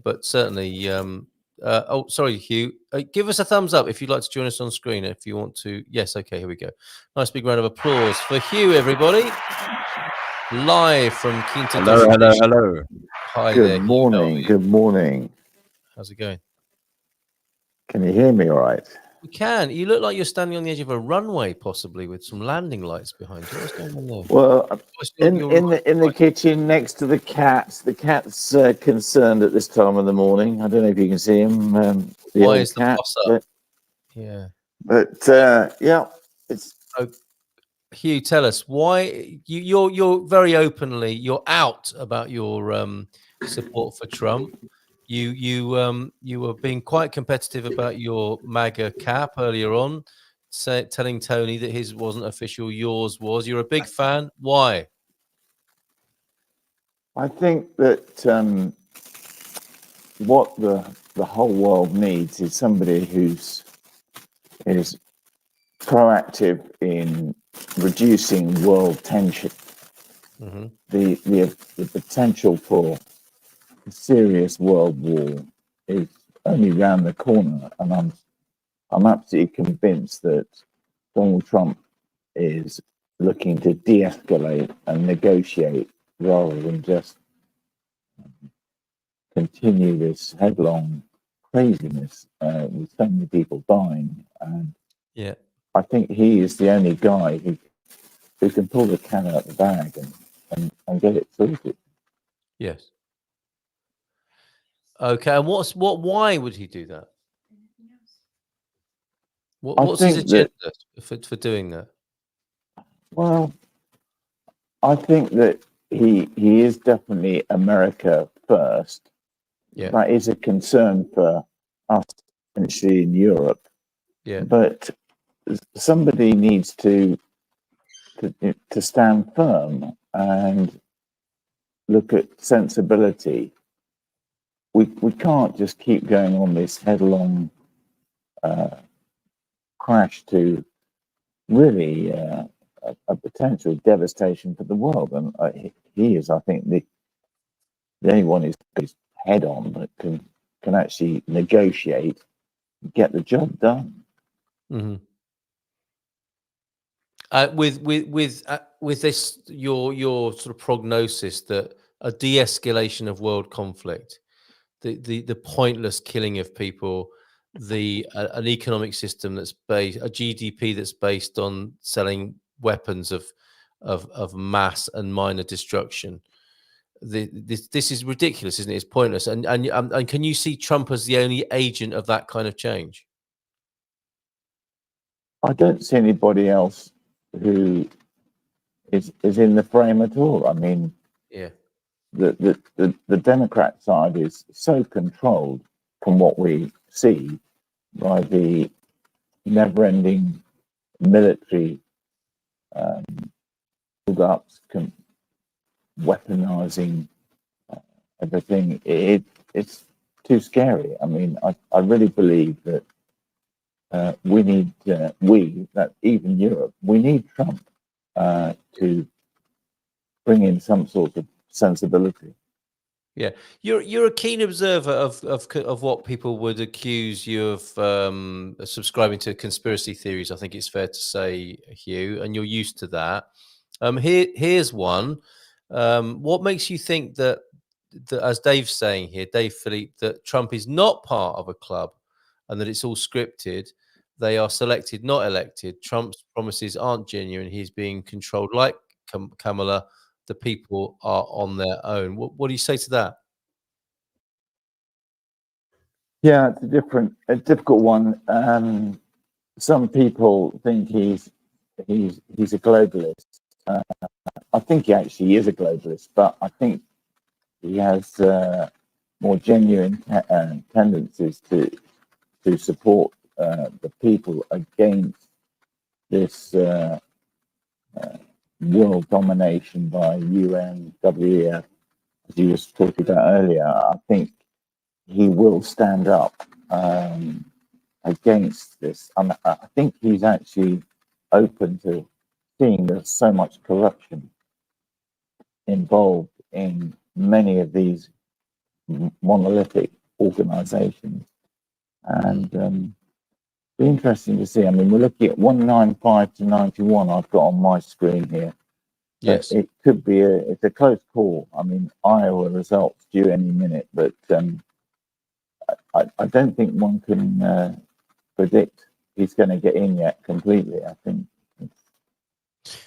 But certainly, oh, sorry, Hugh. Give us a thumbs up if you'd like to join us on screen. If you want to. Yes, okay, here we go. Nice big round of applause for Hugh, everybody. Live from Quinta. Hello. Hi good there. Morning. Good morning. How's it going? Can you hear me all right? We can. You look like you're standing on the edge of a runway, possibly with some landing lights behind you. What's going on there? Well, in the kitchen next to the cats. The cat's concerned at this time of the morning. I don't know if you can see him. Why is the boss up? Yeah. But yeah, it's. Hugh, tell us why you're very openly you're out about your support for Trump. You were being quite competitive about your MAGA cap earlier on, telling Tony that his wasn't official, yours was. You're a big fan. Why? I think that what the whole world needs is somebody who's proactive in reducing world tension. Mm-hmm. The potential for a serious world war is only round the corner, and I'm absolutely convinced that Donald Trump is looking to de-escalate and negotiate rather than just continue this headlong craziness with so many people dying. And yeah, I think he is the only guy who can pull the cat out of the bag and get it sorted. Yes. Okay, and why would he do that? What's his agenda for doing that? Well, I think that he is definitely America first. Yeah. That is a concern for us, essentially in Europe. Yeah. But somebody needs to stand firm and look at sensibility. We can't just keep going on this headlong crash to really a potential devastation for the world. And he is, I think, the only one who's head on that can actually negotiate, get the job done. Mm-hmm. With this, your sort of prognosis that a de-escalation of world conflict, the pointless killing of people, an economic system that's based, a GDP that's based on selling weapons of mass and minor destruction. This is ridiculous, isn't it? It's pointless. And can you see Trump as the only agent of that kind of change? I don't see anybody else who is in the frame at all. I mean, yeah, the Democrat side is so controlled from what we see by the never-ending military build-ups, weaponizing everything. It's too scary. I mean, I really believe that we need, that even Europe, we need Trump to bring in some sort of sensibility. Yeah, you're a keen observer of what people would accuse you of subscribing to conspiracy theories. I think it's fair to say, Hugh, and you're used to that. Here's one. What makes you think that, as Dave's saying here, Dave Philippe, that Trump is not part of a club, and that it's all scripted? They are selected, not elected. Trump's promises aren't genuine. He's being controlled, like Kamala. The people are on their own. What do you say to that? Yeah, it's a difficult one. Some people think he's a globalist. I think he actually is a globalist, but I think he has more genuine tendencies to support the people against this world domination by UN, WEF, as you were talking about earlier. I think he will stand up against this. I think he's actually open to seeing there's so much corruption involved in many of these monolithic organizations. And be interesting to see. I mean, we're looking at 195 to 91 I've got on my screen here. Yes. It could be it's a close call. I mean, Iowa results due any minute, but I don't think one can predict he's going to get in yet completely. I think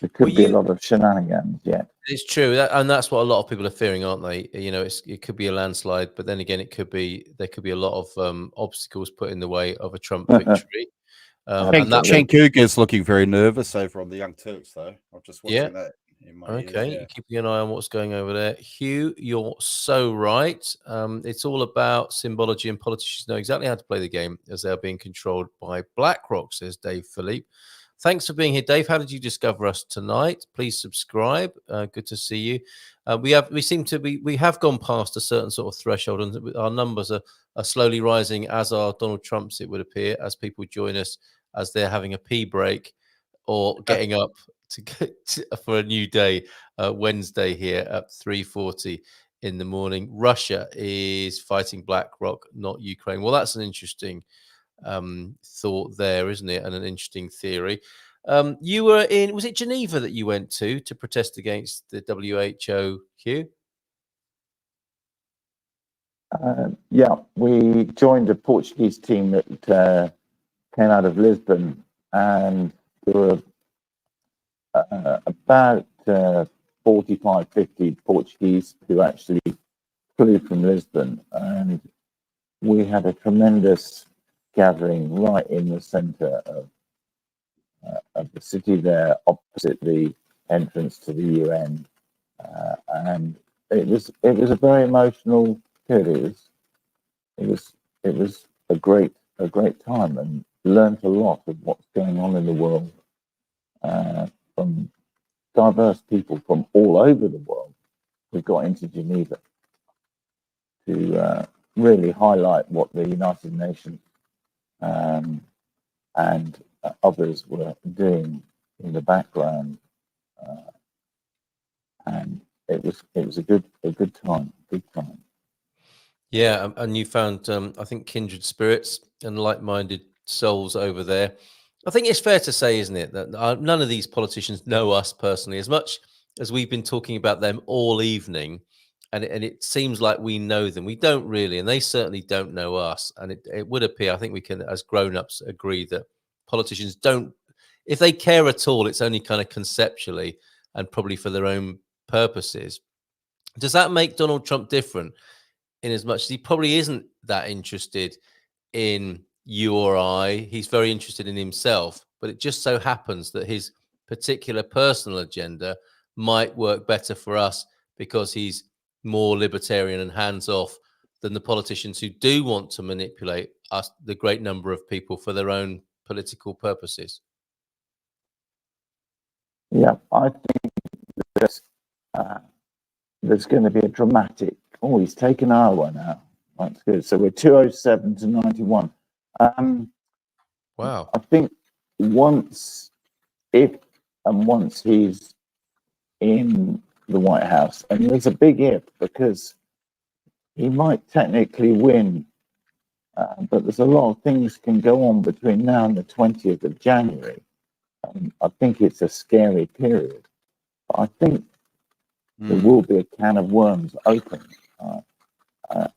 there could be a lot of shenanigans yet. It's true, and that's what a lot of people are fearing, aren't they? You know, it could be a landslide, but then again, there could be a lot of obstacles put in the way of a Trump victory. Cenk Uyghur's looking very nervous over on the Young Turks, though. I'm just watching that in my ears. Okay, you're keeping an eye on what's going over there. Hugh, you're so right. It's all about symbology, and politicians know exactly how to play the game as they're being controlled by BlackRock, says Dave Philippe. Thanks for being here, Dave. How did you discover us tonight? Please subscribe. Good to see you. We have gone past a certain sort of threshold, and our numbers are slowly rising, as are Donald Trump's, it would appear, as people join us as they're having a pee break or getting up for a new day, Wednesday here at 3:40 in the morning. Russia is fighting BlackRock, not Ukraine. Well, that's an interesting thought there, isn't it? And an interesting theory. You were was it Geneva that you went to protest against the WHO, Hugh? Yeah, we joined a Portuguese team that came out of Lisbon, and there were about 45, 50 Portuguese who actually flew from Lisbon, and we had a tremendous gathering right in the center of the city there, opposite the entrance to the UN, and it was a very emotional period. It was a great time, and learned a lot of what's going on in the world from diverse people from all over the world. We got into Geneva to really highlight what the United Nations and others were doing in the background, and it was a good time, big time. Yeah, and you found I think kindred spirits and like-minded souls over there. I think it's fair to say, isn't it, that none of these politicians know us personally as much as we've been talking about them all evening, and it seems like we know them. We don't really, and they certainly don't know us. And it would appear, I think we can, as grown-ups, agree that politicians don't, if they care at all, it's only kind of conceptually and probably for their own purposes. Does that make Donald Trump different, in as much as he probably isn't that interested in you or I? He's very interested in himself, but it just so happens that his particular personal agenda might work better for us because he's more libertarian and hands-off than the politicians who do want to manipulate us, the great number of people, for their own political purposes. Yeah, I think there's going to be a dramatic. Oh, he's taken our one out. That's good. So we're 207 to 91. Wow. I think once he's in the White House, and there's a big if, because he might technically win, but there's a lot of things can go on between now and the 20th of January. I think it's a scary period. But I think there will be a can of worms open.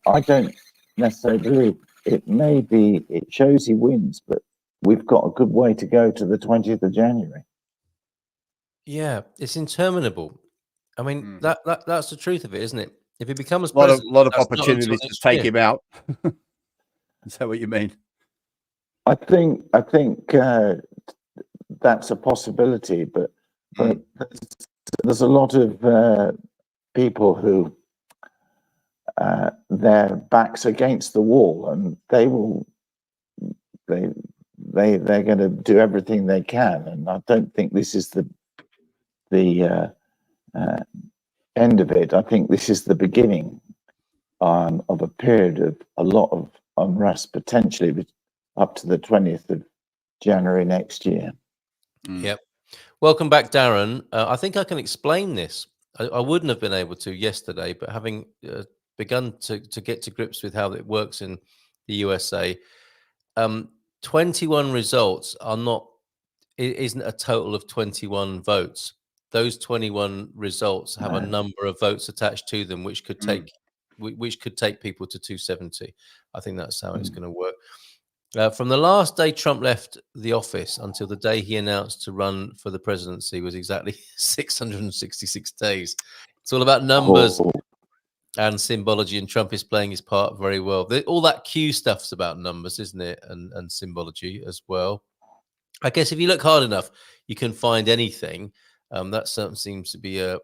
I don't necessarily believe it. Maybe it shows he wins, but we've got a good way to go to the 20th of January. Yeah, it's interminable. I mean, that's the truth of it, isn't it? If he becomes a president, lot of that's not until opportunities to next take year. him out. Is that what you mean? I think that's a possibility, but there's a lot of people who their backs against the wall, and they're going to do everything they can. And I don't think this is the end of it. I think this is the beginning of a period of a lot of unrest, potentially up to the 20th of January next year. Yep. Welcome back, Darren. I think I can explain this. I wouldn't have been able to yesterday, but having begun to get to grips with how it works in the USA, 21 results isn't a total of 21 votes. Those 21 results have a number of votes attached to them, which could take people to 270. I think that's how it's going to work. From the last day Trump left the office until the day he announced to run for the presidency was exactly 666 days. It's all about numbers and symbology, and Trump is playing his part very well. All that Q stuff's about numbers, isn't it? And symbology as well. I guess if you look hard enough, you can find anything. That certainly seems to be a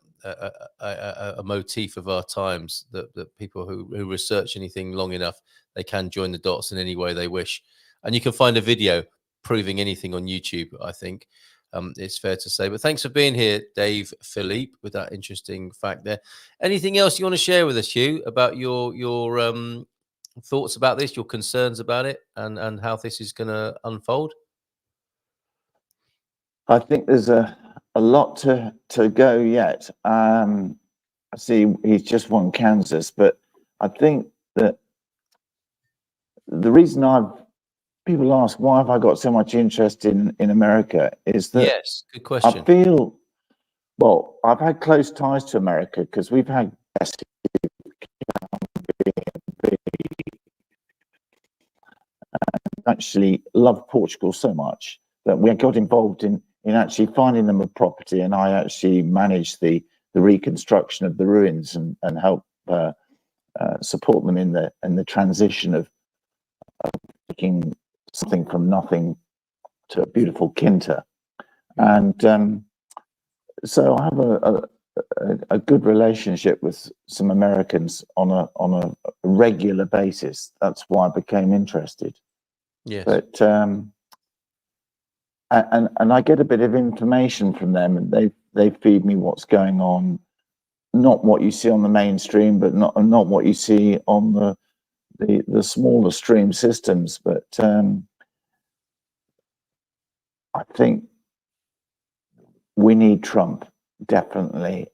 motif of our times, that people who research anything long enough, they can join the dots in any way they wish. And you can find a video proving anything on YouTube, I think. It's fair to say. But thanks for being here, Dave Philippe, with that interesting fact there. Anything else you want to share with us, Hugh, about your thoughts about this, your concerns about it, and how this is going to unfold? I think there's a lot to go yet. I see he's just won Kansas, but I think that the reason people ask why have I got so much interest in America is that, yes, good question. I feel, well, I've had close ties to America because we've had actually love Portugal so much that we got involved in actually finding them a property, and I actually managed the reconstruction of the ruins and help support them in the transition of making something from nothing to a beautiful quinta. And so I have a good relationship with some Americans on a regular basis. That's why I became interested. Yes. But and I get a bit of information from them, and they feed me what's going on, not what you see on the mainstream, but not what you see on the smaller stream systems. But I think we need Trump, definitely,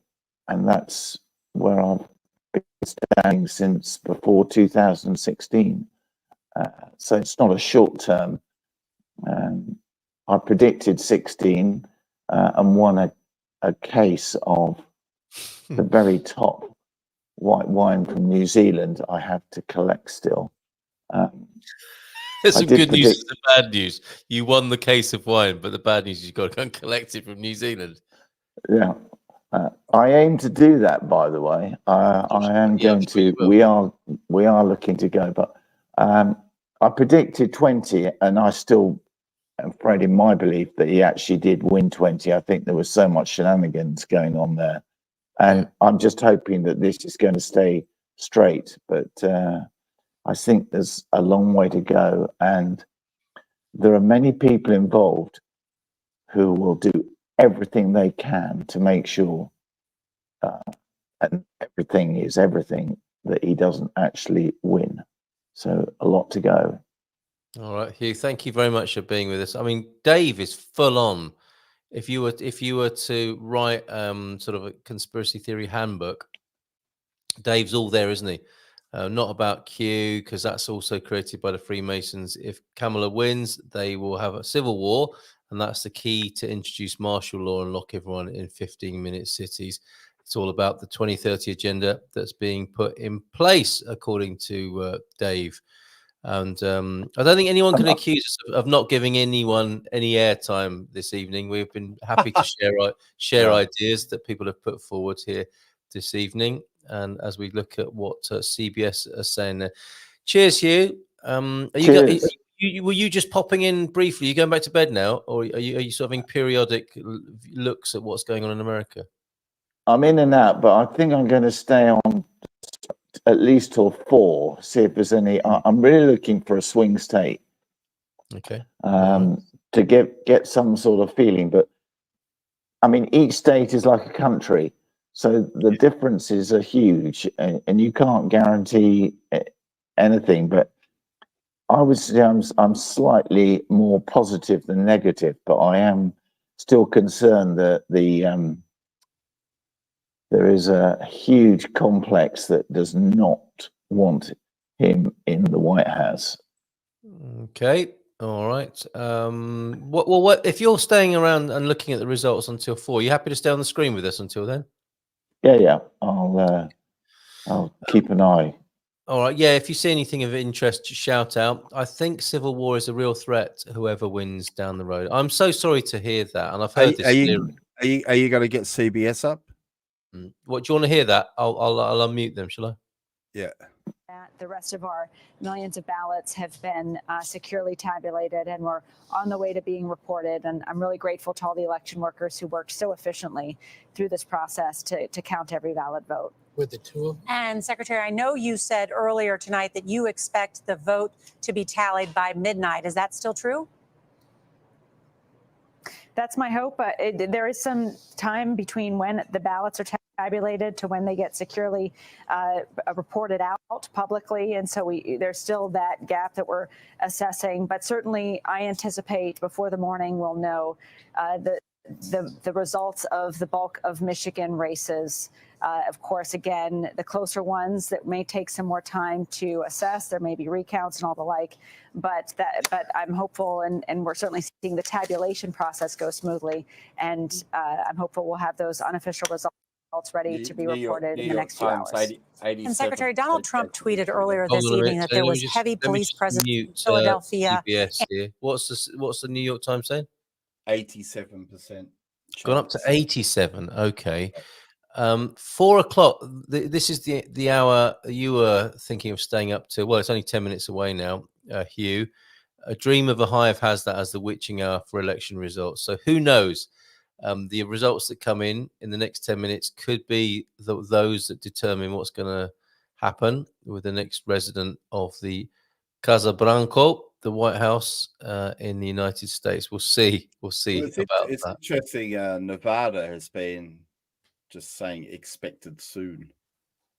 and that's where I've been standing since before 2016. So it's not a short term. I predicted 16 and won a case of the very top white wine from New Zealand I have to collect still. There's some good news and some bad news. You won the case of wine, but the bad news is you've got to go and collect it from New Zealand. Yeah. I aim to do that, by the way. I am going to. We are looking to go, but I predicted 20, and I still am afraid in my belief that he actually did win 20. I think there was so much shenanigans going on there, and I'm just hoping that this is going to stay straight. But I think there's a long way to go, and there are many people involved who will do everything they can to make sure, and everything is everything, that he doesn't actually win. So a lot to go. All right, Hugh, thank you very much for being with us. I mean, Dave is full on. If you were to write sort of a conspiracy theory handbook, Dave's all there, isn't he? Not about Q, because that's also created by the Freemasons. If Kamala wins, they will have a civil war, and that's the key to introduce martial law and lock everyone in 15-minute cities. It's all about the 2030 agenda that's being put in place, according to Dave. And I don't think anyone can accuse us of not giving anyone any airtime this evening. We've been happy to share ideas that people have put forward here this evening. And as we look at what CBS are saying there. Cheers, Hugh. Were you just popping in briefly? Are you going back to bed now, or are you sort of having periodic looks at what's going on in America? I'm in and out, but I think I'm going to stay on at least till 4. See if there's any. I'm really looking for a swing state. Okay. To get some sort of feeling, but I mean, each state is like a country. So the differences are huge, and you can't guarantee anything. But I would say I'm slightly more positive than negative, but I am still concerned that there is a huge complex that does not want him in the White House. Okay. All right. What if you're staying around and looking at the results until 4? Are you happy to stay on the screen with us until then? Yeah. I'll keep an eye. All right. Yeah. If you see anything of interest, shout out. I think civil war is a real threat to whoever wins down the road. I'm so sorry to hear that, and I've heard this. Are you going to get CBS up? What do you want to hear? That I'll unmute them. Shall I? Yeah. The rest of our millions of ballots have been securely tabulated, and we're on the way to being reported. And I'm really grateful to all the election workers who worked so efficiently through this process to count every valid vote. With the tool. And Secretary, I know you said earlier tonight that you expect the vote to be tallied by midnight. Is that still true? That's my hope. There is some time between when the ballots are tabulated to when they get securely reported out publicly, and so there's still that gap that we're assessing. But certainly, I anticipate before the morning we'll know the results of the bulk of Michigan races. Of course, again, the closer ones that may take some more time to assess. There may be recounts and all the like, but I'm hopeful, and we're certainly seeing the tabulation process go smoothly, and I'm hopeful we'll have those unofficial results ready to be reported in the next few hours. And Secretary, Donald Trump tweeted earlier this evening that there was heavy police presence in Philadelphia. CBS here. What's the New York Times saying? 87%. Gone up to 87. Okay. 4 o'clock. This is the hour you were thinking of staying up to. Well, it's only 10 minutes away now, Hugh. A Dream of a Hive has that as the witching hour for election results. So who knows? The results that come in the next 10 minutes could be those that determine what's going to happen with the next resident of the Casa Blanca, the White House in the United States. We'll see. We'll see Well, about it's that. interesting. Nevada has been just saying expected soon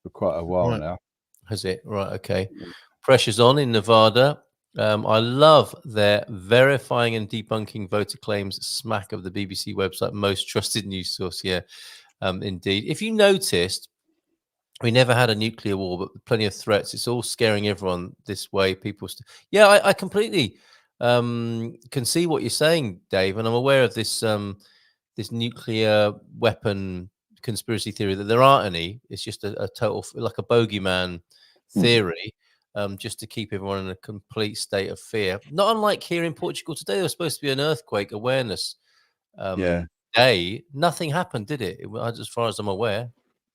for quite a while Right. now. Has it? Right. Okay. Pressure's on in Nevada. I love their verifying and debunking voter claims smack of the BBC website, most trusted news source. Yeah, indeed. If you noticed, we never had a nuclear war, but plenty of threats. It's all scaring everyone this way. People, yeah, I completely can see what you're saying, Dave, and I'm aware of this this nuclear weapon conspiracy theory that there aren't any. It's just a total, like a bogeyman theory, just to keep everyone in a complete state of fear. Not unlike here in Portugal today, there was supposed to be an earthquake awareness day. Nothing happened, did it? As far as I'm aware.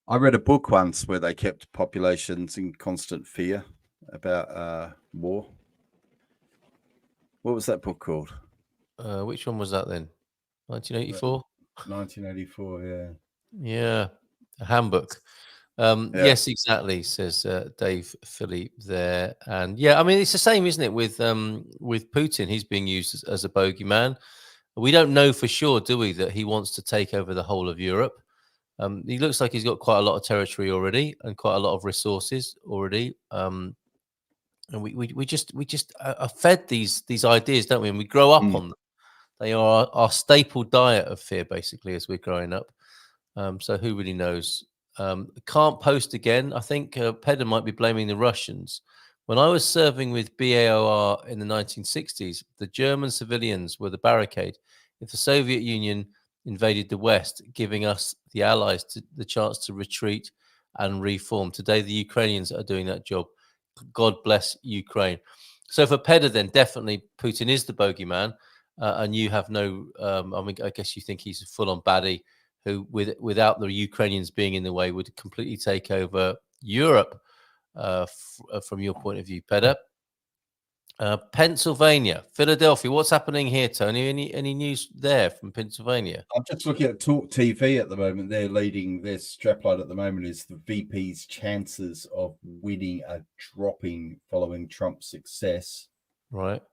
I read a book once where they kept populations in constant fear about war. What was that book called? Which one was that then? 1984? 1984, yeah. Yeah, a handbook. Yes, exactly, says Dave Philly there. And yeah, I mean, it's the same, isn't it, with Putin? He's being used as a bogeyman. We don't know for sure, do we, that he wants to take over the whole of Europe. He looks like he's got quite a lot of territory already and quite a lot of resources already. And we just are fed these ideas, don't we? And we grow up on them. They are our staple diet of fear, basically, as we're growing up. So who really knows? Can't post again. I think Pedder might be blaming the Russians. When I was serving with BAOR in the 1960s, the German civilians were the barricade. If the Soviet Union invaded the West, giving us, the Allies, the chance to retreat and reform. Today, the Ukrainians are doing that job. God bless Ukraine. So for Pedder, then, definitely Putin is the bogeyman, and you have no, I mean, I guess you think he's a full-on baddie who, without the Ukrainians being in the way, would completely take over Europe, from your point of view, Pedder. Pennsylvania, Philadelphia. What's happening here, Tony? Any news there from Pennsylvania? I'm just looking at Talk TV at the moment. They're leading their strapline at the moment is the VP's chances of winning are dropping following Trump's success. Right.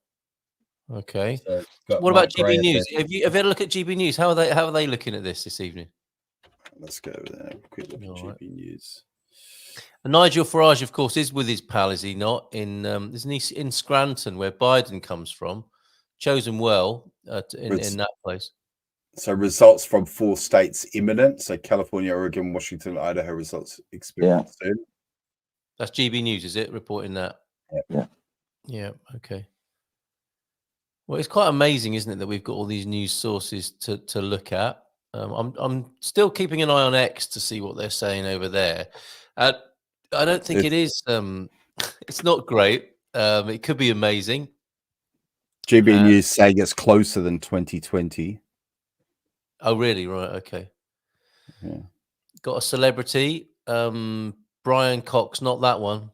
Okay. So what about GB News? Have you had a look at GB News? How are they looking at this evening? Let's go there. Quick look at GB News. And Nigel Farage, of course, is with his pal, is he not? Isn't he in Scranton, where Biden comes from? Chosen well in that place. So results from 4 states imminent. So California, Oregon, Washington, Idaho results expected soon. That's GB News, is it? Reporting that. Yeah. Okay. Well, it's quite amazing, isn't it, that we've got all these news sources to look at. I'm still keeping an eye on X to see what they're saying over there. I don't think it is. It's not great. It could be amazing. GB News saying it's closer than 2020. Oh, really? Right. Okay. Yeah. Got a celebrity. Brian Cox, not that one.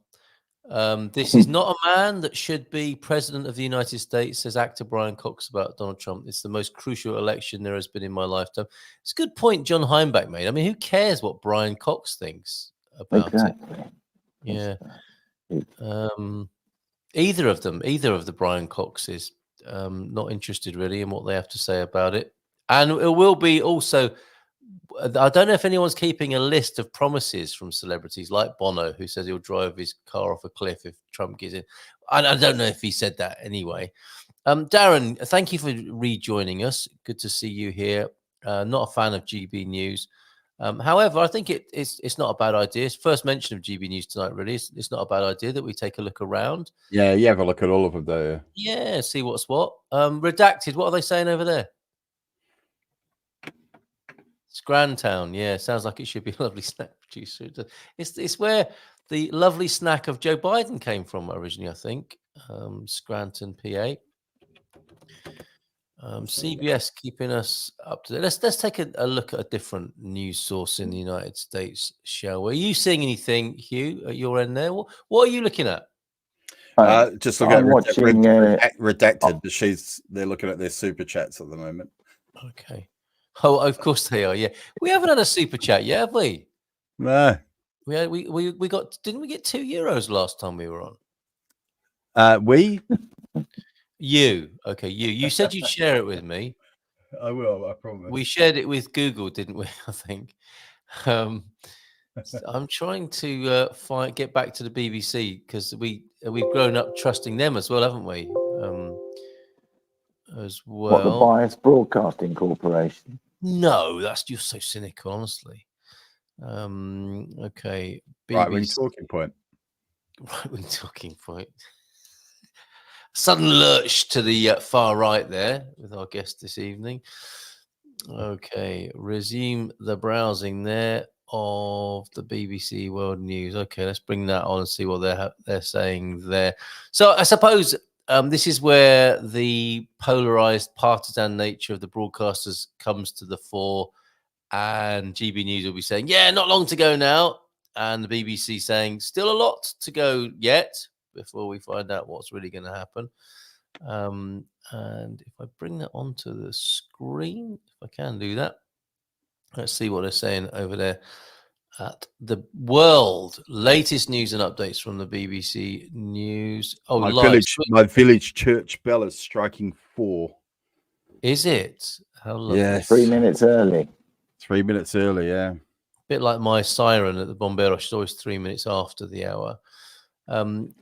This is not a man that should be president of the United States, says actor Brian Cox about Donald Trump. It's the most crucial election there has been in my lifetime. It's a good point John Heimbach made. I mean, who cares what Brian Cox thinks about it? Yeah. Either of the Brian Coxes, not interested really in what they have to say about it. And it will be also, I don't know if anyone's keeping a list of promises from celebrities like Bono, who says he'll drive his car off a cliff if Trump gets in. I don't know if he said that anyway. Darren, thank you for rejoining us. Good to see you here. Not a fan of GB News. However, I think it's not a bad idea. It's first mention of GB News tonight, really. It's not a bad idea that we take a look around. Yeah, you have a look at all of them there. Yeah, see what's what. Redacted, what are they saying over there? Scrantown, yeah, sounds like it should be a lovely snack producer. It's where the lovely snack of Joe Biden came from originally, I think. Scranton, PA. CBS keeping us up to date. Let's take a look at a different news source in the United States, shall we? Are you seeing anything, Hugh, at your end there? What are you looking at? Just looking at Redacted, but they're looking at their super chats at the moment. Okay. Oh, of course they are. Yeah, we haven't had a super chat yet, have we? No. We got. Didn't we get €2 last time we were on? We? You. Okay, you said you'd share it with me. I will, I promise. We shared it with Google, didn't we? I think. I'm trying to get back to the BBC because we've grown up trusting them as well, haven't we? As well. What, the Biased Broadcasting Corporation? No, that's just so cynical, honestly. Okay. Right-wing talking point. Right-wing talking point. Sudden lurch to the far right there with our guest this evening. Okay, resume the browsing there of the BBC World News. Okay, let's bring that on and see what they're saying there. So I suppose this is where the polarized partisan nature of the broadcasters comes to the fore, and GB News will be saying, yeah, not long to go now, and the BBC saying still a lot to go yet before we find out what's really going to happen. And if I bring that onto the screen, if I can do that, let's see what they're saying over there at the world. Latest news and updates from the BBC News. Oh, my village church bell is striking 4. Is it? How lovely. Yes. 3 minutes early. 3 minutes early, yeah. Bit like my siren at the Bombero. She's always 3 minutes after the hour.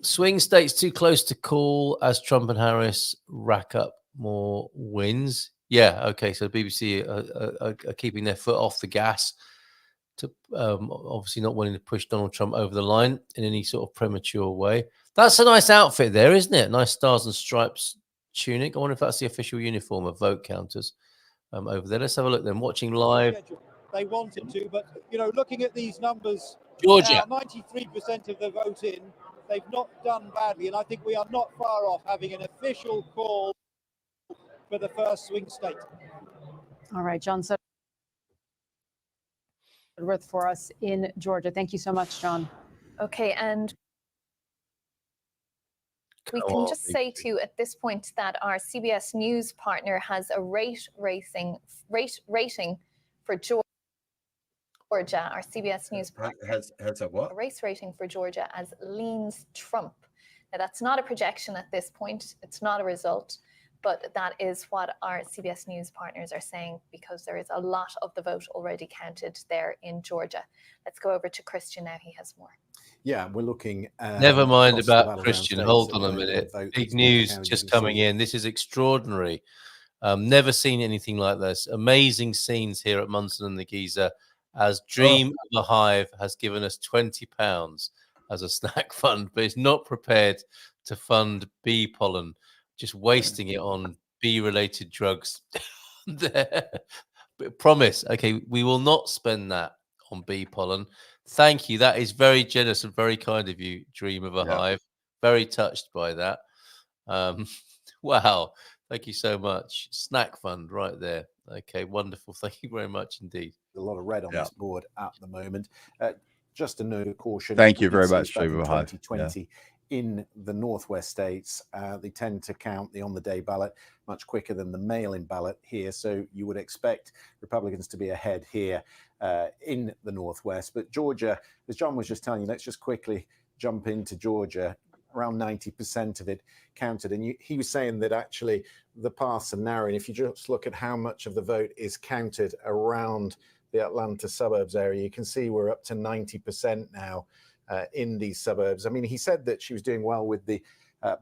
Swing states too close to call as Trump and Harris rack up more wins. Yeah, okay. So the BBC are keeping their foot off the gas, to obviously not wanting to push Donald Trump over the line in any sort of premature way. That's a nice outfit there, isn't it? Nice stars and stripes tunic. I wonder if that's the official uniform of vote counters over there. Let's have a look then. Watching live. They wanted to, but looking at these numbers, Georgia, 93% of the vote in. They've not done badly, and I think we are not far off having an official call for the first swing state. All right, John Sudworth for us in Georgia. Thank you so much, John. Okay, and we can just say to you at this point that our CBS News partner has a rate rating for Georgia. Our CBS News partner has a what? A race rating for Georgia as leans Trump. Now, that's not a projection at this point. It's not a result, but that is what our CBS News partners are saying because there is a lot of the vote already counted there in Georgia. Let's go over to Christian now. He has more. Yeah, we're looking. Never mind about Christian. Hold on a minute. Big news just coming in. This is extraordinary. Never seen anything like this. Amazing scenes here at Munson and the Geeza, as Dream of a Hive has given us £20 as a snack fund, but it's not prepared to fund bee pollen, just wasting it on bee-related drugs. There. But promise, okay, we will not spend that on bee pollen. Thank you. That is very generous and very kind of you, Dream of a Hive. Very touched by that. Wow. Thank you so much. Snack fund right there. Okay, wonderful. Thank you very much indeed. A lot of red on this board at the moment. Just a note of caution. Thank you very much, Dream of a Hive. 2020 in the Northwest states, they tend to count the on-the-day ballot much quicker than the mail-in ballot here. So you would expect Republicans to be ahead here in the Northwest. But Georgia, as John was just telling you, let's just quickly jump into Georgia. Around 90% of it counted. And he was saying that actually the paths are narrow. And if you just look at how much of the vote is counted around the Atlanta suburbs area, you can see we're up to 90% now in these suburbs. I mean, he said that she was doing well with the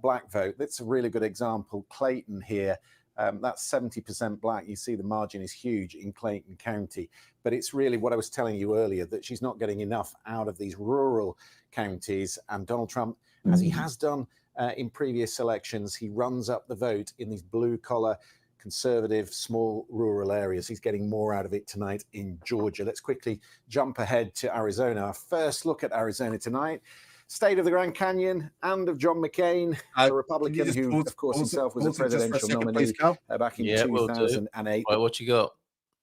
black vote. That's a really good example. Clayton here, that's 70% black. You see the margin is huge in Clayton County. But it's really what I was telling you earlier, that she's not getting enough out of these rural counties. And Donald Trump, as he has done in previous elections, he runs up the vote in these blue-collar, conservative, small rural areas. He's getting more out of it tonight in Georgia. Let's quickly jump ahead to Arizona. Our first look at Arizona tonight. State of the Grand Canyon and of John McCain, a Republican who, of course, himself was a presidential nominee back in 2008. Right, what you got?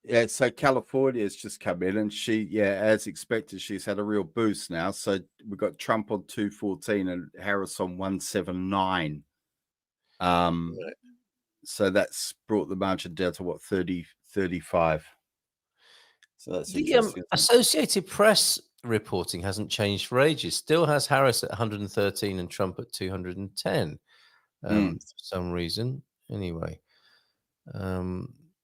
Yeah, so California has just come in, and she, as expected, she's had a real boost now. So we've got Trump on 214 and Harris on 179. So that's brought the margin down to what, 30 35. So that's The interesting. Associated Press reporting hasn't changed for ages. Still has Harris at 113 and Trump at 210 for some reason. Anyway,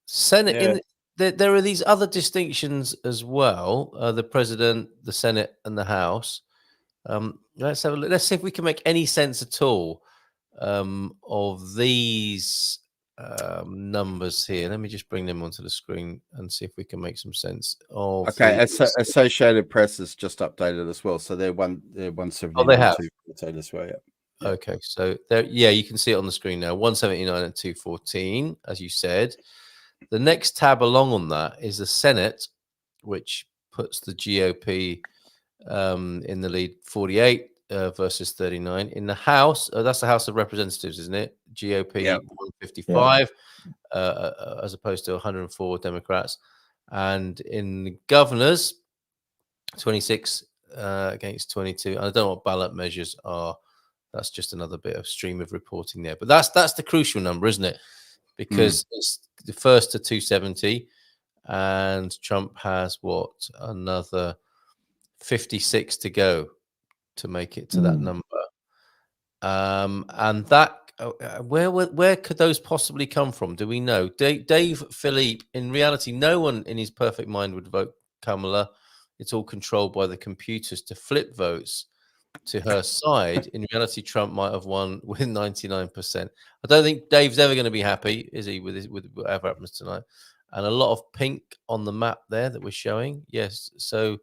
Senate. There are these other distinctions as well: the president, the Senate, and the House. Let's have a look. Let's see if we can make any sense at all of these numbers here. Let me just bring them onto the screen and see if we can make some sense of. Okay, Associated Press has just updated as well, so they're 170. Oh, they have as well. Yeah. Okay, so there, yeah, you can see it on the screen now. 179 and 214, as you said. The next tab along on that is the Senate, which puts the GOP in the lead, 48 versus 39. In the House, that's the House of Representatives, isn't it? GOP 155 as opposed to 104 Democrats. And in the governors, 26 against 22. I don't know what ballot measures are. That's just another bit of stream of reporting there. But that's the crucial number, isn't it? Because it's the first to 270, and Trump has what, another 56 to go to make it to that number. And that where could those possibly come from? Do we know? Dave Philippe, in reality, no one in his perfect mind would vote Kamala. It's all controlled by the computers to flip votes to her side. In reality, Trump might have won with 99%. I don't think Dave's ever going to be happy, is he, with whatever happens tonight? And a lot of pink on the map there that we're showing. Yes. So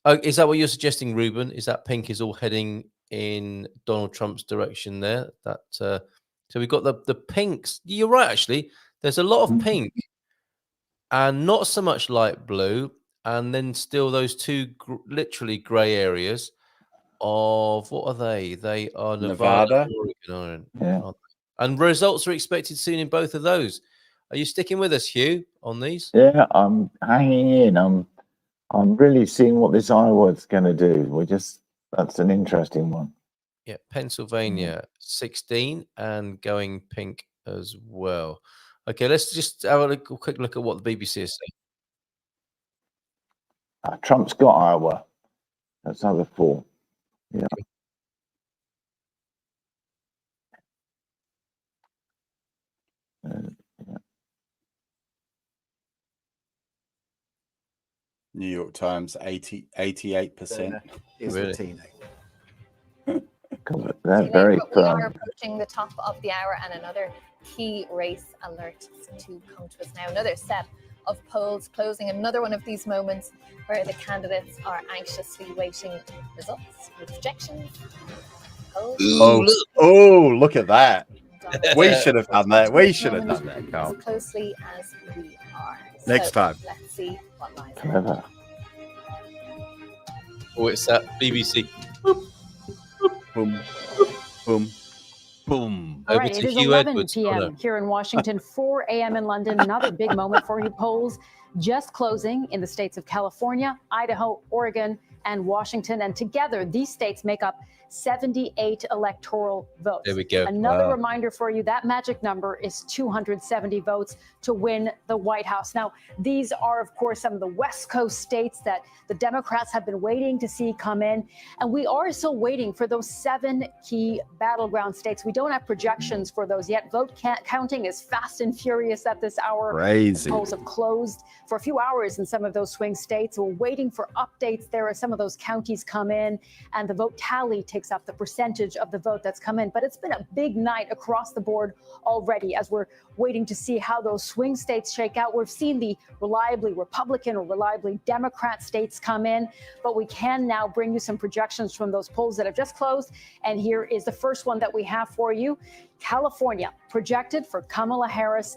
is that what you're suggesting, Ruben? Is that pink is all heading in Donald Trump's direction there? That so we've got the pinks. You're right, actually. There's a lot of pink and not so much light blue. And then still those two literally gray areas of, what are they? They are Nevada. Oregon, and results are expected soon in both of those. Are you sticking with us, Hugh, on these? Yeah, I'm hanging in. I'm really seeing what this Iowa's going to do. That's an interesting one. Yeah, Pennsylvania 16 and going pink as well. Okay, let's just have a quick look at what the BBC is saying. Trump's got Iowa. That's number 4. Yeah. New York Times 88%. Is Really? the teenager. They're very we are approaching the top of the hour, and another key race alert to come to us now. Another set of polls closing, another one of these moments where the candidates are anxiously waiting results, projections, polls. Look at that. We should have done that. We should have done that, Carl. As closely as we are. Next time. Let's see what lies ahead. Oh, it's that BBC. Boom, boom, boom. All right, it is 11 p.m. here in Washington, 4 a.m. in London. Another big moment for you. Polls just closing in the states of California, Idaho, Oregon, and Washington. And together, these states make up 78 electoral votes. There we go. Another reminder for you, that magic number is 270 votes to win the White House. Now, these are, of course, some of the West Coast states that the Democrats have been waiting to see come in. And we are still waiting for those 7 key battleground states. We don't have projections for those yet. Vote counting is fast and furious at this hour. Crazy. Polls have closed for a few hours in some of those swing states. We're waiting for updates there as some of those counties come in and the vote tally takes up the percentage of the vote that's come in. But it's been a big night across the board already as we're waiting to see how those swing states shake out. We've seen the reliably Republican or reliably Democrat states come in, but we can now bring you some projections from those polls that have just closed. And here is the first one that we have for you. California projected for Kamala Harris,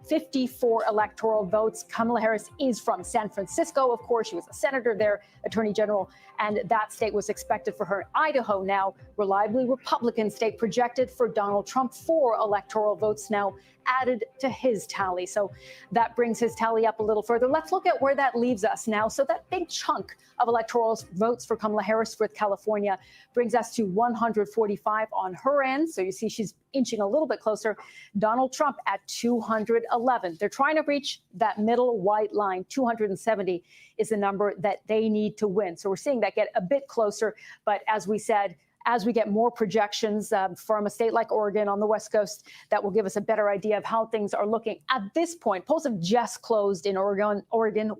54 electoral votes. Kamala Harris is from San Francisco, of course. She was a senator there, attorney general, and that state was expected for her. Idaho, now reliably Republican state, projected for Donald Trump, 4 electoral votes now. added to his tally. So that brings his tally up a little further. Let's look at where that leaves us now. So that big chunk of electoral votes for Kamala Harris with California brings us to 145 on her end. So you see she's inching a little bit closer. Donald Trump at 211. They're trying to reach that middle white line. 270 is the number that they need to win. So we're seeing that get a bit closer. But as we said, as we get more projections from a state like Oregon on the West Coast, that will give us a better idea of how things are looking. At this point, polls have just closed in Oregon,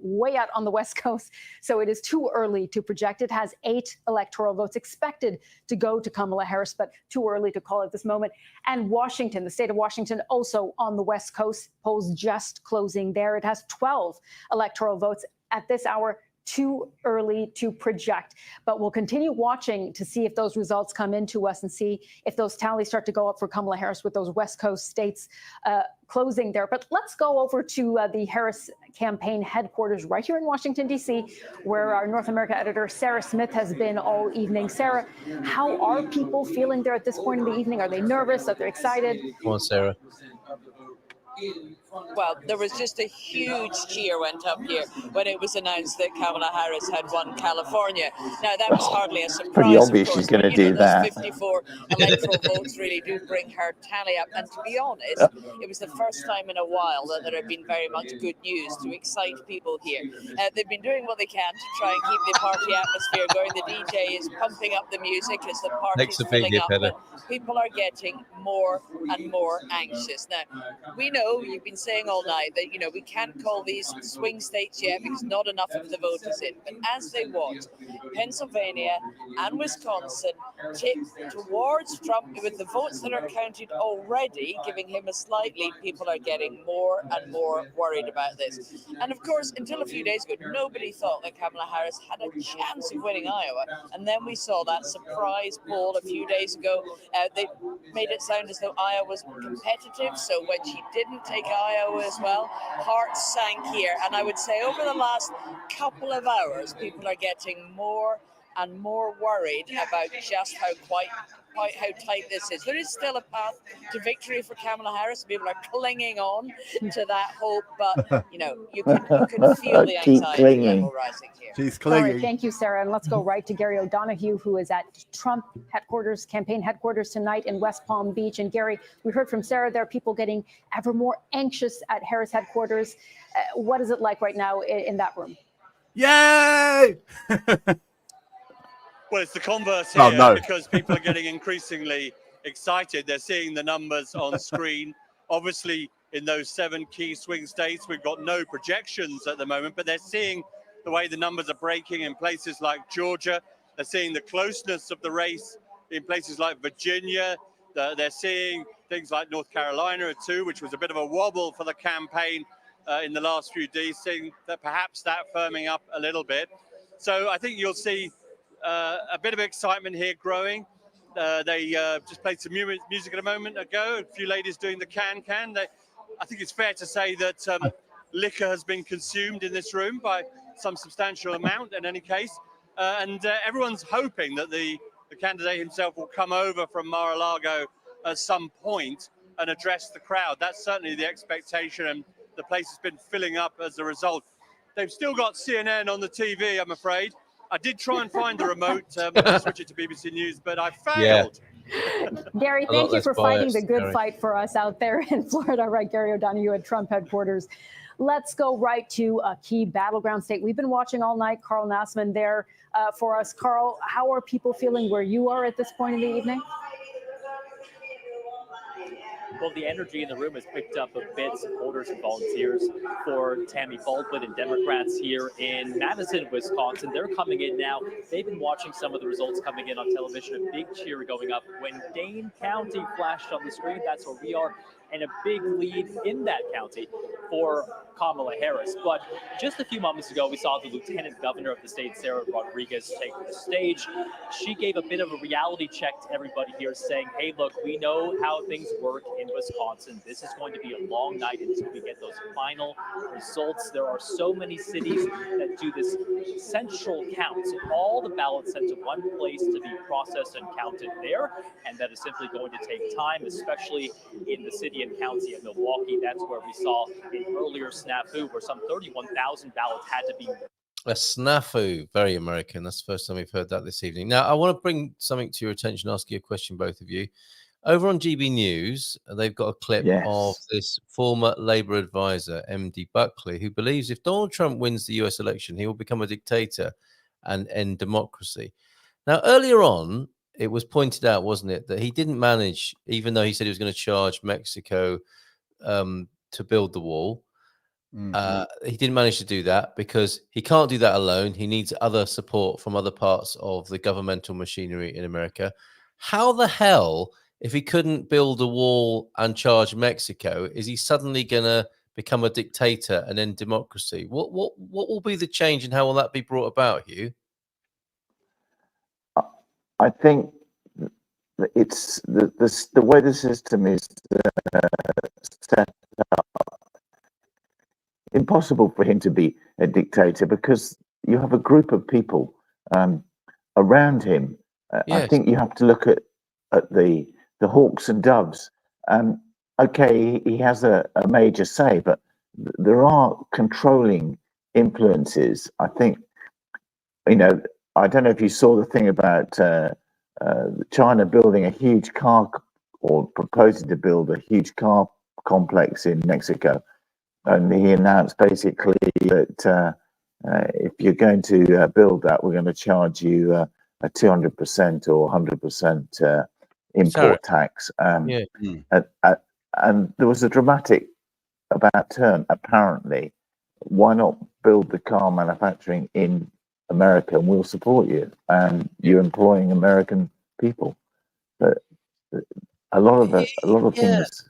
way out on the West Coast. So it is too early to project. It has 8 electoral votes expected to go to Kamala Harris, but too early to call at this moment. And Washington, the state of Washington, also on the West Coast, polls just closing there. It has 12 electoral votes at this hour. Too early to project, but we'll continue watching to see if those results come into us and see if those tallies start to go up for Kamala Harris with those West Coast states closing there. But let's go over to the Harris campaign headquarters right here in Washington, D.C., where our North America editor, Sarah Smith, has been all evening. Sarah, how are people feeling there at this point in the evening? Are they nervous? Are they excited? Come on, Sarah. Well, there was just a huge cheer went up here when it was announced that Kamala Harris had won California. Now, that was hardly a surprise. Pretty obvious she's going to do that. Those 54 electoral votes really do bring her tally up. And to be honest, it was the first time in a while that there had been very much good news to excite people here. They've been doing what they can to try and keep the party atmosphere going. The DJ is pumping up the music as the party's filling up. But people are getting more and more anxious. Now, we know you've been saying all night that, we can't call these swing states yet because not enough of the vote is in. But as they watch, Pennsylvania and Wisconsin tip towards Trump with the votes that are counted already, giving him a slight lead, people are getting more and more worried about this. And of course, until a few days ago, nobody thought that Kamala Harris had a chance of winning Iowa. And then we saw that surprise poll a few days ago. They made it sound as though Iowa was competitive. So when she didn't take Iowa as well, hearts sank here. And I would say over the last couple of hours, people are getting more and more worried about just how tight this is. There is still a path to victory for Kamala Harris. People are clinging on to that hope, but you can feel the anxiety level rising here. She's clinging. All right, thank you, Sarah. And let's go right to Gary O'Donoghue, who is at Trump headquarters, campaign headquarters tonight in West Palm Beach. And Gary, we heard from Sarah, there are people getting ever more anxious at Harris headquarters. What is it like right now in that room? Yay! Well, it's the converse here because people are getting increasingly excited. They're seeing the numbers on screen. Obviously, in those 7 key swing states, we've got no projections at the moment, but they're seeing the way the numbers are breaking in places like Georgia. They're seeing the closeness of the race in places like Virginia. They're seeing things like North Carolina too, which was a bit of a wobble for the campaign in the last few days, seeing that perhaps that firming up a little bit. So I think you'll see a bit of excitement here growing. They just played some music a moment ago. A few ladies doing the can-can. I think it's fair to say that liquor has been consumed in this room by some substantial amount in any case. And everyone's hoping that the candidate himself will come over from Mar-a-Lago at some point and address the crowd. That's certainly the expectation, and the place has been filling up as a result. They've still got CNN on the TV, I'm afraid. I did try and find the remote to switch it to BBC News, but I failed. Yeah. Gary, thank you for fighting the good fight for us out there in Florida. Right, Gary O'Donoghue at Trump headquarters. Let's go right to a key battleground state. We've been watching all night. Carl Nassman there for us. Carl, how are people feeling where you are at this point in the evening? Well, the energy in the room has picked up a bit. Supporters and volunteers for Tammy Baldwin and Democrats here in Madison, Wisconsin. They're coming in now. They've been watching some of the results coming in on television. A big cheer going up when Dane County flashed on the screen. That's where we are. And a big lead in that county for Kamala Harris. But just a few moments ago, we saw the lieutenant governor of the state, Sarah Rodriguez, take the stage. She gave a bit of a reality check to everybody here, saying, hey, look, we know how things work in Wisconsin. This is going to be a long night until we get those final results. There are so many cities that do this central count. So all the ballots sent to one place to be processed and counted there. And that is simply going to take time, especially in the city Union County of Milwaukee. That's where we saw an earlier snafu where some 31,000 ballots had to be. A snafu, very American. That's the first time we've heard that this evening. Now, I want to bring something to your attention, ask you a question, both of you. Over on GB News, they've got a clip of this former Labour advisor, MD Buckley, who believes if Donald Trump wins the US election, he will become a dictator and end democracy. Now, earlier on, it was pointed out, wasn't it, that he didn't manage, even though he said he was going to charge Mexico to build the wall. He didn't manage to do that because he can't do that alone. He needs other support from other parts of the governmental machinery in America. How the hell, if he couldn't build a wall and charge Mexico, is he suddenly going to become a dictator and end democracy? What will be the change and how will that be brought about, Hugh? I think it's the way the system is set up. Impossible for him to be a dictator because you have a group of people around him. I think you have to look at the hawks and doves. Okay, he has a major say, but there are controlling influences. I think, you know, I don't know if you saw the thing about China building a huge car or proposing to build a huge car complex in Mexico. And he announced basically that if you're going to build that, we're going to charge you a 200% or 100% import tax. And there was a dramatic about turn, apparently. Why not build the car manufacturing in America and we'll support you? And you're employing American people. But a lot of things.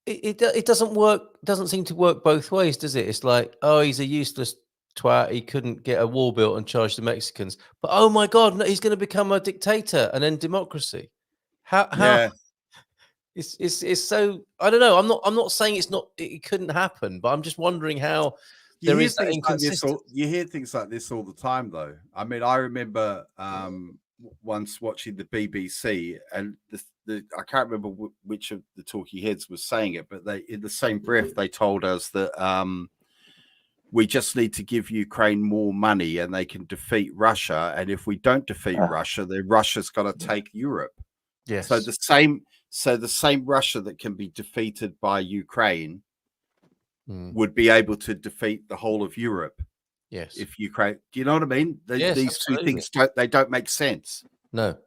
It doesn't work. Doesn't seem to work both ways, does it? It's like, oh, he's a useless twat. He couldn't get a wall built and charge the Mexicans. But oh my God, no, he's going to become a dictator and end democracy. How? Yeah. It's so. I don't know. I'm not saying it couldn't happen, but I'm just wondering how there is that inconsistency. You hear things like this all the time, though. I mean, I remember once watching the BBC, and I can't remember which of the talking heads was saying it, but in the same breath they told us that we just need to give Ukraine more money and they can defeat Russia, and if we don't defeat Russia, then Russia's got to take Europe. Yes. So the same Russia that can be defeated by Ukraine would be able to defeat the whole of Europe. Yes. If Ukraine, do you know what I mean? These two things don't make sense. No.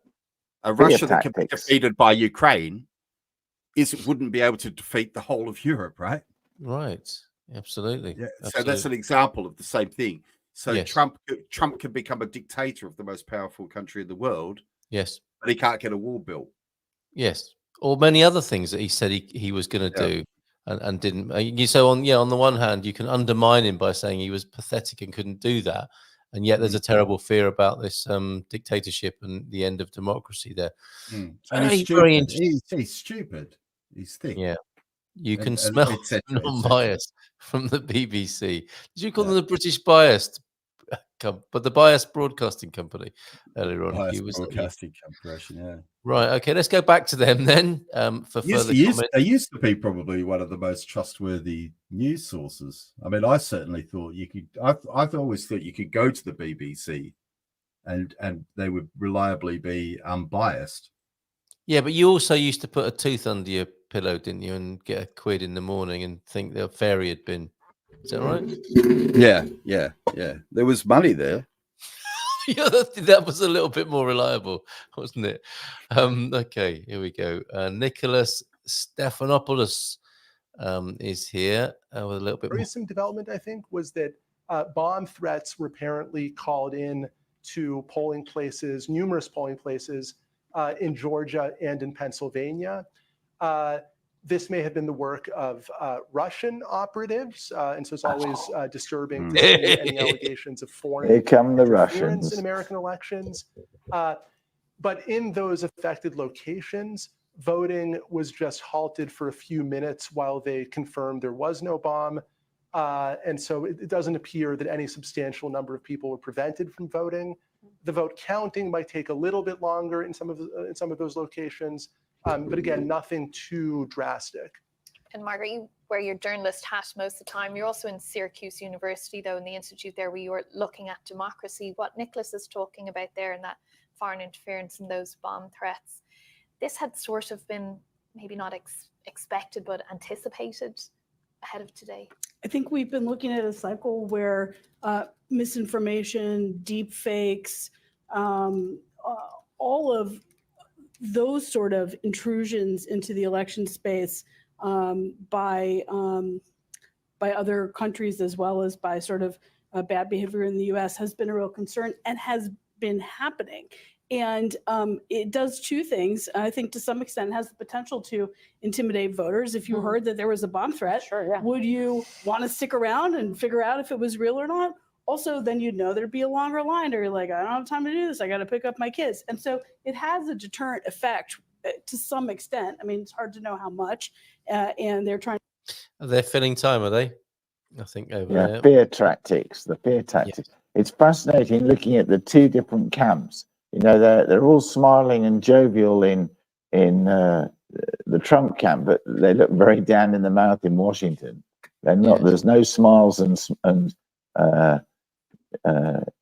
A Russia that can be defeated by Ukraine wouldn't be able to defeat the whole of Europe, right? Right. Absolutely. Yeah. Absolutely. So that's an example of the same thing. So yes. Trump can become a dictator of the most powerful country in the world. Yes. But he can't get a wall built. Yes. Or many other things that he said he was going to do and didn't. So on the one hand, you can undermine him by saying he was pathetic and couldn't do that. And yet there's a terrible fear about this dictatorship and the end of democracy there. And he's stupid. He's stupid. He's thick. Yeah. You can smell non-bias from the BBC. Did you call them the British biased? But the biased broadcasting company earlier on. Broadcasting corporation, yeah. Right. Okay. Let's go back to them then. For further comment. They used to be probably one of the most trustworthy news sources. I mean, I certainly thought you could. I've always thought you could go to the BBC, and they would reliably be unbiased. Yeah, but you also used to put a tooth under your pillow, didn't you, and get £1 in the morning and think the fairy had been. Is that right? Yeah. There was money there. Yeah, that was a little bit more reliable, wasn't it? Okay, here we go. Nicholas Stephanopoulos is here with a little bit more. Recent development, I think, was that bomb threats were apparently called in to polling places, numerous polling places in Georgia and in Pennsylvania. This may have been the work of Russian operatives, and so it's always disturbing to see any allegations of foreign interference in American elections. But in those affected locations, voting was just halted for a few minutes while they confirmed there was no bomb. And so it doesn't appear that any substantial number of people were prevented from voting. The vote counting might take a little bit longer in some of those locations. But again, nothing too drastic. And Margaret, you wear your journalist hat most of the time. You're also in Syracuse University, though, in the institute there, where you are looking at democracy. What Nicholas is talking about there, and that foreign interference and those bomb threats, this had sort of been maybe not expected, but anticipated ahead of today. I think we've been looking at a cycle where misinformation, deep fakes, all of those sort of intrusions into the election space by other countries, as well as by sort of bad behavior in the US, has been a real concern and has been happening. And it does two things. I think to some extent it has the potential to intimidate voters. If you heard that there was a bomb threat, would you want to stick around and figure out if it was real or not? Also, then you'd know there'd be a longer line, or you're like, I don't have time to do this. I got to pick up my kids. And so it has a deterrent effect to some extent. I mean, it's hard to know how much. And they're trying. They're filling time, are they? I think over there. Fear tactics. The fear tactics. Yeah. It's fascinating looking at the two different camps. You know, they're all smiling and jovial in the Trump camp, but they look very down in the mouth in Washington. They're not. There's no smiles and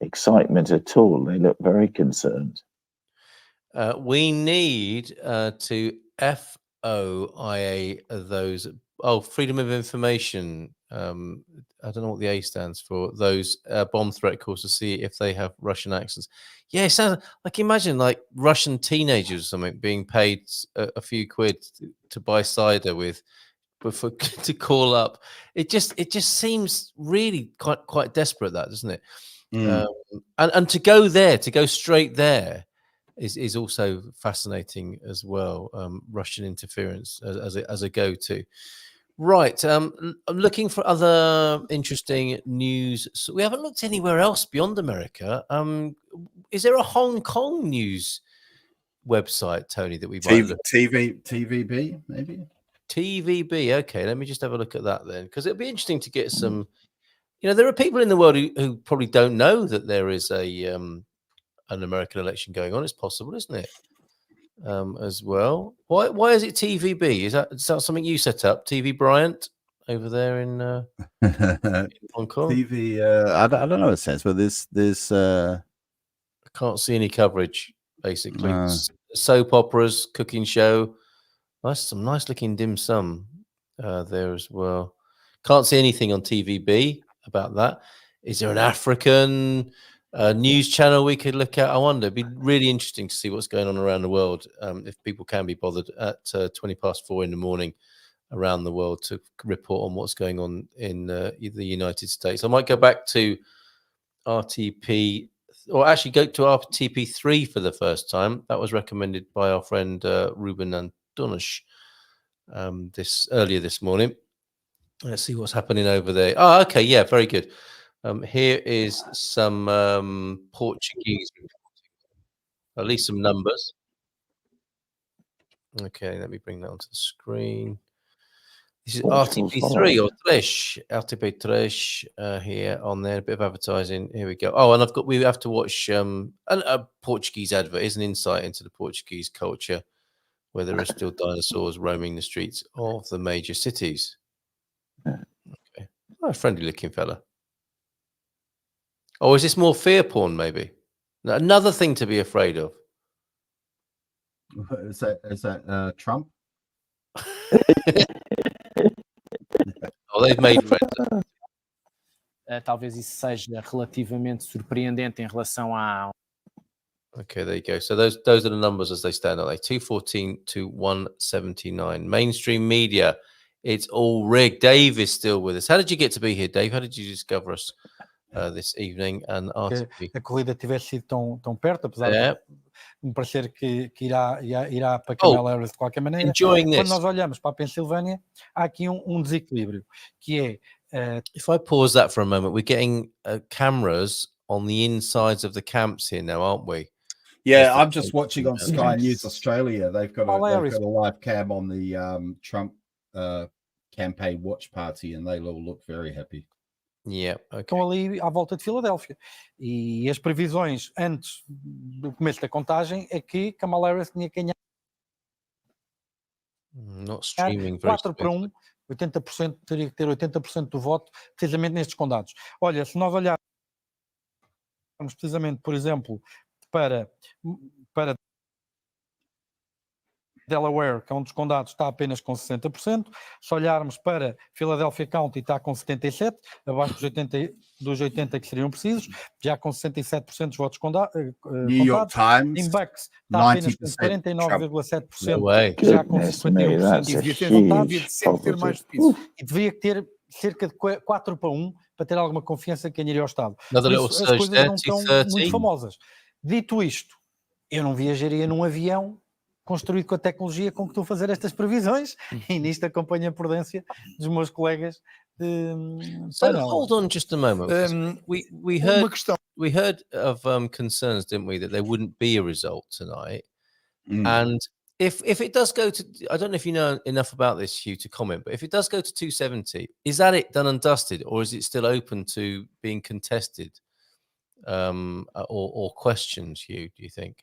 excitement at all. They look very concerned. We need to FOIA those. Oh, freedom of information. I don't know what the A stands for. Those bomb threat calls to see if they have Russian accents. Yeah, it sounds like, imagine like Russian teenagers or something being paid a few quid to buy cider to call up. It just seems really quite desperate, that, doesn't it? And to go straight there is also fascinating as well. Russian interference as a go-to. Right. I'm looking for other interesting news. So we haven't looked anywhere else beyond America. Is there a Hong Kong news website, Tony, that we might look? TVB, maybe? TVB. Okay, let me just have a look at that then, because it'll be interesting to get some. You know, there are people in the world who probably don't know that there is an American election going on. It's possible, isn't it? As well. Why is it TVB? Is that something you set up, TV Bryant, over there in Hong Kong? TV. I don't know what it says, but there's. I can't see any coverage. Basically, soap operas, cooking show. Some nice looking dim sum there as well. Can't see anything on TVB about that. Is there an African news channel we could look at? I wonder. It'd be really interesting to see what's going on around the world, if people can be bothered at 4:20 in the morning around the world to report on what's going on in the United States. I might go back to RTP, or actually go to RTP3 for the first time. That was recommended by our friend Ruben Antunes earlier this morning. Let's see what's happening over there. Oh, okay, yeah, very good. Here is some Portuguese, at least some numbers. Okay, let me bring that onto the screen. This is RTP3 or Trish, RTP3 here on there. A bit of advertising. Here we go. Oh, and we have to watch a Portuguese advert. Is an insight into the Portuguese culture, where there are still dinosaurs roaming the streets of the major cities. Okay, a friendly-looking fella. Or is this more fear porn, maybe? Another thing to be afraid of. Is that Trump? Oh, they've made friends. Talvez isso seja relativamente surpreendente em relação a. Okay, there you go. So those are the numbers as they stand, aren't they? 214 to 179. Mainstream media, it's all rigged. Dave is still with us. How did you get to be here, Dave? How did you discover us this evening? And que a corrida tivesse sido tão perto, apesar de me parecer que irá para Kamala Harris de qualquer maneira. Quando nós olhamos para a Pensilvânia, há aqui desequilíbrio, que é... If I pause that for a moment, we're getting cameras on the insides of the camps here now, aren't we? Yeah, I'm just watching on Sky News Australia. They've got a live cam on the Trump campaign watch party, and they all look very happy. Yeah, okay. Estão ali à volta de Filadélfia. E as previsões antes do começo da contagem é que Kamala Harris tinha que ganhar. Not streaming very 4-1, 80%, teria que ter 80% do voto precisamente nestes condados. Olha, se nós olharmos precisamente, por exemplo, para Delaware, que é um dos condados, está apenas com 60%. Se olharmos para Philadelphia County, está com 77%, abaixo dos 80 que seriam precisos, já com 67% dos votos New York contados. Times, Em Bucks, está apenas com 49,7%, já com 51% e deveria ter cerca de 4-1 para ter alguma confiança que ganharia ao Estado. Por isso, as coisas não estão muito famosas. Dito isto, eu não viajaria num avião construído com a tecnologia com que estou a fazer estas previsões, e nisto acompanho a prudência dos meus colegas de So hold on just a moment. We heard of concerns, didn't we, that there wouldn't be a result tonight. And if it does go to, I don't know if you know enough about this, Hugh, to comment, but if it does go to 270, is that it done and dusted, or is it still open to being contested or questioned, Hugh, do you think?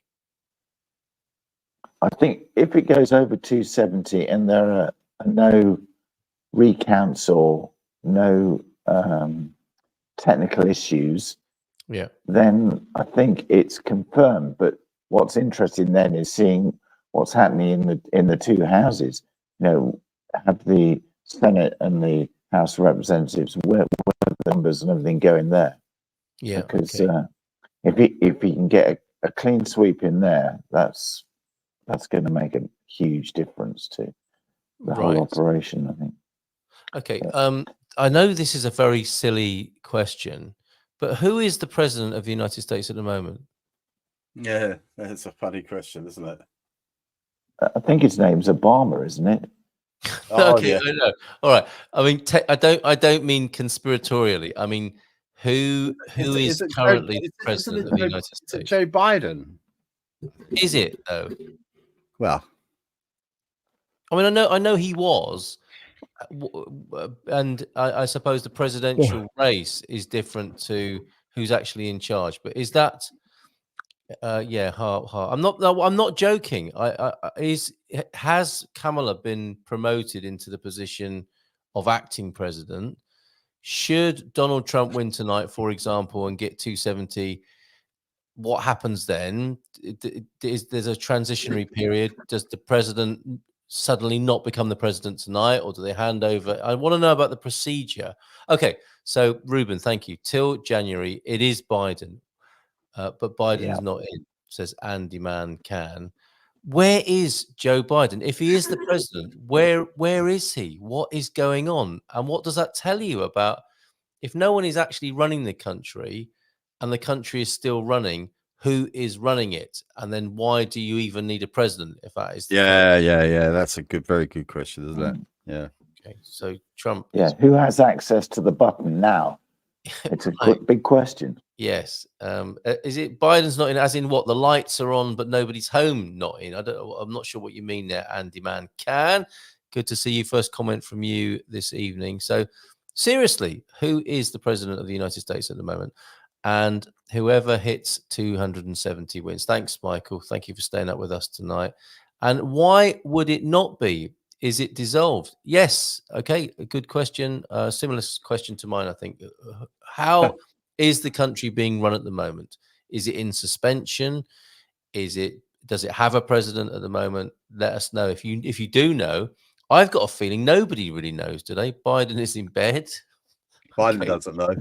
I think if it goes over 270 and there are no recounts or no technical issues, then I think it's confirmed. But what's interesting then is seeing what's happening in the two houses. You know, have the Senate and the House of Representatives, where the numbers and everything going there? Yeah, because if he can get a clean sweep in there, that's going to make a huge difference to the whole operation, I think. Okay. I know this is a very silly question, but who is the president of the United States at the moment? Yeah, that's a funny question, isn't it? I think his name's Obama, isn't it? Okay, I know. All right. I mean, I don't mean conspiratorially. I mean, who is currently the president of the United States? Joe Biden. Is it though? Well, I mean, I know he was, and I suppose the presidential race is different to who's actually in charge. But is that? I'm not joking. Has Kamala been promoted into the position of acting president? Should Donald Trump win tonight, for example, and get 270? What happens then? There's a transitionary period. Does the president suddenly not become the president tonight, or do they hand over? I want to know about the procedure. Okay, so Ruben, thank you. Till January, it is Biden, but Biden's not in, says Andy Man can. Where is Joe Biden? If he is the president, where is he? What is going on? And what does that tell you about if no one is actually running the country and the country is still running, who is running it? And then why do you even need a president if that is the case? Yeah. That's a very good question, isn't it? Yeah. Okay, so Trump. Yeah, who has access to the button now? It's a big question. Yes. Is it Biden's not in, as in what, the lights are on, but nobody's home not in? I'm not sure what you mean there, Andy Man can. Good to see you. First comment from you this evening. So seriously, who is the president of the United States at the moment? And whoever hits 270 wins. Thanks, Michael. Thank you for staying up with us tonight. And why would it not be? Is it dissolved? Yes. Okay. A good question. Similar question to mine, I think. How is the country being run at the moment? Is it in suspension? Does it have a president at the moment? Let us know. If you do know, I've got a feeling nobody really knows, do they? Biden is in bed. Biden doesn't know.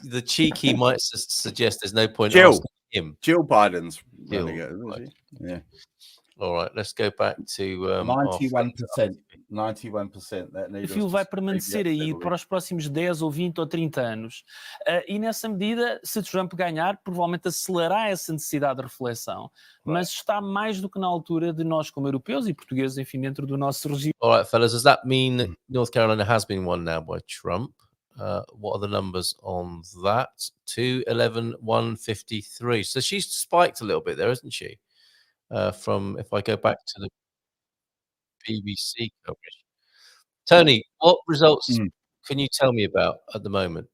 The cheeky might suggest there's no point asking him. Jill Biden's running it, isn't she? Yeah. All right, let's go back to 91%. 91%. O desafio vai permanecer aí para os próximos 10 ou 20 ou 30 anos. E nessa medida, se Trump ganhar, provavelmente acelerará essa necessidade de reflexão. Mas está mais do que na altura de nós, como europeus e portugueses, enfim, dentro do nosso regime. All right, fellas, does that mean that North Carolina has been won now by Trump? What are the numbers on that? 211, 153. So she's spiked a little bit there, isn't she? From, if I go back to the BBC coverage. Tony, what results can you tell me about at the moment?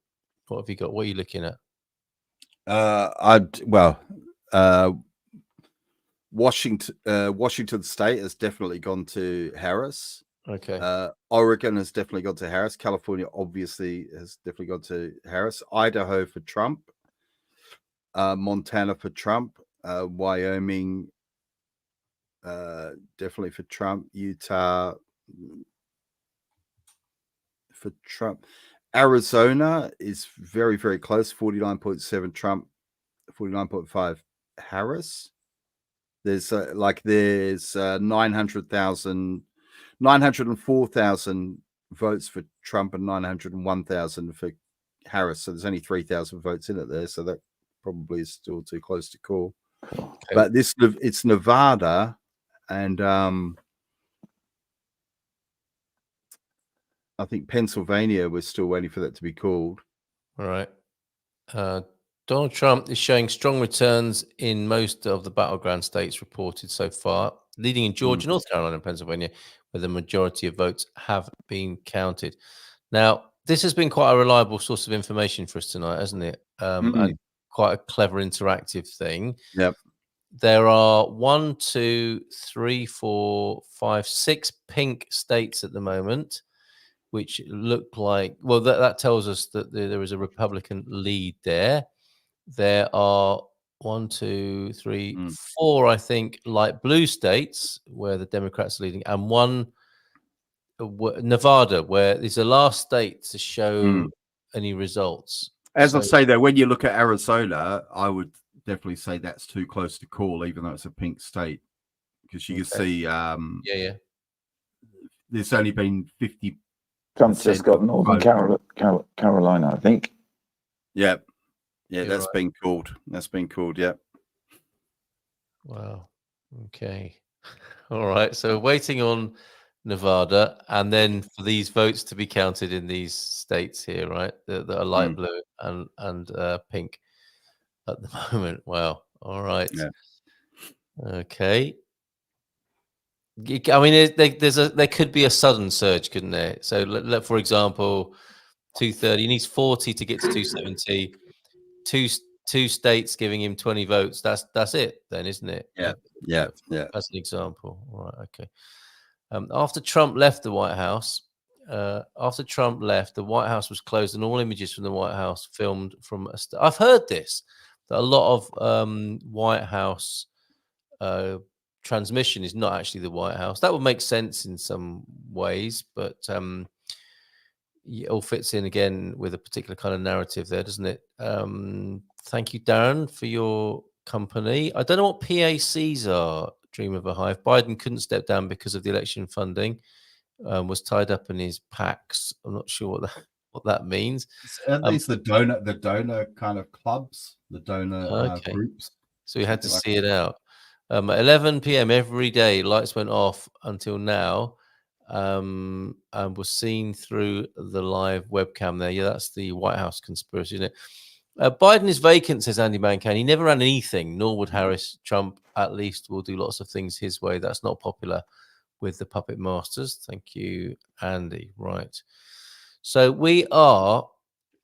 What have you got? What are you looking at? Washington State has definitely gone to Harris. Okay. Oregon has definitely gone to Harris. California obviously has definitely gone to Harris. Idaho for Trump. Montana for Trump. Wyoming definitely for Trump. Utah for Trump. Arizona is very, very close. 49.7 Trump, 49.5 Harris. There's 904,000 votes for Trump and 901,000 for Harris. So there's only 3,000 votes in it there. So that probably is still too close to call. Okay. But it's Nevada, and I think Pennsylvania, we're still waiting for that to be called. All right. Donald Trump is showing strong returns in most of the battleground states reported so far, leading in Georgia, North Carolina, and Pennsylvania, where the majority of votes have been counted. Now, this has been quite a reliable source of information for us tonight, hasn't it? And quite a clever interactive thing. Yep. There are 1, 2, 3, 4, 5, 6 pink states at the moment, which look like, well, that tells us that there is a Republican lead there. There are 1, 2, 3, 4, I think, light blue states where the Democrats are leading, and one, Nevada, where is the last state to show any results. As I say, though, when you look at Arizona, I would definitely say that's too close to call, even though it's a pink state, because you can see, there's only been 50. Trump's just got Northern Carolina, I think. Yeah, that's been called. That's been called. Yeah. Wow. Okay. All right. So waiting on Nevada, and then for these votes to be counted in these states here, right? That are light blue and pink at the moment. Wow. All right. Yeah. Okay. I mean, there could be a sudden surge, couldn't there? So, for example, 230. He needs 40 to get to 270. Two states giving him 20 votes. That's it, then, isn't it? Yeah. As an example. All right. Okay. After Trump left the White House, the White House was closed, and all images from the White House filmed from I've heard this, that a lot of White House transmission is not actually the White House. That would make sense in some ways, but it all fits in again with a particular kind of narrative there, doesn't it? Thank you, Darren, for your company. I don't know what PACs are. Dream of a Hive. Biden couldn't step down because of the election funding. Was tied up in his PACs. I'm not sure what that means. It's the donor kind of clubs, the donor groups. So we had to see it out. At 11 p.m. every day, lights went off until now, and was seen through the live webcam there. Yeah, that's the White House conspiracy, isn't it? Biden is vacant, says Andy Mancan. He never ran anything, nor would Harris. Trump, at least, will do lots of things his way. That's not popular with the puppet masters. Thank you, Andy. Right. So we are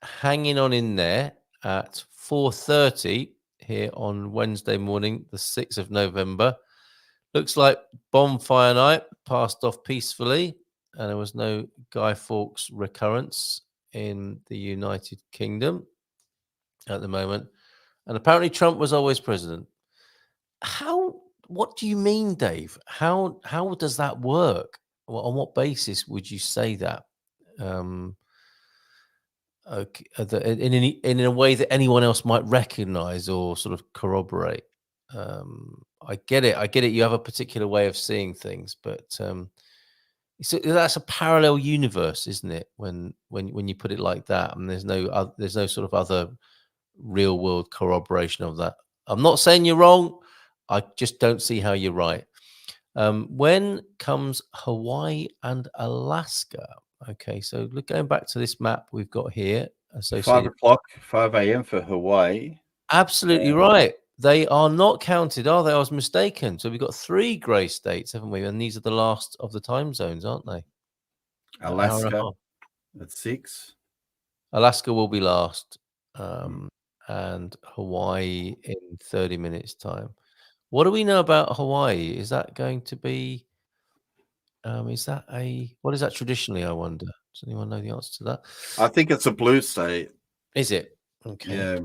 hanging on in there at 4:30 here on Wednesday morning, the 6th of November. Looks like bonfire night passed off peacefully, and there was no Guy Fawkes recurrence in the United Kingdom at the moment. And apparently Trump was always president. What do you mean, Dave? How does that work? Well, on what basis would you say that? Okay, in a way that anyone else might recognize or sort of corroborate. I get it. You have a particular way of seeing things, but so that's a parallel universe, isn't it? When you put it like that, and there's no sort of other real world corroboration of that. I'm not saying you're wrong. I just don't see how you're right. When comes Hawaii and Alaska? Okay, so going back to this map we've got here. 5 o'clock, 5 a.m. for Hawaii. Absolutely right. They are not counted, are they? I was mistaken. So we've got 3 grey states, haven't we? And these are the last of the time zones, aren't they? Alaska at 6. Alaska will be last. And Hawaii in 30 minutes time. What do we know about Hawaii? Is that going to be? Is that what is that traditionally? I wonder. Does anyone know the answer to that? I think it's a blue state. Is it? Okay. Yeah.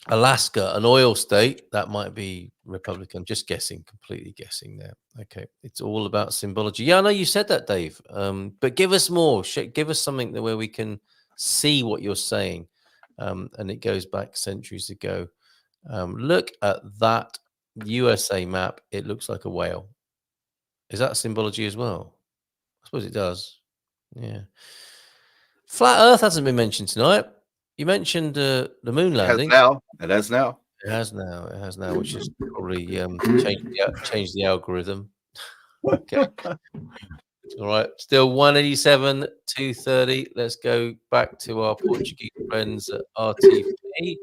Alaska, an oil state, that might be Republican. Just guessing, completely guessing there. Okay, it's all about symbology. Yeah, I know you said that, Dave. But give us more. Give us something where we can see what you're saying. And it goes back centuries ago. Look at that USA map. It looks like a whale. Is that symbology as well? I suppose it does. Yeah. Flat Earth hasn't been mentioned tonight. You mentioned the moon landing. It has now. It has now, which has probably changed the algorithm. Okay. All right. Still 187, 230. Let's go back to our Portuguese friends at RTV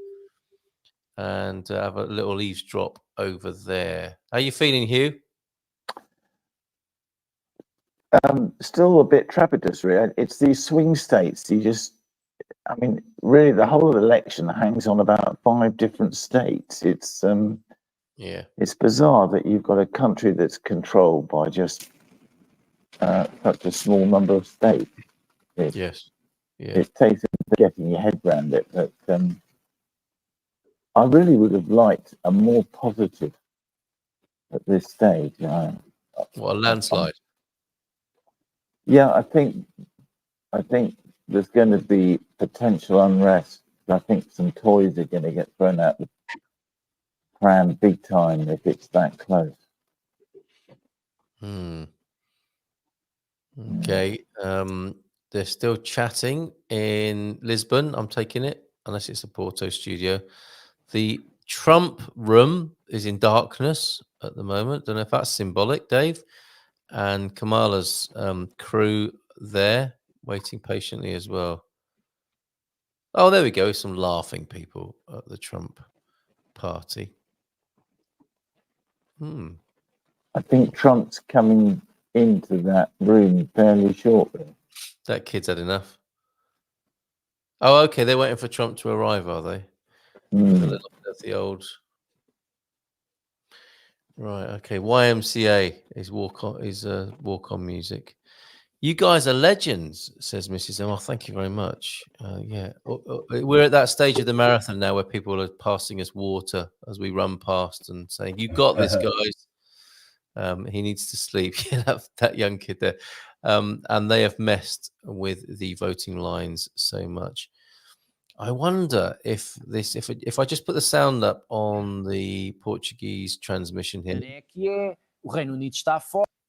and have a little eavesdrop over there. How are you feeling, Hugh? Still a bit trepidatory. It's these swing states. Really, the whole election hangs on about 5 different states. It's bizarre that you've got a country that's controlled by just such a small number of states. Yes. Yeah. It takes getting your head around it. But I really would have liked a more positive at this stage. What, a landslide? Yeah, I think there's going to be potential unrest. I think some toys are going to get thrown out the pram big time if it's that close. Okay. They're still chatting in Lisbon. I'm taking it, unless it's a Porto studio. The Trump room is in darkness at the moment. Don't know if that's symbolic, Dave. And Kamala's crew there, waiting patiently as well. Oh, there we go. Some laughing people at the Trump party. I think Trump's coming into that room fairly shortly. That kid's had enough. Oh, okay. They're waiting for Trump to arrive, are they? A little bit of the old. Right. Okay. YMCA is walk on music. You guys are legends, says Mrs. M. Oh, thank you very much. Yeah, we're at that stage of the marathon now where people are passing us water as we run past and saying, "You got this, guys." He needs to sleep. that young kid there, and they have messed with the voting lines so much. I wonder if I just put the sound up on the Portuguese transmission here.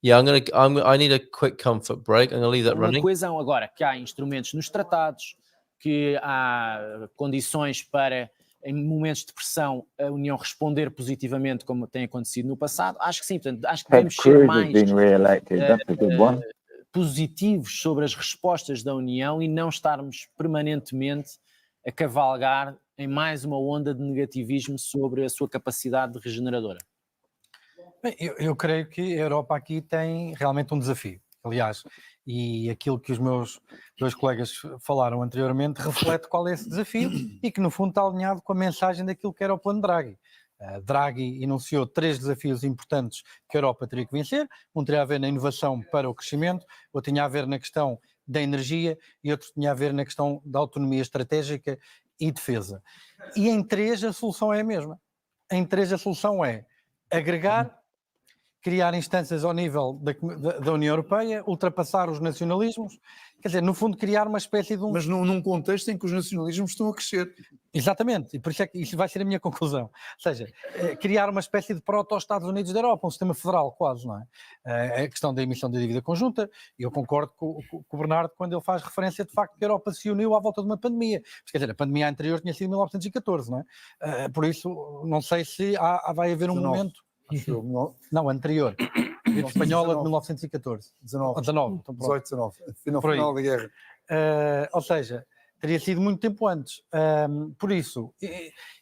Yeah, I need a quick comfort break. I'm going to leave that running. Coesão agora que há instrumentos nos tratados, que há condições para em momentos de pressão a União responder positivamente como tem acontecido no passado. Acho que sim, portanto, acho que devemos ser mais positivos sobre as respostas da União e não estarmos permanentemente a cavalgar em mais uma onda de negativismo sobre a sua capacidade regeneradora. Bem, eu creio que a Europa aqui tem realmente um desafio. Aliás, e aquilo que os meus dois colegas falaram anteriormente reflete qual é esse desafio e que, no fundo, está alinhado com a mensagem daquilo que era o plano Draghi. Draghi enunciou 3 desafios importantes que a Europa teria que vencer. Um teria a ver na inovação para o crescimento, outro tinha a ver na questão da energia e outro tinha a ver na questão da autonomia estratégica e defesa. E em 3 a solução é a mesma. Em 3 a solução é agregar, criar instâncias ao nível da União Europeia, ultrapassar os nacionalismos, quer dizer, no fundo criar uma espécie de Mas num contexto em que os nacionalismos estão a crescer. Exatamente, e por isso é que isso vai ser a minha conclusão. Ou seja, criar uma espécie de proto-Estados Unidos da Europa, um sistema federal quase, não é? A questão da emissão da dívida conjunta, e eu concordo com o Bernardo quando ele faz referência de facto que a Europa se uniu à volta de uma pandemia. Mas, quer dizer, a pandemia anterior tinha sido em 1914, não é? Por isso, não sei se vai haver um 19. momento... Não, anterior. Espanhola de 1914. 19. Então, 18, 19. Final da guerra. Ou seja, teria sido muito tempo antes. Por isso,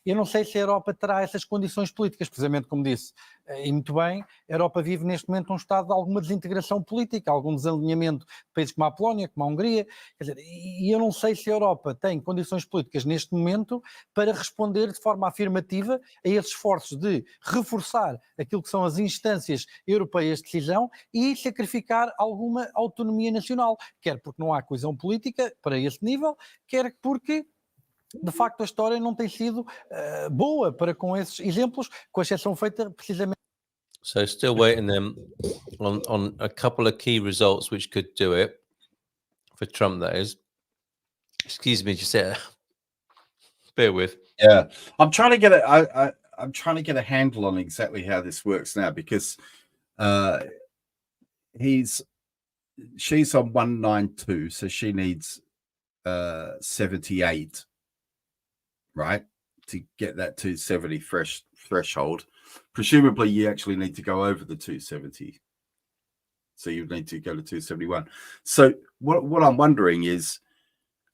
eu não sei se a Europa terá essas condições políticas, precisamente como disse E muito bem, a Europa vive neste momento um estado de alguma desintegração política, algum desalinhamento de países como a Polónia, como a Hungria. Quer dizer, e eu não sei se a Europa tem condições políticas neste momento para responder de forma afirmativa a esses esforços de reforçar aquilo que são as instâncias europeias de decisão e sacrificar alguma autonomia nacional, quer porque não há coesão política para esse nível, quer porque de facto a história não tem sido boa para com esses exemplos, com exceção feita precisamente. So still waiting on a couple of key results which could do it for Trump, that is. Excuse me, just bear with. Yeah, I'm trying to get I'm trying to get a handle on exactly how this works now, because she's on 192, so she needs 78, right, to get that 270 threshold. Presumably you actually need to go over the 270, so you need to go to 271. So what I'm wondering is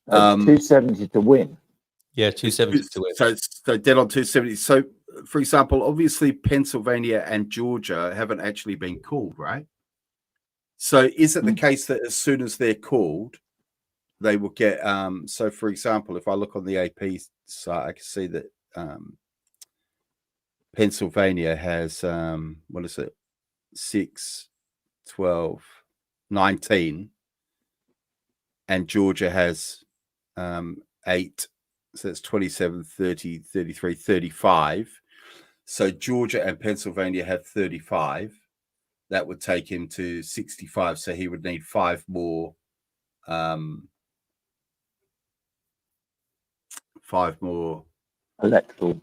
270 to win. Yeah, 270 to win. So dead on 270. So for example, obviously Pennsylvania and Georgia haven't actually been called, right? So is it the case that as soon as they're called, they will get so for example, if I look on the AP site, I can see that Pennsylvania has what is it, 6, 12, 19, and Georgia has 8, so it's 27, 30, 33, 35. So Georgia and Pennsylvania have 35. That would take him to 65, so he would need 5 more 5 more electoral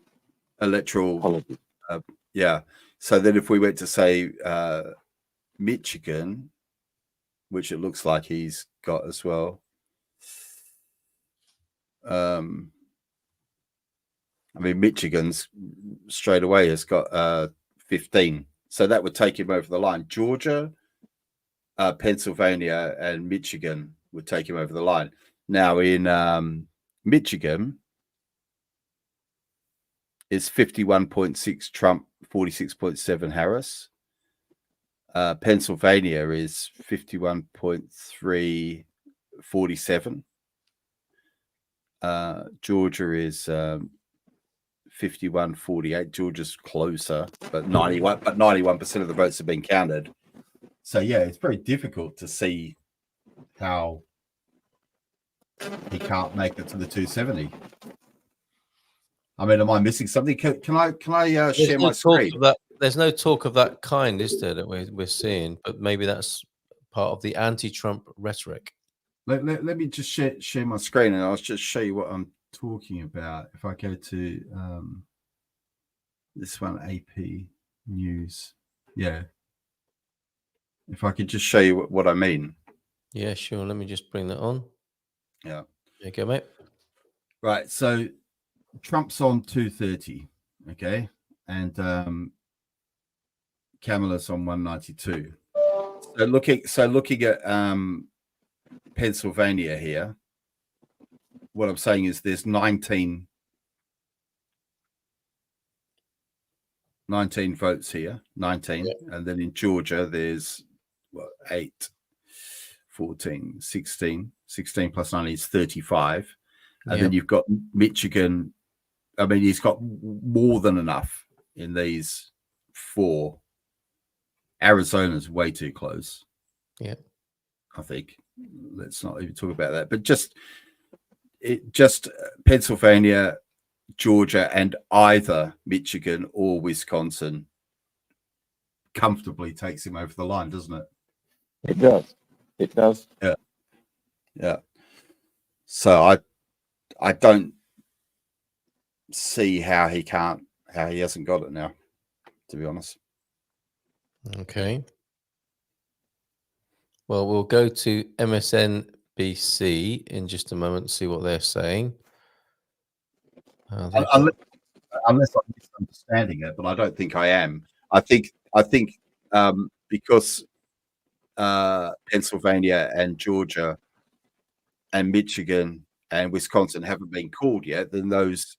yeah. So then if we went to say Michigan, which it looks like he's got as well, I mean Michigan's straight away has got 15, so that would take him over the line. Georgia, Pennsylvania and Michigan would take him over the line. Now in Michigan, it's 51.6 Trump, 46.7 Harris. Pennsylvania is 51.3, 47. Georgia is 51-48. Georgia's closer, but 91% of the votes have been counted. So yeah, it's very difficult to see how he can't make it to the 270. I mean, am I missing something? Can I share my screen? There's no talk of that kind, is there, that we're seeing? But maybe that's part of the anti-Trump rhetoric. Let me just share my screen, and I'll just show you what I'm talking about. If I go to this one, AP News, yeah. If I could just show you what I mean. Yeah, sure. Let me just bring that on. Yeah. There you go, mate. Right. So Trump's on 230, okay, and Kamala's on 192. So looking at Pennsylvania here, what I'm saying is there's 19 votes here, 19, yeah. And then in Georgia there's 8, 14, 16 plus 9 is 35, and then you've got Michigan. I mean, he's got more than enough in these 4. Arizona's way too close. Yeah, I think. Let's not even talk about that. But just Pennsylvania, Georgia, and either Michigan or Wisconsin comfortably takes him over the line, doesn't it? It does. It does. Yeah. Yeah. So I don't see how he hasn't got it now, to be honest. Okay. Well, we'll go to MSNBC in just a moment and see what they're saying. Unless I'm misunderstanding it, but I don't think I am. I think because Pennsylvania and Georgia and Michigan and Wisconsin haven't been called yet, then those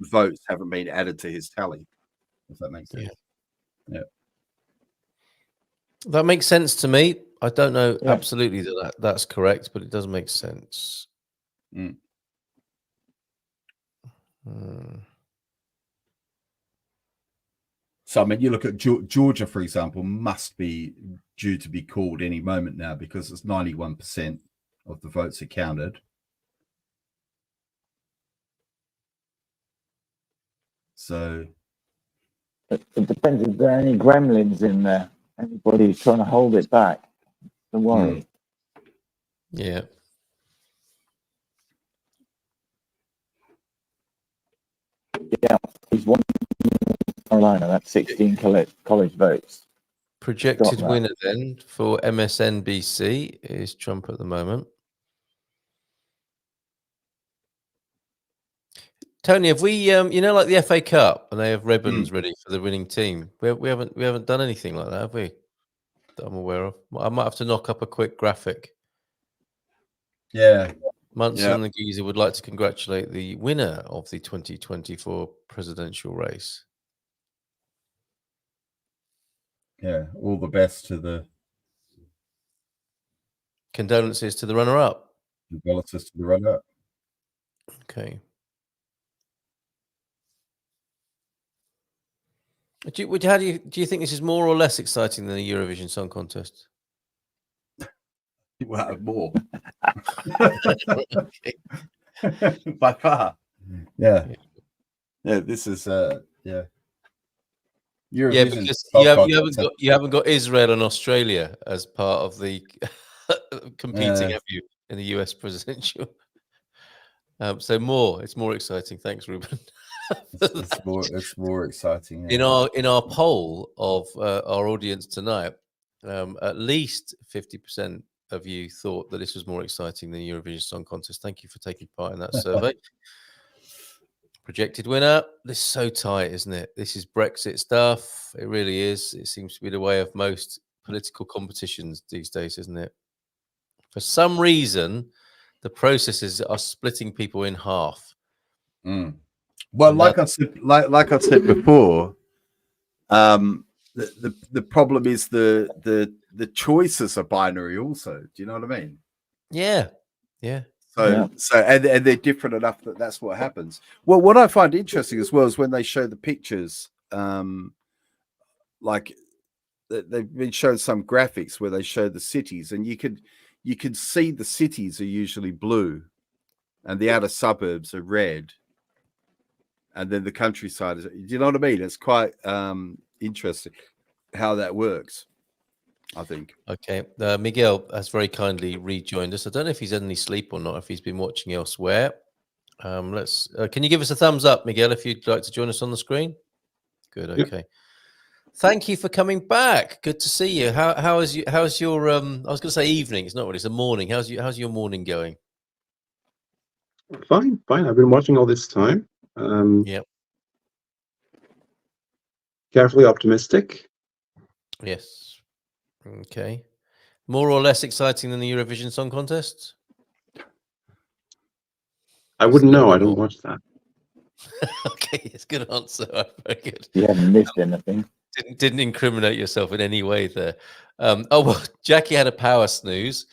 votes haven't been added to his tally. if that makes sense. Yeah. That makes sense to me. I don't know absolutely that's correct, but it does make sense. Mm. So, I mean, you look at Georgia, for example, must be due to be called any moment now because it's 91% of the votes are counted. So it depends if there are any gremlins in there. Anybody's trying to hold it back. Don't worry. Yeah. Yeah, he's won North Carolina. That's 16 college votes. Projected winner then for MSNBC is Trump at the moment. Tony, have we, you know, like the FA Cup, and they have ribbons ready for the winning team? We haven't done anything like that, have we? That I'm aware of. I might have to knock up a quick graphic. Yeah. Munson and Geeza would like to congratulate the winner of the 2024 presidential race. Yeah, all the best to the... Condolences to the runner-up. Condolences to the runner-up. Okay. Do you think this is more or less exciting than the Eurovision Song Contest? Well, more. By far. Yeah. Yeah, this is Eurovision. Yeah, because you haven't got Israel and Australia as part of the competing, have you, in the US presidential? So it's more exciting. Thanks, Ruben. It's more exciting. Yeah. In our poll of our audience tonight, at least 50% of you thought that this was more exciting than the Eurovision Song Contest. Thank you for taking part in that survey. Projected winner. This is so tight, isn't it? This is Brexit stuff. It really is. It seems to be the way of most political competitions these days, isn't it? For some reason, the processes are splitting people in half. Well, like I said before, the problem is the choices are binary also. Do you know what I mean? Yeah. Yeah. So and they're different enough that that's what happens. Well, what I find interesting as well is when they show the pictures, like they've been shown some graphics where they show the cities, and you can see the cities are usually blue, and the outer suburbs are red, and then the countryside is. Do you know what I mean? It's quite interesting how that works, I think. Okay. Miguel has very kindly rejoined us. I don't know if he's had any sleep or not, if he's been watching elsewhere. Can you give us a thumbs up, Miguel, if you'd like to join us on the screen? Good. Okay. Yep. Thank you for coming back. Good to see you. How's your I was going to say evening. It's not really. It's a morning. How's your morning going? Fine. I've been watching all this time. Yep. Carefully optimistic. Yes. Okay. More or less exciting than the Eurovision Song Contest? I wouldn't know. I don't watch that. Okay, it's a good answer. Very good. You haven't missed anything. Didn't incriminate yourself in any way there. Well, Jackie had a power snooze.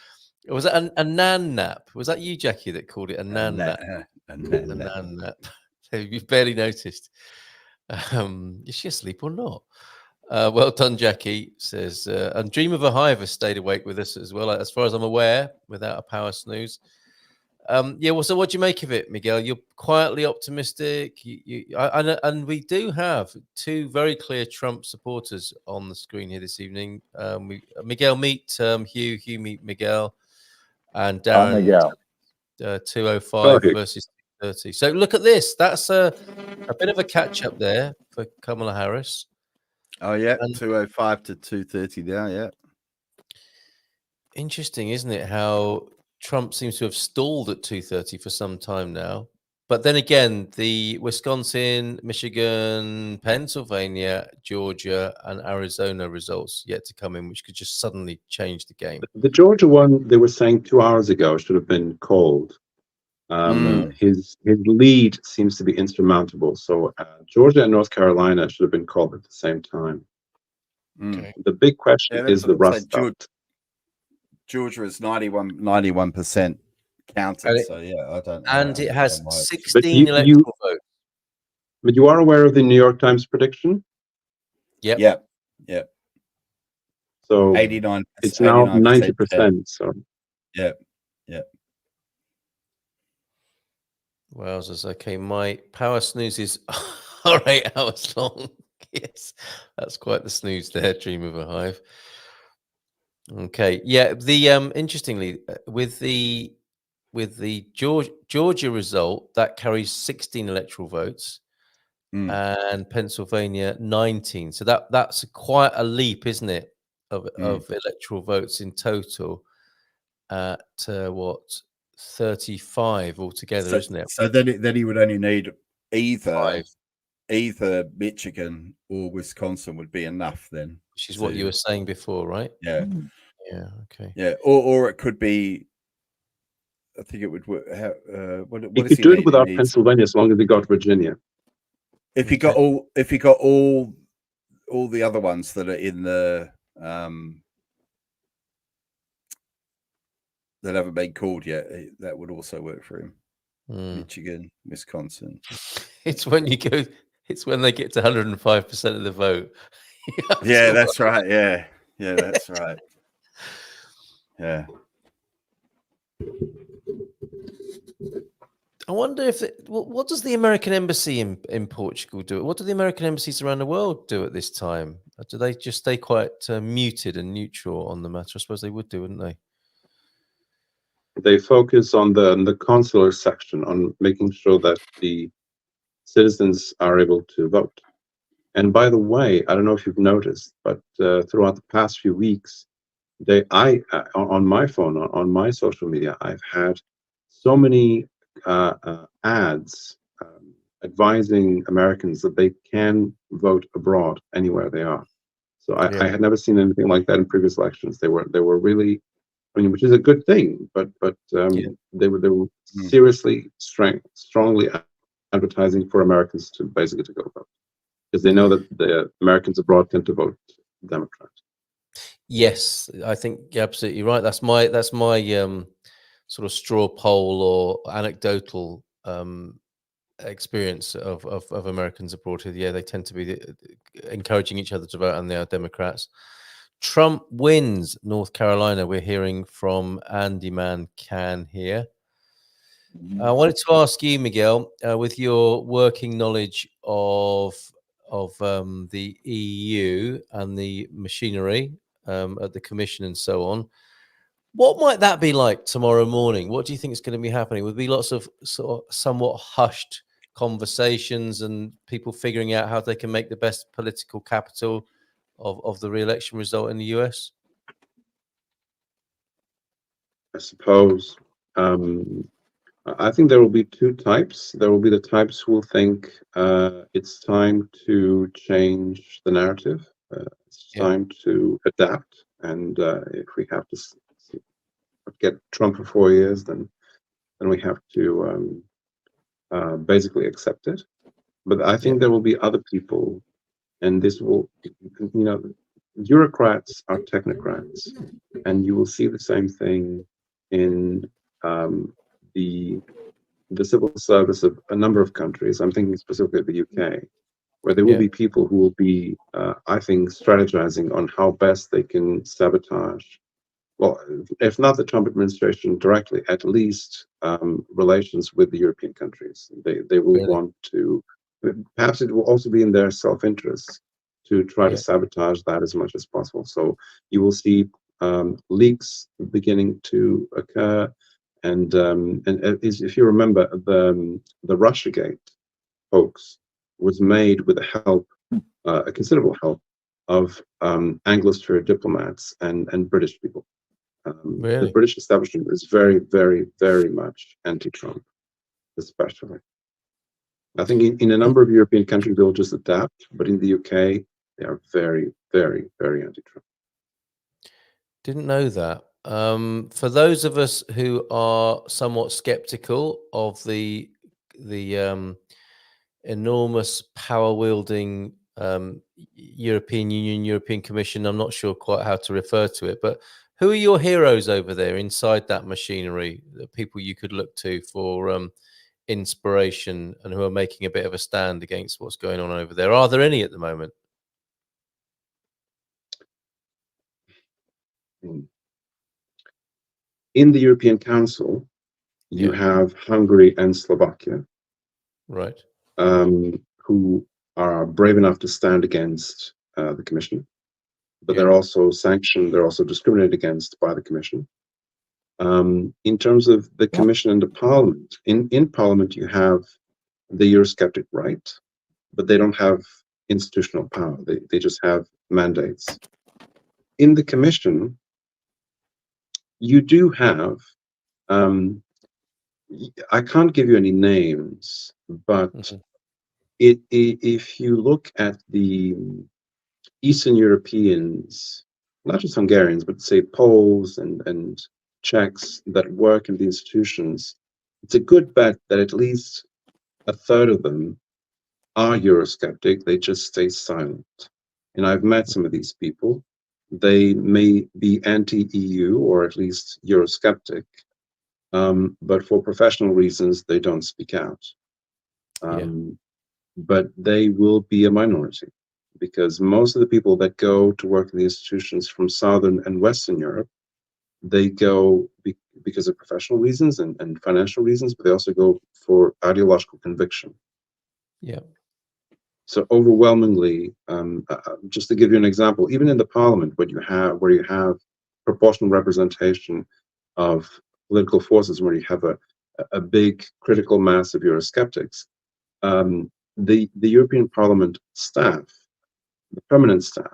Was that a nan nap? Was that you, Jackie, that called it a nan nap? A nan nap. You barely noticed. Is she asleep or not? Well done, Jackie, says. And Dream of a Hive has stayed awake with us as well, as far as I'm aware, without a power snooze. Yeah, well, so what do you make of it, Miguel? You're quietly optimistic. And we do have two very clear Trump supporters on the screen here this evening. Miguel, meet Hugh. Hugh, meet Miguel. And Darren, Miguel. 205 versus 230. So look at this. That's a bit of a catch-up there for Kamala Harris. Oh, yeah, 205 to 230 now, yeah. Interesting, isn't it, how Trump seems to have stalled at 230 for some time now. But then again, the Wisconsin, Michigan, Pennsylvania, Georgia, and Arizona results yet to come in, which could just suddenly change the game. The Georgia one, they were saying 2 hours ago, should have been called. His lead seems to be insurmountable. So Georgia and North Carolina should have been called at the same time. Okay. The big question is the rust belt. Georgia is 91% counted. So yeah, I don't know. And it has 16 electoral votes. But you are aware of the New York Times prediction? Yep. Yep. So 89. It's now 90%. So yeah. Wowzers. Okay, my power snoozes are 8 hours long. Yes, that's quite the snooze there. Dream of a hive. Okay, yeah. The interestingly, with the Georgia result, that carries 16 electoral votes, and Pennsylvania 19. So that's quite a leap, isn't it, of electoral votes in total at what 35 altogether, isn't it? So then he would only need either Michigan or Wisconsin would be enough then. Which is what you were saying before, right? Yeah. Yeah. Okay. Yeah. Or it could be. I think it would. What he could do it without Pennsylvania as long as he got Virginia. If he got all the other ones that are in the that haven't been called yet, that would also work for him. Michigan, Wisconsin. It's when they get to 105% of the vote. Yeah, that's right. Yeah, that's right. Yeah. I wonder if what does the American embassy in Portugal do? What do the American embassies around the world do at this time? Do they just stay quite muted and neutral on the matter? I suppose they would do, wouldn't they? They focus on the consular section, on making sure that the citizens are able to vote. And by the way, I don't know if you've noticed, but throughout the past few weeks, on my phone, on my social media, I've had so many ads advising Americans that they can vote abroad anywhere they are. So I had never seen anything like that in previous elections. They were really, I mean, which is a good thing, but they were seriously strongly advertising for Americans to basically to go vote, because they know that the Americans abroad tend to vote Democrat. Yes, I think you're absolutely right. That's my sort of straw poll or anecdotal experience of Americans abroad. Yeah, they tend to be encouraging each other to vote, and they are Democrats. Trump wins North Carolina. We're hearing from Andy Man Can here. I wanted to ask you, Miguel, with your working knowledge of the EU and the machinery at the Commission and so on, what might that be like tomorrow morning? What do you think is going to be happening? Will there be lots of sort of somewhat hushed conversations and people figuring out how they can make the best political capital of the re-election result in the US? I suppose. I think there will be two types. There will be the types who will think it's time to change the narrative. It's time to adapt. And if we have to get Trump for 4 years, then we have to basically accept it. But I think there will be other people, and this will, bureaucrats are technocrats, and you will see the same thing in the civil service of a number of countries. I'm thinking specifically of the UK, where there will be people who will be, I think, strategizing on how best they can sabotage, well, if not the Trump administration directly, at least relations with the European countries. They will want to, perhaps it will also be in their self-interest to try to sabotage that as much as possible. So you will see leaks beginning to occur. And if you remember, the Russiagate hoax was made with the help, a considerable help, of Anglosphere diplomats and British people. The British establishment is very, very, very much anti-Trump, especially. I think in a number of European countries they'll just adapt, but in the UK they are very, very, very anti-Trump. Didn't know that. For those of us who are somewhat skeptical of the enormous power wielding European Union, European Commission, I'm not sure quite how to refer to it, but who are your heroes over there inside that machinery, the people you could look to for inspiration and who are making a bit of a stand against what's going on over there? Are there any at the moment? In the European Council, you have Hungary and Slovakia, right, who are brave enough to stand against the Commission, but they're also sanctioned, they're also discriminated against by the Commission. In terms of the Commission and the Parliament, in Parliament you have the Eurosceptic right, but they don't have institutional power. They just have mandates. In the Commission, you do have, I can't give you any names, but if you look at the Eastern Europeans, not just Hungarians, but say Poles and Czechs that work in the institutions, it's a good bet that at least a third of them are Eurosceptic. They just stay silent. And I've met some of these people. They may be anti-EU or at least Eurosceptic, but for professional reasons, they don't speak out. But they will be a minority, because most of the people that go to work in the institutions from Southern and Western Europe, they go because of professional reasons and financial reasons, but they also go for ideological conviction. Yeah. So overwhelmingly, just to give you an example, even in the Parliament, where you have proportional representation of political forces, where you have a big critical mass of Eurosceptics, the European Parliament staff, the permanent staff,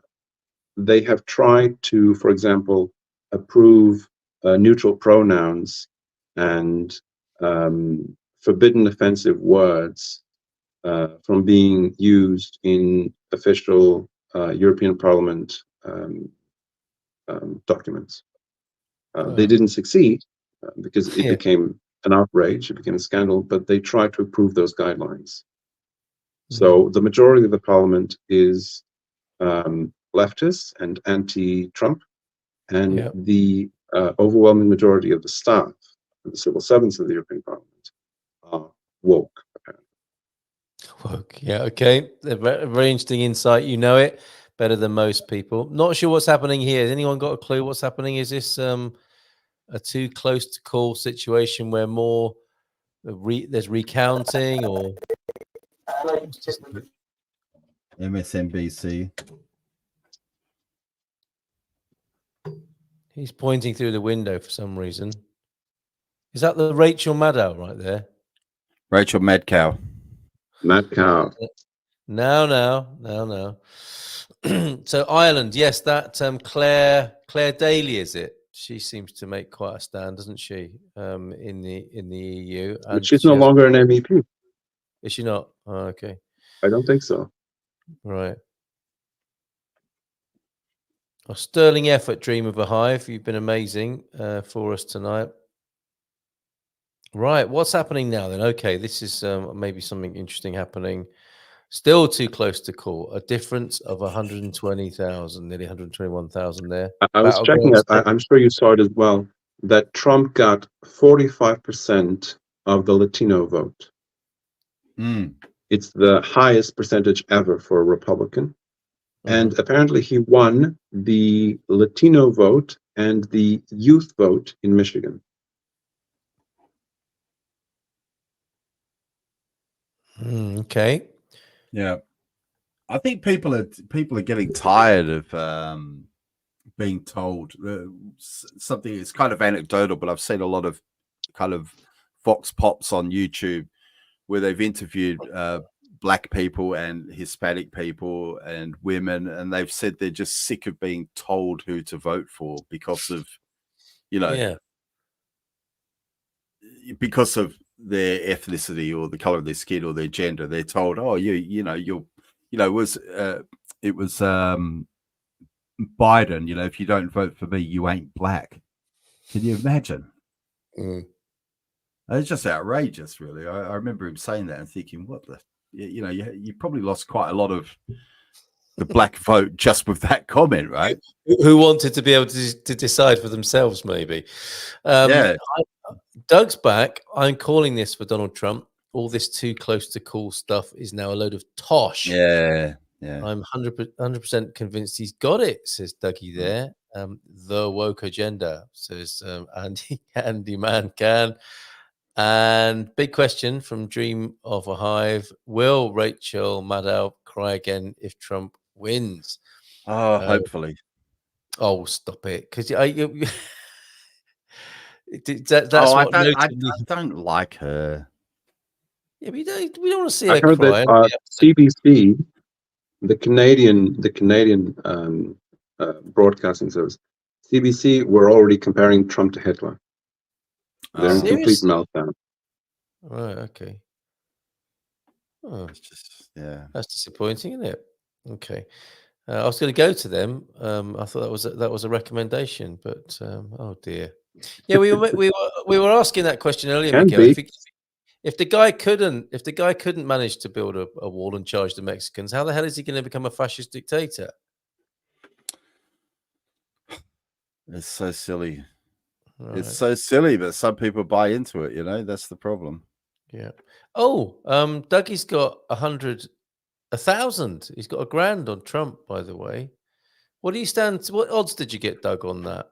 they have tried to, for example, approve neutral pronouns and forbidden offensive words from being used in official European Parliament documents. They didn't succeed because it became an outrage, it became a scandal, but they tried to approve those guidelines. So the majority of the Parliament is leftist and anti-Trump, and the overwhelming majority of the staff, the civil servants of the European Parliament, are woke, apparently. Woke, yeah, okay. Very interesting insight. You know it better than most people. Not sure what's happening here. Has anyone got a clue what's happening? Is this a too close to call situation where more there's recounting or MSNBC? He's pointing through the window for some reason. Is that the Rachel Maddow right there? Rachel Madcow. Madcow. No. So Ireland, yes, that Claire Daly, is it? She seems to make quite a stand, doesn't she? In the EU, But she's no longer an MEP. Is she not? Oh, okay. I don't think so. Right. A sterling effort, Dream of a Hive. You've been amazing for us tonight. Right, what's happening now then? Okay, this is maybe something interesting happening. Still too close to call. A difference of 120,000, nearly 121,000 there. I was checking it. I'm sure you saw it as well, that Trump got 45% of the Latino vote. It's the highest percentage ever for a Republican. And apparently he won the Latino vote and the youth vote in Michigan. Okay. Yeah. I think people are getting tired of being told something. It's kind of anecdotal, but I've seen a lot of kind of vox pops on YouTube where they've interviewed Black people and Hispanic people and women, and they've said they're just sick of being told who to vote for because of, because of their ethnicity or the color of their skin or their gender. They're told, oh, it was Biden, if you don't vote for me, you ain't black. Can you imagine? Mm. It's just outrageous, really. I remember him saying that and thinking, what the, you probably lost quite a lot of the black vote just with that comment, right? Who wanted to be able to decide for themselves, maybe. Yeah. Doug's back. I'm calling this for Donald Trump. All this too close to call stuff is now a load of tosh. Yeah. I'm 100% convinced he's got it, says Dougie there. The woke agenda, says Andy Man can. And big question from Dream of a Hive. Will Rachel Maddow cry again if Trump wins? Oh, hopefully. Oh, stop it. Because I don't like her. Yeah, we don't want to see I her heard cry. that CBC, the Canadian broadcasting service, CBC, were already comparing Trump to Hitler. They're in complete meltdown. Right. Okay. Oh, it's just that's disappointing, isn't it? Okay. I was going to go to them. I thought that was a recommendation, but oh dear. Yeah, we were asking that question earlier, Miguel. If the guy couldn't manage to build a wall and charge the Mexicans, how the hell is he going to become a fascist dictator? It's so silly. Right. It's so silly, but some people buy into it. That's the problem. Yeah. Oh, Dougie's got 1,000. He's got $1,000 on Trump, by the way. What do you stand? What odds did you get, Doug, on that?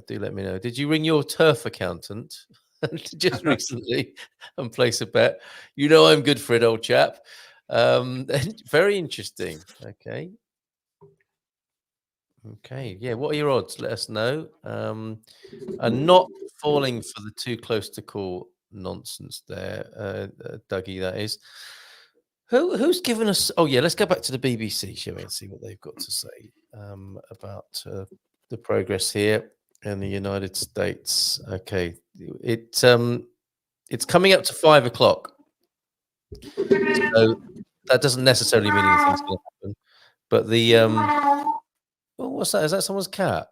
Do let me know. Did you ring your turf accountant just recently and place a bet? You know I'm good for it, old chap. Very interesting. Okay. Yeah. What are your odds? Let us know. And not falling for the too close to call nonsense there, Dougie. That is. Who's given us? Oh yeah, let's go back to the BBC, shall we, and see what they've got to say about the progress here in the United States. Okay, it's coming up to 5 o'clock, so that doesn't necessarily mean anything's going to happen. But the oh, what's that? Is that someone's cat?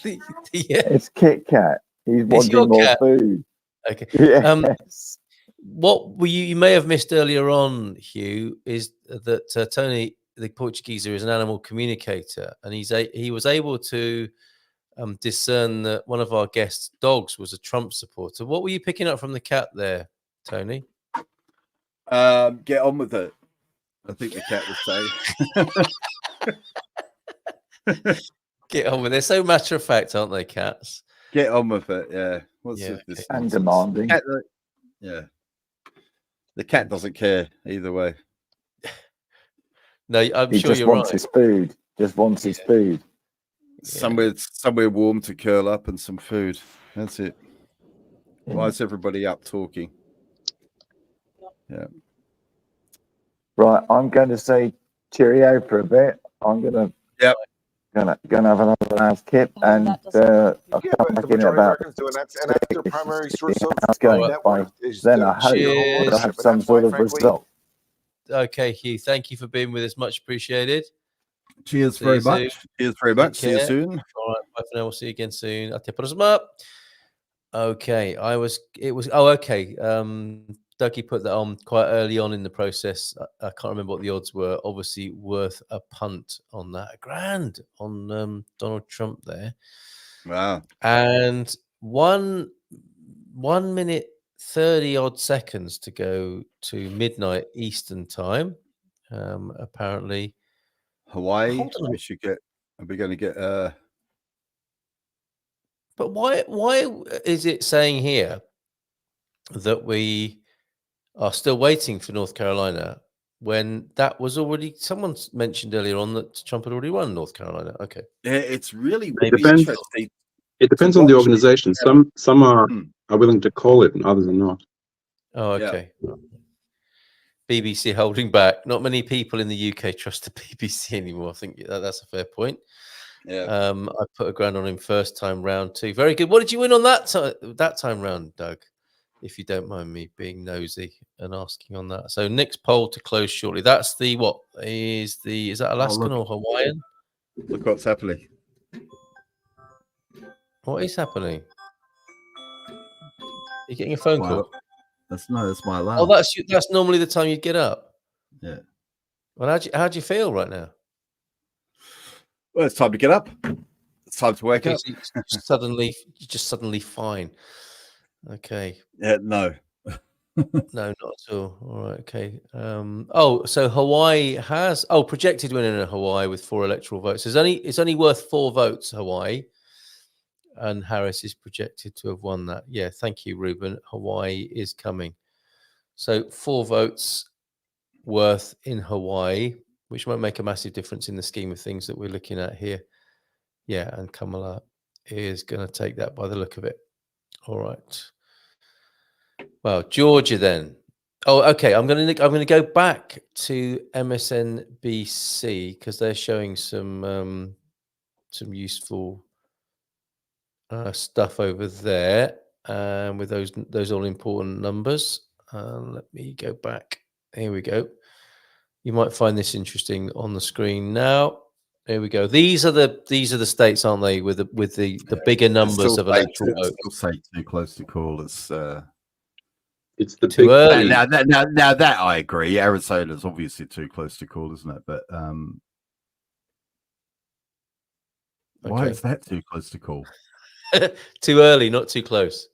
It's Kit Kat. He's wanting more food. Okay. Yes. What you may have missed earlier on, Hugh, is that Tony, the Portuguese, is an animal communicator, and he was able to discern that one of our guests' dogs was a Trump supporter. What were you picking up from the cat there, Tony? Get on with it. I think the cat would say. Get on with it. They're so matter of fact, aren't they, cats? Get on with it. Yeah. This and demanding. Yeah. The cat doesn't care either way. No, I'm he sure just you're wants right. His food. Just wants his food. Somewhere warm to curl up and some food. That's it. Why is everybody up talking? Yeah. Right, I'm going to say cheerio for a bit. I'm going to gonna have another house kip, and I'll come back in about then I hope I'll have some sort of result. Okay, Hugh, thank you for being with us. Much appreciated. Cheers very much. Cheers very much. See you soon. All right, bye for now. We'll see you again soon. Okay, okay. Dougie put that on quite early on in the process. I can't remember what the odds were. Obviously worth a punt on that. $1,000 on Donald Trump there. Wow. And 1 minute 30 odd seconds to go to midnight Eastern time. Apparently Hawaii. Are we going to get But why is it saying here that we are still waiting for North Carolina when that was already, someone mentioned earlier on that Trump had already won North Carolina? Okay. Yeah, it's really interesting. It depends on the organization. Some are willing to call it and others are not. Oh, okay. Yeah. BBC holding back. Not many people in the UK trust the BBC anymore. I think that's a fair point. Yeah. I put $1,000 on him first time round too. Very good. What did you win on that time round, Doug? If you don't mind me being nosy and asking on that. So Nick's poll to close shortly. That's the is that Alaskan or Hawaiian? Look what's happening. What is happening? You're getting a phone call. That's my alarm. Oh, that's normally the time you'd get up. Yeah. Well, how do you feel right now? Well, it's time to get up. It's time to wake Okay, up. so you're just suddenly fine. Okay. Yeah, no. No, not at all. All right. Okay. So Hawaii has projected winner in Hawaii with 4 electoral votes. It's only worth 4 votes, Hawaii, and Harris is projected to have won that. Yeah. Thank you, Ruben. Hawaii is coming. So 4 votes worth in Hawaii, which won't make a massive difference in the scheme of things that we're looking at here. Yeah, and Kamala is going to take that by the look of it. All right. Well, Georgia then. Oh, okay. I'm going to go back to MSNBC because they're showing some useful stuff over there, with those all important numbers. Let me go back. Here we go. You might find this interesting on the screen now. There we go. These are the states, aren't they, with the bigger numbers of electoral votes? Still say too close to call. It's the too big early. Now that I agree. Arizona's obviously too close to call, isn't it? But why is that too close to call? Too early, not too close.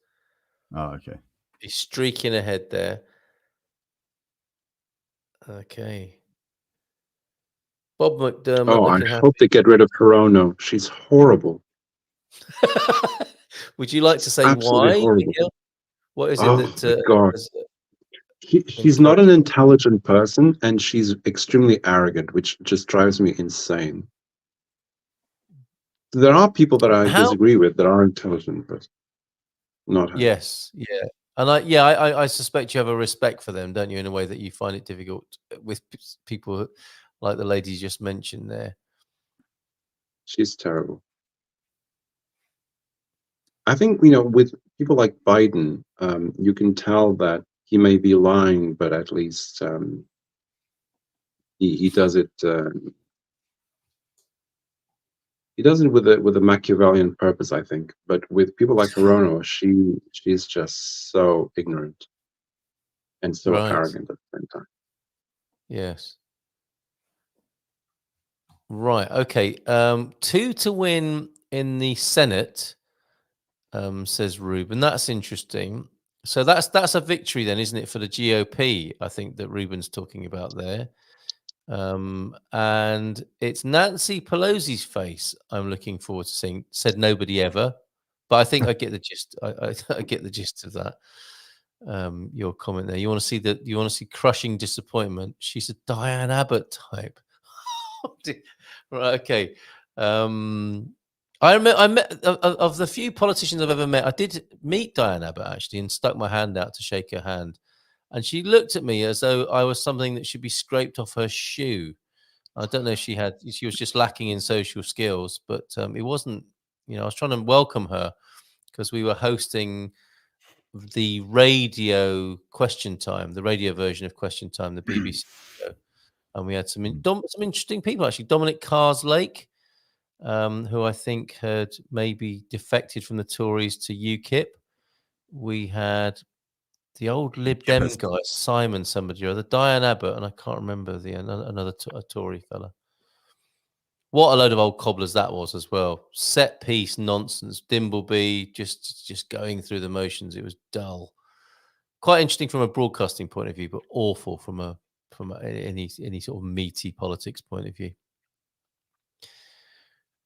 Oh, okay. He's streaking ahead there. Okay. Bob McDermott. Oh, I hope they get rid of Hirono. She's horrible. Would you like to say Absolutely why, horrible. Miguel? What is it that... God. She's not an intelligent person, and she's extremely arrogant, which just drives me insane. There are people that I disagree with that are intelligent, but not her. Yes, yeah. And I suspect you have a respect for them, don't you, in a way that you find it difficult with people like the lady you just mentioned there. She's terrible. I think, with people like Biden, you can tell that he may be lying, but at least he does it. He does it with a Machiavellian purpose, I think. But with people like Hirono, she's just so ignorant and so arrogant at the same time. Yes. Right. Okay. 2 to win in the Senate, says Ruben. That's interesting. So that's a victory then, isn't it, for the GOP? I think that Ruben's talking about there. And it's Nancy Pelosi's face I'm looking forward to seeing. Said nobody ever, but I think I get the gist. I get the gist of that. Your comment there. You want to see crushing disappointment. She's a Diane Abbott type. Right. Okay. I met of the few politicians I've ever met. I did meet Diane Abbott actually, and stuck my hand out to shake her hand. And she looked at me as though I was something that should be scraped off her shoe. I don't know if she was just lacking in social skills, but it wasn't, I was trying to welcome her because we were hosting the radio Question Time, the radio version of Question Time, the BBC show. And we had some interesting people, actually. Dominic Carslake, who I think had maybe defected from the Tories to UKIP. We had the old Lib Dem guy, Simon somebody or other, Diane Abbott, and I can't remember another Tory fella. What a load of old cobblers that was as well. Set piece nonsense. Dimbleby just going through the motions. It was dull. Quite interesting from a broadcasting point of view, but awful from any sort of meaty politics point of view.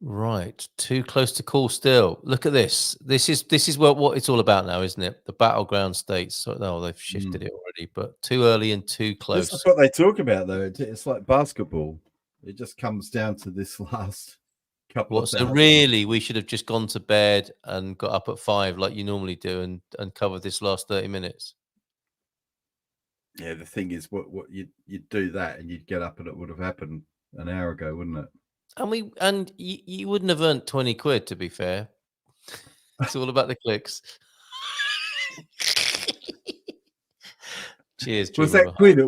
Right, too close to call still. Look at this. This is what it's all about now, isn't it? The battleground states. So, no, they've shifted it already, but too early and too close. This is what they talk about, though. It's like basketball. It just comes down to this last couple of So really, we should have just gone to bed and got up at 5 like you normally do and covered this last 30 minutes. Yeah, the thing is, what you'd do that and you'd get up and it would have happened an hour ago, wouldn't it? And you wouldn't have earned 20 quid, to be fair. It's all about the clicks. Cheers. Was that quid or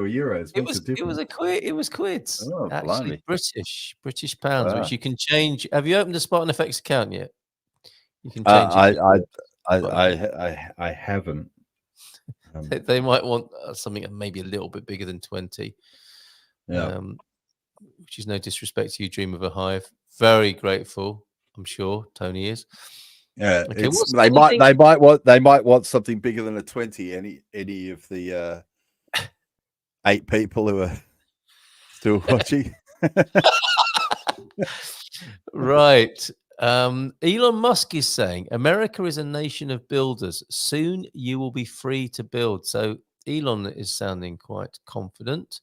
euros? It was a quid. It was quids. Oh, actually, blimey. British pounds, which you can change. Have you opened a Spot and Effects account yet? You can change it. I haven't. They might want something maybe a little bit bigger than 20. Yeah. Which is no disrespect to you, Dream of a Hive. Very grateful, I'm sure Tony is. Yeah, okay. They might want something bigger than a 20. Any of the 8 people who are still watching. Right. Elon Musk is saying America is a nation of builders. Soon you will be free to build. So Elon is sounding quite confident.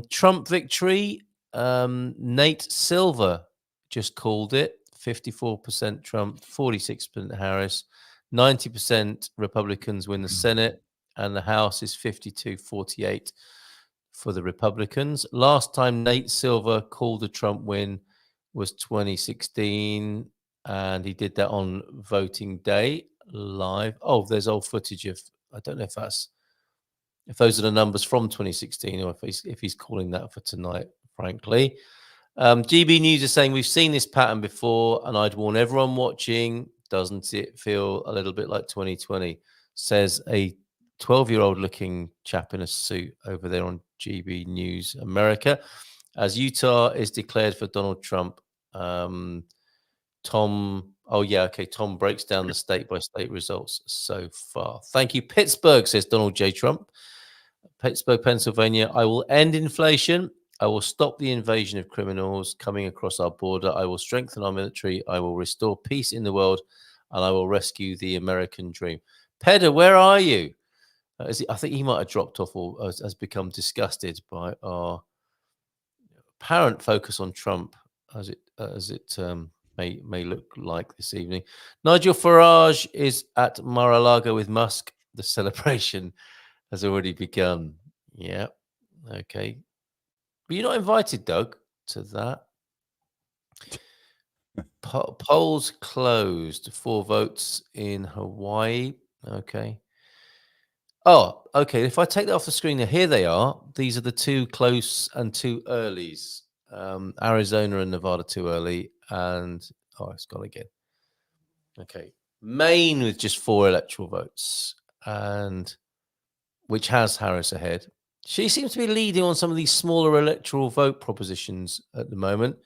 Trump victory. Nate Silver just called it. 54% Trump, 46% Harris, 90% Republicans win the Senate, and the House is 52-48 for the Republicans. Last time Nate Silver called a Trump win was 2016, and he did that on voting day live. Oh, there's old footage of, I don't know if those are the numbers from 2016 or if he's calling that for tonight, frankly. GB News is saying we've seen this pattern before, and I'd warn everyone watching, doesn't it feel a little bit like 2020? Says a 12-year-old looking chap in a suit over there on GB News America. As Utah is declared for Donald Trump, Tom breaks down the state-by-state results so far. Thank you, Pittsburgh, says Donald J. Trump. Pittsburgh, Pennsylvania, I will end inflation. I will stop the invasion of criminals coming across our border. I will strengthen our military. I will restore peace in the world, and I will rescue the American dream. Pedder, where are you? I think he might have dropped off or has become disgusted by our apparent focus on Trump, as it may look like this evening. Nigel Farage is at Mar-a-Lago with Musk. The celebration has already begun. Yeah. Okay. Were you not invited, Doug, to that? Polls closed. 4 votes in Hawaii. Okay. Oh, okay. If I take that off the screen, here they are. These are the 2 close and 2 earlies. Arizona and Nevada 2 early. And, it's gone again. Okay. Maine with just 4 electoral votes. And which has Harris ahead. She seems to be leading on some of these smaller electoral vote propositions at the moment.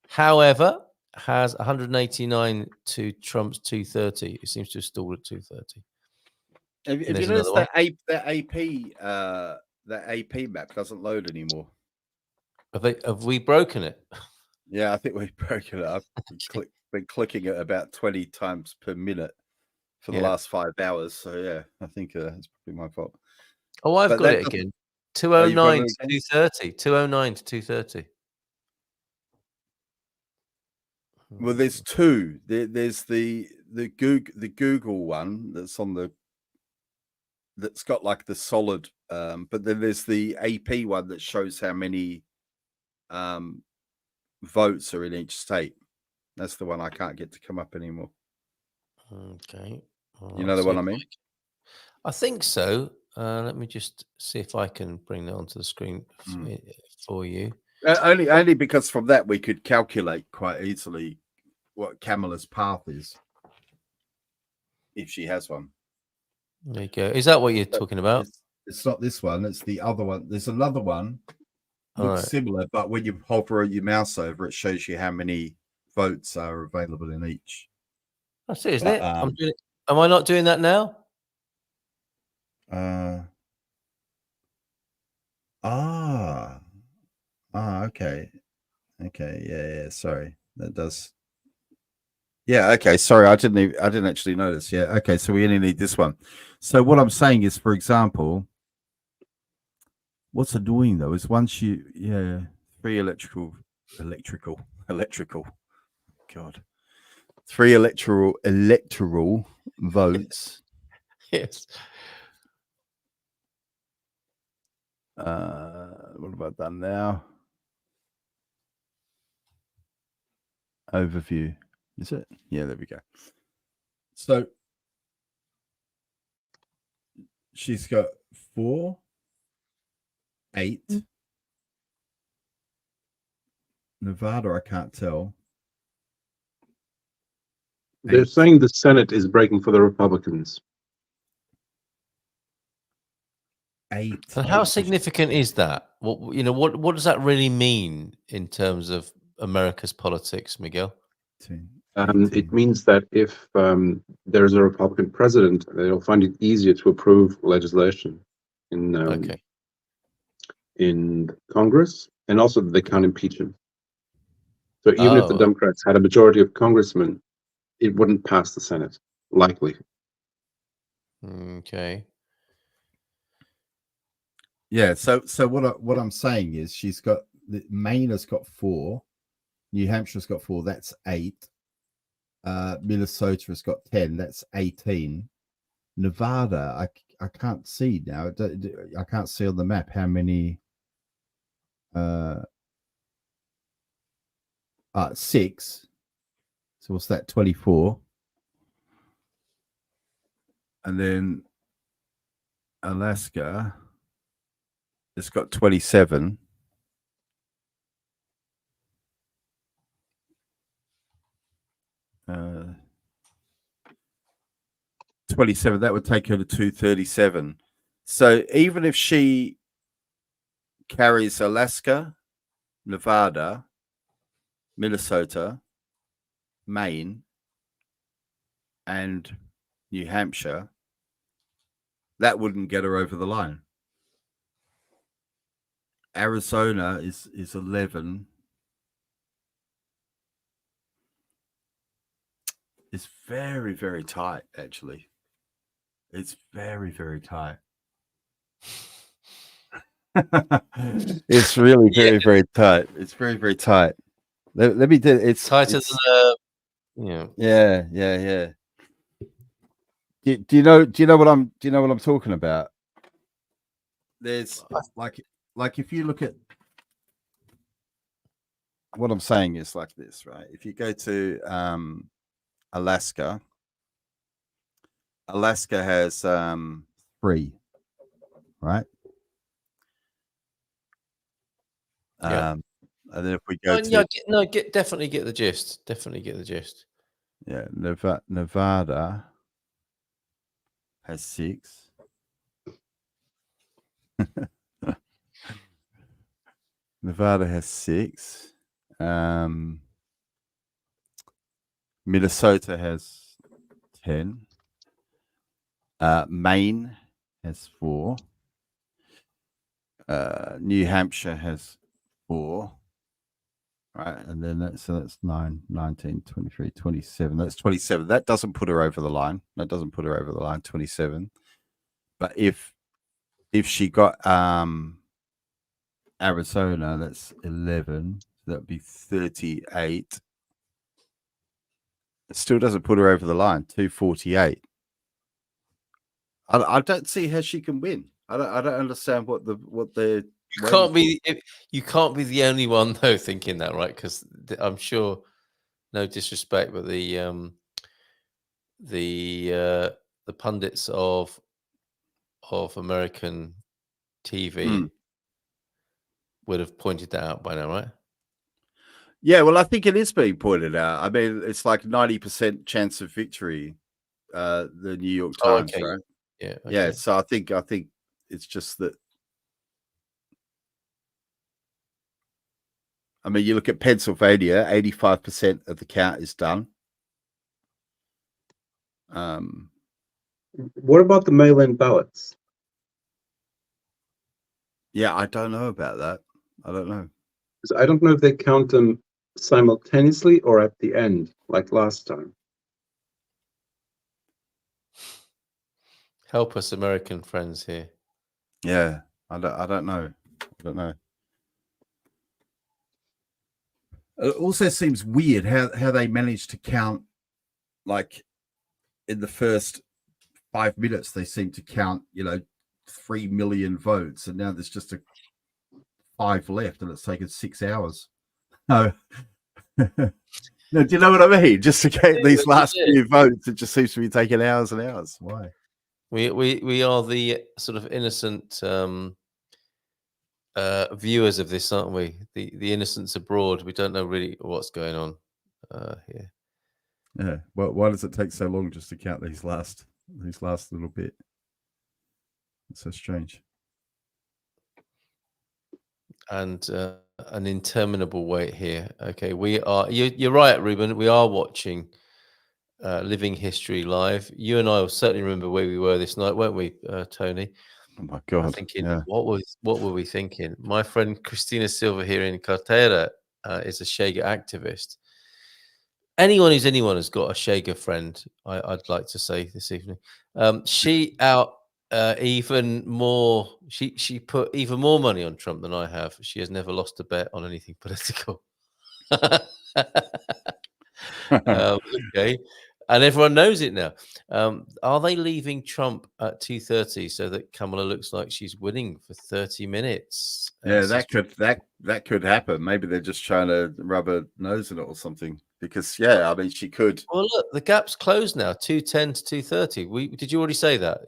However, has 189 to Trump's 230. It seems to have stalled at 230. Have you noticed that AP map doesn't load anymore? Have we broken it? Yeah, I think we've broken it. I've been clicking it about 20 times per minute for the last 5 hours. So yeah, I think it's probably my fault. Oh, I've got it again. 209 to 230. 209 to 230. Well, there's 2. There's the Google one that's got like the solid, but then there's the AP one that shows how many votes are in each state. That's the one I can't get to come up anymore. Okay. You know the one I mean? I think so. Let me just see if I can bring that onto the screen for you. Only because from that we could calculate quite easily what Kamala's path is, if she has one. There you go. Is that what you're talking about? It's not this one. It's the other one. There's another one. Looks similar, but when you hover your mouse over, it shows you how many votes are available in each. That's it, isn't it? Am I not doing that now? Okay. Yeah. Sorry, that does. Yeah. Okay. Sorry, I didn't actually notice. Yeah. Okay. So we only need this one. So what I'm saying is, for example, what's it doing though is once 3 electrical. God. 3 electoral votes. Yes. What have I done now? Overview. Is it? Yeah, there we go. So she's got 4, 8. Nevada, I can't tell. They're saying the Senate is breaking for the Republicans. 8. And how significant is that? What does that really mean in terms of America's politics, Miguel? It means that if there's a Republican president, they'll find it easier to approve legislation in Congress, and also they can't impeach him. So even if the Democrats had a majority of congressmen, it wouldn't pass the Senate, likely. Okay. Yeah. So what I'm saying is Maine has got 4, New Hampshire's got 4. That's 8. Minnesota has got 10. That's 18. Nevada, I can't see now. I can't see on the map how many. 6. So what's that? 24. And then Alaska, it's got 27. Uh, 27. That would take her to 237. So even if she carries Alaska, Nevada, Minnesota, Maine, and New Hampshire, that wouldn't get her over the line. Arizona is 11. It's very, very tight, actually. It's very, very tight. It's really very, very tight. It's very, very tight. Let me do it. It's tighter than yeah. Do you know what I'm talking about? There's like if you look at what I'm saying is like this, right? If you go to Alaska has 3, right? And then if we go definitely get the gist. Definitely get the gist. Yeah, Nevada has 6. Nevada has 6. Minnesota has 10. Maine has 4. New Hampshire has 4. Right, and then that's 9, 19, 23, 27. That's 27. That doesn't put her over the line. 27. But if she got Arizona, that's 11. So that'd be 38. It still doesn't put her over the line. 248. I don't see how she can win. I don't understand what the You can't be the only one though thinking that, right? Because I'm sure, no disrespect, but the pundits of American TV would have pointed that out by now, right? Yeah, well, I think it is being pointed out. I mean, it's like 90% chance of victory. The New York Times, right? Yeah. Okay. Yeah. So I think it's just that. I mean, you look at Pennsylvania, 85% of the count is done. What about the mail-in ballots? Yeah, I don't know about that. I don't know. I don't know if they count them simultaneously or at the end, like last time. Help us, American friends here. Yeah, I don't know. It also seems weird how they managed to count, like in the first 5 minutes, they seem to count, 3 million votes, and now there's just 5 left, and it's taken 6 hours. No, no, do you know what I mean? Just to get these last few votes, it just seems to be taking hours and hours. Why? We are the sort of innocent viewers of this, aren't we? The innocents abroad. We don't know really what's going on here. Yeah. Well, why does it take so long just to count these last little bit? It's so strange. And an interminable wait here. Okay, we are. You're right, Ruben. We are watching Living History live. You and I will certainly remember where we were this night, weren't we, Tony? Oh my God! Thinking, yeah. what were we thinking? My friend Christina Silva here in Cartera is a Chega activist. Anyone who's anyone has got a Chega friend, I'd like to say this evening. She out even more. She put even more money on Trump than I have. She has never lost a bet on anything political. Okay, and everyone knows it now. Are they leaving Trump at 2:30 so that Kamala looks like she's winning for 30 minutes? Yeah, that could happen. Maybe they're just trying to rub a nose in it or something. Because yeah, I mean, she could. Well, look, the gap's closed now, 2:10 to 2:30. Did you already say that?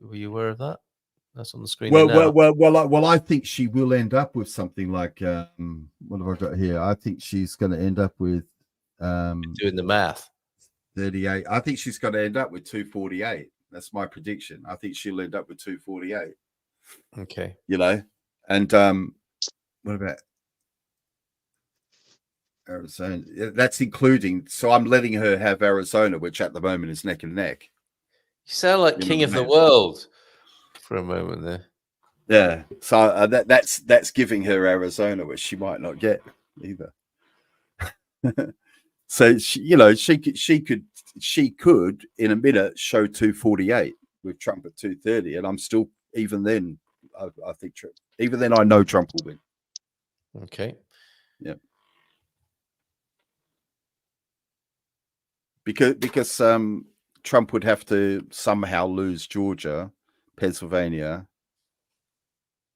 Were you aware of that? That's on the screen. Well, I think she will end up with something like what have I got here? I think she's going to end up with doing the math. 38. I think she's going to end up with 248. That's my prediction. I think she'll end up with 248. Okay. You know, and what about Arizona? That's including. So I'm letting her have Arizona, which at the moment is neck and neck. You sound like king of the world for a moment there. Yeah. So that's giving her Arizona, which she might not get either. So she could in a minute show 248 with Trump at 230, and I'm still even then. I think even then I know Trump will win. Okay. Yeah. Because Trump would have to somehow lose Georgia, Pennsylvania,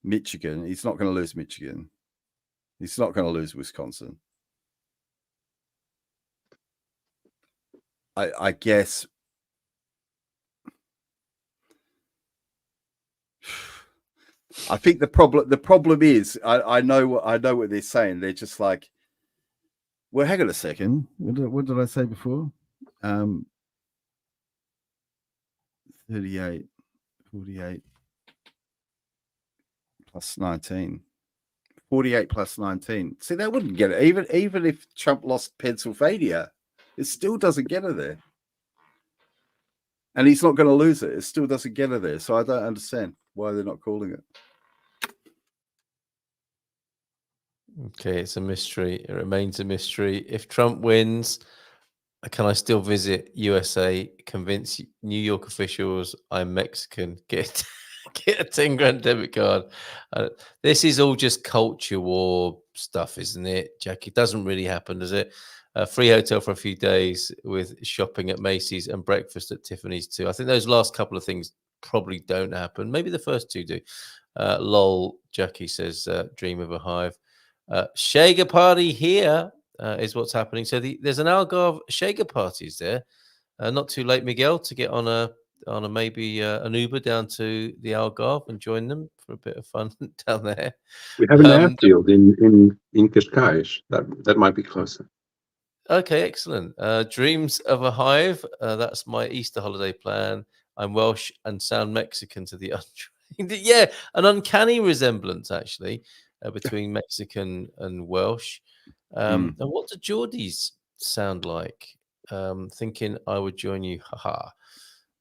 Michigan. He's not going to lose Michigan. He's not going to lose Wisconsin. I guess I think the problem is I know what they're saying. They're just like, well, hang on a second. What did I say before? 38, 48 plus 19. 48 plus 19. See, that wouldn't get it. Even if Trump lost Pennsylvania, it still doesn't get her there. And he's not going to lose it. It still doesn't get her there. So I don't understand why they're not calling it. Okay, it's a mystery. It remains a mystery. If Trump wins, can I still visit USA, convince New York officials I'm Mexican, get a 10 grand debit card? This is all just culture war stuff, isn't it, Jackie? It doesn't really happen, does it? Free hotel for a few days with shopping at Macy's and breakfast at Tiffany's too. I think those last couple of things probably don't happen. Maybe the first two do. Lol, Jackie says, dream of a hive. Chega party here is what's happening. So there's an Algarve Chega parties there. Not too late, Miguel, to get on a maybe an Uber down to the Algarve and join them for a bit of fun down there. We have an airfield in Cascais. That might be closer. Okay, excellent. Dreams of a hive. That's my Easter holiday plan. I'm Welsh and sound Mexican to the untrained. Yeah, an uncanny resemblance actually between Mexican and Welsh. And what do Geordies sound like? Thinking I would join you, haha,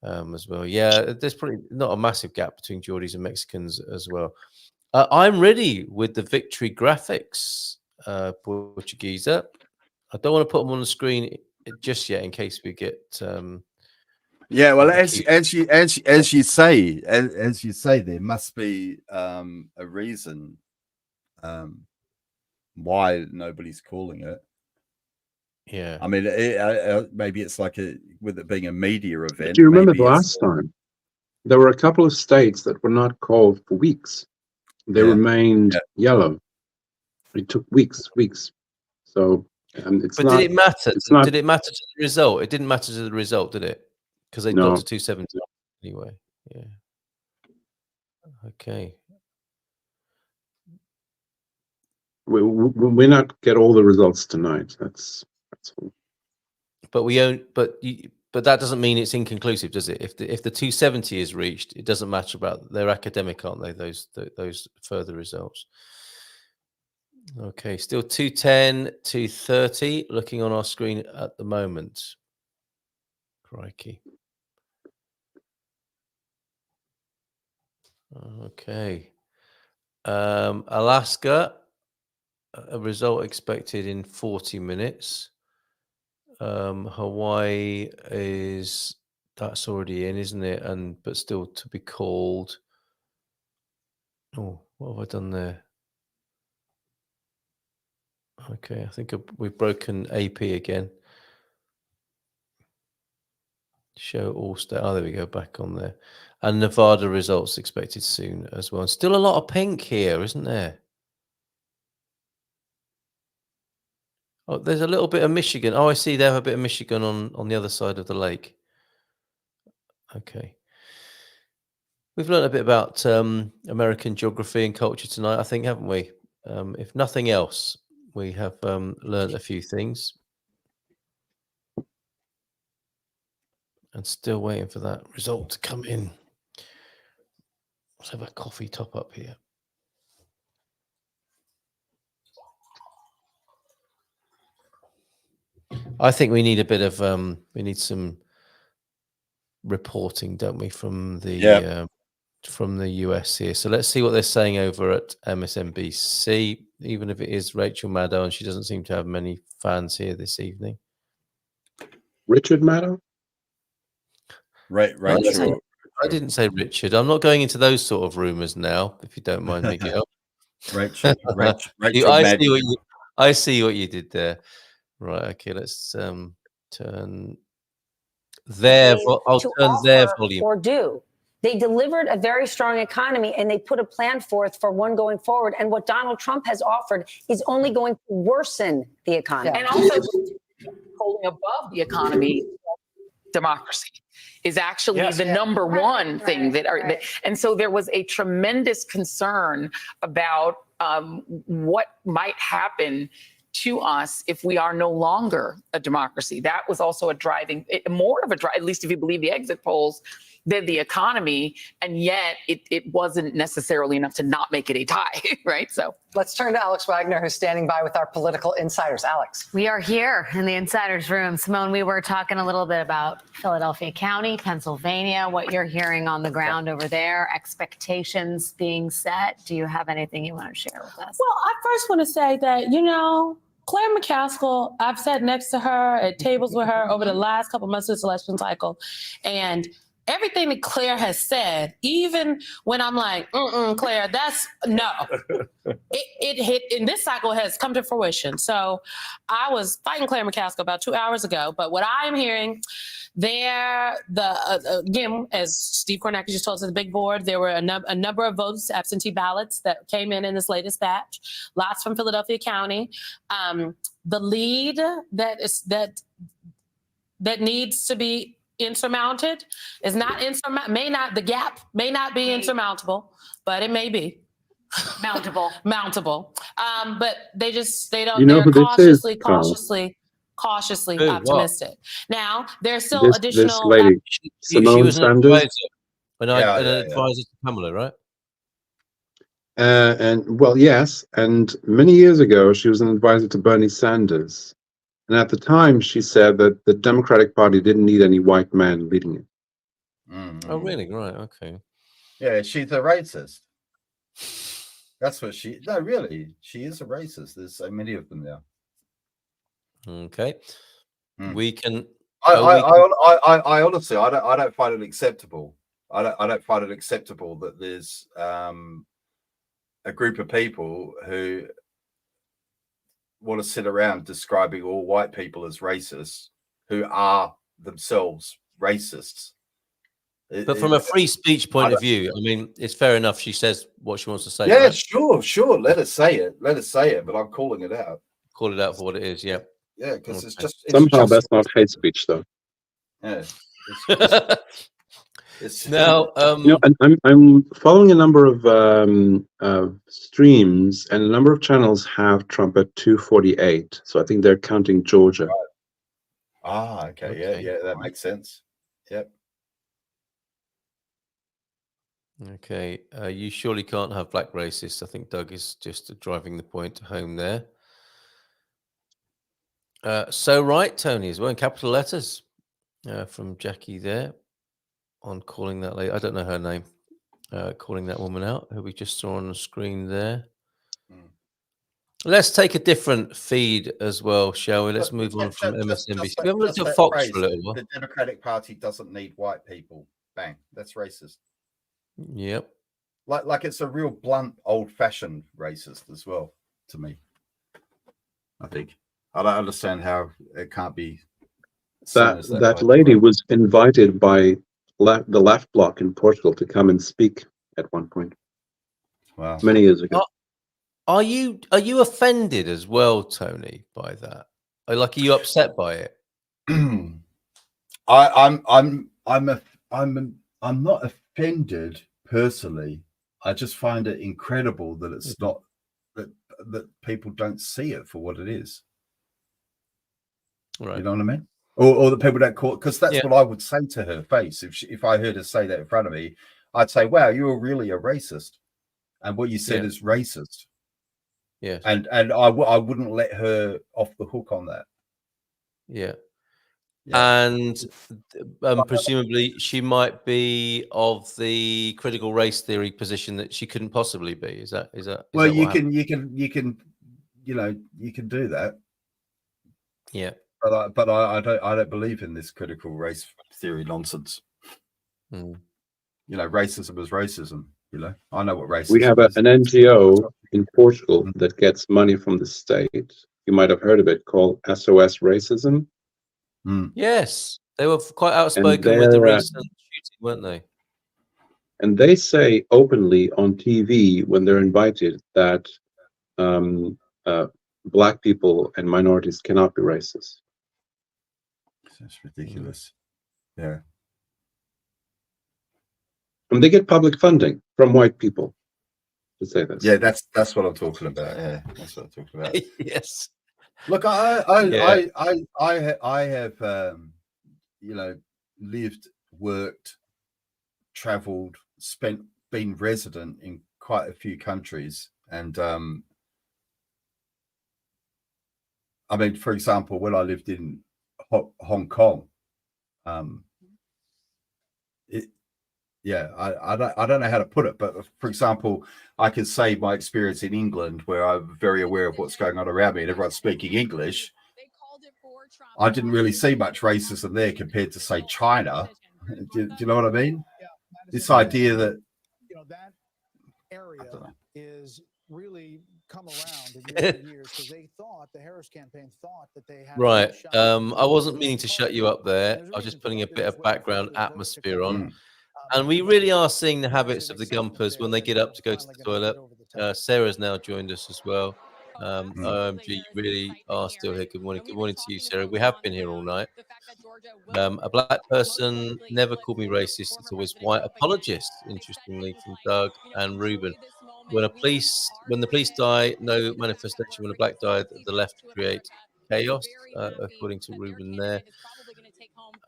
as well. Yeah, there's probably not a massive gap between Geordies and Mexicans as well. I'm ready with the victory graphics, Portuguesa. I don't want to put them on the screen just yet in case we get. Yeah, well, as you say, there must be a reason why nobody's calling it. Yeah, I mean, maybe it's like with it being a media event. Do you remember the last time? There were a couple of states that were not called for weeks. They remained yellow. It took weeks. So it's but not. Did it matter? It's not, did it matter to the result? It didn't matter to the result, did it? Because they got to 270 anyway. Yeah. Okay. We not get all the results tonight. That's all. but we own. But that doesn't mean it's inconclusive, does it? If the 270 is reached, it doesn't matter about they're academic, aren't they? Those further results. Okay, still 210, 230. Looking on our screen at the moment. Crikey. Okay. Alaska, a result expected in 40 minutes. Hawaii that's already in, isn't it? But still to be called. Oh, what have I done there? Okay, I think we've broken AP again. Show all state. Oh, there we go, back on there. And Nevada results expected soon as well. And still a lot of pink here, isn't there? Oh, there's a little bit of Michigan. Oh, I see they have a bit of Michigan on the other side of the lake. Okay. We've learned a bit about American geography and culture tonight, I think, haven't we? If nothing else, we have learned a few things. And still waiting for that result to come in. Let's have a coffee top up here. I think we need a bit of we need some reporting, don't we, from the US here. So let's see what they're saying over at MSNBC, even if it is Rachel Maddow, and she doesn't seem to have many fans here this evening. Richard Maddow? Right. I didn't say Richard. I'm not going into those sort of rumors now, if you don't mind, Miguel. Rachel I see what you did there. Right. Okay. Let's turn their. I'll turn their volume. Or do. They delivered a very strong economy and they put a plan forth for one going forward. And what Donald Trump has offered is only going to worsen the economy. And also holding above the economy, democracy is actually the number one thing and so there was a tremendous concern about what might happen to us if we are no longer a democracy. That was also more of a drive, at least if you believe the exit polls, than the economy, and yet it wasn't necessarily enough to not make it a tie, right? So let's turn to Alex Wagner, who's standing by with our political insiders. Alex. We are here in the insiders room. Simone, we were talking a little bit about Philadelphia County, Pennsylvania, what you're hearing on the ground over there, expectations being set. Do you have anything you want to share with us? Well, I first want to say that, Claire McCaskill, I've sat next to her at tables with her over the last couple months of this election cycle, and everything that Claire has said, even when I'm like, Claire, that's no. It hit in this cycle has come to fruition. So I was fighting Claire McCaskill about 2 hours ago, but what I am hearing there, again, as Steve Kornacki just told us at the big board, there were a number of votes, absentee ballots that came in this latest batch, lots from Philadelphia County. The lead that needs to be insurmounted is not the gap may not be insurmountable, but it may be mountable. But they don't. They're cautiously optimistic. What? Now there's still additional. This lady, Simone Sanders, an advisor to Kamala, right? Yes, and many years ago she was an advisor to Bernie Sanders. And at the time, she said that the Democratic Party didn't need any white man leading it. Mm-hmm. Oh, really? Right. Okay. Yeah, she's a racist. That's what no, really. She is a racist. There's so many of them there. Okay. We can. I honestly, I don't find it acceptable. I don't find it acceptable that there's a group of people who want to sit around describing all white people as racists who are themselves racists. But from a free speech point of view, I mean, it's fair enough. She says what she wants to say. Yeah, right? Sure. Let us say it. But I'm calling it out. Call it out for what it is. Yeah. Yeah, because it's just somehow that's not hate speech, though. Yeah. Now, I'm following a number of streams, and a number of channels have Trump at 248. So I think they're counting Georgia. Ah, okay. Yeah, that makes sense. Yep. Okay, you surely can't have black racists. I think Doug is just driving the point home there. So right, Tony, as well, in capital letters from Jackie there on calling that lady. I don't know her name. Calling that woman out, who we just saw on the screen there. Let's take a different feed as well, shall we? Let's move on from MSNBC. We haven't looked at Fox for a little while. The Democratic Party doesn't need white people. Bang. That's racist. Yep. Like it's a real blunt, old-fashioned racist as well, to me. I think. I don't understand how it can't be. That lady was invited by the left bloc in Portugal to come and speak at one point. Wow. Many years ago. Are you offended as well, Tony, by that? Are you upset by it? I'm not offended personally. I just find it incredible that it's not that people don't see it for what it is. Right. You know what I mean? Or the people that call, because that's what I would say to her face if I heard her say that in front of me. I'd say, "Wow, you're really a racist," and what you said is racist. Yeah, and I wouldn't let her off the hook on that. Yeah. And presumably she might be of the critical race theory position that she couldn't possibly be. Is that? Well, you can do that. Yeah. But I don't believe in this critical race theory nonsense. Racism is racism. I know what racism is. We have an NGO in Portugal that gets money from the state. You might have heard of it, called SOS Racism. Yes, they were quite outspoken with the recent shooting, weren't they? And they say openly on TV when they're invited that black people and minorities cannot be racist. That's ridiculous. Yeah. And they get public funding from white people to say this. Yeah, that's what I'm talking about. Yeah, that's what I'm talking about. Yes. Look, I have lived, worked, traveled, been resident in quite a few countries, and I mean, for example, when I lived in Hong Kong, I don't know how to put it, but for example, I can say my experience in England, where I'm very aware of what's going on around me and everyone's speaking English. I didn't really see much racism there compared to, say, China. Do you know what I mean? This idea that that area is really come around in years because they thought the Harris campaign thought that they had right. I wasn't meaning to shut you up there. I was just putting a bit of background atmosphere on. And we really are seeing the habits of the Gumpers when they get up to go to the toilet. Sarah's now joined us as well. OMG, you really are still here. Good morning. Good morning to you, Sarah. We have been here all night. A black person never called me racist. It's always white apologists, interestingly, from Doug and Ruben. When the police die, no manifestation. When a black died, the left create chaos, according to Ruben there.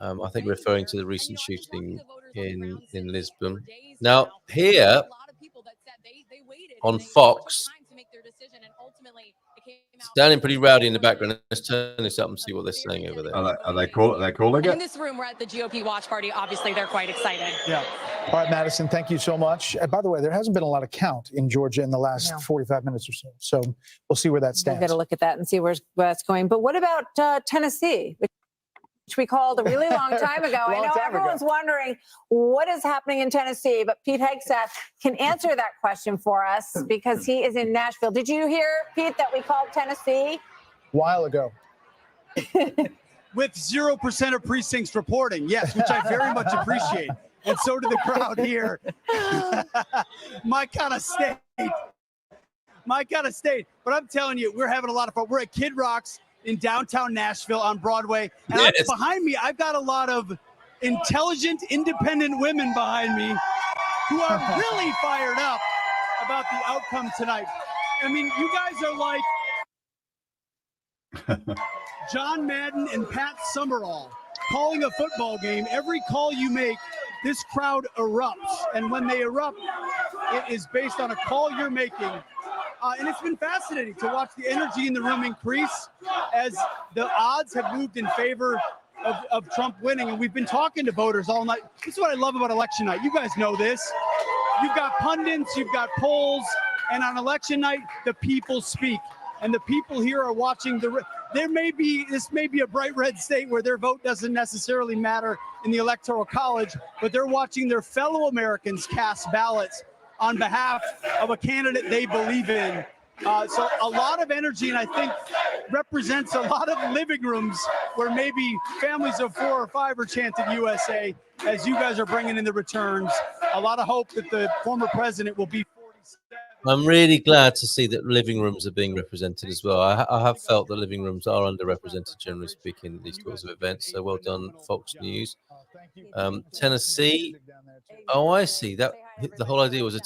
I think referring to the recent shooting in Lisbon. Now, here on Fox, sounding pretty rowdy in the background. Let's turn this up and see what they're saying over there. Are they calling it? In this room, we're at the GOP watch party. Obviously, they're quite excited. Yeah. All right, Madison, thank you so much. By the way, there hasn't been a lot of count in Georgia in the last 45 minutes or so. So we'll see where that stands. We'll get a look at that and see where that's going. But what about Tennessee, which we called a really long time ago? I know everyone's wondering what is happening in Tennessee, but Pete Hegseth can answer that question for us because he is in Nashville. Did you hear, Pete, that we called Tennessee? A while ago. With 0% of precincts reporting, yes, which I very much appreciate. And so did the crowd here. My kind of state. But I'm telling you, we're having a lot of fun. We're at Kid Rock's in downtown Nashville on Broadway. And behind me, I've got a lot of intelligent, independent women behind me who are really fired up about the outcome tonight. I mean, you guys are like John Madden and Pat Summerall calling a football game. Every call you make, this crowd erupts. And when they erupt, it is based on a call you're making. And it's been fascinating to watch the energy in the room increase as the odds have moved in favor of Trump winning. And we've been talking to voters all night. This is what I love about election night. You guys know this. You've got pundits, you've got polls, and on election night, the people speak. And the people here are watching this may be a bright red state where their vote doesn't necessarily matter in the Electoral College, but they're watching their fellow Americans cast ballots on behalf of a candidate they believe in. So a lot of energy, and I think represents a lot of living rooms where maybe families of 4 or 5 are chanting USA as you guys are bringing in the returns. A lot of hope that the former president will be 47. I'm really glad to see that living rooms are being represented as well. I have felt that living rooms are underrepresented, generally speaking, in these sorts of events. So well done, Fox News. Tennessee. Oh, I see. That the whole idea was a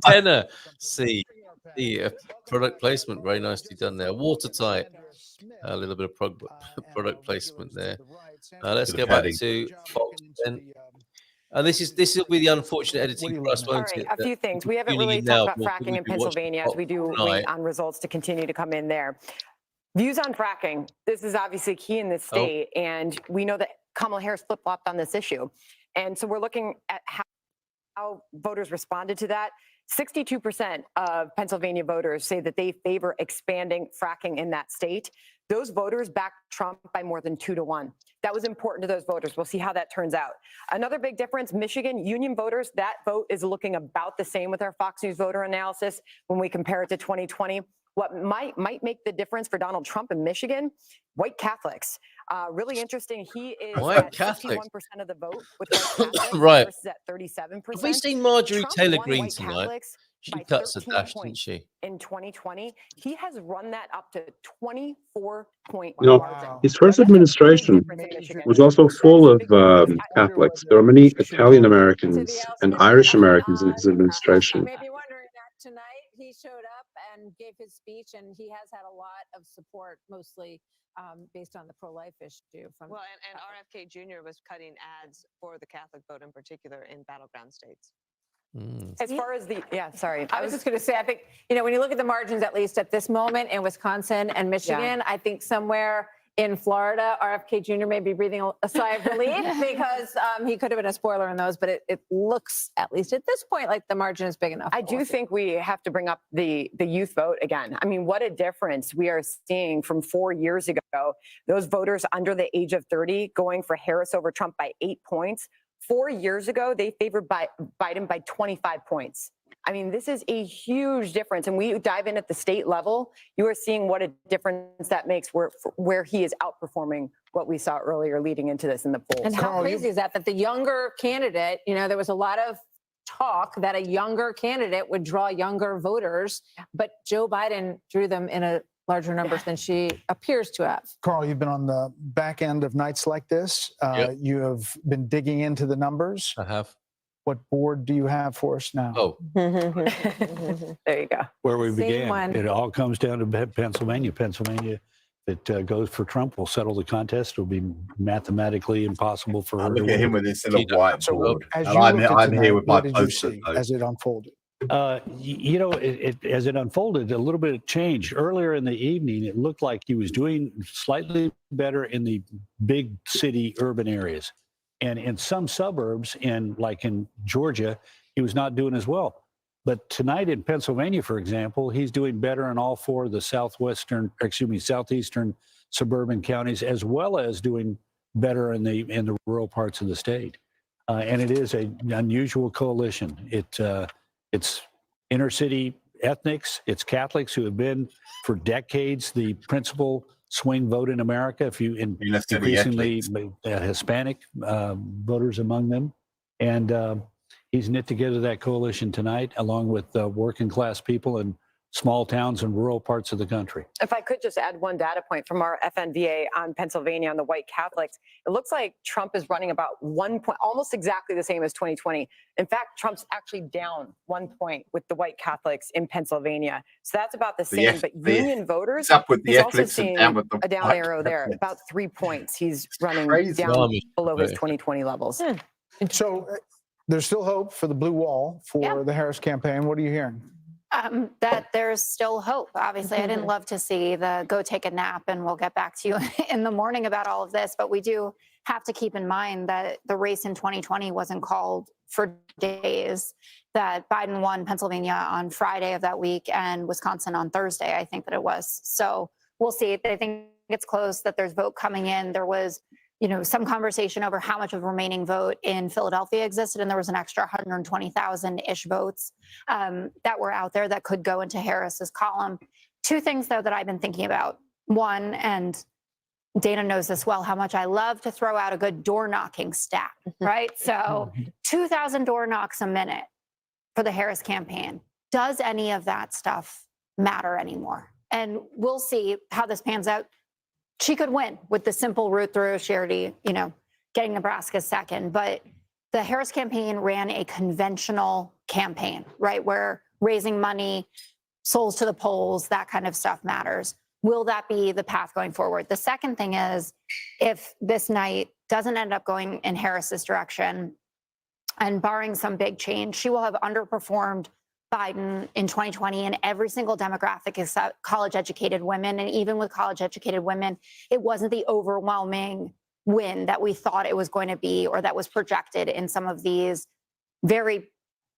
Tennessee. Product placement, very nicely done there. Watertight. A little bit of product placement there. Let's go back to Fox then. And this will be the unfortunate editing for us, won't it? A few things. We haven't really talked about fracking in Pennsylvania as we do wait on results to continue to come in there. Views on fracking. This is obviously key in this state, and we know that Kamala Harris flip-flopped on this issue. And so we're looking at how voters responded to that. 62% of Pennsylvania voters say that they favor expanding fracking in that state. Those voters backed Trump by more than 2 to 1. That was important to those voters. We'll see how that turns out. Another big difference, Michigan union voters, that vote is looking about the same with our Fox News voter analysis when we compare it to 2020. What might make the difference for Donald Trump in Michigan? White Catholics. Really interesting. He is at 61% of the vote with white Catholics right. versus at 37%. Have we seen Marjorie Trump Taylor won Greene white tonight? Catholics She by cuts a 13 dash, didn't points she? in 2020. He has run that up to 24-point You know, margin. his first administration was also full of Catholics. There are many Italian Americans and Irish Americans in his administration. You may be wondering that tonight he showed up and gave his speech, and he has had a lot of support, mostly based on the pro-life issue. And RFK Jr. was cutting ads for the Catholic vote in particular in battleground states. As far as I was just going to say, I think, when you look at the margins, at least at this moment in Wisconsin and Michigan, I think somewhere in Florida, RFK Jr. may be breathing a sigh of relief because he could have been a spoiler in those, but it looks, at least at this point, like the margin is big enough. I do think we have to bring up the youth vote again. I mean, what a difference we are seeing from 4 years ago. Those voters under the age of 30 going for Harris over Trump by 8 points. 4 years ago, they favored Biden by 25 points. I mean, this is a huge difference. And we dive in at the state level, you are seeing what a difference that makes where he is outperforming what we saw earlier leading into this in the polls. And how crazy is that the younger candidate, there was a lot of talk that a younger candidate would draw younger voters, but Joe Biden drew them in a larger numbers than she appears to have. Carl, you've been on the back end of nights like this. You have been digging into the numbers. I have. What board do you have for us now? Oh. There you go. Where we Same began. one. It all comes down to Pennsylvania. Pennsylvania that goes for Trump will settle the contest. It'll be mathematically impossible for her. Look at him with this little whiteboard. As And you I'm looked at here tonight, with my what did you poster. see as it unfolded? As it unfolded, a little bit of change. Earlier in the evening, it looked like he was doing slightly better in the big city urban areas. And in some suburbs, like in Georgia, he was not doing as well. But tonight in Pennsylvania, for example, he's doing better in all 4 of the southeastern suburban counties, as well as doing better in the rural parts of the state. And it is an unusual coalition. It's inner city ethnics, it's Catholics who have been for decades the principal swing vote in America. Increasingly Hispanic voters among them, and he's knit together that coalition tonight, along with working class people and small towns and rural parts of the country. If I could just add one data point from our FNVA on Pennsylvania on the white Catholics, it looks like Trump is running about 1 point, almost exactly the same as 2020. In fact, Trump's actually down 1 point with the white Catholics in Pennsylvania. So that's about the same. But union voters, up with the he's also Catholics and seeing down with the a down white arrow there, Catholics. about 3 points. He's running Crazy. down below his 2020 levels. So there's still hope for the blue wall for the Harris campaign. What are you hearing? That there's still hope. Obviously, I didn't love to see the go take a nap and we'll get back to you in the morning about all of this, but we do have to keep in mind that the race in 2020 wasn't called for days, that Biden won Pennsylvania on Friday of that week and Wisconsin on Thursday, I think that it was. So we'll see. I think it's close, that there's vote coming in. There was, some conversation over how much of remaining vote in Philadelphia existed, and there was an extra 120,000-ish votes that were out there that could go into Harris's column. Two things, though, that I've been thinking about. One, and Dana knows this well, how much I love to throw out a good door-knocking stat, right? So 2,000 door knocks a minute for the Harris campaign. Does any of that stuff matter anymore? And we'll see how this pans out. She could win with the simple route through. She already, getting Nebraska second. But the Harris campaign ran a conventional campaign, right, where raising money, souls to the polls, that kind of stuff matters. Will that be the path going forward? The second thing is, if this night doesn't end up going in Harris's direction, and barring some big change, she will have underperformed Biden in 2020 in every single demographic except college-educated women. And even with college-educated women, it wasn't the overwhelming win that we thought it was going to be, or that was projected in some of these very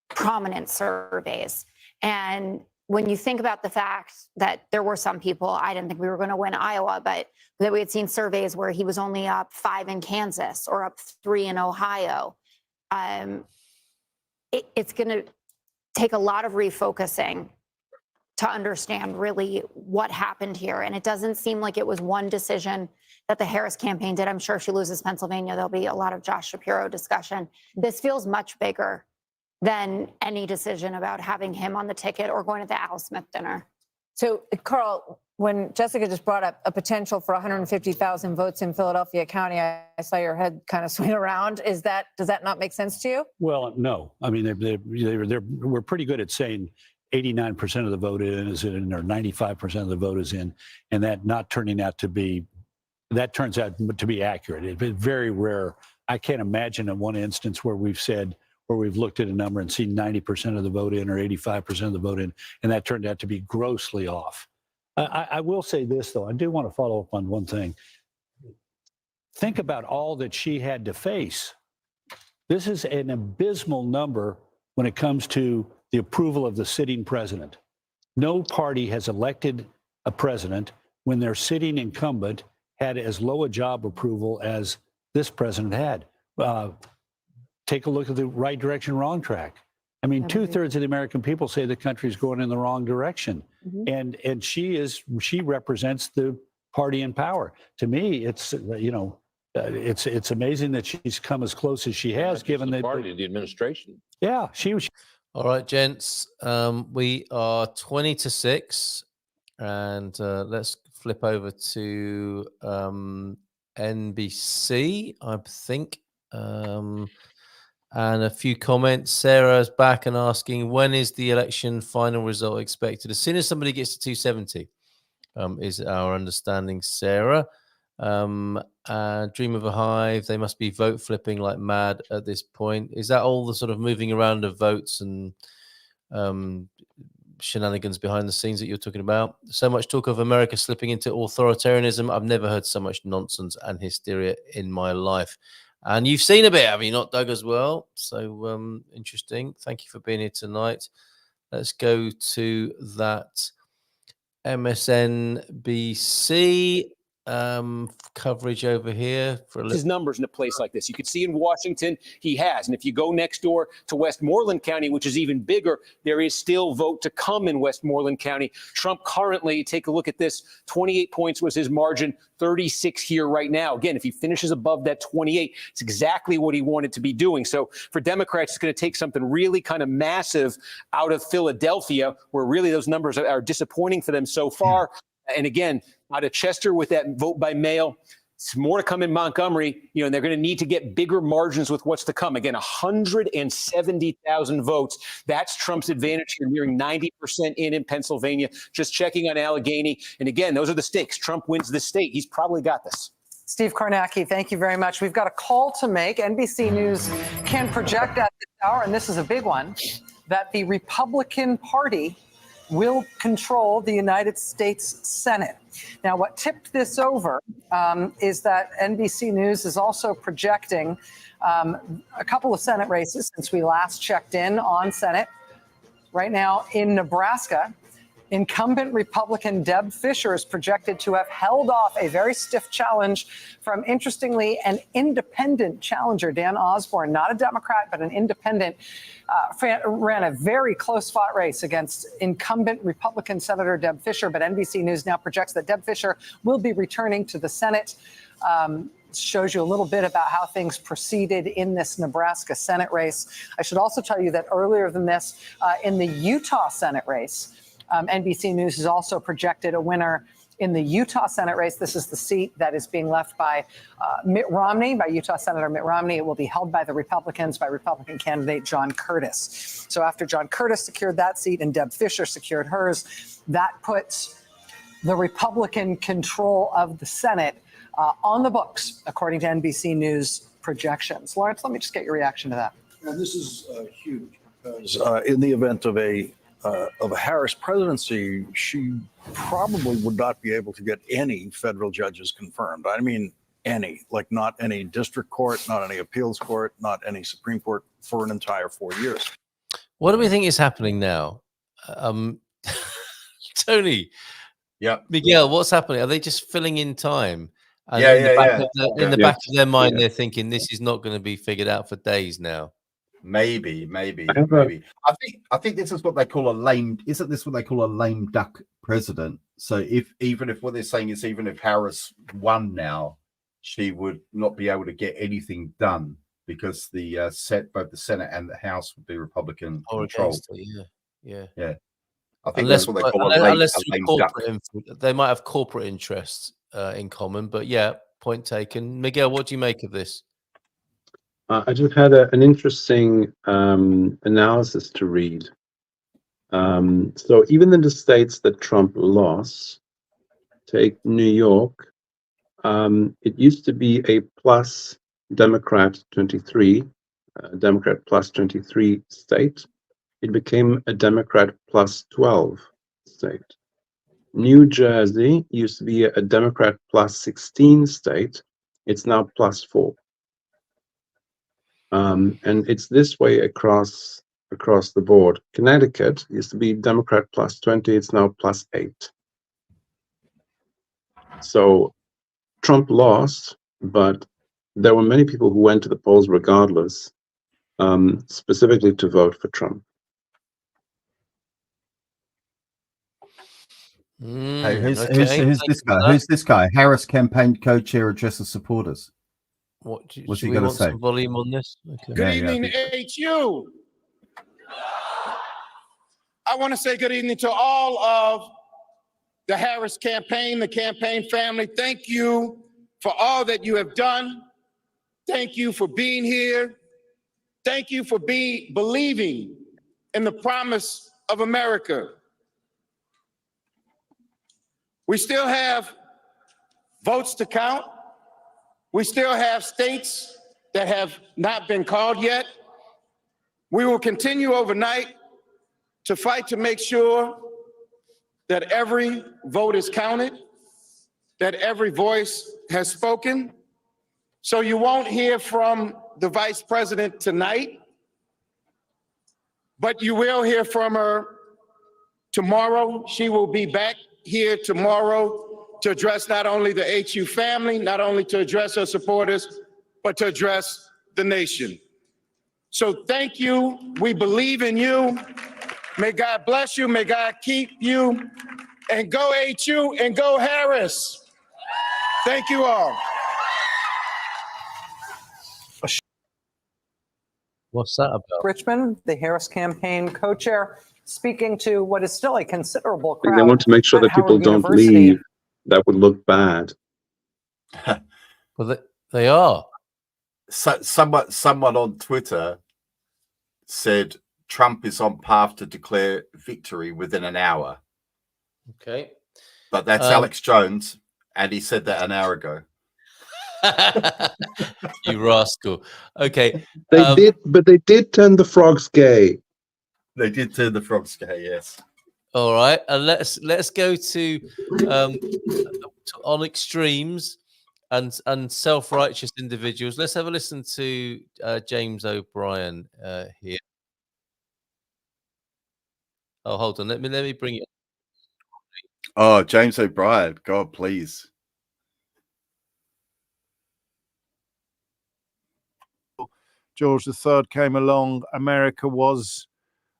prominent surveys. And when you think about the fact that there were some people, I didn't think we were going to win Iowa, but that we had seen surveys where he was only up 5 in Kansas or up 3 in Ohio. It's going to take a lot of refocusing to understand really what happened here. And it doesn't seem like it was one decision that the Harris campaign did. I'm sure if she loses Pennsylvania, there'll be a lot of Josh Shapiro discussion. This feels much bigger than any decision about having him on the ticket or going to the Al Smith dinner. So, Carl, when Jessica just brought up a potential for 150,000 votes in Philadelphia County, I saw your head kind of swing around. Does that not make sense to you? Well, no. I mean, we're pretty good at saying 89% of the vote is in, or 95% of the vote is in, and that not turning out to be, that turns out to be accurate. It's very rare. I can't imagine in one instance where we've said, where we've looked at a number and seen 90% of the vote in or 85% of the vote in, and that turned out to be grossly off. I will say this, though. I do want to follow up on one thing. Think about all that she had to face. This is an abysmal number when it comes to the approval of the sitting president. No party has elected a president when their sitting incumbent had as low a job approval as this president had. Take a look at the right direction, wrong track. I mean, 2/3 of the American people say the country's going in the wrong direction. And she represents the party in power. To me, it's, it's amazing that she's come as close as she has, given the party, the administration. Yeah, she was. All right, gents, we are 20-6, and let's flip over to NBC, I think. And a few comments. Sarah's back and asking, when is the election final result expected? As soon as somebody gets to 270, is our understanding, Sarah. Dream of a Hive, they must be vote flipping like mad at this point. Is that all the sort of moving around of votes and shenanigans behind the scenes that you're talking about? So much talk of America slipping into authoritarianism. I've never heard so much nonsense and hysteria in my life. And you've seen a bit, have you not, Doug, as well? So interesting. Thank you for being here tonight. Let's go to that MSNBC. coverage over here for his numbers in a place like this. You could see in Washington, he has. And if you go next door to Westmoreland County, which is even bigger, there is still vote to come in Westmoreland County. Trump currently, take a look at this, 28 points was his margin, 36 here right now. Again, if he finishes above that 28, it's exactly what he wanted to be doing. So for Democrats, it's going to take something really kind of massive out of Philadelphia, where really those numbers are disappointing for them so far. And again, out of Chester with that vote by mail, it's more to come in Montgomery, and they're going to need to get bigger margins with what's to come. Again, 170,000 votes. That's Trump's advantage here, nearing 90% in Pennsylvania. Just checking on Allegheny. And again, those are the stakes. Trump wins the state. He's probably got this. Steve Kornacki, thank you very much. We've got a call to make. NBC News can project at this hour, and this is a big one, that the Republican Party will control the United States Senate. Now, what tipped this over is that NBC News is also projecting a couple of Senate races since we last checked in on Senate. Right now in Nebraska, incumbent Republican Deb Fischer is projected to have held off a very stiff challenge from, interestingly, an independent challenger, Dan Osborne, not a Democrat, but an independent, ran a very close-fought race against incumbent Republican Senator Deb Fischer. But NBC News now projects that Deb Fischer will be returning to the Senate. Shows you a little bit about how things proceeded in this Nebraska Senate race. I should also tell you that earlier than this, in the Utah Senate race, NBC News has also projected a winner in the Utah Senate race. This is the seat that is being left by Mitt Romney, by Utah Senator Mitt Romney. It will be held by the Republicans, by Republican candidate John Curtis. So after John Curtis secured that seat and Deb Fischer secured hers, that puts the Republican control of the Senate on the books, according to NBC News projections. Lawrence, let me just get your reaction to that. And this is huge because in the event of a Harris presidency, she probably would not be able to get any federal judges confirmed. I mean, any, like not any district court, not any appeals court, not any Supreme Court for an entire 4 years. What do we think is happening now? Tony, Miguel, what's happening? Are they just filling in time? And in the back of their mind, they're thinking this is not going to be figured out for days now. Maybe. I think this is what they call a lame. Isn't this what they call a lame duck president? So even if what they're saying is even if Harris won now, she would not be able to get anything done because both the Senate and the House would be Republican controlled. Yeah. I think that's what they call a lame duck. They might have corporate interests in common, but yeah, point taken. Miguel, what do you make of this? I just had an interesting analysis to read. So even in the states that Trump lost, take New York, it used to be a plus Democrat 23, Democrat plus 23 state. It became a Democrat plus 12 state. New Jersey used to be a Democrat plus 16 state. It's now plus 4. And it's this way across the board. Connecticut used to be Democrat plus 20. It's now plus 8. So Trump lost, but there were many people who went to the polls regardless, specifically to vote for Trump. Hey, who's this guy? Who's this guy? Harris campaign co-chair addresses supporters. What's he going to say? Some volume on this? Okay. Good evening, HU. I want to say good evening to all of the Harris campaign, the campaign family. Thank you for all that you have done. Thank you for being here. Thank you for believing in the promise of America. We still have votes to count. We still have states that have not been called yet. We will continue overnight to fight to make sure that every vote is counted, that every voice has spoken. So you won't hear from the vice president tonight, but you will hear from her tomorrow. She will be back here tomorrow to address not only the HU family, not only to address her supporters, but to address the nation. So thank you. We believe in you. May God bless you. May God keep you. And go HU and go Harris. Thank you all. What's that about? Richmond, the Harris campaign co-chair, speaking to what is still a considerable They crowd. want to make sure at that people Howard don't University. leave. That would look bad. Well, they are. So, someone on Twitter said Trump is on path to declare victory within an hour. Okay. But that's Alex Jones, and he said that an hour ago. You rascal. Okay. They did, but they did turn the frogs gay. They did turn the frogs gay, yes. All right. And let's go to on extremes and self-righteous individuals. Let's have a listen to James O'Brien here. Oh, hold on. Let me bring it. Oh, James O'Brien. God, please. George III came along, America was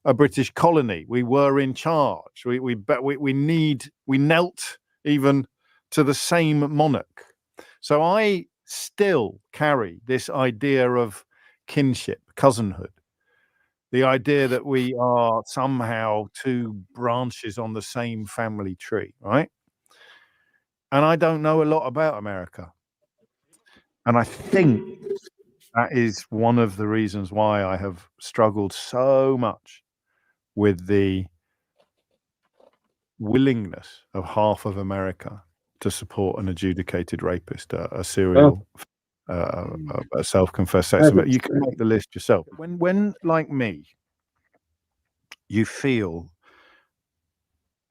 a British colony. We were in charge. We knelt even to the same monarch. So I still carry this idea of kinship, cousinhood, the idea that we are somehow two branches on the same family tree, right? And I don't know a lot about America. And I think that is one of the reasons why I have struggled so much with the willingness of half of America to support an adjudicated rapist, a serial, a self-confessed sex offender. You can make the list yourself. When, like me, you feel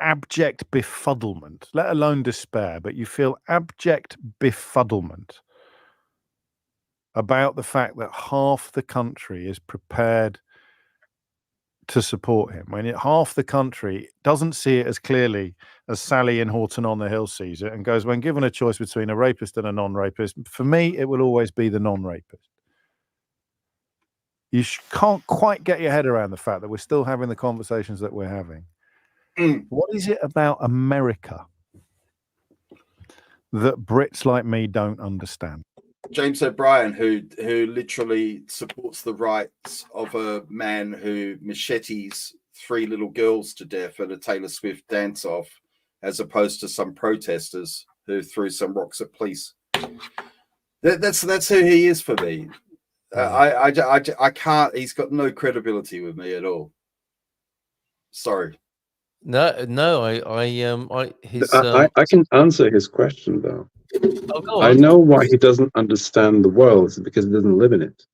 abject befuddlement, let alone despair, but you feel abject befuddlement about the fact that half the country is prepared to support him, when half the country doesn't see it as clearly as Sally in Horton-on-the-Hill sees it and goes, when given a choice between a rapist and a non-rapist, for me, it will always be the non-rapist. You can't quite get your head around the fact that we're still having the conversations that we're having. What is it about America that Brits like me don't understand? James O'Brien, who literally supports the rights of a man who machetes 3 little girls to death at a Taylor Swift dance-off, as opposed to some protesters who threw some rocks at police. That's who he is for me. I can't. He's got no credibility with me at all. Sorry. No. I can answer his question though. Oh, go on. I know why he doesn't understand the world. It's because he doesn't live in it.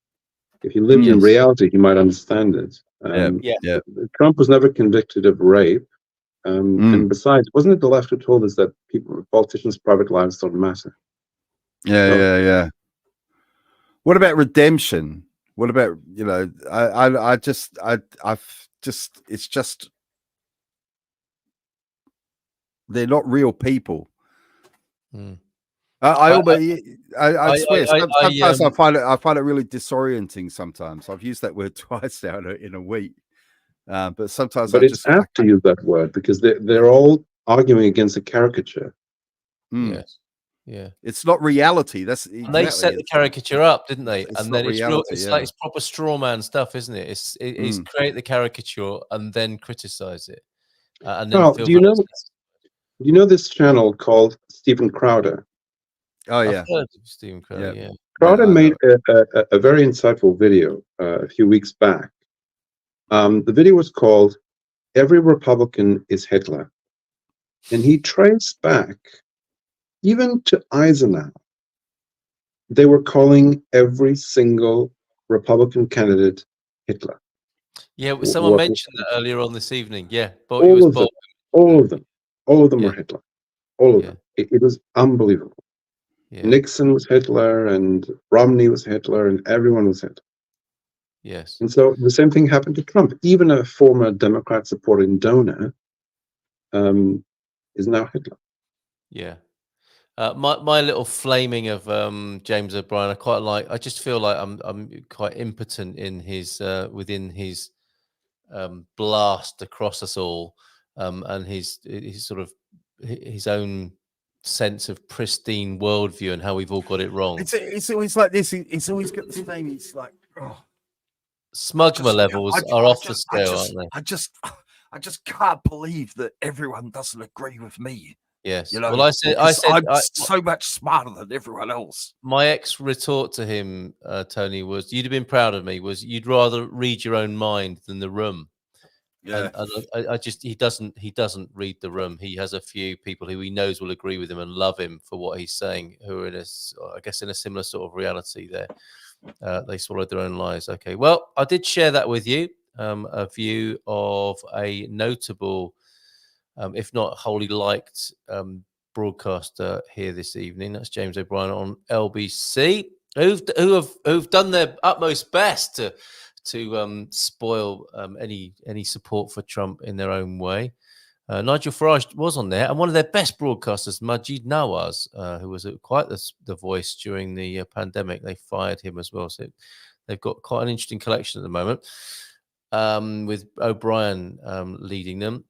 If he lived in reality, he might understand it. Trump was never convicted of rape. And besides, wasn't it the left who told us that politicians' private lives don't matter? Yeah. What about redemption? What about, it's just, they're not real people. I swear, sometimes I find it really disorienting. Sometimes I've used that word twice now in a week, but sometimes it's apt to use that word because they're all arguing against a caricature. Yes, yeah, it's not reality. That's they set the caricature up, didn't they? And then it's like it's proper straw man stuff, isn't it? It's create the caricature and then criticize it. And then do you know this channel called Stephen Crowder? Oh yeah, I've heard of Stephen Crowder. Yeah. Crowder made a very insightful video a few weeks back. The video was called "Every Republican is Hitler," and he traced back even to Eisenhower. They were calling every single Republican candidate Hitler. Yeah, someone mentioned that earlier on this evening. Yeah, but all of them were Hitler. All of them. It was unbelievable. Yeah. Nixon was Hitler, and Romney was Hitler, and everyone was Hitler. Yes. And so the same thing happened to Trump. Even a former Democrat supporting donor is now Hitler. Yeah. My little flaming of James O'Brien, I quite like. I just feel like I'm quite impotent in his within his blast across us all, and his sort of his own sense of pristine worldview and how we've all got it wrong. It's always like this. It's always got this name. It's like smugma levels are off the scale, aren't they? I just can't believe that everyone doesn't agree with me. Yes. You know, well, I said I'm so much smarter than everyone else. My ex retort to him, Tony, was, "You'd have been proud of me. Was you'd rather read your own mind than the room." Yeah. And I just he doesn't read the room. He has a few people who he knows will agree with him and love him for what he's saying, who are in a similar sort of reality there. They swallowed their own lies. Okay. Well, I did share that with you. A view of a notable, if not wholly liked, broadcaster here this evening. That's James O'Brien on LBC, who've done their utmost best to spoil any support for Trump in their own way. Nigel Farage was on there, and one of their best broadcasters, Majid Nawaz, who was quite the voice during the pandemic. They fired him as well, so they've got quite an interesting collection at the moment, with O'Brien leading them.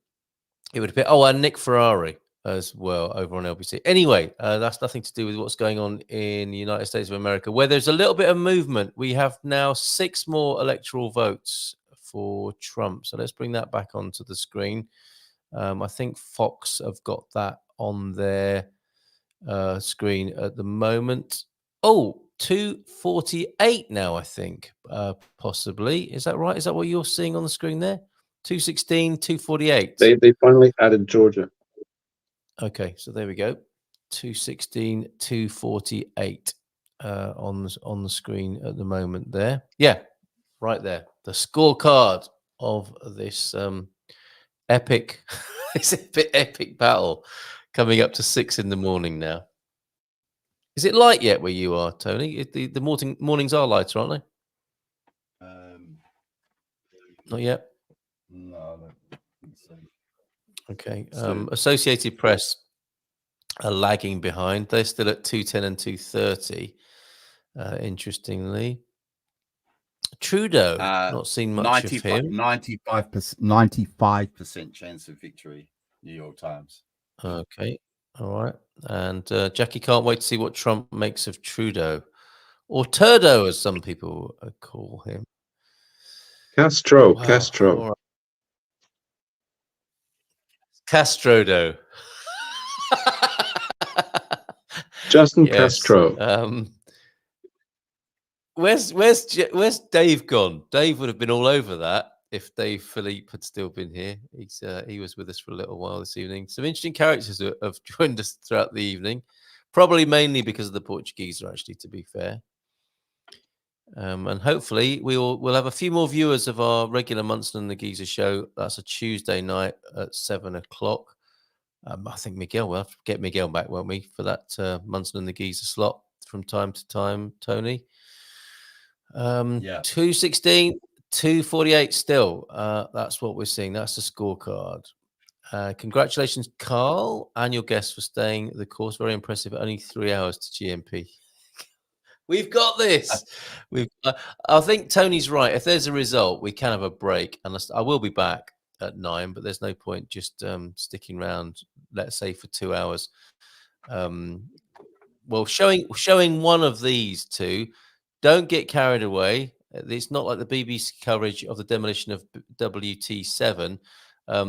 It would appear. Oh, and Nick Ferrari as well over on LBC. Anyway, that's nothing to do with what's going on in the United States of America, where there's a little bit of movement. We have now 6 more electoral votes for Trump. So let's bring that back onto the screen. I think Fox have got that on their screen at the moment. Oh, 248 now, I think, possibly. Is that right? Is that what you're seeing on the screen there? 216, 248. They finally added Georgia. Okay, so there we go. 216, 248 on the screen at the moment there. Yeah, right there. The scorecard of this epic battle coming up to 6 in the morning now. Is it light yet where you are, Tony? The mornings are lighter, aren't they? Not yet. No, I don't think so. Okay. Associated Press are lagging behind. They're still at 210 and 230. Interestingly, Trudeau, not seen much of him. 95% chance of victory. New York Times. Okay. All right. And Jackie can't wait to see what Trump makes of Trudeau, or Turdo, as some people call him. Castro. Wow. Right. Castrodo. Justin Yes. Castro. Where's Dave gone? Dave would have been all over that if Dave Philippe had still been here. He was with us for a little while this evening. Some interesting characters have joined us throughout the evening, probably mainly because of the Portuguese, actually, to be fair. And hopefully we'll have a few more viewers of our regular Munson and the Geeza show. That's a Tuesday night at 7 o'clock. I think Miguel, we'll have to get Miguel back, won't we, for that Munson and the Geeza slot from time to time, Tony. 216, 248 still. That's what we're seeing. That's the scorecard. Congratulations, Carl, and your guests for staying the course. Very impressive. Only 3 hours to GMP. We've got this. I think Tony's right. If there's a result, we can have a break. And I will be back at 9, but there's no point just sticking around, let's say, for 2 hours. Well, showing one of these two. Don't get carried away. It's not like the BBC coverage of the demolition of WT7.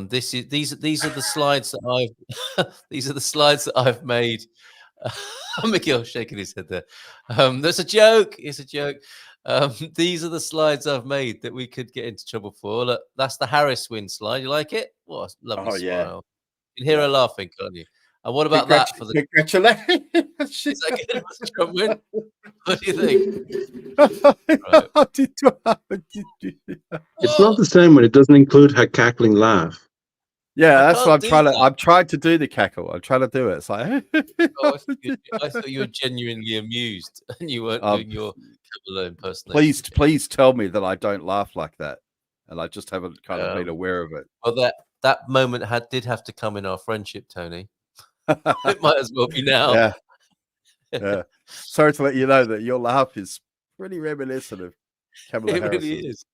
These are the slides that I've made. Miguel shaking his head there. That's a joke. It's a joke. These are the slides I've made that we could get into trouble for. Look, that's the Harris win slide. You like it? What a lovely smile. You can hear her laughing, can't you? And what about that for the congratulations? Is that good? Trump win? What do you think? It's not the same when it doesn't include her cackling laugh. Yeah, that's what I'm trying to. I'm trying to do the cackle. I'm trying to do it. It's like I thought you were genuinely amused and you weren't doing your Kamala impersonation. Please tell me that I don't laugh like that, and I just haven't kind of been aware of it. Well, that moment did have to come in our friendship, Tony. It might as well be now. Yeah. Sorry to let you know that your laugh is pretty reminiscent of Kamala It Harris. really is.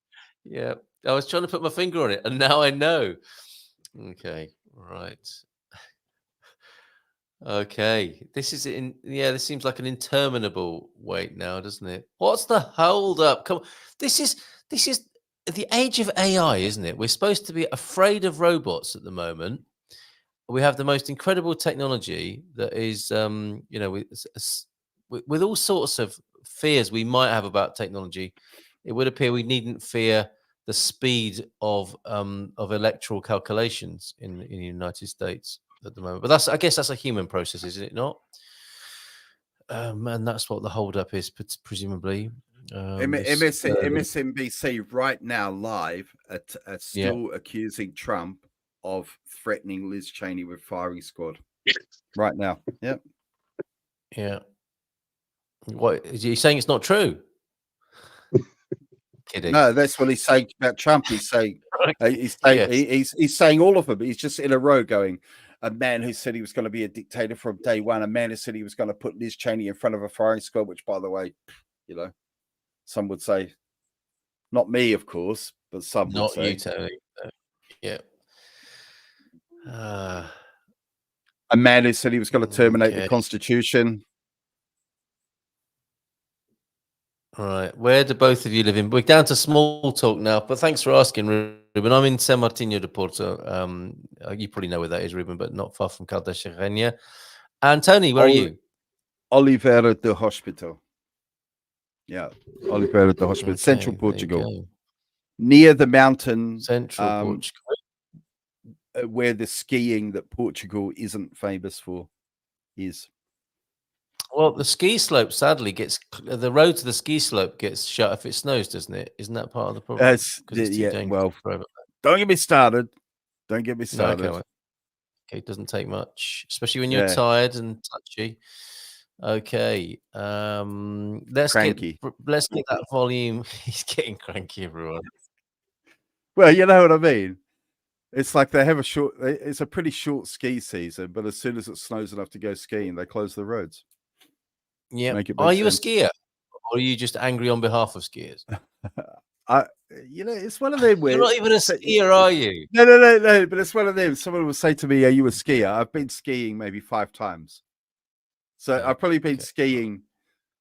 Yeah. I was trying to put my finger on it, and now I know. Okay. Right. Okay. This seems like an interminable wait now, doesn't it? What's the hold up? Come on. This is the age of AI, isn't it? We're supposed to be afraid of robots at the moment. We have the most incredible technology that is, with all sorts of fears we might have about technology. It would appear we needn't fear the speed of electoral calculations in the United States at the moment. But I guess that's a human process, isn't it not? And that's what the holdup is, presumably. MSNBC right now live are still accusing Trump of threatening Liz Cheney with firing squad right now. Yep. Yeah. What is he saying? It's not true. Kidding. No, that's what he's saying about Trump. He's saying he's saying all of them. He's just in a row going. A man who said he was going to be a dictator from day one. A man who said he was going to put Liz Cheney in front of a firing squad. Which, by the way, some would say, not me, of course, but some not would say. You, Tony. Yeah. A man who said he was going to terminate the Constitution. All right. Where do both of you live in? We're down to small talk now, but thanks for asking, Ruben. I'm in San Martino de Porto. You probably know where that is, Ruben, but not far from Caldas. And Tony, where are you? Oliveira do Hospital. Yeah, Oliveira do Hospital, central Portugal, near the mountain. Central Portugal. Where the skiing that Portugal isn't famous for is. Well, the ski slope sadly the road to the ski slope gets shut if it snows, doesn't it? Isn't that part of the problem? Well, don't get me started. Don't get me started. No, okay, it doesn't take much, especially when you're tired and touchy. Okay, let's get that volume. He's getting cranky, everyone. Well, you know what I mean. It's like they have it's a pretty short ski season, but as soon as it snows enough to go skiing, they close the roads. Yeah. Are you a skier, or are you just angry on behalf of skiers? It's one of them where you're not even a skier, are you? No. But it's one of them. Someone will say to me, "Are you a skier?" I've been skiing maybe 5 times, so I've probably been skiing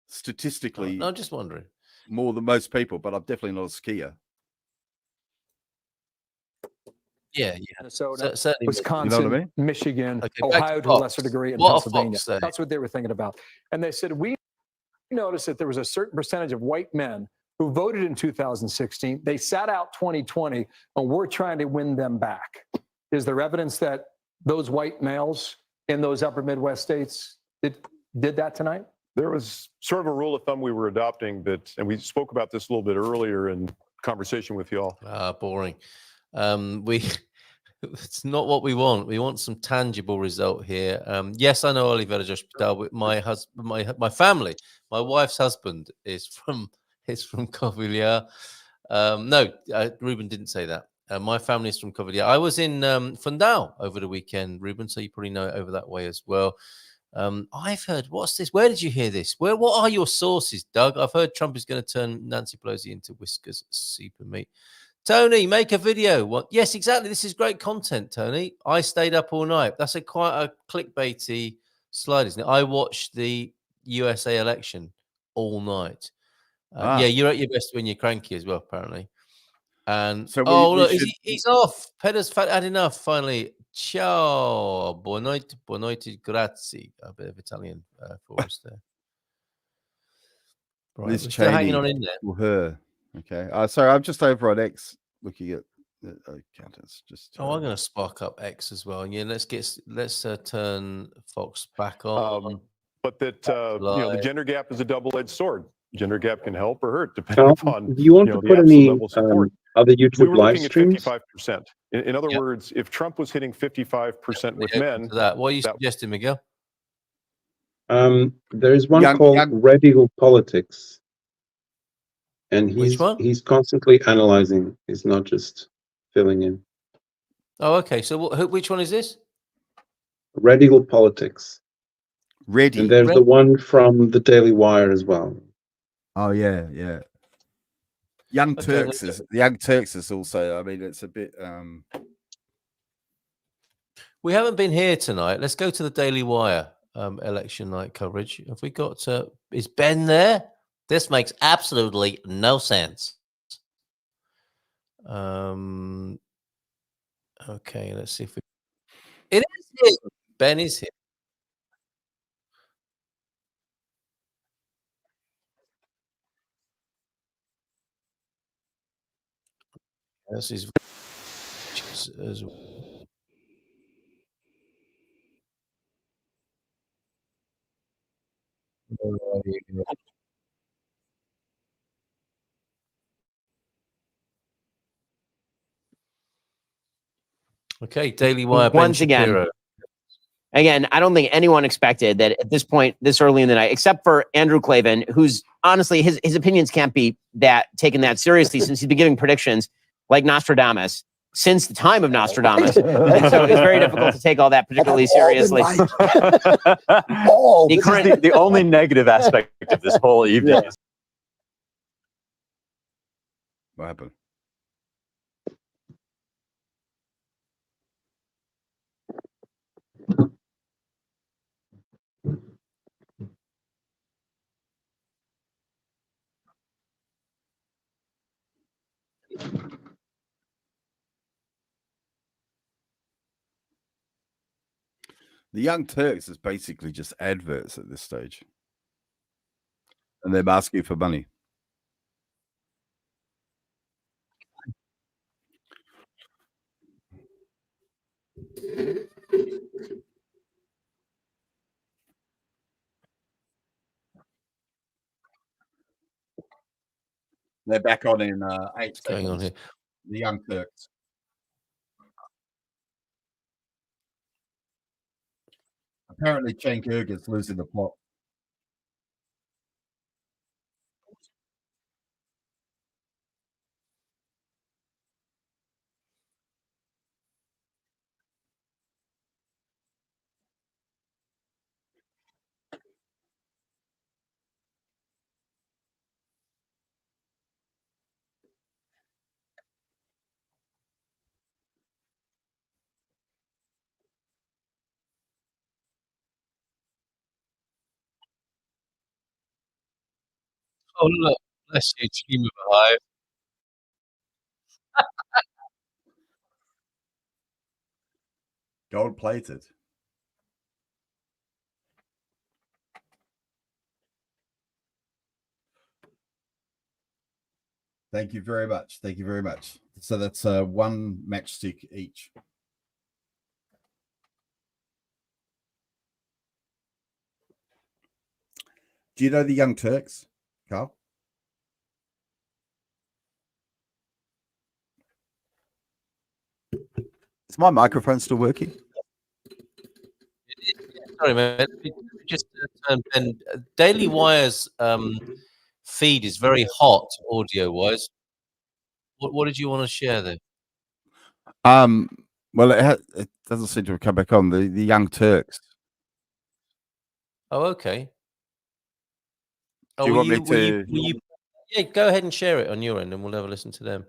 statistically. I'm just wondering more than most people, but I'm definitely not a skier. Yeah. Minnesota, certainly, Wisconsin, you know what I mean? Michigan, Ohio to a lesser degree, and Pennsylvania. That's what they were thinking about. And they said, we noticed that there was a certain percentage of white men who voted in 2016. They sat out 2020, and we're trying to win them back. Is there evidence that those white males in those upper Midwest states did that tonight? There was sort of a rule of thumb we were adopting that, and we spoke about this a little bit earlier in conversation with y'all. Boring. It's not what we want. We want some tangible result here. Yes, I know Oliveira do Hospital. My husband, my family, my wife's husband is from Covilhã. No, Ruben didn't say that. My family is from Covilhã. I was in Fundão over the weekend, Ruben, so you probably know it over that way as well. I've heard, what's this? Where did you hear this? What are your sources, Doug? I've heard Trump is going to turn Nancy Pelosi into Whiskers super meat. Tony, make a video. What? Yes, exactly. This is great content, Tony. I stayed up all night. That's quite a clickbaity slide, isn't it? I watched the USA election all night. Yeah, you're at your best when you're cranky as well, apparently. And so look, he's off. Pedder's had enough. Finally, ciao, buonanotte, grazie. A bit of Italian for us there. Right, Liz we're still hanging on in there. For her. Okay. Sorry, I'm just over on X looking at the accountants. I'm going to spark up X as well. Yeah, let's turn Fox back on. But that the gender gap is a double-edged sword. Gender gap can help or hurt depending upon do you want to put any other YouTube we were live looking streams? At 55%. In other words, if Trump was hitting 55% with men, what are you suggesting, Miguel? There is one called Radical Politics. And he's constantly analyzing. He's not just filling in. Oh, okay. So which one is this? Radical Politics. Ready. And there's the one from the Daily Wire as well. Oh yeah, yeah. Young Turks is the Young Turks is also. I mean, it's a bit. We haven't been here tonight. Let's go to the Daily Wire election night coverage. Have we got? Is Ben there? This makes absolutely no sense. Okay, let's see if we. It is him. Ben is here. This is as well. Okay, Daily Wire. Once again, I don't think anyone expected that at this point, this early in the night, except for Andrew Klavan, who's honestly, his opinions can't be taken that seriously since he's been giving predictions like Nostradamus since the time of Nostradamus. And so it's very difficult to take all that particularly seriously. The only negative aspect of this whole evening is what happened? The Young Turks is basically just adverts at this stage. And they're asking for money. They're back on in 8 seconds. Going on here. The Young Turks. Apparently, Chega is losing the plot. Oh, look, bless you, team of a hive. Gold plated. Thank you very much. Thank you very much. So that's one matchstick each. Do you know the Young Turks, Carl? Is my microphone still working? Sorry, man. Just turn Ben. Daily Wire's feed is very hot audio-wise. What did you want to share there? Well, it doesn't seem to have come back on. The Young Turks. Oh, okay. Do you want me to? Yeah, go ahead and share it on your end, and we'll have a listen to them.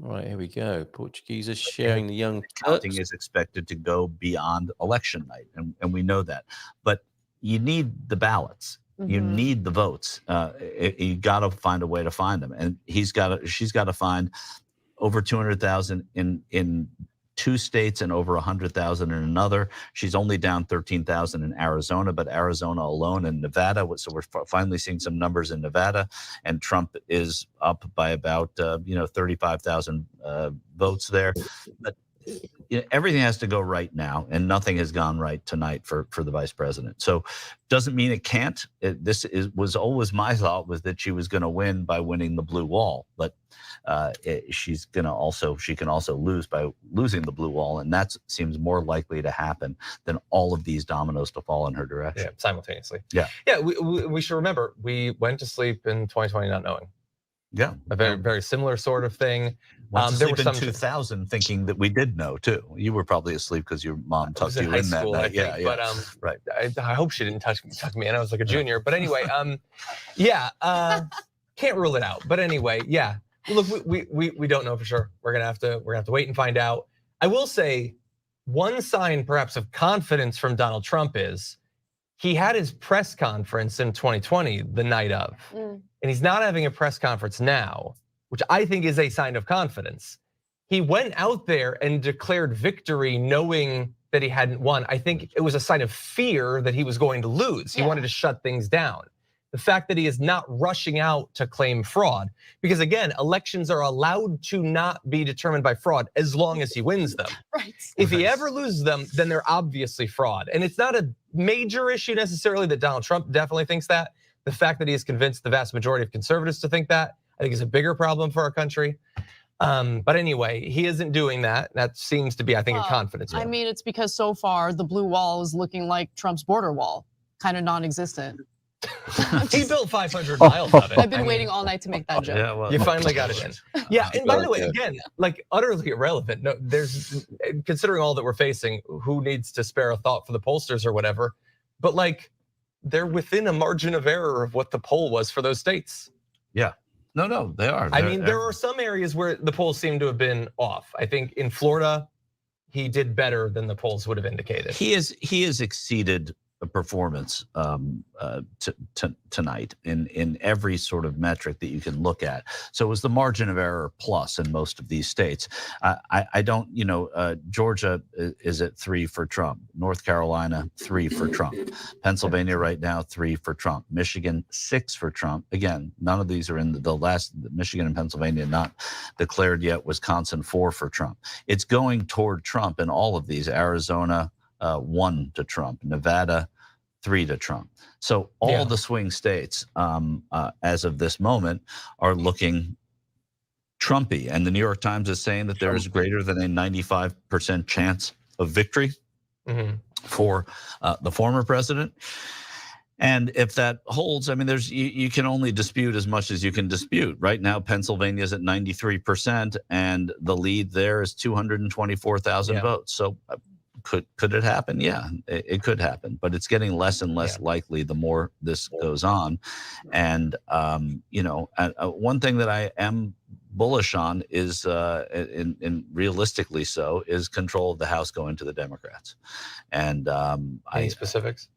All right, here we go. Portuguese is sharing the Young Turks. counting is expected to go beyond election night, and we know that. But you need the ballots. You need the votes. You got to find a way to find them, and she's got to find over 200,000 in 2 states and over 100,000 in another. She's only down 13,000 in Arizona, but Arizona alone and Nevada. So we're finally seeing some numbers in Nevada, and Trump is up by about 35,000 votes there. But everything has to go right now, and nothing has gone right tonight for the vice president. So doesn't mean it can't. Was always my thought was that she was going to win by winning the blue wall, but she can also lose by losing the blue wall, and that seems more likely to happen than all of these dominoes to fall in her direction. Yeah, simultaneously. Yeah. We should remember we went to sleep in 2020 not knowing. Yeah, a very, very similar sort of thing. Went to There were sleep in some 2000 thinking that we did know too. You were probably asleep because your mom tucked you in that night. Yeah, yeah. But right. I hope she didn't tuck me in. I was like a junior. But anyway, yeah, can't rule it out. But anyway, yeah. Look, we don't know for sure. We're gonna have to wait and find out. I will say, one sign perhaps of confidence from Donald Trump is he had his press conference in 2020 the night of, and he's not having a press conference now, which I think is a sign of confidence. He went out there and declared victory knowing that he hadn't won. I think it was a sign of fear that he was going to lose. He wanted to shut things down. The fact that he is not rushing out to claim fraud, because again, elections are allowed to not be determined by fraud as long as he wins them. Right. If he ever loses them, then they're obviously fraud. And it's not a major issue necessarily that Donald Trump definitely thinks that. The fact that he has convinced the vast majority of conservatives to think that, I think is a bigger problem for our country. But anyway, he isn't doing that. That seems to be, I think, a confidence. I mean, it's because so far the blue wall is looking like Trump's border wall, kind of non-existent. He built 500 miles of it. I've been waiting all night to make that joke. Yeah, well, you finally got it in. Yeah, and by the way, again, like utterly irrelevant. No, there's, considering all that we're facing, who needs to spare a thought for the pollsters or whatever? But like, they're within a margin of error of what the poll was for those states. Yeah. No, they are. I mean, there are some areas where the polls seem to have been off. I think in Florida, he did better than the polls would have indicated. He has exceeded a performance tonight in every sort of metric that you can look at. So it was the margin of error plus in most of these states. I don't, Georgia is at 3 for Trump. North Carolina, 3 for Trump. Pennsylvania right now, 3 for Trump. Michigan, 6 for Trump. Again, none of these are in the last. Michigan and Pennsylvania not declared yet. Wisconsin, 4 for Trump. It's going toward Trump in all of these. Arizona, 1 to Trump. Nevada, 3 to Trump. So all the swing states, as of this moment, are looking Trumpy. And the New York Times is saying that there is greater than a 95% chance of victory for the former president. And if that holds, I mean, you can only dispute as much as you can dispute. Right now, Pennsylvania is at 93%, and the lead there is 224,000 votes. So could it happen? Yeah, it could happen, but it's getting less and less likely the more this goes on. And one thing that I am bullish on is, in realistically so, is control of the House going to the Democrats. And any specifics?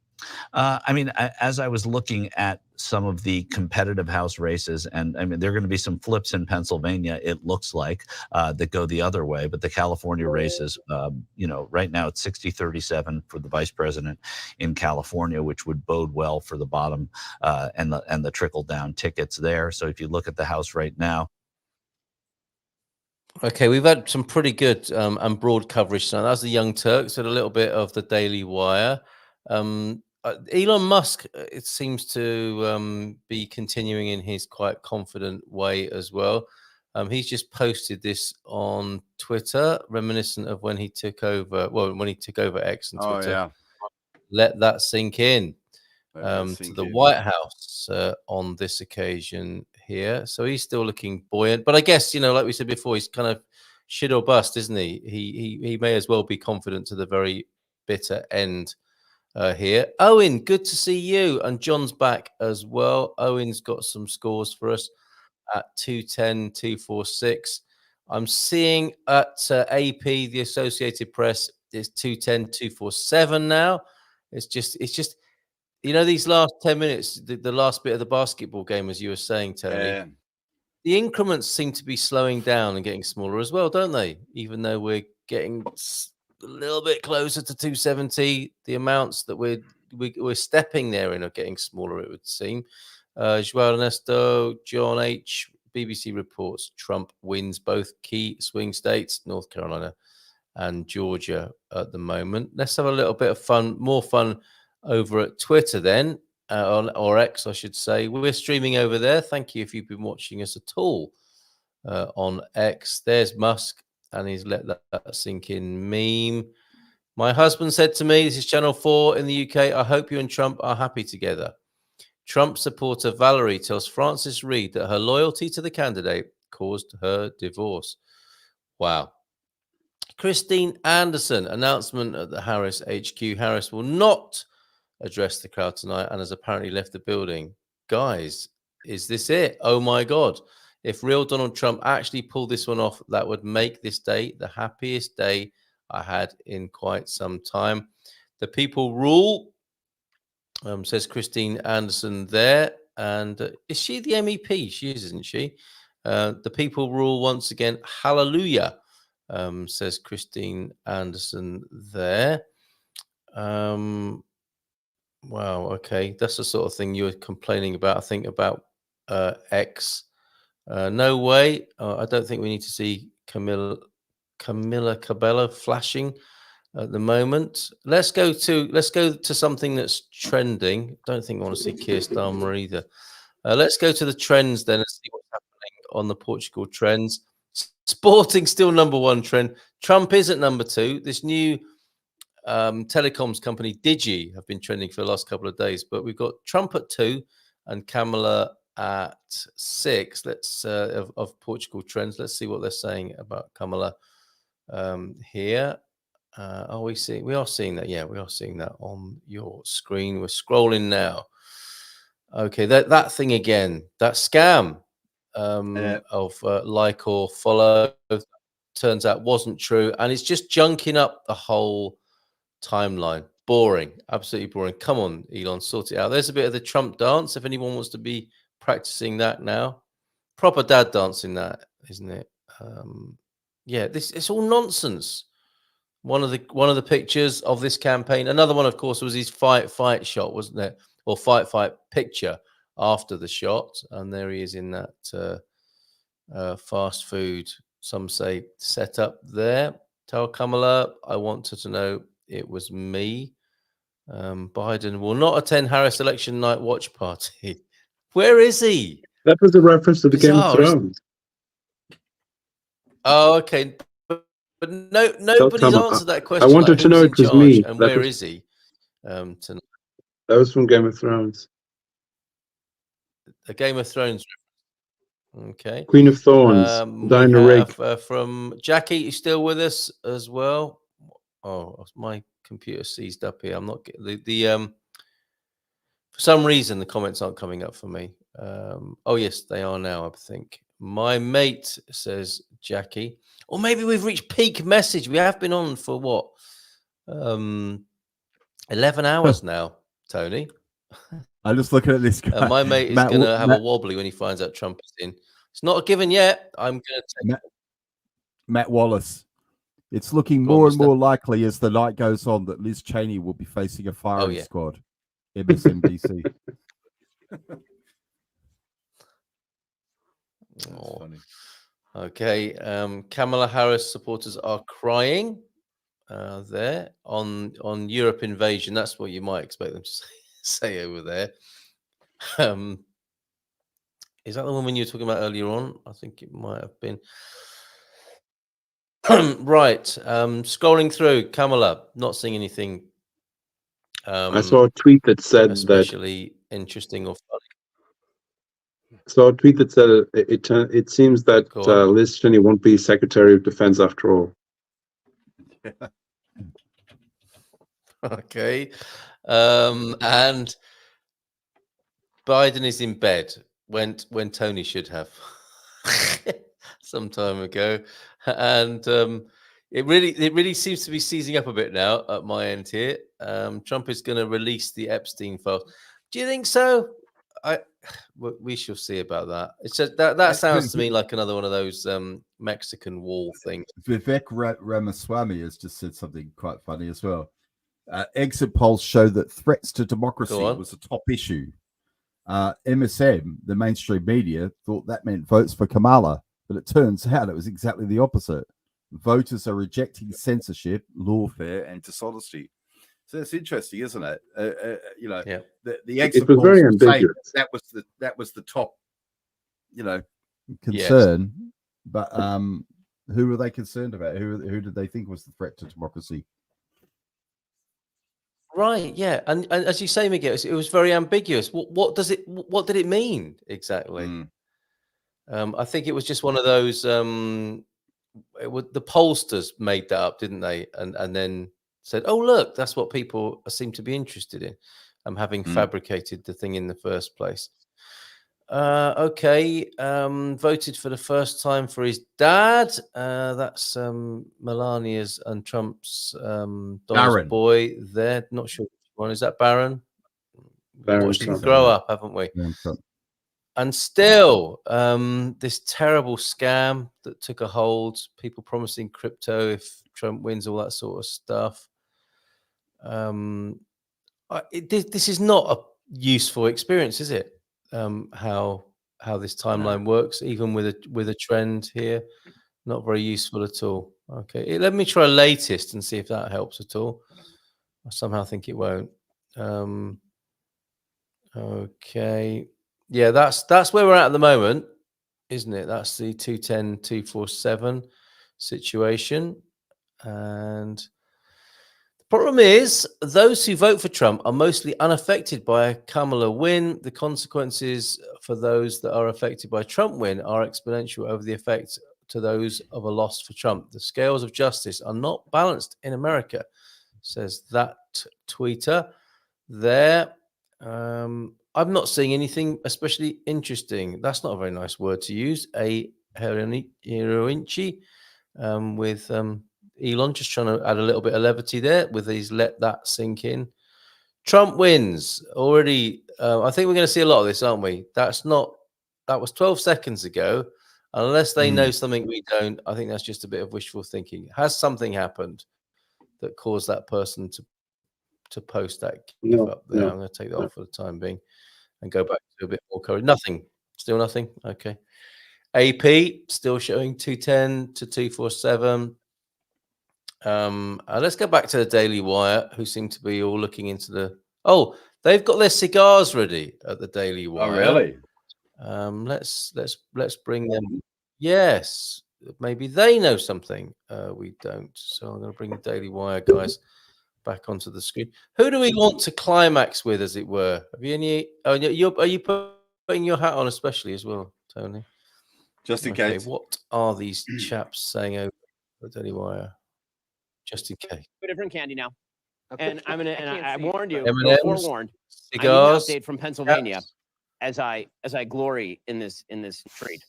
I mean, as I was looking at some of the competitive House races, and I mean, there are going to be some flips in Pennsylvania, it looks like, that go the other way. But the California races, right now it's 60-37 for the vice president in California, which would bode well for the bottom and the trickle down tickets there. So if you look at the House right now. Okay, we've had some pretty good and broad coverage tonight. That was the Young Turks and a little bit of the Daily Wire. Elon Musk, it seems to be continuing in his quite confident way as well. He's just posted this on Twitter, reminiscent of when he took over. Well, when he took over X and Twitter. Oh, yeah. Let that sink in. To the in. White House on this occasion here. So he's still looking buoyant. But I guess, like we said before, he's kind of shit or bust, isn't he? He may as well be confident to the very bitter end. Here, Owen, good to see you, and John's back as well. Owen's got some scores for us at 210, 246. I'm seeing at AP, the Associated Press, it's 210, 247 now. It's just these last 10 minutes, the last bit of the basketball game, as you were saying, Tony. The increments seem to be slowing down and getting smaller as well, don't they? Even though we're getting a little bit closer to 270, the amounts that we're stepping there in are getting smaller, it would seem. Joao Ernesto, John H, BBC reports Trump wins both key swing states, North Carolina and Georgia at the moment. Let's have a little bit of more fun over at Twitter then, or X, I should say. We're streaming over there. Thank you if you've been watching us at all on X. There's Musk. And he's let that sink in meme. My husband said to me, this is Channel 4 in the UK, I hope you and Trump are happy together. Trump supporter Valerie tells Francis Reid that her loyalty to the candidate caused her divorce. Wow. Christine Anderson, announcement at the Harris HQ. Harris will not address the crowd tonight and has apparently left the building. Guys, is this it? Oh my God. If real Donald Trump actually pulled this one off, that would make this day the happiest day I had in quite some time. The people rule, says Christine Anderson there. And is she the MEP? She is, isn't she? The people rule once again. Hallelujah, says Christine Anderson there. Wow, okay. That's the sort of thing you were complaining about, I think, about X. No way. I don't think we need to see Camilla Cabello flashing at the moment. Let's go to something that's trending. Don't think I want to see Keir Starmer either. Let's go to the trends then and see what's happening on the Portugal trends. Sporting still number one trend. Trump is at number two. This new telecoms company Digi have been trending for the last couple of days, but we've got Trump at 2 and Kamala at 6. Let's of Portugal trends. Let's see what they're saying about Kamala here. We are seeing that. Yeah, we are seeing that on your screen. We're scrolling now. Okay, that thing again, that scam of like or follow, turns out wasn't true, and it's just junking up the whole timeline. Boring, absolutely boring. Come on, Elon, sort it out. There's a bit of the Trump dance. If anyone wants to be practicing that now, proper dad dancing, that isn't it? Yeah, it's all nonsense. One of the pictures of this campaign. Another one, of course, was his fight shot, wasn't it? Or fight picture after the shot, and there he is in that fast food, some say, setup there. Tell Kamala I wanted to know it was me. Biden will not attend Harris election night watch party. Where is he? That was a reference to the Game of Thrones. Oh, okay. But nobody's answered that question. I wanted to know it was me. And where is he? Tonight? That was from Game of Thrones. A Game of Thrones. Okay. Queen of Thorns. Dinah Rigg. From Jackie, you still with us as well? Oh, my computer seized up here. I'm not getting for some reason the comments aren't coming up for me. Oh yes, they are now, I think. My mate, says Jackie. Or maybe we've reached peak message. We have been on for what? 11 hours now, Tony. I'm just looking at this guy. My mate is going to have a wobbly when he finds out Trump is in. It's not a given yet. I'm going to take Matt Wallace. It's looking more and more likely as the night goes on that Liz Cheney will be facing a firing squad. MSNBC. Funny. Okay. Kamala Harris supporters are crying there on Europe invasion. That's what you might expect them to say over there. Is that the woman you were talking about earlier on? I think it might have been. Right. Scrolling through, Kamala, not seeing anything. I saw a tweet that said especially interesting or funny. So a tweet that said it seems that Liz Cheney won't be Secretary of Defense after all. Okay. And Biden is in bed when Tony should have some time ago. And it really seems to be seizing up a bit now at my end here. Trump is going to release the Epstein files. Do you think so? We shall see about that. It's just that sounds to me like another one of those Mexican wall things. Vivek Ramaswamy has just said something quite funny as well. Exit polls show that threats to democracy was a top issue. MSM, the mainstream media, thought that meant votes for Kamala, but it turns out it was exactly the opposite. Voters are rejecting censorship, lawfare, and dishonesty. So it's interesting, isn't it? The exit polls very ambiguous. That was the top, concern. Yes. But who were they concerned about? Who did they think was the threat to democracy? Right, yeah, and as you say, Miguel, it was very ambiguous. What did it mean exactly? I think it was just one of those. The pollsters made that up, didn't they? And then said, "Oh, look, that's what people seem to be interested in." Having fabricated the thing in the first place. Okay. Voted for the first time for his dad. That's Melania's and Trump's Donald's boy there. Not sure which one. Is that Barron? Watched him grow up, haven't we? And still, this terrible scam that took a hold, people promising crypto if Trump wins, all that sort of stuff. This is not a useful experience, is it? How this timeline works, even with a trend here, not very useful at all. Okay, let me try latest and see if that helps at all. I somehow think it won't. Okay, yeah, that's where we're at the moment, isn't it? That's the 210, 247 situation, and the problem is those who vote for Trump are mostly unaffected by a Kamala win. The consequences for those that are affected by Trump win are exponential over the effect to those of a loss for Trump. The scales of justice are not balanced in America, says that tweeter there. I'm not seeing anything especially interesting. That's not a very nice word to use. A heroinchi with Elon just trying to add a little bit of levity there with these let that sink in. Trump wins already. I think we're going to see a lot of this, aren't we? That was 12 seconds ago. Unless they know something we don't, I think that's just a bit of wishful thinking. Has something happened that caused that person to post that gif up there? I'm going to take that off for the time being and go back to a bit more courage. Nothing. Still nothing. Okay. AP still showing 210 to 247. Let's go back to the Daily Wire, who seem to be all looking into the. Oh, they've got their cigars ready at the Daily Wire. Oh, really? Let's bring them. Yes, maybe they know something we don't. So I'm going to bring the Daily Wire guys back onto the screen. Who do we want to climax with, as it were? Have you any? Oh, are you putting your hat on especially as well, Tony? Just in case. What are these chaps saying over the Daily Wire? Just in case. A different candy now. And I warned you, M&Ms, forewarned. Cigars, I need an update from Pennsylvania as I glory in this trade.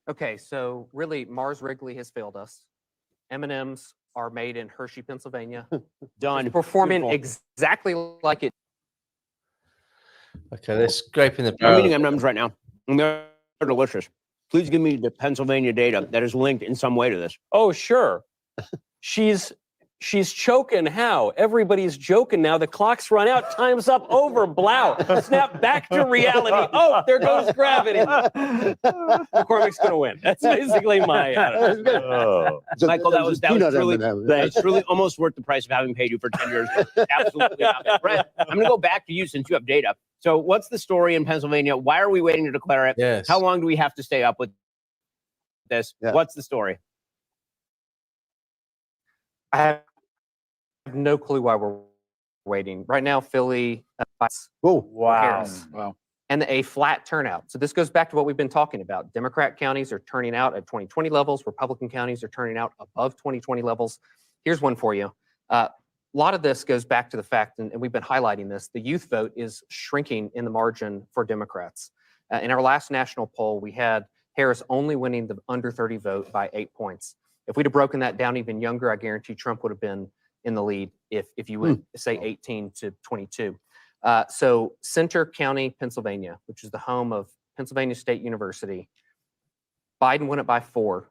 Okay, so really Mars Wrigley has failed us. M&Ms are made in Hershey, Pennsylvania. Done. It's performing exactly like it. Okay, they're scraping the I'm barrel. eating M&Ms right now, and they're delicious. Please give me the Pennsylvania data that is linked in some way to this. Oh, sure. She's choking. How? Everybody's joking now. The clock's run out. Time's up. Over. Blow. Snap back to reality. Oh, there goes gravity. McCormick's going to win. That's basically my attitude. Michael, that's really almost worth the price of having paid you for 10 years. Absolutely not. Brett, I'm going to go back to you since you have data. So what's the story in Pennsylvania? Why are we waiting to declare it? Yes. How long do we have to stay up with this? Yeah. What's the story? I have no clue why we're waiting. Right now, Philly. Harris. Wow. And a flat turnout. So this goes back to what we've been talking about. Democrat counties are turning out at 2020 levels. Republican counties are turning out above 2020 levels. Here's one for you. A lot of this goes back to the fact, and we've been highlighting this, the youth vote is shrinking in the margin for Democrats. In our last national poll, we had Harris only winning the under 30 vote by 8 points. If we'd have broken that down even younger, I guarantee Trump would have been in the lead if you went, say, 18 to 22. So Center County, Pennsylvania, which is the home of Pennsylvania State University, Biden won it by 4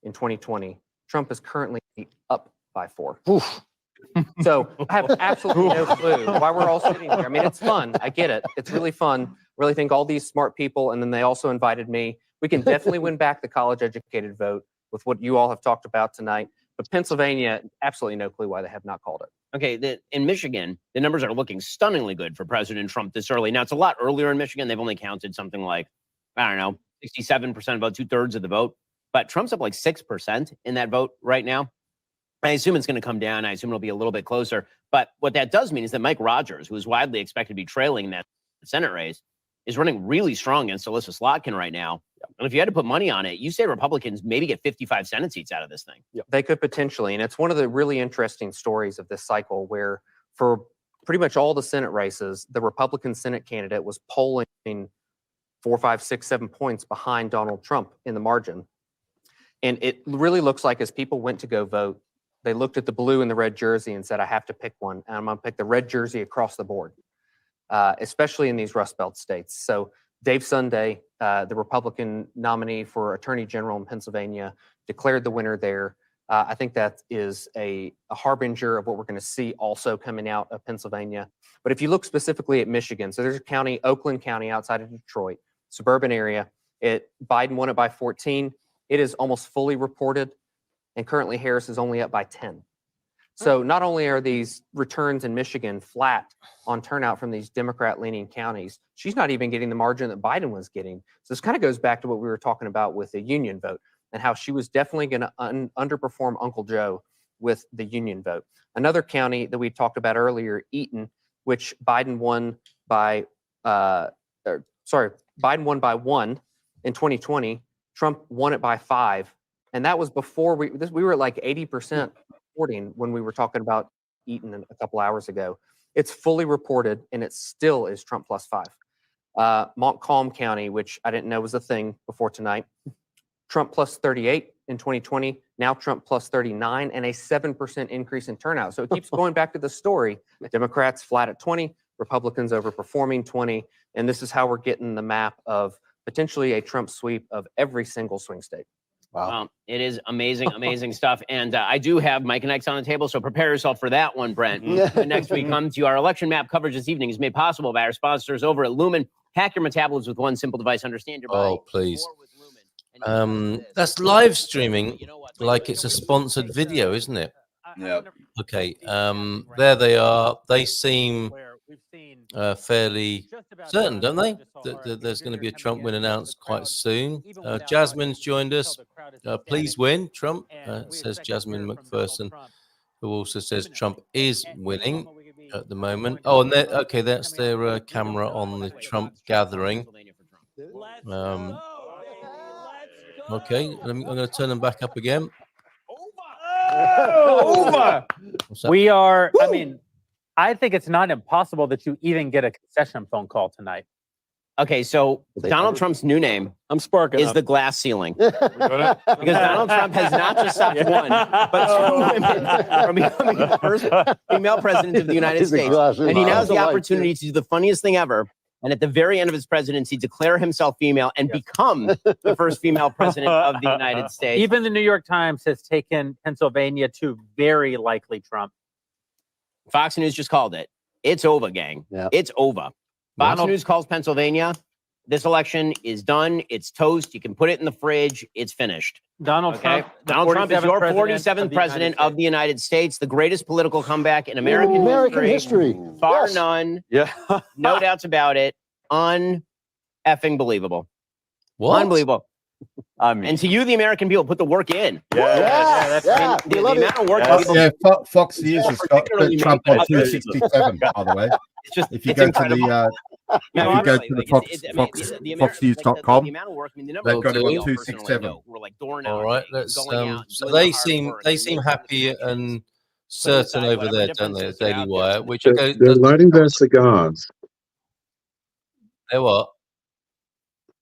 in 2020. Trump is currently up by 4. So I have absolutely no clue why we're all sitting here. I mean, it's fun. I get it. It's really fun. Really think all these smart people, and then they also invited me. We can definitely win back the college-educated vote with what you all have talked about tonight. But Pennsylvania, absolutely no clue why they have not called it. Okay, in Michigan, the numbers are looking stunningly good for President Trump this early. Now, it's a lot earlier in Michigan. They've only counted something like, 67%, about 2/3 of the vote. But Trump's up like 6% in that vote right now. I assume it's going to come down. I assume it'll be a little bit closer. But what that does mean is that Mike Rogers, who is widely expected to be trailing in that Senate race, is running really strong against Alyssa Slotkin right now. And if you had to put money on it, you say Republicans maybe get 55 Senate seats out of this thing. They could potentially. And it's one of the really interesting stories of this cycle where for pretty much all the Senate races, the Republican Senate candidate was polling 4, 5, 6, 7 points behind Donald Trump in the margin. And it really looks like as people went to go vote, they looked at the blue and the red jersey and said, I have to pick one. And I'm going to pick the red jersey across the board, especially in these Rust Belt states. So Dave Sunday, the Republican nominee for Attorney General in Pennsylvania, declared the winner there. I think that is a harbinger of what we're going to see also coming out of Pennsylvania. But if you look specifically at Michigan, so there's a county, Oakland County outside of Detroit, suburban area. Biden won it by 14. It is almost fully reported, and currently Harris is only up by 10. So not only are these returns in Michigan flat on turnout from these Democrat-leaning counties, she's not even getting the margin that Biden was getting. So this kind of goes back to what we were talking about with the union vote and how she was definitely going to underperform Uncle Joe with the union vote. Another county that we talked about earlier, Eaton, which Biden won by, Biden won by 1 in 2020. Trump won it by 5. And that was before we were at like 80% reporting when we were talking about Eaton a couple hours ago. It's fully reported, and it still is Trump plus 5. Montcalm County, which I didn't know was a thing before tonight, Trump plus 38 in 2020, now Trump plus 39, and a 7% increase in turnout. So it keeps going back to the story. Democrats flat at 20, Republicans overperforming 20, and this is how we're getting the map of potentially a Trump sweep of every single swing state. Wow. It is amazing, amazing stuff. And I do have Mike and Ike's on the table, so prepare yourself for that one, Brent. But next we come to you. Our election map coverage this evening is made possible by our sponsors over at Lumen. Hack your metabolism with one simple device. Understand your body. Oh, please. That's live streaming like it's a sponsored video, isn't it? Yeah. Okay. There they are. They seem fairly certain, don't they? That there's going to be a Trump win announced quite soon. Jasmine's joined us. Please win, Trump, says Jasmine McPherson, who also says Trump is winning at the moment. Oh, and okay, that's their camera on the Trump gathering. Okay, I'm going to turn them back up again. Over. We are, I mean, I think it's not impossible that you even get a concession phone call tonight. Okay, so Donald Trump's new name is the glass ceiling. Because Donald Trump has not just stopped one, but 2 women from becoming the first female president of the United States. And he now has the opportunity to do the funniest thing ever. And at the very end of his presidency, declare himself female and become the first female president of the United States. Even the New York Times has taken Pennsylvania to very likely Trump. Fox News just called it. It's over, gang. It's over. Fox News calls Pennsylvania. This election is done. It's toast. You can put it in the fridge. It's finished. Donald Trump is your 47th president of the United States, the greatest political comeback in American history. Bar none. Yeah. No doubts about it. Un-effing believable. What? Unbelievable. And to you, the American people, put the work in. The amount of work. Fox News has got Trump on 267, by the way. It's just, if you go to the foxnews.com, they've got it on 267. All right, let's. So they seem happy and certain over there, don't they? The Daily Wire, which they're lighting their cigars. They're what?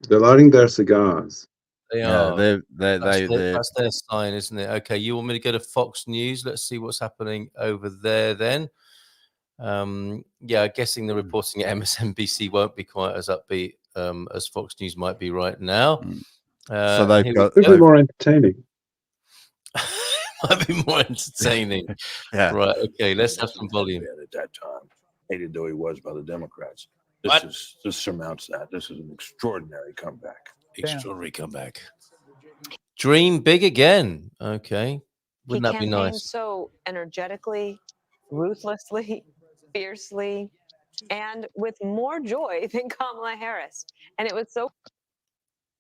They're lighting their cigars. They are. That's that's their sign, isn't it? Okay, you want me to go to Fox News? Let's see what's happening over there then. Yeah, guessing the reporting at MSNBC won't be quite as upbeat as Fox News might be right now. So they've got a bit more entertaining. Might be more entertaining. Yeah. Right. Okay. Let's have some volume. At that time, hated though he was by the Democrats. This surmounts that. This is an extraordinary comeback. Extraordinary comeback. Dream big again. Okay. Wouldn't that be nice? So energetically, ruthlessly, fiercely, and with more joy than Kamala Harris. And it was so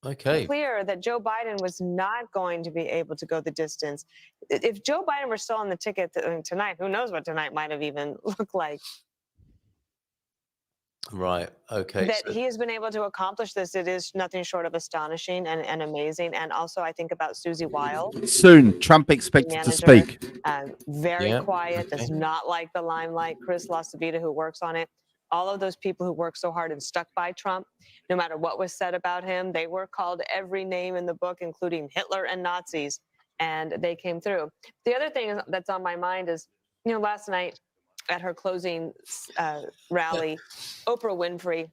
clear that Joe Biden was not going to be able to go the distance. If Joe Biden were still on the ticket tonight, who knows what tonight might have even looked like. Right. Okay. That he has been able to accomplish this, it is nothing short of astonishing and amazing. And also, I think about Susie Wild. Soon, Trump expected to speak. Very quiet, does not like the limelight. Chris Lasavita, who works on it. All of those people who worked so hard and stuck by Trump, no matter what was said about him, they were called every name in the book, including Hitler and Nazis, and they came through. The other thing that's on my mind is, last night at her closing rally, Oprah Winfrey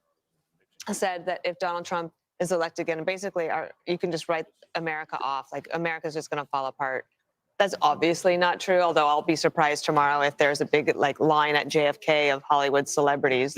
said that if Donald Trump is elected again, basically you can just write America off, like America's just going to fall apart. That's obviously not true, although I'll be surprised tomorrow if there's a big line at JFK of Hollywood celebrities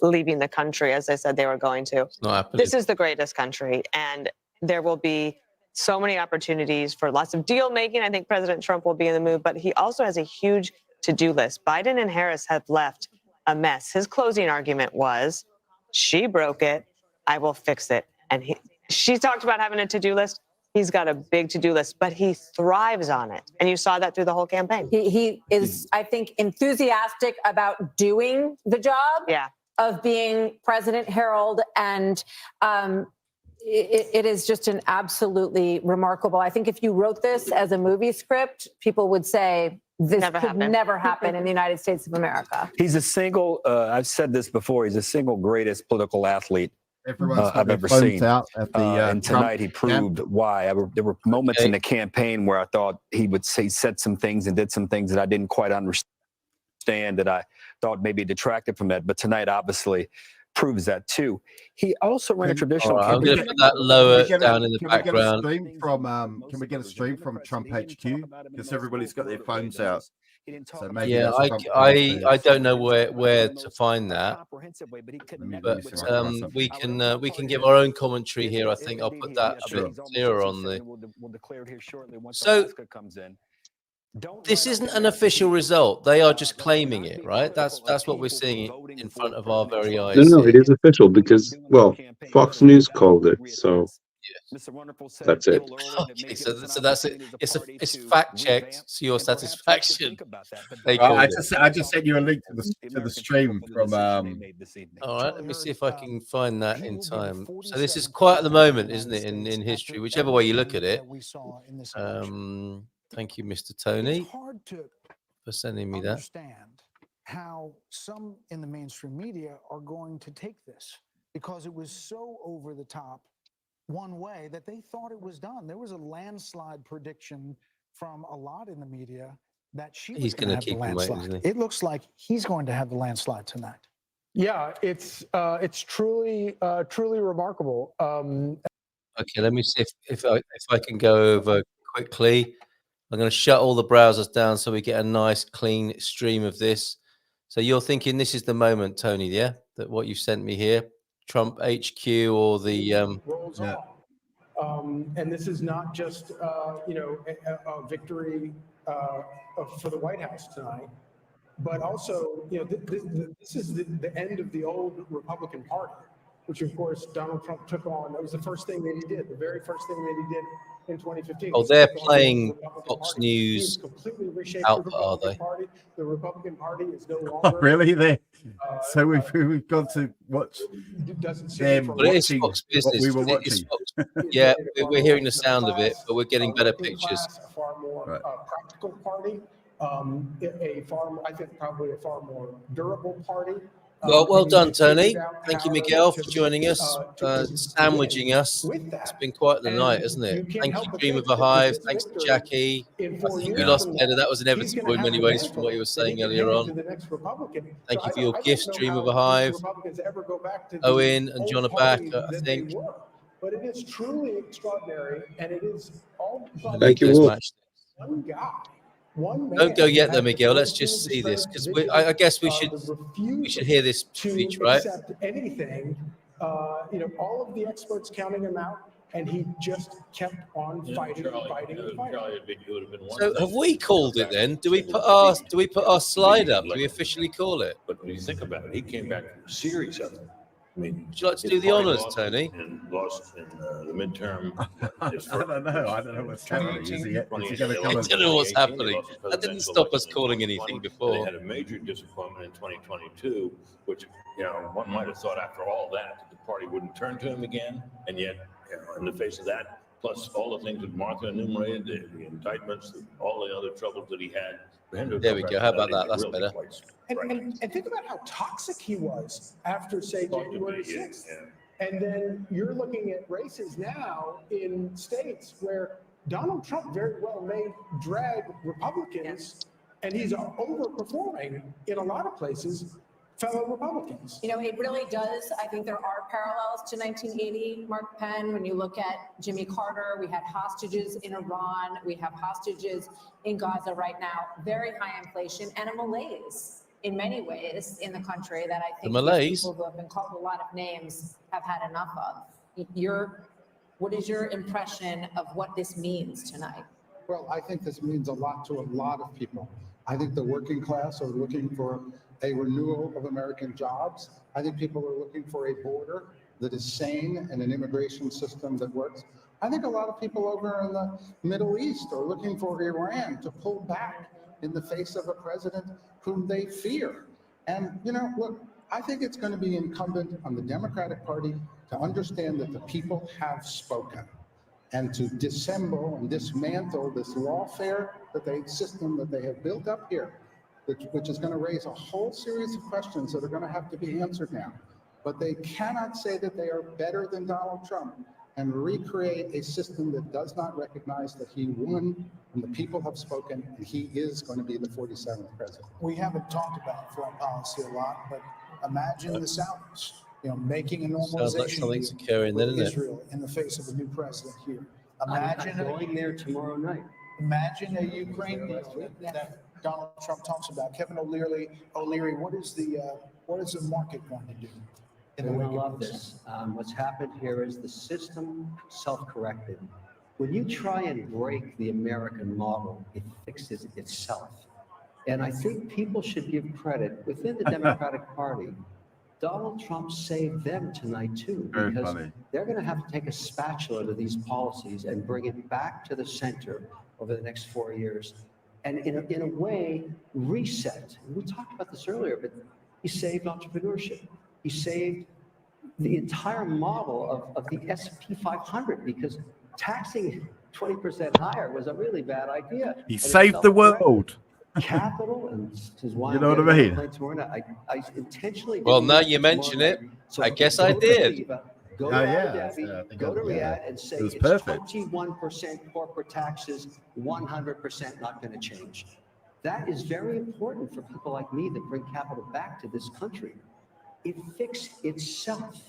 leaving the country, as I said they were going to. This is the greatest country, and there will be so many opportunities for lots of deal making. I think President Trump will be in the mood, but he also has a huge to-do list. Biden and Harris have left a mess. His closing argument was, she broke it, I will fix it. And she talked about having a to-do list. He's got a big to-do list, but he thrives on it. And you saw that through the whole campaign. He is, I think, enthusiastic about doing the job of being President Harold. And it is just an absolutely remarkable. I think if you wrote this as a movie script, people would say, this could never happen in the United States of America. He's a single, I've said this before, he's the single greatest political athlete I've ever seen. Out at the, and tonight he proved why. There were moments in the campaign where I thought he said some things and did some things that I didn't quite understand, that I thought maybe detracted from that. But tonight obviously proves that too. He also ran a traditional I'm going to put that lower down in the background. Can we get a stream from Trump HQ? Because everybody's got their phones out. So maybe I don't know where to find that, but we can give our own commentary here. I think I'll put that a bit clearer on the. So this isn't an official result. They are just claiming it, right? That's what we're seeing in front of our very eyes. No, it is official because, well, Fox News called it, so that's it. Okay, so that's it. It's fact checked to your satisfaction. I just sent you a link to the stream from. All right, let me see if I can find that in time. So this is quite at the moment, isn't it, in history, whichever way you look at it. Thank you, Mr. Tony, for sending me that. Understand how some in the mainstream media are going to take this, because it was so over the top one way that they thought it was done. There was a landslide prediction from a lot in the media that he's going to have the landslide. It looks like he's going to have the landslide tonight. Yeah, it's truly remarkable. Okay, let me see if I can go over quickly. I'm going to shut all the browsers down so we get a nice clean stream of this. So you're thinking this is the moment, Tony, yeah? That what you sent me here, Trump HQ or the rolls on. And this is not just a victory for the White House tonight, but also this is the end of the old Republican Party, which of course Donald Trump took on. That was the first thing that he did, the very first thing that he did in 2015. Oh, they're playing Fox News out, are they? The Republican Party is no longer. Oh, really? So we've gone to watch them watching what we were watching. Yeah, we're hearing the sound of it, but we're getting better pictures. A far more practical party, I think probably a far more durable party. Well done, Tony. Thank you, Miguel, for joining us, sandwiching us. It's been quite the night, isn't it? Thank you, Dream of a Hive. Thanks to Jackie. I think we lost Peter. That was inevitable in many ways from what you were saying earlier on. Thank you for your gifts, Dream of a Hive. Owen and John are back, I think. But it is truly extraordinary, and it is all. Thank you. One guy. Don't go yet, though, Miguel. Let's just see this, because I guess we should hear this speech, right? Accept anything, all of the experts counting him out, and he just kept on fighting. So, have we called it then? Do we put our slide up? Do we officially call it? But when you think about it, he came back from a series of them. I mean, would you like to his do the party honours, lost Tony? And lost in the midterm. I don't know what's happening. Is he going to come? I don't know what's happening. That didn't stop us calling anything They before. had a major disappointment in 2022, which, one might have thought after all that the party wouldn't turn to him again. And yet, in the face of that, plus all the things that Martha enumerated, the indictments, all the other troubles that he had. For him to There we come go. back How to about that? is That's really better. quite And think about how toxic he was after, say, January 6th. And then you're looking at races now in states where Donald Trump very well may drag Republicans, and he's overperforming in a lot of places fellow Republicans. It really does. I think there are parallels to 1980, Mark Penn. When you look at Jimmy Carter, we had hostages in Iran, we have hostages in Gaza right now, very high inflation and a malaise in many ways in the country that I think these people who have been called a lot of names have had enough of. What is your impression of what this means tonight? Well, I think this means a lot to a lot of people. I think the working class are looking for a renewal of American jobs. I think people are looking for a border that is sane and an immigration system that works. I think a lot of people over in the Middle East are looking for Iran to pull back in the face of a president whom they fear. And, look, I think it's going to be incumbent on the Democratic Party to understand that the people have spoken and to dissemble and dismantle this lawfare system that they have built up here, which is going to raise a whole series of questions that are going to have to be answered now. But they cannot say that they are better than Donald Trump and recreate a system that does not recognize that he won and the people have spoken and he is going to be the 47th president. We haven't talked about foreign policy a lot, but imagine the Saudis, making a normalization Sounds like something's occurring then, with isn't it? Israel in the face of a new president here. I'm going there tomorrow night. Imagine a Ukraine deal that Donald Trump talks about. Kevin O'Leary, what is the market going to do? You're going to love this. What's happened here is the system self-corrected. When you try and break the American model, it fixes itself. And I think people should give credit within the Democratic Party. Donald Trump saved them tonight too, because they're going to have to take a spatula to these policies and bring it back to the center over the next 4 years. And in a way, reset. We talked about this earlier, but he saved entrepreneurship. He saved the entire model of the S&P 500 because taxing 20% higher was a really bad idea. He saved the world. Capital, and this is why you know what I mean? I intentionally. Well, now you mention it, I guess I did. Go to Abu Dhabi, go to Riyadh, and say it's 21% corporate taxes, 100% not going to change. That is very important for people like me that bring capital back to this country. It fixed itself.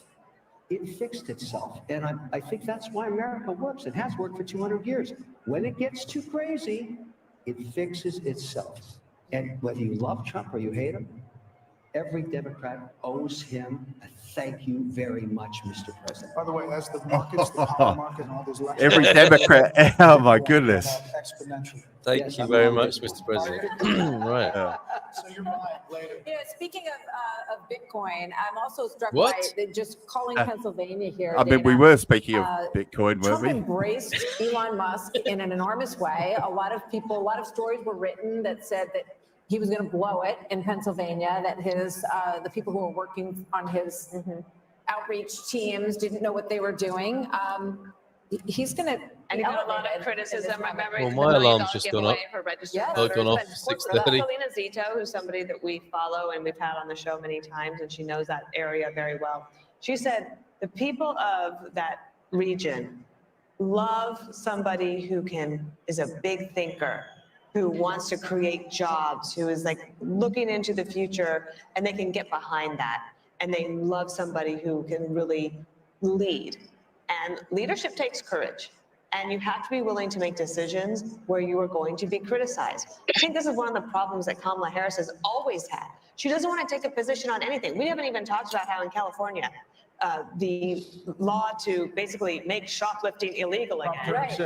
It fixed itself. And I think that's why America works. It has worked for 200 years. When it gets too crazy, it fixes itself. And whether you love Trump or you hate him, every Democrat owes him a thank you very much, Mr. President. By the way, as the markets, the power market, and all those elections. Every Democrat, oh my goodness. Exponentially. Thank you very much, Mr. President. Right. So you're buying later. Speaking of Bitcoin, I'm also struck What? by just calling Pennsylvania here. I mean, we Dana. were speaking of Bitcoin, weren't Trump we? embraced Elon Musk in an enormous way. A lot of stories were written that said that he was going to blow it in Pennsylvania, that the people who were working on his outreach teams didn't know what they were doing. He's going to. And he got a lot of criticism. Remember, Well, my alarm's just gone up. For registered Oh, gone off voters. 6:30. Selena Zito, who's somebody that we follow and we've had on the show many times, and she knows that area very well. She said the people of that region love somebody who is a big thinker, who wants to create jobs, who is like looking into the future, and they can get behind that. And they love somebody who can really lead. And leadership takes courage. And you have to be willing to make decisions where you are going to be criticized. I think this is one of the problems that Kamala Harris has always had. She doesn't want to take a position on anything. We haven't even talked about how in California, the law to basically make shoplifting illegal again passed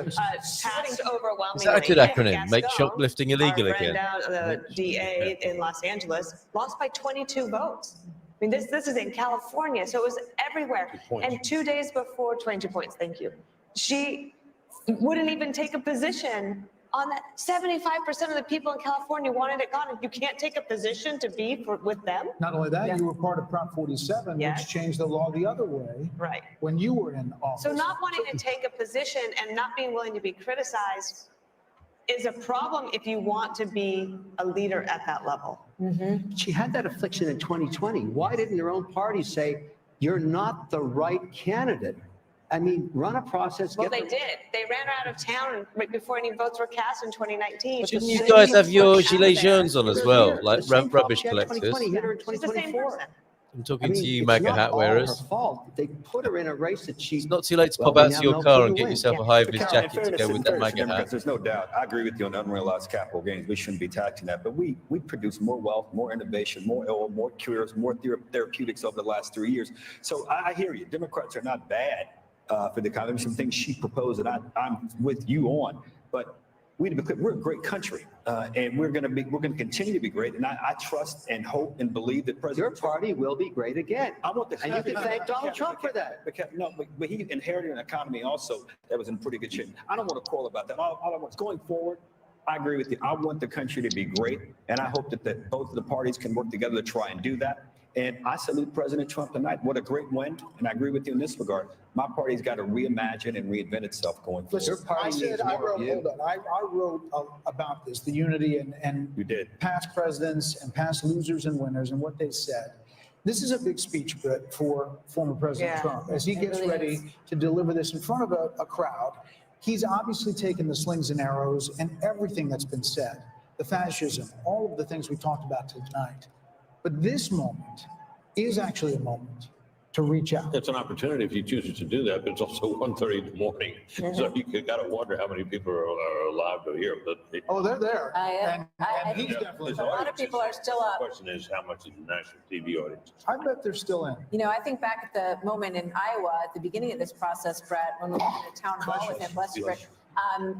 overwhelmingly. Is that a good acronym? Gascon, Make shoplifting illegal our again. friend, the DA in Los Angeles, lost by 22 votes. I mean, this is in California, so it was everywhere. And 2 days before, 22 points, thank you. She wouldn't even take a position on that. 75% of the people in California wanted it gone. You can't take a position to be with them. Not only that, you were part of Prop 47, which changed the law the other way. Right. When you were in office. So not wanting to take a position and not being willing to be criticized is a problem if you want to be a leader at that level. She had that affliction in 2020. Why didn't her own party say, you're not the right candidate? I mean, run a process. Well, they did. They ran her out of town right before any votes were cast in 2019. Shouldn't you guys have your gilets jaunes on as well, like rubbish collectors? She's the same person. I'm talking to you, MAGA hat wearers. It's not all her fault. They put her in a race that she. It's not too late to pop out to your car and get yourself a high-vis jacket to go with that MAGA hat. There's no doubt. I agree with you on unrealized capital gains. We shouldn't be taxing that, but we produce more wealth, more innovation, more oil, more cures, more therapeutics over the last 3 years. So I hear you. Democrats are not bad for the economy. Some things she proposed that I'm with you on, but we're a great country, and we're going to continue to be great. And I trust and hope and believe that President Your party will be great again. I want the and you can thank Donald Trump for that. But he inherited an economy also that was in pretty good shape. I don't want to call about that. All I want is going forward. I agree with you. I want the country to be great, and I hope that both of the parties can work together to try and do that. And I salute President Trump tonight. What a great win. And I agree with you in this regard. My party's got to reimagine and reinvent itself going forward. Listen, I wrote about this, the unity and you did. Past presidents and past losers and winners and what they said. This is a big speech, Britt, for former President Trump. As he gets ready to deliver this in front of a crowd, he's obviously taken the slings and arrows and everything that's been said, the fascism, all of the things we talked about tonight. But this moment is actually a moment to reach out. It's an opportunity if he chooses to do that, but it's also 1:30 in the morning. So you got to wonder how many people are alive to hear. But they're there. And he's definitely a lot of people are still up. The question is, how much is the national TV audience? I bet they're still in. You know, I think back at the moment in Iowa at the beginning of this process, Brett, when we were in a town hall with him, bless you, Brett,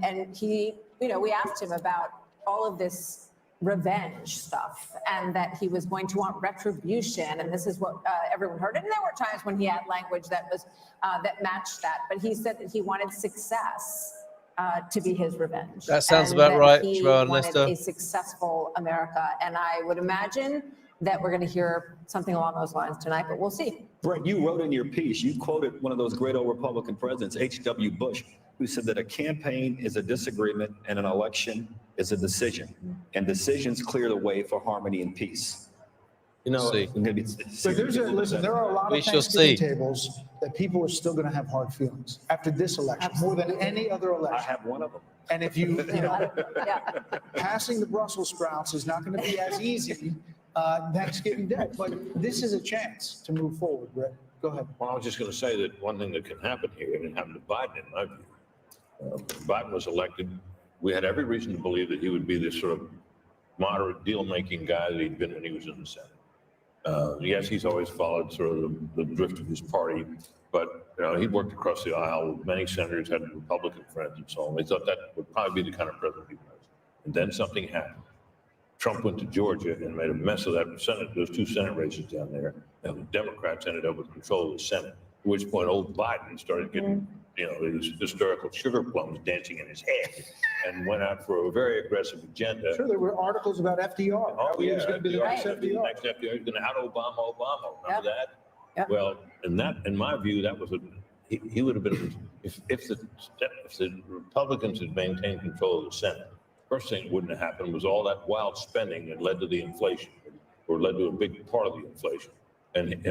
and he, we asked him about all of this revenge stuff and that he was going to want retribution, and this is what everyone heard. And there were times when he had language that was that matched that, but he said that he wanted success to be his revenge. That sounds about right, he Joel and wanted Lester. a successful America, and I would imagine that we're going to hear something along those lines tonight, but we'll see. Brett, you wrote in your piece, you quoted one of those great old Republican presidents, H.W. Bush, who said that a campaign is a disagreement and an election is a decision. And decisions clear the way for harmony and peace. But there are a lot of Thanksgiving tables that people are still going to have hard feelings after this election, more than any other election. I have one of them. And if passing the Brussels sprouts is not going to be as easy Thanksgiving Day, but this is a chance to move forward, Brett. Go ahead. Well, I was just going to say that one thing that can happen here, and it happened to Biden, in my view. Biden was elected. We had every reason to believe that he would be this sort of moderate deal-making guy that he'd been when he was in the Senate. Yes, he's always followed sort of the drift of his party, but he worked across the aisle with many senators, had Republican friends and so on. They thought that would probably be the kind of president he was. And then something happened. Trump went to Georgia and made a mess of that Senate, those two Senate races down there, and the Democrats ended up with control of the Senate, at which point old Biden started getting these historical sugar plums dancing in his head and went out for a very aggressive agenda. Sure, there were articles about FDR. Oh, yeah. He was going to be the next FDR. The next FDR. He was going to out Obama. Remember that? Yep. Well, in my view, that was he would have been, if the Republicans had maintained control of the Senate, first thing that wouldn't have happened was all that wild spending that led to the inflation, or led to a big part of the inflation. And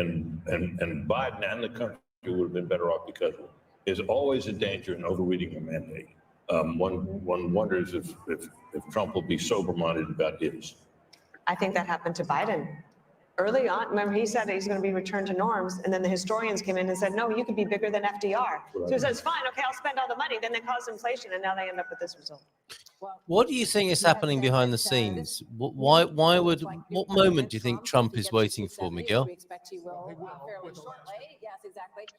Biden and the country would have been better off because of it. There's always a danger in overreading a mandate. One wonders if Trump will be sober-minded about his. I think that happened to Biden. Early on, remember he said he's going to be returned to norms, and then the historians came in and said, no, you could be bigger than FDR. So he says, fine, okay, I'll spend all the money. Then they caused inflation, and now they end up with this result. What do you think is happening behind the scenes? What moment do you think Trump is waiting for, Miguel?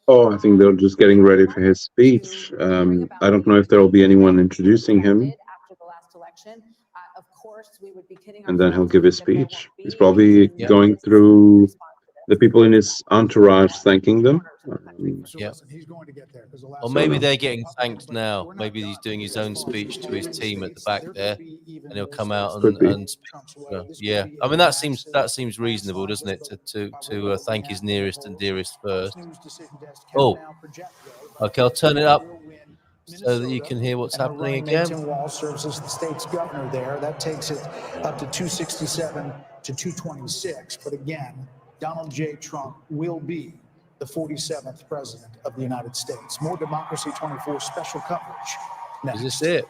Oh, I think they're just getting ready for his speech. I don't know if there will be anyone introducing him. And then he'll give his speech. He's probably going through the people in his entourage thanking them. Yeah. Or maybe they're getting thanked now. Maybe he's doing his own speech to his team at the back there, and he'll come out and speak. Yeah, I mean that seems reasonable, doesn't it? To thank his nearest and dearest first. Oh, okay, I'll turn it up so that you can hear what's happening again. Tim Walz serves as the state's governor there. That takes it up to 267 to 226. But again, Donald J. Trump will be the 47th president of the United States. More Democracy 24 special coverage next. Is this it?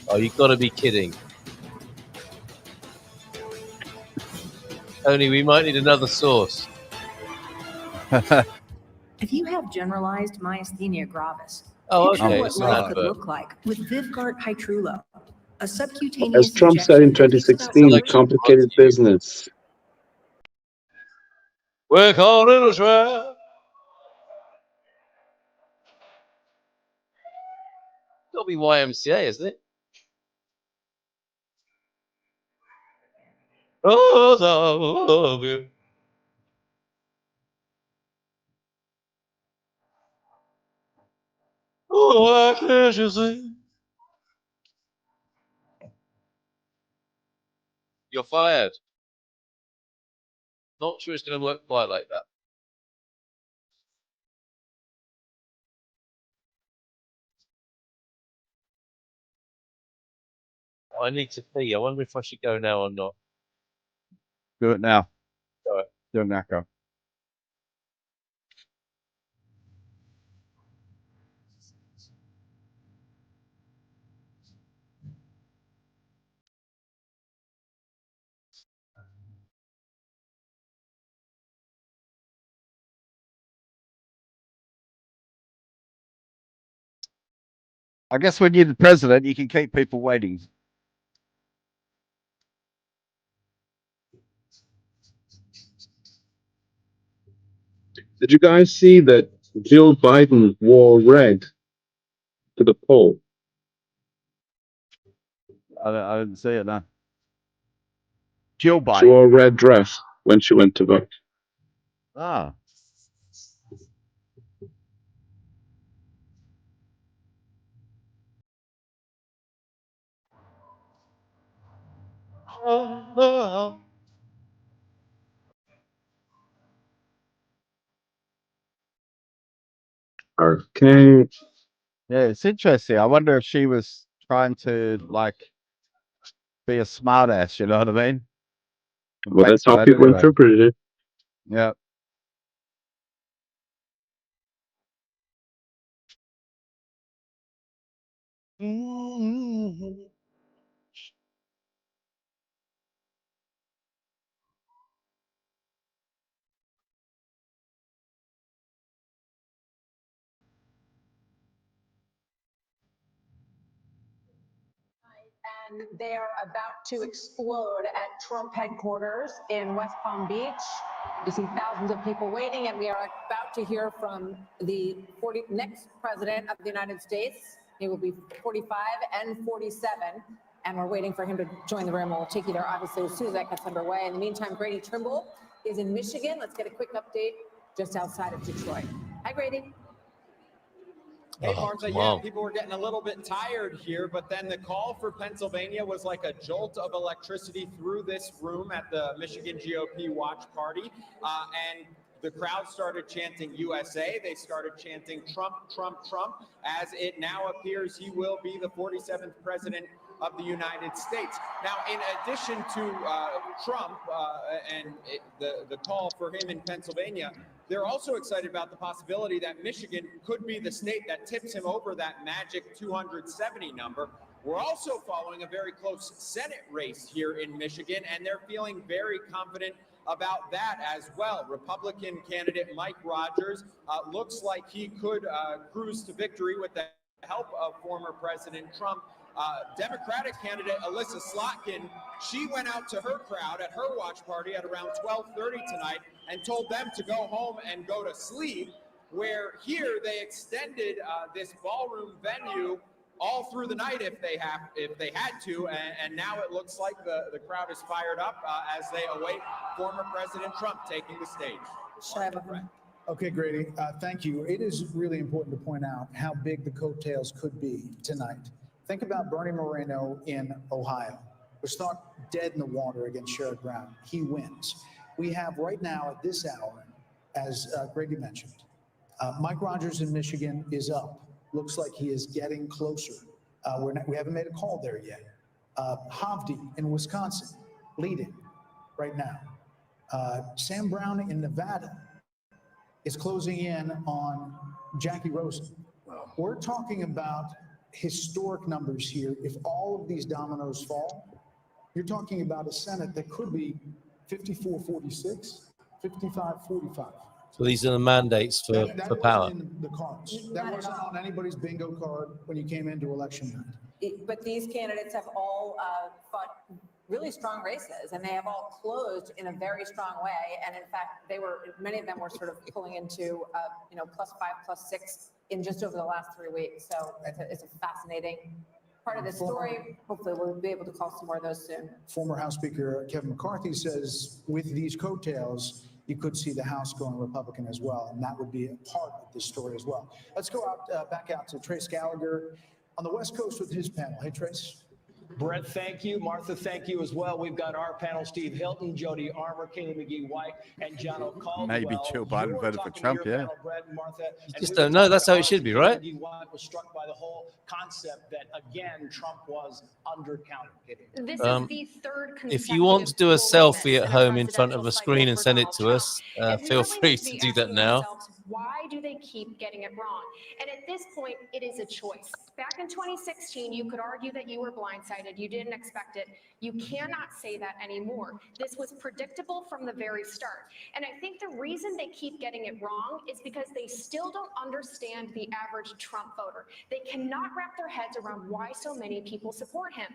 Oh, you've got to be kidding. Tony, we might need another source. If you have generalized myasthenia gravis, okay, what life could look like with Vyvgart Hytrulo, a subcutaneous As Trump said in 2016, complicated business. We're caught in a trap. Got to be YMCA, isn't it? Oh, love you. Oh, why can't you see? You're fired. Not sure it's going to work quite like that. I need to pee. I wonder if I should go now or not. Do it now. Do it. Do it now, go. I guess when you're the president, you can keep people waiting. Did you guys see that Jill Biden wore red to the poll? I didn't see it, no. Jill Biden. She wore a red dress when she went to vote. Ah. Okay. Yeah, it's interesting. I wonder if she was trying to be a smartass, you know what I mean? Well, that's how people interpreted it. Yeah. And they are about to explode at Trump headquarters in West Palm Beach. You see thousands of people waiting, and we are about to hear from the next president of the United States. He will be 45 and 47, and we're waiting for him to join the room. We'll take you there, obviously, as soon as that gets underway. In the meantime, Grady Trimble is in Michigan. Let's get a quick update just outside of Detroit. Hi, Grady. Hey, Martha, yeah, people were getting a little bit tired here, but then the call for Pennsylvania was like a jolt of electricity through this room at the Michigan GOP watch party. And the crowd started chanting USA. They started chanting Trump, Trump, Trump, as it now appears he will be the 47th president of the United States. Now, in addition to Trump and the call for him in Pennsylvania, they're also excited about the possibility that Michigan could be the state that tips him over that magic 270 number. We're also following a very close Senate race here in Michigan, and they're feeling very confident about that as well. Republican candidate Mike Rogers looks like he could cruise to victory with the help of former President Trump. Democratic candidate Alyssa Slotkin, she went out to her crowd at her watch party at around 12:30 tonight and told them to go home and go to sleep, where here they extended this ballroom venue all all through the night if they had to, and now it looks like the crowd is fired up as they await former President Trump taking the stage. Okay, Grady, thank you. It is really important to point out how big the coattails could be tonight. Think about Bernie Moreno in Ohio, was thought dead in the water against Sherrod Brown. He wins. We have right now at this hour, as Grady mentioned, Mike Rogers in Michigan is up. Looks like he is getting closer. We haven't made a call there yet. Hovde in Wisconsin, leading right now. Sam Brown in Nevada is closing in on Jackie Rosen. We're talking about historic numbers here. If all of these dominoes fall, you're talking about a Senate that could be 54-46, 55-45. So these are the mandates for power. Wasn't in the cards. That wasn't on anybody's bingo card when you came into election night. But these candidates have all fought really strong races, and they have all closed in a very strong way. And in fact, many of them were sort of pulling into +5, +6 in just over the last 3 weeks. So it's a fascinating part of the story. Hopefully we'll be able to call some more of those soon. Former House Speaker Kevin McCarthy says with these coattails, you could see the House going Republican as well, and that would be a part of this story as well. Let's go back out to Trace Gallagher on the West Coast with his panel. Hey, Trace. Brett, thank you. Martha, thank you as well. We've got our panel: Steve Hilton, Jody Armour, Kaylee McGee-White, and John O'Connell. Maybe Joe Biden voted for Trump, yeah. You just don't know. That's how it should be, right? McGee-White was struck by the whole concept that, again, Trump was undercounted. This is the third if you want to do a selfie at home in front of a screen and send it to us, feel free to do that now. Why do they keep getting it wrong? And at this point, it is a choice. Back in 2016, you could argue that you were blindsided. You didn't expect it. You cannot say that anymore. This was predictable from the very start. And I think the reason they keep getting it wrong is because they still don't understand the average Trump voter. They cannot wrap their heads around why so many people support him.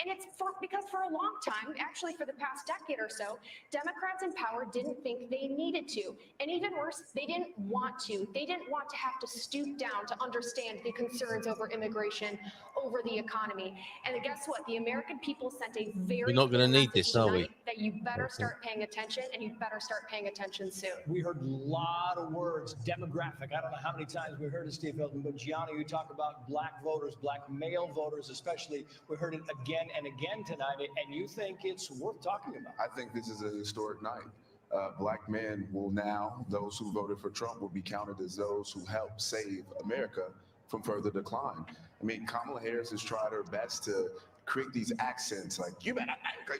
And it's because for a long time, actually for the past decade or so, Democrats in power didn't think they needed to. And even worse, they didn't want to. They didn't want to have to stoop down to understand the concerns over immigration, over the economy. And guess what? The American people sent a very We're not going to need this, are we? That you better start paying attention, and you better start paying attention soon. We heard a lot of words, demographic. I don't know how many times we heard it, Steve Hilton, but Gianna, you talk about black voters, black male voters especially. We heard it again and again tonight, and you think it's worth talking about. I think this is a historic night. Black men will now, those who voted for Trump will be counted as those who helped save America from further decline. I mean, Kamala Harris has tried her best to create these accents like, you better,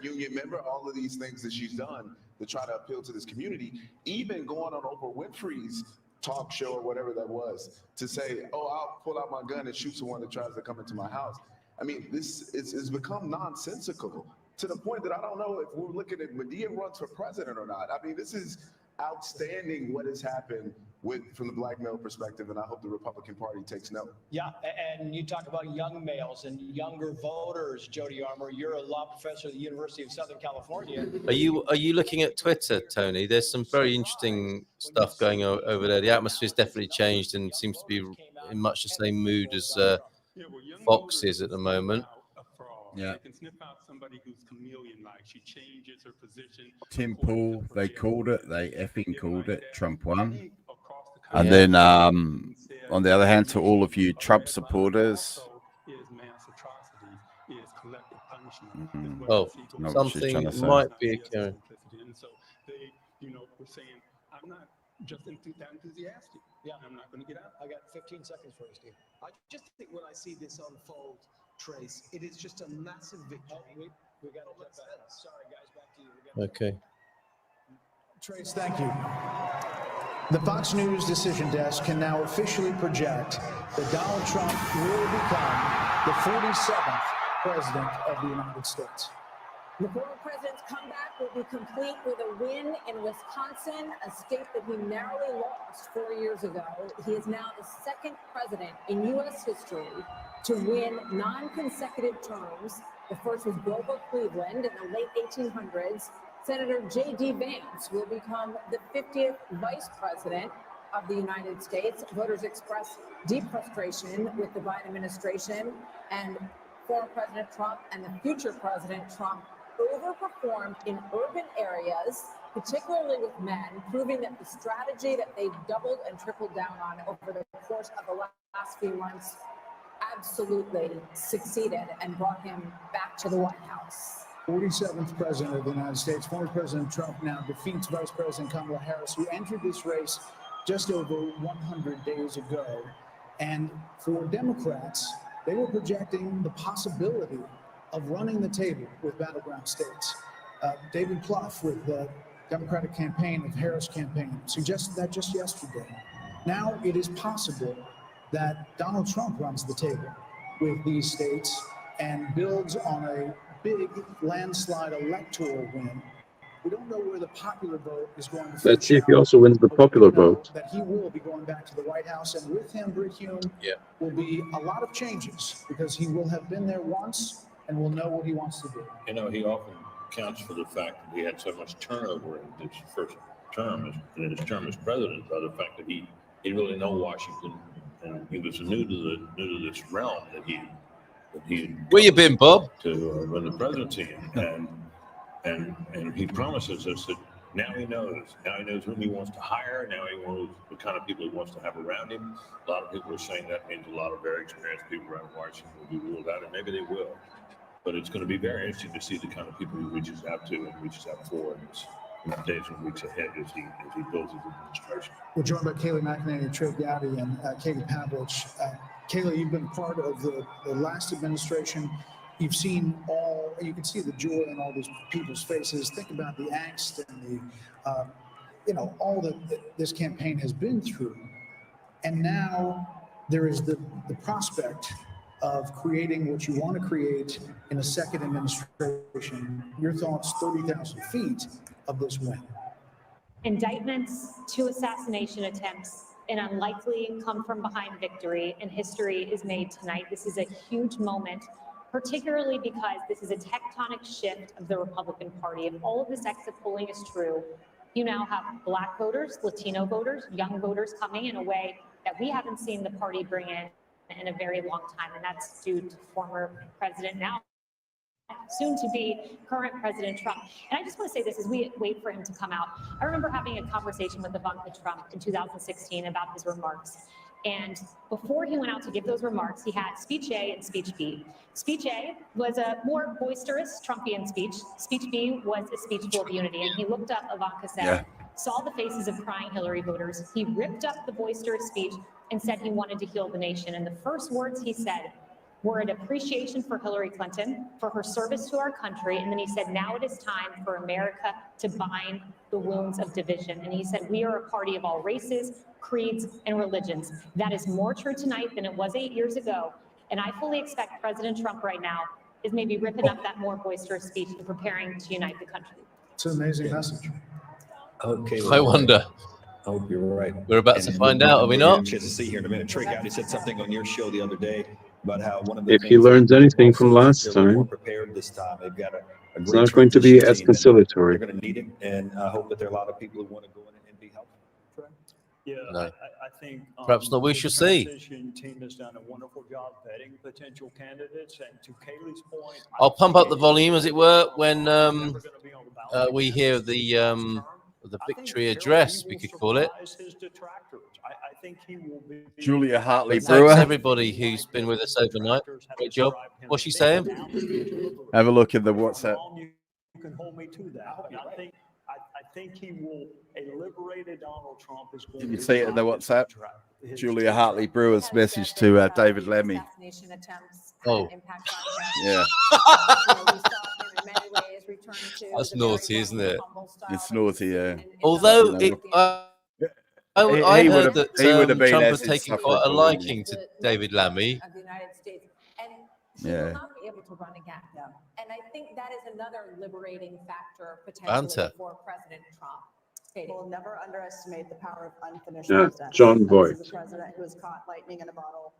you remember all of these things that she's done to try to appeal to this community, even going on Oprah Winfrey's talk show or whatever that was to say, oh, I'll pull out my gun and shoot someone that tries to come into my house. I mean, this is become nonsensical to the point that I don't know if we're looking at Medea runs for president or not. I mean, this is outstanding what has happened from the black male perspective, and I hope the Republican Party takes note. Yeah, and you talk about young males and younger voters, Jody Armour. You're a law professor at the University of Southern California. Are you looking at Twitter, Tony? There's some very interesting stuff going over there. The atmosphere's definitely changed and seems to be in much the same mood as Fox is at the moment. Yeah. They can sniff out somebody who's chameleon-like. She changes her position. Tim Pool, they called it. They effing called it. Trump won. And then, on the other hand, to all of you Trump supporters, something might be occurring. So they, were saying, I'm not just that enthusiastic. Yeah, I'm not going to get out. I got 15 seconds for you, Steve. I just think when I see this unfold, Trace, it is just a massive victory. We got to jump back. Sorry, guys, back to you. Okay. Trace, thank you. The Fox News decision desk can now officially project that Donald Trump will become the 47th president of the United States. The former president's comeback will be complete with a win in Wisconsin, a state that he narrowly lost 4 years ago. He is now the second president in U.S. history to win non-consecutive terms. The first was Grover Cleveland in the late 1800s. Senator J.D. Vance will become the 50th vice president of the United States. Voters expressed deep frustration with the Biden administration, and former President Trump and the future President Trump overperformed in urban areas, particularly with men, proving that the strategy that they've doubled and tripled down on over the course of the last few months absolutely succeeded and brought him back to the White House. 47th President of the United States, former President Trump now defeats Vice President Kamala Harris, who entered this race just over 100 days ago. And for Democrats, they were projecting the possibility of running the table with battleground states. David Plouffe with the Democratic campaign of Harris campaign suggested that just yesterday. Now it is possible that Donald Trump runs the table with these states and builds on a big landslide electoral win. We don't know where the popular vote is going to. Let's see if he also wins the popular vote. That he will be going back to the White House, and with him, Brit Hume, will be a lot of changes because he will have been there once and will know what he wants to do. You know, he often counts for the fact that he had so much turnover in his first term, in his term as president, by the fact that he didn't really know Washington, and he was new to this realm that he where you been, Bob? To run the presidency, and he promises us that now he knows whom he wants to hire. Now he knows the kind of people he wants to have around him. A lot of people are saying that means a lot of very experienced people around Washington will be ruled out, and maybe they will. But it's going to be very interesting to see the kind of people he reaches out to and reaches out for in the days and weeks ahead as he builds his administration. We're joined by Kayleigh McEnany, Trey Gowdy, and Katie Pavlich. Kayleigh, you've been part of the last administration. You've seen you can see the joy in all these people's faces. Think about the angst and the, all that this campaign has been through. And now there is the prospect of creating what you want to create in a second administration. Your thoughts, 30,000 feet of this win. Indictments, 2 assassination attempts, an unlikely come-from-behind victory, and history is made tonight. This is a huge moment, particularly because this is a tectonic shift of the Republican Party. If all of this exit polling is true, you now have Black voters, Latino voters, young voters coming in a way that we haven't seen the party bring in a very long time, and that's due to former president, now soon to be current President Trump. And I just want to say this as we wait for him to come out. I remember having a conversation with Ivanka Trump in 2016 about his remarks. And before he went out to give those remarks, he had speech A and speech B. Speech A was a more boisterous Trumpian speech. Speech B was a speech full of unity. And he looked up, Ivanka said, saw the faces of crying Hillary voters. He ripped up the boisterous speech and said he wanted to heal the nation. And the first words he said were an appreciation for Hillary Clinton, for her service to our country. And then he said, now it is time for America to bind the wounds of division. And he said, we are a party of all races, creeds, and religions. That is more true tonight than it was 8 years ago. And I fully expect President Trump right now is maybe ripping up that more boisterous speech and preparing to unite the country. It's an amazing message. Okay. I wonder. I hope you're right. We're about to find out, are we not? A chance to see here in a minute. Trey Gowdy said something on your show the other day about how one of the if he learns anything from last time, prepared this time. They've got it's not going to be as conciliatory. They're going to need it, and I hope that there are a lot of people who want to go in and be helpful. Yeah, no. I think perhaps not. We shall see. The team has done a wonderful job vetting potential candidates, and to Kayleigh's point, I'll pump up the volume, as it were, when we hear the victory address, we could call it. I think he will be. Julia Hartley Brewer. Brewer. Everybody who's been with us overnight. Great job. What's she saying? Have a look in the WhatsApp. You can hold me to that. But I think he will. A liberated Donald Trump is going. Did you see it in the WhatsApp? Julia Hartley Brewer's message to David Lemmy. Oh, yeah. That's naughty, isn't it? It's naughty, yeah. Although I heard that Trump had taken insufferable, quite a liking to David Lammy. Of the United States, and she Yeah. will not be able to run again. And I think that is another liberating factor potentially for President Trump. We'll never underestimate the power of unfinished Yeah, business. John This Boyd. is a president who has caught lightning in a bottle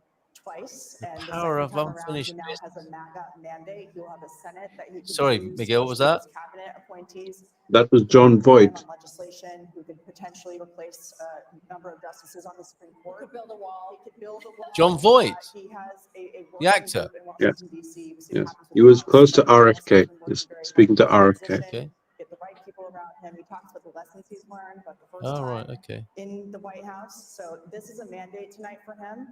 twice. And the Power second of time around, unfinished he now has a MAGA mandate. He'll have a Senate that he can Sorry, use Miguel, to was choose that? his cabinet appointees. That was John Voight. On legislation, who could potentially replace a number of justices on the Supreme Court. He could build a wall. He could build a wall. John Voight, he has a the actor. Yes, yes. He was close to RFK. He's speaking to RFK. Okay. Get the right people around him. He talks about the lessons he's learned, but the first Oh, time right, okay. in the White House. So this is a mandate tonight for him,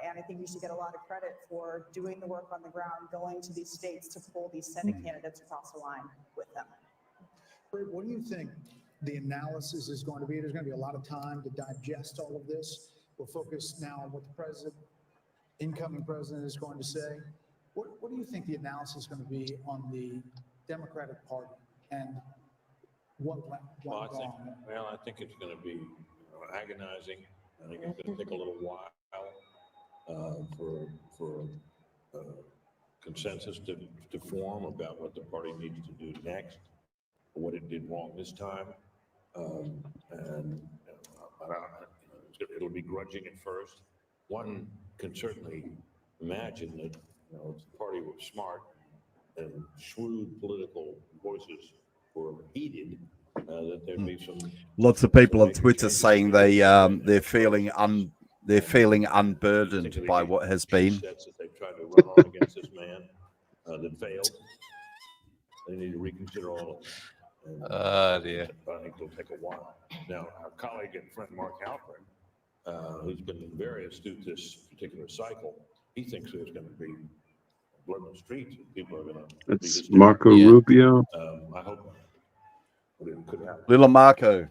and I think you should get a lot of credit for doing the work on the ground, going to these states to pull these Senate candidates across the line with them. What do you think the analysis is going to be? There's going to be a lot of time to digest all of this. We'll focus now on what the incoming president is going to say. What do you think the analysis is going to be on the Democratic Party and what went wrong? I think it's going to be agonizing. I think it's going to take a little while for consensus to form about what the party needs to do next, what it did wrong this time, and it'll be grudging at first. One can certainly imagine that if the party was smart and shrewd political voices were heated, that there'd be some. Lots of people on Twitter saying they're feeling unburdened by what has been. That they tried to run on against this man that failed. They need to reconsider all of it. Dear. I think it'll take a while. Now, our colleague and friend Mark Halperin, who's been very astute this particular cycle, he thinks there's going to be blood in the streets. People are going to. It's Marco Rubio. I hope it could happen. Little Marco.